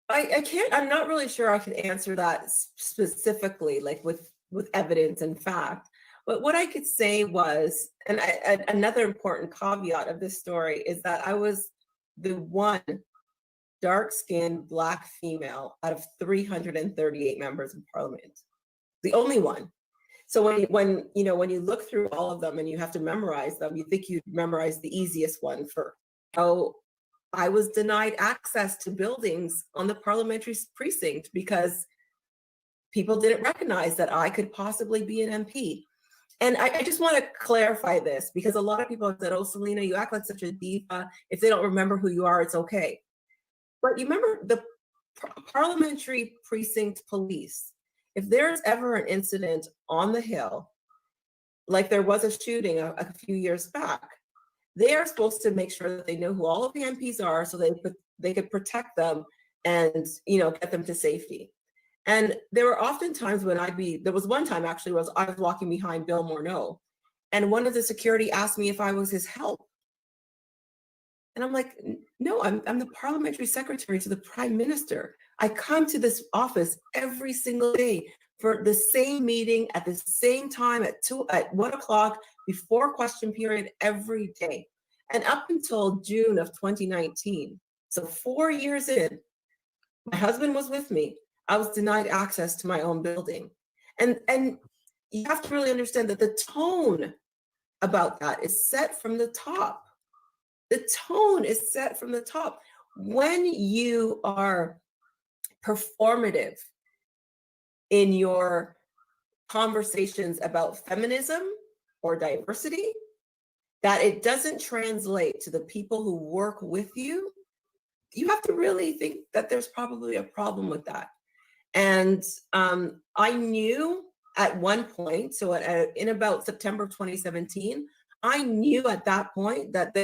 can't, I'm not really sure I could answer that specifically, like with evidence and fact. But what I could say was, and another important caveat of this story is that I was the one dark-skinned Black female out of 338 members of parliament, the only one. So when you look through all of them and you have to memorize them, you think you'd memorize the easiest one for how I was denied access to buildings on the parliamentary precinct because people didn't recognize that I could possibly be an MP. And I just want to clarify this, because a lot of people have said, oh, Selena, you act like such a diva. If they don't remember who you are, it's okay. But you remember the parliamentary precinct police, if there's ever an incident on the Hill, like there was a shooting a few years back, they are supposed to make sure that they know who all of the MPs are, so they could protect them and get them to safety. And there were often times when there was one time actually was I was walking behind Bill Morneau, and one of the security asked me if I was his help. And I'm like, no, I'm the parliamentary secretary to the prime minister. I come to this office every single day for the same meeting at the same time at 1 o'clock before question period every day. And up until June of 2019, so 4 years in, my husband was with me. I was denied access to my own building. And you have to really understand that the tone about that is set from the top. The tone is set from the top. When you are performative in your conversations about feminism or diversity, that it doesn't translate to the people who work with you, you have to really think that there's probably a problem with that. And I knew at one point, so in about September 2017, I knew at that point that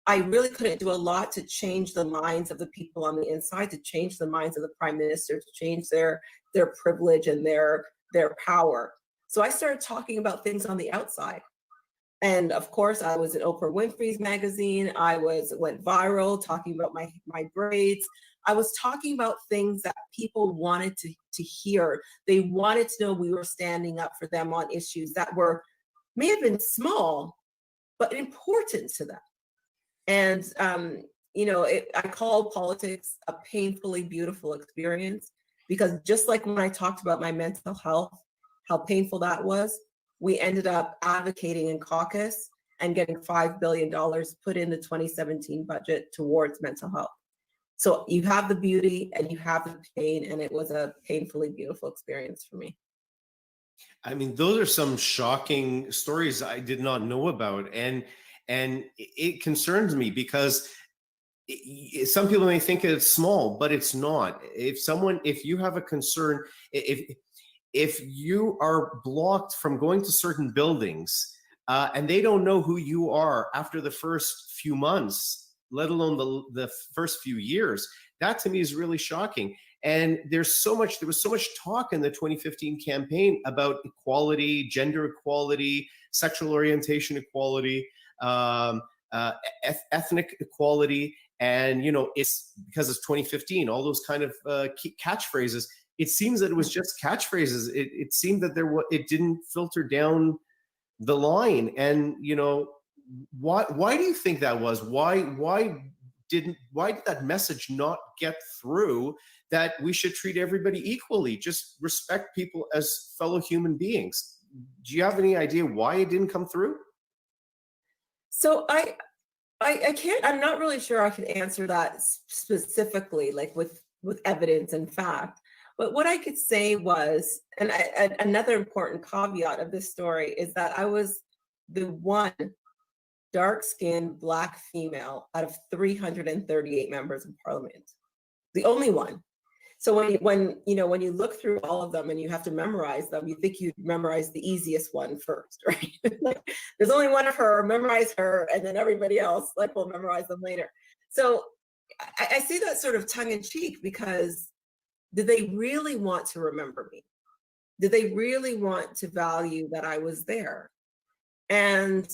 I really couldn't do a lot to change the minds of the people on the inside, to change the minds of the prime minister, to change their privilege and their power. So I started talking about things on the outside. And of course, I was in Oprah Winfrey's magazine. I went viral talking about my braids. I was talking about things that people wanted to hear. They wanted to know we were standing up for them on issues that may have been small, but important to them. And, I call politics a painfully beautiful experience, because just like when I talked about my mental health, how painful that was, we ended up advocating in caucus and getting $5 billion put in the 2017 budget towards mental health. So you have the beauty and you have the pain, and it was a painfully beautiful experience for me. I mean, those are some shocking stories I did not know about. And it concerns me because some people may think it's small, but it's not. If you have a concern, if you are blocked from going to certain buildings and they don't know who you are after the first few months, let alone the first few years, that to me is really shocking. And there was so much talk in the 2015 campaign about equality, gender equality, sexual orientation equality, ethnic equality. And, it's because it's 2015, all those kind of catchphrases. It seems that it was just catchphrases. It seemed that it didn't filter down the line. And, why do you think that was? Why did that message not get through, that we should treat everybody equally, just respect people as fellow human beings? Do you have any idea why it didn't come through? So I can't, I'm not really sure I can answer that specifically, like with evidence and fact. But what I could say was, and another important caveat of this story is that I was the one dark-skinned Black female out of 338 members of parliament, the only one. So when you look through all of them and you have to memorize them, you think you memorize the easiest one first, right? Like, there's only one of her, memorize her, and then everybody else will memorize them later. So I say that sort of tongue in cheek, because did they really want to remember me? Did they really want to value that I was there? And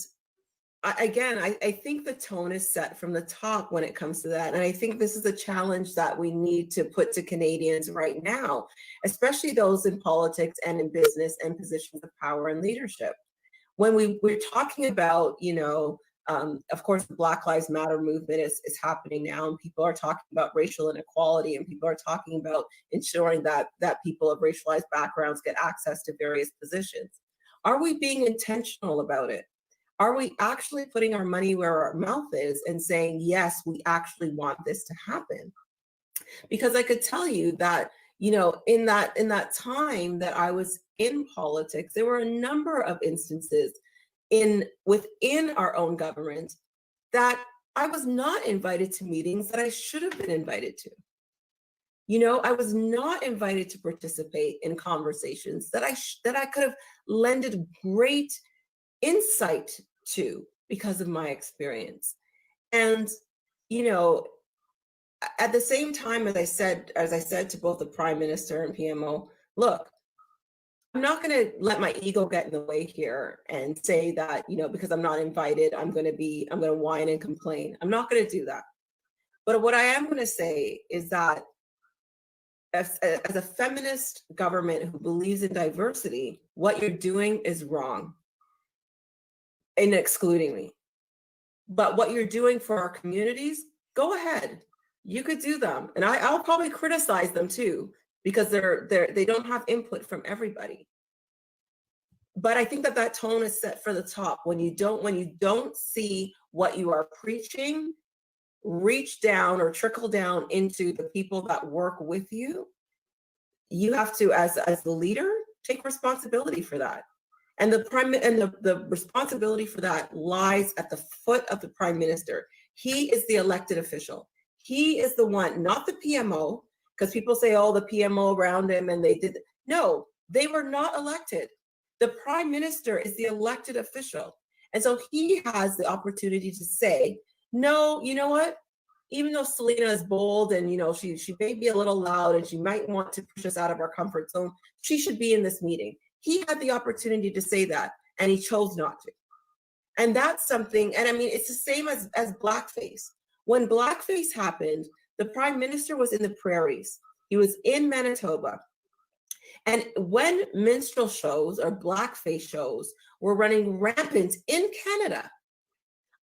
I think the tone is set from the top when it comes to that. And I think this is a challenge that we need to put to Canadians right now, especially those in politics and in business and positions of power and leadership. When we're talking about, of course, the Black Lives Matter movement is happening now, and people are talking about racial inequality, and people are talking about ensuring that people of racialized backgrounds get access to various positions. Are we being intentional about it? Are we actually putting our money where our mouth is and saying, yes, we actually want this to happen? Because I could tell you that, in that time that I was in politics, there were a number of instances within our own government that I was not invited to meetings that I should have been invited to. I was not invited to participate in conversations that I could have lended great insight to because of my experience. And at the same time, as I said to both the Prime Minister and PMO, look, I'm not going to let my ego get in the way here and say that, because I'm not invited, I'm going to whine and complain. I'm not going to do that. But what I am going to say is that as a feminist government who believes in diversity, what you're doing is wrong in excluding me. But what you're doing for our communities, go ahead. You could do them. And I'll probably criticize them too, because they don't have input from everybody. But I think that tone is set for the top. When you don't see what you are preaching reach down or trickle down into the people that work with you, you have to, as the leader, take responsibility for that. And the responsibility for that lies at the foot of the Prime Minister. He is the elected official. He is the one, not the PMO, because people say, oh, the PMO around him and they did. No, they were not elected. The Prime Minister is the elected official. And so he has the opportunity to say, no, you know what? Even though Selena is bold and, she may be a little loud and she might want to push us out of our comfort zone, she should be in this meeting. He had the opportunity to say that, and he chose not to. And that's something, and I mean, it's the same as blackface. When blackface happened, the Prime Minister was in the prairies. He was in Manitoba. And when minstrel shows or blackface shows were running rampant in Canada,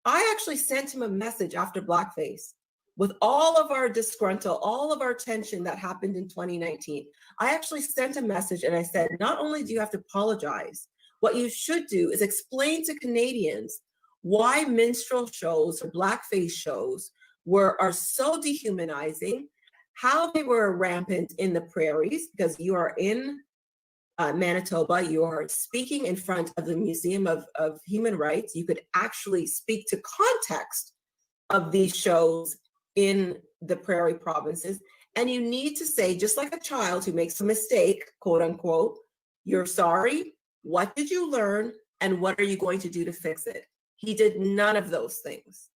I actually sent him a message after blackface with all of our disgruntled, all of our tension that happened in 2019. I actually sent a message and I said, not only do you have to apologize, what you should do is explain to Canadians why minstrel shows or blackface shows are so dehumanizing, how they were rampant in the prairies, because you are in Manitoba, you are speaking in front of the Museum of Human Rights. You could actually speak to context of these shows in the prairie provinces. And you need to say, just like a child who makes a mistake, quote unquote, you're sorry, what did you learn, and what are you going to do to fix it? He did none of those things.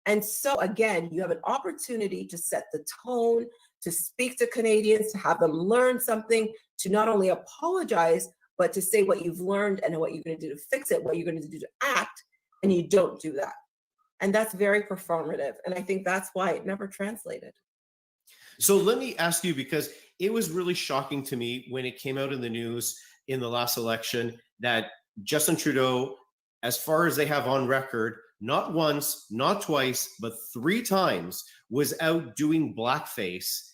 And so again, you have an opportunity to set the tone, to speak to Canadians, to have them learn something, to not only apologize, but to say what you've learned and what you're going to do to fix it, what you're going to do to act, and you don't do that. And that's very performative. And I think that's why it never translated. So let me ask you, because it was really shocking to me when it came out in the news in the last election that Justin Trudeau, as far as they have on record, not once, not twice, but 3 times was out doing blackface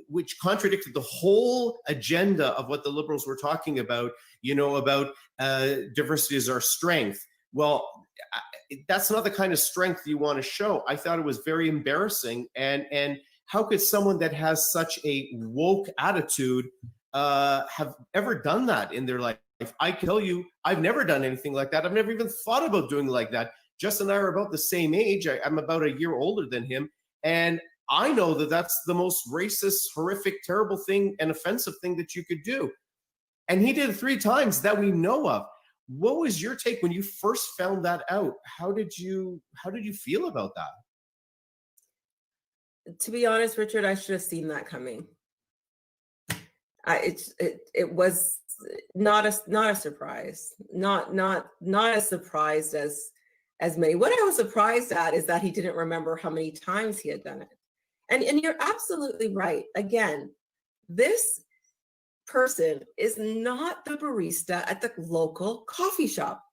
which contradicted the whole agenda of what the Liberals were talking about, about diversity is our strength. Well, that's not the kind of strength you want to show. I thought it was very embarrassing. And how could someone that has such a woke attitude have ever done that in their life? I tell you, I've never done anything like that. I've never even thought about doing like that. Justin and I are about the same age. I'm about a year older than him. And I know that that's the most racist, horrific, terrible thing and offensive thing that you could do. And he did it 3 times that we know of. What was your take when you first found that out? How did you feel about that? To be honest, Richard, I should have seen that coming. It was not a surprise. Not as surprised as many. What I was surprised at is that he didn't remember how many times he had done it. And you're absolutely right. Again, this person is not the barista at the local coffee shop.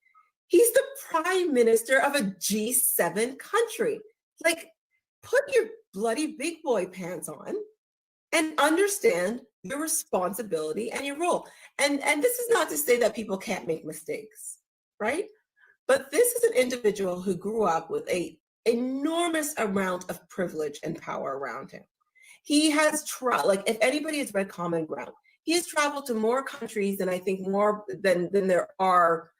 He's the prime minister of a G7 country. Like, put your bloody big boy pants on and understand your responsibility and your role. And this is not to say that people can't make mistakes, right? But this is an individual who grew up with an enormous amount of privilege and power around him. He has like, if anybody has read Common Ground, he has traveled to more countries than I think more than there are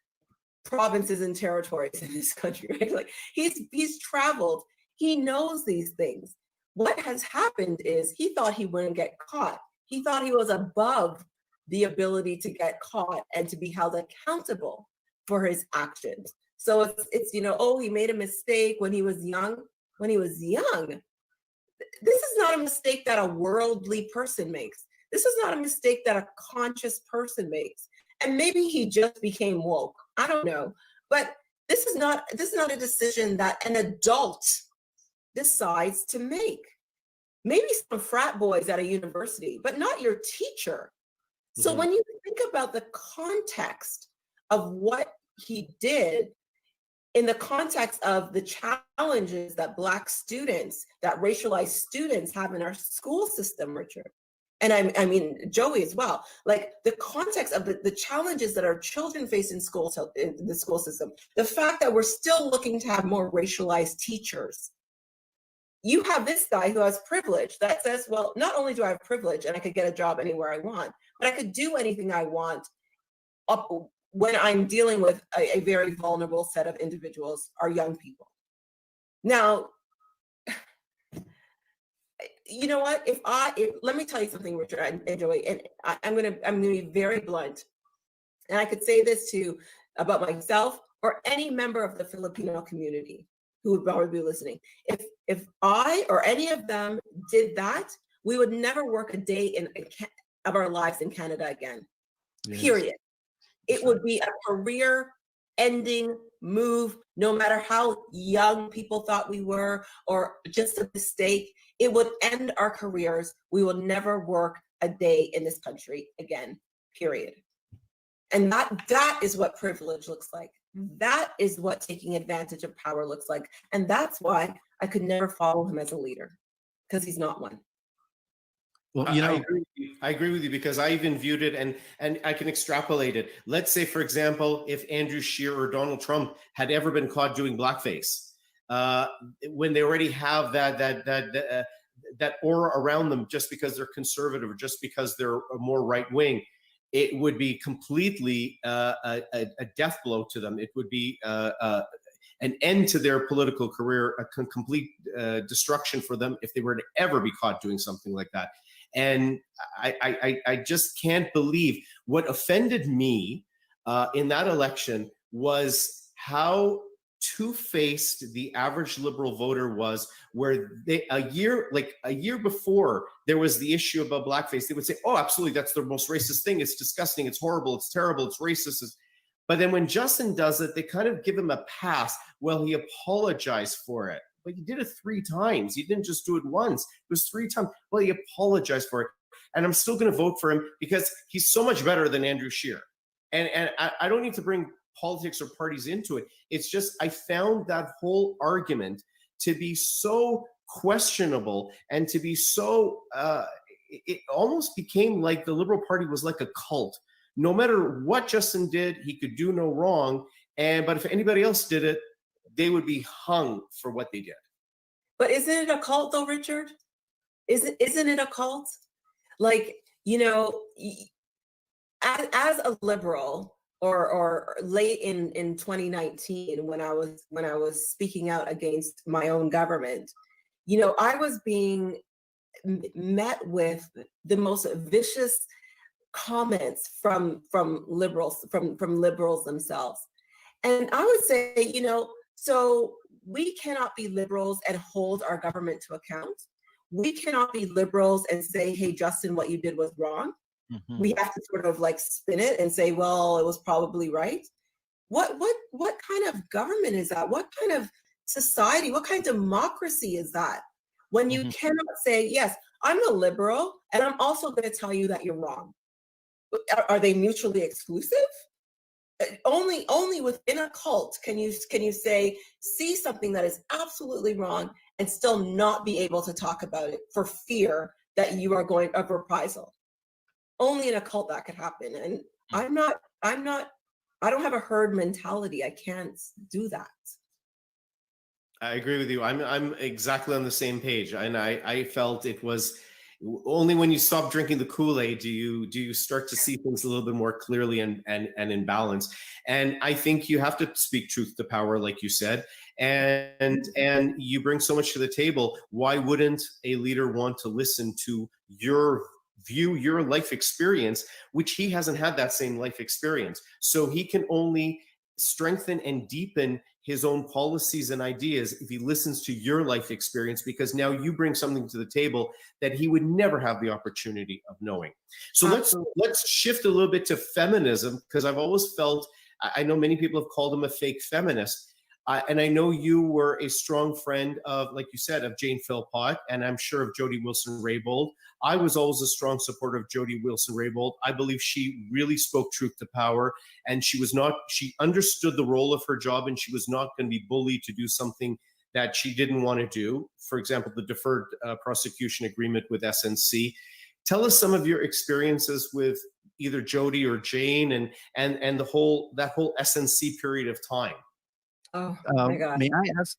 provinces and territories in this country, right? Like, he's traveled. He knows these things. What has happened is he thought he wouldn't get caught. He thought he was above the ability to get caught and to be held accountable for his actions. So it's oh, he made a mistake when he was young. When he was young, this is not a mistake that a worldly person makes. This is not a mistake that a conscious person makes. And maybe he just became woke. I don't know. But this is not a decision that an adult decides to make. Maybe some frat boys at a university, but not your teacher. So when you think about the context of what he did, in the context of the challenges that Black students, that racialized students have in our school system, Richard, and I mean Joey as well, like the context of the challenges that our children face in the school system, the fact that we're still looking to have more racialized teachers. You have this guy who has privilege that says, well, not only do I have privilege and I could get a job anywhere I want, but I could do anything I want when I'm dealing with a very vulnerable set of individuals, our young people. Now, you know what? Let me tell you something, Richard and Joey, and I'm gonna be very blunt, and I could say this about myself or any member of the Filipino community who would probably be listening. If I or any of them did that, we would never work a day of our lives in Canada again. Yes. Period. It would be a career-ending move, no matter how young people thought we were, or just a mistake. It would end our careers. We will never work a day in this country again, period. And that is what privilege looks like. That is what taking advantage of power looks like. And that's why I could never follow him as a leader, because he's not one. Well, I agree with you because I even viewed it and I can extrapolate it. Let's say, for example, if Andrew Scheer or Donald Trump had ever been caught doing blackface, when they already have that aura around them just because they're conservative or just because they're more right wing, it would be completely a death blow to them. It would be an end to their political career, a complete destruction for them if they were to ever be caught doing something like that. And I just can't believe what offended me in that election was how two-faced the average liberal voter was, where they a year before there was the issue about blackface, they would say, oh, absolutely, that's the most racist thing, it's disgusting, it's horrible, it's terrible, it's racist. But then when Justin does it, they kind of give him a pass. Well, he apologized for it. But he did it 3 times. He didn't just do it once. It was 3 times. Well, he apologized for it. And I'm still going to vote for him because he's so much better than Andrew Scheer. And I don't need to bring politics or parties into it. It's just I found that whole argument to be so questionable and to be so, it almost became like the Liberal Party was like a cult. No matter what Justin did, he could do no wrong. But if anybody else did it, they would be hung for what they did. But isn't it a cult though, Richard? Isn't it a cult? Like, you know, as a liberal, or late in 2019 when I was speaking out against my own government, you know, I was being met with the most vicious comments from liberals, from liberals themselves. And I would say, you know, so we cannot be liberals and hold our government to account. We cannot be liberals and say, hey, Justin, what you did was wrong. Mm-hmm. We have to sort of like spin it and say, well, it was probably right. What kind of government is that? What kind of society, what kind of democracy is that? When you cannot say, yes, I'm a liberal and I'm also going to tell you that you're wrong. Are they mutually exclusive? Only within a cult can you say, see something that is absolutely wrong and still not be able to talk about it for fear that you are going of reprisal. Only in a cult that could happen. And I don't have a herd mentality. I can't do that. I agree with you. I'm exactly on the same page. And I felt it was only when you stop drinking the Kool-Aid do you start to see things a little bit more clearly and in balance. And I think you have to speak truth to power, like you said, and you bring so much to the table. Why wouldn't a leader want to listen to your view, your life experience, which he hasn't had that same life experience? So he can only strengthen and deepen his own policies and ideas if he listens to your life experience, because now you bring something to the table that he would never have the opportunity of knowing. So let's shift a little bit to feminism, because I've always felt, I know many people have called him a fake feminist. And I know you were a strong friend of, like you said, of Jane Philpott, and I'm sure of Jody Wilson-Raybould. I was always a strong supporter of Jody Wilson-Raybould. I believe she really spoke truth to power, and she understood the role of her job, and she was not going to be bullied to do something that she didn't want to do. For example, the deferred prosecution agreement with SNC. Tell us some of your experiences with either Jody or Jane and that whole SNC period of time. Oh my God.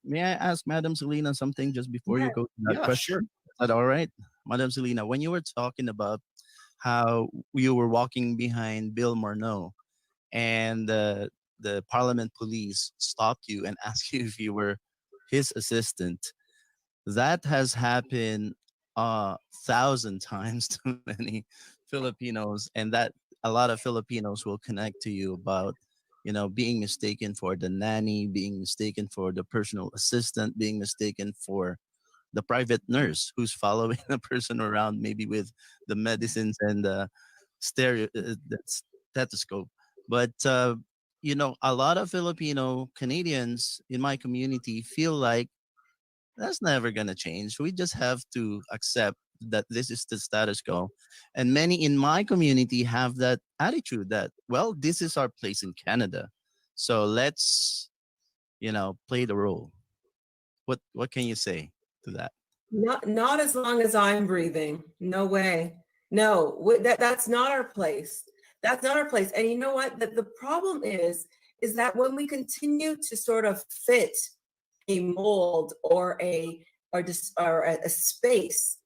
May I ask Madam Selena something just before you go to that question? Sure. Is that all right? Madam Selena, when you were talking about how you were walking behind Bill Morneau and the Parliament police stopped you and asked you if you were his assistant, that has happened 1,000 times to many Filipinos, and that a lot of Filipinos will connect to you about, you know, being mistaken for the nanny, being mistaken for the personal assistant, being mistaken for the private nurse who's following the person around, maybe with the medicines and the stethoscope. But, you know, a lot of Filipino Canadians in my community feel like that's never going to change. We just have to accept that this is the status quo. And many in my community have that attitude that, well, this is our place in Canada, so let's, you know, play the role. What can you say to that? Not as long as I'm breathing. No way. No, that's not our place. That's not our place. And you know what? The problem is that when we continue to sort of fit a mold or a space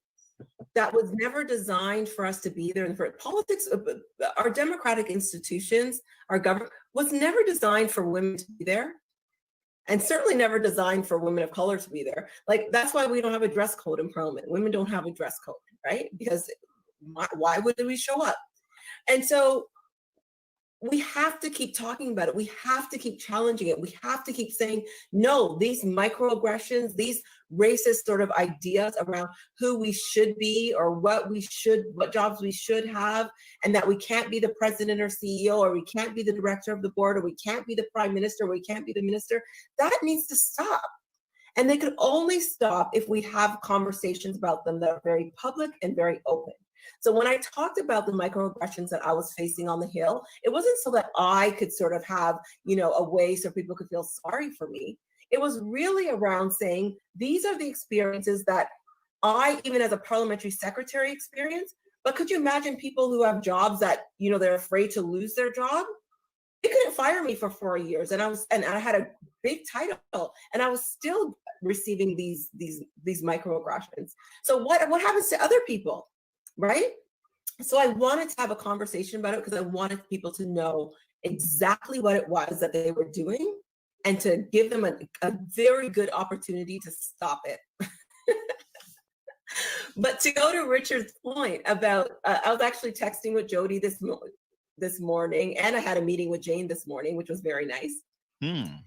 that was never designed for us to be there. And for politics, our democratic institutions, our government was never designed for women to be there. and certainly never designed for women of color to be there. Like, that's why we don't have a dress code in Parliament. Women don't have a dress code, right? Because why would we show up? And so we have to keep talking about it. We have to keep challenging it. We have to keep saying, no, these microaggressions, these racist sort of ideas around who we should be or what jobs we should have, and that we can't be the president or CEO, or we can't be the director of the board, or we can't be the prime minister, or we can't be the minister, that needs to stop. And they could only stop if we have conversations about them that are very public and very open. So when I talked about the microaggressions that I was facing on the Hill, it wasn't so that I could sort of have, a way so people could feel sorry for me. It was really around saying, these are the experiences that I, even as a parliamentary secretary, experienced. But could you imagine people who have jobs that, they're afraid to lose their job? They couldn't fire me for 4 years, and I had a big title, and I was still receiving these microaggressions. So what happens to other people? Right? So I wanted to have a conversation about it because I wanted people to know exactly what it was that they were doing and to give them a very good opportunity to stop it. But to go to Richard's point about, I was actually texting with Jody this morning, and I had a meeting with Jane this morning, which was very nice. And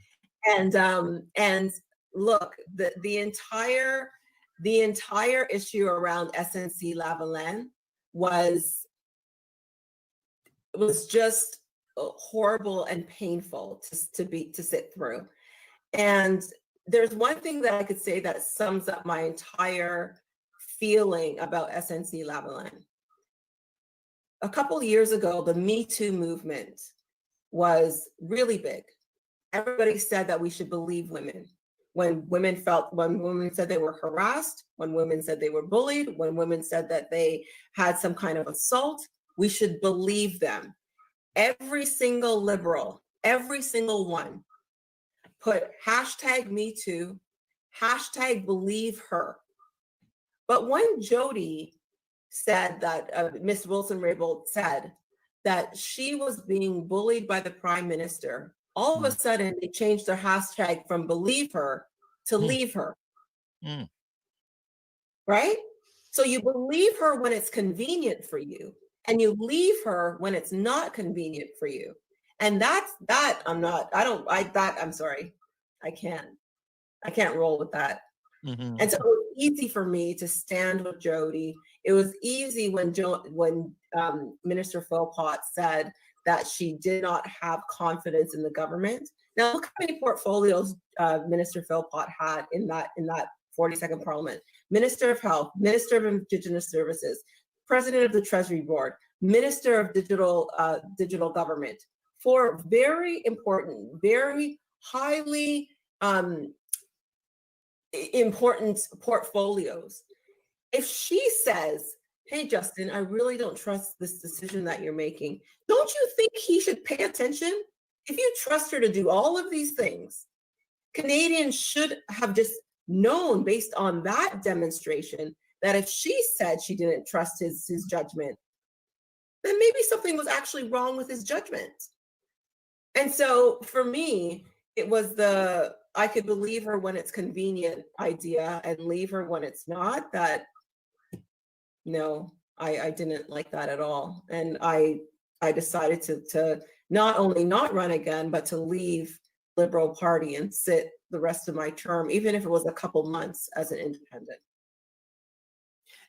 look, the entire issue around SNC-Lavalin was just horrible and painful to sit through. And there's one thing that I could say that sums up my entire feeling about SNC-Lavalin. A couple of years ago, the Me Too movement was really big. Everybody said that we should believe women. When women said they were harassed, when women said they were bullied, when women said that they had some kind of assault, we should believe them. Every single liberal, every single one, put #MeToo, #BelieveHer. But when Jody said that, Miss Wilson-Raybould said that she was being bullied by the prime minister, all of a sudden they changed their hashtag from believe her to leave her. Right? So you believe her when it's convenient for you, and you leave her when it's not convenient for you. And I'm sorry. I can't roll with that. And so it was easy for me to stand with Jody. It was easy when Minister Philpott said that she did not have confidence in the government. Now look how many portfolios Minister Philpott had in that 42nd Parliament. Minister of Health, Minister of Indigenous Services, President of the Treasury Board, Minister of Digital Government. 4 very important, very highly important portfolios. If she says, hey, Justin, I really don't trust this decision that you're making, don't you think he should pay attention? If you trust her to do all of these things, Canadians should have just known based on that demonstration that if she said she didn't trust his judgment, then maybe something was actually wrong with his judgment. And so for me, it was I could believe her when it's convenient idea and leave her when it's not. That, no, I didn't like that at all. And I decided to not only not run again, but to leave Liberal Party and sit the rest of my term, even if it was a couple months as an independent.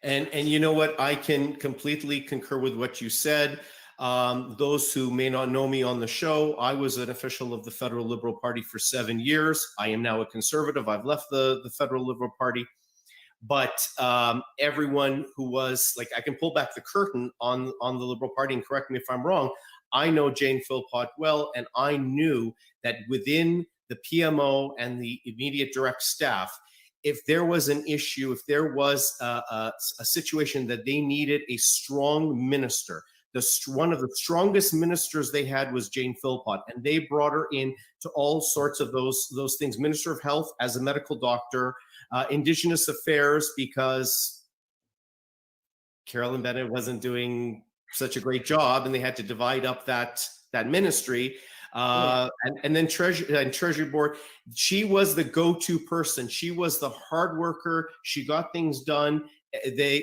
And you know what? I can completely concur with what you said. Those who may not know me on the show, I was an official of the Federal Liberal Party for 7 years. I am now a conservative. I've left the Federal Liberal Party. But everyone who was, like, I can pull back the curtain on the Liberal Party and correct me if I'm wrong. I know Jane Philpott well, and I knew that within the PMO and the immediate direct staff, if there was an issue, if there was a situation that they needed a strong minister, one of the strongest ministers they had was Jane Philpott, and they brought her in to all sorts of those things. Minister of Health as a medical doctor, Indigenous Affairs because Carolyn Bennett wasn't doing such a great job, and they had to divide up that ministry. And then Treasury Board, she was the go-to person. She was the hard worker. She got things done.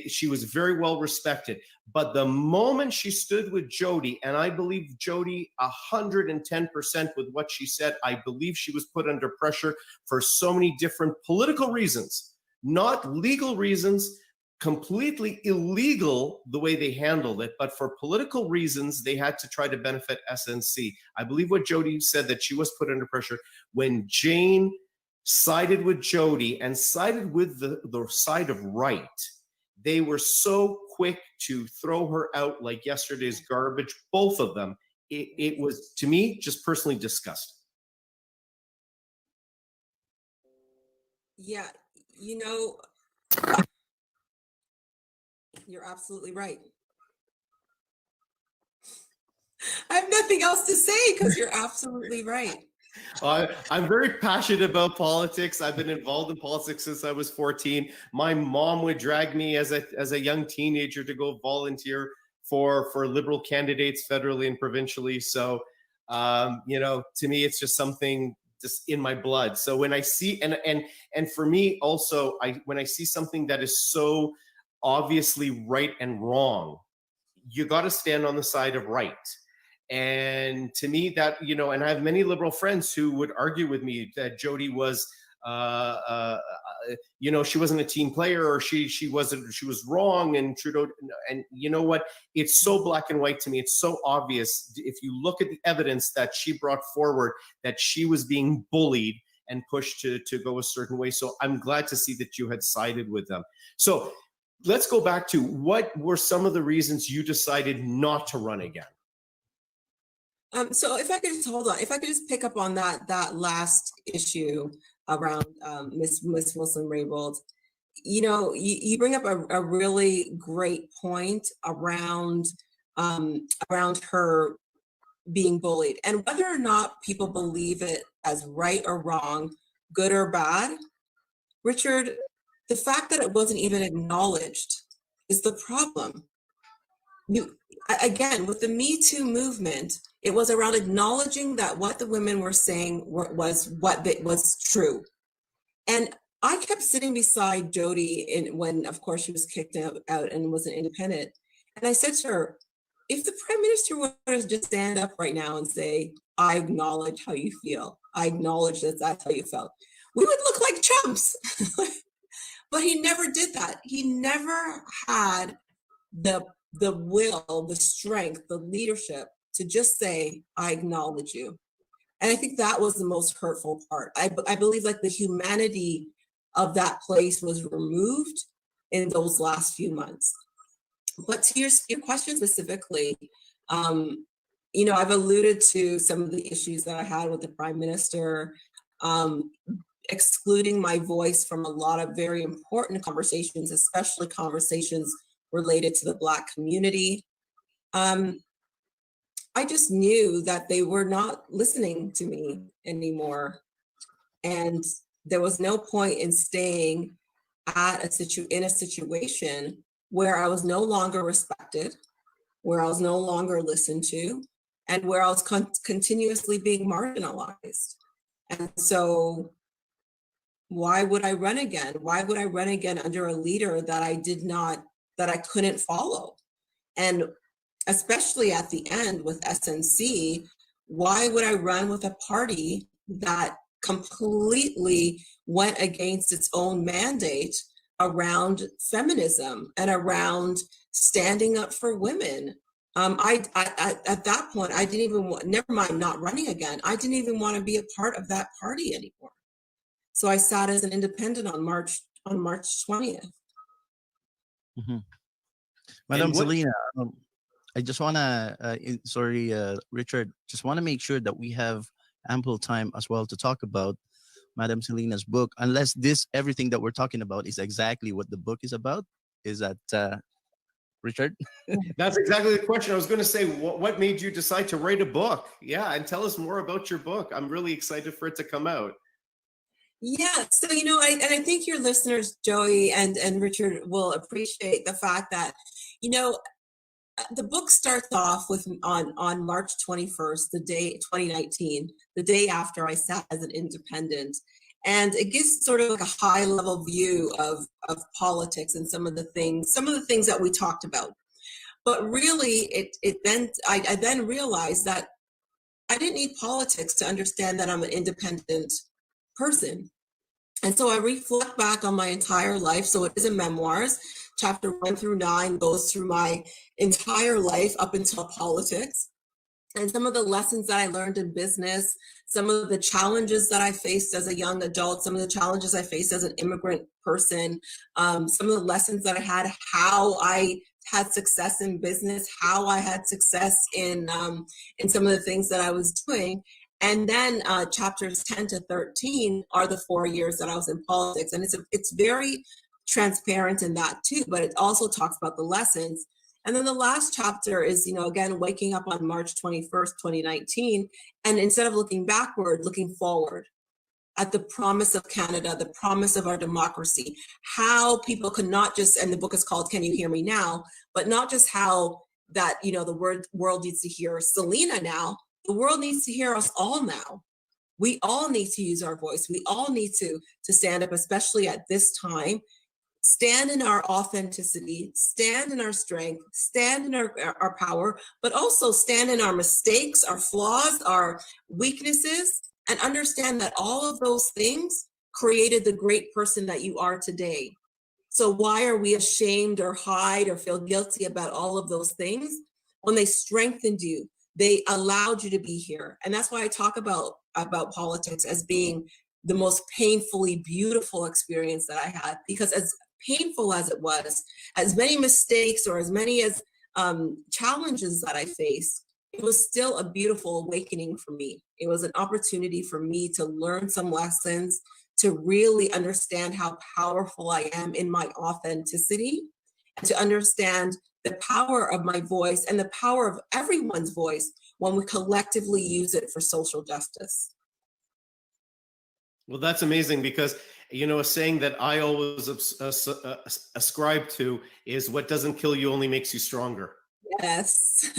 She was very well respected. But the moment she stood with Jody, and I believe Jody 110% with what she said, I believe she was put under pressure for so many different political reasons, not legal reasons, completely illegal the way they handled it, but for political reasons, they had to try to benefit SNC. I believe what Jody said, that she was put under pressure when Jane sided with Jody and sided with the side of right. They were so quick to throw her out like yesterday's garbage, both of them. It was, to me, just personally disgusting. Yeah, you know, you're absolutely right. I have nothing else to say because you're absolutely right. I'm very passionate about politics. I've been involved in politics since I was 14. My mom would drag me as a young teenager to go volunteer for liberal candidates federally and provincially. So, you know, to me, it's just something just in my blood. So when I see, and for me also, when I see something that is so obviously right and wrong, you got to stand on the side of right. And to me, that, you know, and I have many liberal friends who would argue with me that Jody was, you know, she wasn't a team player, or she was wrong, and Trudeau, and you know what? It's so black and white to me. It's so obvious. If you look at the evidence that she brought forward, that she was being bullied and pushed to go a certain way. So I'm glad to see that you had sided with them. So let's go back to, what were some of the reasons you decided not to run again? So if I could just hold on, if I could just pick up on that last issue around Miss Wilson-Raybould, you know, you bring up a really great point around her being bullied, and whether or not people believe it as right or wrong, good or bad, Richard, the fact that it wasn't even acknowledged is the problem. Again, with the Me Too movement, it was around acknowledging that what the women were saying was true. And I kept sitting beside Jody when, of course, she was kicked out and was an independent. And I said to her, if the Prime Minister were to just stand up right now and say, I acknowledge how you feel, I acknowledge that that's how you felt, we would look like chumps. But he never did that. He never had the will, the strength, the leadership to just say, I acknowledge you. And I think that was the most hurtful part. I believe like the humanity of that place was removed in those last few months. But to your question specifically, you know, I've alluded to some of the issues that I had with the Prime Minister, excluding my voice from a lot of very important conversations, especially conversations related to the Black community. I just knew that they were not listening to me anymore. And there was no point in staying in a situation where I was no longer respected, where I was no longer listened to, and where I was continuously being marginalized. And so why would I run again? Why would I run again under a leader that I couldn't follow? And especially at the end with SNC, why would I run with a party that completely went against its own mandate around feminism and around standing up for women? At that point, I didn't even want, never mind not running again, I didn't even want to be a part of that party anymore. So I sat as an independent on March 20th. Mm-hmm. Madam Selena, I just want to, Richard, just want to make sure that we have ample time as well to talk about Madam Selena's book, unless everything that we're talking about is exactly what the book is about. Is that, Richard? That's exactly the question. I was going to say, what made you decide to write a book? Yeah, and tell us more about your book. I'm really excited for it to come out. Yeah, so, you know, I think your listeners, Joey and Richard, will appreciate the fact that, you know, the book starts off with on March 21st, the day 2019, the day after I sat as an independent. And it gives sort of like a high level view of politics and some of the things that we talked about. But really, I then realized that I didn't need politics to understand that I'm an independent person. And so I reflect back on my entire life. So it is in memoirs. Chapter 1 through 9 goes through my entire life up until politics. And some of the lessons that I learned in business, some of the challenges that I faced as a young adult, some of the challenges I faced as an immigrant person, some of the lessons that I had, how I had success in business, how I had success in some of the things that I was doing. And then chapters 10 to 13 are the 4 years that I was in politics. And it's very transparent in that too, but it also talks about the lessons. And then the last chapter is, again, waking up on March 21st, 2019. And instead of looking backward, looking forward at the promise of Canada, the promise of our democracy, how people could not just, and the book is called Can You Hear Me Now, but not just how that, the world needs to hear Selena now, the world needs to hear us all now. We all need to use our voice. We all need to stand up, especially at this time. Stand in our authenticity, stand in our strength, stand in our power, but also stand in our mistakes, our flaws, our weaknesses, and understand that all of those things created the great person that you are today. So why are we ashamed or hide or feel guilty about all of those things when they strengthened you? They allowed you to be here. And that's why I talk about politics as being the most painfully beautiful experience that I had, because as painful as it was, as many mistakes or as many as challenges that I faced, it was still a beautiful awakening for me. It was an opportunity for me to learn some lessons, to really understand how powerful I am in my authenticity, and to understand the power of my voice and the power of everyone's voice when we collectively use it for social justice. Well, that's amazing, because a saying that I always ascribe to is, what doesn't kill you only makes you stronger. Yes.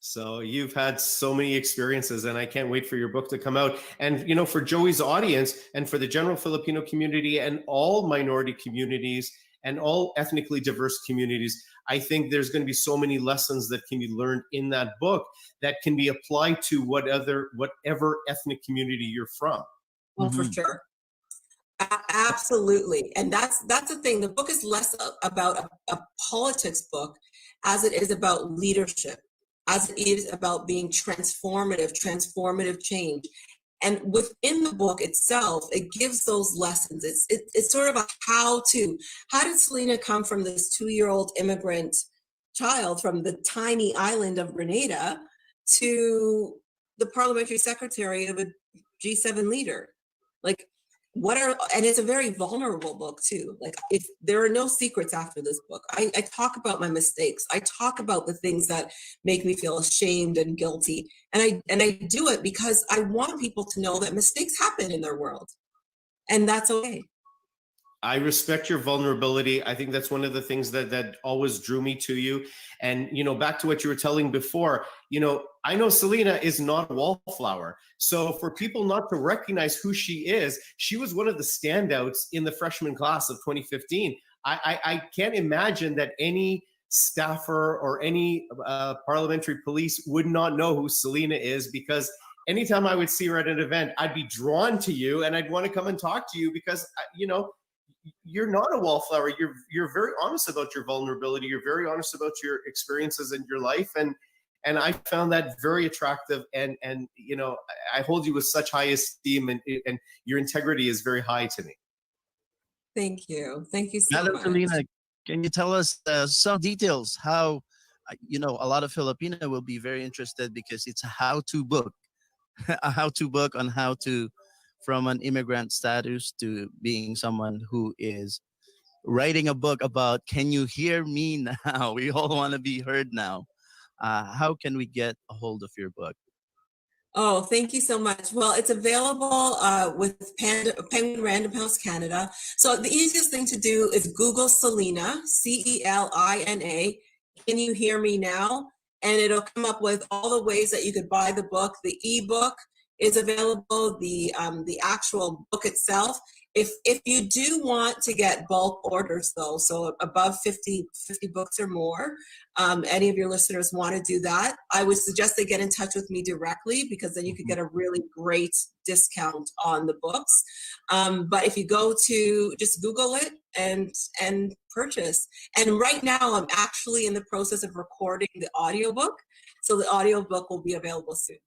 So you've had so many experiences, and I can't wait for your book to come out. And, for Joey's audience and for the general Filipino community and all minority communities and all ethnically diverse communities, I think there's going to be so many lessons that can be learned in that book that can be applied to whatever ethnic community you're from. Well, for sure. Absolutely. And that's the thing. The book is less about a politics book as it is about leadership, as it is about being transformative change. And within the book itself, it gives those lessons. It's sort of a how to. How did Selena come from this 2-year-old immigrant child from the tiny island of Grenada to the parliamentary secretary of a G7 leader? Like, and it's a very vulnerable book too. Like, if there are no secrets after this book, I talk about my mistakes. I talk about the things that make me feel ashamed and guilty. And I do it because I want people to know that mistakes happen in their world, and that's okay. I respect your vulnerability. I think that's one of the things that always drew me to you. And, back to what you were telling before, I know Selena is not a wallflower. So for people not to recognize who she is, she was one of the standouts in the freshman class of 2015. I can't imagine that any staffer or any parliamentary police would not know who Selena is, because anytime I would see her at an event, I'd be drawn to you and I'd want to come and talk to you because, you're not a wallflower. You're very honest about your vulnerability. You're very honest about your experiences in your life. And I found that very attractive. And I hold you with such high esteem, and your integrity is very high to me. Thank you. Thank you so Madam much. Selena, can you tell us some details how, a lot of Filipino will be very interested because it's a how-to book, a how-to book on how to, from an immigrant status to being someone who is writing a book about, can you hear me now? We all want to be heard now. How can we get a hold of your book? Oh, thank you so much. Well, it's available with Penguin Random House Canada. So the easiest thing to do is Google Selena, Celina, Can You Hear Me Now? And it'll come up with all the ways that you could buy the book. The ebook is available, the actual book itself. If you do want to get bulk orders though, so above 50 books or more, any of your listeners want to do that, I would suggest they get in touch with me directly, because then you could get a really great discount on the books. But if you go to just Google it and purchase. And right now I'm actually in the process of recording the audiobook. So the audiobook will be available soon.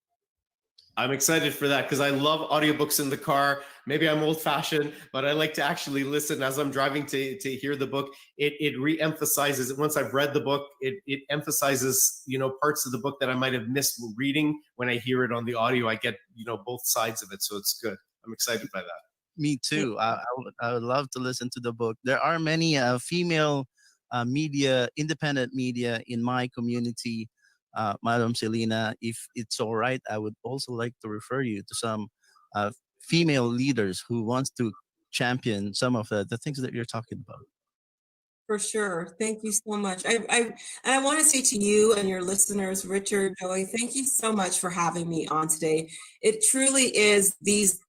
I'm excited for that because I love audiobooks in the car. Maybe I'm old-fashioned, but I like to actually listen as I'm driving to hear the book. It re-emphasizes, once I've read the book, it emphasizes, parts of the book that I might have missed reading. When I hear it on the audio, I get, both sides of it. So it's good. I'm excited by that. Me too. I would love to listen to the book. There are many female media, independent media in my community. Madam Selena, if it's all right, I would also like to refer you to some female leaders who wants to champion some of the things that you're talking about. For sure. Thank you so much. And I want to say to you and your listeners, Richard, Joey, thank you so much for having me on today. It truly is these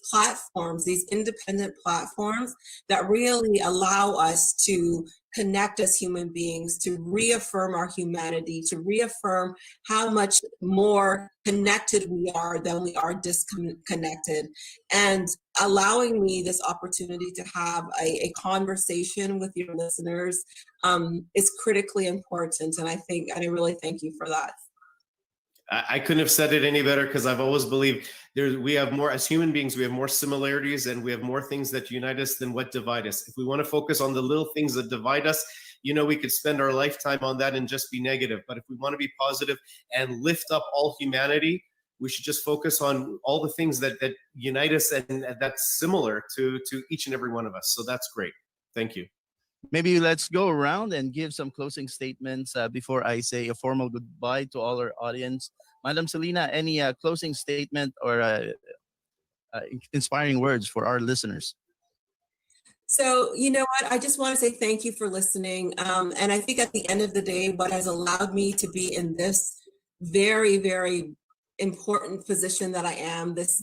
platforms, these independent platforms that really allow us to connect as human beings, to reaffirm our humanity, to reaffirm how much more connected we are than we are disconnected. And allowing me this opportunity to have a conversation with your listeners is critically important. And I really thank you for that. I couldn't have said it any better, because I've always believed we have more, as human beings, we have more similarities and we have more things that unite us than what divide us. If we want to focus on the little things that divide us, we could spend our lifetime on that and just be negative. But if we want to be positive and lift up all humanity, we should just focus on all the things that unite us and that's similar to each and every one of us. So that's great. Thank you. Maybe let's go around and give some closing statements before I say a formal goodbye to all our audience. Madam Selena, any closing statement or inspiring words for our listeners? So, you know what? I just want to say thank you for listening. And I think at the end of the day, what has allowed me to be in this very, very important position that I am, this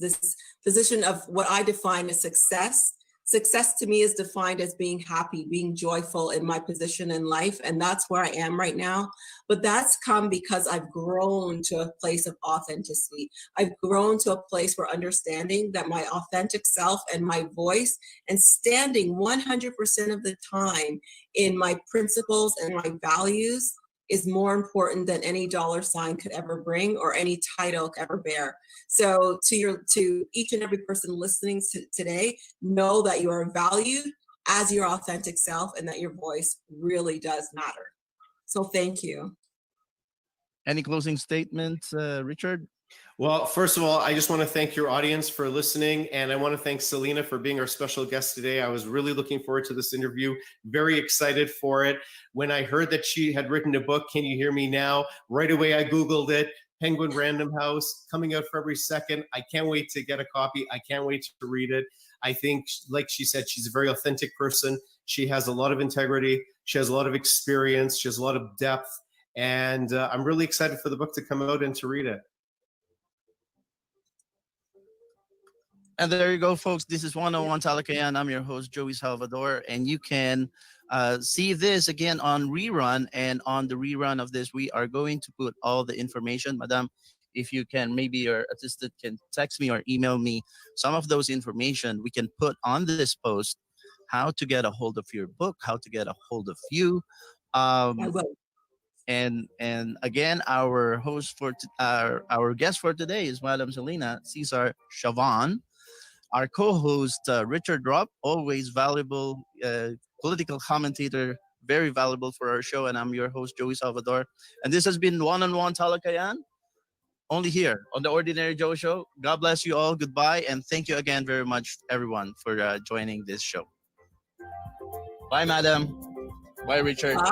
position of what I define as success. Success to me is defined as being happy, being joyful in my position in life. And that's where I am right now. But that's come because I've grown to a place of authenticity. I've grown to a place where understanding that my authentic self and my voice and standing 100% of the time in my principles and my values is more important than any dollar sign could ever bring or any title could ever bear. So to each and every person listening today, know that you are valued as your authentic self and that your voice really does matter. So thank you. Any closing statements, Richard? Well, first of all, I just want to thank your audience for listening. And I want to thank Selena for being our special guest today. I was really looking forward to this interview, very excited for it. When I heard that she had written a book, Can You Hear Me Now? Right away, I Googled it. Penguin Random House, coming out February 2nd. I can't wait to get a copy. I can't wait to read it. I think, like she said, she's a very authentic person. She has a lot of integrity. She has a lot of experience. She has a lot of depth. And I'm really excited for the book to come out and to read it. And there you go, folks. This is 101 Talakayan. I'm your host, Joey Salvador. And you can see this again on rerun. And on the rerun of this, we are going to put all the information. Madam, if you can, maybe your assistant can text me or email me some of those information we can put on this post, how to get a hold of your book, how to get a hold of you. I will. And again, our host for our guest for today is Madam Selena Cesar Chavan. Our co-host, Richard Rupp, always valuable political commentator, very valuable for our show. And I'm your host, Joey Salvador. And this has been One-on-One Talakayan, only here on the Ordinary Joe Show. God bless you all. Goodbye. And thank you again very much, everyone, for joining this show. Bye, Madam. Bye, Richard. Bye.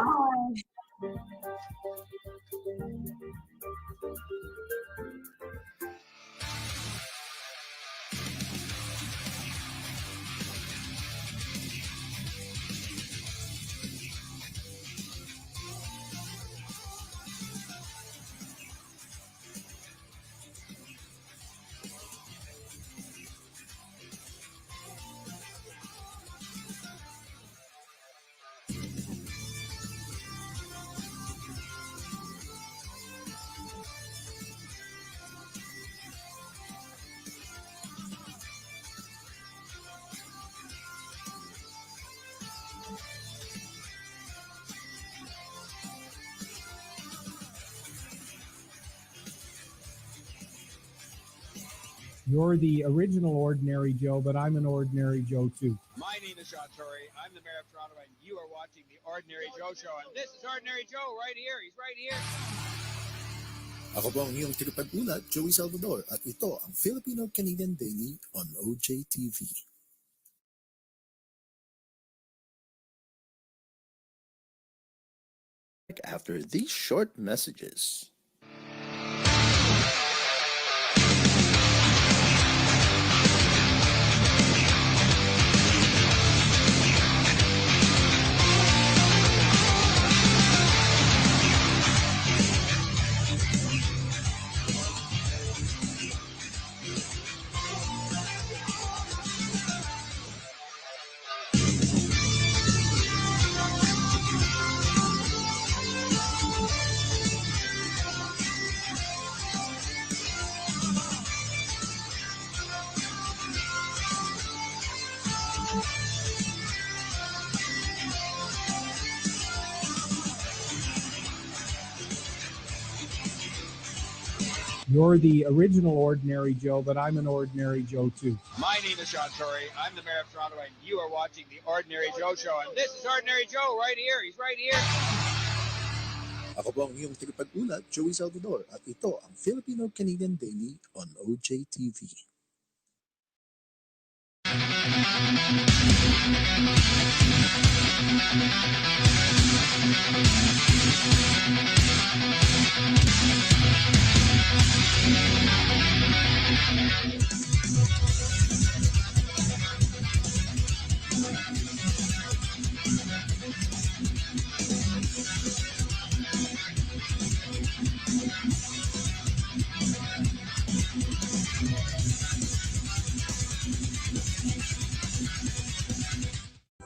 You're the original Ordinary Joe, but I'm an Ordinary Joe too. My name is Sean Torrey. I'm the mayor of Toronto, and you are watching the Ordinary Joe Show. And this is Ordinary Joe right here. He's right here. Ako po ang iyong tagapag-ulat, Joey Salvador, at ito ang Filipino-Canadian Daily on OJTV. After these short messages. You're the original Ordinary Joe, but I'm an Ordinary Joe too. My name is Sean Torrey. I'm the mayor of Toronto, and you are watching the Ordinary Joe Show. And this is Ordinary Joe right here. He's right here. Ako po ang iyong tagapag-ulat, Joey Salvador, at ito ang Filipino-Canadian Daily on OJTV.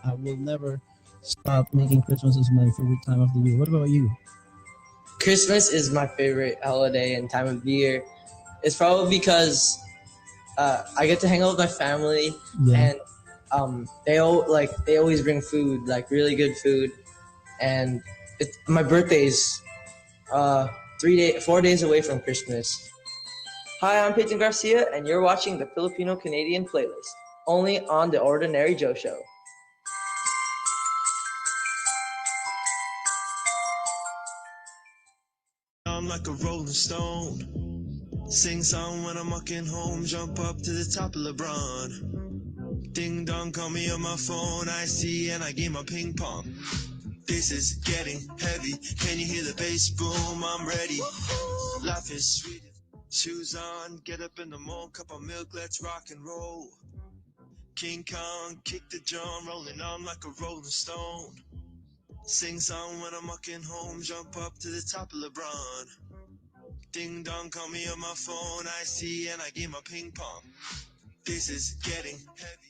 I will never stop making Christmas is my favorite time of the year. What about you? Christmas is my favorite holiday and time of year. It's probably because I get to hang out with my family, and they always bring food, like really good food, and my birthday's 4 days away from Christmas. Hi, I'm Peyton Garcia, and you're watching the Filipino Canadian playlist, only on the Ordinary Joe Show. I'm like a rolling stone. Sing song when I'm walking home. Jump up to the top of LeBron. Ding dong, call me on my phone. I see and I game my ping pong. This is getting heavy. Can you hear the bass boom? I'm ready. Life is sweet. Shoes on, get up in the morning. Cup of milk, let's rock and roll. King Kong, kick the drum. Rolling on like a rolling stone. Sing song when I'm walking home, jump up to the top of LeBron. Ding dong, call me on my phone, I see and I game my ping pong. This is getting heavy.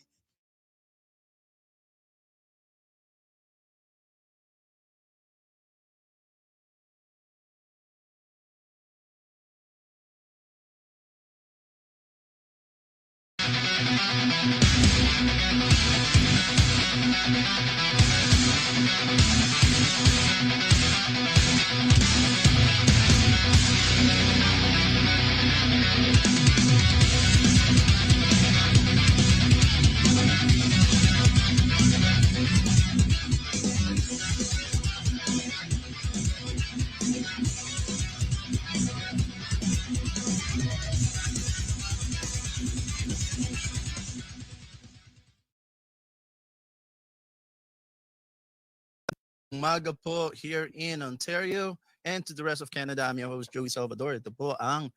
Umaga po here in Ontario and to the rest of Canada. I'm your host, Joey Salvador. Ito po ang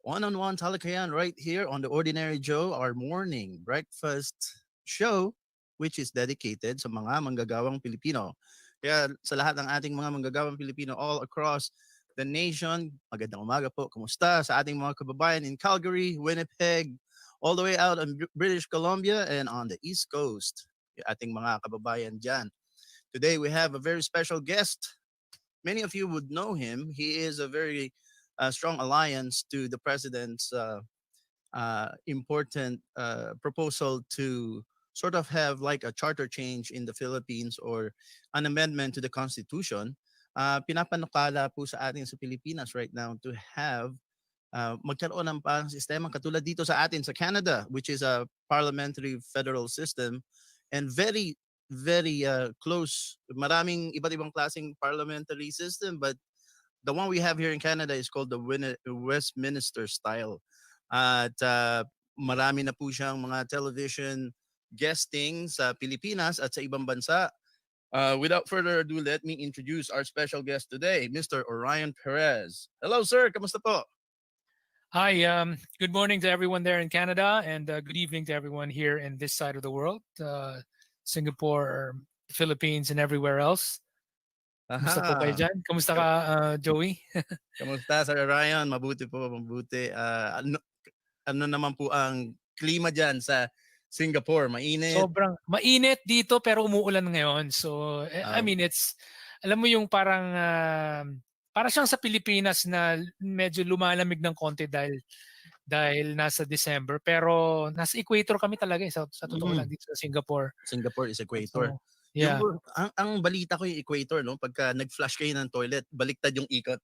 one-on-one talakayan right here on the Ordinary Joe, our morning breakfast show, which is dedicated sa mga manggagawang Pilipino. Kaya sa lahat ng ating mga manggagawang Pilipino all across the nation, magandang umaga po. Kumusta sa ating mga kababayan in Calgary, Winnipeg, all the way out in British Columbia and on the East Coast. Yung ating mga kababayan dyan. Today we have a very special guest. Many of you would know him. He is a very strong alliance to the president's important proposal to sort of have like a charter change in the Philippines or an amendment to the Constitution. Pinapanukala po sa ating sa Pilipinas right now to have magkaroon ng parang sistema katulad dito sa atin sa Canada, which is a parliamentary federal system and very very close. Maraming iba't ibang klaseng parliamentary system, but the one we have here in Canada is called the Westminster style. At marami na po siyang mga television guesting sa Pilipinas at sa ibang bansa. Without further ado, let me introduce our special guest today, Mr. Orion Perez. Hello, sir. Kamusta po? Hi, good morning to everyone there in Canada, and good evening to everyone here in this side of the world, Singapore, Philippines, and everywhere else. Kamusta po kayo dyan? Kamusta ka, Joey? Kamusta, Sir Orion? Mabuti po, mabuti. Ano naman po ang klima dyan sa Singapore? Mainit? Sobrang mainit dito pero umuulan ngayon. So, I mean, it's, alam mo yung parang, para siyang sa Pilipinas na medyo lumalamig ng konti dahil nasa December. Pero nasa equator kami talaga sa totoo lang dito sa Singapore. Singapore is equator. So, yeah. Ang balita ko yung equator, no? Pagka nag-flush kayo ng toilet, baliktad yung ikot.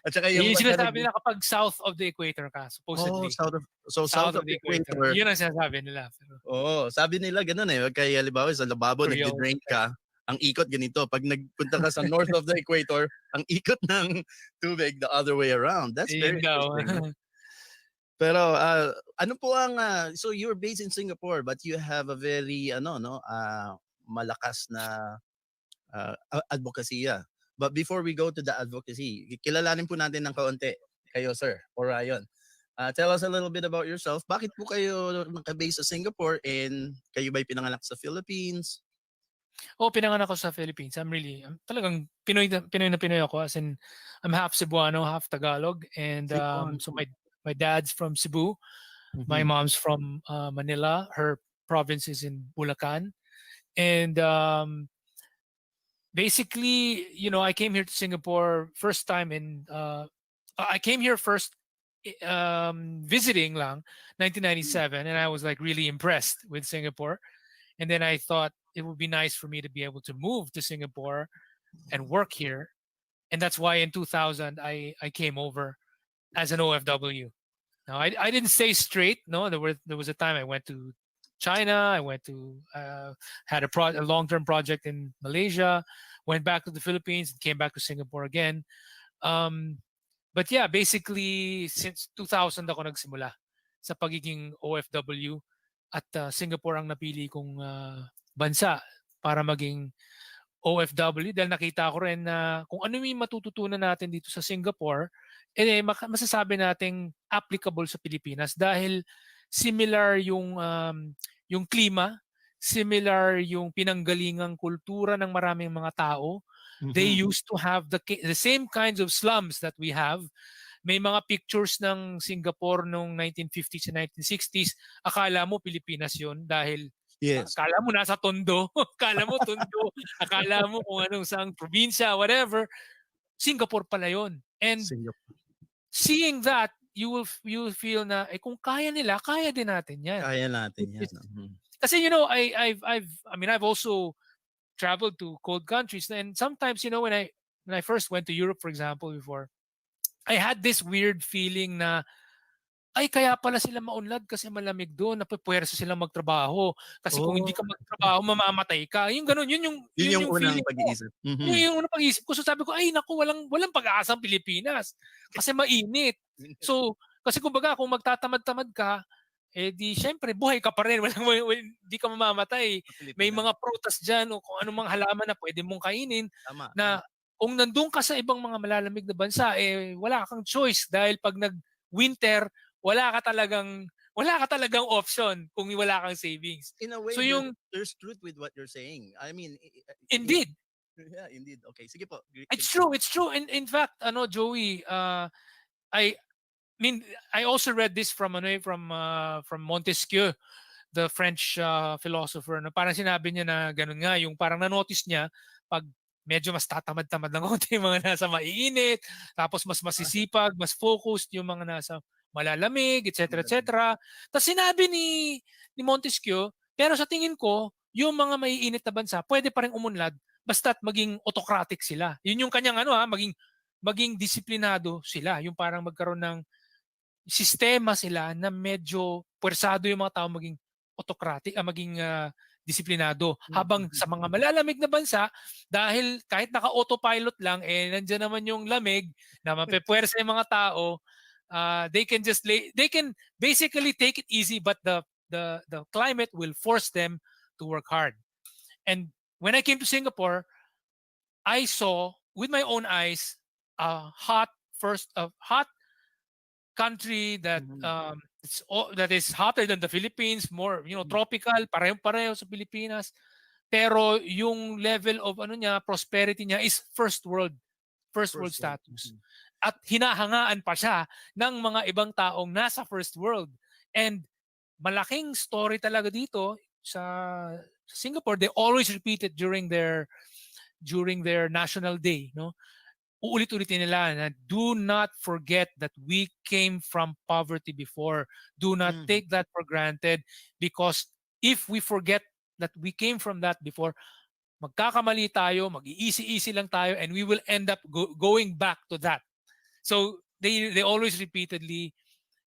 At saka yung sinasabi nila kapag south of the equator ka, supposedly. South of the equator. Yun ang sinasabi nila. Sabi nila ganun eh. Kaya halimbawa sa lababo, nag-drain ka, ang ikot ganito. Pag nagpunta ka sa north of the equator, ang ikot ng tubig the other way around. That's very interesting. Pero ano po ang so you're based in Singapore but you have a very malakas na advocacy. But before we go to the advocacy, kilalanin po natin ng kaunti kayo, Sir Orion. Tell us a little bit about yourself. Bakit po kayo naka-base sa Singapore and kayo ba'y pinanganak sa Philippines? Pinanganak ako sa Philippines. I'm talagang Pinoy na Pinoy ako, as in I'm half Cebuano, half Tagalog, and so my dad's from Cebu, my mom's from Manila, her province is in Bulacan, and basically, I came here to Singapore first time I came here first visiting lang 1997, and I was like really impressed with Singapore, and then I thought it would be nice for me to be able to move to Singapore and work here, and that's why in 2000 I came over as an OFW. Now I didn't stay straight. No, there was a time I went to China. I went to had a long-term project in Malaysia. Went back to the Philippines and came back to Singapore again. But yeah, basically since 2000 ako nagsimula sa pagiging OFW, at Singapore ang napili kong bansa para maging OFW dahil nakita ko rin na kung ano yung matututunan natin dito sa Singapore, masasabi nating applicable sa Pilipinas dahil similar yung klima, similar yung pinanggalingang kultura ng maraming mga tao. They used to have the same kinds of slums that we have. May mga pictures ng Singapore noong 1950s and 1960s. Akala mo Pilipinas yun dahil akala mo nasa Tondo. Akala mo Tondo. Akala mo kung anong saang probinsya, whatever. Singapore pala yun. And seeing that, you will feel na kung kaya nila, kaya din natin yan. Kaya natin yan. Kasi I've also traveled to cold countries, and sometimes when I first went to Europe, for example, before, I had this weird feeling na kaya pala sila maunlad kasi malamig doon, napupuwersa silang magtrabaho kasi kung hindi ka magtrabaho mamamatay ka. Yung ganun, yun yung unang feeling pag-iisip. Yung unang pag-iisip ko. So sabi ko, naku, walang pag-asa ang Pilipinas kasi mainit. So kasi kumbaga kung magtatamad-tamad ka, di syempre buhay ka pa rin, hindi ka mamamatay. May mga prutas diyan o kung anong mga halaman na pwede mong kainin. Na kung nandun ka sa ibang mga malalamig na bansa, wala kang choice dahil pag nag-winter, wala ka talagang option kung wala kang savings. In a way, so there's truth with what you're saying. I mean, indeed. Yeah, indeed. Okay, sige po. It's true. In fact, Joey, I also read this from Montesquieu, the French philosopher. Parang sinabi niya na ganun nga, yung parang na-notice niya pag medyo mas tatamad-tamad ng konti yung mga nasa maiinit, tapos mas masisipag, mas focused yung mga nasa malalamig, etc. Tapos sinabi ni Montesquieu, pero sa tingin ko, yung mga maiinit na bansa, pwede pa rin umunlad basta't maging autocratic sila. Yun yung kanyang maging disiplinado sila. Yung parang magkaroon ng sistema sila na medyo puwersado yung mga tao maging autocratic, maging disiplinado. Habang sa mga malalamig na bansa, dahil kahit naka-autopilot lang, nandiyan naman yung lamig na mapepuwersa yung mga tao, they can basically take it easy, but the climate will force them to work hard. And when I came to Singapore, I saw with my own eyes a hot country that that is hotter than the Philippines, more tropical, pareho sa Pilipinas. Pero yung level of prosperity niya is first world status. At hinahangaan pa siya ng mga ibang taong nasa first world. And malaking story talaga dito sa Singapore. They always repeat it during their national day, no? Uulit-ulitin nila na do not forget that we came from poverty before. Do not take that for granted, because if we forget that we came from that before, magkakamali tayo, mag-easy-easy lang tayo, and we will end up going back to that. So they always repeatedly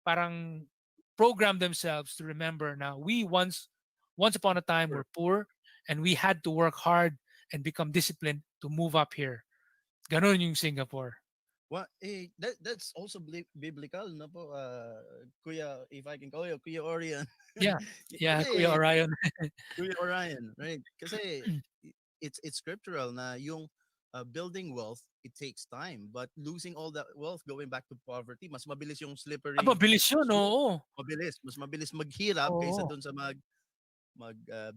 parang program themselves to remember now we once upon a time were poor, and we had to work hard and become disciplined to move up here. Ganon yung Singapore. Well, that's also biblical, no po? Kuya, if I can call you, Kuya Orion. Yeah, Kuya Orion. Kuya Orion, right? Kasi it's scriptural na yung building wealth, it takes time. But losing all that wealth, going back to poverty, mas mabilis yung slippery. Mabilis yun, oo. Mas mabilis maghirap kaysa Oo. dun sa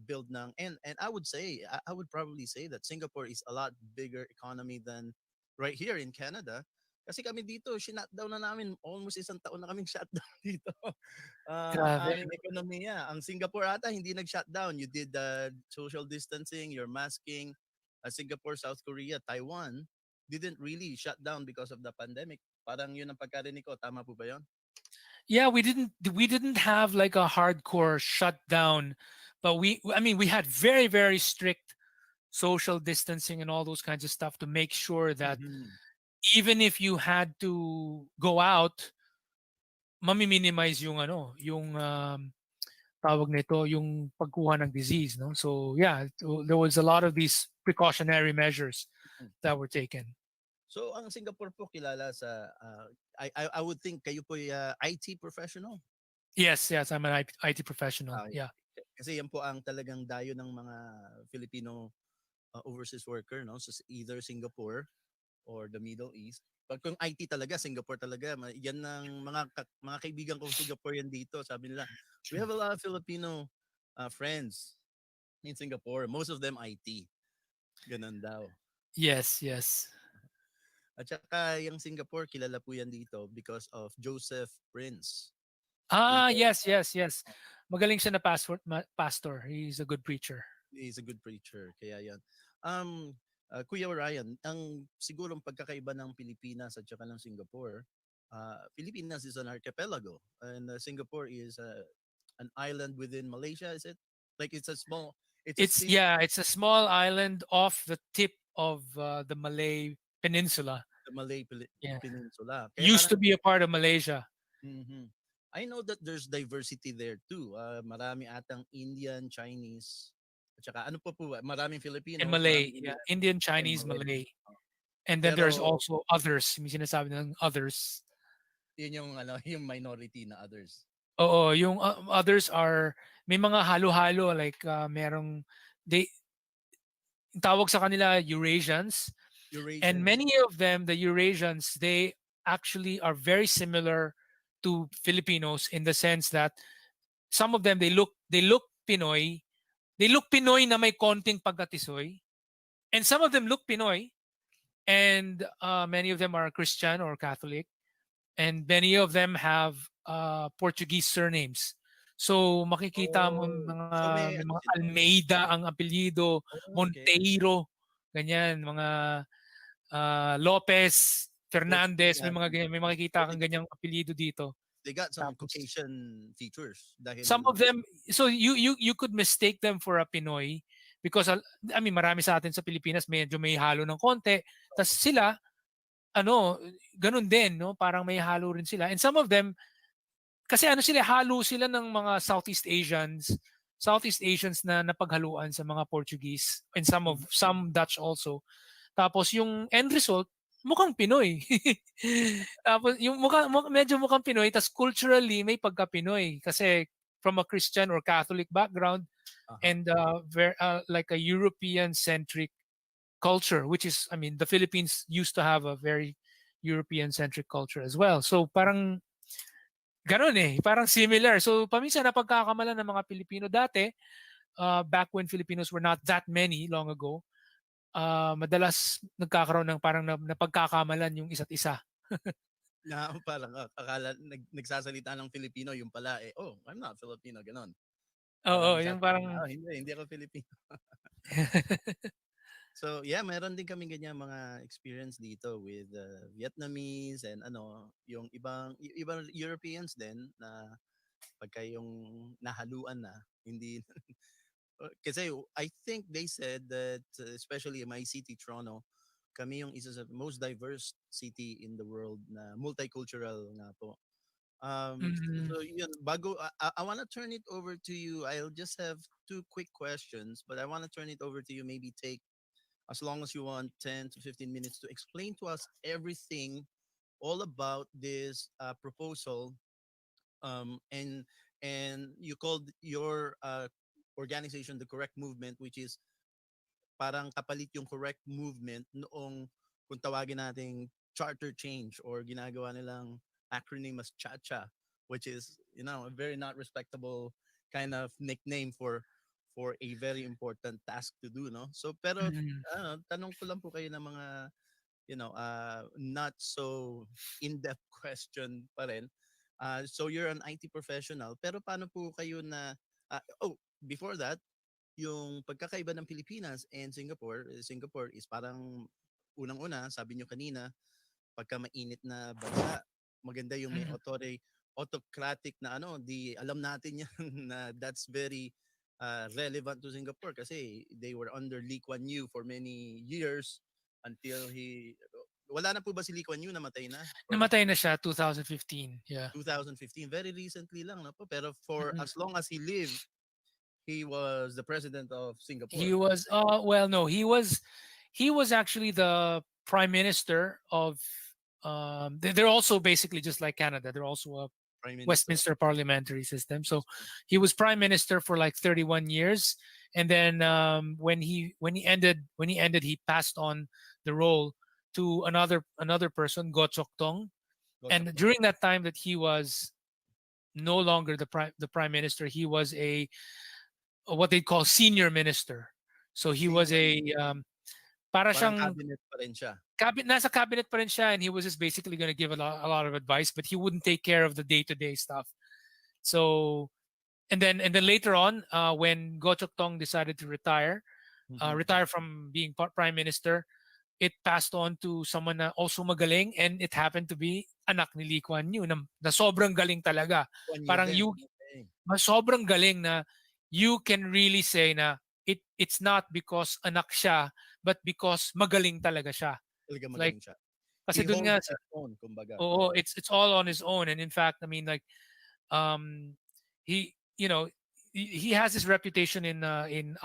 build ng and I would probably say that Singapore is a lot bigger economy than right here in Canada, kasi kami dito shutdown na namin, almost isang taon na kaming shutdown dito. Ang Grabe. aming ekonomiya. Ang Singapore ata hindi nag-shutdown. You did social distancing, you're masking. Singapore, South Korea, Taiwan didn't really shut down because of the pandemic. Parang yun ang pagkarinig ko, tama po ba yun? Yeah, we didn't have like a hardcore shutdown, but we had very, very strict social distancing and all those kinds of stuff to make sure that even if you had to go out, mami-minimize yung tawag nito, yung pagkuha ng disease, no? So yeah, there was a lot of these precautionary measures that were taken. So ang Singapore po kilala sa I would think kayo po IT professional. Yes, I'm an IT professional. Yeah. Kasi yan po ang talagang dayo ng mga Filipino overseas worker, no? So either Singapore or the Middle East. Pag kung IT talaga, Singapore talaga. Yan ng mga kaibigan kong Singaporean dito. Sabi nila, we have a lot of Filipino friends in Singapore. Most of them IT. Ganun daw. Yes. At saka yung Singapore, kilala po yan dito because of Joseph Prince. Yes. Magaling siya na pastor. He's a good preacher. He's a good preacher. Kaya yan. Kuya Ryan, ang sigurong pagkakaiba ng Pilipinas at saka ng Singapore, Pilipinas is an archipelago and Singapore is an island within Malaysia, is it? Like it's a small It's a small island off the tip of the Malay Peninsula. The Malay Peninsula. Kaya Used to be a part of Malaysia. I know that there's diversity there too. Marami atang Indian, Chinese, at saka ano po maraming Filipino. And Malay, Indian, Chinese, Malay. And then there's also others. May sinasabi ng others. Yun yung yung minority na others. Oo, yung others are may mga halo-halo, like merong tawag sa kanila Eurasians. And many of them, the Eurasians, they actually are very similar to Filipinos in the sense that some of them they look Pinoy. They look Pinoy na may konting pagkatisoy. And some of them look Pinoy, and many of them are Christian or Catholic, and many of them have Portuguese surnames. So makikita mo may mga Almeida ang apelyido, Monteiro, ganyan, mga Lopez, Fernandez, may makikita kang ganyang apelyido dito. They got some Caucasian features. Some of them, so you could mistake them for a Pinoy because I mean marami sa atin sa Pilipinas medyo may halo ng konti. Tapos sila ganun din, no? Parang may halo rin sila. And some of them kasi ano sila, halo sila ng mga Southeast Asians na napaghaluan sa mga Portuguese and some Dutch also. Tapos yung end result, mukhang Pinoy. Tapos yung medyo mukhang Pinoy, tas culturally may pagka-Pinoy kasi from a Christian or Catholic background and like a European-centric culture, which is, I mean, the Philippines used to have a very European-centric culture as well. So parang ganon parang similar. So paminsan napagkakamalan ng mga Pilipino dati, back when Filipinos were not that many long ago, madalas nagkakaroon ng parang napagkakamalan yung isa't isa. Na parang akala nagsasalita ng Filipino, yung pala oh, I'm not Filipino, ganon. Oo, yung parang hindi ako Filipino. So yeah, meron din kami ganyan mga experience dito with Vietnamese and yung ibang Europeans din na pagka yung nahaluan na, hindi kasi I think they said that especially in my city, Toronto, kami yung isa sa most diverse city in the world na multicultural nga po. So yun, bago I want to turn it over to you. I'll just have 2 quick questions, but I want to turn it over to you. Maybe take as long as you want, 10 to 15 minutes to explain to us everything all about this proposal. And you called your organization the Correct Movement, which is parang kapalit yung Correct Movement noong kung tawagin nating charter change, or ginagawa nilang acronym as CHA-CHA, which is a very not respectable kind of nickname for a very important task to do, no? So pero tanong ko lang po kayo ng mga not so in-depth question pa rin. So you're an IT professional, pero paano po kayo na before that, yung pagkakaiba ng Pilipinas and Singapore is parang unang-una, sabi nyo kanina, pagka mainit na bansa, maganda yung may autocratic na di alam natin yan na that's very relevant to Singapore kasi they were under Lee Kuan Yew for many years until wala na po ba si Lee Kuan Yew, namatay na? Namatay na siya 2015. Yeah. 2015, very recently lang na po, pero for as long as he lived, he was the president of Singapore. He was he was actually the prime minister of they're also basically just like Canada. They're also a Westminster parliamentary system. So he was prime minister for like 31 years, and then when he ended, he passed on the role to another person, Goh Chok Tong. And during that time that he was no longer the prime minister, he was a what they call senior minister. So he was a para siyang cabinet pa rin siya. Nasa cabinet pa rin siya, and he was just basically going to give a lot of advice, but he wouldn't take care of the day-to-day stuff. So, and then later on, when Goh Chok Tong decided to retire from being prime minister, it passed on to someone na also magaling, and it happened to be anak ni Lee Kuan Yew na sobrang galing talaga. Parang sobrang galing na you can really say na it's not because anak siya, but because magaling talaga siya. Magaling siya. Kasi doon nga it's all on his own, and in fact, I mean, like he he has this reputation in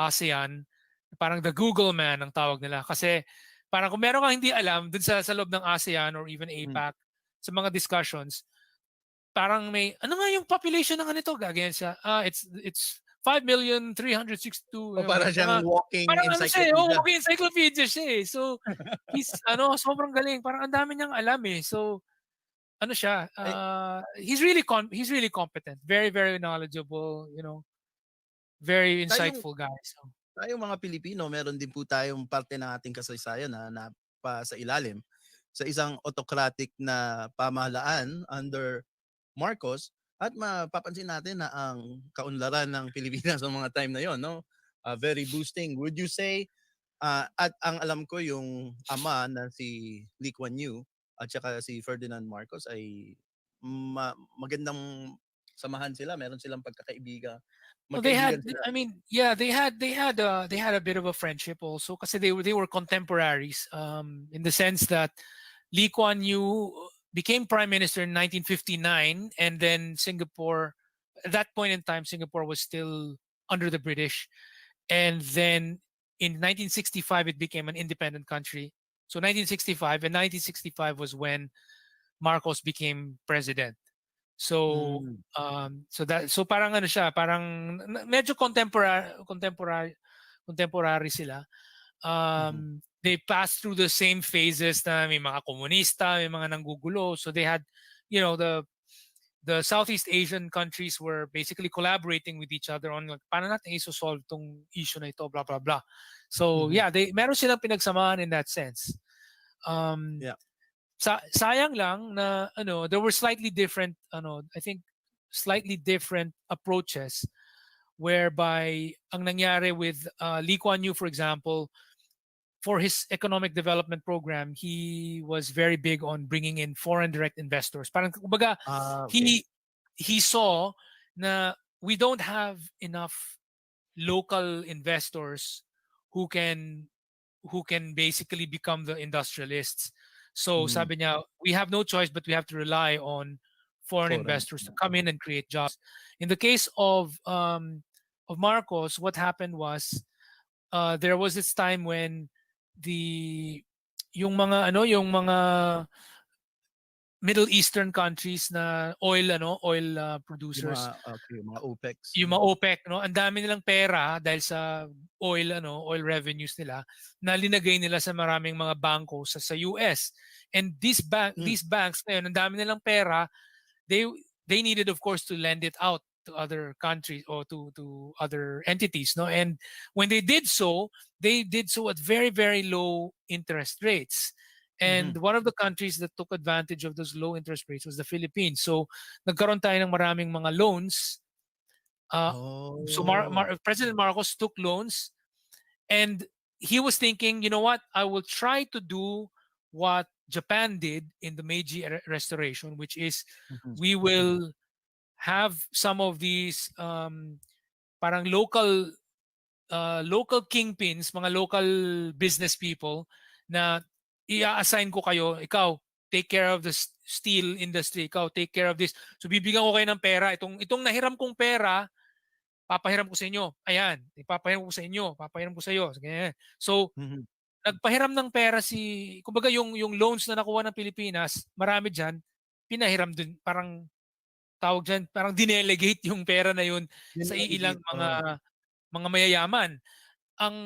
ASEAN, parang the Google man ang tawag nila, kasi parang kung meron kang hindi alam dun sa loob ng ASEAN or even APAC sa mga discussions, parang may ano nga yung population ng ganito, gagayan siya, it's 5,362,000. Para siyang walking encyclopedia. Walking encyclopedia siya eh. So, he's sobrang galing. Parang ang dami niyang alam eh. So, siya, he's really competent. Very, very knowledgeable, very insightful guy. So, tayong mga Pilipino, meron din po tayong parte ng ating kasaysayan na pa sa ilalim sa isang autocratic na pamahalaan under Marcos. At mapapansin natin na ang kaunlaran ng Pilipinas sa mga time na yon, no? Very boosting. Would you say, at ang alam ko yung ama na si Lee Kuan Yew at saka si Ferdinand Marcos ay magandang samahan sila, meron silang pagkakaibigan. They had a bit of a friendship also kasi they were contemporaries, in the sense that Lee Kuan Yew became prime minister in 1959, and then Singapore, at that point in time, Singapore was still under the British, and then in 1965 it became an independent country. So 1965, and 1965 was when Marcos became president. So so parang ano siya, parang medyo contemporary sila. They passed through the same phases na may mga komunista, may mga nanggugulo. So they had, the Southeast Asian countries were basically collaborating with each other on like, paano natin isosolve tong issue na ito, blah, blah, blah. So yeah, meron silang pinagsamahan in that sense. Sayang lang na there were slightly different I think slightly different approaches whereby ang nangyari with Lee Kuan Yew, for example, for his economic development program, he was very big on bringing in foreign direct investors. Parang kumbaga, he saw na we don't have enough local investors who can basically become the industrialists. So sabi niya, we have no choice but we have to rely on foreign investors to come in and create jobs. In the case of Marcos, what happened was there was this time when yung mga Middle Eastern countries na oil producers, yung mga OPECs. Yung mga OPEC, ang dami nilang pera dahil sa oil revenues nila na linagay nila sa maraming mga bangko sa US. And these banks ngayon, ang dami nilang pera, they needed of course to lend it out to other countries or to other entities, and when they did so at very, very low interest rates. And one of the countries that took advantage of those low interest rates was the Philippines. So nagkaroon tayo ng maraming mga loans. So President Marcos took loans, and he was thinking, you know what, I will try to do what Japan did in the Meiji Restoration, which is we will have some of these parang local kingpins, mga local business people na i-assign ko kayo, ikaw take care of the steel industry, ikaw take care of this. So bibigyan ko kayo ng pera, itong nahiram kong pera, papahiram ko sa inyo. Ayan, ipapahiram ko sa inyo, papahiram ko sa iyo. So nagpahiram ng pera kumbaga yung loans na nakuha ng Pilipinas, marami diyan pinahiram din, parang tawag dyan, parang dinelegate yung pera na yun sa ilang mga mayayaman. Ang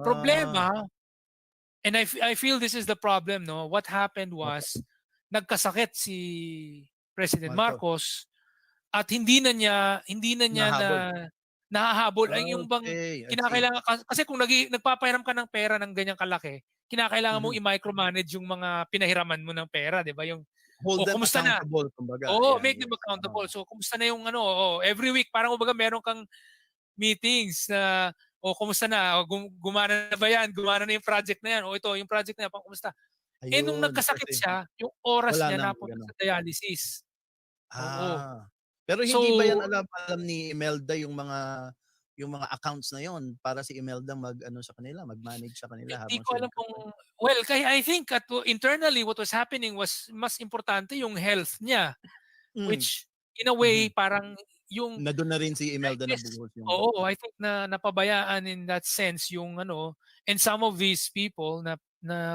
problema, and I feel this is the problem, what happened was, nagkasakit si President Marcos at hindi na niya nahahabol. Ay yung bang kinakailangan, kasi kung nagpapahiram ka ng pera ng ganyang kalaki, kinakailangan mo i-micromanage yung mga pinahiraman mo ng pera, di ba? Yung hold them kumusta accountable, kumbaga. Make them accountable. So, kumusta na yung every week, parang kumbaga meron kang meetings na, kumusta na? Gumana na ba yan? Gumana na yung project na yan? Ito, yung project na yan, kumusta? Nung nagkasakit siya, yung oras niya napunta sa dialysis. Pero hindi ba yan alam ni Imelda yung mga accounts na yon para si Imelda mag-manage sa kanila? Hindi ko alam kung, I think internally what was happening was mas importante yung health niya, which in a way parang yung na doon na rin si Imelda na buhos yung I think na napabayaan in that sense yung and some of these people na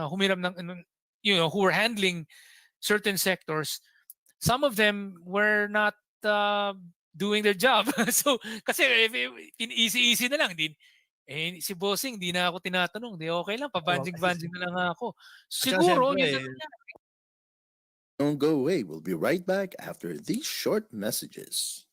humiram ng who were handling certain sectors, some of them were not doing their job. So kasi easy na lang din. Si bossing, di na ako tinatanong. Di okay lang, pabanjing-banjing na lang ako. Siguro, yun na. Don't go away. We'll be right back after these short messages.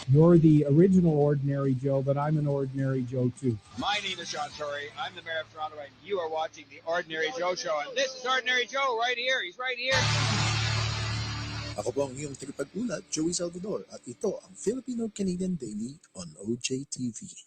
You're the original Ordinary Joe, but I'm an Ordinary Joe too. My name is John Tory. I'm the mayor of Toronto, and you are watching the Ordinary Joe Show. And this is Ordinary Joe right here. He's right here. Ako po ang iyong tagapag-ulat, Joey Salvador, at ito ang Filipino-Canadian Daily on OJTV.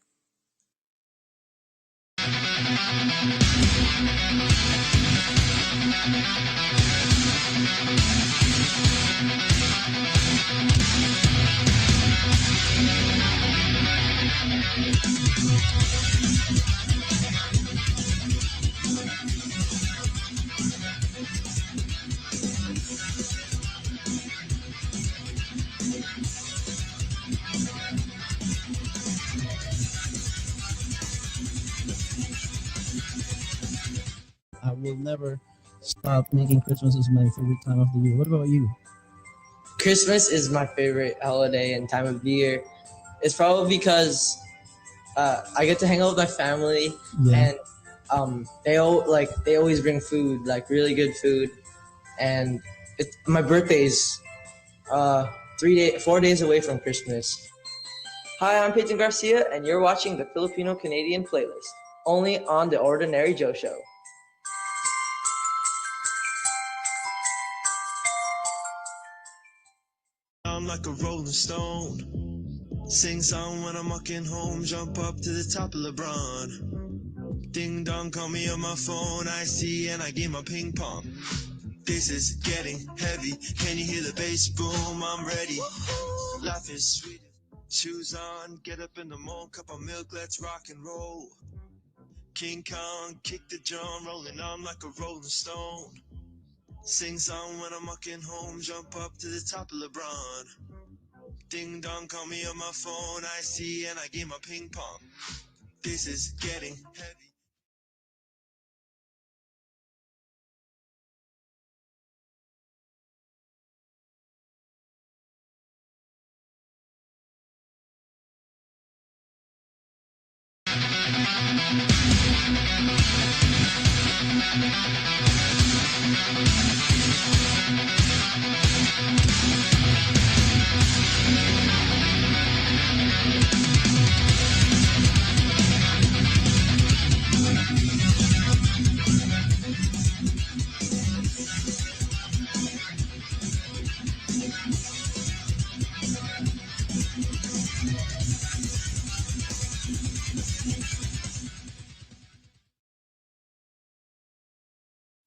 I will never stop making Christmas is my favorite time of the year. What about you? Christmas is my favorite holiday and time of year. It's probably because I get to hang out with my family, and they always bring food, like really good food, and my birthday's 4 days away from Christmas. Hi, I'm Peyton Garcia, and you're watching the Filipino Canadian playlist, only on the Ordinary Joe Show. I'm like a rolling stone. Sing song when I'm walking home. Jump up to the top of LeBron. Ding dong, call me on my phone. I see and I game my ping pong. This is getting heavy. Can you hear the bass boom? I'm ready. Life is sweet. Shoes on, get up in the morning. Cup of milk, let's rock and roll. King Kong, kick the drum. Rolling on like a rolling stone. Sing song when I'm walking home, jump up to the top of LeBron. Ding dong, call me on my phone, I see and I game my ping pong. This is getting heavy.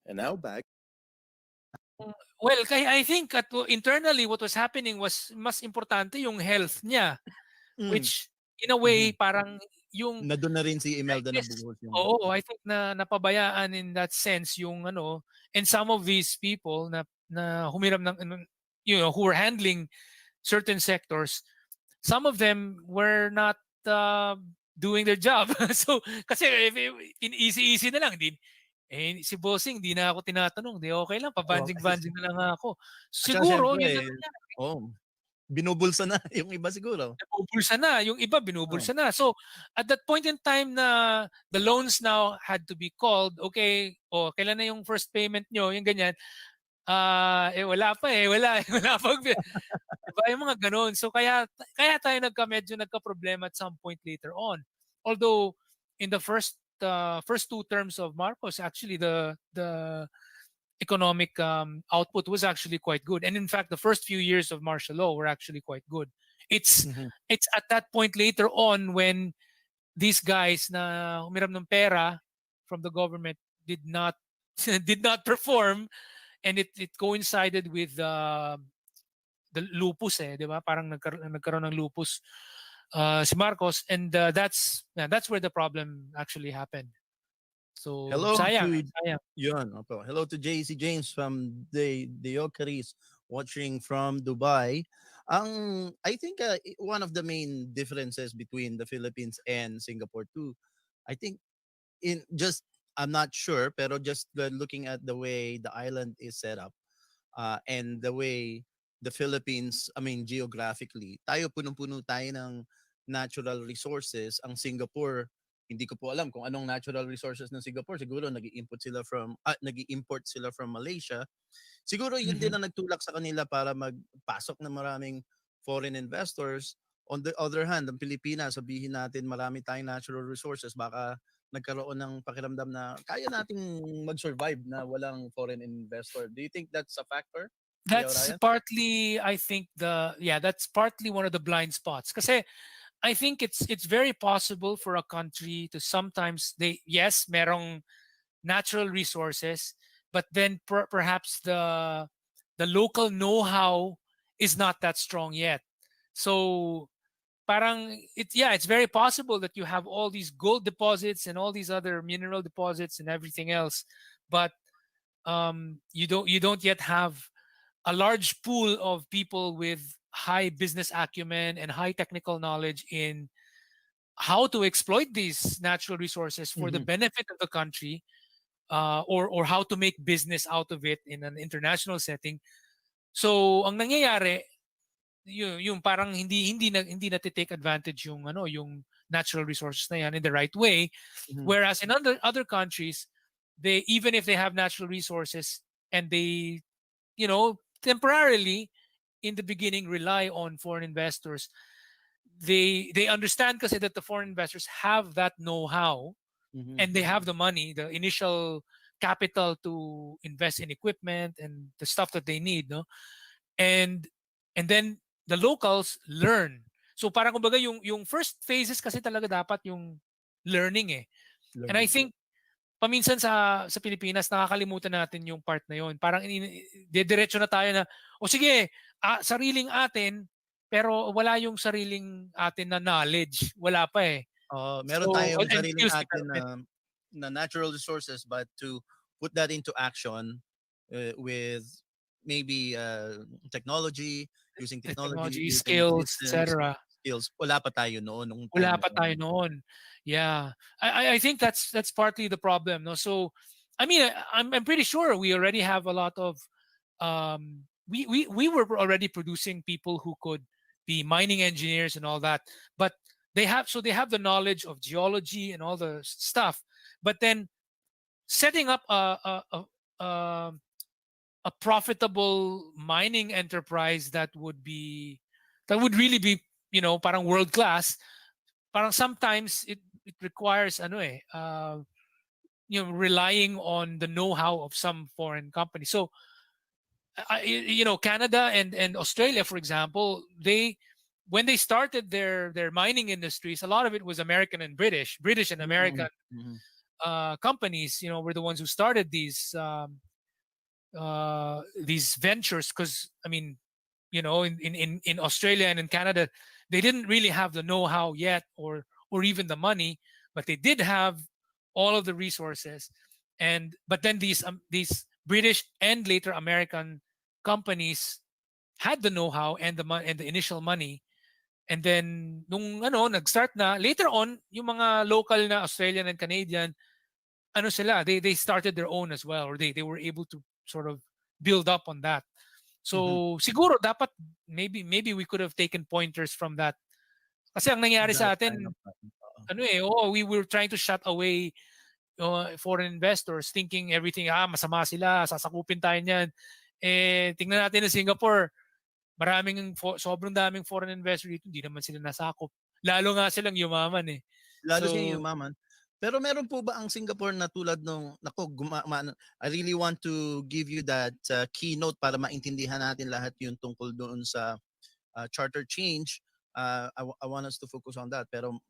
And now back. Well, I think internally what was happening was mas importante yung health niya, which in a way parang yung Nandun na rin si Imelda na yes, buhos yung oo, I think na napabayaan in that sense yung and some of these people na humiram ng who were handling certain sectors, some of them were not doing their job. So kasi if easy na lang din. Si Bossing, di na ako tinatanong. Di okay lang, pabanjing-banjing na lang ako. Siguro, yun na nangyari. binubulsa na yung iba siguro. Binubulsa na. Yung iba, binubulsa na. So, at that point in time na the loans now had to be called, okay, kailan na yung first payment nyo, yung ganyan, wala pa wala pa. Diba, yung mga ganun. So, kaya tayo medyo nagka-problema at some point later on. Although, in the first two terms of Marcos, actually the economic output was actually quite good, and in fact, the first few years of martial law were actually quite good. It's at that point later on when these guys na humiram ng pera from the government did not perform, and it coincided with the lupus, di ba? Parang nagkaroon ng lupus si Marcos, and that's where the problem actually happened. So sayang. Hello to JC James from the Yokeris watching from Dubai. I think one of the main differences between the Philippines and Singapore too, I think I'm not sure, pero just looking at the way the island is set up, and the way the Philippines, geographically, tayo punong-puno tayo ng natural resources. Ang Singapore, hindi ko po alam kung anong natural resources ng Singapore. Siguro nag-i-import sila from Malaysia. Siguro yun din ang nagtulak sa kanila para magpasok ng maraming foreign investors. On the other hand, ang Pilipinas, sabihin natin marami tayong natural resources, baka nagkaroon ng pakiramdam na kaya nating mag-survive na walang foreign investor. Do you think that's a factor? That's partly, I think, that's partly one of the blind spots. Kasi I think it's very possible for a country to sometimes merong natural resources, but then perhaps the local know-how is not that strong yet. So parang it's very possible that you have all these gold deposits and all these other mineral deposits and everything else, but you don't yet have a large pool of people with high business acumen and high technical knowledge in how to exploit these natural resources for the benefit of the country, or how to make business out of it in an international setting. So ang nangyayari, yung parang hindi na take advantage yung natural resources na yan in the right way. Whereas in other countries, they, even if they have natural resources and they temporarily in the beginning rely on foreign investors, they understand kasi that the foreign investors have that know-how and they have the money, the initial capital to invest in equipment and the stuff that they need, no? And then the locals learn. So parang kumbaga yung first phases kasi talaga dapat yung learning eh. And I think paminsan sa Pilipinas nakakalimutan natin yung part na yun. Parang diretso na tayo na sige, sariling atin, pero wala yung sariling atin na knowledge. Wala pa eh. Meron tayong sariling atin na natural resources, but to put that into action with maybe technology, using technology skills, etc. Skills. Wala pa tayo noon. Wala pa tayo noon. Yeah, I think that's partly the problem. No, so I mean, I'm pretty sure we already have a lot of we were already producing people who could be mining engineers and all that, but they have the knowledge of geology and all the stuff, but then setting up a profitable mining enterprise that would really be parang world class, parang sometimes it requires relying on the know-how of some foreign company. So Canada and Australia, for example, when they started their mining industries, a lot of it was American and British and American companies were the ones who started these ventures, because I mean, in Australia and in Canada, they didn't really have the know-how yet or even the money, but they did have all of the resources. But then these British and later American companies had the know-how and the initial money. And then nung nag-start na later on, yung mga local na Australian and Canadian, they started their own as well, or they were able to sort of build up on that. So siguro dapat maybe we could have taken pointers from that. Kasi ang nangyari sa atin, we were trying to shut away foreign investors, thinking everything masama sila, sasakupin tayo niyan. Tingnan natin na Singapore, sobrang daming foreign investors dito, hindi naman sila nasakop. Lalo nga silang yumaman eh. Lalo silang yumaman. Pero meron po ba ang Singapore na tulad nung I really want to give you that keynote para maintindihan natin lahat yung tungkol doon sa charter change. I want us to focus on that, pero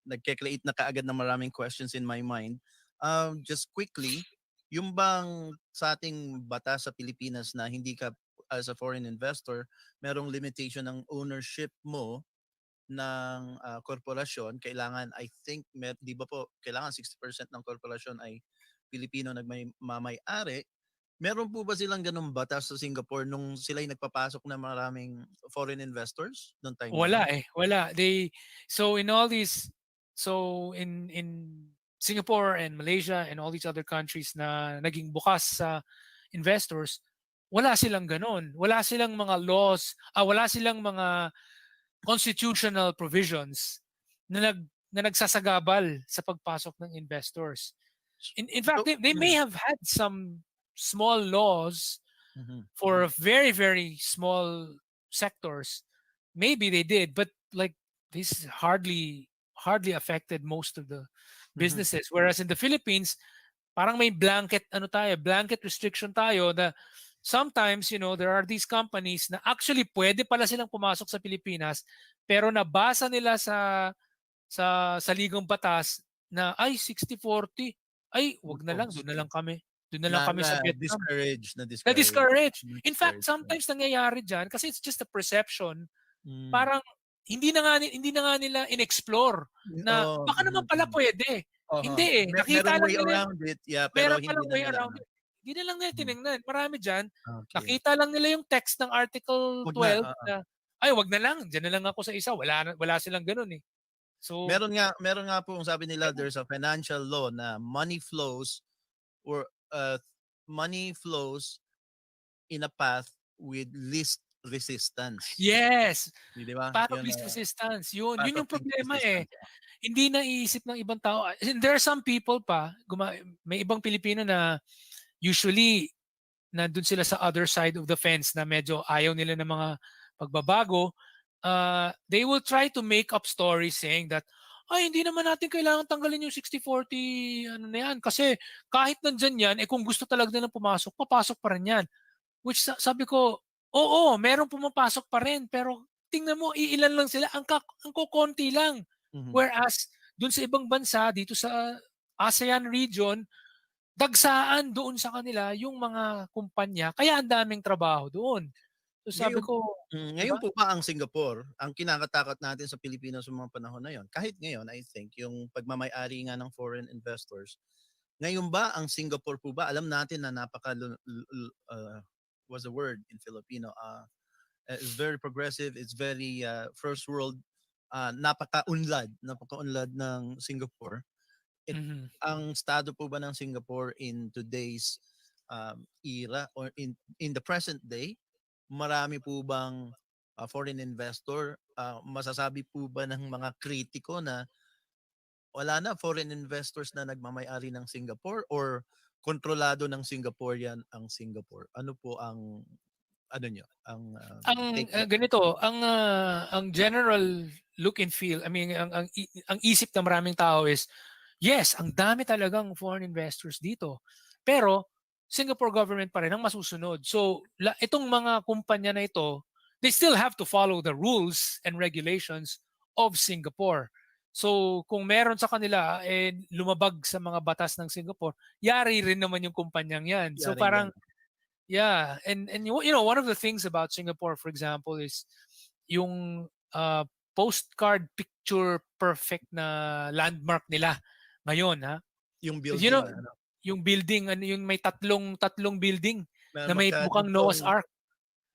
nagke-create na kaagad ng maraming questions in my mind. Just quickly, yung bang sa ating batas sa Pilipinas na hindi ka as a foreign investor, merong limitation ng ownership mo ng korporasyon, kailangan, I think, di ba po, kailangan 60% ng korporasyon ay Pilipino nagmamay-ari. Meron po ba silang ganung batas sa Singapore nung sila'y nagpapasok na maraming foreign investors noong time? Wala eh, wala. So in all these, in Singapore and Malaysia and all these other countries na naging bukas sa investors, wala silang ganon. Wala silang mga laws, wala silang mga constitutional provisions na nagsasagabal sa pagpasok ng investors. In fact, they may have had some small laws for very, very small sectors. Maybe they did, but like this hardly affected most of the Mhm. businesses. Whereas in the Philippines, parang may blanket blanket restriction tayo na sometimes, there are these companies na actually pwede pala silang pumasok sa Pilipinas, pero nabasa nila sa ligang batas na ay 60-40, ay wag na lang, doon na lang kami. Doon na lang kami sa Vietnam. Na Na-discourage. In fact, discourage. sometimes nangyayari diyan kasi it's just a perception. Mm. Parang hindi na nga nila in-explore na Oo, baka naman pala pwede. Hindi eh. Nakita Merong lang way nila around it, yeah, pero meron hindi palang na way nila around it. Hindi na lang nila tinignan. Marami diyan. Okay. Nakita lang nila yung text ng Article Wag 12 na, na ay wag na lang, diyan na lang ako sa isa. Wala silang ganoon eh. So Meron nga po sabi nila there's a financial law na money flows or money flows in a path with least resistance. yes, Di ba? path of Yun, least resistance. Yun path yung of least problema eh. resistance. Hindi naiisip ng ibang tao. And there are some people pa, may ibang Pilipino na usually nandun sila sa other side of the fence na medyo ayaw nila ng mga pagbabago. They will try to make up stories saying that ay hindi naman natin kailangan tanggalin yung 60-40 ano na yan kasi kahit nandyan yan kung gusto talaga nilang pumasok, papasok pa rin yan. Which sabi ko, oo, merong pumapasok pa rin pero tingnan mo iilan lang sila, ang kukonti lang. Mhm. Whereas dun sa ibang bansa dito sa ASEAN region, dagsaan doon sa kanila yung mga kumpanya kaya ang daming trabaho doon. So sabi Ngayon, ko, ngayon po ba ang Singapore, ang kinakatakot natin sa Pilipinas sa mga panahon na yon? Kahit ngayon, I think, yung pagmamay-ari nga ng foreign investors, ngayon ba ang Singapore po ba, alam natin na what's the word in Filipino? It's very progressive, it's very first world, napaka-unlad ng Singapore. Ang estado po ba ng Singapore in today's era or in the present day, marami po bang foreign investor, masasabi po ba ng mga kritiko na wala na foreign investors na nagmamay-ari ng Singapore or kontrolado ng Singaporean ang Singapore? Ano po ang nyo? Ganito, ang general look and feel, I mean ang isip ng maraming tao is yes, ang dami talagang foreign investors dito. Pero Singapore government pa rin ang masusunod. So itong mga kumpanya na ito, they still have to follow the rules and regulations of Singapore. So kung meron sa kanila lumabag sa mga batas ng Singapore, yari rin naman yung kumpanyang yan. So parang yeah, and one of the things about Singapore, for example, is yung postcard picture perfect na landmark nila ngayon, ha? Yung You building know, yung building, yung may tatlong building na may mukhang Noah's Ark.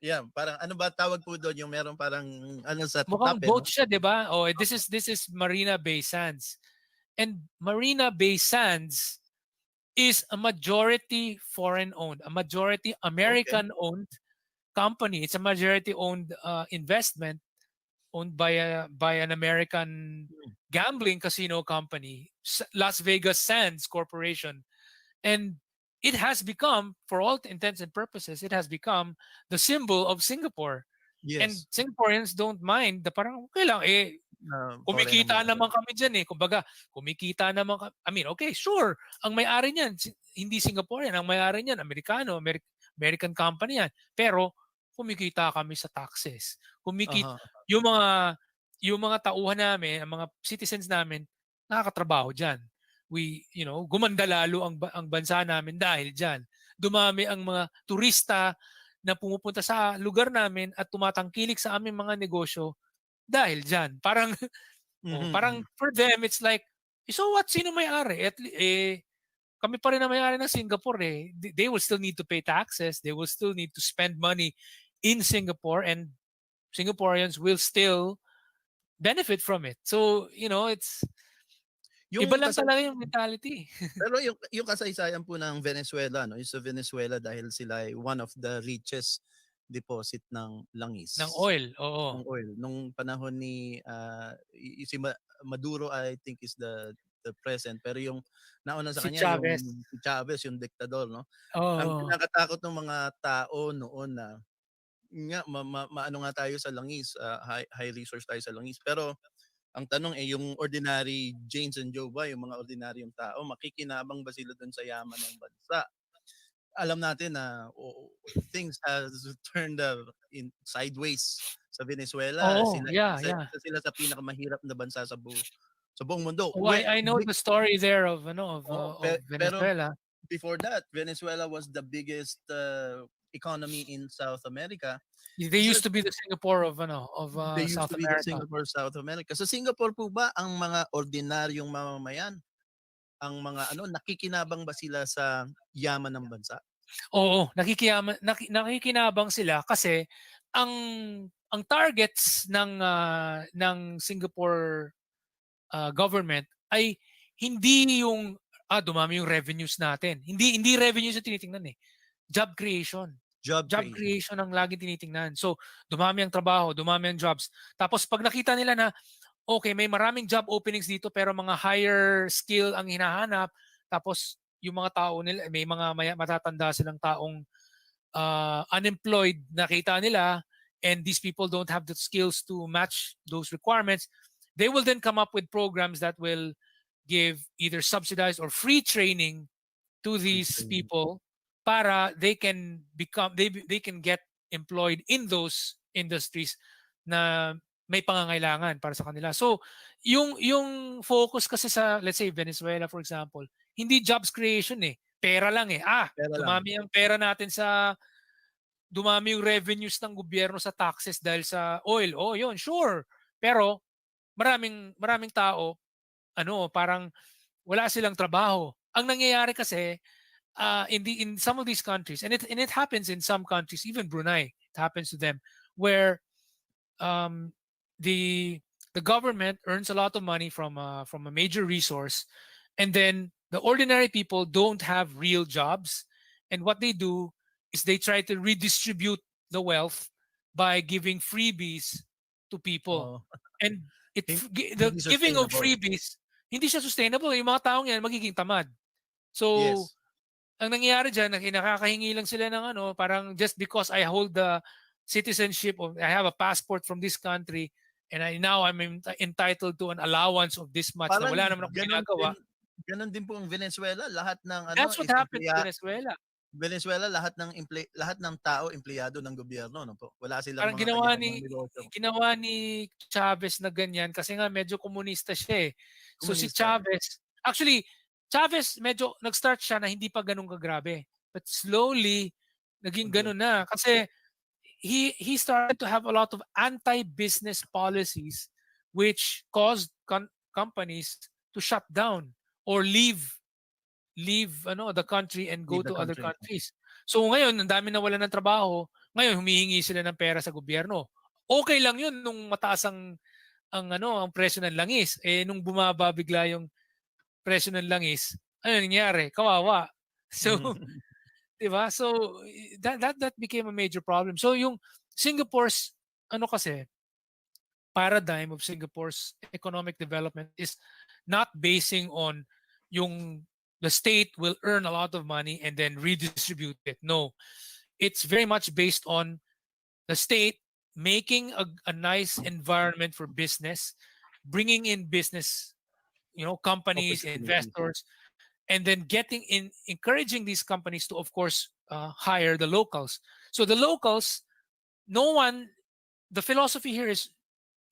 Yeah, parang ano ba tawag po doon yung meron parang ano sa Mukhang top, boat siya, 'di ba? Oh, this is Marina Bay Sands. And Marina Bay Sands is a majority foreign owned, a majority American owned company. It's a majority owned investment owned by an American gambling casino company, Las Vegas Sands Corporation. And it has become, for all intents and purposes, it has become the symbol of Singapore. Yes. And Singaporeans don't mind. Parang okay lang, kumikita naman kami dyan eh. Kumbaga, kumikita naman kami. I mean, okay, sure. Ang may-ari niyan, hindi Singaporean. Ang may-ari niyan, Amerikano, American company yan. Pero, kumikita kami sa taxes. Yung mga tauhan namin, ang mga citizens namin, nakakatrabaho dyan. Gumanda lalo ang bansa namin dahil dyan. Dumami ang mga turista na pumupunta sa lugar namin at tumatangkilik sa aming mga negosyo dahil dyan. Parang parang for them it's like, so what, sino may-ari? Kami pa rin na may-ari ng Singapore eh. They will still need to pay taxes, they will still need to spend money in Singapore, and Singaporeans will still benefit from it. So, it's iba lang talaga yung mentality. Pero yung kasaysayan po ng Venezuela, no, is sa Venezuela dahil sila ay one of the richest deposit ng langis. Ng oil, oo. Ng oil. Nung panahon ni si Maduro, I think is the present, pero yung nauna sa kanya Chavez. yung si Chavez, yung diktador, no. Oo. Ang kinakatakot ng mga tao noon na nga maano nga tayo sa langis, high resource tayo sa langis, pero Ang tanong yung ordinary Janes and Joe ba, yung mga ordinaryong tao, makikinabang ba sila dun sa yaman ng bansa? Alam natin na things has turned in sideways sa Venezuela. Oh, yeah, yeah. Sila sa pinakamahirap na bansa sa buong mundo. Oh, I know the story there of Pero Venezuela. before that, Venezuela was the biggest economy in South America. They used to be the Singapore of They used South to be the America. Singapore, South America. Sa Singapore po ba ang mga ordinaryong mamamayan, ang mga nakikinabang ba sila sa yaman ng bansa? Oo, nakikinabang sila kasi ang targets ng Singapore government ay hindi yung dumami yung revenues natin. Hindi revenues yung tinitingnan eh. Job creation. Job creation ang laging tinitingnan. So, dumami ang trabaho, dumami ang jobs. Tapos pag nakita nila na okay, may maraming job openings dito pero mga higher skill ang hinahanap, tapos yung mga tao nila, may mga matatanda silang taong unemployed, nakita nila, and these people don't have the skills to match those requirements, they will then come up with programs that will give either subsidized or free training to these people para they can get employed in those industries na may pangangailangan para sa kanila. So, yung focus kasi sa, let's say, Venezuela, for example, hindi jobs creation eh. Pera lang eh. Dumami ang pera natin dumami yung revenues ng gobyerno sa taxes dahil sa oil. Oh, yun, sure. Pero, maraming tao, parang wala silang trabaho. Ang nangyayari kasi, in some of these countries, and it happens in some countries, even Brunei, it happens to them, where the government earns a lot of money from a major resource, and then the ordinary people don't have real jobs, and what they do is they try to redistribute the wealth by giving freebies to people. And the giving of freebies, hindi siya sustainable. Yung mga taong yan magiging tamad. So, ang nangyayari dyan, nakakahingi lang sila ng parang just because I hold the citizenship of, I have a passport from this country, and now I'm entitled to an allowance of this much na wala naman ako ginagawa. Ganon din po ang Venezuela. Lahat ng That's what happened in Venezuela. Venezuela, lahat ng tao empleyado ng gobyerno, no po. Wala silang parang mga ginawa ni Chavez na ganyan kasi nga medyo komunista siya eh. So si Chavez, actually Chavez medyo nag-start siya na hindi pa ganun kagrabe. But slowly naging ganun na kasi he started to have a lot of anti-business policies which caused companies to shut down or leave the country and go to other countries. So ngayon, ang dami na wala ng trabaho, ngayon humihingi sila ng pera sa gobyerno. Okay lang 'yun nung mataas ang presyo ng langis. Nung bumaba bigla yung presyo ng langis, ano nangyari? Kawawa. So, 'di ba? So that became a major problem. So yung Singapore's paradigm of Singapore's economic development is not basing on the state will earn a lot of money and then redistribute it. No, it's very much based on the state making a nice environment for business, bringing in business, companies, investors, and then encouraging these companies to, of course, hire the locals. So the locals, the philosophy here is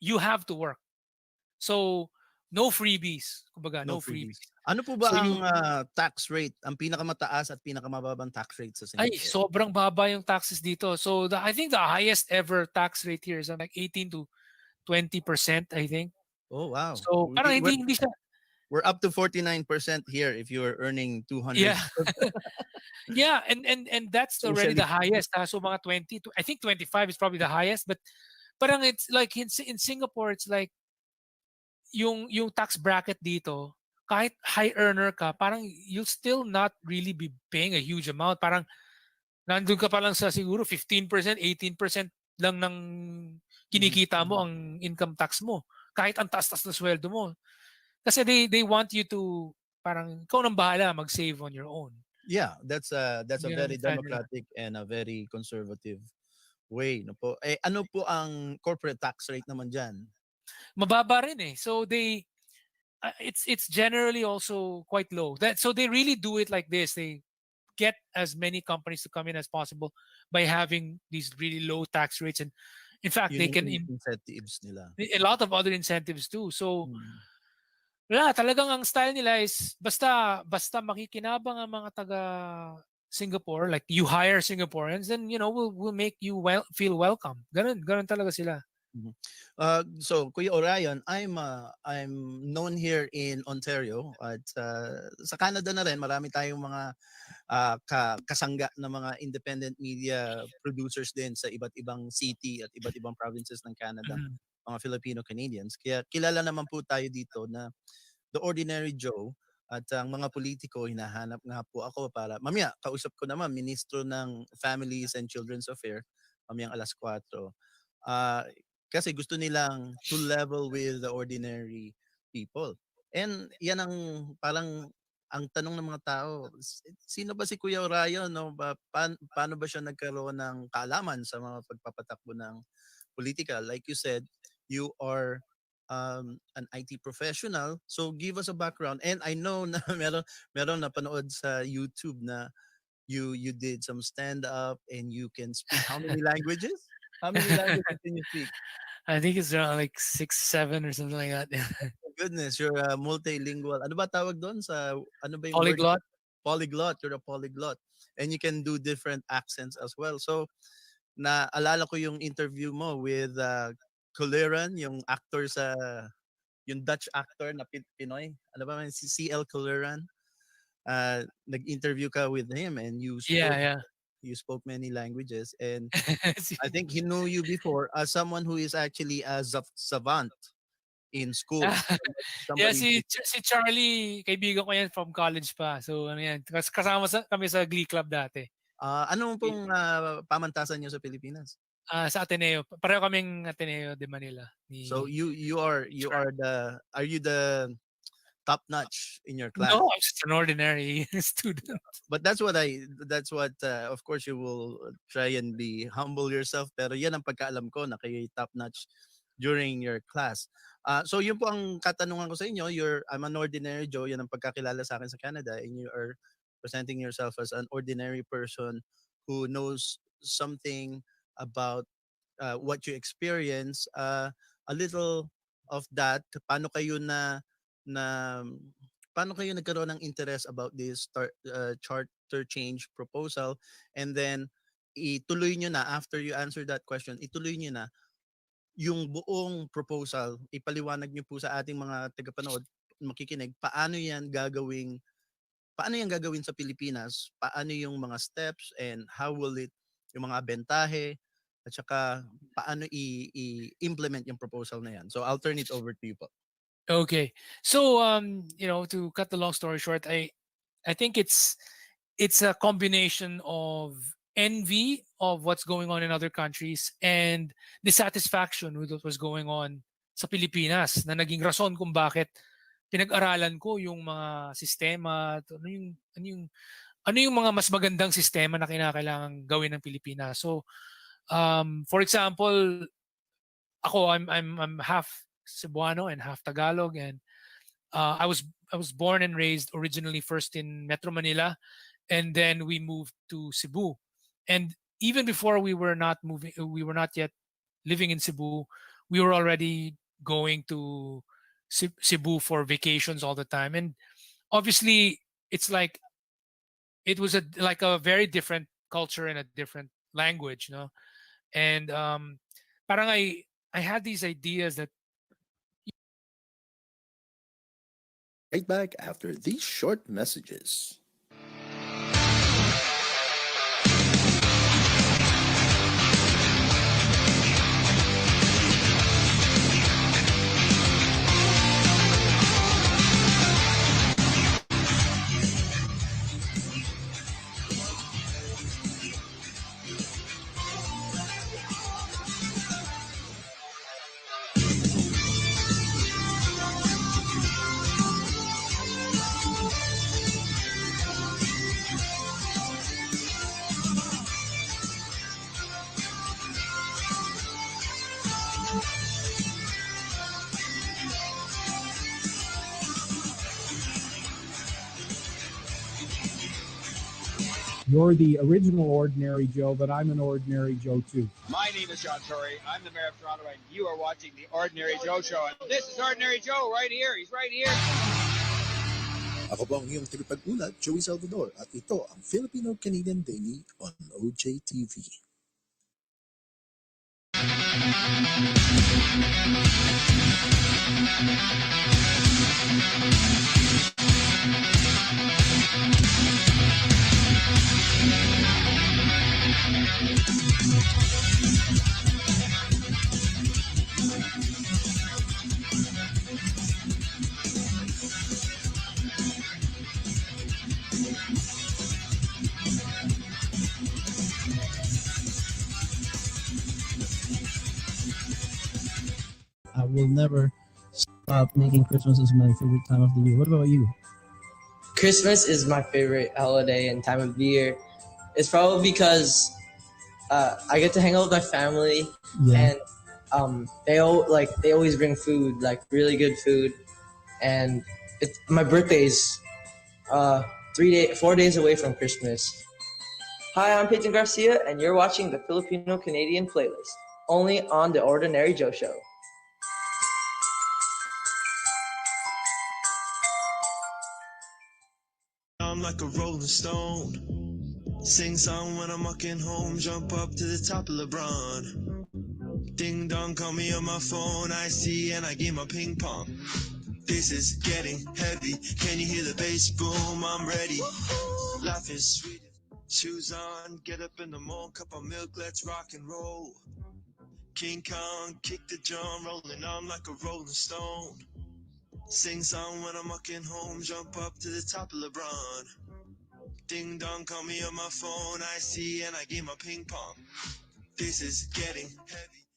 you have to work. So no freebies. Kumbaga, no freebies. Ano po ba ang tax rate? Ang pinakamataas at pinakamababang tax rate sa Singapore? Ay, sobrang baba yung taxes dito. So I think the highest ever tax rate here is like 18 to 20%, I think. Oh, wow. So parang hindi siya. We're up to 49% here if you are earning 200. Yeah. Yeah, and that's already the highest. So mga 20 to, I think 25 is probably the highest, but parang it's like in Singapore, it's like yung tax bracket dito, kahit high earner ka, parang you'll still not really be paying a huge amount. Parang nandun ka pa lang sa siguro 15%, 18% lang ng kinikita mo ang income tax mo. Kahit ang taas-taas na sweldo mo. Kasi they want you to parang ikaw nang bahala mag-save on your own. Yeah, that's a very democratic and a very conservative way, no po. Ano po ang corporate tax rate naman diyan? mababa rin eh. So it's generally also quite low. So they really do it like this. They get as many companies to come in as possible by having these really low tax rates, and in fact Yun they yung can incentives nila. a lot of other incentives too. So wala, talagang ang style nila is basta makikinabang ang mga taga Singapore, like you hire Singaporeans, then we'll make you feel welcome. Ganun talaga sila. So Kuya Orion, I'm known here in Ontario at sa Canada na rin marami tayong mga kasangga na mga independent media producers din sa iba't ibang city at iba't ibang provinces ng Canada, mga Filipino Canadians. Kaya kilala naman po tayo dito na The Ordinary Joe at ang mga politiko hinahanap nga po ako para mamaya kausap ko naman ministro ng Families and Children's Affairs mamayang 4:00. Kasi gusto nilang to level with the ordinary people. And yan ang parang ang tanong ng mga tao, sino ba si Kuya Orion, no? Paano ba siya nagkaroon ng kaalaman sa mga pagpapatakbo ng politika? Like you said, you are an IT professional. So give us a background. And I know na meron napanood sa YouTube na you did some stand up and you can speak how many languages? How many languages can you speak? I think it's around like 6, 7 or something like that. Goodness, you're a multilingual. Ano ba tawag doon sa ano ba yung Polyglot? word? Polyglot. You're a polyglot. And you can do different accents as well. So naalala ko yung interview mo with Kuliran, yung actor yung Dutch actor na Pinoy. Ano ba si CL Kuliran? Nag-interview ka with him and you spoke you spoke many languages, and I think he knew you before as someone who is actually a savant in school. Yeah, si Charlie, kaibigan ko yan from college pa. So ano yan, kasama kami sa Glee Club dati. Anong pong pamantasan niyo sa Pilipinas? Sa Ateneo. Pareho kaming Ateneo de Manila. So are you the top notch in your class? No, I'm just an ordinary student. But that's what of course you will try and be humble yourself, pero yan ang pagkaalam ko na kayo top notch during your class. So yun po ang katanungan ko sa inyo, I'm an ordinary Joe, yan ang pagkakilala sa akin sa Canada, and you are presenting yourself as an ordinary person who knows something about what you experience, a little of that. Paano kayo nagkaroon ng interest about this charter change proposal, and then ituloy nyo na after you answer that question, ituloy nyo na yung buong proposal, ipaliwanag nyo po sa ating mga tagapanood makikinig, paano yan gagawin sa Pilipinas, paano yung mga steps, and how will it, yung mga bentahe, at saka paano i-implement yung proposal na yan. So I'll turn it over to you po. Okay. So to cut the long story short, I think it's a combination of envy of what's going on in other countries and dissatisfaction with what was going on sa Pilipinas na naging rason kung bakit pinag-aralan ko yung mga sistema, ano yung mga mas magandang sistema na kinakailangan gawin ng Pilipinas. So for example, ako I'm half Cebuano and half Tagalog, and I was born and raised originally first in Metro Manila, and then we moved to Cebu. And even before we were not yet living in Cebu, we were already going to Cebu for vacations all the time. And obviously it's like it was like a very different culture and a different language, and parang I had these ideas that Right back after these short messages. You're the original Ordinary Joe, but I'm an Ordinary Joe too. My name is John Tory. I'm the Mayor of Toronto, and you are watching the Ordinary Joe Show. And this is Ordinary Joe right here. He's right here. Ako po ang iyong tagapag-ulat, Joey Salvador, at ito ang Filipino-Canadian Daily on OJTV. I will never stop making Christmas as my favorite time of the year. What about you? Christmas is my favorite holiday and time of year. It's probably because I get to hang out with my family, and they always bring food, like really good food, and my birthday's 4 days away from Christmas. Hi, I'm Peyton Garcia, and you're watching the Filipino Canadian playlist, only on the Ordinary Joe Show. I'm like a rolling stone. Sing song when I'm walking home. Jump up to the top of LeBron. Ding dong, call me on my phone. I see and I game my ping pong. This is getting heavy. Can you hear the bass boom? I'm ready. Life is sweet. Shoes on, get up in the morning. Cup of milk, let's rock and roll. King Kong, kick the drum. Rolling on like a rolling stone. Sing song when I'm walking home, jump up to the top of LeBron. Ding dong, call me on my phone, I see and I game my ping pong. This is getting heavy.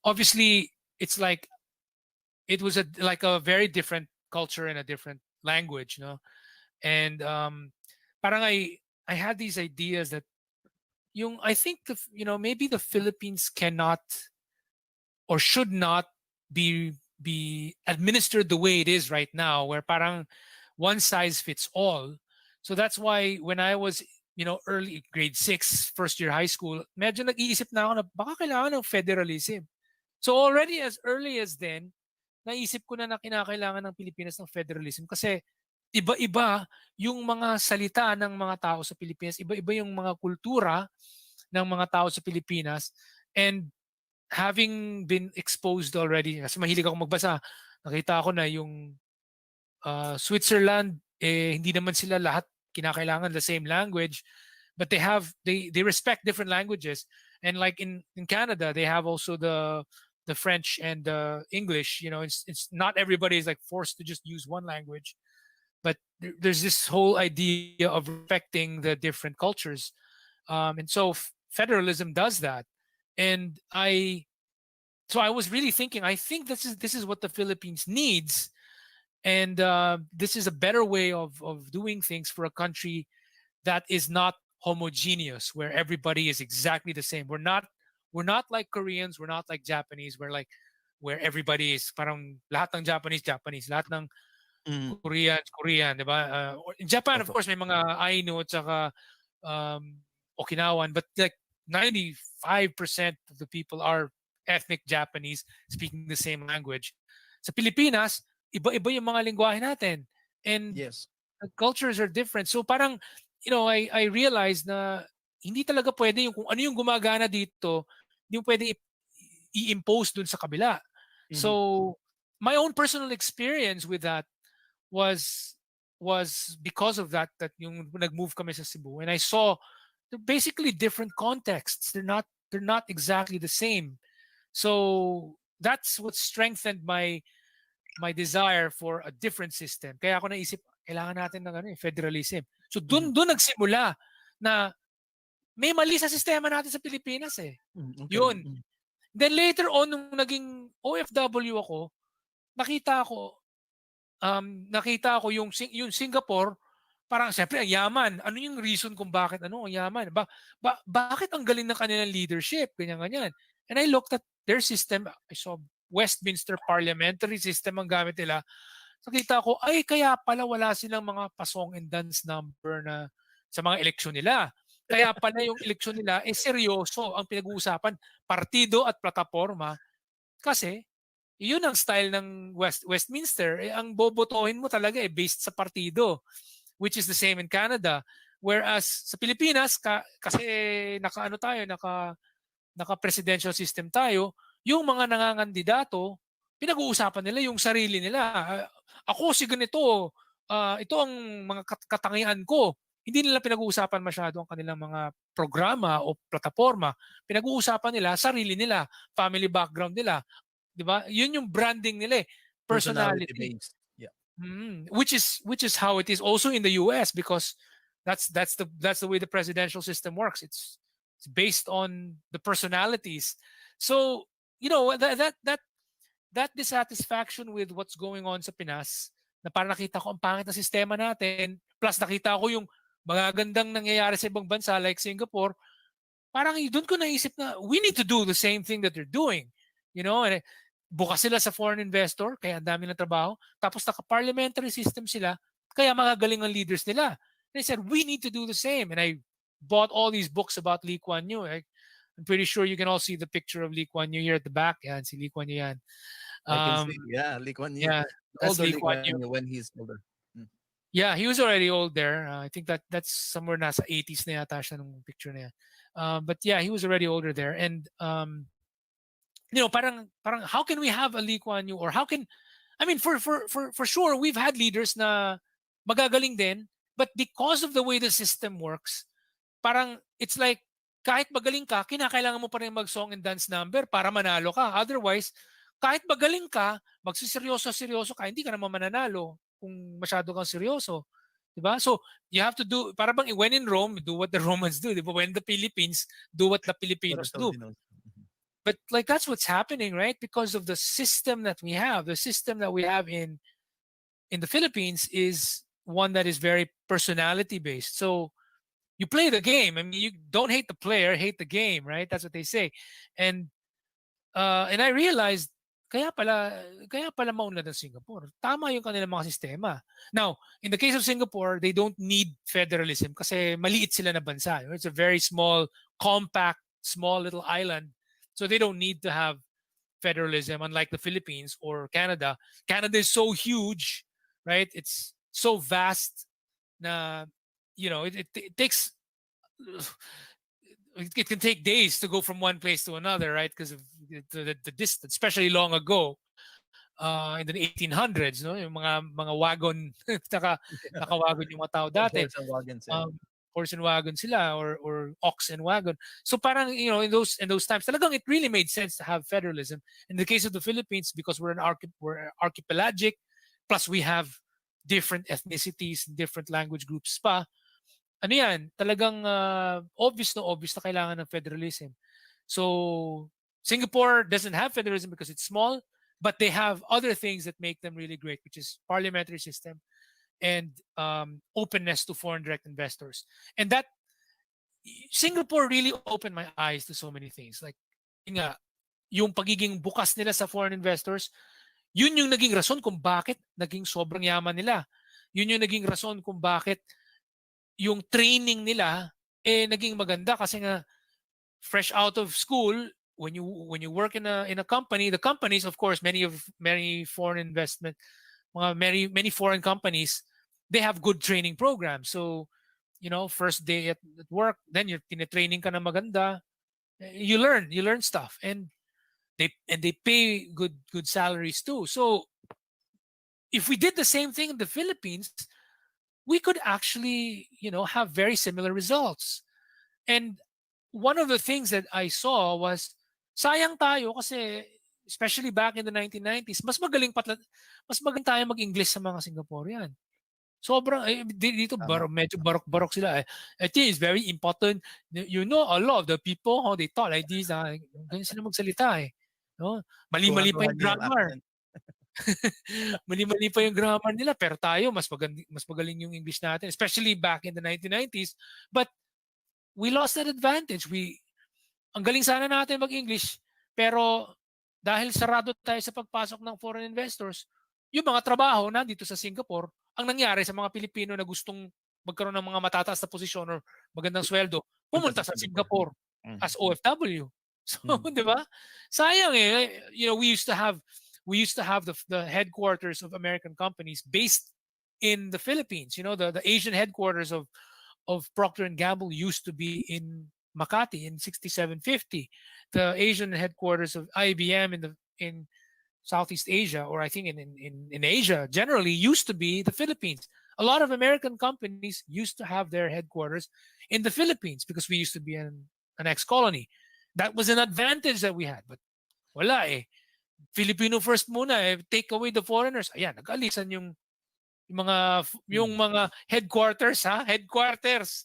Obviously, it's like it was like a very different culture and a different language, you know. And parang I had these ideas that I think maybe the Philippines cannot or should not be administered the way it is right now, where parang one size fits all. So that's why when I was early grade 6, first year high school, medyo nag-iisip na ako na baka kailangan ng federalism. So already as early as then, naisip ko na kinakailangan ng Pilipinas ng federalism kasi iba-iba yung mga salita ng mga tao sa Pilipinas, iba-iba yung mga kultura ng mga tao sa Pilipinas. And having been exposed already, kasi mahilig ako magbasa, nakita ko na yung Switzerland, hindi naman sila lahat kinakailangan the same language, but they respect different languages. And like in Canada, they have also the French and the English. It's not everybody is like forced to just use one language, but there's this whole idea of respecting the different cultures, and so federalism does that. And I was really thinking, I think this is what the Philippines needs, and this is a better way of doing things for a country that is not homogeneous, where everybody is exactly the same. We're not like Koreans, we're not like Japanese, where everybody is parang lahat ng Japanese, lahat ng Korean, di ba? In Japan, of course, may mga Ainu at saka Okinawan, but like 95% of the people are ethnic Japanese speaking the same language. Sa Pilipinas, iba-iba yung mga lengguwahe natin. And the cultures are different. So parang, I realized na hindi talaga pwede yung kung ano yung gumagana dito, hindi mo pwede i-impose dun sa kabila. So my own personal experience with that was because of that yung nag-move kami sa Cebu, and I saw they're basically different contexts. They're not exactly the same. So that's what strengthened my desire for a different system. Kaya ako naisip, kailangan natin ng federalism. So doon nagsimula na may mali sa sistema natin sa Pilipinas eh. Okay. Yun. Then later on, nung naging OFW ako, nakita ko yung Singapore, parang siyempre ang yaman. Ano yung reason kung bakit ang yaman? Bakit ang galing ng kanilang leadership? Ganyan. And I looked at their system. I saw Westminster parliamentary system ang gamit nila. Nakita ko, ay kaya pala wala silang mga pasong and dance number na sa mga eleksyon nila. Kaya pala yung eleksyon nila seryoso ang pinag-uusapan, partido at plataforma. Kasi yun ang style ng Westminster. Ang bobotohin mo talaga based sa partido, which is the same in Canada. Whereas sa Pilipinas, kasi naka-presidential system tayo, yung mga nangangandidato, pinag-uusapan nila yung sarili nila. Ako si ganito, ito ang mga katangian ko. Hindi nila pinag-uusapan masyado ang kanilang mga programa o plataforma. Pinag-uusapan nila sarili nila, family background nila. 'Di ba? Yun yung branding nila, personality based. Yeah. Which is how it is also in the US, because that's the way the presidential system works. It's based on the personalities. So, that dissatisfaction with what's going on sa Pinas, na parang nakita ko ang pangit na sistema natin, plus nakita ko yung magagandang nangyayari sa ibang bansa like Singapore, parang doon ko naisip na we need to do the same thing that they're doing. And bukas sila sa foreign investor, kaya ang dami ng trabaho. Tapos naka-parliamentary system sila, kaya magagaling ang leaders nila. And I said, we need to do the same. And I bought all these books about Lee Kuan Yew. I'm pretty sure you can all see the picture of Lee Kuan Yew here at the back. Yan, si Lee Kuan Yew yan. I can see, Lee Kuan Yew. Yeah, that's Older Lee Kuan Yew when he's older. Yeah, he was already old there. I think that's somewhere nasa 80s na yata siya nung picture na yan. But yeah, he was already older there. And parang how can we have a Lee Kuan Yew, or how can, for sure we've had leaders na magagaling din, but because of the way the system works, parang it's like kahit magaling ka, kinakailangan mo pa rin mag-song and dance number para manalo ka. Otherwise, kahit magaling ka, magsiseryoso ka, hindi ka naman mananalo kung masyado kang seryoso. Diba? So, you have to do, para bang when in Rome, do what the Romans do. Diba? When the Philippines, do what the Filipinos do. But that's what's happening, right? Because of the system that we have. The system that we have in the Philippines is one that is very personality-based. So, you play the game. You don't hate the player, hate the game, right? That's what they say. And I realized, kaya pala maunlad ng Singapore. Tama yung kanilang mga sistema. Now, in the case of Singapore, they don't need federalism kasi maliit sila na bansa. It's a very small, compact, small little island. So they don't need to have federalism, unlike the Philippines or Canada. Canada is so huge, right? It's so vast na, it takes... It can take days to go from one place to another, right? Because of the distance, especially long ago, in the 1800s, no? Yung mga wagon, naka-wagon yung mga tao dati. Horse and wagon Horse and wagon sila, or ox and wagon. So parang, in those times, talagang it really made sense to have federalism. In the case of the Philippines, because we're archipelagic, plus we have different ethnicities, different language groups pa, talagang obvious na kailangan ng federalism. So Singapore doesn't have federalism because it's small, but they have other things that make them really great, which is parliamentary system and openness to foreign direct investors. And that Singapore really opened my eyes to so many things. Like yung pagiging bukas nila sa foreign investors, yun yung naging rason kung bakit naging sobrang yaman nila. Yun yung naging rason kung bakit yung training nila naging maganda, kasi nga fresh out of school, when you work in a company, the companies, of course, many foreign investment, many foreign companies, they have good training programs. So, first day at work, then you're training ka na maganda, you learn stuff. And they pay good salaries too. So if we did the same thing in the Philippines, we could actually, have very similar results. And one of the things that I saw was sayang tayo kasi especially back in the 1990s, mas magaling tayo mag-English sa mga Singaporean. Sobrang dito medyo barok-barok sila. I think it's very important. You know, a lot of the people how they talk like this, ganyan sila magsalita eh. No? Mali-mali pa yung grammar. Mali-mali pa yung grammar nila pero tayo mas magaling yung English natin, especially back in the 1990s. But we lost that advantage. Ang galing sana natin mag-English pero dahil sarado tayo sa pagpasok ng foreign investors, yung mga trabaho nandito sa Singapore, ang nangyari sa mga Pilipino na gustong magkaroon ng mga matataas na posisyon or magandang sweldo, pumunta sa Singapore as OFW. So, di ba? Sayang eh. We used to have the headquarters of American companies based in the Philippines. The Asian headquarters of Procter and Gamble used to be in Makati in 6750. The Asian headquarters of IBM in Southeast Asia, or I think in Asia generally, used to be the Philippines. A lot of American companies used to have their headquarters in the Philippines because we used to be an ex-colony. That was an advantage that we had. But wala eh. Filipino first muna eh. Take away the foreigners. Ayan, nag-alisan yung mga headquarters, headquarters.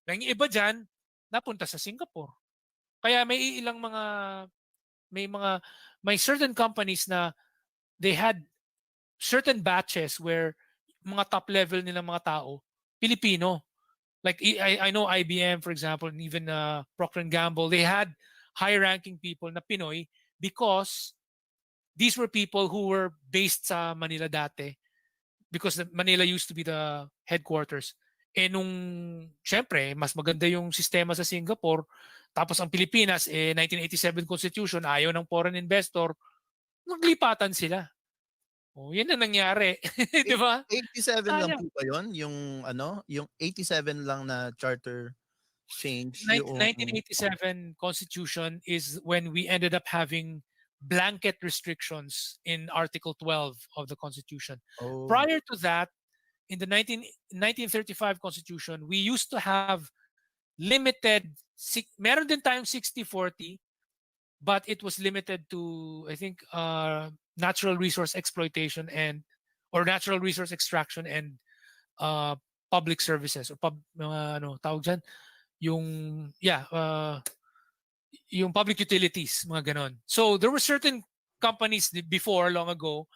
Yung iba dyan, napunta sa Singapore. Kaya may certain companies na they had certain batches where mga top level nilang mga tao, Filipino. Like I know IBM, for example, and even Procter and Gamble, they had high-ranking people na Pinoy because these were people who were based sa Manila dati because Manila used to be the headquarters. Syempre, mas maganda yung sistema sa Singapore. Tapos ang Pilipinas, 1987 Constitution, ayaw ng foreign investor, naglipatan sila. Yan ang nangyari. Di ba? 87 lang po ba yun? Yung 87 lang na charter change? 1987 Constitution is when we ended up having blanket restrictions in Article 12 of the Constitution. Oh. Prior to that, in the 1935 Constitution, we used to have limited, meron din tayong 60-40, but it was limited to, I think, natural resource exploitation or natural resource extraction and public services or tawag dyan, yung public utilities, mga ganon. So there were certain companies before, long ago,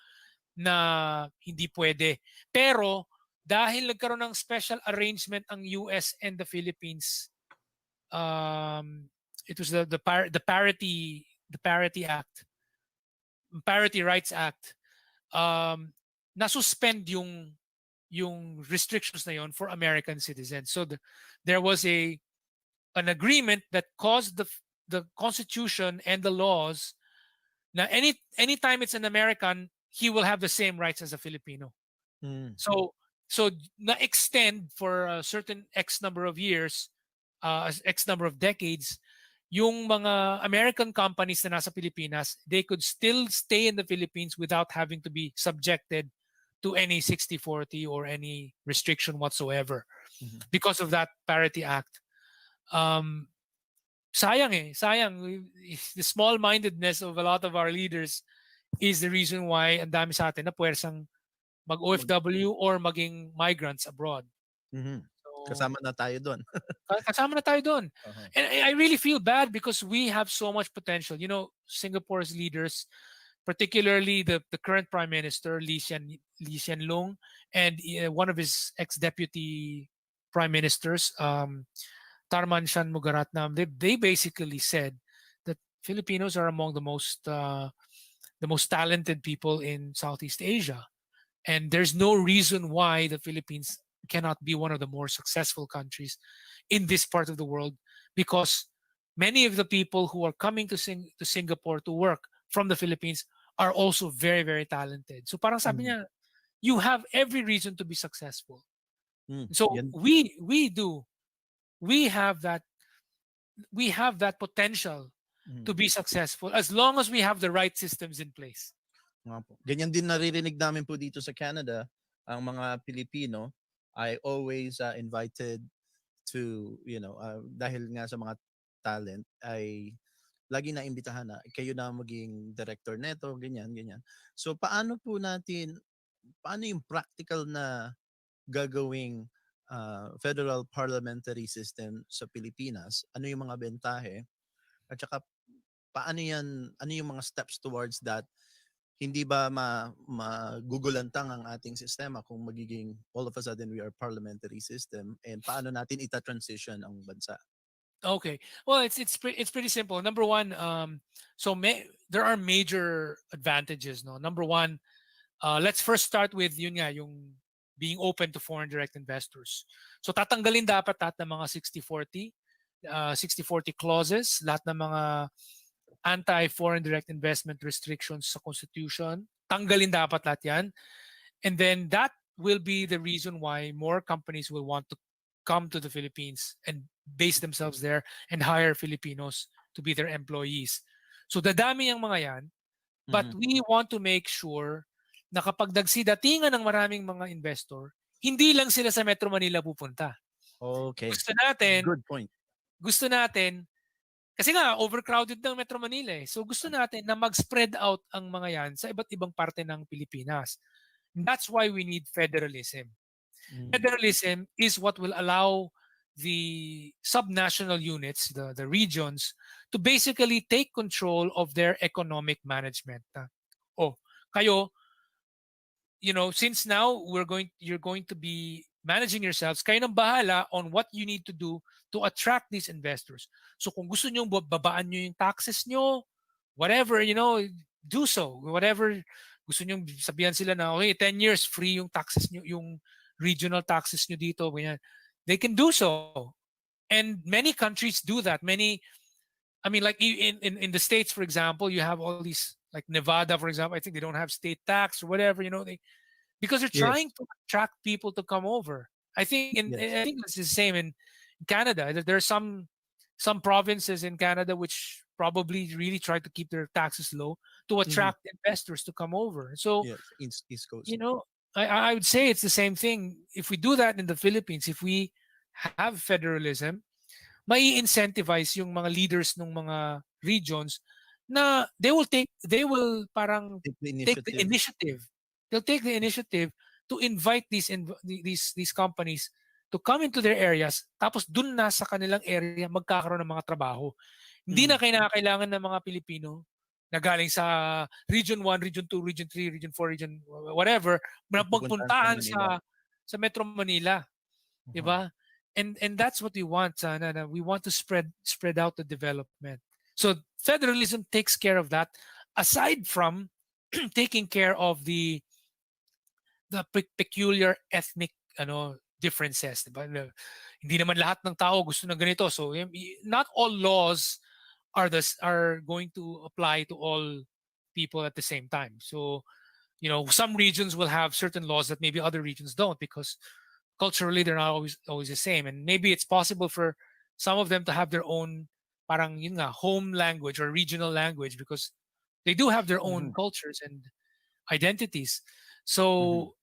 na hindi pwede. Pero dahil nagkaroon ng special arrangement ang US and the Philippines, it was the Parity Act, Parity Rights Act, na-suspend yung restrictions na yon for American citizens. So there was an agreement that caused the Constitution and the laws na anytime it's an American, he will have the same rights as a Filipino. So na-extend for a certain X number of years, X number of decades, yung mga American companies na nasa Pilipinas, they could still stay in the Philippines without having to be subjected to any 60-40 or any restriction whatsoever because of that Parity Act. Sayang. The small-mindedness of a lot of our leaders is the reason why ang dami sa atin na puwersang mag-OFW or maging migrants abroad. Kasama na tayo doon. Kasama na tayo doon. And I really feel bad because we have so much potential. Singapore's leaders, particularly the current Prime Minister, Lee Hsien Loong, and one of his ex-deputy Prime Ministers, Tharman Shanmugaratnam, they basically said that Filipinos are among the most talented people in Southeast Asia. And there's no reason why the Philippines cannot be one of the more successful countries in this part of the world, because many of the people who are coming to Singapore to work from the Philippines are also very, very talented. So parang sabi niya, you have every reason to be successful. So we have that potential to be successful as long as we have the right systems in place. Nga po. Ganyan din naririnig namin po dito sa Canada, ang mga Pilipino ay always invited to, dahil nga sa mga talent ay lagi na imbitahan na kayo na maging director neto, ganyan, ganyan. So paano yung practical na gagawing federal parliamentary system sa Pilipinas? Ano yung mga bentahe? At saka ano yung mga steps towards that? Hindi ba magugulantang ang ating sistema kung magiging all of a sudden we are parliamentary system, and paano natin ita-transition ang bansa? Okay, well, it's pretty simple. Number one, there are major advantages. No, number one, let's first start with yung being open to foreign direct investors. So tatanggalin dapat lahat ng mga 60-40 clauses, lahat ng mga anti-foreign direct investment restrictions sa Constitution. Tanggalin dapat lahat yan. And then that will be the reason why more companies will want to come to the Philippines and base themselves there and hire Filipinos to be their employees. So dadami yung mga yan. But we want to make sure na kapag nagsidatingan ng maraming mga investor, hindi lang sila sa Metro Manila pupunta. Okay. Good point. Gusto natin kasi nga, overcrowded ng Metro Manila eh. So gusto natin na mag-spread out ang mga yan sa iba't ibang parte ng Pilipinas. And that's why we need federalism. Federalism is what will allow the subnational units, the regions, to basically take control of their economic management. Kayo, since now you're going to be managing yourselves, kayo nang bahala on what you need to do to attract these investors. So kung gusto nyo babaan nyo yung taxes nyo, whatever, do so. Whatever, gusto nyo sabihan sila na, okay, 10 years free yung taxes nyo, yung regional taxes nyo dito, ganyan. They can do so. And many countries do that. Like in the States, for example, you have all these, like Nevada, for example, I think they don't have state tax or whatever, because they're trying to attract people to come over. I think it's the same in Canada. There are some provinces in Canada which probably really try to keep their taxes low to attract investors to come over. So, East Coast. I would say it's the same thing. If we do that in the Philippines, if we have federalism, mai-incentivize yung mga leaders ng mga regions na they will take the initiative. They'll take the initiative to invite these companies to come into their areas, tapos dun na sa kanilang area magkakaroon ng mga trabaho. Hindi na kailangan ng mga Pilipino na galing sa Region 1, Region 2, Region 3, Region 4, Region whatever, na magpuntahan sa Metro Manila. Diba? And that's what we want. We want to spread out the development. So federalism takes care of that, aside from taking care of the peculiar ethnic differences. Diba? Hindi naman lahat ng tao gusto ng ganito. So not all laws are going to apply to all people at the same time. So, some regions will have certain laws that maybe other regions don't, because culturally they're not always the same. And maybe it's possible for some of them to have their own parang home language or regional language, because they do have their own cultures and identities. So,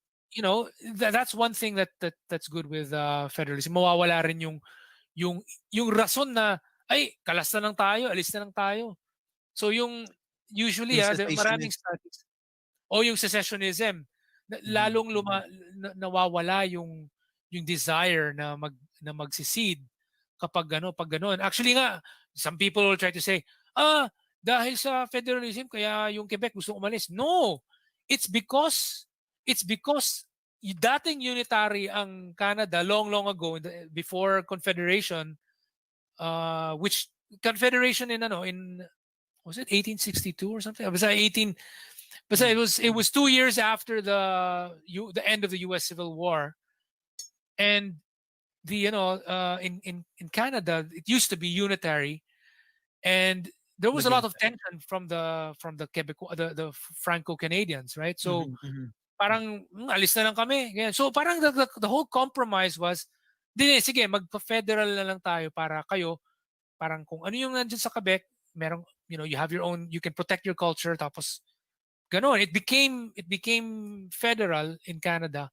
that's one thing that's good with federalism. Mawawala rin yung rason na ay kalas na lang tayo, alis na lang tayo. So usually maraming studies. O yung secessionism, lalong nawawala yung desire na magsecede kapag pag gano'n. Actually nga, some people will try to say, dahil sa federalism kaya yung Quebec gusto umalis. No, it's because dating unitary ang Canada long ago before Confederation, which Confederation in was it 1862 or something? It was 2 years after the end of the U.S. Civil War, and in Canada it used to be unitary, and there was a lot of tension from the Quebec, the Franco-Canadians, right? So parang alis na lang kami. So parang the whole compromise was, sige, magpa-federal na lang tayo para kayo, parang kung ano yung nandiyan sa Quebec, you have your own, you can protect your culture, tapos ganon. It became federal in Canada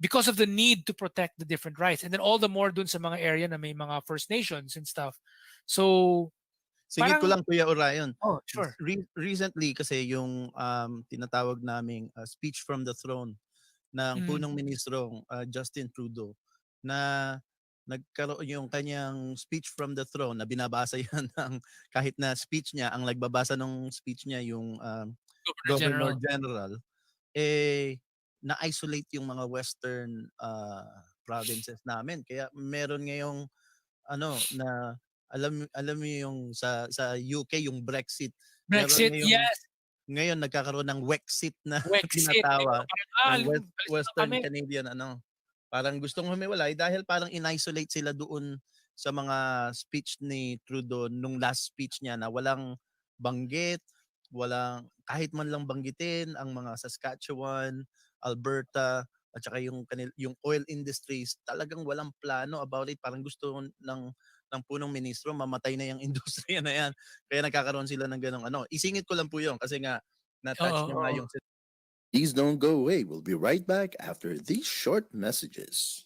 because of the need to protect the different rights, and then all the more dun sa mga area na may mga First Nations and stuff. So Singit ko lang, Kuya Orion. Oh, sure. Recently kasi yung tinatawag naming speech from the throne ng punong ministrong Justin Trudeau, na nagkaroon yung kanyang speech from the throne na binabasa yan ng kahit na speech niya, ang nagbabasa ng speech niya yung Governor General, na-isolate yung mga western provinces namin. Kaya meron ngayong na alam mo yung sa UK yung Brexit. Yes. Ngayon nagkakaroon ng Wexit na Wexit. tinatawag. Yung Western Canadian parang gustong humiwalay dahil parang in-isolate sila doon sa mga speech ni Trudeau nung last speech niya na walang banggit, walang kahit man lang banggitin ang mga Saskatchewan, Alberta, at saka yung oil industries. Talagang walang plano about it. Parang gusto ng punong ministro mamatay na yung industriya na yan. Kaya nagkakaroon sila ng ganong Isingit ko lang po yun kasi nga na-touch niya nga yung... Please don't go away. We'll be right back after these short messages.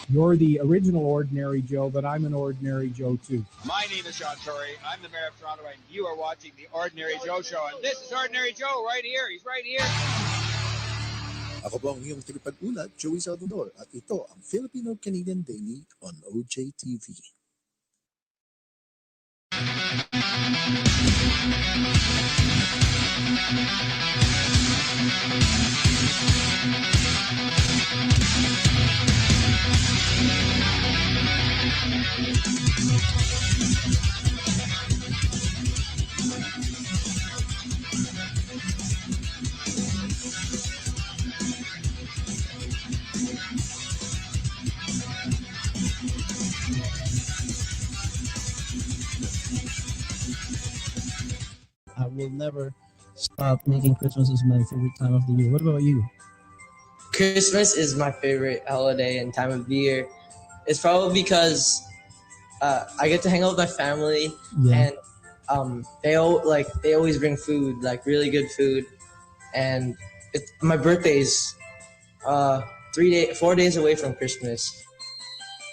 You're the original Ordinary Joe, but I'm an Ordinary Joe too. My name is Sean Torrey. I'm the mayor of Toronto, and you are watching the Ordinary Joe Show. And this is Ordinary Joe right here. He's right here. Ako po ang iyong tagapag-ulat, Joey Salvador, at ito ang Filipino-Canadian Daily on OJTV. I will never stop making Christmas as my favorite time of the year. What about you? Christmas is my favorite holiday and time of year. It's probably because I get to hang out with my family, and they always bring food, like really good food, and my birthday's 4 days away from Christmas.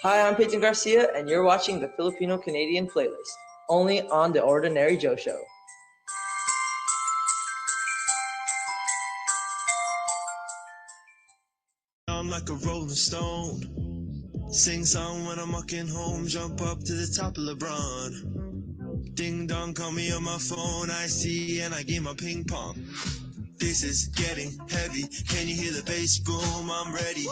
Hi, I'm Peyton Garcia, and you're watching the Filipino-Canadian playlist, only on the Ordinary Joe Show. I'm like a rolling stone. Sing song when I'm walking home. Jump up to the top of LeBron. Ding dong, call me on my phone. I see and I game my ping pong. This is getting heavy. Can you hear the bass boom? I'm ready.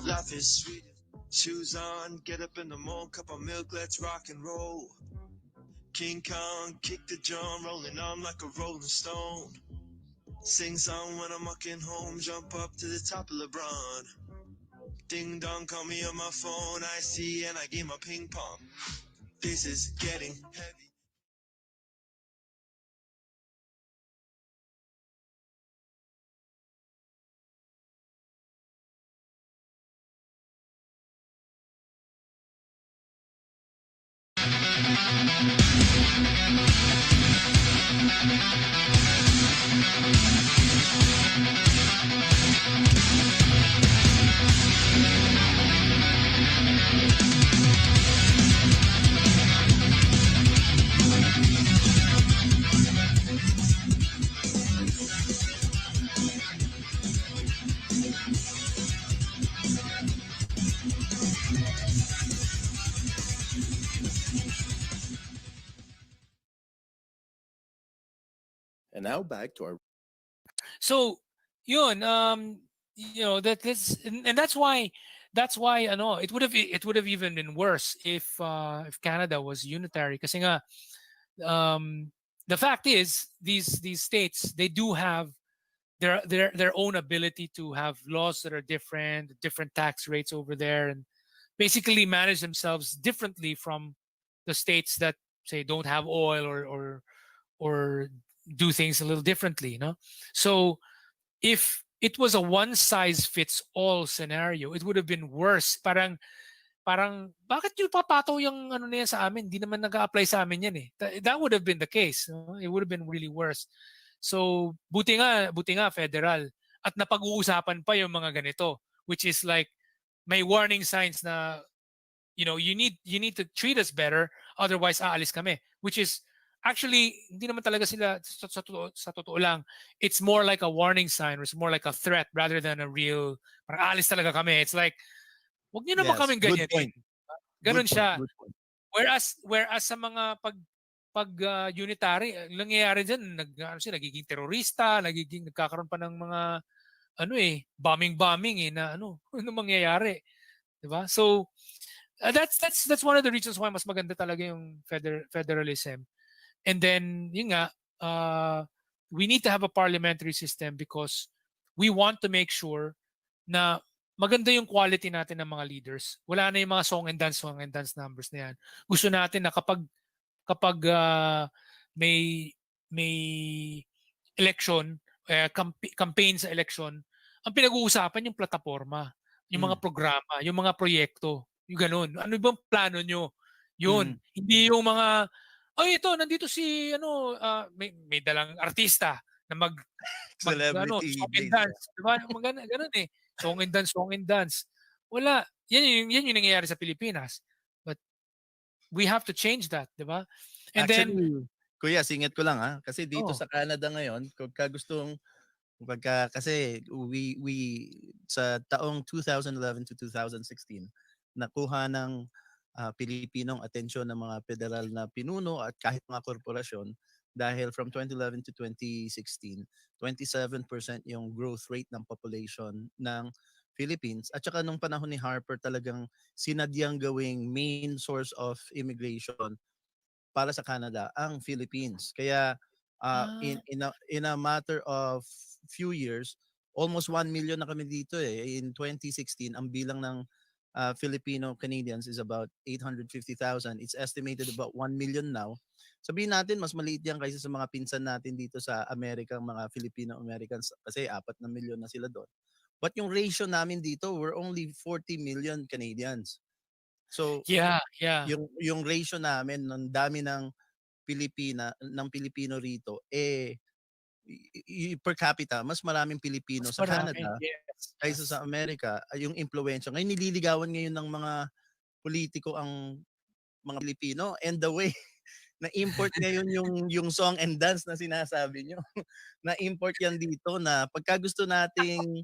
Life is sweet. Shoes on, get up in the morning, cup of milk, let's rock and roll. King Kong, kick the drum, rolling on like a rolling stone. Sing song when I'm walking home, jump up to the top of LeBron. Ding dong, call me on my phone, I see and I game my ping pong. This is getting heavy. And now back to our So, yun, and that's why it would have even been worse if Canada was unitary. Kasi nga, the fact is these states, they do have their own ability to have laws that are different tax rates over there, and basically manage themselves differently from the states that say don't have oil or do things a little differently, no? So if it was a one size fits all scenario, it would have been worse. Parang bakit yung papataw yung ano na yan sa amin? Hindi naman nag-a-apply sa amin yan eh. That would have been the case. No? It would have been really worse. So buti nga federal at napag-uusapan pa yung mga ganito, which is like may warning signs na you need to treat us better, otherwise aalis kami, which is actually hindi naman talaga sila sa totoo lang. It's more like a warning sign, or it's more like a threat rather than a real parang aalis talaga kami. It's like wag niyo naman kaming Good ganyan. point. Ganon siya. Good point. Whereas sa mga pag unitary, nangyayari diyan nagiging terorista, nagkakaroon pa ng mga bombing na ano mangyayari, 'di ba? So that's one of the reasons why mas maganda talaga yung federalism. And then yun nga, we need to have a parliamentary system because we want to make sure na maganda yung quality natin ng mga leaders. Wala na yung mga song and dance numbers na yan. Gusto natin na kapag may election, campaign sa election, ang pinag-uusapan yung plataforma, yung mga programa, yung mga proyekto, yung ganun. Ano bang plano nyo? Yun. Hindi yung mga, ito, nandito si, may dalang artista na Celebrity song and based, dance. Diba? Ganun eh. Song and dance. Wala. Yan yung nangyayari sa Pilipinas. But we have to change that, diba? And actually, Kuya, singit ko lang kasi dito Oh. sa Canada ngayon, kasi we sa taong 2011 to 2016 nakuha ng Pilipinong atensyon ng mga federal na pinuno at kahit mga korporasyon dahil from 2011 to 2016, 27% yung growth rate ng population ng Philippines. At saka nung panahon ni Harper talagang sinadyang gawing main source of immigration para sa Canada ang Philippines. Kaya in a matter of few years, almost 1 million na kami dito eh. In 2016, ang bilang ng Filipino Canadians is about 850,000. It's estimated about 1 million now. Sabihin natin, mas maliit yan kaysa sa mga pinsan natin dito sa Amerika, mga Filipino Americans, kasi 4 na milyon na sila doon. But yung ratio namin dito, we're only 40 million Canadians. So, yeah. Yung ratio namin ng dami ng Pilipino rito per capita mas maraming Pilipino sa Canada kaysa sa Amerika. Yung impluwensya ngayon nililigawan ngayon ng mga politiko ang mga Pilipino, and the way na import ngayon yung song and dance na sinasabi nyo na import yan dito, na pagka gusto nating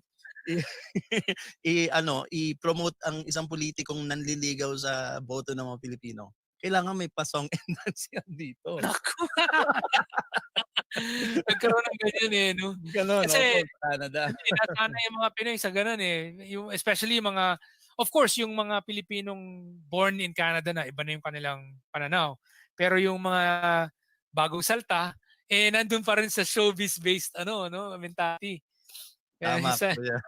i-promote ang isang politikong nanliligaw sa boto ng mga Pilipino, kailangan may pa-song and dance yan dito. Nagkaroon ng ganyan eh, no? Ganon, Kasi sa Canada. nasanay yung mga Pinoy sa ganun eh. Yung, especially yung mga, of course, yung mga Pilipinong born in Canada na, iba na yung kanilang pananaw. Pero yung mga bagong salta, nandun pa rin sa showbiz-based, mentality. Tama po yan.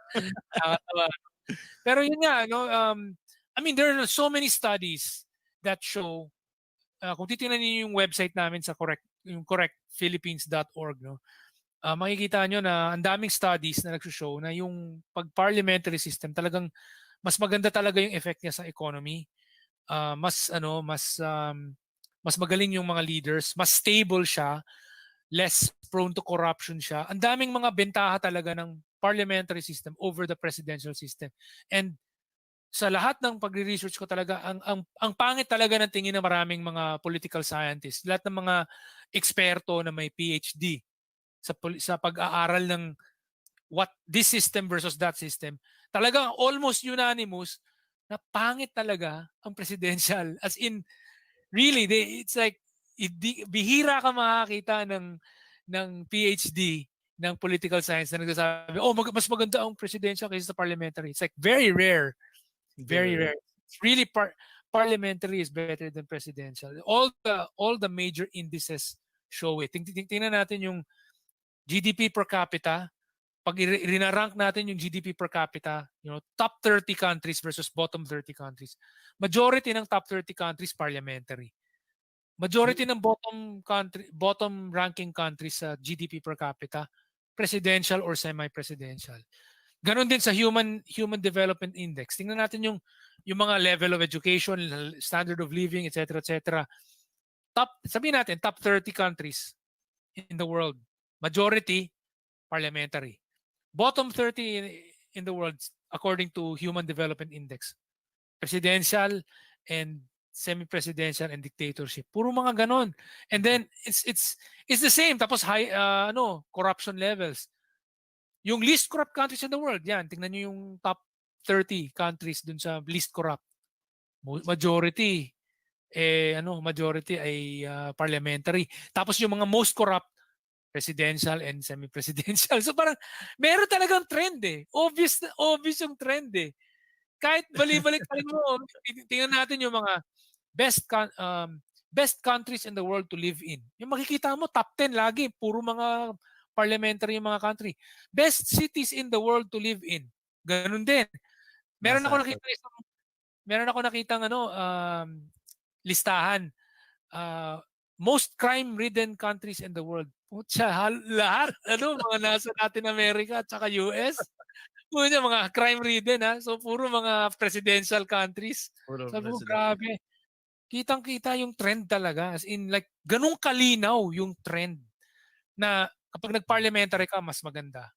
Pero yun nga, I mean, there are so many studies that show, kung titingnan niyo yung website namin sa correctphilippines.org, makikita nyo na ang daming studies na nagsushow na yung pag-parliamentary system talagang mas maganda talaga yung effect niya sa economy. Mas magaling yung mga leaders, mas stable siya, less prone to corruption siya. Ang daming mga bentaha talaga ng parliamentary system over the presidential system. And sa lahat ng pagre-research ko talaga, ang pangit talaga ng tingin ng maraming mga political scientists, lahat ng mga eksperto na may PhD sa pag-aaral ng what this system versus that system, talagang almost unanimous na pangit talaga ang presidential. As in, really, it's like, bihira ka makakita ng PhD ng political science na nagsasabi, oh, mas maganda ang presidential kaysa sa parliamentary. It's like very rare. Very rare. It's really parliamentary is better than presidential. All the major indices show it. Tingnan natin yung GDP per capita. Pag rinarank natin yung GDP per capita, top 30 countries versus bottom 30 countries. Majority ng top 30 countries parliamentary. Majority ng bottom ranking countries sa GDP per capita presidential or semi-presidential. Ganon din sa Human Development Index. Tingnan natin yung mga level of education, standard of living, etc., etc. Sabihin natin top 30 countries in the world. Majority parliamentary. Bottom 30 in the world according to Human Development Index. Presidential and semi-presidential and dictatorship. Puro mga ganon. And then it's the same. Tapos high corruption levels. Yung least corrupt countries in the world, yan, tingnan niyo yung top 30 countries dun sa least corrupt. Majority ay parliamentary. Tapos yung mga most corrupt, presidential and semi-presidential. So parang meron talagang trend eh. Obvious yung trend eh. Kahit balik-balik mo, tingnan natin yung mga best countries in the world to live in. Yung makikita mo, top 10 lagi. Puro mga parliamentary yung mga country. Best cities in the world to live in. Ganun din. Meron ako nakitang listahan. Most crime-ridden countries in the world. Putya, lahat, mga nasa Latin America at saka US. Mga crime-ridden, ha? So, puro mga presidential countries. Sabi ko, grabe. Kitang-kita yung trend talaga. As in, like, ganun kalinaw yung trend na kapag nag-parliamentary ka, mas maganda.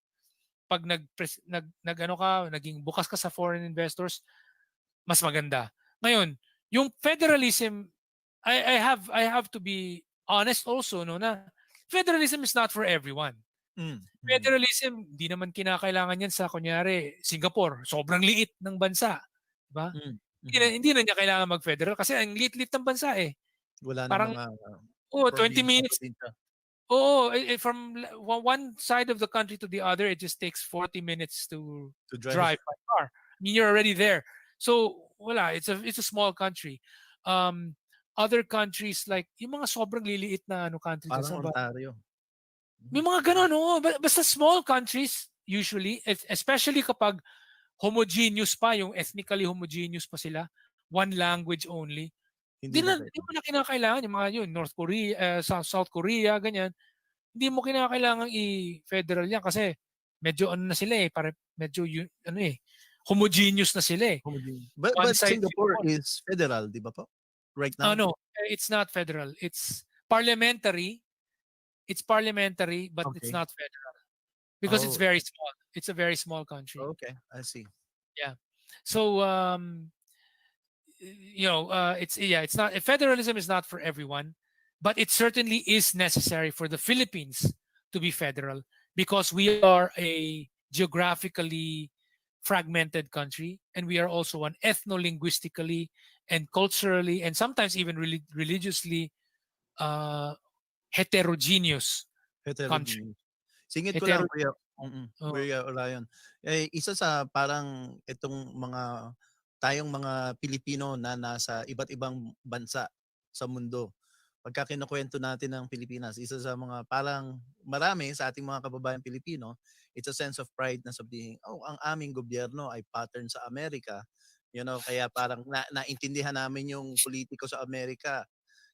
Pag naging bukas ka sa foreign investors, mas maganda. Ngayon, yung federalism, I have to be honest also, na federalism is not for everyone. Federalism, di naman kinakailangan yan sa, kunyari, Singapore. Sobrang liit ng bansa. Diba? Hindi na niya kailangan mag-federal kasi ang liit-liit ng bansa eh. Wala parang, na 20 minutes. From one side of the country to the other, it just takes 40 minutes to drive by car. I mean, you're already there. So, it's a small country. Other countries like yung mga sobrang liliit na countries. Parang Ontario. May mga ganun, basta small countries usually, especially kapag homogeneous pa, yung ethnically homogeneous pa sila, one language only. Hindi mo na kinakailangan yung mga North Korea, South Korea, ganyan. Hindi mo kinakailangan i-federal yan kasi medyo na sila medyo homogeneous na sila eh. But Singapore is federal, di ba po? Right now? No, it's not federal. It's parliamentary. It's parliamentary, but it's not federal because it's very small. It's a very small country. Okay, I see. Yeah. So it's not federalism is not for everyone, but it certainly is necessary for the Philippines to be federal because we are a geographically fragmented country and we are one ethno-linguistically and culturally and sometimes even religiously heterogeneous country. Singit ko lang, Kuya Orion. Isa sa parang itong tayong mga Pilipino na nasa iba't ibang bansa sa mundo. Pagka kinukwento natin ng Pilipinas, isa sa mga parang marami sa ating mga kababayan Pilipino, it's a sense of pride na sabihin, ang aming gobyerno ay pattern sa Amerika. Kaya parang naintindihan namin yung politiko sa Amerika.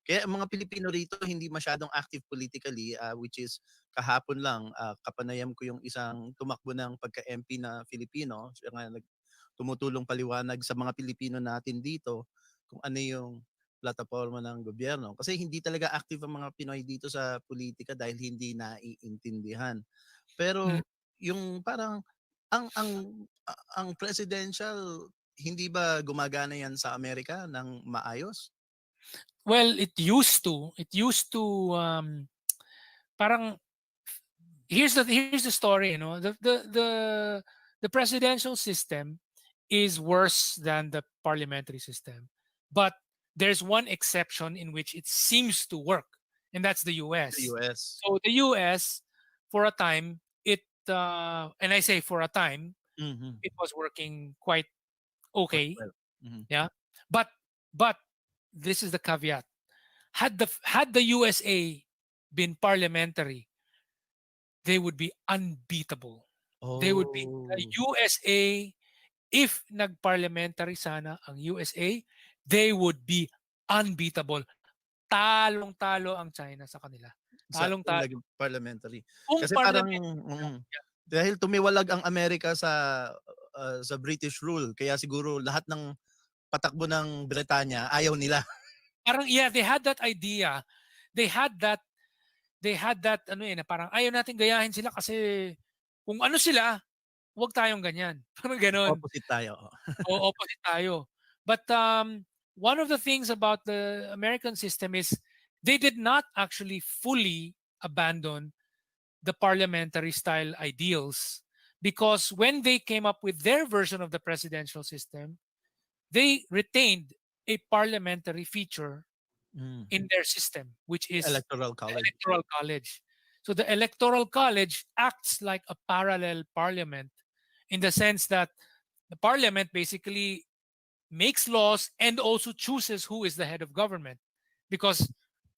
Kaya ang mga Pilipino rito hindi masyadong active politically, which is kahapon lang kapanayam ko yung isang tumakbo ng pagka-MP na Filipino, siya nga tumutulong paliwanag sa mga Pilipino natin dito kung ano yung plataforma ng gobyerno. Kasi hindi talaga active ang mga Pinoy dito sa politika dahil hindi naiintindihan. Pero yung parang ang presidential, hindi ba gumagana yan sa Amerika ng maayos? Well, it used to. Parang here's the story. The presidential system is worse than the parliamentary system, but there's one exception in which it seems to work. and that's the U.S. The US. So the U.S. for a time, and I say for a time, Mhm. it was working quite okay. Well. Mhm. Yeah, but this is the caveat. Had the USA been parliamentary, they would be unbeatable. They would be the Oh. USA. If nag-parliamentary sana ang USA, they would be unbeatable. Talong-talo ang China sa kanila. Kung Talong-talo. naging parliamentary. Kung Kasi parang parliamentary, dahil tumiwalag ang Amerika sa British rule, kaya siguro lahat ng patakbo ng Britanya ayaw nila. parang yeah, they had that idea. They had that ano na parang ayaw natin gayahin sila kasi kung ano sila, huwag tayong ganyan. Parang ganon. Opposite tayo. O opposite tayo. But one of the things about the American system is they did not actually fully abandon the parliamentary style ideals, because when they came up with their version of the presidential system, they retained a parliamentary feature in their system, which is Electoral the college. electoral college. So the electoral college acts like a parallel parliament in the sense that the parliament basically makes laws and also chooses who is the head of government, because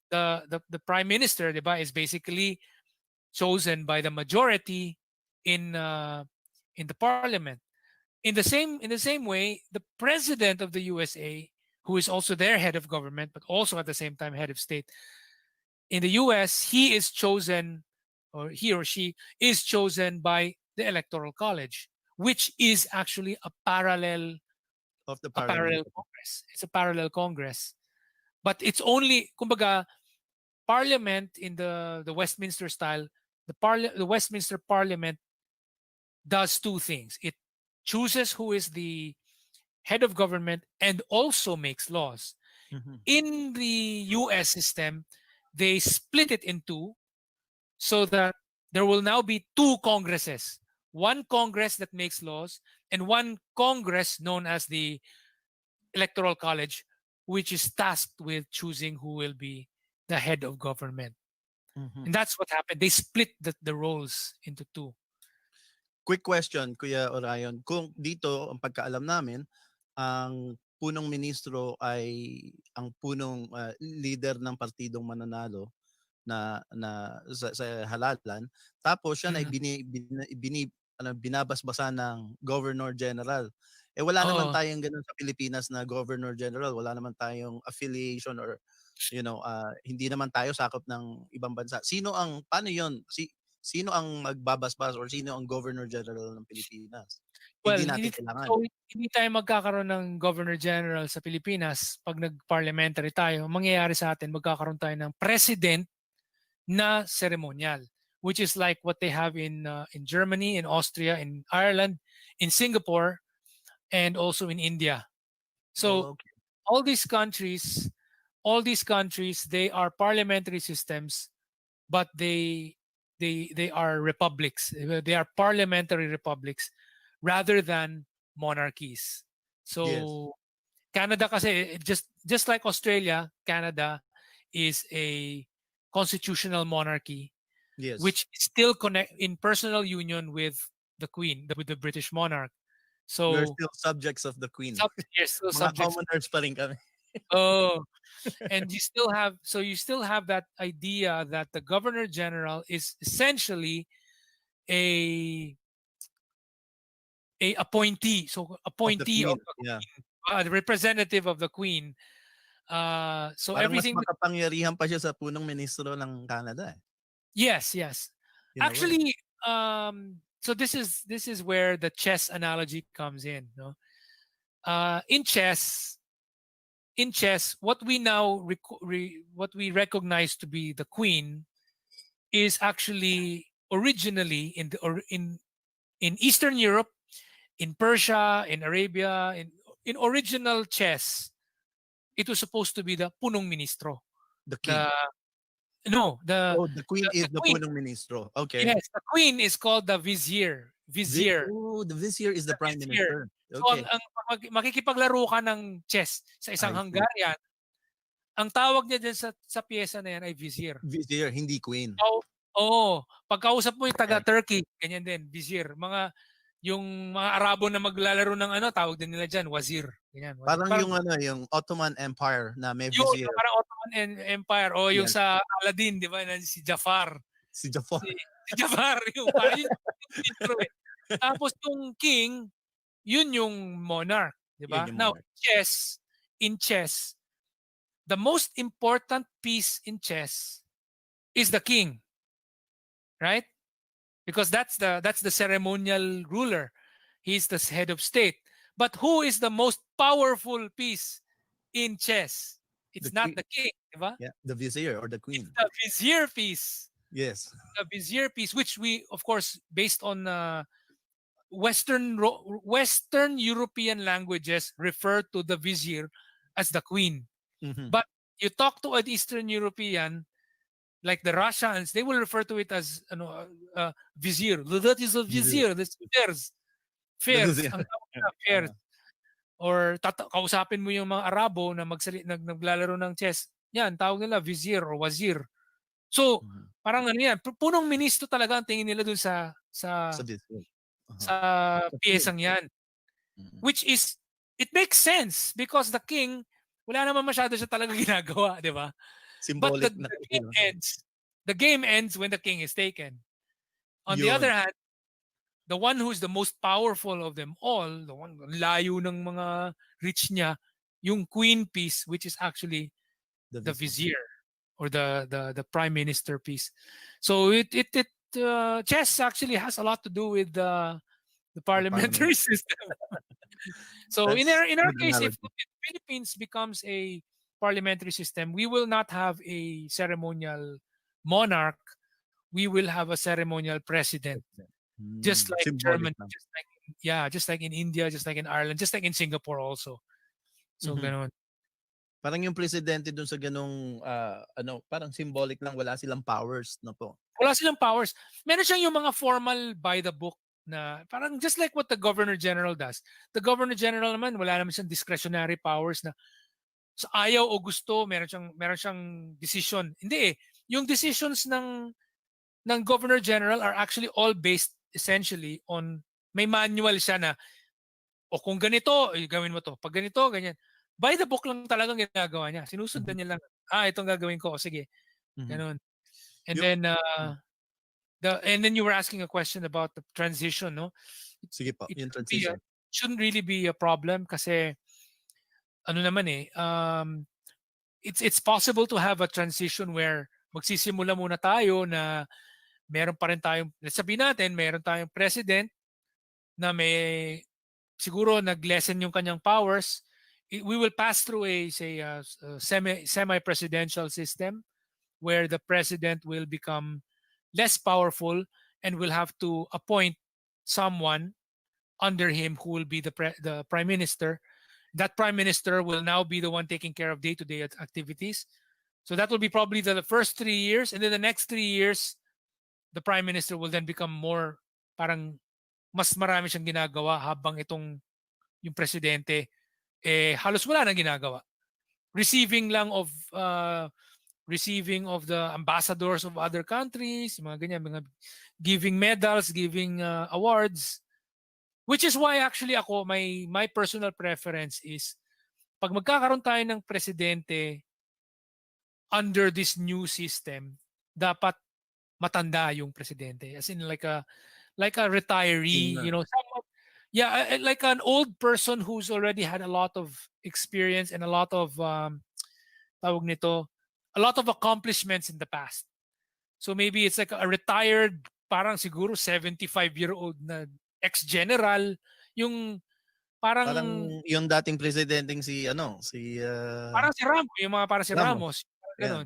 the prime minister, diba, is basically chosen by the majority in the parliament. In the same way, the president of the USA, who is also their head of government but also at the same time head of state, in the US, he is chosen, or he or she is chosen by the electoral college, which is actually a parallel Congress. It's a parallel Congress. But it's only, kumbaga, parliament in the Westminster style, the Westminster Parliament does two things. It chooses who is the head of government and also makes laws. In the US system, they split it in two so that there will now be two Congresses. One Congress that makes laws and one Congress known as the Electoral College, which is tasked with choosing who will be the head of government. And that's what happened. They split the roles into two. Quick question, Kuya Orion. Kung dito, ang pagkaalam namin, ang punong ministro ay ang punong leader ng partidong mananalo na sa halalan. Tapos siya ay binabasbasan ng Governor General. Eh wala naman tayong ganun sa Pilipinas na Governor General. Wala naman tayong affiliation or hindi naman tayo sakop ng ibang bansa. Paano 'yon? Sino ang magbabasbas or sino ang Governor General ng Pilipinas? Well, Hindi natin kailangan. so hindi tayo magkakaroon ng Governor General sa Pilipinas pag nag-parliamentary tayo. Mangyayari sa atin, magkakaroon tayo ng President na ceremonial, which is like what they have in Germany, in Austria, in Ireland, in Singapore, and also in India. So all these countries, they are parliamentary systems, but they are republics. They are parliamentary republics rather than monarchies. So Canada kasi, just like Australia, Canada is a constitutional monarchy, which is still connect in personal union with the Queen, with the British monarch. So we're still subjects of the Queen. Yes, still Mga subjects. commoners pa rin kami. And you still have that idea that the Governor General is essentially a appointee, so appointee of the Queen, the representative of the Queen. So Parang everything. mas makapangyarihan pa siya sa punong ministro ng Canada. Yes. Actually, so this is where the chess analogy comes in. No? In chess, what we now what we recognize to be the Queen is actually originally in Eastern Europe, in Persia, in Arabia, in original chess, it was supposed to be the punong ministro. The king. The Queen is the punong ministro. Okay. Yes, the Queen is called the vizier. The vizier is the prime minister. So Okay. ang makikipaglaro ka ng chess sa isang Hungarian, ang tawag niya din sa piyesa na yan ay vizier. Vizier, hindi queen. Oo. Pagkausap mo yung taga-Turkey, ganyan din, vizier. Yung mga Arabo na maglalaro ng ano, tawag din nila dyan, wazir. Ganyan, wazir. Parang yung ano, yung Ottoman Empire na may Yun, vizier. yung parang Ottoman Empire. O yung Yes. sa Aladdin, di ba, na si Jafar. Si Jafar. Si Jafar, yung parang yung intro eh. Tapos yung king, yun yung monarch. Di ba? Yun yung Now, monarch. in chess, the most important piece in chess is the king. Right? Because that's the ceremonial ruler. He's the head of state. But who is the most powerful piece in chess? It's The not queen. the king, diba? Yeah, the vizier or the queen. It's the vizier piece. Yes. The vizier piece, which we, of course, based on Western European languages, refer to the vizier as the queen. Mhm. But you talk to an Eastern European, like the Russians, they will refer to it as vizier. That is a vizier. That's fairs. Fairs. vizier. Ang tawag na fairs. Or kausapin mo yung mga Arabo na naglalaro ng chess. Yan, tawag nila vizier or wazir. So, parang ano yan, punong ministro talaga ang tingin nila dun sa vizier. sa piyesang yan. Which is, it makes sense because the king, wala naman masyado siya talaga ginagawa, di ba? Symbolic But the game ends when the king is taken. On the other hand, the one who is the most powerful of them all, the one layo ng mga rich niya, yung queen piece, which is actually the vizier or the prime minister piece. So chess actually has a lot to do with the parliamentary system. So in our case, if the Philippines becomes a parliamentary system, we will not have a ceremonial monarch. We will have a ceremonial president. Just like Symbolic Germany, just like in India, just like in Ireland, just like in Singapore also. So ganon. Parang yung presidente dun sa ganong parang symbolic lang, wala silang powers na po. Wala silang powers. Meron siyang yung mga formal by the book na parang just like what the Governor General does. The Governor General naman wala naman siyang discretionary powers na sa ayaw o gusto, meron siyang decision. Hindi eh. Yung decisions ng Governor General are actually all based essentially on, may manual siya na o kung ganito, gawin mo to. Pag ganito, ganyan. By the book lang talagang ginagawa niya. Sinusundan niya lang. Itong gagawin ko. Sige. Ganun. And then and then you were asking a question about the transition, no? Sige po, yung transition. It shouldn't really be a problem kasi ano naman it's possible to have a transition where magsisimula muna tayo na meron pa rin tayong, sabihin natin, meron tayong president na may siguro nag-lessen yung kanyang powers. We will pass through a semi-presidential system where the president will become less powerful and will have to appoint someone under him who will be the prime minister. That prime minister will now be the one taking care of day-to-day activities. So that will be probably the first 3 years, and then the next 3 years, the prime minister will then become more, parang mas marami siyang ginagawa habang yung presidente halos wala nang ginagawa. Receiving of the ambassadors of other countries, mga ganyan, mga giving medals, giving awards. Which is why actually ako, my personal preference is pag magkakaroon tayo ng presidente under this new system, dapat matanda yung presidente. As in like a retiree, someone, like an old person who's already had a lot of experience and a lot of tawag nito, a lot of accomplishments in the past. So maybe it's like a retired, parang siguro 75-year-old na ex-general, yung parang yung dating presidenteng parang si Ramos, yung mga parang si Ramos, ganun.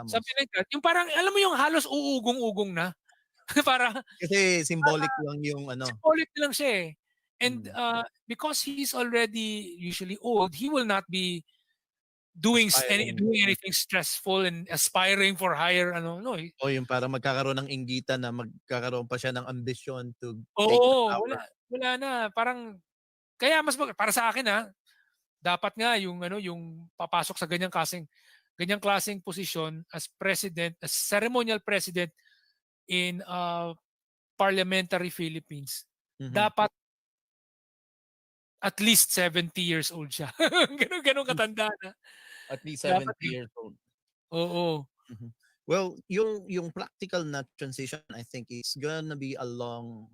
Something like that. Yung parang alam mo yung halos uugong-ugong na. Para kasi symbolic lang yung symbolic lang siya eh. And because he's already usually old, he will not be doing anything stressful and aspiring for higher o yung para magkakaroon ng inggitan na magkakaroon pa siya ng ambition to take the power. Wala na, parang kaya para sa akin dapat nga yung yung papasok sa ganyang kasing ganyang klaseng posisyon as president, as ceremonial president in parliamentary Philippines, dapat at least 70 years old siya. Ganun katanda na. At least Dapat 70 years old. Oo. Well, yung practical na transition, I think it's gonna be a long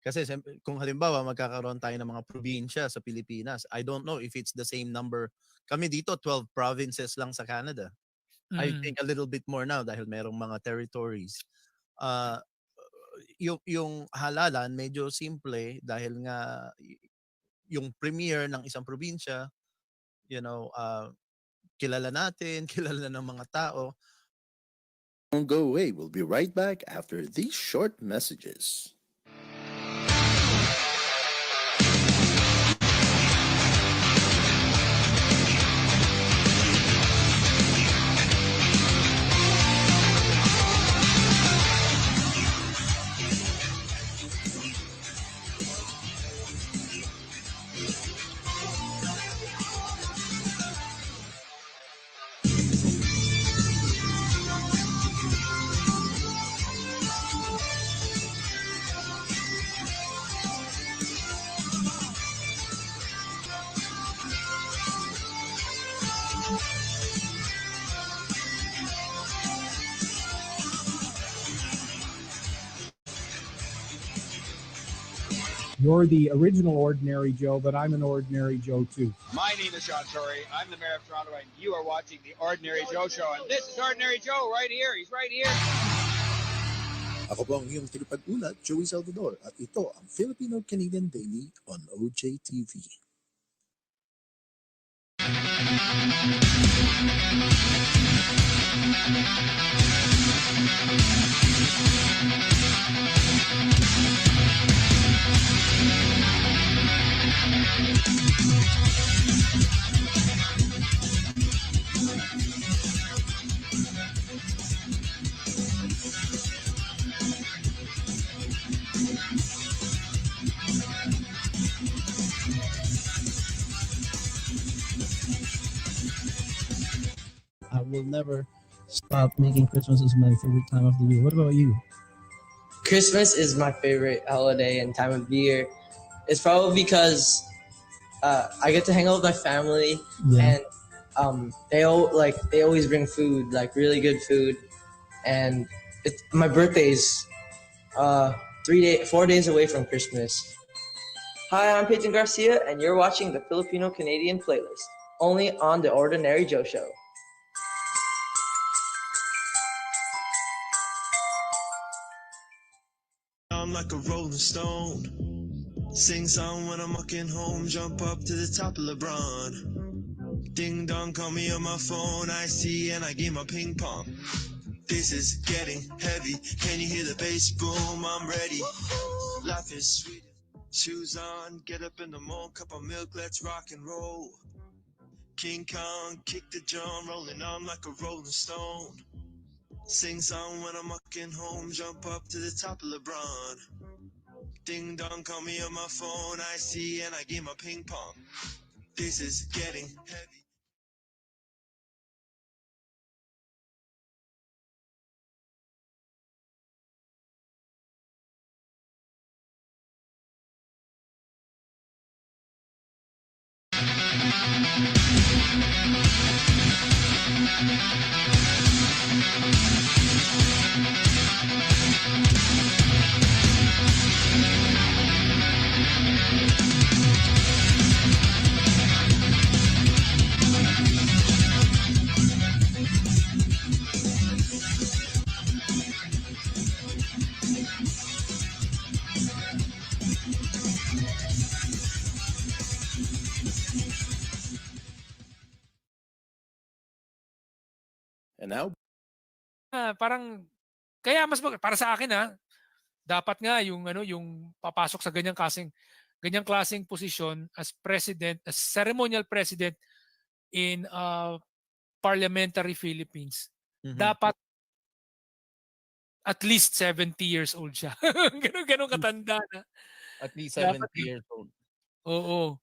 kasi kung halimbawa magkakaroon tayo ng mga probinsya sa Pilipinas, I don't know if it's the same number. Kami dito 12 provinces lang sa Canada. I think a little bit more now dahil merong mga territories. Yung halalan medyo simple dahil nga yung premier ng isang probinsya, you know, kilala natin, kilala ng mga tao. Don't go away. We'll be right back after these short messages. You're the original Ordinary Joe, but I'm an Ordinary Joe too. My name is Sean Torrey. I'm the mayor of Toronto, and you are watching the Ordinary Joe Show. And this is Ordinary Joe right here. He's right here. Ako po ang iyong tagapag-ulat, Joey Salvador, at ito ang Filipino-Canadian Daily on OJTV. I will never stop making Christmas as my favorite time of the year. What about you? Christmas is my favorite holiday and time of year. It's probably because I get to hang out with my family, and they always bring food, like really good food, and my birthday's 4 days away from Christmas. Hi, I'm Peyton Garcia, and you're watching the Filipino Canadian playlist, only on the Ordinary Joe Show. I'm like a rolling stone. Sing song when I'm walking home. Jump up to the top of LeBron. Ding dong, call me on my phone. I see and I game my ping pong. This is getting heavy. Can you hear the bass boom? I'm ready. Life is sweet. Shoes on, get up in the morning. Cup of milk, let's rock and roll. King Kong, kick the drum. Rolling on like a rolling stone. Sing song when I'm walking home, jump up to the top of LeBron. Ding dong, call me on my phone, I see and I game my ping pong. This is getting heavy. And now, Parang kaya para sa akin dapat nga yung papasok sa ganyang klaseng posisyon as president, as ceremonial president in parliamentary Philippines. Dapat at least 70 years old siya. Ganun katanda na. At least 70 Dapat years old. Oo.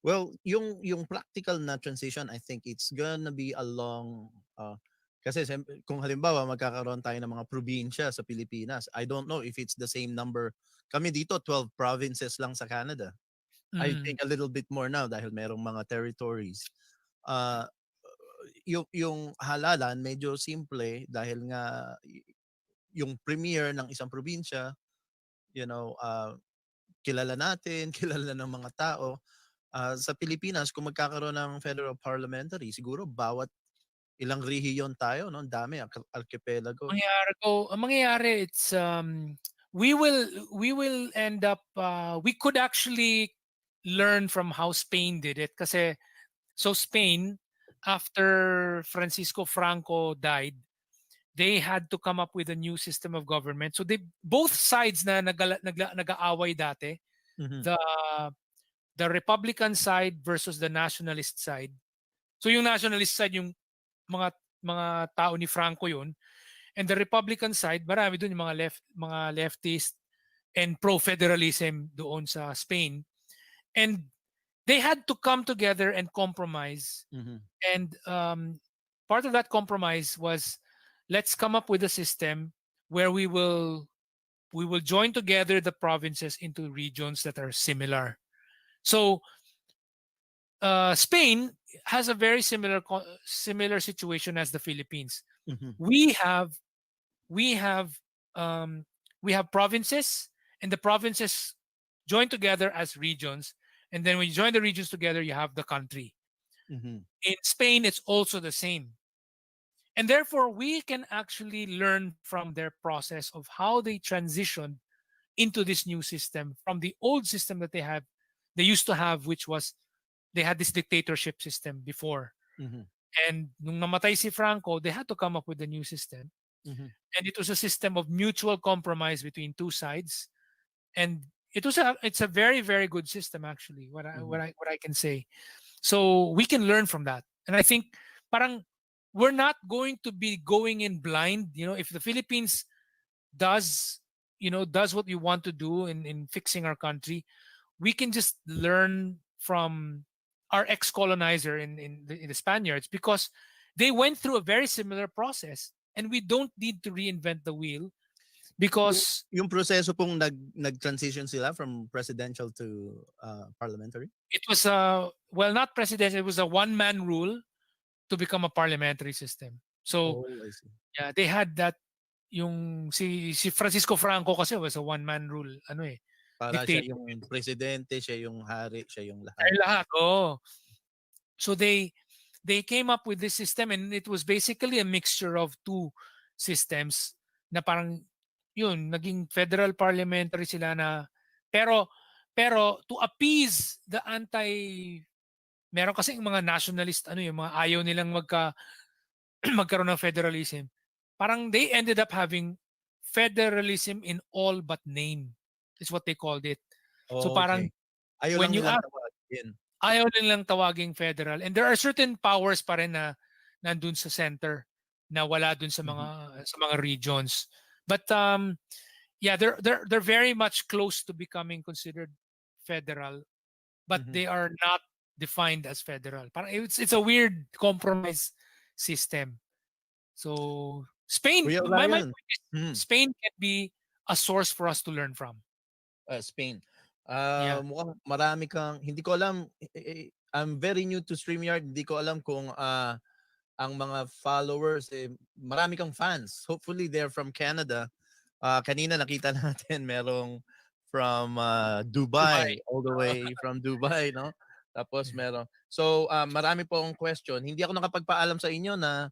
Well, yung practical na transition, I think it's gonna be a long kasi kung halimbawa magkakaroon tayo ng mga probinsya sa Pilipinas, I don't know if it's the same number. Kami dito 12 provinces lang sa Canada. I Mm. think a little bit more now dahil merong mga territories. Uh, yung halalan medyo simple dahil nga yung premier ng isang probinsya, you know, kilala natin, kilala ng mga tao. Sa Pilipinas, kung magkakaroon ng federal parliamentary, siguro bawat ilang rehiyon tayo, no? Ang dami, archipelago. Ang mangyayari, it's we will end up we could actually learn from how Spain did it kasi so Spain after Francisco Franco died, they had to come up with a new system of government. So they both sides na nag-aaway dati, Mhm. the Republican side versus the nationalist side. So yung nationalist side yung mga tao ni Franco yun, and the Republican side marami doon yung mga leftist and pro-federalism doon sa Spain. And they had to come together and compromise. Mhm. And part of that compromise was let's come up with a system where we will join together the provinces into regions that are similar. So Spain has a very similar situation as the Philippines. Mhm. We have we have provinces, and the provinces join together as regions, and then when you join the regions together, you have the country. Mhm. In Spain, it's also the same. And therefore, we can actually learn from their process of how they transitioned into this new system from the old system that they used to have, which was they had this dictatorship system before. Mhm. And nung namatay si Franco, they had to come up with a new system. Mhm. And it was a system of mutual compromise between two sides. And it's a very, very good system actually, what I can say. So we can learn from that. And I think parang we're not going to be going in blind. If the Philippines does does what we want to do in fixing our country, we can just learn from our ex-colonizer in the Spaniards, because they went through a very similar process, and we don't need to reinvent the wheel because yung proseso pong nag-transition sila from presidential to parliamentary. it was not presidential, it was a one-man rule to become a parliamentary system. So Oh, I see. yeah, they had that. Yung si Francisco Franco kasi was a one-man rule, Para siya dictator. yung presidente, siya yung hari, siya yung lahat. Ay, lahat, oh. So they came up with this system, and it was basically a mixture of two systems na parang yun, naging federal parliamentary sila na pero to appease the meron kasi yung mga nationalist yung mga ayaw nilang magkaroon ng federalism. Parang they ended up having federalism in all but name is what they called it. So Oh, parang okay. Ayaw when lang you nilang ask, tawagin. ayaw nilang tawaging federal, and there are certain powers pa rin na nandun sa center na wala dun sa mga regions. But yeah, they're very much close to becoming considered federal, but Mhm. they are not defined as federal. Parang it's a weird compromise system. So Spain, Kuya my Ryan. point is Mhm. Spain can be a source for us to learn from. Spain. Yeah. Mukhang marami kang, hindi ko alam, I'm very new to StreamYard, hindi ko alam kung ang mga followers, marami kang fans. Hopefully they're from Canada. Kanina nakita natin merong from Dubai, all the way from Dubai, no? Tapos meron. So, marami pong question. Hindi ako nakapagpaalam sa inyo na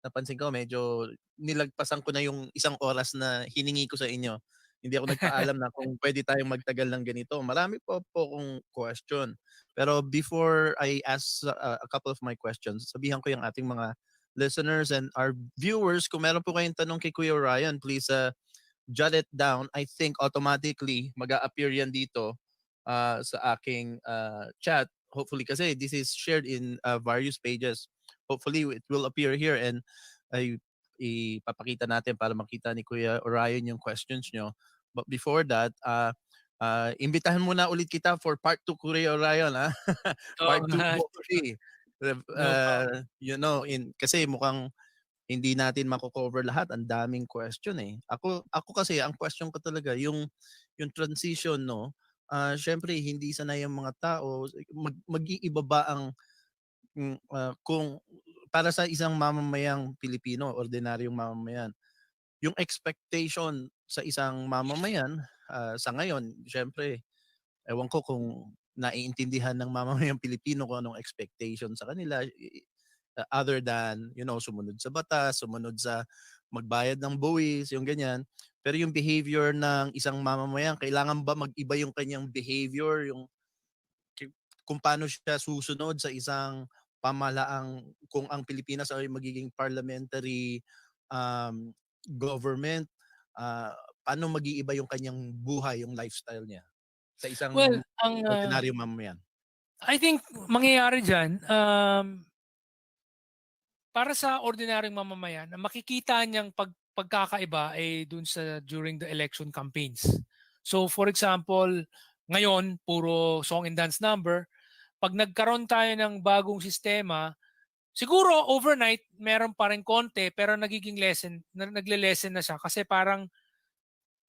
napansin ko medyo nilagpasan ko na yung isang oras na hiningi ko sa inyo. Hindi ako nagpaalam na kung pwede tayong magtagal ng ganito. Marami po akong question. Pero before I ask a couple of my questions, sabihan ko yung ating mga listeners and our viewers, kung meron po kayong tanong kay Kuya Ryan, please jot it down. I think automatically mag-a-appear yan dito sa aking chat. Hopefully kasi this is shared in various pages. Hopefully it will appear here and ipapakita natin para makita ni Kuya Orion yung questions nyo. But before that, Imbitahan muna ulit kita for part 2, Kuya Orion, ha? Part 2 nga. movie. No You know, kasi mukhang hindi natin mako-cover lahat, ang daming question eh. Ako kasi ang question ko talaga yung transition, no. Syempre hindi sanay yung mga tao, mag-iiba ba ang kung para sa isang mamamayang Pilipino, ordinaryong mamamayan, yung expectation sa isang mamamayan sa ngayon, syempre ewan ko kung naiintindihan ng mamamayang Pilipino kung anong expectation sa kanila, other than, you know, sumunod sa batas, sumunod sa magbayad ng buwis, yung ganyan. Pero yung behavior ng isang mamamayan, kailangan ba mag-iba yung kanyang behavior, yung kung paano siya susunod sa isang pamalaang, kung ang Pilipinas ay magiging parliamentary government, paano mag-iiba yung kanyang buhay, yung lifestyle niya sa isang Well, ordinaryong mamamayan? I think mangyayari diyan, para sa ordinaryong mamamayan, ang makikita niyang pagkakaiba ay dun sa during the election campaigns. So for example, ngayon puro song and dance number. Pag nagkaroon tayo ng bagong sistema, siguro overnight meron pa rin konti pero nagiging nagle-lessen na siya kasi parang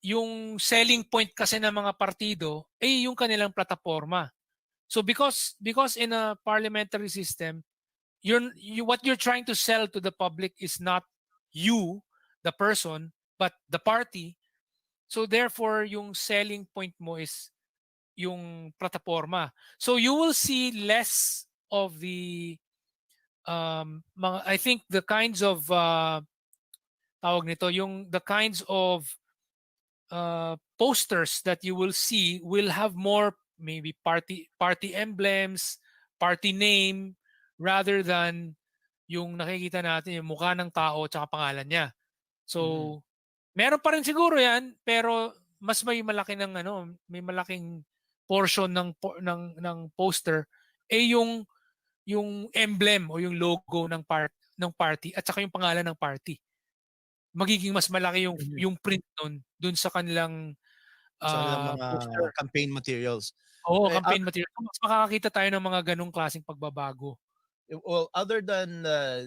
yung selling point kasi ng mga partido ay yung kanilang plataforma. So because in a parliamentary system, what you're trying to sell to the public is not you, the person, but the party. So therefore, yung selling point mo is yung plataforma. So you will see less of the I think the kinds of tawag nito, the kinds of posters that you will see will have more maybe party emblems, party name, rather than yung nakikita natin yung mukha ng tao at pangalan niya. So, meron pa rin siguro 'yan, pero mas may malaki ng may malaking portion ng poster yung emblem o yung logo ng party at saka yung pangalan ng party. Magiging mas malaki yung print dun sa kanilang sa kanilang mga poster. campaign materials. Oo, campaign material. Mas makakakita tayo ng mga ganong klaseng pagbabago. Well, other than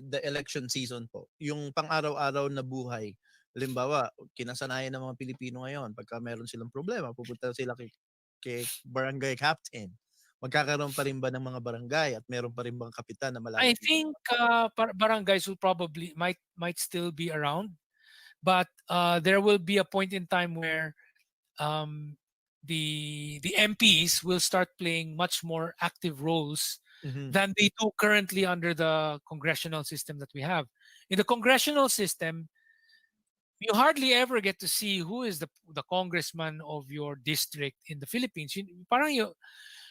the election season po, yung pang-araw-araw na buhay, halimbawa, kinasanayan ng mga Pilipino ngayon, pagka meron silang problema, pupunta sila kay barangay captain. Magkakaroon pa rin ba ng mga barangay at meron pa rin bang kapitan na malapit? I think barangays will probably might still be around, but there will be a point in time where the MPs will start playing much more active roles than they do currently under the congressional system that we have. In the congressional system, you hardly ever get to see who is the congressman of your district in the Philippines.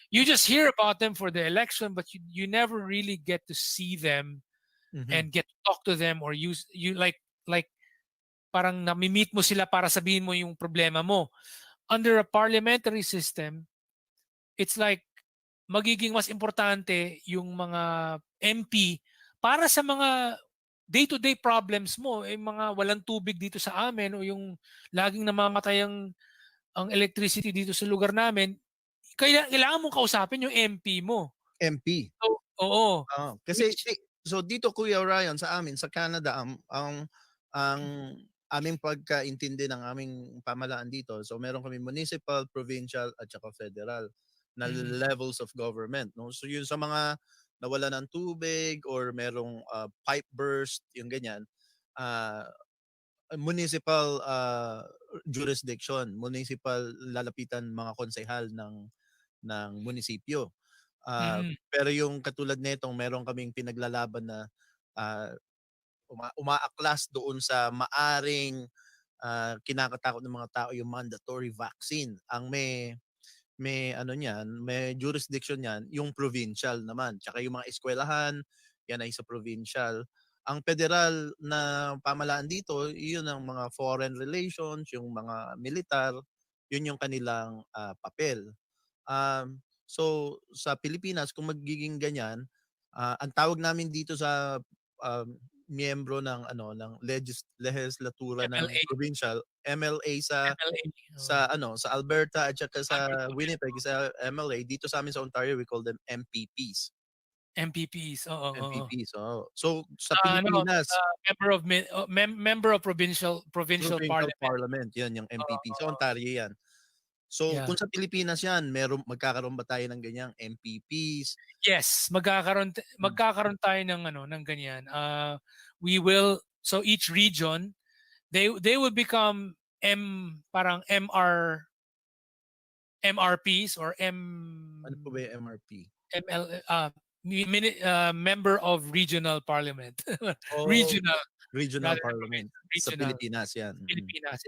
You just hear about them for the election, but you never really get to see them and get to talk to them or like parang nami-meet mo sila para sabihin mo yung problema mo. Under a parliamentary system, it's like magiging mas importante yung mga MP para sa mga day-to-day problems mo, mga walang tubig dito sa amin o yung laging namamatay ang electricity dito sa lugar namin, kailangan mong kausapin yung MP mo. MP? So, oo. Kasi so dito Kuya Orion sa amin sa Canada ang aming pagkaintindi ng aming pamahalaan dito. So meron kami municipal, provincial at saka federal na levels of government, no? So yun sa mga nawala ng tubig or merong pipe burst, yung ganyan, municipal jurisdiction, municipal lalapitan mga konsehal ng munisipyo. Pero yung katulad nitong meron kaming pinaglalaban na umaaklas doon sa maaring kinakatakot ng mga tao, yung mandatory vaccine. Ang may ano niyan, may jurisdiction niyan, yung provincial naman. Tsaka yung mga eskwelahan, yan ay sa provincial. Ang federal na pamahalaan dito, yun ang mga foreign relations, yung mga militar, yun yung kanilang papel. So sa Pilipinas, kung magiging ganyan, ang tawag namin dito sa miyembro ng legislatura ng MLA. provincial, MLA sa MLA. sa Alberta at saka sa Winnipeg sa MLA. Dito sa amin sa Ontario we call them MPPs. MPPs. Oo. MPPs. Oh. So sa Ano, Pilipinas, member of provincial parliament. parliament, 'yan yung MPP. Sa Ontario 'yan. So Yeah. kung sa Pilipinas 'yan, magkakaroon ba tayo ng ganyang MPPs? Yes, magkakaroon tayo ng ganyan. We will, so each region they will become parang MRPs or Ano po ba yung MRP? member of regional parliament. Regional parliament sa Pilipinas 'yan. Pilipinas.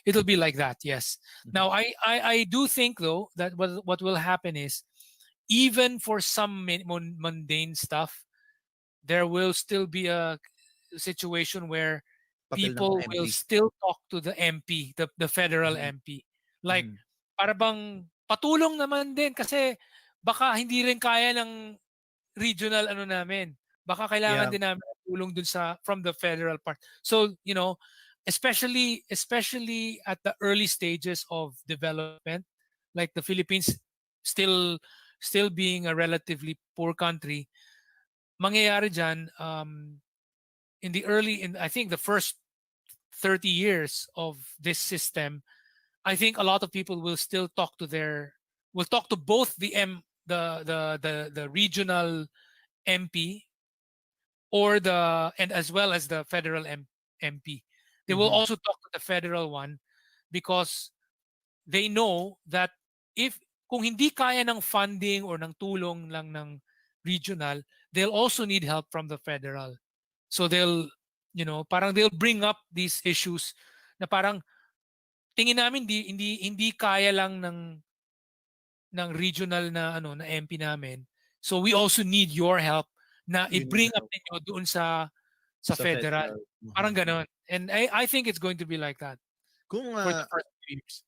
It'll be like that. Yes. Now I do think though that what will happen is, even for some mundane stuff, there will still be a situation where people will still talk to the MP, the federal MP. Like, para bang patulong naman din kasi baka hindi rin kaya ng regional namin. Baka kailangan din namin ng tulong dun from the federal part. So, especially at the early stages of development, like the Philippines still being a relatively poor country, mangyayari dyan, I think the first 30 years of this system, I think a lot of people will still talk to both the regional MP and as well as the federal MP. They will also talk to the federal one because they know that kung hindi kaya ng funding or ng tulong lang ng regional, they'll also need help from the federal. So they'll bring up these issues na parang tingin namin hindi kaya lang ng regional na MP namin. So we also need your help na i-bring up ninyo doon sa federal. Parang ganon. And I think it's going to be like that for the first few years.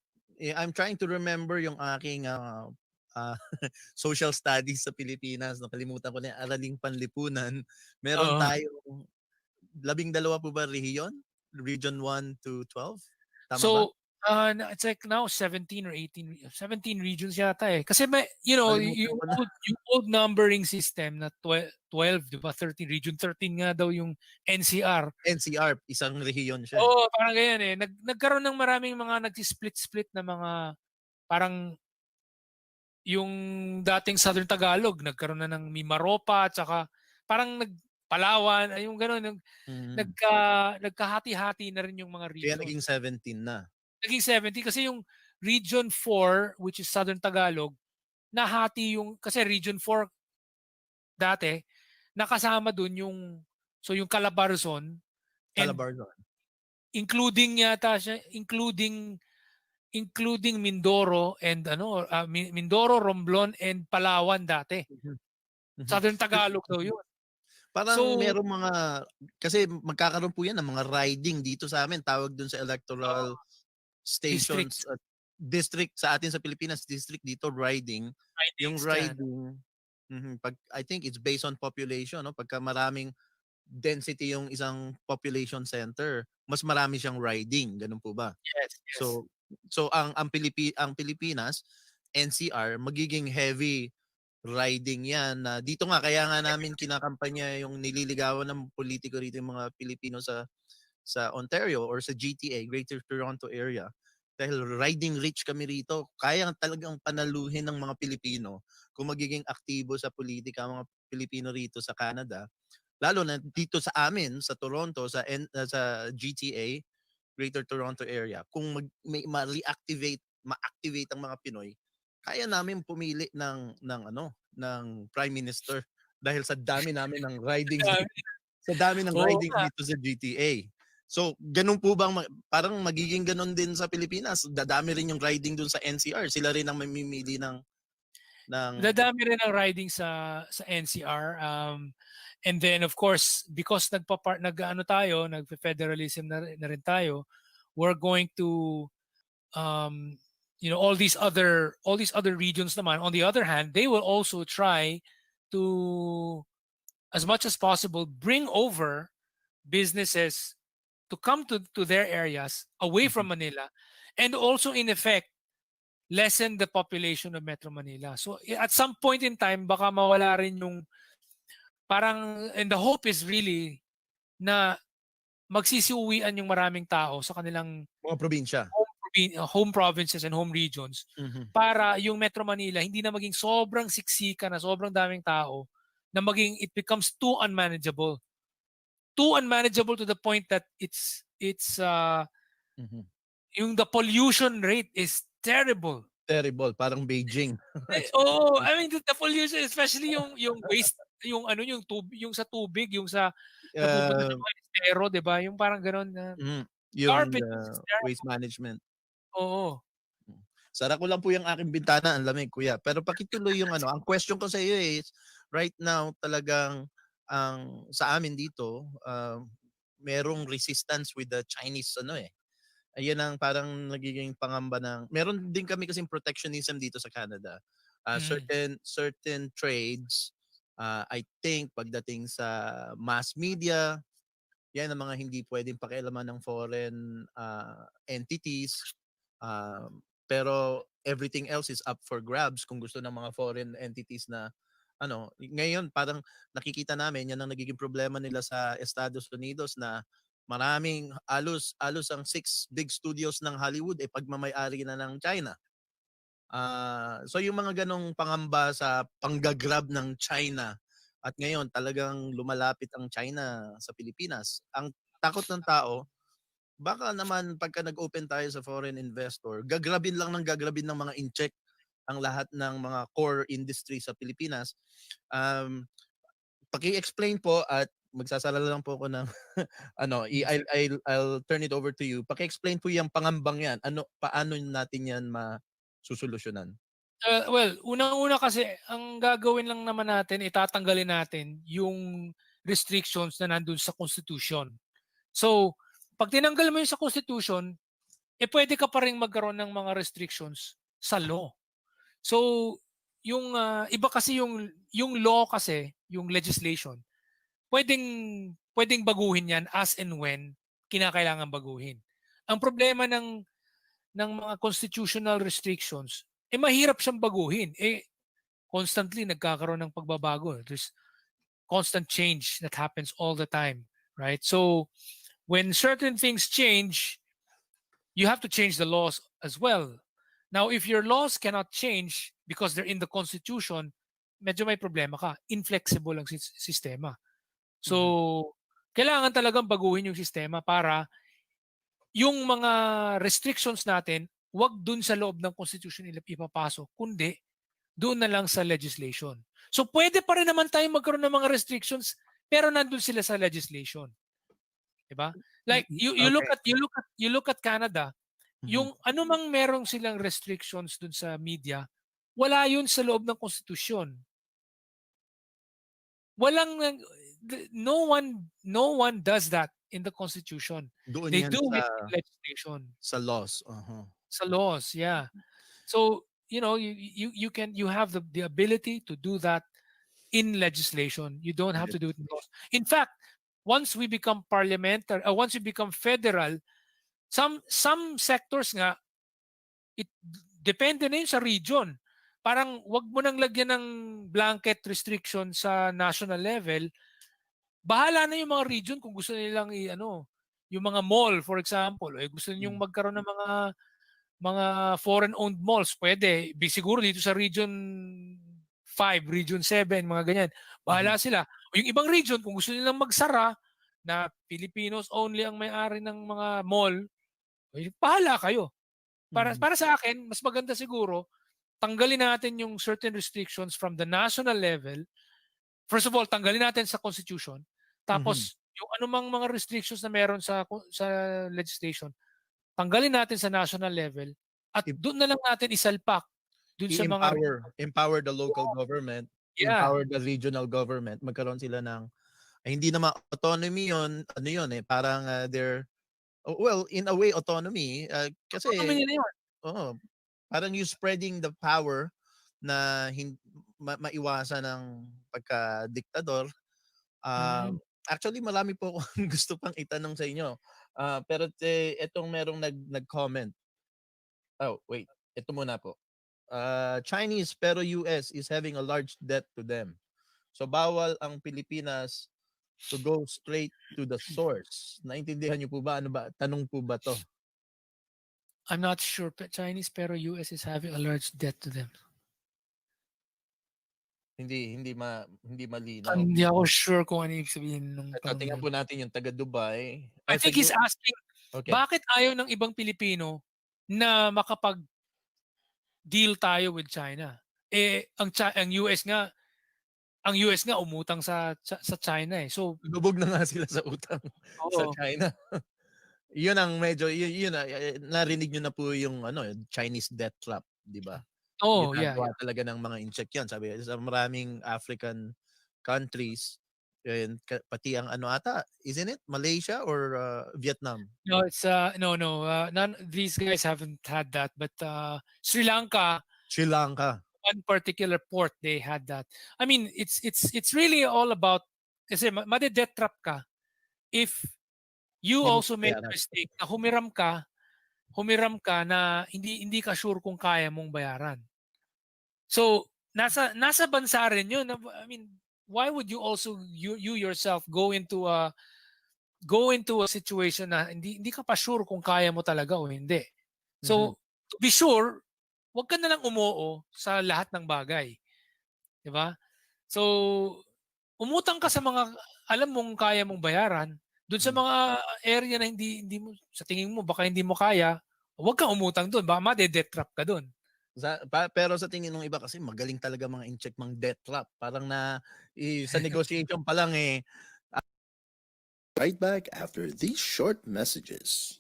I'm trying to remember yung aking social studies sa Pilipinas. Nakalimutan ko na yung Araling Panlipunan. Meron tayong 12 po ba rehiyon? Region 1 to 12? Tama ba? It's like now 17 or 18, 17 regions yata eh. Kasi yung old numbering system na 12, di ba? 13, region 13 nga daw yung NCR. NCR, isang rehiyon siya. Oo, parang ganyan eh. Nagkaroon ng maraming mga nagsisplit-split na mga parang yung dating Southern Tagalog, nagkaroon na ng Mimaropa, at saka parang Palawan, yung gano'n. Nagkahati-hati na rin yung mga region. Kaya naging 17 na. Naging 70 kasi yung Region 4, which is Southern Tagalog, nahati kasi Region 4 dati, nakasama dun yung Calabarzon. Including yata siya, including Mindoro and Mindoro, Romblon and Palawan dati. Southern Tagalog daw yun. Parang merong kasi magkakaroon po yan ng mga riding dito sa amin, tawag dun sa electoral stations, district sa atin sa Pilipinas, district dito riding. Yung riding, I think it's based on population, no? Pagka maraming density yung isang population center, mas marami siyang riding, ganun po ba? Yes. So ang Pilipinas, NCR, magiging heavy riding yan. Dito nga, kaya nga namin kinakampanya yung nililigawan ng politiko rito yung mga Pilipino sa Ontario or sa GTA, Greater Toronto Area. Dahil riding rich kami rito, kaya talagang panaluhin ng mga Pilipino kung magiging aktibo sa politika ang mga Pilipino rito sa Canada. Lalo na dito sa amin, sa Toronto, sa GTA, Greater Toronto Area. Kung ma-activate ang mga Pinoy, kaya namin pumili ng Prime Minister dahil sa dami namin ng riding dito sa GTA. So, ganun po bang parang magiging ganun din sa Pilipinas? Dadami rin yung riding dun sa NCR. Sila rin ang mamimili ng dadami rin ang riding sa NCR. And then of course, because nagfe-federalism na rin tayo, we're going to all these other regions naman, on the other hand, they will also try to, as much as possible, bring over businesses to come to their areas away from Manila, and also in effect lessen the population of Metro Manila. So at some point in time, baka mawala rin yung parang, and the hope is really na magsisiuwian yung maraming tao sa kanilang Mga probinsya. home provinces and home regions para yung Metro Manila hindi na maging sobrang siksika na sobrang daming tao na maging it becomes too unmanageable. Too unmanageable to the point that it's yung the pollution rate is terrible. Terrible, parang Beijing. Oh, I mean the pollution, especially yung waste, yung ano yung yung sa tubig, yung sa napupunta sa mga estero, 'di ba? Yung parang gano'n na Yung garbage waste management. Oo. Sara ko lang po yung aking bintana, ang lamig kuya. Pero pakituloy yung ano, ang question ko sa iyo is right now talagang ang sa amin dito merong resistance with the Chinese ano eh. Ayun ang parang nagiging pangamba ng meron din kami kasing protectionism dito sa Canada. Certain trades I think pagdating sa mass media yan ang mga hindi pwedeng pakialaman ng foreign entities. Pero everything else is up for grabs kung gusto ng mga foreign entities na ano, ngayon parang nakikita namin yan ang nagiging problema nila sa Estados Unidos na maraming alos ang 6 big studios ng Hollywood pagmamay-ari na ng China. So yung mga ganong pangamba sa panggagrab ng China at ngayon talagang lumalapit ang China sa Pilipinas. Ang takot ng tao, baka naman pagka nag-open tayo sa foreign investor, gagrabin lang ng gagrabin ng mga incheck ang lahat ng mga core industry sa Pilipinas. Paki-explain po at magsasala lang po ako ng ano, I'll turn it over to you. Paki-explain po yung pangambang yan. Ano paano natin yan masusolusyonan? Well, unang-una kasi ang gagawin lang naman natin, itatanggalin natin yung restrictions na nandun sa Constitution. So, pag tinanggal mo yun sa Constitution, pwede ka pa rin magkaroon ng mga restrictions sa law. So, yung iba kasi yung law kasi, yung legislation, pwedeng baguhin yan as and when kinakailangan baguhin. Ang problema ng mga constitutional restrictions, mahirap siyang baguhin. Constantly nagkakaroon ng pagbabago. There's constant change that happens all the time, right? So, when certain things change, you have to change the laws as well. Now, if your laws cannot change because they're in the Constitution, medyo may problema ka. Inflexible ang sistema. So, kailangan talagang baguhin yung sistema para yung mga restrictions natin, wag dun sa loob ng Constitution ipapasok, kundi doon na lang sa legislation. So, pwede pa rin naman tayo magkaroon ng mga restrictions, pero nandun sila sa legislation. Diba? Like you look at Canada, yung anumang merong silang restrictions dun sa media, wala yun sa loob ng konstitusyon. No one does that in the Constitution. Doon They yan do sa, it in legislation. Sa laws. Sa laws, yeah. So, you have the ability to do that in legislation. You don't have to do it in laws. In fact, once we become parliamentary, once we become federal, some sectors nga, it depende na yun sa region. Parang wag mo nang lagyan ng blanket restriction sa national level. Bahala na yung mga region kung gusto nilang yung mga mall, for example, gusto ninyong magkaroon ng mga foreign-owned malls, pwede. Siguro dito sa Region 5, Region 7, mga ganyan. Bahala sila. O yung ibang region, kung gusto nilang magsara, na Filipinos only ang may-ari ng mga mall, bahala kayo. Para sa akin, mas maganda siguro, tanggalin natin yung certain restrictions from the national level. First of all, tanggalin natin sa Constitution. Tapos, yung anumang mga restrictions na meron sa legislation, tanggalin natin sa national level at doon na lang natin isalpak doon sa mga empower the local government, empower the regional government, magkaroon sila ng hindi naman autonomy yon, parang they're in a way autonomy kasi parang you spreading the power na maiwasan ng pagka-diktador. Actually, marami po akong gusto pang itanong sa inyo. Pero etong merong nag-comment. Oh, wait. Ito muna po. Chinese pero US is having a large debt to them. So bawal ang Pilipinas to go straight to the source. Naintindihan niyo po ba? Ano ba? Tanong po ba to? I'm not sure. Chinese pero US is having a large debt to them. Hindi malinaw. Hindi ako sure kung ano ibig sabihin nung Ito, tingnan po natin yung taga Dubai. I think he's asking, Okay. bakit ayaw ng ibang Pilipino na makapag-deal tayo with China? Ang US nga umutang sa China eh. So lubog na nga sila sa utang sa China. Yun ang medyo yun narinig niyo na po yung Chinese debt trap, di ba? Oh, yeah. Talaga ng mga incheck yan. Sabi sa maraming African countries, pati ang isn't it Malaysia or Vietnam? No, it's no. None. These guys haven't had that, but Sri Lanka. One particular port they had that. I mean, it's really all about kasi made-debt trap ka if you also make a mistake na humiram ka na hindi ka sure kung kaya mong bayaran. So nasa bansa rin yun. I mean, why would you also you yourself go into a situation na hindi ka pa sure kung kaya mo talaga o hindi. So to be sure, wag ka na lang umuo sa lahat ng bagay. 'Di ba? So umutang ka sa mga alam mong kaya mong bayaran, doon sa mga area na hindi mo sa tingin mo baka hindi mo kaya, wag kang umutang doon, baka ma-debt trap ka doon. Pero sa tingin ng iba kasi magaling talaga mga in-check mang debt trap. Parang sa negotiation pa lang eh. Right back after these short messages.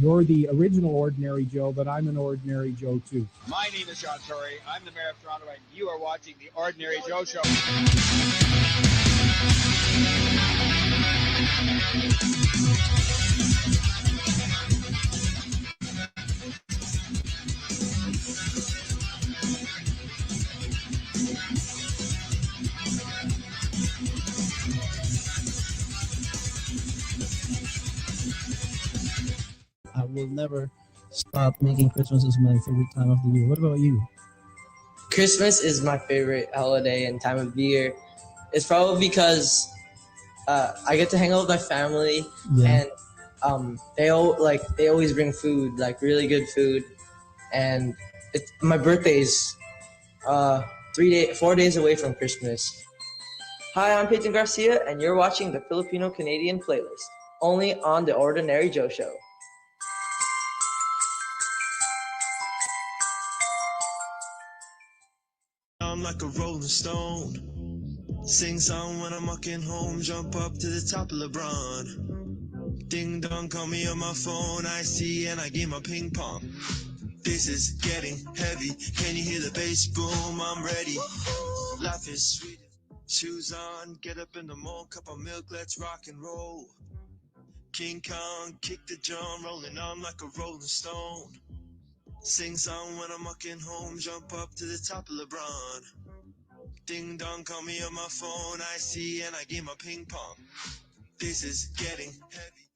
You're the original Ordinary Joe, but I'm an Ordinary Joe too. My name is John Tory. I'm the mayor of Toronto, and you are watching the Ordinary Joe Show. I will never stop making Christmas as my favorite time of the year. What about you? Christmas is my favorite holiday and time of year. It's probably because I get to hang out with my family, and they always bring food, like really good food, and my birthday's 4 days away from Christmas. Hi, I'm Peyton Garcia, and you're watching the Filipino Canadian playlist, only on the Ordinary Joe Show. I'm like a rolling stone. Sing song when I'm walking home. Jump up to the top of LeBron. Ding dong, call me on my phone. I see and I game my ping pong. This is getting heavy. Can you hear the bass boom? I'm ready. Life is sweet. Shoes on, get up in the morning. Cup of milk, let's rock and roll. King Kong, kick the drum. Rolling on like a rolling stone. Sing song when I'm walking home, jump up to the top of LeBron. Ding dong, call me on my phone, I see and I game my ping pong. This is getting heavy.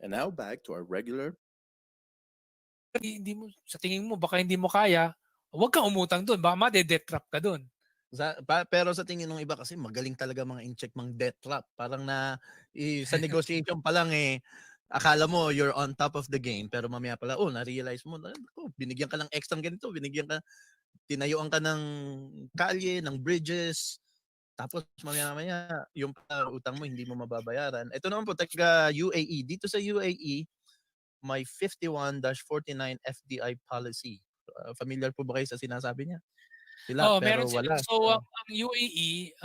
And now back to our regular. Hindi mo, sa tingin mo, baka hindi mo kaya, huwag kang umutang doon. Baka ma-debt trap ka doon. Pero sa tingin ng iba kasi magaling talaga mga in-check mang debt trap. Parang sa negotiation pa lang akala mo you're on top of the game pero mamaya pala na-realize mo binigyan ka ng extra ganito, tinayuan ka ng kalye, ng bridges, tapos mamaya yung utang mo hindi mo mababayaran. Ito naman po taga UAE. Dito sa UAE may 51-49 FDI policy. Familiar po ba kayo sa sinasabi niya? Sila, pero wala. So ang UAE,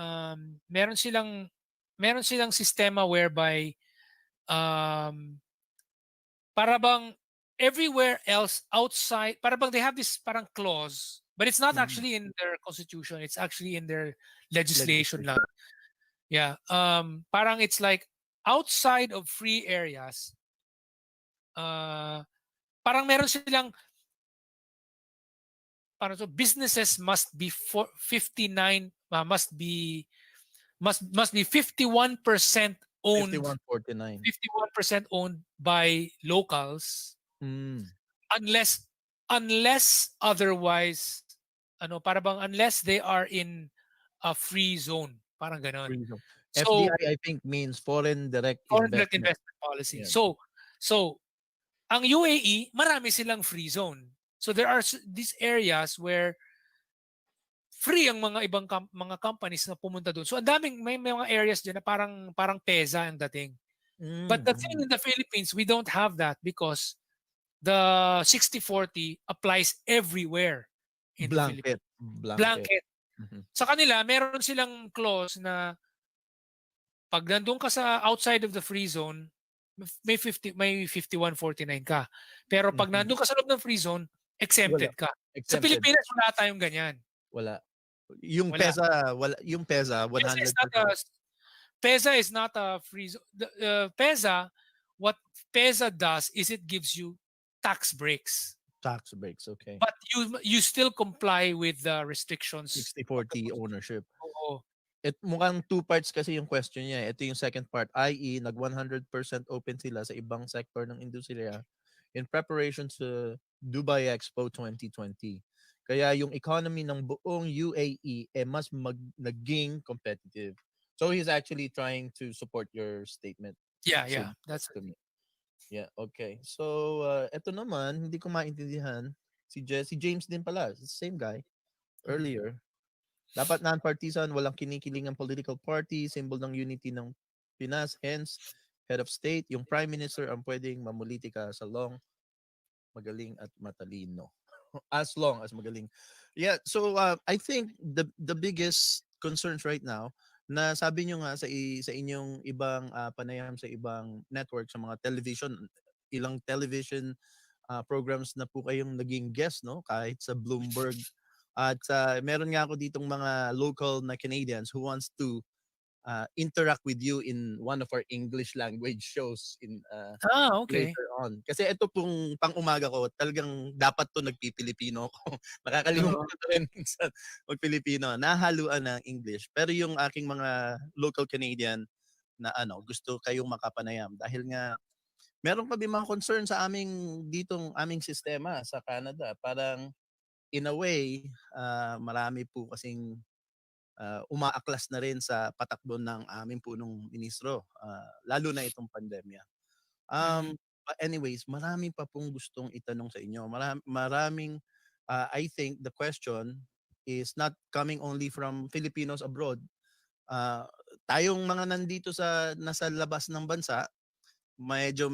meron silang sistema whereby para bang everywhere else outside, para bang they have this parang clause, but it's not actually in their constitution, it's actually in their legislation lang. Yeah. Parang it's like outside of free areas, parang meron silang so businesses must be 59 must be 51% owned 51-49 51% owned by locals unless otherwise para bang unless they are in a free zone, parang ganon. So, FDI I think means foreign direct investment policy. Yeah. So ang UAE marami silang free zone. So there are these areas where free ang mga ibang mga companies na pumunta doon. So ang daming may mga areas diyan na parang peza ang dating. But the thing in the Philippines, we don't have that because the 60-40 applies everywhere in the Philippines. Blanket. Sa kanila, meron silang clause na pag nandun ka sa outside of the free zone, may 51-49 ka. Pero pag nandun ka sa loob ng free zone, exempted ka. Sa Pilipinas, wala tayong ganyan. Wala. Yung PEZA, yung PEZA 100%. PEZA is not a free zone. PEZA, what PEZA does is it gives you tax breaks. Tax breaks, okay. But you still comply with the restrictions. 60-40 ownership. Oo. Mukhang two parts kasi yung question niya. Ito yung second part, i.e. nag 100% open sila sa ibang sector ng industriya in preparation to Dubai Expo 2020. Kaya yung economy ng buong UAE mas naging competitive. So he's actually trying to support your statement. Yeah. That's to me. Yeah, okay. So eto naman, hindi ko maintindihan. Si James din pala, same guy earlier. Dapat non-partisan, walang kinikilingang political party, symbol ng unity ng Pinas, hence head of state, yung prime minister ang pwedeng mamulitika sa long, magaling at matalino. As long as magaling. Yeah, so I think the biggest concerns right now na sabi nyo nga sa inyong ibang panayam sa ibang network, sa mga television, ilang television programs na po kayong naging guest, no? Kahit sa Bloomberg. At meron nga ako ditong mga local na Canadians who wants to interact with you in one of our English language shows in okay. later on. Kasi ito pong pang-umaga ko, talagang dapat to nagpipilipino ko. Nakakalimutan ko rin minsan mag-Pilipino. Nahaluan ng English. Pero yung aking mga local Canadian na gusto kayong makapanayam dahil nga meron kami mga concern sa aming sistema sa Canada. Parang in a way, marami po kasing umaaklas na rin sa patakbo ng aming punong ministro, lalo na itong pandemya. Anyways, marami pa pong gustong itanong sa inyo. Maraming, I think the question is not coming only from Filipinos abroad. Tayong mga nandito nasa labas ng bansa, medyo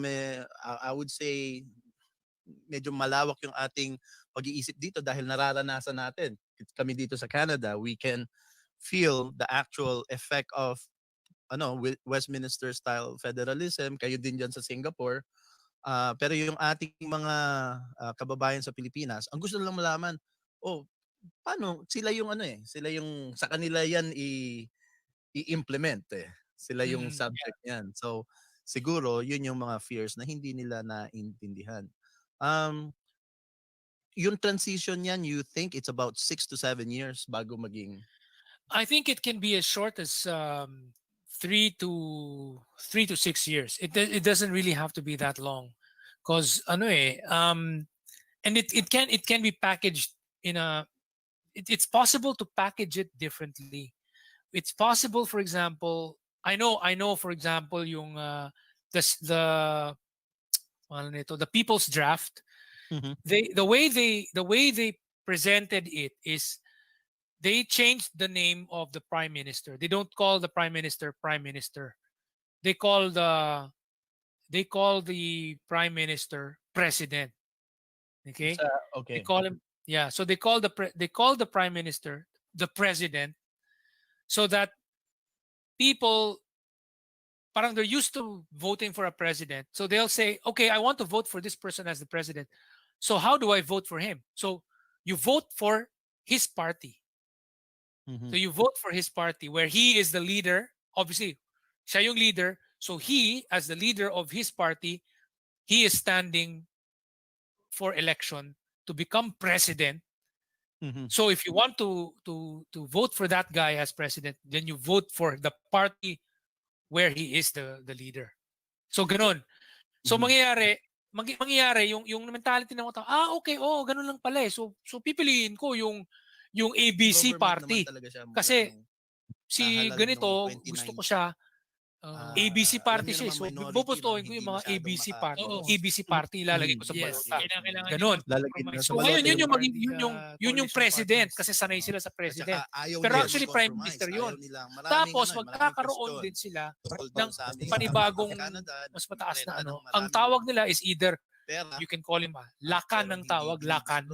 I would say, medyo malawak yung ating pag-iisip dito dahil nararanasan natin. Kami dito sa Canada, we can feel the actual effect of Westminster style federalism. Kayo din dyan sa Singapore. Pero yung ating mga kababayan sa Pilipinas, ang gusto lang malaman, paano sila yung sila yung sa kanila yan i-implement Sila yung subject niyan. So siguro yun yung mga fears na hindi nila naintindihan. Yung transition yan, you think it's about 6 to 7 years bago maging I think it can be as short as 3 to 6 years. It doesn't really have to be that long, because and it can be packaged in a. It's possible to package it differently. It's possible, for example, I know, for example, yung the People's Draft. The way they presented it is they changed the name of the prime minister. They don't call the prime minister prime minister. They call the prime minister president. Okay? okay. They call him so they call the prime minister the president, so that people parang they're used to voting for a president. So they'll say, "Okay, I want to vote for this person as the president. So how do I vote for him?" So you vote for his party. So you vote for his party, where he is the leader. Obviously, siya yung leader. So he, as the leader of his party, he is standing for election to become president. So if you want to vote for that guy as president, then you vote for the party where he is the leader. So ganon. So mangyayari yung mentality ng mga tao, okay, ganun lang pala eh. So pipiliin ko yung ABC party. Kasi si ganito, gusto ko siya, ABC party siya. So pupustuhin ko yung mga ABC party. ABC party ilalagay ko sa balota. Ganon. So ngayon yun yung president, kasi sanay sila sa president. Pero actually prime minister yun. Tapos magkakaroon din sila ng panibagong mas mataas na ano. Ang tawag nila is either you can call him lakan ng tawag, lakan.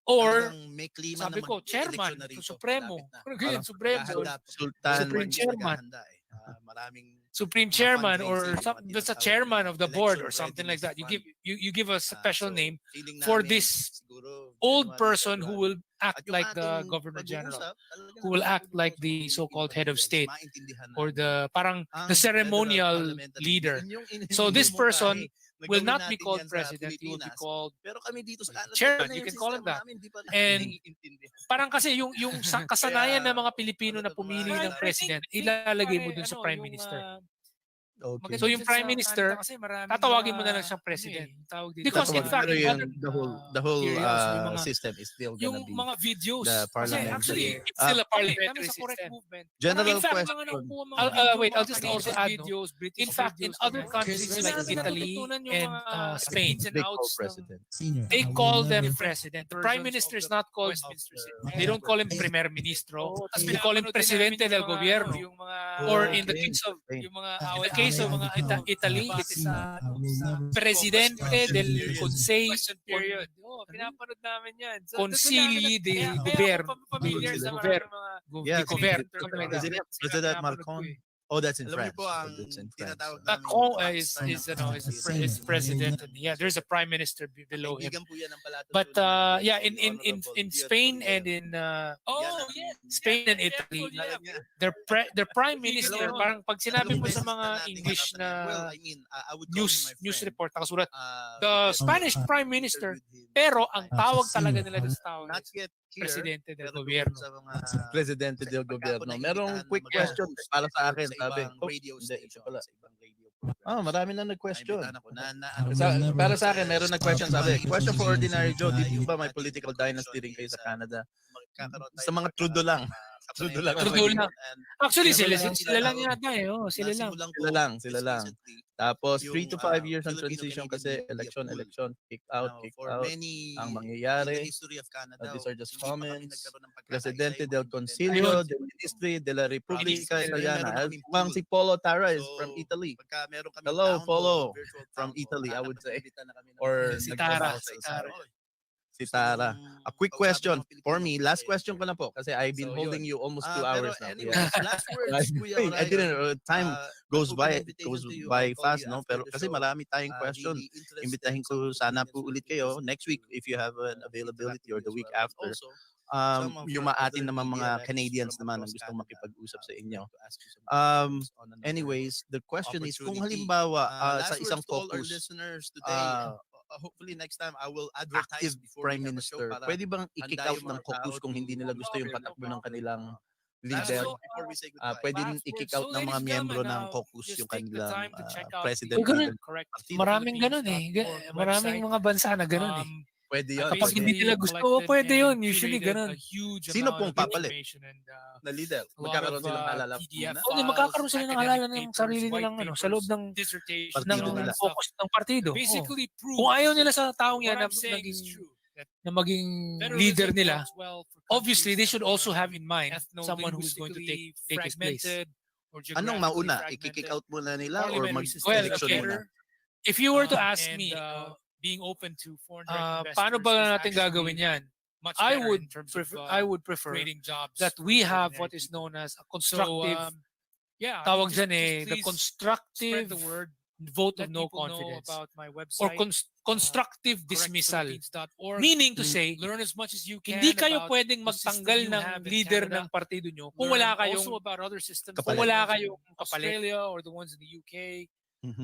Or sabi ko, chairman, supremo. Supreme chairman. Supreme chairman, or that's a chairman of the board or something like that. You give a special name for this old person who will act like the governor general, who will act like the so-called head of state, or the ceremonial leader. So this person will not be called president, he will be called chairman. You can call him that. And parang kasi yung kasanayan ng mga Pilipino na pumili ng president, ilalagay mo dun sa prime minister. Okay. So yung prime minister, tatawagin mo na lang siyang president. Because in fact, the whole system is still gonna yung be mga videos, the kasi parliamentary. actually it's still a parliamentary system. General In fact, question. wait, I'll just also add, no? In fact, in other countries like Italy and Spain, They call president. they call them president. The prime minister is not called, they don't call him primer ministro, they call him presidente del gobierno. Or in the case of Italy, it is presidente del Conseil pinapanood namin yan. Consigli de Governo. Yes, something like that. President Macron. Oh, that's in France. That's in France. Macron is president. And yeah, there's a prime minister below him. But in Spain and in Spain and Italy, their prime minister, parang pag sinabi mo sa mga English na news report, nakasulat the Spanish prime minister, pero ang tawag talaga nila sa tawag presidente del gobierno. Presidente del gobierno. Merong quick question para sa akin. Sabi, marami na nag-question. Para sa akin, meron nag-question. Sabi, question for Ordinary Joe, dito ba may political dynasty rin kayo sa Canada? Sa mga Trudeau lang. Trudeau lang. Actually, sila lang yata eh. Sila lang. Tapos 3 to 5 years ang transition kasi election, kick out. Ang mangyayari, these are just comments. Presidente del Consiglio, del Ministry de la Repubblica Italiana. Bang si Polo Tara is from Italy. Hello, Polo, from Italy, I would say. Or si Tara. si Tara. A quick question for me. Last question ko na po kasi I've been holding you almost 2 hours now. Anyways, last words, Kuya I didn't Orion. time goes by Goes to you. by I'll call fast, you no? after Pero the kasi show. marami tayong question. Really interested Imbitahin in some ko of the sana Philippines po and ulit Filipinos kayo to next week if you have an interact availability with or the you week as well. after. Also, some of Yung our maatin other naman media mga reps Canadians from naman ang across gustong Canada, makipag-usap sa would inyo. like to ask you some questions on a number of Anyways, the question is kung opportunity. halimbawa Last sa isang words to all our caucus listeners today. Hopefully next time I will advertise active before prime we have a show minister, para pwede bang i-kick handa out yung ng mga caucus tao kung hindi nila gusto yung patakbo ng kanilang Last leader? word before we say goodbye. Pwede rin i-kick out ng mga miyembro ng caucus yung kanilang president. Uy, ganun. Partido. Maraming ganun eh. Maraming mga bansa na ganun eh. Pwede yun. Kapag hindi nila gusto, pwede yun. Usually ganun. Sino pong papalit na leader? Magkakaroon silang halala muna? O, magkakaroon sila ng halala ng sarili nilang sa loob ng Partido nila. focus ng partido. Kung ayaw nila sa taong yan na maging leader nila, obviously they should also have in mind someone who's going to take his place. Anong mauna? I-kick out muna nila or Well, mag-election muna? if you were to ask me, being open to foreign paano ba natin gagawin yan? I would prefer that we have what is known as a constructive, tawag dyan the constructive vote of no confidence or constructive dismissal. Meaning to say, hindi kayo pwedeng magtanggal ng leader ng partido nyo kung wala kayong kapalit.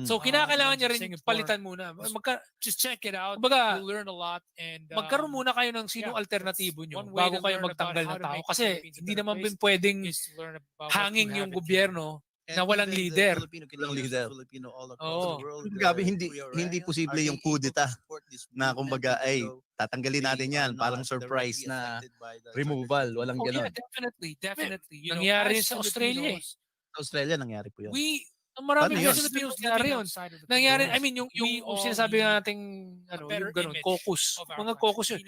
So kinakailangan niya rin palitan muna. Just check it out. Kumbaga, learn a lot and magkaroon muna kayo ng sinong alternatibo nyo bago kayo magtanggal ng tao. Kasi hindi naman pwedeng hanging yung gobyerno na walang leader. Walang leader. Oh. Gabi, hindi posible yung kudeta na kumbaga ay tatanggalin natin yan. Parang surprise na removal. Walang ganon. Definitely. Nangyari sa Australia eh. Sa Australia nangyari po yun. Marami Paano yun? Filipinos nangyari yun. Nangyari, I mean, yung sinasabi nating, yung ganun, caucus. Mga caucus yun.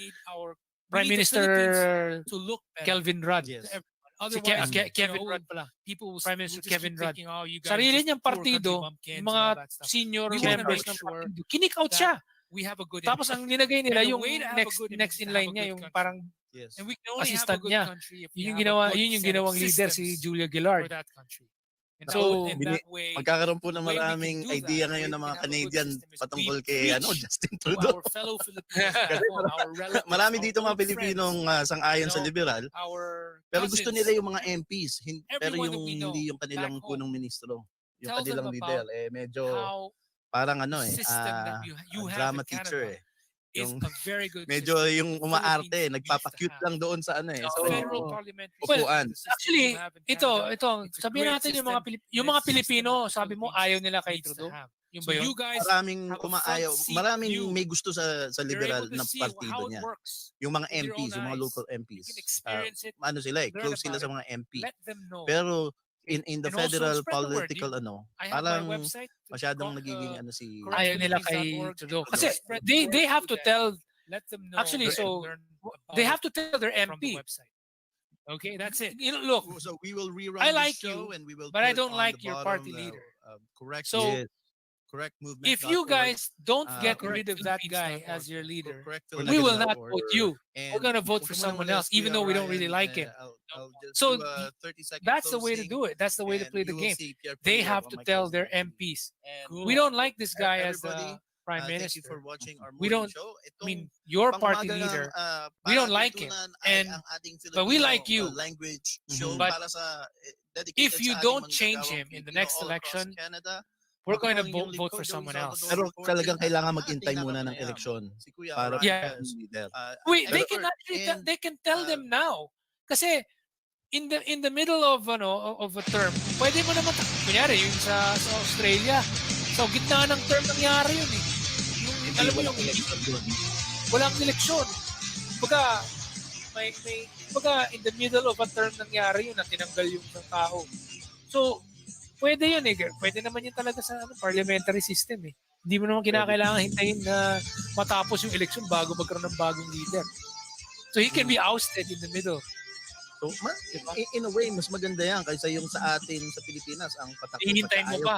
Prime Minister Kelvin Rudd. Kevin Rudd pala. Prime Minister Kevin Rudd. Sarili niyang partido, yung mga senior members ng partido, kinik out siya. Tapos ang nilagay nila yung next in line niya, yung parang assistant niya. Yun yung ginawang leader, si Julia Gillard. So, magkakaroon po ng maraming idea ngayon ng mga Canadian patungkol kay Justin Trudeau. Kasi marami dito mga Pilipinong sang-ayon sa liberal, pero gusto nila yung mga MPs, pero hindi yung kanilang punong ministro, yung kanilang leader. Medyo parang drama teacher eh. Yung medyo yung umaarte, nagpapakute lang doon sa sa upuan. Actually, ito, sabihin natin yung mga Pilipino, sabi mo ayaw nila kay Trudeau. Yung ba yun? Maraming umaayaw, maraming may gusto sa liberal na partido niya. Yung mga MPs, yung mga local MPs. Sila close sila sa mga MP. Pero in the federal political parang masyadong nagiging ayaw nila kay Trudeau kasi they have to tell actually so they have to tell their MP. Okay, that's it. Look, so we will rerun I like the show you, and we will but I put don't on like the your bottom, party leader. Correct movement. If you guys don't get rid of that guy as your leader, we will not vote you. We're going to vote for someone else, even though we don't really like him. So that's the way to do it. That's the way to play the game. They have to tell their MPs, we don't like this guy as the prime minister. Thank you for watching our We don't, show. I mean, your party leader, we don't like him. But we like you. Language show But para sa, if you don't change him in the next election, we're going to vote for someone else. Pero talagang kailangan mag-intay muna ng eleksyon para leader. They can tell them now. Kasi in the middle of a term, pwede mo naman kunyari yung sa Australia. So gitna ng term nangyari yun eh. Alam mo yung walang eleksyon. Baga in the middle of a term nangyari yun na tinanggal yung tao. So pwede yun eh. Pwede naman yun talaga sa parliamentary system eh. Hindi mo naman kinakailangan hintayin na matapos yung election bago magkaroon ng bagong leader. So he can be ousted in the middle. So, in a way, mas maganda yan kaysa yung sa atin sa Pilipinas, ang patakbo. Hihintayin mo pa.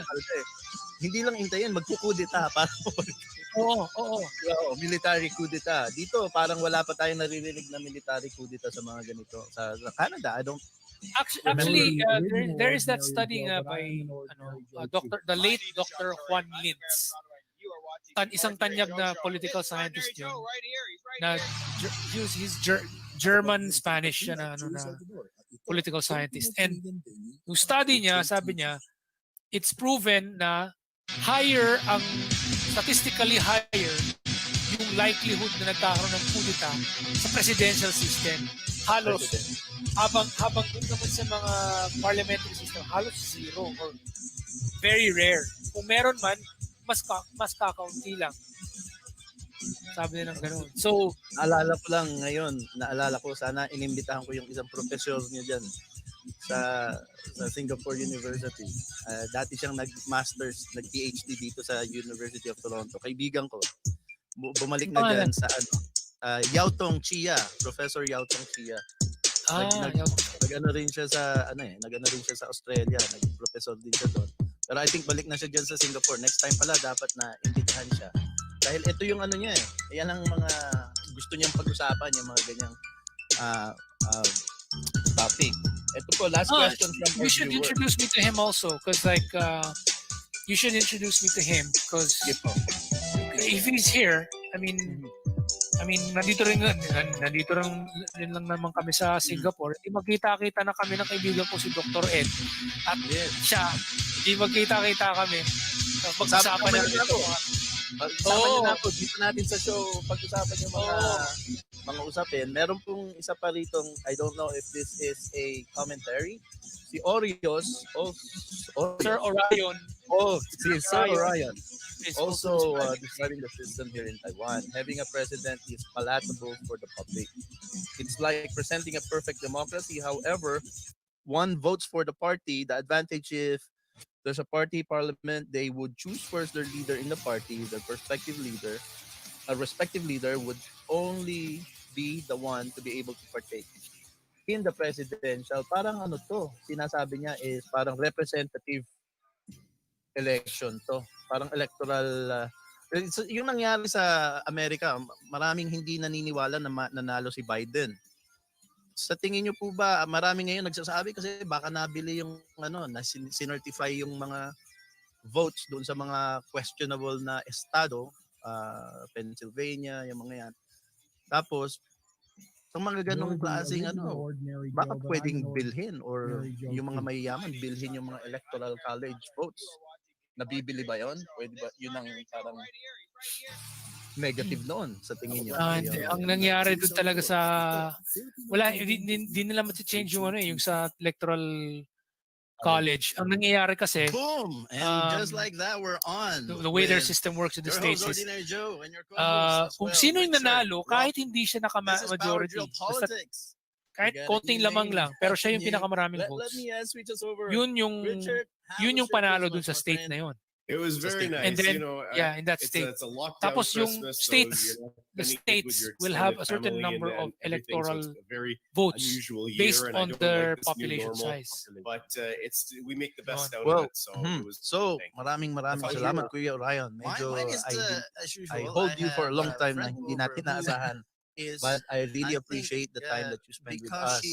hindi lang hintayin, magkukudeta para Oo. military kudeta. Dito parang wala pa tayong naririnig na military kudeta sa mga ganito. Sa Canada, I don't Actually, there is that study by the late Dr. Juan Lintz. Isang tanyag na political scientist yun. Na he's German-Spanish na political scientist. And yung study niya, sabi niya, it's proven na statistically higher yung likelihood na nagkakaroon ng kudeta sa presidential system. Halos, habang dun naman sa mga parliamentary system, halos zero or very rare. Kung meron man, mas kakaunti lang. Sabi nila ng ganun. So, naalala ko sana inimbitahan ko yung isang professor niya dyan sa Singapore University. Dati siyang nag-masters, nag-PhD dito sa University of Toronto. Kaibigan ko. Bumalik na dyan sa Yao Tong Chia, Professor Yao Tong Chia. Nag-ano rin siya sa sa Australia, nag-professor din siya doon. Pero I think balik na siya dyan sa Singapore. Next time pala dapat na imbitahan siya. Dahil ito yung ano niya eh. Ayan ang mga gusto niyang pag-usapan, yung mga ganyang topic. Ito po, last question from you should introduce me to him also because you should introduce me to him because if he's here, I mean nandito rin lang naman kami sa Singapore. Magkita-kita na kami ng kaibigan ko si Dr. Ed at siya. Magkita-kita kami. Pag-usapan natin ito. Pag-usapan niyo na po dito natin sa show, pag-usapan yung mga usapin. Meron pong isa pa rito, I don't know if this is a commentary. Si Orios, Sir Orion. Si Sir Orion. Also describing the system here in Taiwan. Having a president is palatable for the public. It's like presenting a perfect democracy. However, one votes for the party. The advantage is there's a party parliament, they would choose first their leader in the party, their respective leader. A respective leader would only be the one to be able to partake in the presidential. Parang sinasabi niya is parang representative election to. Parang electoral. Yung nangyari sa Amerika, maraming hindi naniniwala na nanalo si Biden. Sa tingin niyo po ba, marami ngayon nagsasabi kasi baka nabili yung na sinertify yung mga votes doon sa mga questionable na estado, Pennsylvania, yung mga yan. Tapos, sa mga ganong klaseng baka pwedeng bilhin or yung mga mayayaman, bilhin yung mga electoral college votes. Nabibili ba yon? Pwede ba? Yun ang parang negative noon sa tingin niyo. Ang nangyari doon talaga sa hindi nila ma-change yung yung sa electoral college. Ang nangyayari kasi boom, and just like that we're on. The way their system works in the States is kung sino yung nanalo kahit hindi siya naka-majority. Kahit konting lamang lang, pero siya yung pinakamaraming votes. Yun yung panalo dun sa state na yun. It was very nice, and then, in that it's state. It's a lockdown Tapos yung Christmas, states, so the states will have a certain number of electoral votes based on their population size. But we make the best out of it. So maraming salamat Kuya Orion. Medyo I hold you for a long time na hindi natin naasahan. But I really appreciate the time that you spend with us.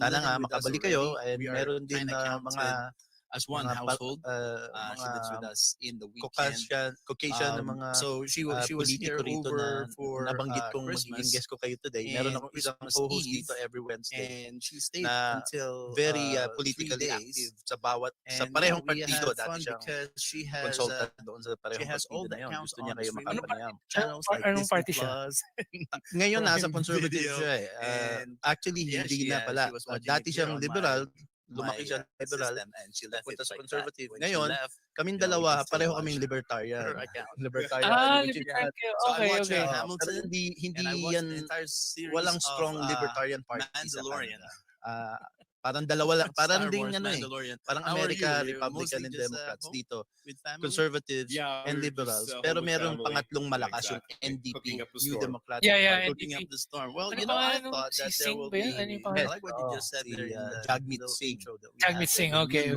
Sana nga makabalik kayo and meron din mga as one household. She lives with us in the weekend. Caucasian na mga so she was here over for nabanggit kong Christmas. magiging guest ko kayo today. Meron akong isang co-host dito every Wednesday. And she stayed na until very politically active sa bawat sa parehong partido. Dati siyang consultant doon sa parehong partido na yun. Gusto niya kayo makapanayam. Anong party siya? Ngayon nasa conservative siya eh. Actually hindi na pala. Dati siyang liberal, lumaki siya liberal, punta sa conservative. Ngayon, kaming dalawa, pareho kaming libertarian. Libertarian. Okay. Pero hindi yan, walang strong libertarian party sa Canada. Parang dalawa lang, parang ding parang America, Republican and Democrats dito. Conservatives and liberals. Pero merong pangatlong malakas yung NDP, New Democrats. Looking up the storm. Well, I thought that there will be, I like what you just said there. Jagmeet Singh. Jagmeet Singh, okay.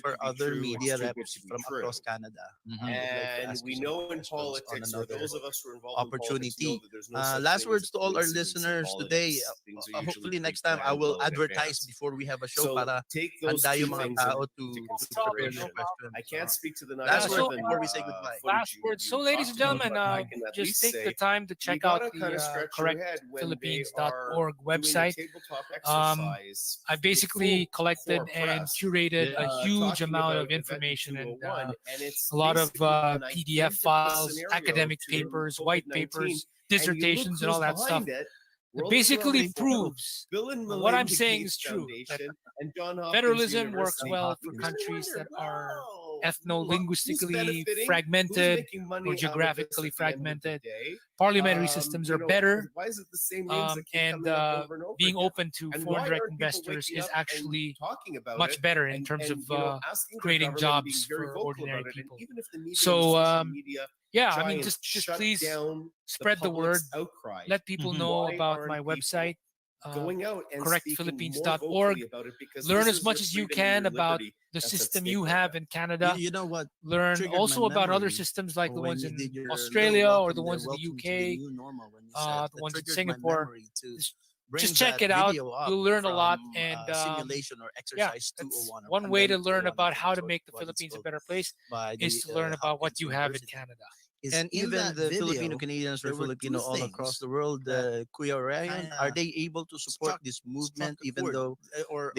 it for to be other true, media it's too good reps to be from true. across Canada. Mhm. I would like to And ask we you some know in questions on politics, or another those of us who are involved in politics opportunity. know that there's no such Last thing words as to all our coincidence in listeners today. politics. Things are usually Hopefully next pre-planned time I will well in advertise advance. before we have a show So para take those handa two yung mga things tao into to Stop prepare it, no their problem. questions. I can't speak to the Yeah, night so more than before we say goodbye. last word. So, ladies and gentlemen, I can at just least take say the time to you check out gotta kind the of stretch your correct head when they are philippines.org doing a website. tabletop exercise. I've for basically full collected core and press, curated a huge talking amount about of information and 201, and it's a lot of basically an PDF identical files, scenario academic to papers, white COVID-19, papers, and you look dissertations, and all who's that stuff. behind it, It World basically Economic Forum, proves Bill and what I'm Melinda saying Gates is true. That Foundation, and John Hopkins federalism works University. well for You countries wonder, that are wow, ethno-linguistically benefiting? Who's fragmented making money or out of this geographically at the end of the fragmented. day? Parliamentary systems are better, Why is it the same names that keep and coming up over and over being again? open to And foreign why direct aren't people investors waking is up and actually talking about much it better in terms of asking for creating government and being jobs very for vocal ordinary about it? And people. even if the media So, and social media yeah, try I mean, and just shut please down spread the word. public's outcry, Let people know why about aren't my people website, going out and speaking more correctphilippines.org. vocally about it? Because Learn this as is much your as you freedom and can your about liberty the that's at system stake you right have now. in Canada. You know what? Learn triggered my also about other memory systems like the when ones you in did your little Australia or welcome the there, ones in the welcome to the UK, new normal, when you said the that ones in triggered my Singapore. memory to Just bring check that it out. video up You'll learn a lot. from, And simulation or yeah, exercise that's 201 or one way to pandemic learn 201, I about think how is to make the what it's Philippines a called better place by is the to learn about what Hopkins you have in University. Canada. Is And in even that the video, Filipino Canadians or there were Filipino two all across things the world, that Kuya Ryan, are kinda they able to support struck this movement a even chord, though or